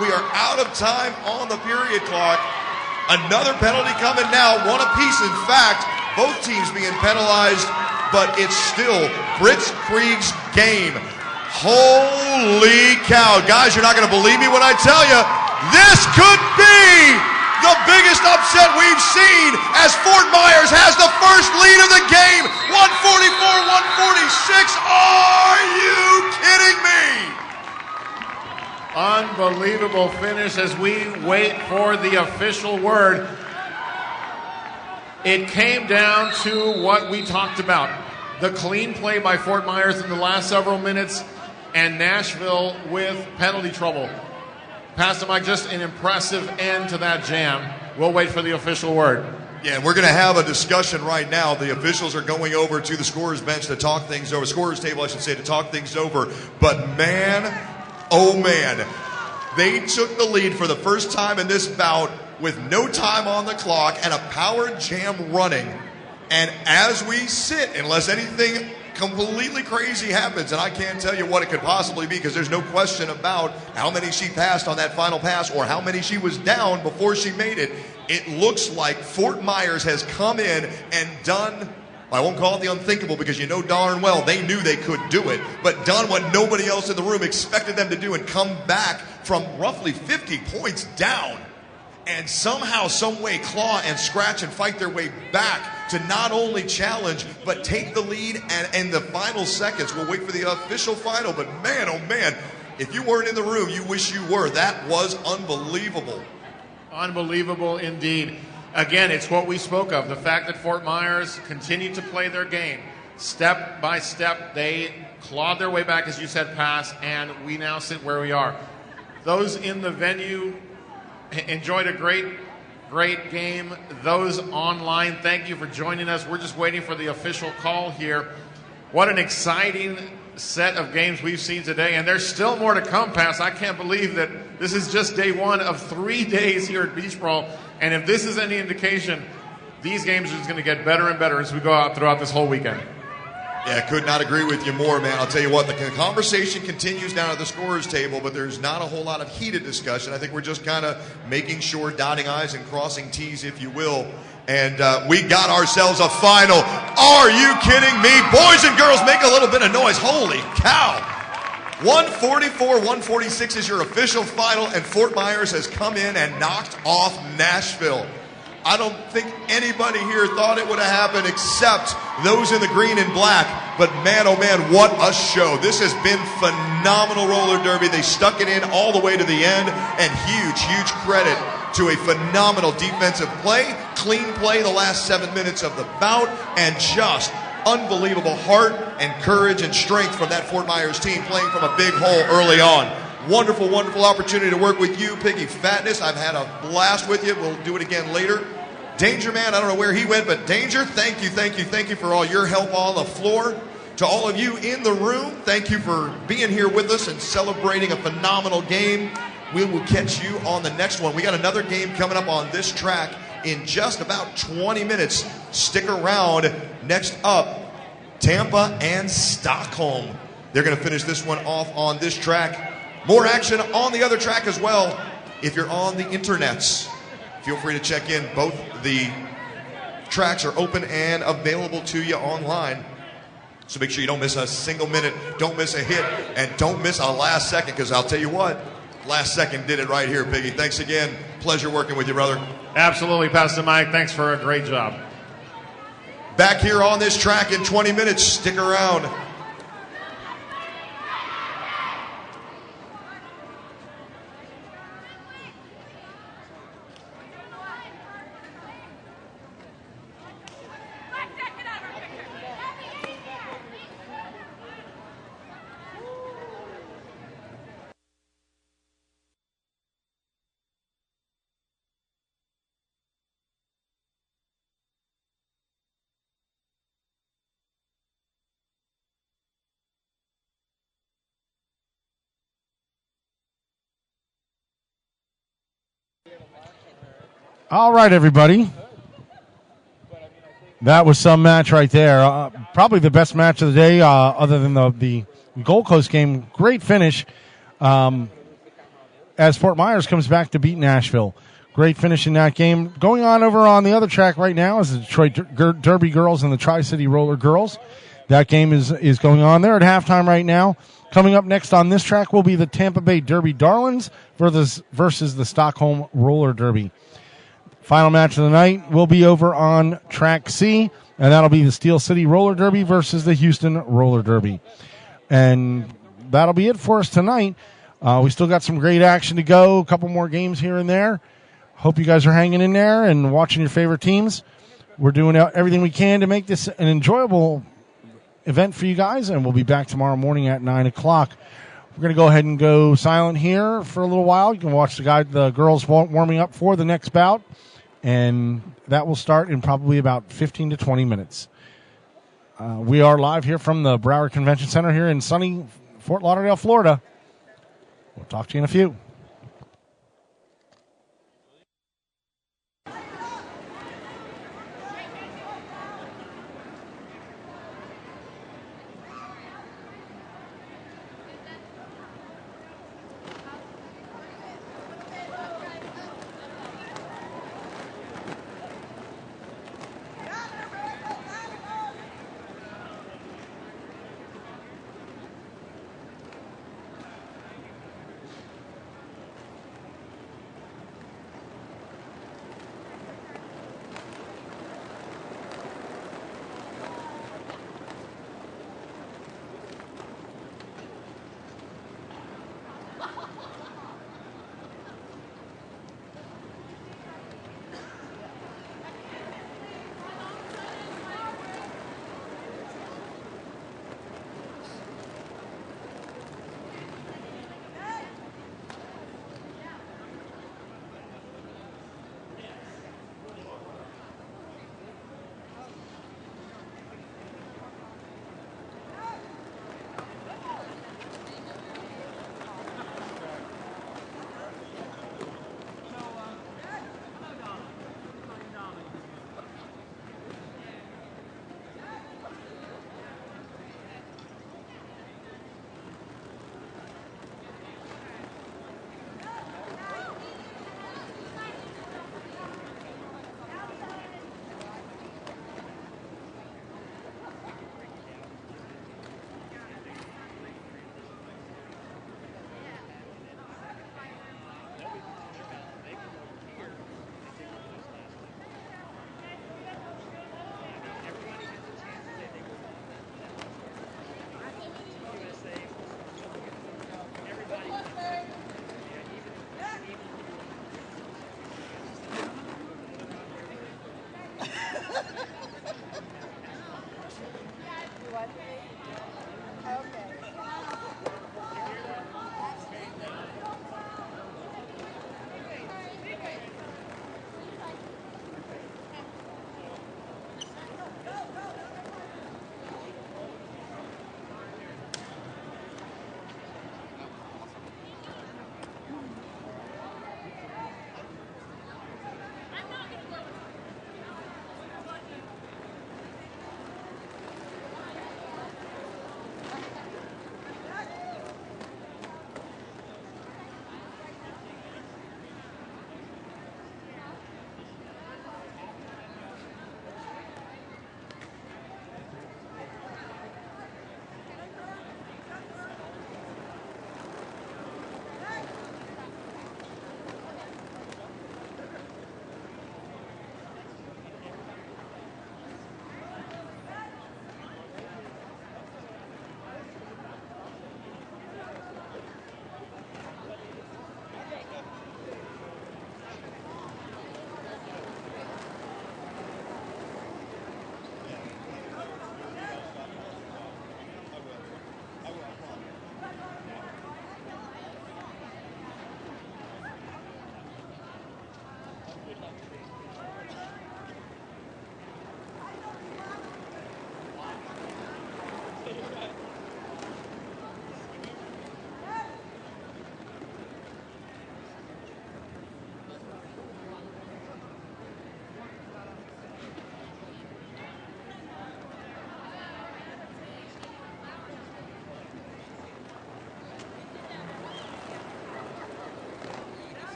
We are out of time on the period clock. Another penalty coming now, one apiece. In fact, both teams being penalized, but it's still Blitzkrieg's game. Holy cow. Guys, you're not going to believe me when I tell you, this could be the biggest upset we've seen as Fort Myers has the first lead of the game. 144-146. Are you kidding me? Unbelievable finish as we wait for the official word. It came down to what we talked about. the clean play by Fort Myers in the last several minutes, and Nashville with penalty trouble. Pastor Mike, just an impressive end to that jam. We'll wait for the official word. Yeah, and we're going to have a discussion right now. The officials are going over to the scorer's bench to talk things over, scorer's table, I should say, to talk things over. But man, oh man, they took the lead for the first time in this bout with no time on the clock and a power jam running. And as we sit, unless anything completely crazy happens, and I can't tell you what it could possibly be because there's no question about how many she passed on that final pass or how many she was down before she made it. It looks like Fort Myers has come in and done, I won't call it the unthinkable because you know darn well they knew they could do it, but done what nobody else in the room expected them to do and come back from roughly 50 points down and somehow, some way claw and scratch and fight their way back to not only challenge, but take the lead. And in the final seconds, we'll wait for the official final, but man, oh man, if you weren't in the room, you wish you were. That was unbelievable. Unbelievable indeed. Again, it's what we spoke of, the fact that Fort Myers continued to play their game. Step by step, they clawed their way back, as you said, past, and we now sit where we are. Those in the venue enjoyed a great game. Those online, thank you for joining us. We're just waiting for the official call here. What an exciting set of games we've seen today, and there's still more to come, Pass. I can't believe that this is just day one of 3 days here at Beach Brawl, and if this is any indication, these games are just going to get better and better as we go out throughout this whole weekend. Yeah, could not agree with you more, man. I'll tell you what, the conversation continues down at the scorer's table, but there's not a whole lot of heated discussion. I think we're just kind of making sure, dotting I's and crossing T's, if you will. And we got ourselves a final. Are you kidding me? Boys and girls, make a little bit of noise. Holy cow. 144-146 is your official final, and Fort Myers has come in and knocked off Nashville. I don't think anybody here thought it would have happened except those in the green and black. But man, oh man, what a show. This has been phenomenal roller derby. They stuck it in all the way to the end, and huge credit to a phenomenal defensive play, clean play the last 7 minutes of the bout, and just unbelievable heart and courage and strength from that Fort Myers team playing from a big hole early on. Wonderful opportunity to work with you, Piggy Fatness. I've had a blast with you. We'll do it again later. Danger Man, I don't know where he went, but Danger, thank you for all your help on the floor. To all of you in the room, thank you for being here with us and celebrating a phenomenal game. We will catch you on the next one. We got another game coming up on this track in just about 20 minutes. Stick around. Next up, Tampa and Stockholm. They're going to finish this one off on this track. More action on the other track as well. If you're on the internets, feel free to check in. Both the tracks are open and available to you online. So make sure you don't miss a single minute, don't miss a hit, and don't miss a last second, because I'll tell you what, last second did it right here, Piggy. Thanks again. Pleasure working with you, brother. Absolutely, Pastor Mike. Thanks for a great job. Back here on this track in 20 minutes. Stick around. All right, everybody. That was some match right there. Probably the best match of the day, other than the Gold Coast game. Great finish as Fort Myers comes back to beat Nashville. Great finish in that game. Going on over on the other track right now is the Detroit Derby Girls and the Tri-City Roller Girls. That game is going on there at halftime right now. Coming up next on this track will be the Tampa Bay Derby Darlings versus the Stockholm Roller Derby. Final match of the night will be over on track C, and that'll be the Steel City Roller Derby versus the Houston Roller Derby. And that'll be it for us tonight. We still got some great action to go, a couple more games here and there. Hope you guys are hanging in there and watching your favorite teams. We're doing everything we can to make this an enjoyable event for you guys, and we'll be back tomorrow morning at 9 o'clock. We're going to go ahead and go silent here for a little while. You can watch the girls warming up for the next bout, and that will start in probably about 15 to 20 minutes. We are live here from the Broward Convention Center here in sunny Fort Lauderdale, Florida. We'll talk to you in a few.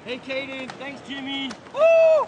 Hey, Caden. Thanks, Jimmy. Woo!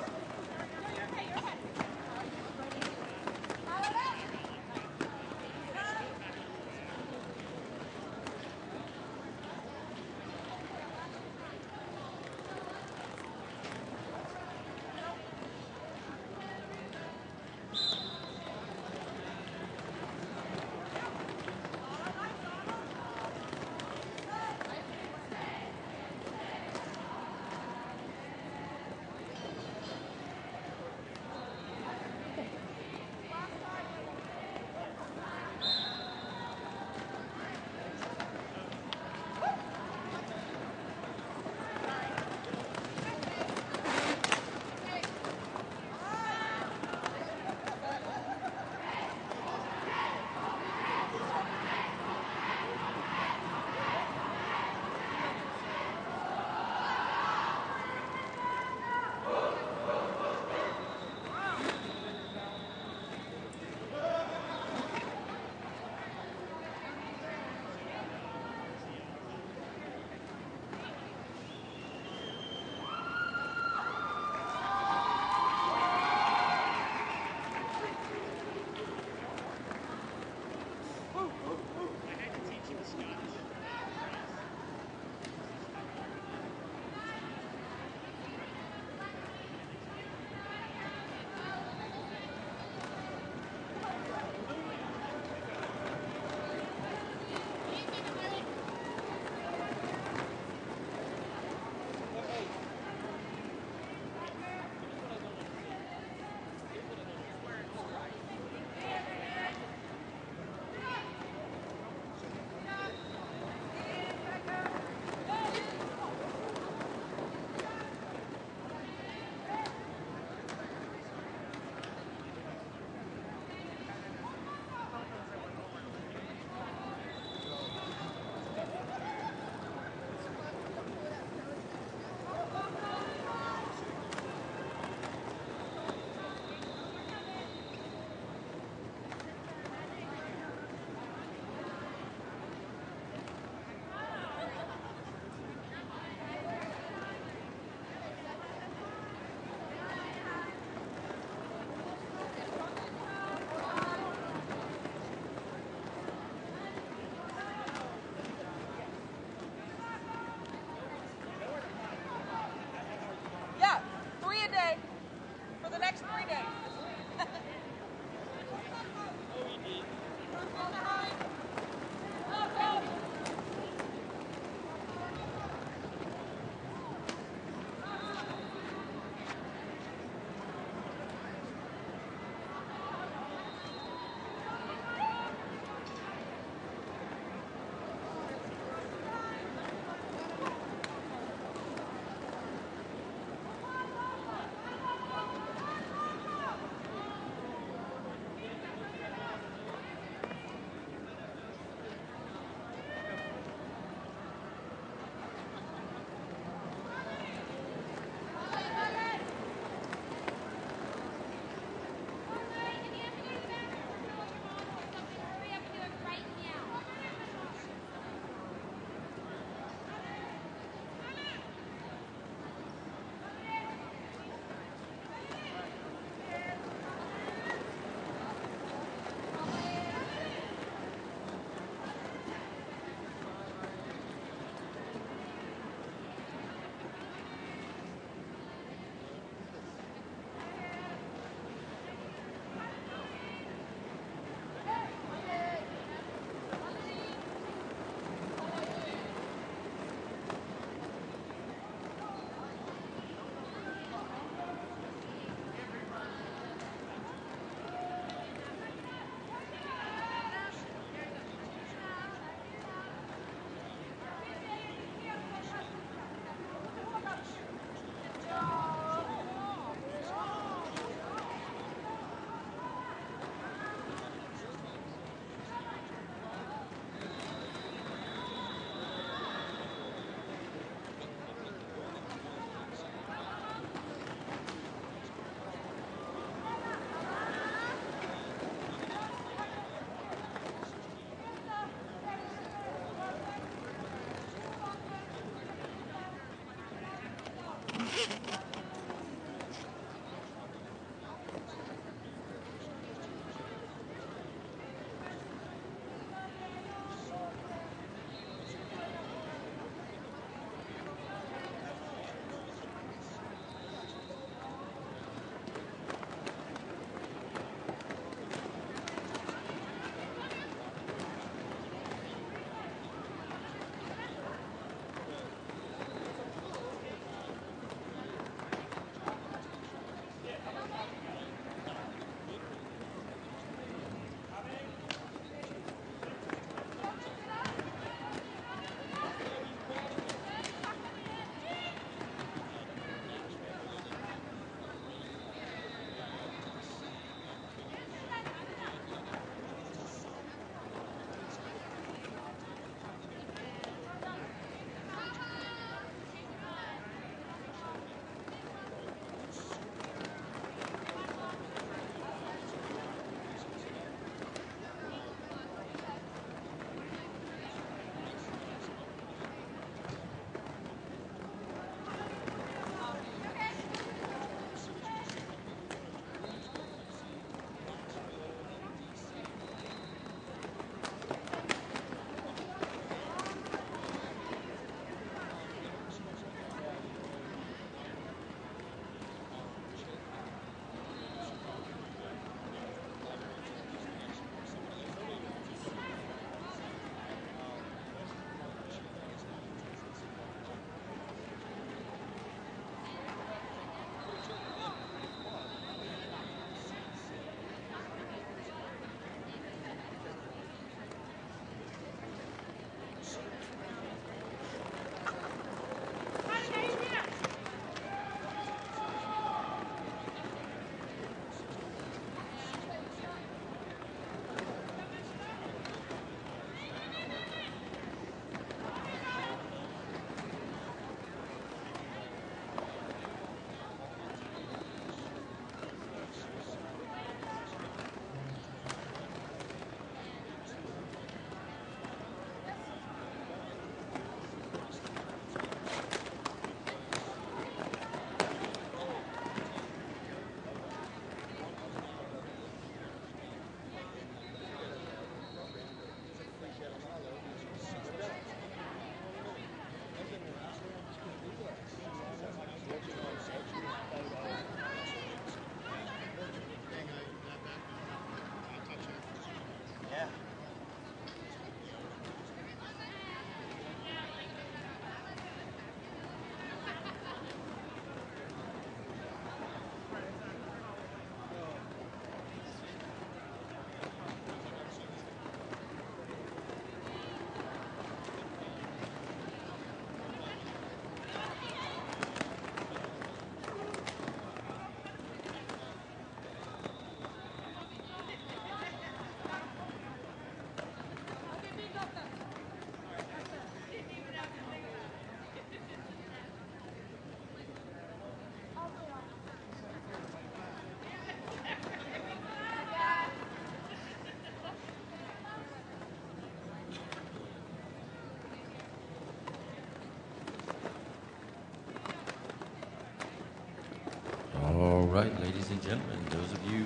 right, ladies and gentlemen, those of you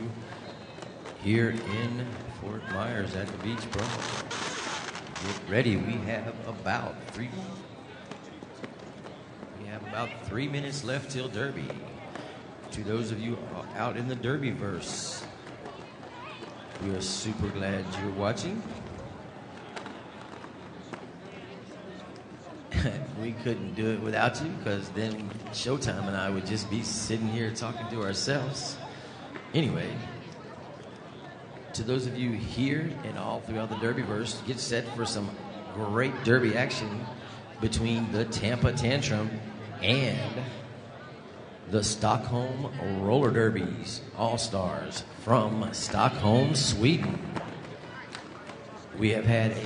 here in Fort Myers at the Beach Brawl, get ready. We have about 3 minutes left till Derby. To those of you out in the Derbyverse, we are super glad you're watching. We couldn't do it without you, because then Showtime and I would just be sitting here talking to ourselves. Anyway, to those of you here and all throughout the Derbyverse, get set for some great Derby action between the Tampa Tantrum and the Stockholm Roller Derbies All-Stars from Stockholm, Sweden. We have had a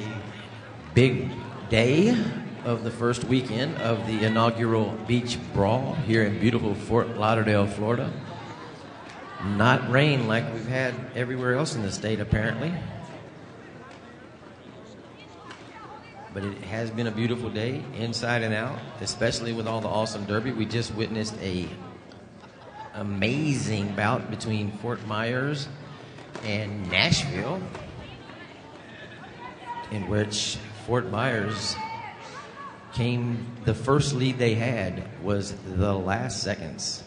big day of the first weekend of the inaugural Beach Brawl here in beautiful Fort Lauderdale, Florida. Not rain like we've had everywhere else in the state, apparently. But it has been a beautiful day, inside and out, especially with all the awesome Derby. We just witnessed a amazing bout between Fort Myers and Nashville, in which Fort Myers the first lead they had was the last seconds.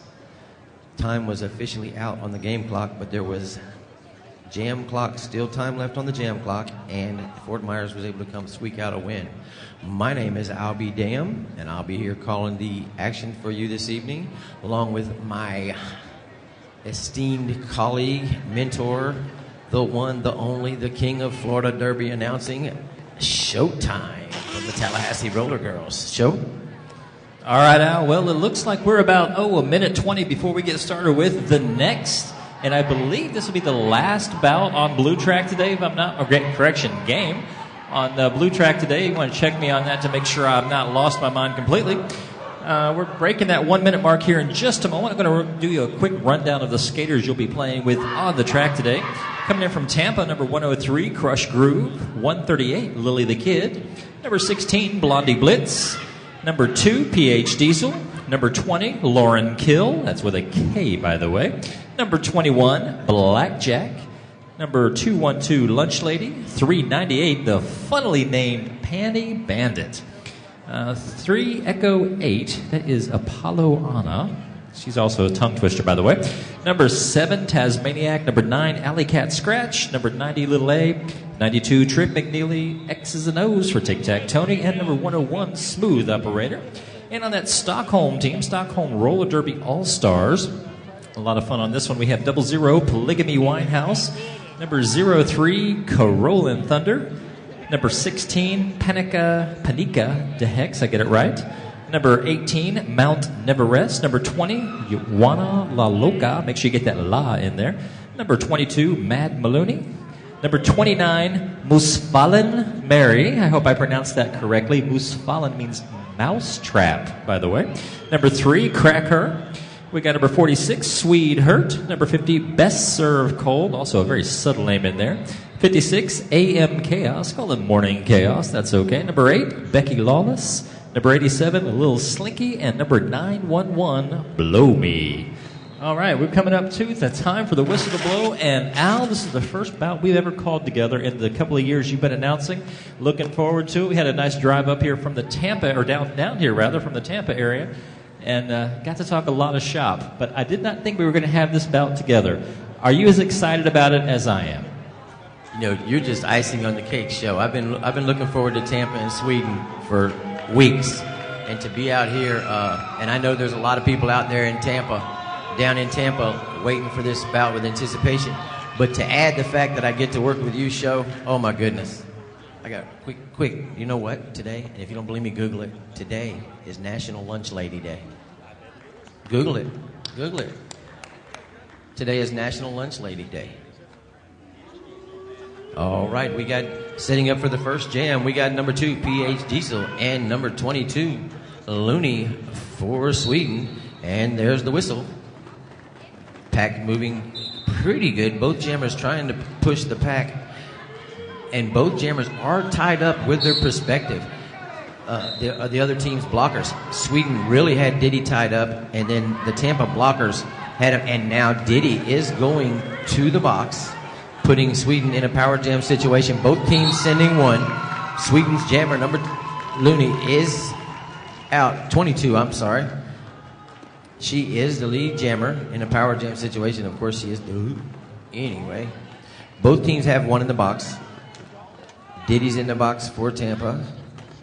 Time was officially out on the game clock, but there was jam clock, still time left on the jam clock, and Fort Myers was able to come squeak out a win. My name is Albie Dam, and I'll be here calling the action for you this evening, along with my esteemed colleague, mentor, the one, the only, the king of Florida Derby announcing, Showtime from the Tallahassee Roller Girls. Show? All right, Al. Well, it looks like we're about, a minute 20 before we get started with the next. And I believe this will be the last bout on blue track today, if I'm not, game on the blue track today. You want to check me on that to make sure I've not lost my mind completely. We're breaking that 1 minute mark here in just a moment. I'm going to do you a quick rundown of the skaters you'll be playing with on the track today. Coming in from Tampa, number 103, Crush Groove. 138, Lily the Kid. Number 16, Blondie Blitz. Number 2, PH Diesel. Number 20, Lauren Kill. That's with a K, by the way. Number 21, Blackjack. Number 212, Lunch Lady. 398, the funnily named Panty Bandit. 3 Echo 8, that is Apollo Anna. She's also a tongue twister, by the way. Number 7, Tasmaniac. Number 9, Alley Cat Scratch. Number 90, Little A. 92, Trick McNeely. X's and O's for Tic Tac Tony. And number 101, Smooth Operator. And on that Stockholm team, Stockholm Roller Derby All-Stars. A lot of fun on this one. We have 00, Polygamy Winehouse. Number 03, Carolyn Thunder. Number 16, Panica De Hex, I get it right. Number 18, Mount Neverest. Number 20, Juana La Loca. Make sure you get that La in there. Number 22, Mad Maloney. Number 29, Musfallen Mary. I hope I pronounced that correctly. Musfallen means mousetrap, by the way. Number 3, Crack Her. We got number 46, Swede Hurt. Number 50, Best Serve Cold. Also a very subtle name in there. 56, AM Chaos. Call them Morning Chaos. That's okay. Number 8, Becky Lawless. Number 87, Lil Slinky. And number 911, Blow Me. All right, we're coming up to the time for the whistle to blow. And Al, this is the first bout we've ever called together in the couple of years you've been announcing. Looking forward to it. We had a nice drive up here from the Tampa, or down here rather, from the Tampa area. And got to talk a lot of shop. But I did not think we were going to have this bout together. Are you as excited about it as I am? You know, you're just icing on the cake, Show. I've been looking forward to Tampa and Sweden for weeks. And to be out here, and I know there's a lot of people out there in Tampa, down in Tampa, waiting for this bout with anticipation. But to add the fact that I get to work with you, Show, oh my goodness. I got quick, you know what, today, and if you don't believe me, Google it. Today is National Lunch Lady Day. Google it. Today is National Lunch Lady Day. All right, we got, setting up for the first jam, we got number 2, PH Diesel, and number 22, Looney for Sweden. And there's the whistle. Pack moving pretty good. Both jammers trying to push the pack. And both jammers are tied up with their perspective. The other team's blockers. Sweden really had Diddy tied up, and then the Tampa blockers Had him, and now Diddy is going to the box, putting Sweden in a power jam situation. Both teams sending one. Sweden's jammer, number Looney, is out. 22, I'm sorry. She is the lead jammer in a power jam situation. Of course, she is. Anyway, both teams have one in the box. Diddy's in the box for Tampa.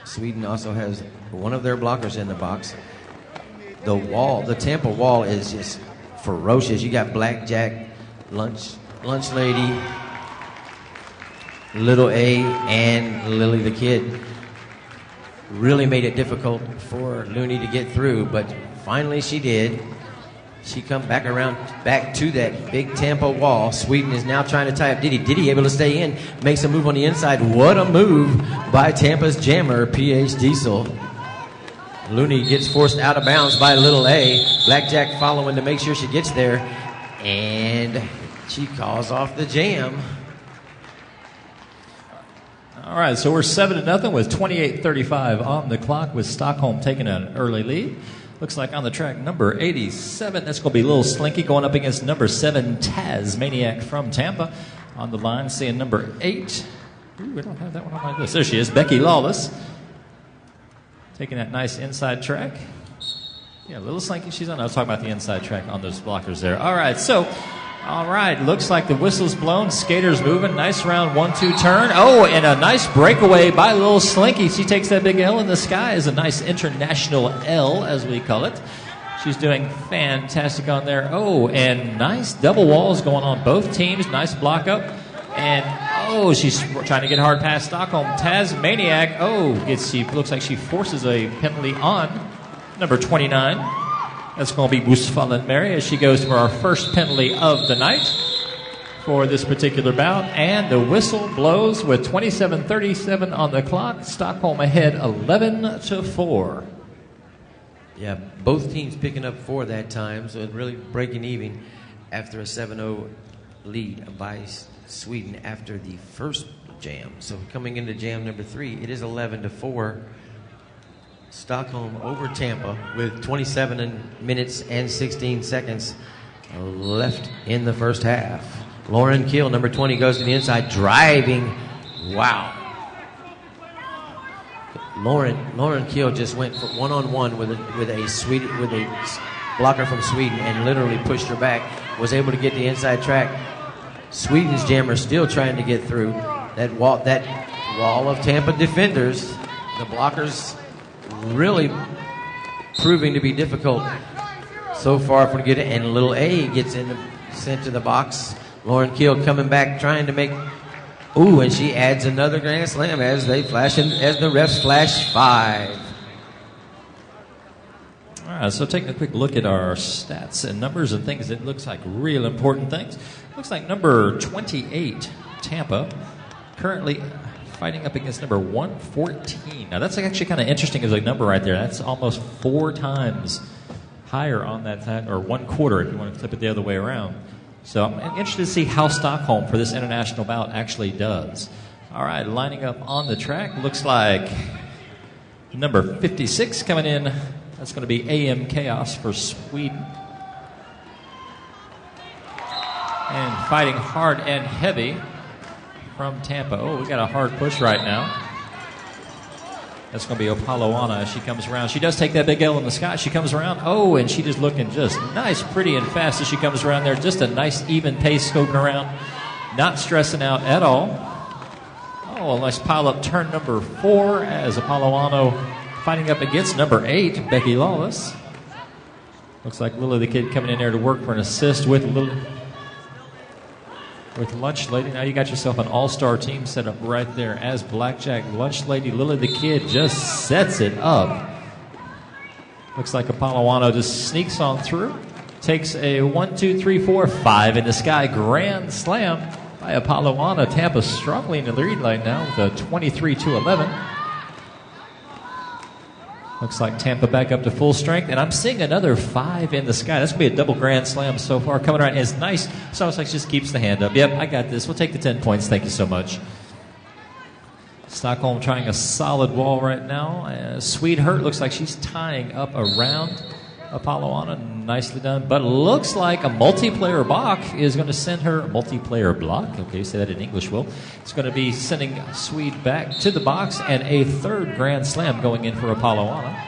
Sweden also has one of their blockers in the box. The wall, the Tampa wall is just ferocious. You got Blackjack, Lunch Lady, Little A, and Lily the Kid. Really made it difficult for Looney to get through, but finally she did. She come back to that big Tampa wall. Sweden is now trying to tie up Diddy. Diddy able to stay in, makes a move on the inside. What a move by Tampa's jammer, P.H. Diesel. Looney gets forced out of bounds by Little A. Blackjack following to make sure she gets there. And she calls off the jam. All right, so we're 7-0 with 28:35 on the clock, with Stockholm taking an early lead. Looks like on the track, number 87, that's going to be Little Slinky going up against number 7, Taz Maniac from Tampa. On the line, seeing number 8. Ooh, we don't have that one on my list. There she is, Becky Lawless. Taking that nice inside track. Yeah, Little Slinky, she's on. I was talking about the inside track on those blockers there. All right, looks like the whistle's blown. Skaters moving. Nice round 1-2 turn. Oh, and a nice breakaway by Little Slinky. She takes that big L in the sky. Is a nice international L, as we call it. She's doing fantastic on there. Oh, and nice double walls going on both teams. Nice block up. And, she's trying to get hard past Stockholm. Taz Maniac, looks like she forces a penalty on number 29. That's going to be Busfallen Mary as she goes for our first penalty of the night for this particular bout. And the whistle blows with 27:37 on the clock. Stockholm ahead 11-4. Yeah, both teams picking up 4 that time, so really breaking even after a 7-0 lead by Sweden after the first jam. So coming into jam number 3, it is 11-4. Stockholm over Tampa with 27 minutes and 16 seconds left in the first half. Lauren Keel, number 20, goes to the inside, driving. Wow. Lauren Keel just went for one-on-one with a blocker from Sweden and literally pushed her back. Was able to get the inside track. Sweden's jammer still trying to get through that wall of Tampa defenders. The blockers really proving to be difficult so far for the and Little A gets sent to the box. Lauren Keel coming back trying to make and she adds another grand slam as the refs flash 5. All right, so taking a quick look at our stats and numbers and things that looks like real important things. Looks like number 28, Tampa, currently fighting up against number 114. Now that's actually kind of interesting as a number right there. That's almost 4 times higher on that time, or 1/4 if you want to flip it the other way around. So I'm interested to see how Stockholm for this international bout actually does. All right, lining up on the track, looks like number 56 coming in. That's going to be AM Chaos for Sweden. And fighting hard and heavy from Tampa. We got a hard push right now. That's going to be Apolloana as she comes around. She does take that big L in the sky. She comes around. And she just looking just nice, pretty, and fast as she comes around there. Just a nice, even pace scoping around. Not stressing out at all. A nice pile-up turn number 4 as Apolloano fighting up against number 8, Becky Lawless. Looks like Lily the Kid coming in there to work for an assist with Lunch Lady. Now you got yourself an all-star team set up right there as Blackjack, Lunch Lady, Lily the Kid just sets it up. Looks like Apolloano just sneaks on through. Takes a 1, 2, 3, 4, 5 in the sky grand slam by Apolloana. Tampa strongly in the lead right now with a 23-11. Looks like Tampa back up to full strength, and I'm seeing another 5 in the sky. That's going to be a double grand slam so far. Coming around is nice. So it's like just keeps the hand up. Yep, I got this. We'll take the 10 points. Thank you so much. Stockholm trying a solid wall right now. Swede Hurt looks like she's tying up around Apolloana, nicely done. But looks like a multiplayer block is going to send her... Multiplayer block? Okay, say that in English, Will. It's going to be sending Swede back to the box, and a third Grand Slam going in for Apolloana.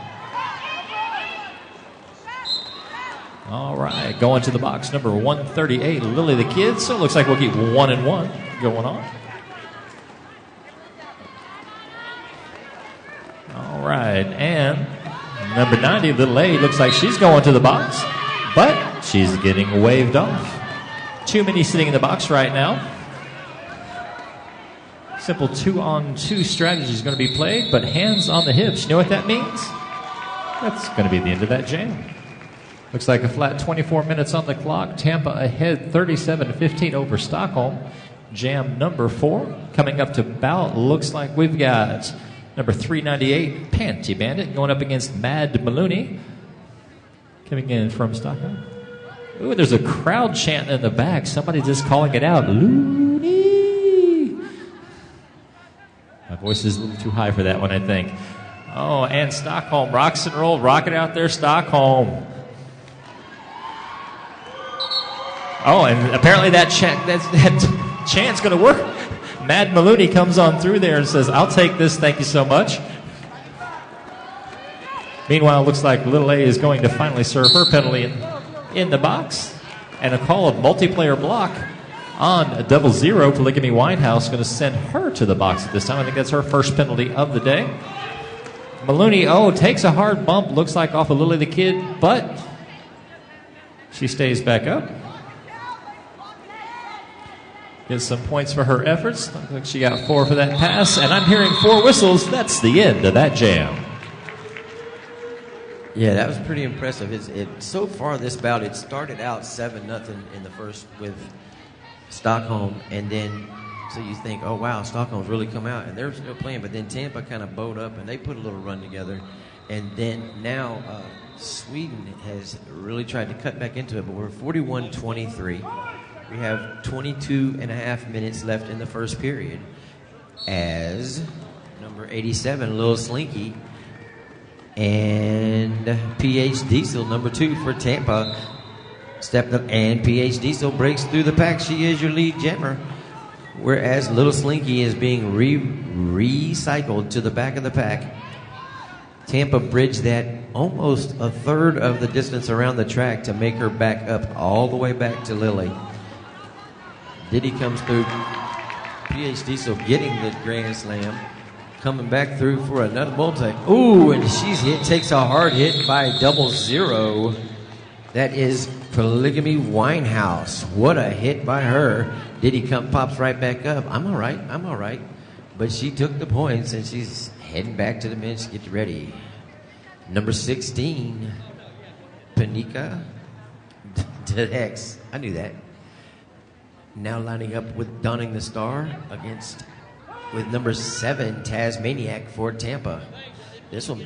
All right, going to the box, number 138, Lily the Kid. So it looks like we'll keep 1-1 going on. All right, and number 90, Little A, looks like she's going to the box, but she's getting waved off. Too many sitting in the box right now. Simple 2-on-2 strategy is going to be played, but hands on the hips. You know what that means? That's going to be the end of that jam. Looks like a flat 24 minutes on the clock. Tampa ahead 37-15 over Stockholm. Jam number 4. Coming up to bout, looks like we've got number 398, Panty Bandit, going up against Mad Maloney. Coming in from Stockholm. Ooh, there's a crowd chanting in the back. Somebody just calling it out. Looney. My voice is a little too high for that one, I think. Oh, and Stockholm rocks and roll. Rock it out there, Stockholm. Oh, and apparently that chant's going to work. Mad Maloney comes on through there and says, I'll take this, thank you so much. Meanwhile, it looks like Little A is going to finally serve her penalty in the box. And a call of multiplayer block on a 0-0. Polygamy Winehouse going to send her to the box at this time. I think that's her first penalty of the day. Maloney, takes a hard bump, looks like off of Lily the Kid, but she stays back up. Gets some points for her efforts. Looks like she got 4 for that pass, and I'm hearing 4 whistles. That's the end of that jam. Yeah, that was pretty impressive. So far this bout, it started out 7-0 in the first with Stockholm, and then so you think, oh wow, Stockholm's really come out, and they're still playing. But then Tampa kind of bowed up, and they put a little run together, and then now Sweden has really tried to cut back into it. But we're 41-23. We have 22 and a half minutes left in the first period as number 87, Lil Slinky, and PH Diesel, number 2 for Tampa, stepped up, and PH Diesel breaks through the pack. She is your lead jammer, whereas Little Slinky is being recycled to the back of the pack. Tampa bridged that almost a third of the distance around the track to make her back up all the way back to Lily. Diddy comes through. PH Diesel getting the Grand Slam. Coming back through for another multi. Ooh, and she's hit. Takes a hard hit by 0-0. That is Polygamy Winehouse. What a hit by her. Diddy pops right back up. I'm all right. But she took the points, and she's heading back to the bench. Get ready. Number 16, Panika Dex. I knew that. Now lining up with Donning the Star with number 7, Tasmaniac for Tampa. This one,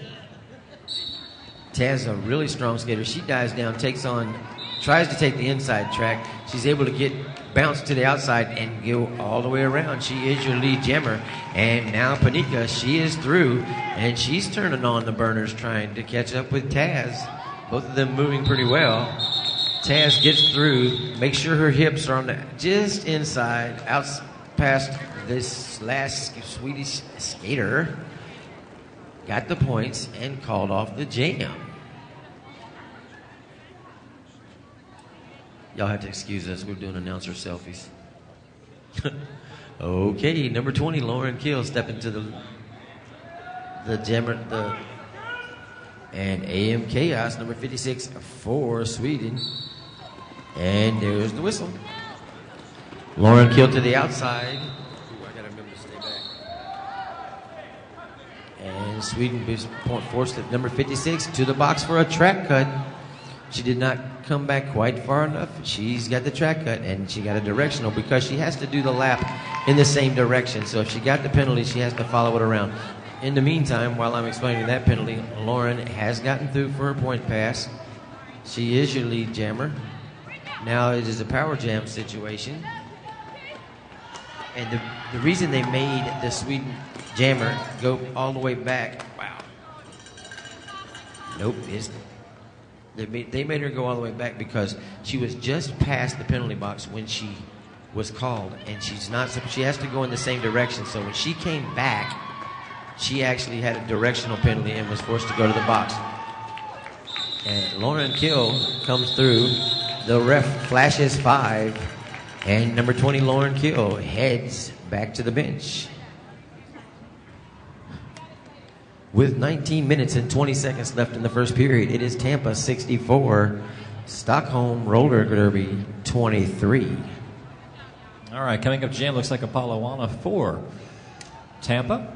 Taz, a really strong skater. She dives down, tries to take the inside track. She's able to bounce to the outside and go all the way around. She is your lead jammer. And now Panika, she is through, and she's turning on the burners trying to catch up with Taz. Both of them moving pretty well. Taz gets through, makes sure her hips are on just inside, out past this last Swedish skater. Got the points and called off the jam. Y'all have to excuse us. We're doing announcer selfies. Okay, number 20, Lauren Kill, stepping to the jammer, and AM Chaos, number 56 for Sweden. And there's the whistle. Lauren Kill to the outside. Ooh, I gotta remember to stay back. And Sweden is forced at number 56 to the box for a track cut. She did not come back quite far enough. She's got the track cut, and she got a directional because she has to do the lap in the same direction. So if she got the penalty, she has to follow it around. In the meantime, while I'm explaining that penalty, Lauren has gotten through for a point pass. She is your lead jammer. Now it is a power jam situation. And the reason they made the Sweden jammer go all the way back, wow. Nope, They made her go all the way back because she was just past the penalty box when she was called, and she has to go in the same direction. So when she came back, she actually had a directional penalty and was forced to go to the box. And Lauren Kill comes through. The ref flashes 5, and number 20, Lauren Kill, heads back to the bench. With 19 minutes and 20 seconds left in the first period, it is Tampa 64, Stockholm Roller Derby 23. All right, coming up jam, looks like Apollowana 4. Tampa.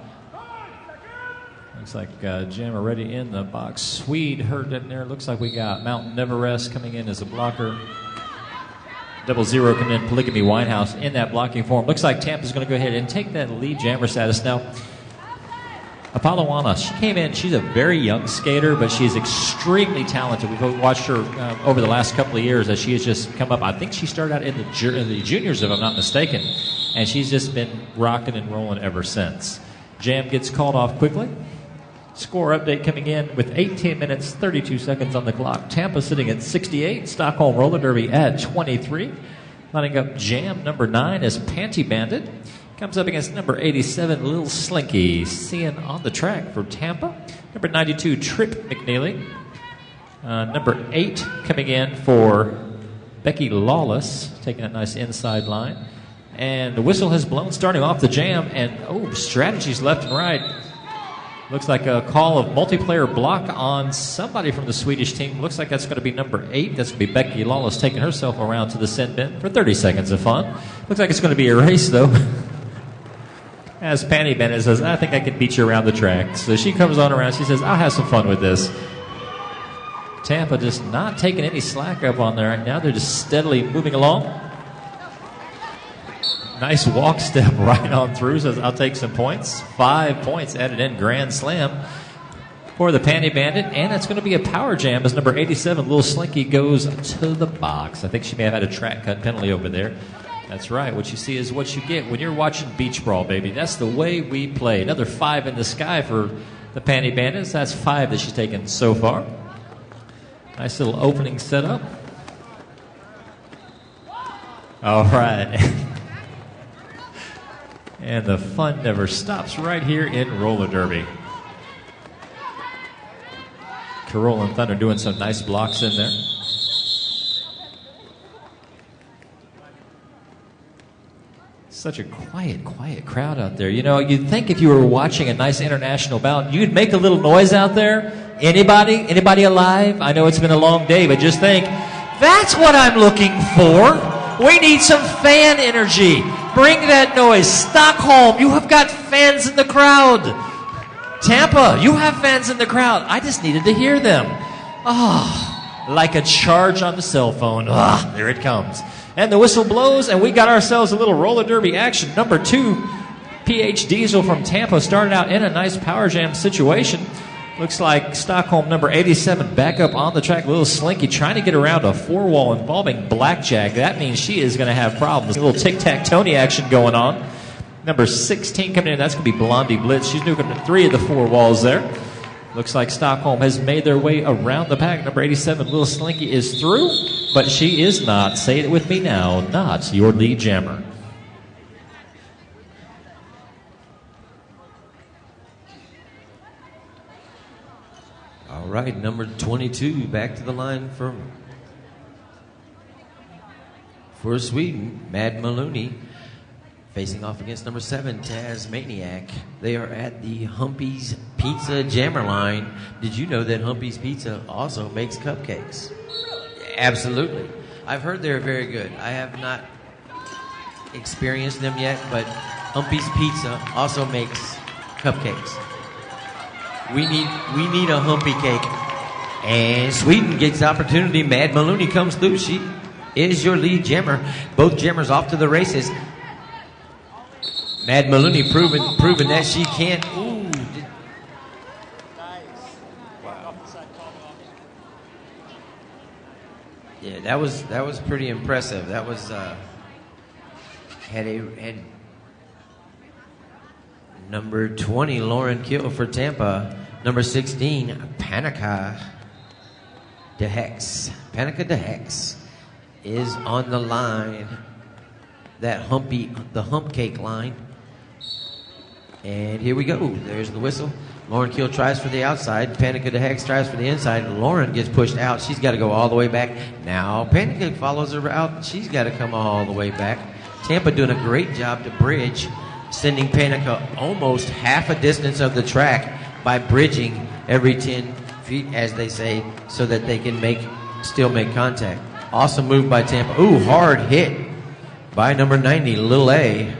Looks like Jam already in the box. Swede hurt in there. Looks like we got Mountain Everest coming in as a blocker. 00 coming in, Polygamy Winehouse in that blocking form. Looks like Tampa's going to go ahead and take that lead jammer status. Now, Apollowana, she came in, she's a very young skater, but she's extremely talented. We've watched her over the last couple of years as she has just come up. I think she started out in the juniors, if I'm not mistaken, and she's just been rocking and rolling ever since. Jam gets called off quickly. Score update coming in with 18 minutes, 32 seconds on the clock. Tampa sitting at 68, Stockholm Roller Derby at 23. Lining up Jam, number 9, is Panty Bandit. Comes up against number 87, Lil Slinky. Seeing on the track for Tampa. Number 92, Trip McNeely. Number 8 coming in for Becky Lawless, taking a nice inside line. And the whistle has blown starting off the jam. And, strategies left and right. Looks like a call of multiplayer block on somebody from the Swedish team. Looks like that's going to be number 8. That's going to be Becky Lawless taking herself around to the sin bin for 30 seconds of fun. Looks like it's going to be a race, though. As Panty Bennett says, I think I can beat you around the track. So she comes on around. She says, I'll have some fun with this. Tampa just not taking any slack up on there right now. They're just steadily moving along. Nice walk step right on through. Says, I'll take some points. 5 points added in. Grand slam for the Panty Bandit. And it's going to be a power jam as number 87, Lil Slinky, goes to the box. I think she may have had a track cut penalty over there. That's right. What you see is what you get when you're watching Beach Brawl, baby. That's the way we play. Another 5 in the sky for the Panty Bandits. That's 5 that she's taken so far. Nice little opening setup. All right. And the fun never stops right here in Roller Derby. Carole and Thunder doing some nice blocks in there. Such a quiet crowd out there. You know, you'd think if you were watching a nice international bout, you'd make a little noise out there. Anybody alive? I know it's been a long day, but just think, that's what I'm looking for. We need some fan energy. Bring that noise. Stockholm, you have got fans in the crowd. Tampa, you have fans in the crowd. I just needed to hear them. Like a charge on the cell phone. There it comes. And the whistle blows, and we got ourselves a little roller derby action. Number 2, PH Diesel from Tampa started out in a nice power jam situation. Looks like Stockholm number 87 back up on the track. Little Slinky trying to get around a 4-wall involving blackjack. That means she is going to have problems. A little tic-tac-toe action going on. Number 16 coming in. That's going to be Blondie Blitz. She's nuking 3 of the 4 walls there. Looks like Stockholm has made their way around the pack. Number 87, Little Slinky, is through, but she is not, say it with me now, not your lead jammer. All right, number 22 back to the line for Sweden, Mad Maloney, facing off against number 7, Tasmaniac. They are at the Humpy's Pizza Jammer line. Did you know that Humpy's Pizza also makes cupcakes? Absolutely. I've heard they're very good. I have not experienced them yet, but Humpy's Pizza also makes cupcakes. We need a Humpy cake. And Sweden gets the opportunity. Mad Maloney comes through. She is your lead jammer. Both jammers off to the races. Mad Maloney proving that she can't. Ooh. Wow. Yeah, that was pretty impressive. That was had number 20, Lauren Kill for Tampa. Number 16, Panica. DeHex. Panica DeHex is on the line. The hump cake line. And here we go. There's the whistle. Lauren Keel tries for the outside. Panica DeHex tries for the inside. Lauren gets pushed out. She's got to go all the way back. Now Panica follows her out. She's got to come all the way back. Tampa doing a great job to bridge, sending Panica almost half a distance of the track by bridging every 10 feet, as they say, so that they can still make contact. Awesome move by Tampa. Ooh, hard hit by number 90, Lil A.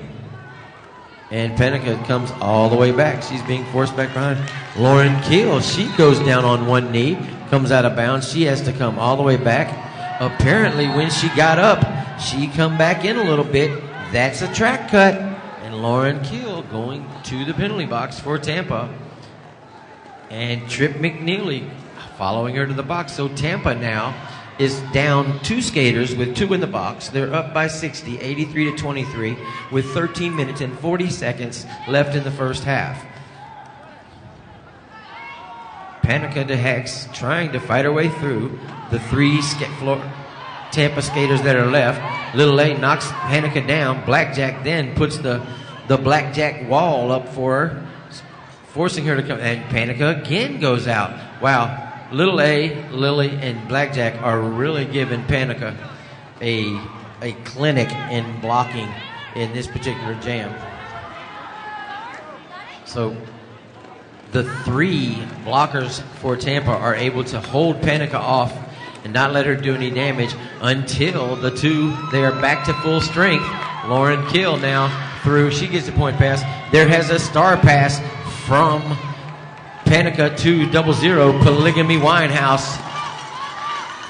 And Panica comes all the way back. She's being forced back behind. Lauren Keel, she goes down on one knee, comes out of bounds. She has to come all the way back. Apparently, when she got up, she come back in a little bit. That's a track cut. And Lauren Keel going to the penalty box for Tampa. And Trip McNeely following her to the box. So Tampa now is down 2 skaters with 2 in the box. They're up by 60, 83-23, with 13 minutes and 40 seconds left in the first half. Panica DeHex trying to fight her way through the 3 Tampa skaters that are left. Little A knocks Panica down. Blackjack then puts the blackjack wall up for her, forcing her to come. And Panica again goes out. Wow. Little A, Lily, and Blackjack are really giving Panica a clinic in blocking in this particular jam. So the 3 blockers for Tampa are able to hold Panica off and not let her do any damage until the 2, they are back to full strength. Lauren Keel now through. She gets the point pass. There has a star pass from Panica to 00, Polygamy Winehouse,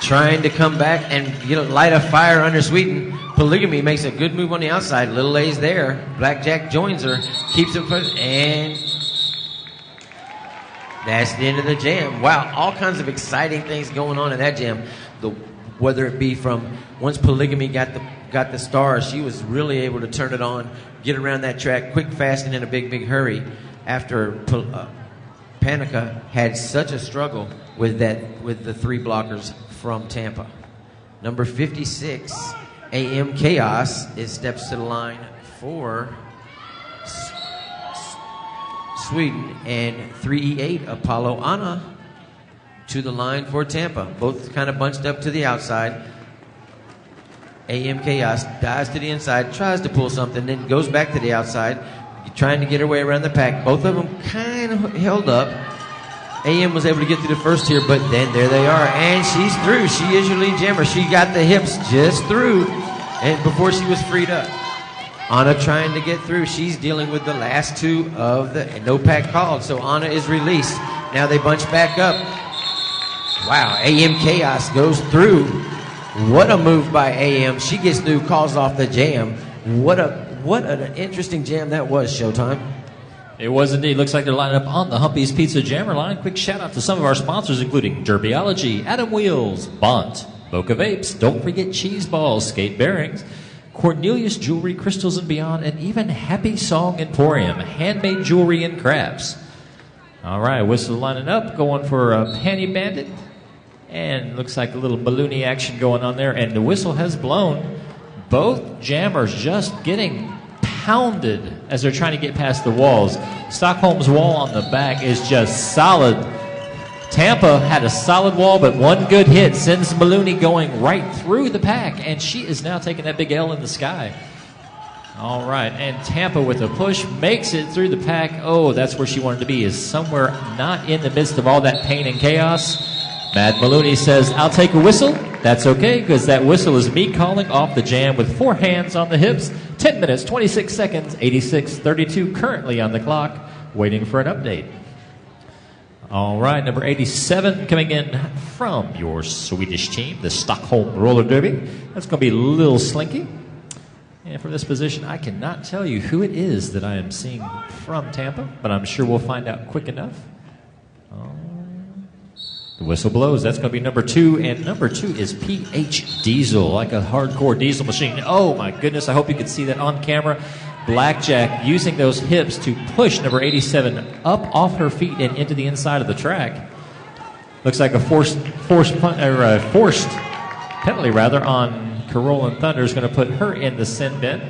trying to come back and light a fire under Sweeten. Polygamy makes a good move on the outside. Little A's there. Blackjack joins her, keeps it first, and that's the end of the jam. Wow, all kinds of exciting things going on in that jam. Whether it be from once Polygamy got the stars, she was really able to turn it on, get around that track quick, fast, and in a big hurry after Panica had such a struggle with the 3 blockers from Tampa. Number 56, AM Chaos, steps to the line for Sweden, and 3E8 Apollo Anna to the line for Tampa. Both kind of bunched up to the outside. AM Chaos dives to the inside, tries to pull something, then goes back to the outside, trying to get her way around the pack. Both of them kind of held up. AM was able to get through the first tier, but then there they are, and she's through. She is your lead jammer. She got the hips just through, and before she was freed up. Anna trying to get through. She's dealing with the last 2 of the no pack called, so Anna is released. Now they bunch back up. Wow, AM Chaos goes through. What a move by AM. She gets through, calls off the jam. What an interesting jam that was, Showtime. It was indeed. Looks like they're lining up on the Humpy's Pizza Jammer line. Quick shout out to some of our sponsors, including Derbyology, Adam Wheels, Bont, Boca Vapes, don't forget Cheese Balls, Skate Bearings, Cornelius Jewelry, Crystals and Beyond, and even Happy Song Emporium, handmade jewelry and crafts. All right, whistle lining up, going for a Panty Bandit. And looks like a little balloony action going on there, and the whistle has blown. Both jammers just getting pounded as they're trying to get past the walls. Stockholm's wall on the back is just solid. Tampa had a solid wall, but one good hit sends Maloney going right through the pack, and she is now taking that big L in the sky. All right, and Tampa with a push makes it through the pack. Oh, that's where she wanted to be, is somewhere not in the midst of all that pain and chaos. Mad Maloney says, I'll take a whistle. That's okay, because that whistle is me calling off the jam with 4 hands on the hips. 10 minutes, 26 seconds, 86:32 currently on the clock, waiting for an update. All right, number 87 coming in from your Swedish team, the Stockholm Roller Derby. That's going to be Lil Slinky. And from this position, I cannot tell you who it is that I am seeing from Tampa, but I'm sure we'll find out quick enough. The whistle blows. That's going to be number 2, and number 2 is PH Diesel, like a hardcore diesel machine. Oh my goodness, I hope you can see that on camera. Blackjack using those hips to push number 87 up off her feet and into the inside of the track. Looks like a forced penalty rather on Carolyn Thunder is going to put her in the sin bin.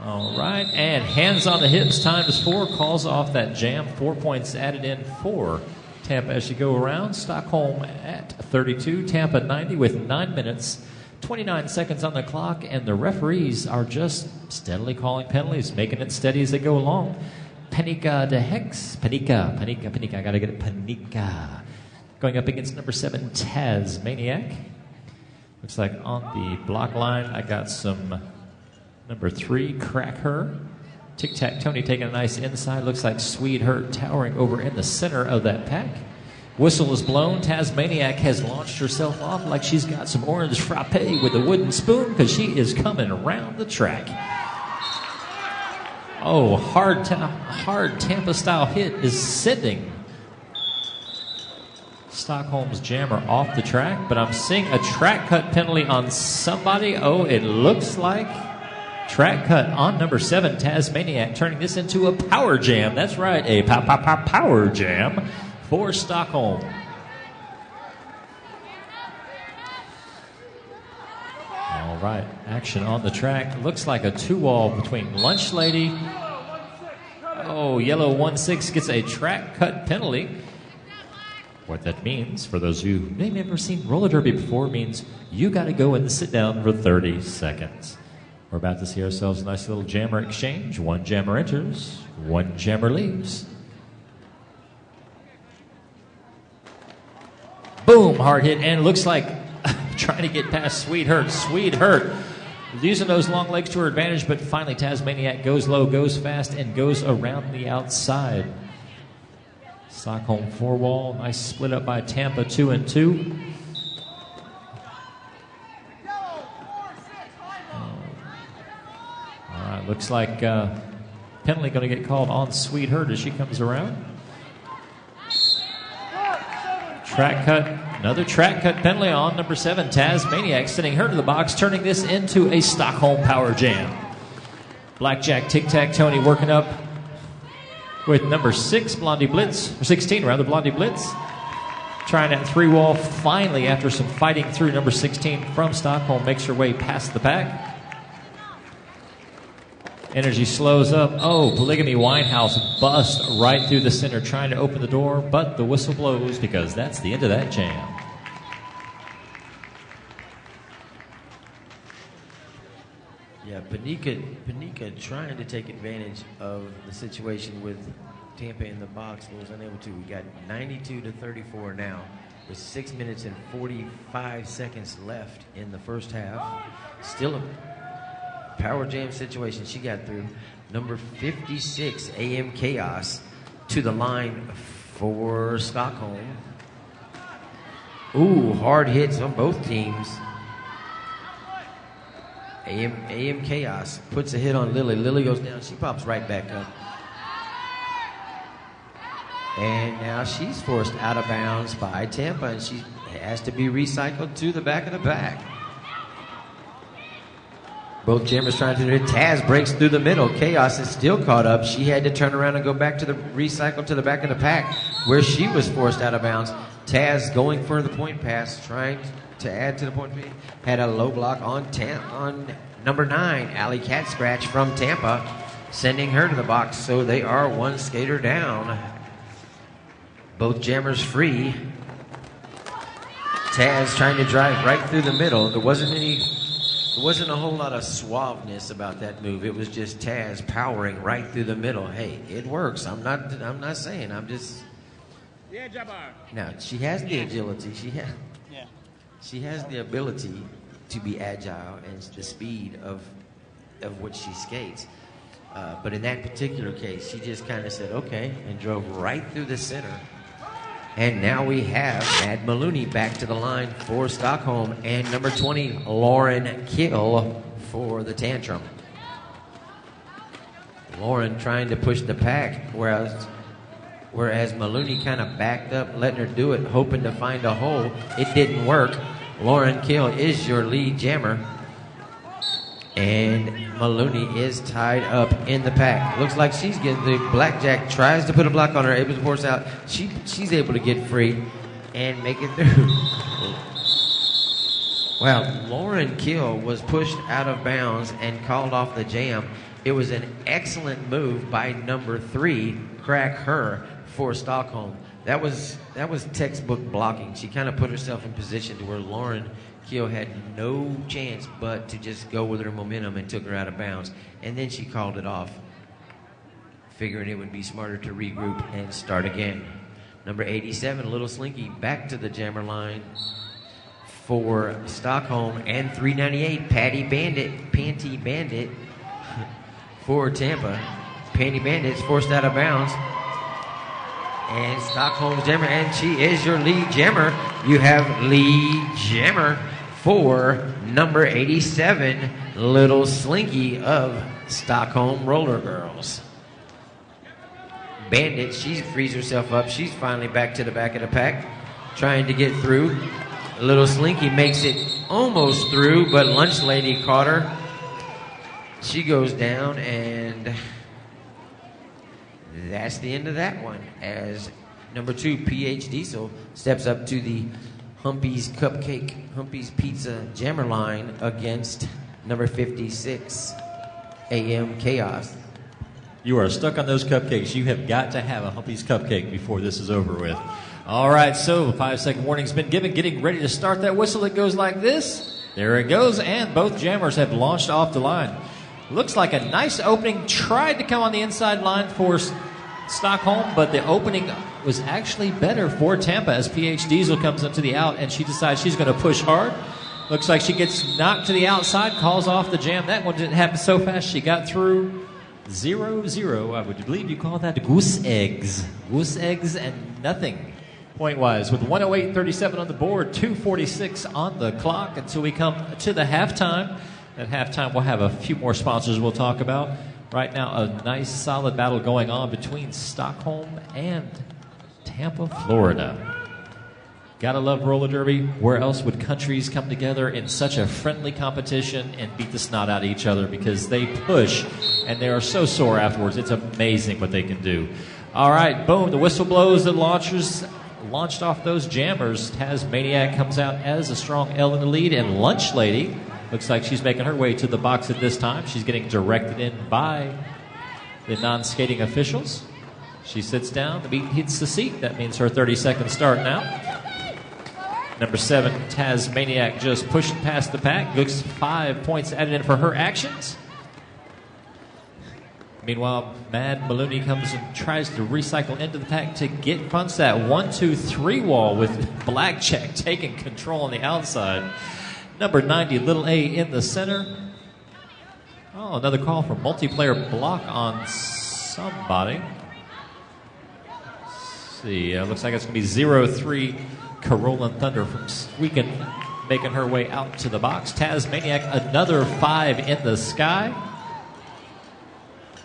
All right, and hands on the hips times 4 calls off that jam. 4 points added in for Tampa as you go around. Stockholm at 32, Tampa 90 with 9 minutes, 29 seconds on the clock, and the referees are just steadily calling penalties, making it steady as they go along. Panika de Hex, Panika, I gotta get it, Panika. Going up against number 7, Tasmaniac. Looks like on the block line, I got some number 3, Crack Her. Tic Tac Tony taking a nice inside. Looks like Sweet Hurt towering over in the center of that pack. Whistle is blown. Tasmaniac has launched herself off like she's got some orange frappe with a wooden spoon because she is coming around the track. Oh, hard Tampa-style hit is sending Stockholm's jammer off the track, but I'm seeing a track cut penalty on somebody. Oh, it looks like track cut on number 7, Tasmaniac, turning this into a power jam. That's right, a power jam for Stockholm. All right, action on the track. Looks like a 2-wall between Lunch Lady. Oh, yellow 1-6 gets a track cut penalty. What that means, for those of you who may have never seen roller derby before, means you got to go and sit down for 30 seconds. We're about to see ourselves a nice little jammer exchange. One jammer enters, one jammer leaves. Boom, hard hit, and it looks like trying to get past Sweet Hurt. Sweet Hurt using those long legs to her advantage, but finally Tasmaniac goes low, goes fast, and goes around the outside. Stockholm 4-wall, nice split up by Tampa 2-2. All right, looks like penalty going to get called on Sweet Hurt as she comes around. Track cut, another track cut penalty on number 7, Tasmaniac, sending her to the box, turning this into a Stockholm power jam. Blackjack Tic Tac Tony working up with number 6, Blondie Blitz, or 16 rather, Blondie Blitz. Trying that 3-wall, finally after some fighting through, number 16 from Stockholm makes her way past the pack. Energy slows up. Oh, Polygamy Winehouse bust right through the center, trying to open the door, but the whistle blows because that's the end of that jam. Yeah, Panika trying to take advantage of the situation with Tampa in the box, but was unable to. We got 92-34 now, with 6 minutes and 45 seconds left in the first half. Still a power jam situation she got through. Number 56, AM Chaos, to the line for Stockholm. Ooh, hard hits on both teams. AM Chaos puts a hit on Lily. Lily goes down. She pops right back up. And now she's forced out of bounds by Tampa, and she has to be recycled to the back of the pack. Both jammers trying to do it. Taz breaks through the middle. Chaos is still caught up. She had to turn around and go back to the recycle to the back of the pack where she was forced out of bounds. Taz going for the point pass, trying to add to the point. Had a low block on number 9, Alley Cat Scratch from Tampa, sending her to the box. So they are one skater down. Both jammers free. Taz trying to drive right through the middle. There wasn't a whole lot of suaveness about that move. It was just Taz powering right through the middle. Hey, it works. I'm not saying. I'm just. Yeah, Jabbar. Now she has the agility. She has the ability to be agile and the speed of which she skates. But in that particular case, she just kind of said okay and drove right through the center. And now we have Mad Maloney back to the line for Stockholm, and number 20, Lauren Kill for the Tantrum. Lauren trying to push the pack, whereas Maloney kind of backed up, letting her do it, hoping to find a hole. It didn't work. Lauren Kill is your lead jammer. And Maloney is tied up in the pack. Looks like she's getting the blackjack, tries to put a block on her, able to force out. She's able to get free and make it through. Wow, Lauren Kill was pushed out of bounds and called off the jam. It was an excellent move by number 3, Crack Her, for Stockholm. That was textbook blocking. She kind of put herself in position to where Lauren Kill had no chance but to just go with her momentum and took her out of bounds. And then she called it off, figuring it would be smarter to regroup and start again. Number 87, Little Slinky, back to the jammer line for Stockholm. And 398, Panty Bandit for Tampa. Panty Bandit's forced out of bounds. And Stockholm's jammer, and she is your lead jammer. You have lead jammer for number 87, Little Slinky of Stockholm Roller Girls. Bandit, she frees herself up. She's finally back to the back of the pack, trying to get through. Little Slinky makes it almost through, but Lunch Lady caught her. She goes down, and that's the end of that one, as number 2, PH Diesel, steps up to the Humpy's Pizza jammer line against number 56, AM Chaos. You are stuck on those cupcakes. You have got to have a Humpy's cupcake before this is over with. All right, so 5-second warning's been given. Getting ready to start that whistle. It goes like this. There it goes, and both jammers have launched off the line. Looks like a nice opening. Tried to come on the inside line for Stockholm, but the opening was actually better for Tampa as PH Diesel comes into the out, and she decides she's going to push hard. Looks like she gets knocked to the outside, calls off the jam. That one didn't happen so fast. She got through 0-0. I would believe you call that goose eggs. Goose eggs and nothing. Point-wise, with 108.37 on the board, 2:46 on the clock until we come to the halftime. At halftime, we'll have a few more sponsors we'll talk about. Right now, a nice, solid battle going on between Stockholm and Tampa, Florida. Gotta love roller derby. Where else would countries come together in such a friendly competition and beat the snot out of each other, because they push and they are so sore afterwards. It's amazing what they can do. All right, boom, the whistle blows. The launchers launched off those jammers. Tasmaniac comes out as a strong L in the lead, and Lunch Lady looks like she's making her way to the box at this time. She's getting directed in by the non-skating officials. She sits down. The beat hits the seat. That means her 30-second start now. Number 7, Tasmaniac, just pushing past the pack. Looks 5 points added in for her actions. Meanwhile, Mad Maloney comes and tries to recycle into the pack to get punts that 1-2-3 wall with Blackjack taking control on the outside. Number 90, Little A in the center. Oh, another call for multiplayer block on somebody. Let's see, looks like it's going to be 0-3 Corolla Thunder from Squeakin', making her way out to the box. Tasmaniac, another 5 in the sky.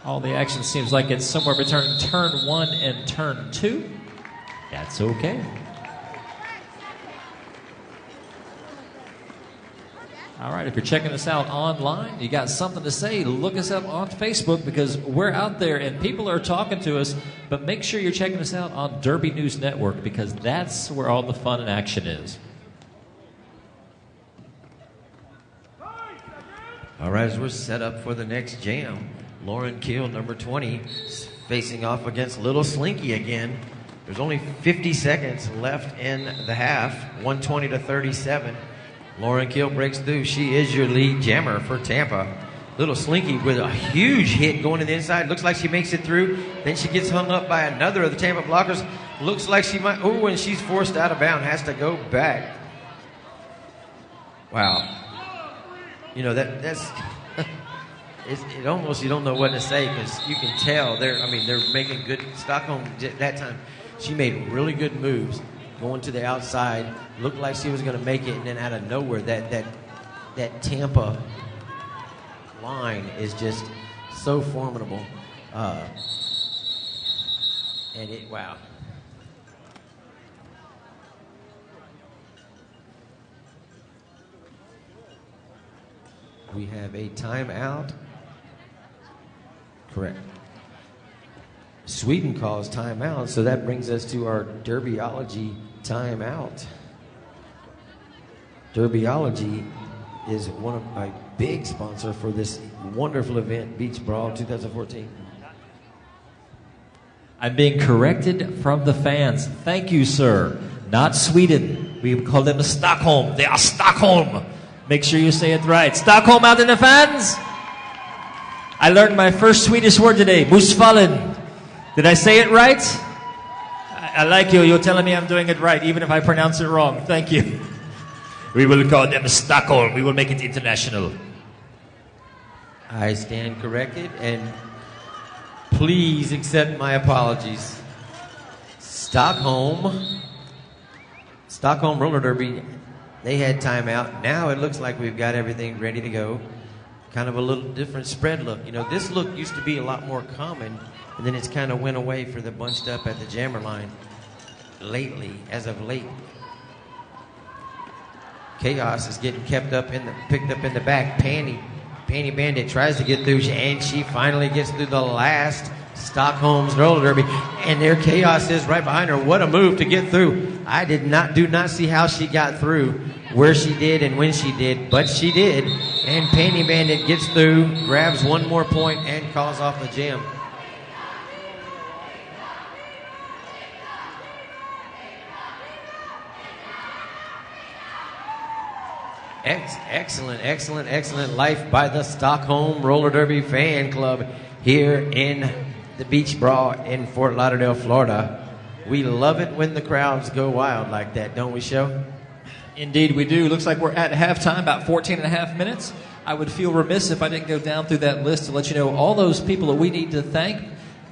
All the action seems like it's somewhere between turn 1 and turn 2. That's okay. All right, if you're checking us out online, you got something to say, look us up on Facebook, because we're out there and people are talking to us. But make sure you're checking us out on Derby News Network, because that's where all the fun and action is. All right, as we're set up for the next jam, Lauren Keel, number 20, facing off against Little Slinky again. There's only 50 seconds left in the half, 120-37. Lauren Keel breaks through. She is your lead jammer for Tampa. Little Slinky with a huge hit going to the inside. Looks like she makes it through. Then she gets hung up by another of the Tampa blockers. Looks like she might, oh, and she's forced out of bounds, has to go back. Wow. You know, that's it almost, you don't know what to say, because you can tell they're making good. Stockholm at that time, she made really good moves going to the outside. Looked like she was going to make it, and then out of nowhere, that Tampa line is just so formidable. And wow. we have a timeout. Correct. Sweden calls timeout, so that brings us to our Derbyology timeout. Derbyology is one of my big sponsor for this wonderful event, Beach Brawl 2014. I'm being corrected from the fans. Thank you, sir. Not Sweden. We call them Stockholm. They are Stockholm. Make sure you say it right. Stockholm out in the fans. I learned my first Swedish word today, musfallen. Did I say it right? I like you. You're telling me I'm doing it right, even if I pronounce it wrong. Thank you. We will call them Stockholm. We will make it international. I stand corrected, and please accept my apologies. Stockholm Roller Derby, they had timeout. Now it looks like we've got everything ready to go. Kind of a little different spread look. You know, this look used to be a lot more common, and then it's kind of went away for the bunched up at the jammer line lately, as of late. Chaos is getting picked up in the back. Panty Bandit tries to get through, and she finally gets through the last Stockholm's roller derby, and there Chaos is right behind her. What a move to get through. I do not see how she got through, where she did and when she did, but she did. And Panty Bandit gets through, grabs one more point, and calls off the jam. Excellent life by the Stockholm Roller Derby Fan Club here in the Beach Brawl in Fort Lauderdale, Florida. We love it when the crowds go wild like that, don't we, Sho? Indeed we do. Looks like we're at halftime, about 14 and a half minutes. I would feel remiss if I didn't go down through that list to let you know all those people that we need to thank,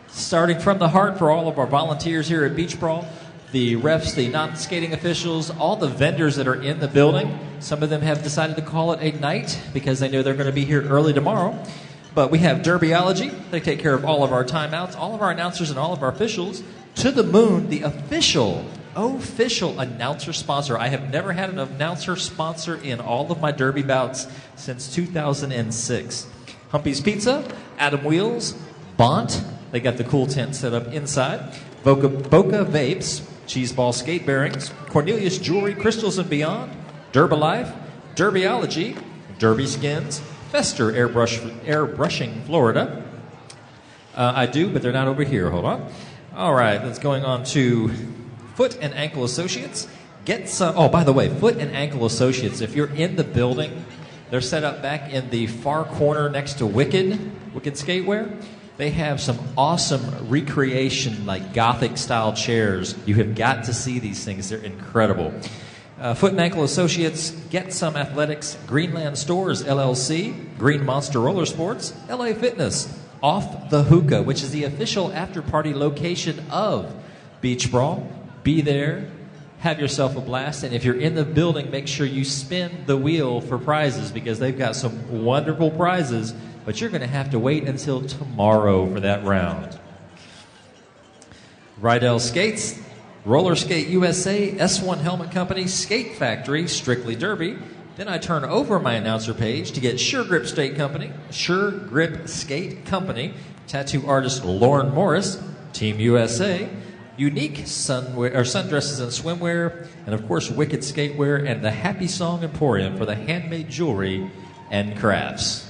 starting from the heart for all of our volunteers here at Beach Brawl. The refs, the non-skating officials, all the vendors that are in the building. Some of them have decided to call it a night because they know they're going to be here early tomorrow. But we have Derbyology. They take care of all of our timeouts, all of our announcers, and all of our officials. To the Moon, the official announcer sponsor. I have never had an announcer sponsor in all of my Derby bouts since 2006. Humpy's Pizza, Adam Wheels, Bont. They got the cool tent set up inside. Boca Vapes, Cheese Ball Skate Bearings, Cornelius Jewelry, Crystals and Beyond, Derbalife, Derbyology, Derby Skins, Fester Airbrushing Florida. I do, but they're not over here. Hold on. All right, that's going on to Foot and Ankle Associates. Get some. Oh, by the way, Foot and Ankle Associates, if you're in the building, they're set up back in the far corner next to Wicked Skatewear. They have some awesome recreation, like Gothic-style chairs. You have got to see these things. They're incredible. Foot and Ankle Associates, Get Some Athletics, Greenland Stores, LLC, Green Monster Roller Sports, LA Fitness, Off the Hookah, which is the official after-party location of Beach Brawl. Be there. Have yourself a blast. And if you're in the building, make sure you spin the wheel for prizes because they've got some wonderful prizes. But you're going to have to wait until tomorrow for that round. Rydell Skates, Roller Skate USA, S1 Helmet Company, Skate Factory, Strictly Derby. Then I turn over my announcer page to get Sure Grip Skate Company, tattoo artist Lauren Morris, Team USA, Unique Sundresses and Swimwear, and of course Wicked Skatewear and the Happy Song Emporium for the handmade jewelry and crafts.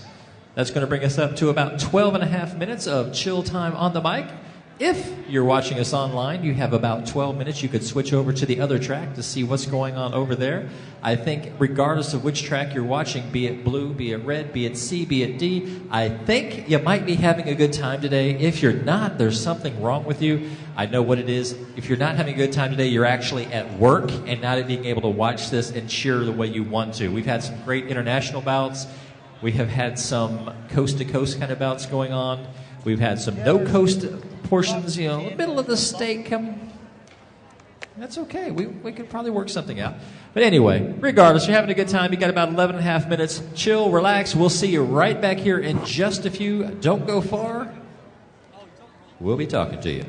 That's going to bring us up to about 12 and a half minutes of chill time on the mic. If you're watching us online, you have about 12 minutes. You could switch over to the other track to see what's going on over there. I think regardless of which track you're watching, be it blue, be it red, be it C, be it D, I think you might be having a good time today. If you're not, there's something wrong with you. I know what it is. If you're not having a good time today, you're actually at work and not being able to watch this and cheer the way you want to. We've had some great international bouts. We have had some coast-to-coast kind of bouts going on. We've had some no-coast portions, in the middle of the state. That's okay. We could probably work something out. But anyway, regardless, you're having a good time. You got about 11 and a half minutes. Chill, relax. We'll see you right back here in just a few. Don't go far. We'll be talking to you.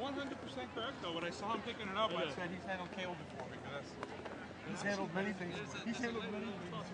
100% correct, though. When I saw him picking it up, I said he's handled KO before because he's handled many things. He's handled many things.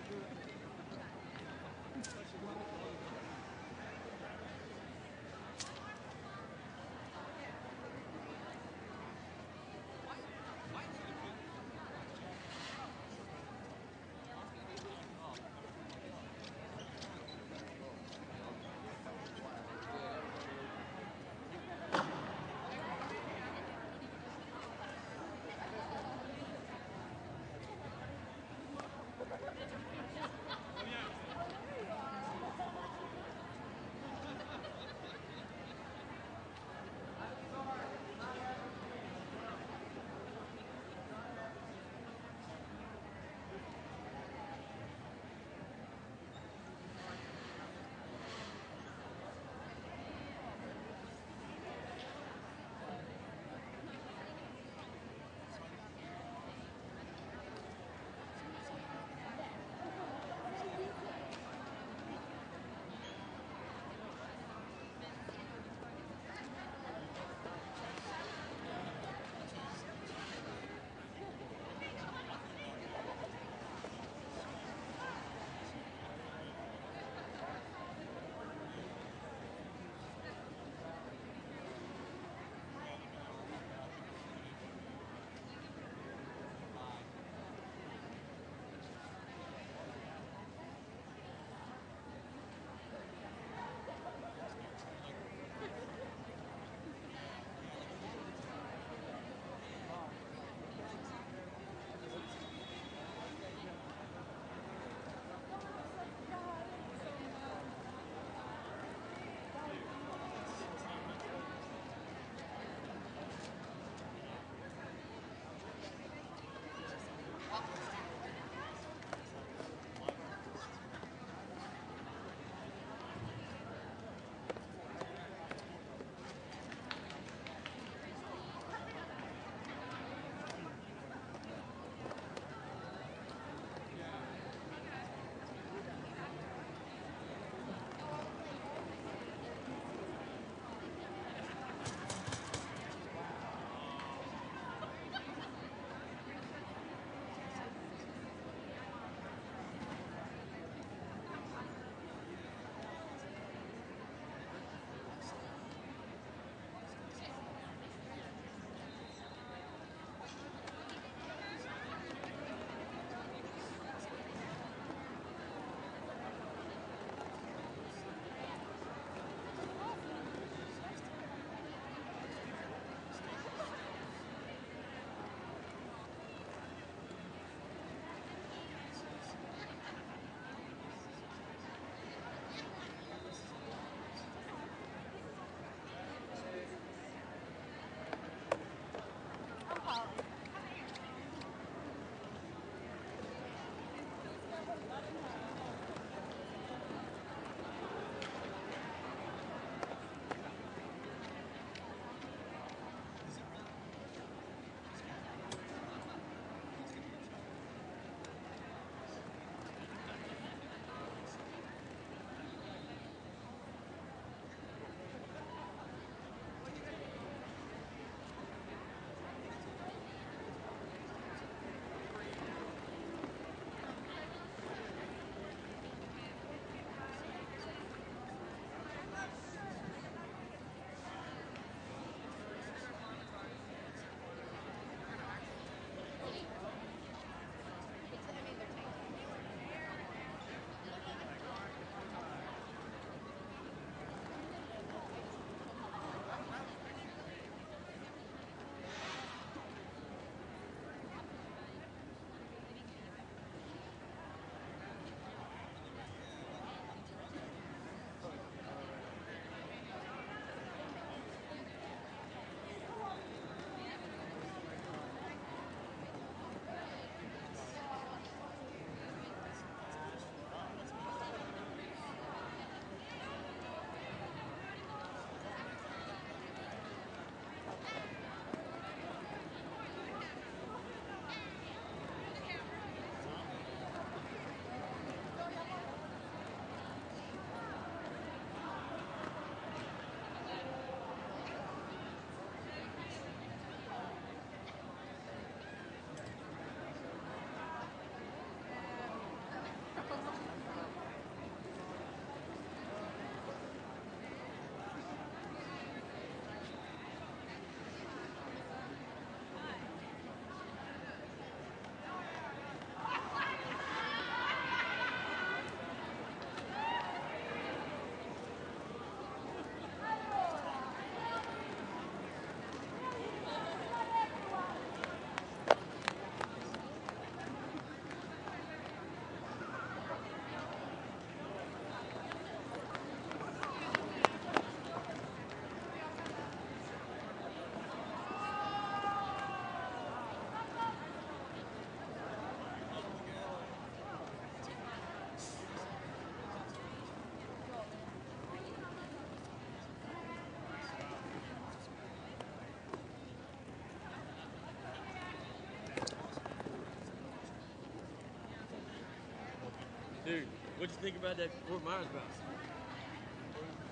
Dude, what'd you think about that Fort Myers bounce?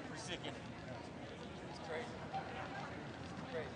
Forsaken. It's crazy. It's crazy.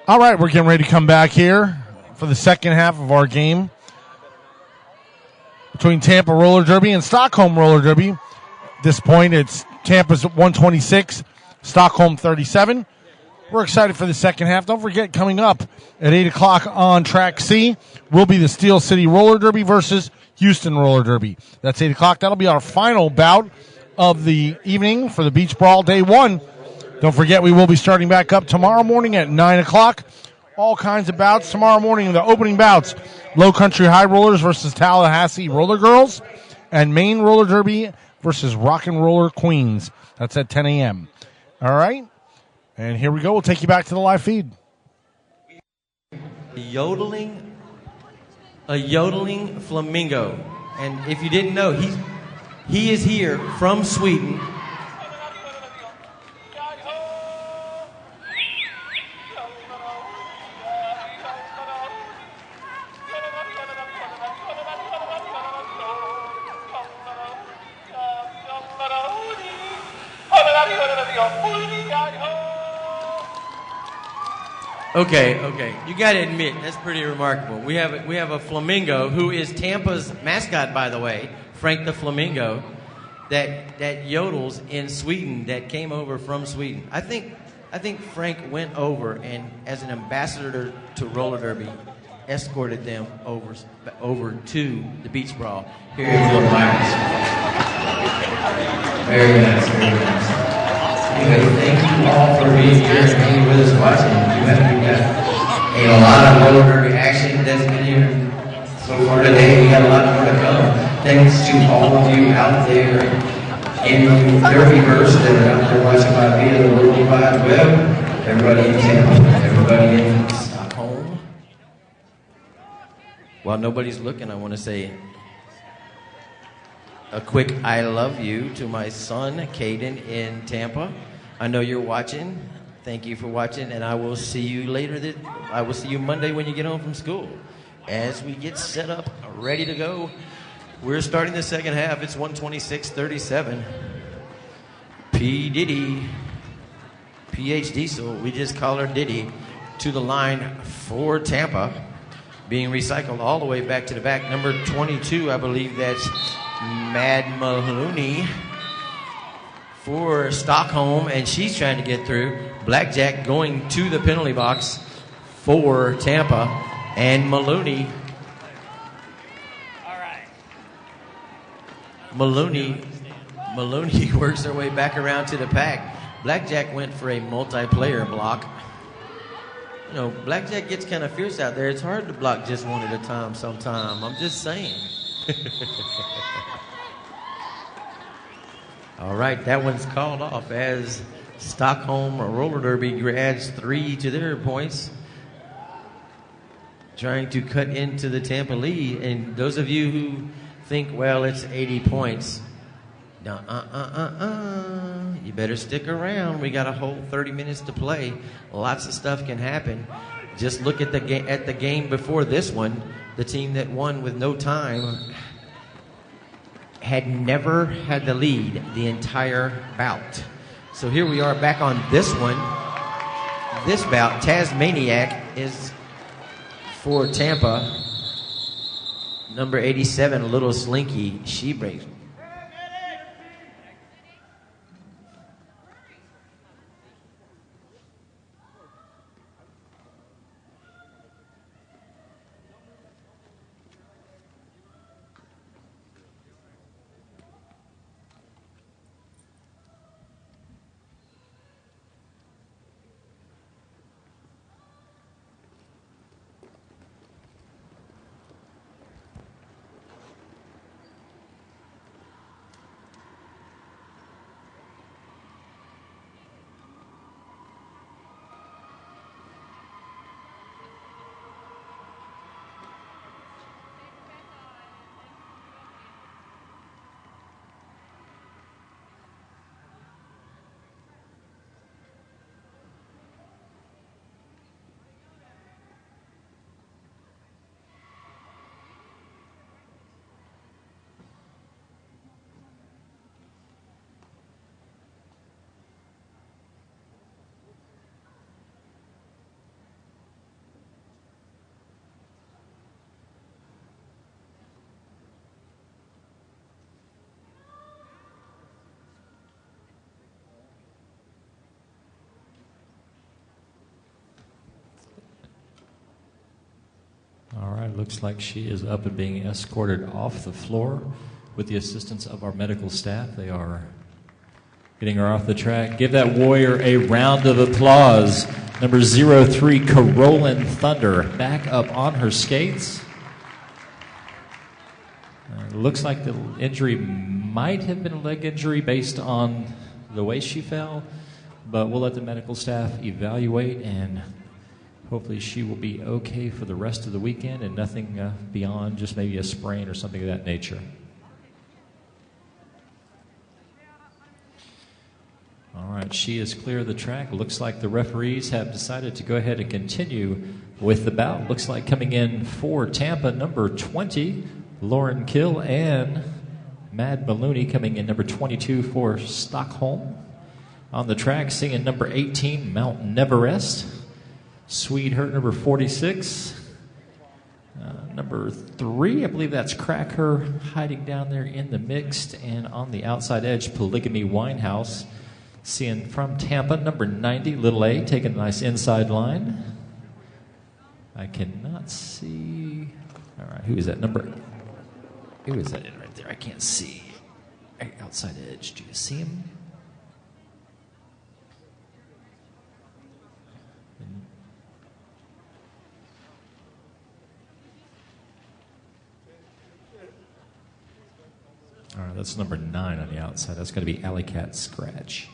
All right, we're getting ready to come back here for the second half of our game between Tampa Roller Derby and Stockholm Roller Derby. At this point, it's Tampa's 126, Stockholm 37. We're excited for the second half. Don't forget, coming up at 8 o'clock on Track C will be the Steel City Roller Derby versus Houston Roller Derby. That's 8 o'clock. That'll be our final bout of the evening for the Beach Brawl Day 1. Don't forget, we will be starting back up tomorrow morning at 9 o'clock. All kinds of bouts. Tomorrow morning, the opening bouts, Low Country High Rollers versus Tallahassee Roller Girls, and Maine Roller Derby versus Rock and Roller Queens. That's at 10 a.m. All right? And here we go. We'll take you back to the live feed. A yodeling flamingo. And if you didn't know, he is here from Sweden. Okay. You got to admit, that's pretty remarkable. We have a flamingo who is Tampa's mascot, by the way, Frank the Flamingo, that yodels in Sweden, that came over from Sweden. I think Frank went over and, as an ambassador to roller derby, escorted them over to the Beach Brawl here in Fort Myers. Very nice. Anyway, thank you all for being here and being with us watching. We've got a lot of roller derby action that's been here so far today. We got a lot more to come. Thanks to all of you out there in the Derbyverse that are out there watching via the World Wide Web. Everybody in Tampa, everybody in Stockholm. While nobody's looking, I want to say a quick I love you to my son, Caden, in Tampa. I know you're watching. Thank you for watching, and I will see you later. I will see you Monday when you get home from school. As we get set up, ready to go, we're starting the second half. It's 126-37. P. Diddy, PH Diesel, we just call her Diddy, to the line for Tampa, being recycled all the way back to the back. Number 22, I believe that's Mad Maloney for Stockholm, and she's trying to get through. Blackjack going to the penalty box for Tampa, and Maloney. All right. Maloney works her way back around to the pack. Blackjack went for a multiplayer block. You know, Blackjack gets kind of fierce out there. It's hard to block just one at a time sometime. I'm just saying. All right, that one's called off as Stockholm Roller Derby adds 3 to their points, trying to cut into the Tampa lead. And those of you who think, well, it's 80 points, you better stick around. We got a whole 30 minutes to play. Lots of stuff can happen. Just look at the game before this one. The team that won with no time had never had the lead the entire bout. So here we are back on this one. This bout, Tasmaniac is For Tampa, number 87, Little Slinky, she breaks. All right, looks like she is up and being escorted off the floor with the assistance of our medical staff. They are getting her off the track. Give that warrior a round of applause. Number 03, Carolyn Thunder, back up on her skates. Looks like the injury might have been a leg injury based on the way she fell, but we'll let the medical staff evaluate, and hopefully she will be okay for the rest of the weekend and nothing beyond just maybe a sprain or something of that nature. All right, she is clear of the track. Looks like the referees have decided to go ahead and continue with the bout. Looks like coming in for Tampa, number 20, Lauren Kill, and Mad Maloney coming in number 22 for Stockholm. On the track, singing number 18, Mount Neverest. Swede Hurt, number 46. Number 3, I believe that's Cracker, hiding down there in the mixed. And on the outside edge, Polygamy Winehouse. Seeing from Tampa, number 90, Little A, taking a nice inside line. I cannot see. All right, who is that number? Who is that in right there? I can't see. Right, outside edge. Do you see him? All right, that's number 9 on the outside. That's going to be Alley Cat Scratch.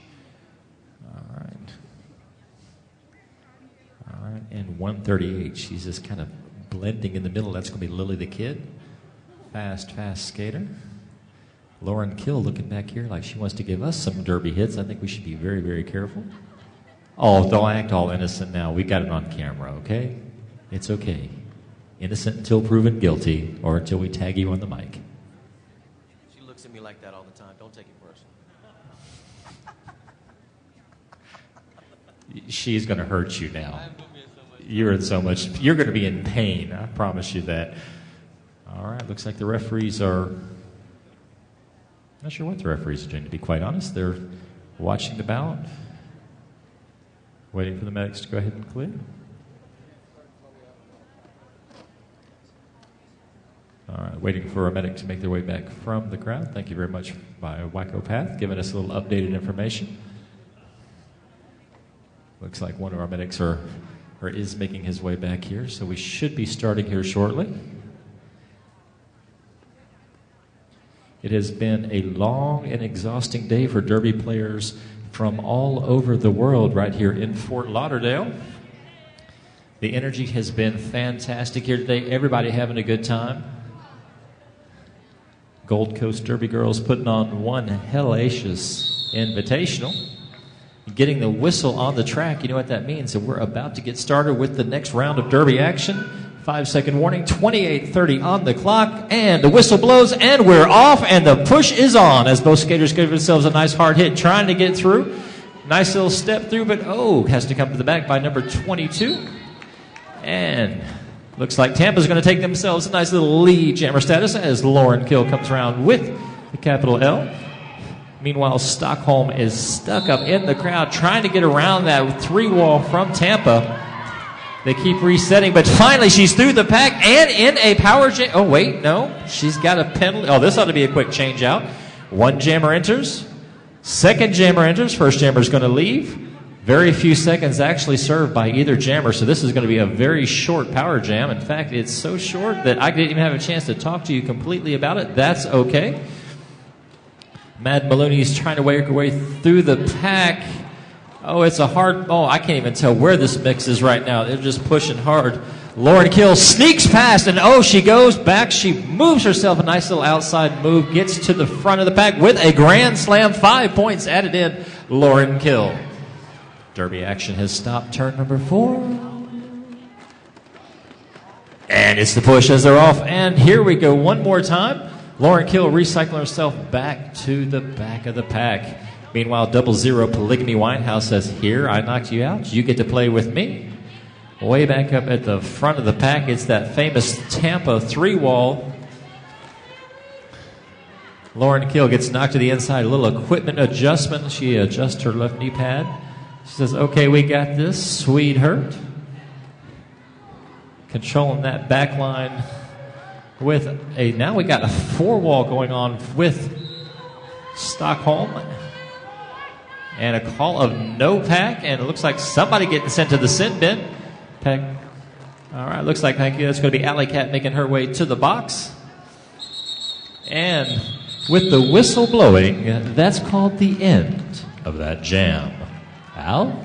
All right. All right, and 138. She's just kind of blending in the middle. That's going to be Lily the Kid. Fast skater. Lauren Kill looking back here like she wants to give us some derby hits. I think we should be very, very careful. Oh, don't act all innocent now. We got it on camera, okay? It's okay. Innocent until proven guilty or until we tag you on the mic. She looks at me like that all the time. Don't take it personal. She's going to hurt you now. You're in so much. You're going to be in pain. I promise you that. All right. Looks like the referees are. Not sure what the referees are doing, to be quite honest. They're watching the bout, waiting for the medics to go ahead and clear. All right, waiting for a medic to make their way back from the crowd. Thank you very much by Wacko Path, giving us a little updated information. Looks like one of our medics is making his way back here, so we should be starting here shortly. It has been a long and exhausting day for Derby players from all over the world right here in Fort Lauderdale. The energy has been fantastic here today. Everybody having a good time. Gold Coast Derby girls putting on one hellacious invitational. Getting the whistle on the track, you know what that means. So we're about to get started with the next round of Derby action. 5-second warning, 28:30 on the clock, and the whistle blows, and we're off, and the push is on as both skaters give themselves a nice hard hit, trying to get through. Nice little step through, but has to come to the back by number 22. And Looks like Tampa's going to take themselves a nice little lead jammer status as Lauren Kill comes around with the capital L. Meanwhile, Stockholm is stuck up in the crowd trying to get around that 3-wall from Tampa. They keep resetting, but finally she's through the pack and in a power jam. Oh, wait, no. She's got a penalty. Oh, this ought to be a quick change out. One jammer enters. Second jammer enters. First jammer is going to leave. Very few seconds actually served by either jammer, so this is going to be a very short power jam. In fact, it's so short that I didn't even have a chance to talk to you completely about it. That's okay. Mad Maloney's trying to work her way through the pack. Oh, it's a hard... Oh, I can't even tell where this mix is right now. They're just pushing hard. Lauren Kill sneaks past, and oh, she goes back. She moves herself a nice little outside move, gets to the front of the pack with a grand slam. 5 points added in. Lauren Kill. Derby action has stopped. Turn number 4. And it's the push as they're off. And here we go one more time. Lauren Kill recycling herself back to the back of the pack. Meanwhile, 00 Polygamy Winehouse says, here, I knocked you out. You get to play with me. Way back up at the front of the pack, it's that famous Tampa 3-wall. Lauren Kill gets knocked to the inside. A little equipment adjustment. She adjusts her left knee pad. She says, okay, we got this. Sweetheart. Controlling that back line with a... Now we got a 4-wall going on with Stockholm. And a call of no pack. And it looks like somebody getting sent to the sin bin. Pack. All right, looks like that's going to be Alley Cat making her way to the box. And with the whistle blowing, that's called the end of that jam. Al?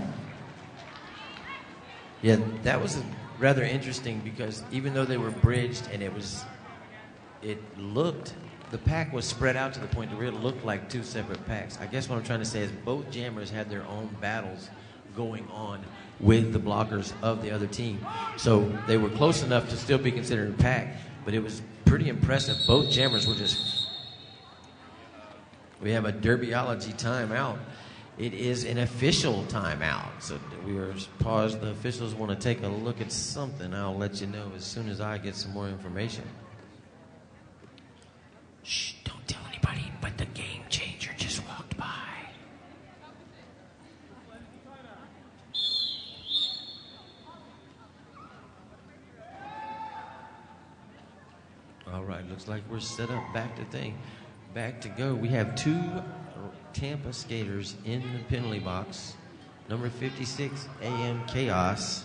Yeah, that was rather interesting because even though they were bridged and it looked, the pack was spread out to the point where it looked like 2 separate packs. I guess what I'm trying to say is both jammers had their own battles going on with the blockers of the other team. So they were close enough to still be considered a pack, but it was pretty impressive. Both jammers were just... We have a derbyology timeout. It is an official timeout. So we are paused. The officials want to take a look at something. I'll let you know as soon as I get some more information. Shh, don't tell anybody, but the game changer just walked by. All right, looks like we're set up. Back to go. We have 2 Tampa skaters in the penalty box. Number 56, AM Chaos,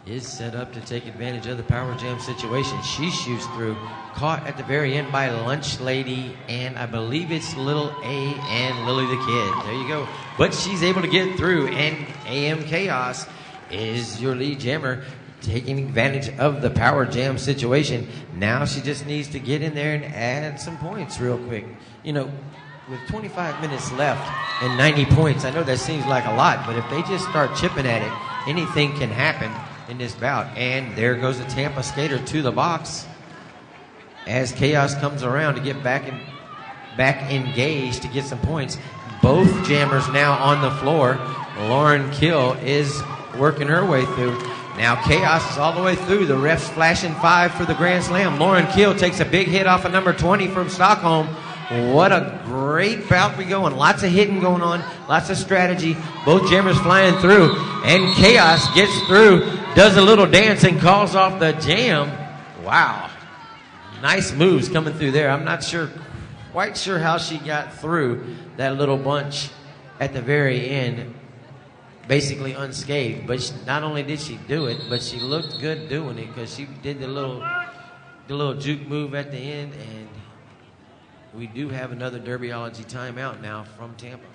is set up to take advantage of the power jam situation. She shoots through, caught at the very end by Lunch Lady, and I believe it's Little A and Lily the Kid. There you go. But she's able to get through, and AM Chaos is your lead jammer, taking advantage of the power jam situation. Now she just needs to get in there and add some points real quick. You know, with 25 minutes left and 90 points, I know that seems like a lot, but if they just start chipping at it, anything can happen in this bout. And there goes the Tampa skater to the box as Chaos comes around to get back engaged to get some points. Both jammers now on the floor. Lauren Kill is working her way through. Now Chaos is all the way through. The ref's flashing 5 for the grand slam. Lauren Kill takes a big hit off of number 20 from Stockholm. What a great bout we going. Lots of hitting going on. Lots of strategy. Both jammers flying through. And Chaos gets through, does a little dance, and calls off the jam. Wow. Nice moves coming through there. I'm not quite sure how she got through that little bunch at the very end. Basically unscathed, but not only did she do it, but she looked good doing it because she did the little juke move at the end, and we do have another derbyology timeout now from Tampa.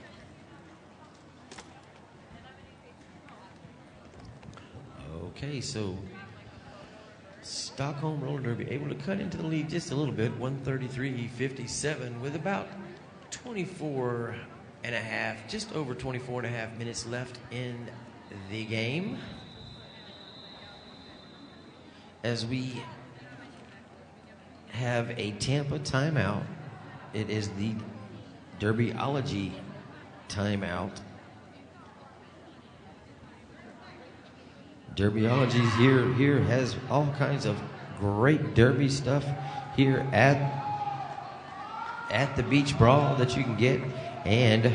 Okay, so Stockholm Roller Derby able to cut into the lead just a little bit, 133-57 with about 24 and a half, just over 24 and a half minutes left in the game. As we have a Tampa timeout, it is the derbyology timeout. Derbyology's here has all kinds of great derby stuff here at the Beach Brawl that you can get. And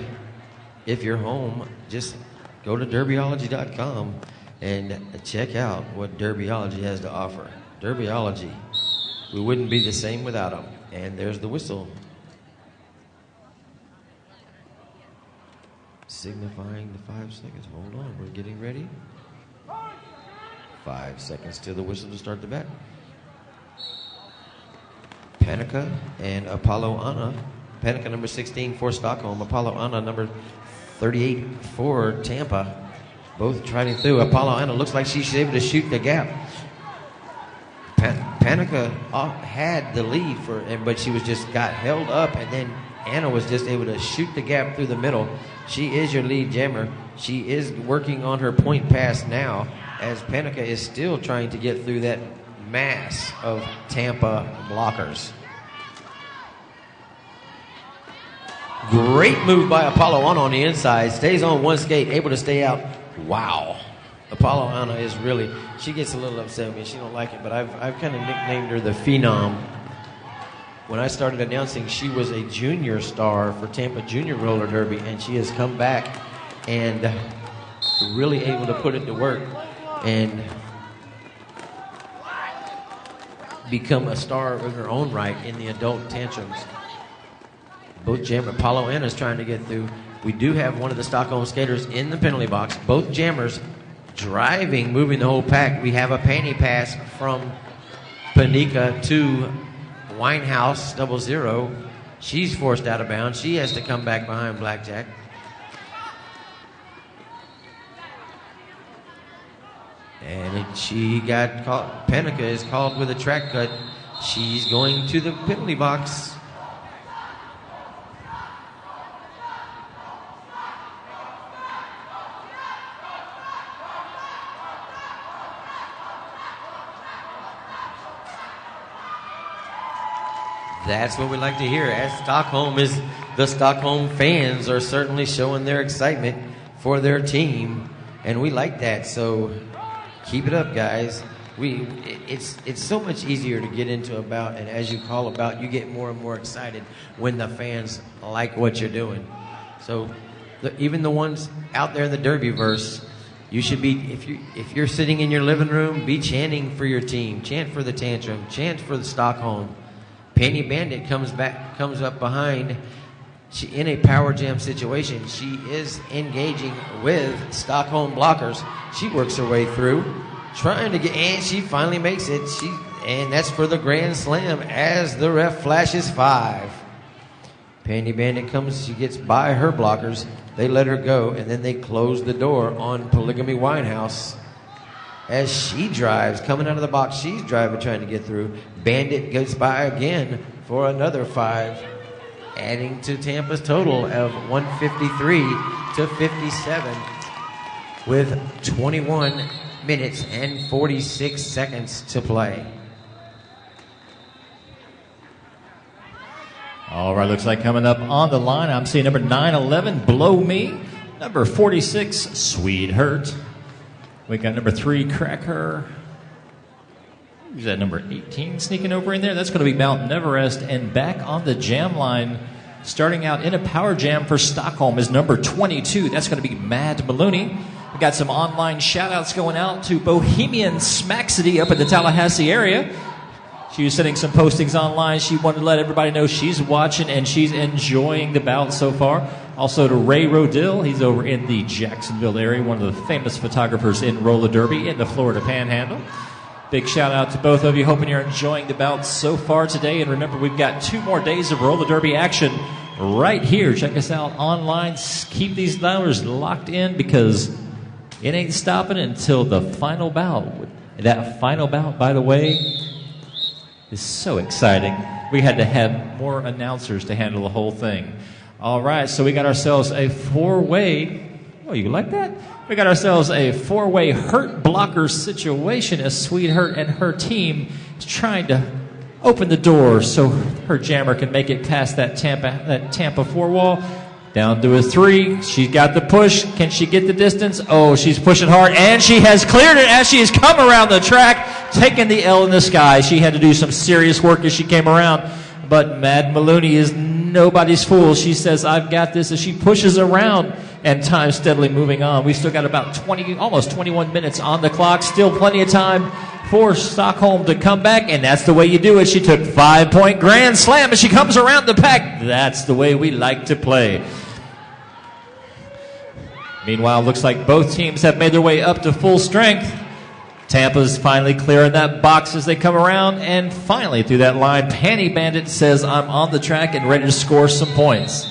if you're home, just go to derbyology.com and check out what Derbyology has to offer. Derbyology, we wouldn't be the same without them. And there's the whistle, signifying the 5 seconds. Hold on, we're getting ready. 5 seconds to the whistle to start the bet. Panica and Apollo Anna. Panica number 16 for Stockholm. Apollo Anna number 38 for Tampa. Both trying through. Apollo Anna looks like she's able to shoot the gap. Panica had the lead but she was just got held up, and then Anna was just able to shoot the gap through the middle. She is your lead jammer. She is working on her point pass now, as Panica is still trying to get through that mass of Tampa blockers. Great move by Apollo Anna on the inside. Stays on one skate, able to stay out. Wow. Apollo Anna is really, she gets a little upset with me. She don't like it, but I've kind of nicknamed her the Phenom. When I started announcing, she was a junior star for Tampa Junior Roller Derby, and she has come back and really able to put it to work and become a star in her own right in the adult tantrums. Both jammers, Apollo Anna is trying to get through. We do have one of the Stockholm skaters in the penalty box. Both jammers driving, moving the whole pack. We have a panty pass from Panica to Winehouse 00. She's forced out of bounds. She has to come back behind Blackjack. And she got caught. Panica is called with a track cut. She's going to the penalty box. That's what we like to hear. As the Stockholm fans are certainly showing their excitement for their team, and we like that. So keep it up, guys. It's so much easier to get into a bout, and as you call a bout, you get more and more excited when the fans like what you're doing. So even the ones out there in the Derbyverse, you should be, if you're sitting in your living room, be chanting for your team. Chant for the Tantrum. Chant for the Stockholm. Penny Bandit comes up behind. In a power jam situation, she is engaging with Stockholm blockers. She works her way through, trying to get, and she finally makes it. And that's for the Grand Slam as the ref flashes 5. Penny Bandit comes, she gets by her blockers. They let her go, and then they close the door on Polygamy Winehouse. As she drives, coming out of the box, she's driving, trying to get through. Bandit goes by again for another 5, adding to Tampa's total of 153 to 57 with 21 minutes and 46 seconds to play. All right, looks like coming up on the line, I'm seeing number 911, Blow Me. Number 46, Sweet Hurt. We got number 3, Cracker. Who's that, number 18 sneaking over in there? That's going to be Mount Everest. And back on the jam line, starting out in a power jam for Stockholm, is number 22. That's going to be Mad Maloney. We got some online shout-outs going out to Bohemian Smack City up in the Tallahassee area. She was sending some postings online. She wanted to let everybody know she's watching and she's enjoying the bout so far. Also to Ray Rodill. He's over in the Jacksonville area, one of the famous photographers in roller derby in the Florida Panhandle. Big shout out to both of you. Hoping you're enjoying the bout so far today. And remember, we've got 2 more days of roller derby action right here. Check us out online. Keep these numbers locked in because it ain't stopping until the final bout. That final bout, by the way, is so exciting. We had to have more announcers to handle the whole thing. All right, so we got ourselves a 4-way. Oh, you like that? We got ourselves a 4-way hurt blocker situation as Sweet Hurt and her team is trying to open the door so her jammer can make it past that Tampa 4 wall. Down to a 3. She's got the push. Can she get the distance? Oh, she's pushing hard, and she has cleared it as she has come around the track, taking the L in the sky. She had to do some serious work as she came around, but Mad Maloney is nobody's fool. She says, I've got this, as she pushes around, and time steadily moving on. We've still got about 20, almost 21 minutes on the clock. Still plenty of time for Stockholm to come back, and that's the way you do it. She took 5-point grand slam as she comes around the pack. That's the way we like to play. Meanwhile, looks like both teams have made their way up to full strength. Tampa's finally clearing that box as they come around, and finally through that line, Panty Bandit says, I'm on the track and ready to score some points.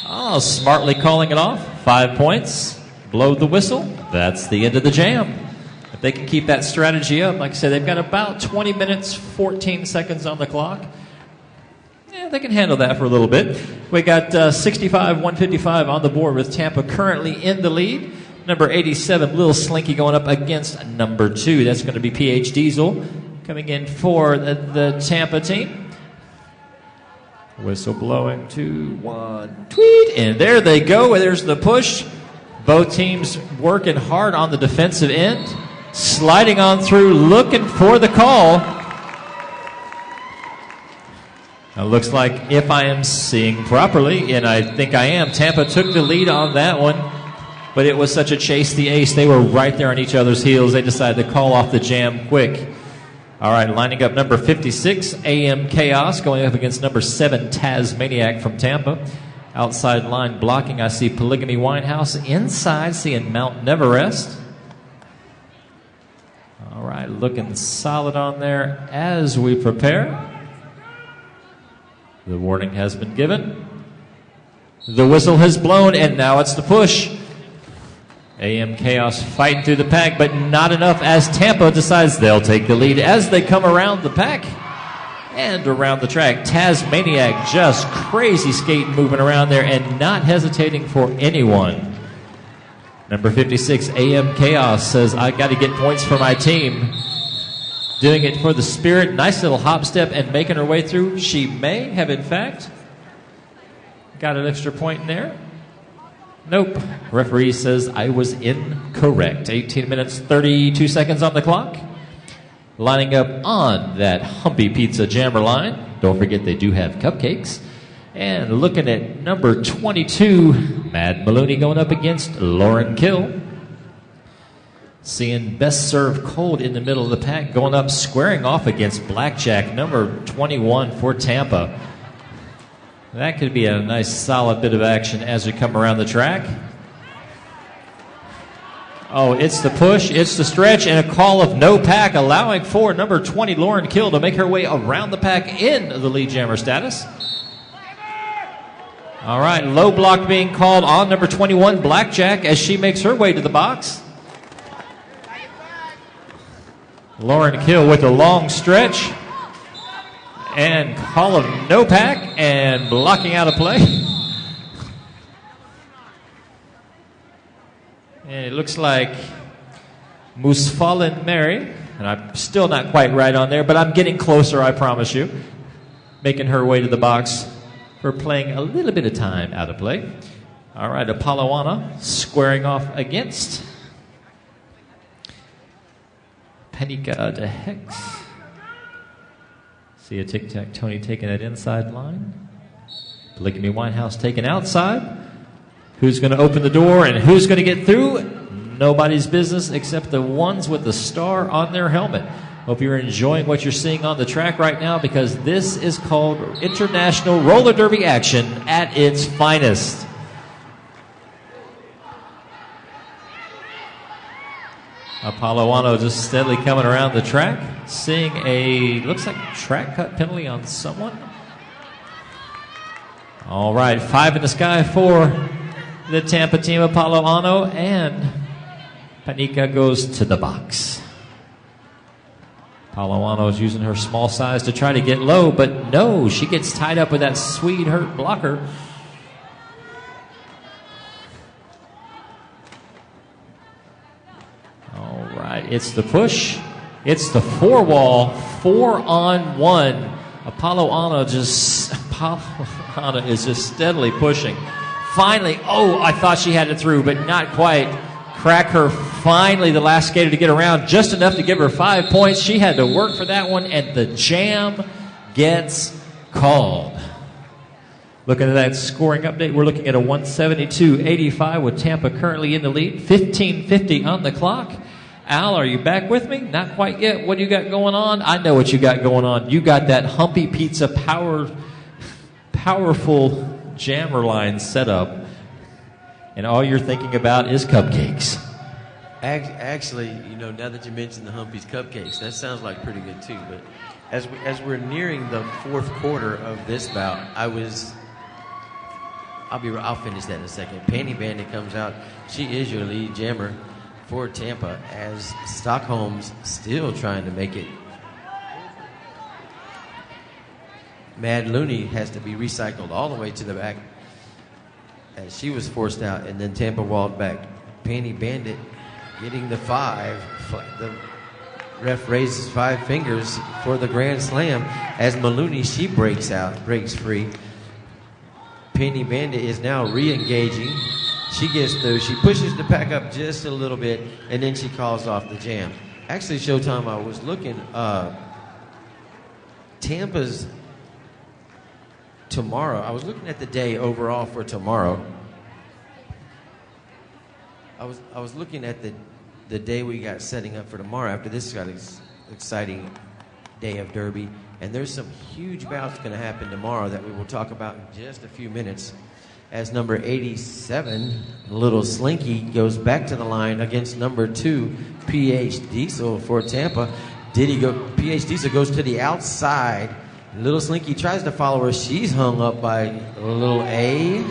Oh, smartly calling it off. 5 points. Blow the whistle. That's the end of the jam. If they can keep that strategy up, like I said, they've got about 20 minutes, 14 seconds on the clock. Yeah, they can handle that for a little bit. We got 65-155 on the board with Tampa currently in the lead. Number 87, Lil Slinky, going up against number 2. That's going to be PH Diesel coming in for the Tampa team. Whistle blowing, 2, 1, tweet, and there they go. There's the push. Both teams working hard on the defensive end, sliding on through, looking for the call. It looks like, if I am seeing properly, and I think I am, Tampa took the lead on that one, but it was such a chase the ace. They were right there on each other's heels. They decided to call off the jam quick. All right, lining up number 56, AM Chaos, going up against number 7, Tasmaniac from Tampa. Outside line blocking, I see Polygamy Winehouse. Inside, seeing Mount Neverest. All right, looking solid on there as we prepare. The warning has been given. The whistle has blown, and now it's the push. AM Chaos fighting through the pack, but not enough as Tampa decides they'll take the lead as they come around the pack and around the track. Tasmaniac just crazy skating, moving around there and not hesitating for anyone. Number 56, AM Chaos, says, I got to get points for my team. Doing it for the spirit. Nice little hop step and making her way through. She may have, in fact, got an extra point in there. Nope. Referee says I was incorrect. 18 minutes, 32 seconds on the clock. Lining up on that Humpy Pizza Jammer line. Don't forget they do have cupcakes. And looking at number 22, Mad Maloney going up against Lauren Kill. Seeing Best Serve Cold in the middle of the pack, going up, squaring off against Blackjack, number 21 for Tampa. That could be a nice solid bit of action as we come around the track. Oh, it's the push, it's the stretch, and a call of no pack, allowing for number 20, Lauren Kill, to make her way around the pack in the lead jammer status. All right, low block being called on number 21, Blackjack, as she makes her way to the box. Lauren Kill with a long stretch and call of no pack and blocking out a play. And it looks like Musfallen Mary, and I'm still not quite right on there, but I'm getting closer, I promise you, making her way to the box for playing a little bit of time out of play. All right, Apolloana squaring off against Panika de Hex. See a tic-tac Tony taking that inside line. Polygamy Winehouse taken outside. Who's going to open the door and who's going to get through? Nobody's business except the ones with the star on their helmet. Hope you're enjoying what you're seeing on the track right now, because this is called International Roller Derby action at its finest. Apolloano just steadily coming around the track, seeing a, looks like track cut penalty on someone. All right, 5 in the sky for the Tampa team. Apolloano, and Panika goes to the box. Apolloano is using her small size to try to get low, but no, she gets tied up with that Swede hurt blocker. All right, it's the push. It's the 4-wall, 4-on-1. Apolloana is just steadily pushing. Finally, I thought she had it through, but not quite. Crack her finally, the last skater to get around, just enough to give her 5 points. She had to work for that one, and the jam gets called. Looking at that scoring update, we're looking at a 172-85 with Tampa currently in the lead. 15:50 on the clock. Al, are you back with me? Not quite yet. What do you got going on? I know what you got going on. You got that Humpy Pizza powerful jammer line set up, and all you're thinking about is cupcakes. Actually, now that you mentioned the Humpy's cupcakes, that sounds like pretty good too. But as we're nearing the fourth quarter of this bout, I'll finish that in a second. Penny Bandit comes out. She is your lead jammer for Tampa, as Stockholm's still trying to make it. Mad Looney has to be recycled all the way to the back, as she was forced out, and then Tampa walled back. Penny Bandit getting the 5. The ref raises 5 fingers for the grand slam, as Maloney, she breaks free. Penny Bandit is now re-engaging. She gets through. She pushes the pack up just a little bit, and then she calls off the jam. Actually, Showtime, I was looking. Tampa's tomorrow. I was looking at the day overall for tomorrow. I was looking at the day we got setting up for tomorrow. After this got exciting day of Derby, and there's some huge bouts going to happen tomorrow that we will talk about in just a few minutes. As number 87, Little Slinky, goes back to the line against number 2, PH Diesel for Tampa. PH Diesel goes to the outside. Little Slinky tries to follow her. She's hung up by Little A.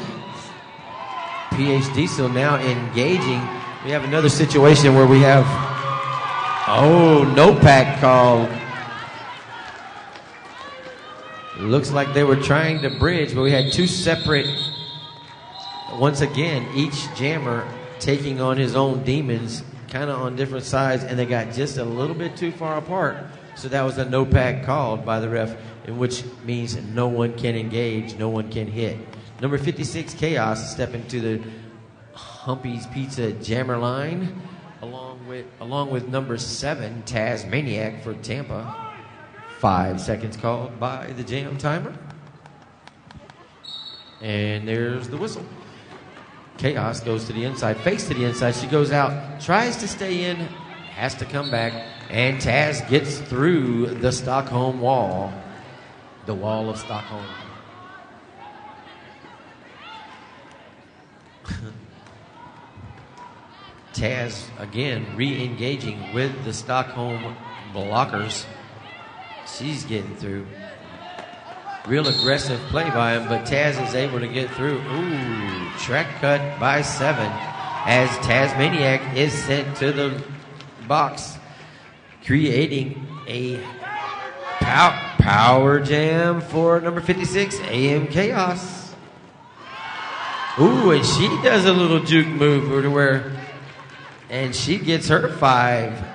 PH Diesel now engaging. We have another situation where we have, no pack called. Looks like they were trying to bridge, but we had 2 separate. Once again, each jammer taking on his own demons, kind of on different sides, and they got just a little bit too far apart. So that was a no pack called by the ref, in which means no one can engage, no one can hit. Number 56, Chaos, stepping to the Humpy's Pizza jammer line, along with number 7, Tasmaniac for Tampa. 5 seconds called by the jam timer. And there's the whistle. Chaos goes to the inside, fakes to the inside. She goes out, tries to stay in, has to come back, and Taz gets through the Stockholm wall. The wall of Stockholm. Taz, again, re-engaging with the Stockholm blockers. She's getting through. Real aggressive play by him, but Taz is able to get through. Ooh, track cut by 7 as Tasmaniac is sent to the box, creating a power jam for number 56, AM Chaos. Ooh, and she does a little juke move and she gets her 5.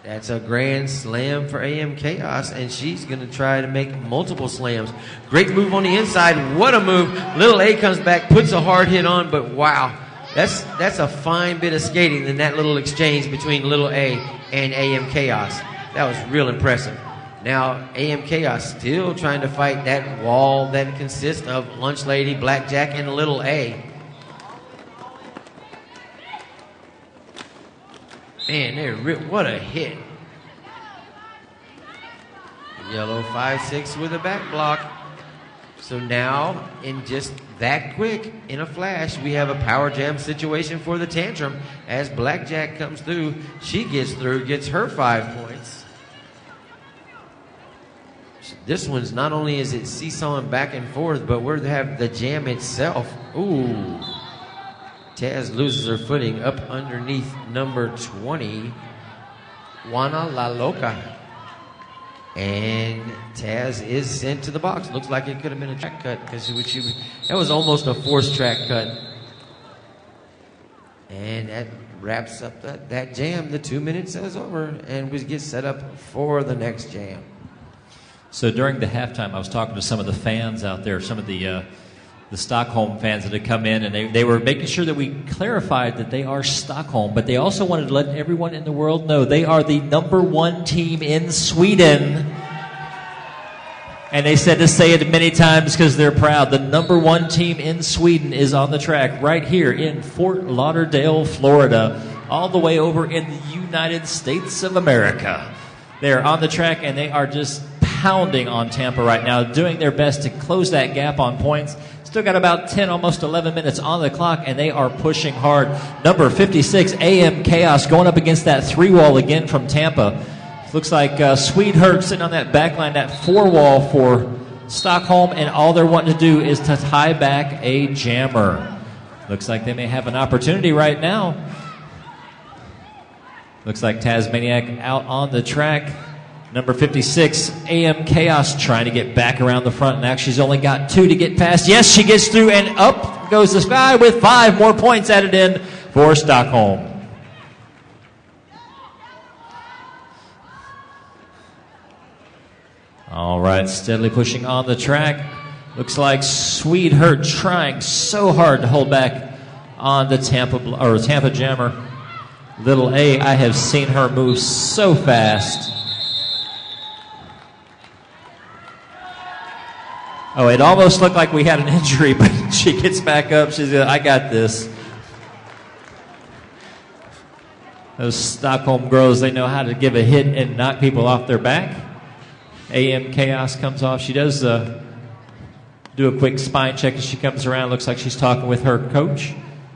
That's a grand slam for AM Chaos, and she's going to try to make multiple slams. Great move on the inside. What a move. Little A comes back, puts a hard hit on, but wow. That's a fine bit of skating in that little exchange between Little A and AM Chaos. That was real impressive. Now, AM Chaos still trying to fight that wall that consists of Lunch Lady, Blackjack, and Little A. Man, what a hit. Yellow 5-6 with a back block. So now, in just that quick, in a flash, we have a power jam situation for the Tantrum. As Blackjack comes through, she gets through, gets her 5 points. This one's not only is it seesawing back and forth, but we have the jam itself. Ooh. Taz loses her footing up underneath number 20, Juana La Loca. And Taz is sent to the box. Looks like it could have been a track cut because that was almost a forced track cut. And that wraps up that jam. The 2 minutes is over, and we get set up for the next jam. So during the halftime, I was talking to some of the fans out there, some of the the Stockholm fans that had come in, and they were making sure that we clarified that they are Stockholm, but they also wanted to let everyone in the world know they are the #1 team in Sweden. And they said to say it many times because they're proud. The #1 team in Sweden is on the track right here in Fort Lauderdale, Florida, all the way over in the United States of America. They're on the track, and they are just pounding on Tampa right now, doing their best to close that gap on points. Still got about 10, almost 11 minutes on the clock, and they are pushing hard. Number 56, AM Chaos, going up against that 3-wall again from Tampa. Looks like Swedeherd sitting on that back line, that 4-wall for Stockholm, and all they're wanting to do is to tie back a jammer. Looks like they may have an opportunity right now. Looks like Tasmaniac out on the track. Number 56, AM Chaos, trying to get back around the front. Now she's only got 2 to get past. Yes, she gets through, and up goes the sky with 5 more points added in for Stockholm. All right, steadily pushing on the track. Looks like Swedeherd trying so hard to hold back on the Tampa Jammer. Little A, I have seen her move so fast. Oh, it almost looked like we had an injury, but she gets back up. She's like, I got this. Those Stockholm girls, they know how to give a hit and knock people off their back. AM Chaos comes off. She does do a quick spine check as she comes around. Looks like she's talking with her coach.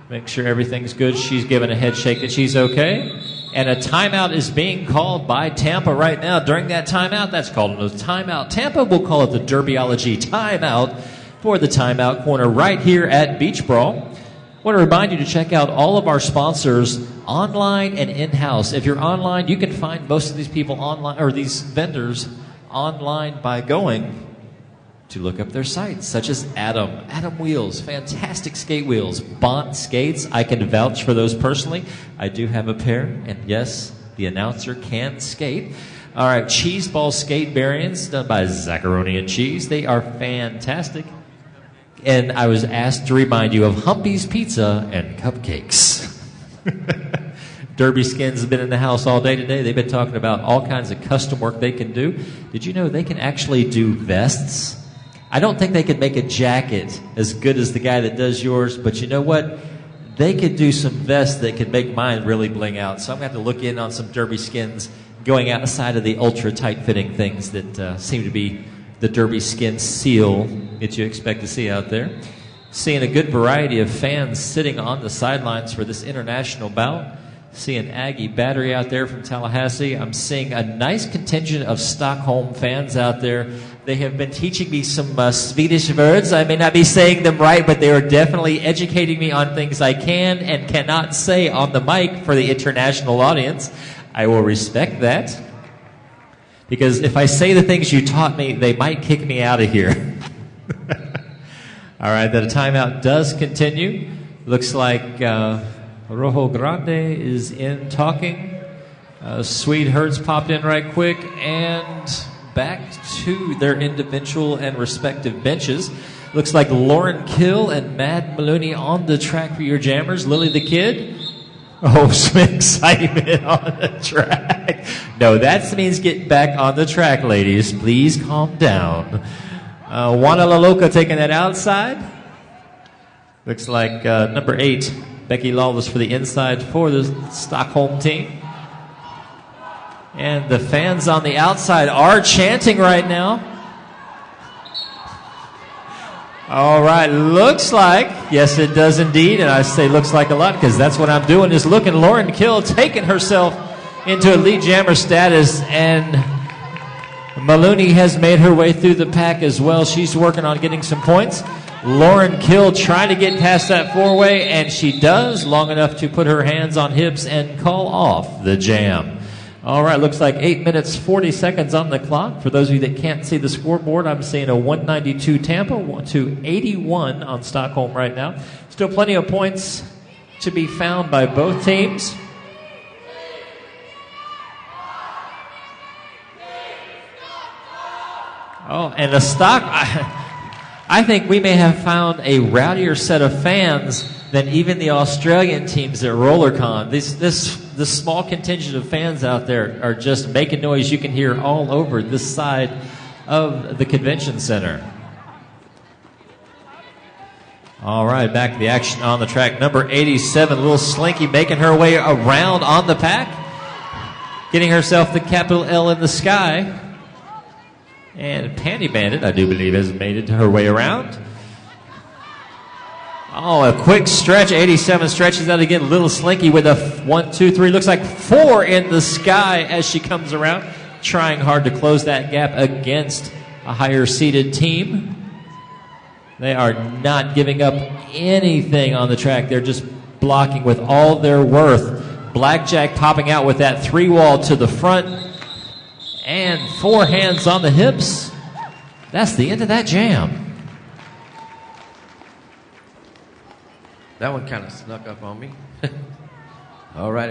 Make sure everything's good. She's giving a head shake that she's okay. And a timeout is being called by Tampa right now. During that timeout, that's called a timeout. Tampa will call it the Derbyology timeout for the timeout corner right here at Beach Brawl. I want to remind you to check out all of our sponsors online and in-house. If you're online, you can find most of these people online, or these vendors online, by going to look up their sites, such as Adam Wheels, fantastic skate wheels, Bont Skates. I can vouch for those personally. I do have a pair, and yes, the announcer can skate. All right, Cheese Ball Skate variants done by Zacharoni and Cheese. They are fantastic. And I was asked to remind you of Humpy's Pizza and Cupcakes. Derby Skins has been in the house all day today. They've been talking about all kinds of custom work they can do. Did you know they can actually do vests? I don't think they could make a jacket as good as the guy that does yours, but you know what? They could do some vests that could make mine really bling out. So I'm going to have to look in on some Derby Skins going outside of the ultra tight-fitting things that seem to be the Derby Skin seal that you expect to see out there. Seeing a good variety of fans sitting on the sidelines for this international bout. Seeing Aggie Battery out there from Tallahassee. I'm seeing a nice contingent of Stockholm fans out there. They have been teaching me some Swedish words. I may not be saying them right, but they are definitely educating me on things I can and cannot say on the mic for the international audience. I will respect that. Because if I say the things you taught me, they might kick me out of here. All right, the timeout does continue. Looks like Rojo Grande is in talking. Swedeherd's popped in right quick, and back to their individual and respective benches. Looks like Lauren Kill and Mad Maloney on the track for your jammers. Lily the Kid. Oh, some excitement on the track. No, that means get back on the track, ladies. Please calm down. Juana La Loca taking that outside. Looks like number 8, Becky Lawless for the inside for the Stockholm team. And the fans on the outside are chanting right now. All right, looks like, yes it does indeed, and I say looks like a lot because that's what I'm doing, is looking Lauren Kill taking herself into a lead jammer status, and Maloney has made her way through the pack as well. She's working on getting some points. Lauren Kill trying to get past that four-way, and she does, long enough to put her hands on hips and call off the jam. All right, looks like 8 minutes, 40 seconds on the clock. For those of you that can't see the scoreboard, I'm seeing a 192 Tampa, 1-81 on Stockholm right now. Still plenty of points to be found by both teams. Oh, and the stock... I think we may have found a rowdier set of fans than even the Australian teams at RollerCon. This small contingent of fans out there are just making noise you can hear all over this side of the convention center. All right, back to the action on the track. Number 87, Little Slinky, making her way around on the pack, getting herself the capital L in the sky. And Panty Bandit, I do believe, has made it her way around. Oh, a quick stretch. 87 stretches out again. Little Slinky with a 1, 2, 3. Looks like 4 in the sky as she comes around, trying hard to close that gap against a higher seeded team. They are not giving up anything on the track. They're just blocking with all their worth. Blackjack popping out with that 3-wall to the front. And 4 hands on the hips. That's the end of that jam. That one kind of snuck up on me. All right,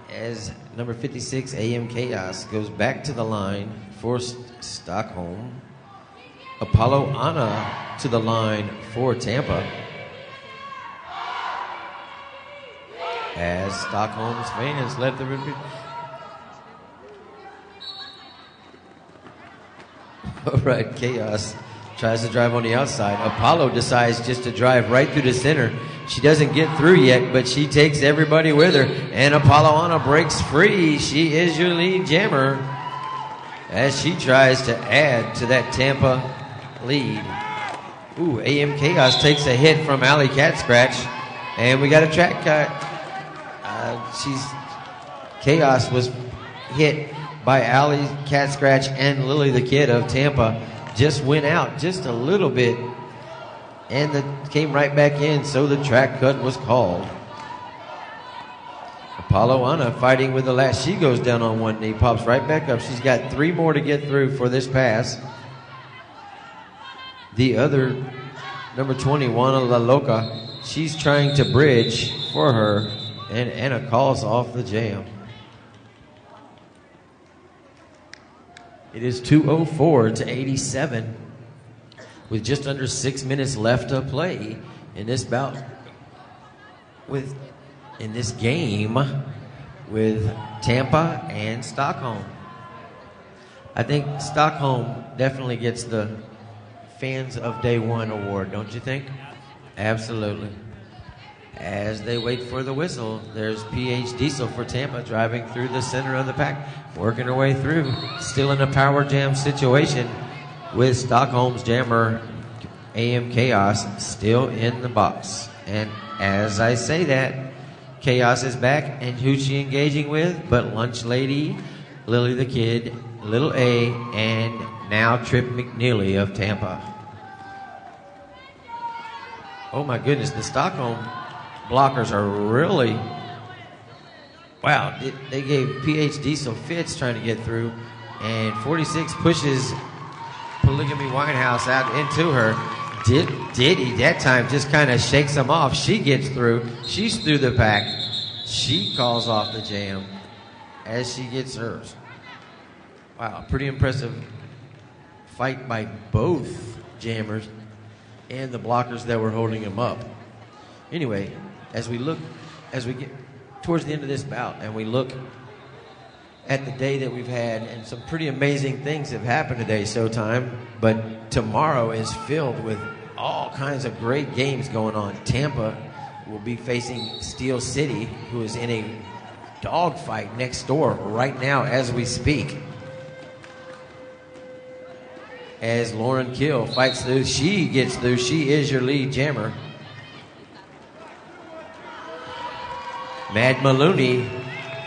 as number 56, AM Chaos, goes back to the line for Stockholm. Apollo Anna to the line for Tampa. As Stockholm's fans let the review. All right, Chaos tries to drive on the outside. Apollo decides just to drive right through the center. She doesn't get through yet, but she takes everybody with her. And Apollo Anna breaks free. She is your lead jammer as she tries to add to that Tampa lead. Ooh, AM Chaos takes a hit from Alley Cat Scratch. And we got a track cut. Chaos was hit by Alley Cat Scratch and Lily the Kid of Tampa. Just went out just a little bit and came right back in, so the track cut was called. Apollo Anna fighting with the last. She goes down on one knee, pops right back up. She's got 3 more to get through for this pass. The other, number 20, Juana La Loca, she's trying to bridge for her, and Anna calls off the jam. It is 2:04 to 87 with just under 6 minutes left to play in this bout in this game with Tampa and Stockholm. I think Stockholm definitely gets the Fans of Day One award, don't you think? Absolutely. As they wait for the whistle, there's PH Diesel for Tampa driving through the center of the pack, working her way through, still in a power jam situation with Stockholm's jammer AM Chaos still in the box. And as I say that, Chaos is back, and who's she engaging with but Lunch Lady, Lily the Kid, Little A, and now Trip McNeely of Tampa. Oh my goodness, the Stockholm blockers are really, wow, they gave PH Diesel fits trying to get through, and 46 pushes Polygamy Winehouse out into her. Diddy that time just kind of shakes them off. She gets through. She's through the pack. She calls off the jam as she gets hers. Wow, pretty impressive fight by both jammers and the blockers that were holding them up. Anyway, as we get towards the end of this bout and we look at the day that we've had, and some pretty amazing things have happened today, Showtime, but tomorrow is filled with all kinds of great games going on. Tampa will be facing Steel City, who is in a dogfight next door right now as we speak. As Lauren Kill fights through, she gets through. She is your lead jammer. Mad Maloney,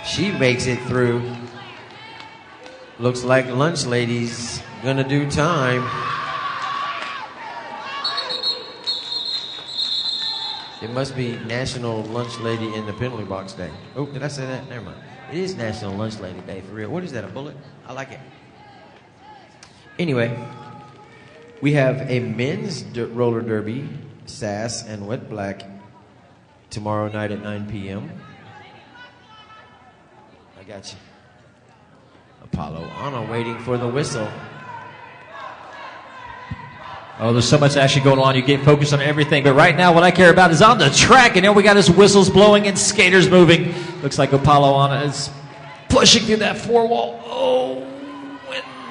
she makes it through. Looks like Lunch Lady's gonna do time. It must be National Lunch Lady in the Penalty Box Day. Oh, did I say that? Never mind. It is National Lunch Lady Day, for real. What is that, a bullet? I like it. Anyway, we have a men's roller derby, Sass and Wet Black, tomorrow night at 9 p.m. I got you. Apollo Anna waiting for the whistle. Oh, there's so much action going on. You get focused on everything. But right now, what I care about is on the track. And now we got his whistles blowing and skaters moving. Looks like Apollo Anna is pushing through that 4-wall. Oh,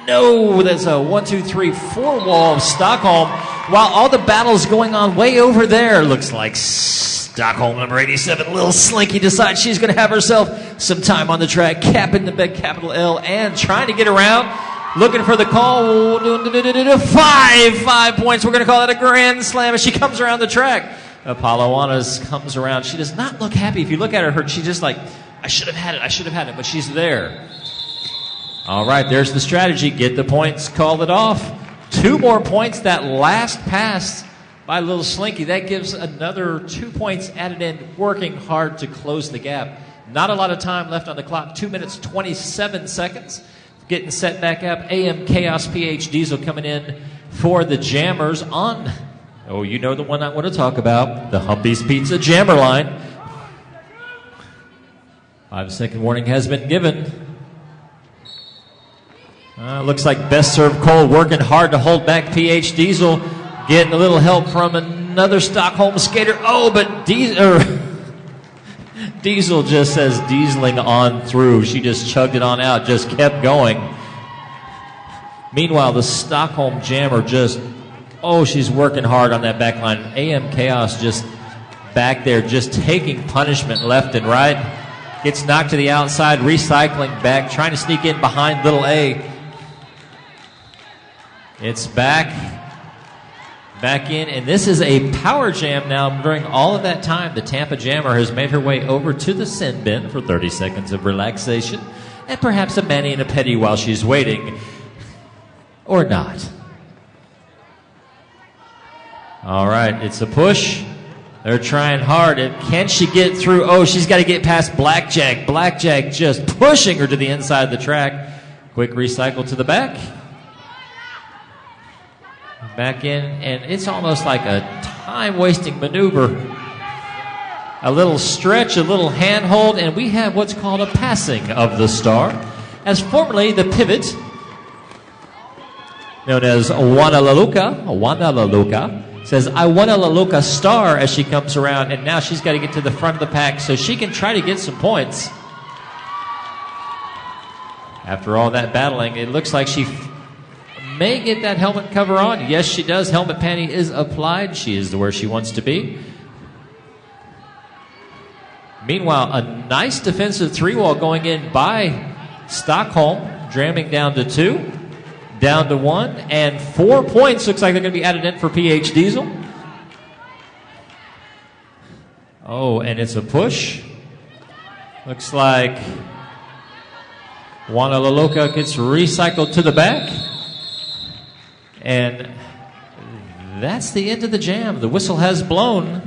no. There's a 1, 2, 3, 4-wall of Stockholm. While all the battle's going on way over there, looks like Stockholm number 87, Little Slinky, decides she's going to have herself some time on the track, capping the big capital L and trying to get around. Looking for the call. 5 points. We're going to call that a grand slam as she comes around the track. Apollo Anna comes around. She does not look happy. If you look at her, she's just like, I should have had it. I should have had it. But she's there. All right, there's the strategy. Get the points. Call it off. 2 more points. That last pass by Little Slinky, that gives another 2 points added in. Working hard to close the gap. Not a lot of time left on the clock. 2 minutes, 27 seconds. Getting set back up. AM Chaos PH Diesel coming in for the Jammers on, oh, you know the one I want to talk about, the Humpy's Pizza Jammer line. 5-second warning has been given. Looks like best serve Cole working hard to hold back PH Diesel. Getting a little help from another Stockholm skater. Oh, but Diesel just says dieseling on through. She just chugged it on out, just kept going. Meanwhile, the Stockholm Jammer just, she's working hard on that back line. AM Chaos just back there, just taking punishment left and right. Gets knocked to the outside, recycling back, trying to sneak in behind Little A. It's back in, and this is a power jam now. During all of that time, the Tampa Jammer has made her way over to the sin bin for 30 seconds of relaxation and perhaps a mani and a pedi while she's waiting. Or not. All right, it's a push. They're trying hard. Can she get through? Oh, she's got to get past Blackjack. Blackjack just pushing her to the inside of the track. Quick recycle to the back. Back in, and it's almost like a time-wasting maneuver. A little stretch, a little handhold, and we have what's called a passing of the star. As formerly the pivot, known as Wanda Laluca, says, I want a Laluca star as she comes around, and now she's got to get to the front of the pack so she can try to get some points. After all that battling, it looks like she may get that helmet cover on. Yes, she does. Helmet panty is applied. She is where she wants to be. Meanwhile, a nice defensive 3-wall going in by Stockholm, jamming down to 2, down to 1, and 4 points. Looks like they're going to be added in for PH Diesel. Oh, and it's a push. Looks like Juana Laluca gets recycled to the back. And that's the end of the jam. The whistle has blown.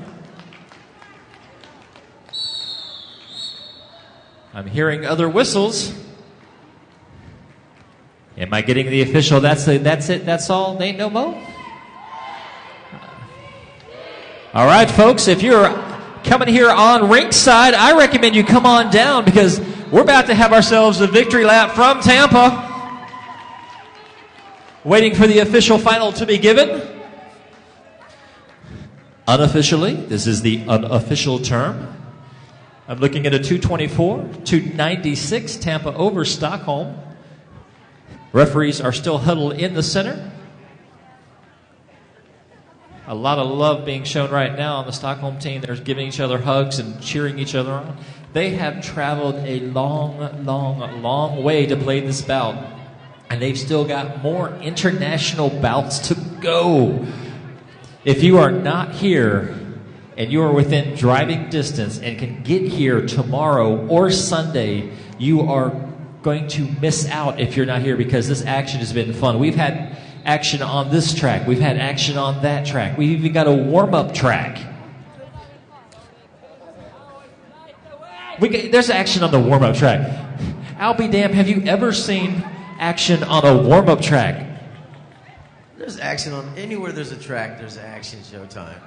I'm hearing other whistles. Am I getting the official? That's it. That's all. Ain't no mo. All right, folks. If you're coming here on ringside, I recommend you come on down because we're about to have ourselves a victory lap from Tampa. Waiting for the official final to be given. Unofficially, this is the unofficial term. I'm looking at a 224, 296, Tampa over Stockholm. Referees are still huddled in the center. A lot of love being shown right now on the Stockholm team. They're giving each other hugs and cheering each other on. They have traveled a long way to play this bout. And they've still got more international bouts to go. If you are not here and you are within driving distance and can get here tomorrow or Sunday, you are going to miss out if you're not here because this action has been fun. We've had action on this track. We've had action on that track. We've even got a warm-up track. There's action on the warm-up track. I'll be damned, have you ever seen action on a warm-up track? There's action on anywhere there's a track, there's action showtime.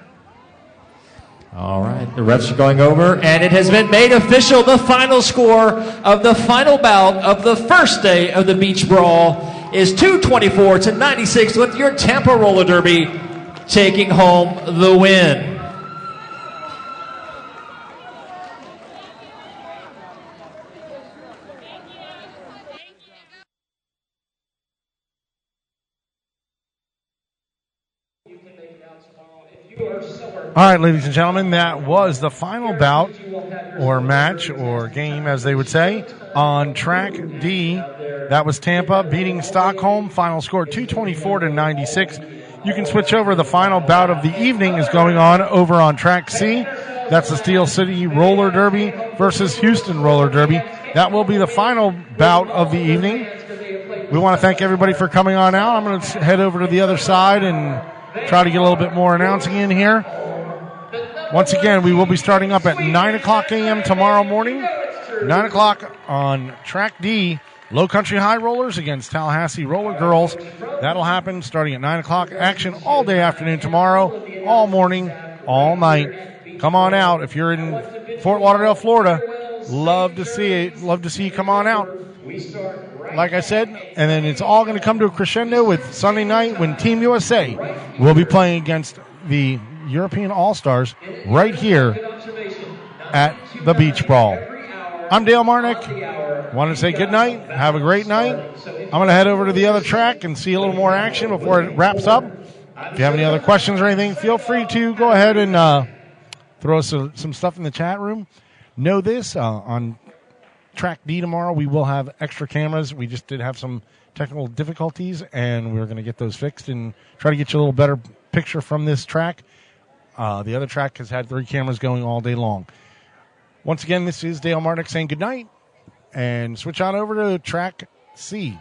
All right, the refs are going over, and it has been made official. The final score of the final bout of the first day of the Beach Brawl is 224-96 with your Tampa Roller Derby taking home the win. All right, ladies and gentlemen, that was the final bout or match or game, as they would say, on track D. That was Tampa beating Stockholm. Final score 224-96. You can switch over. The final bout of the evening is going on over on track C. That's the Steel City Roller Derby versus Houston Roller Derby. That will be the final bout of the evening. We want to thank everybody for coming on out. I'm going to head over to the other side and try to get a little bit more announcing in here. Once again, we will be starting up at 9 o'clock a.m. tomorrow morning. 9 o'clock on track D, Low Country High Rollers against Tallahassee Roller Girls. That'll happen starting at 9 o'clock. Action all day afternoon tomorrow, all morning, all night. Come on out. If you're in Fort Lauderdale, Florida, love to see it. Love to see you come on out. Like I said, and then it's all going to come to a crescendo with Sunday night when Team USA will be playing against the European All-Stars right here at the Beach Brawl. I'm Dale Marnick. Want to say good night. Have a great night. I'm going to head over to the other track and see a little more action before it wraps up. If you have any other questions or anything, feel free to go ahead and throw some stuff in the chat room. Know this, on track D tomorrow, we will have extra cameras. We just did have some technical difficulties, and we're going to get those fixed and try to get you a little better picture from this track. The other track has had 3 cameras going all day long. Once again, this is Dale Marnick saying good night, and switch on over to track C.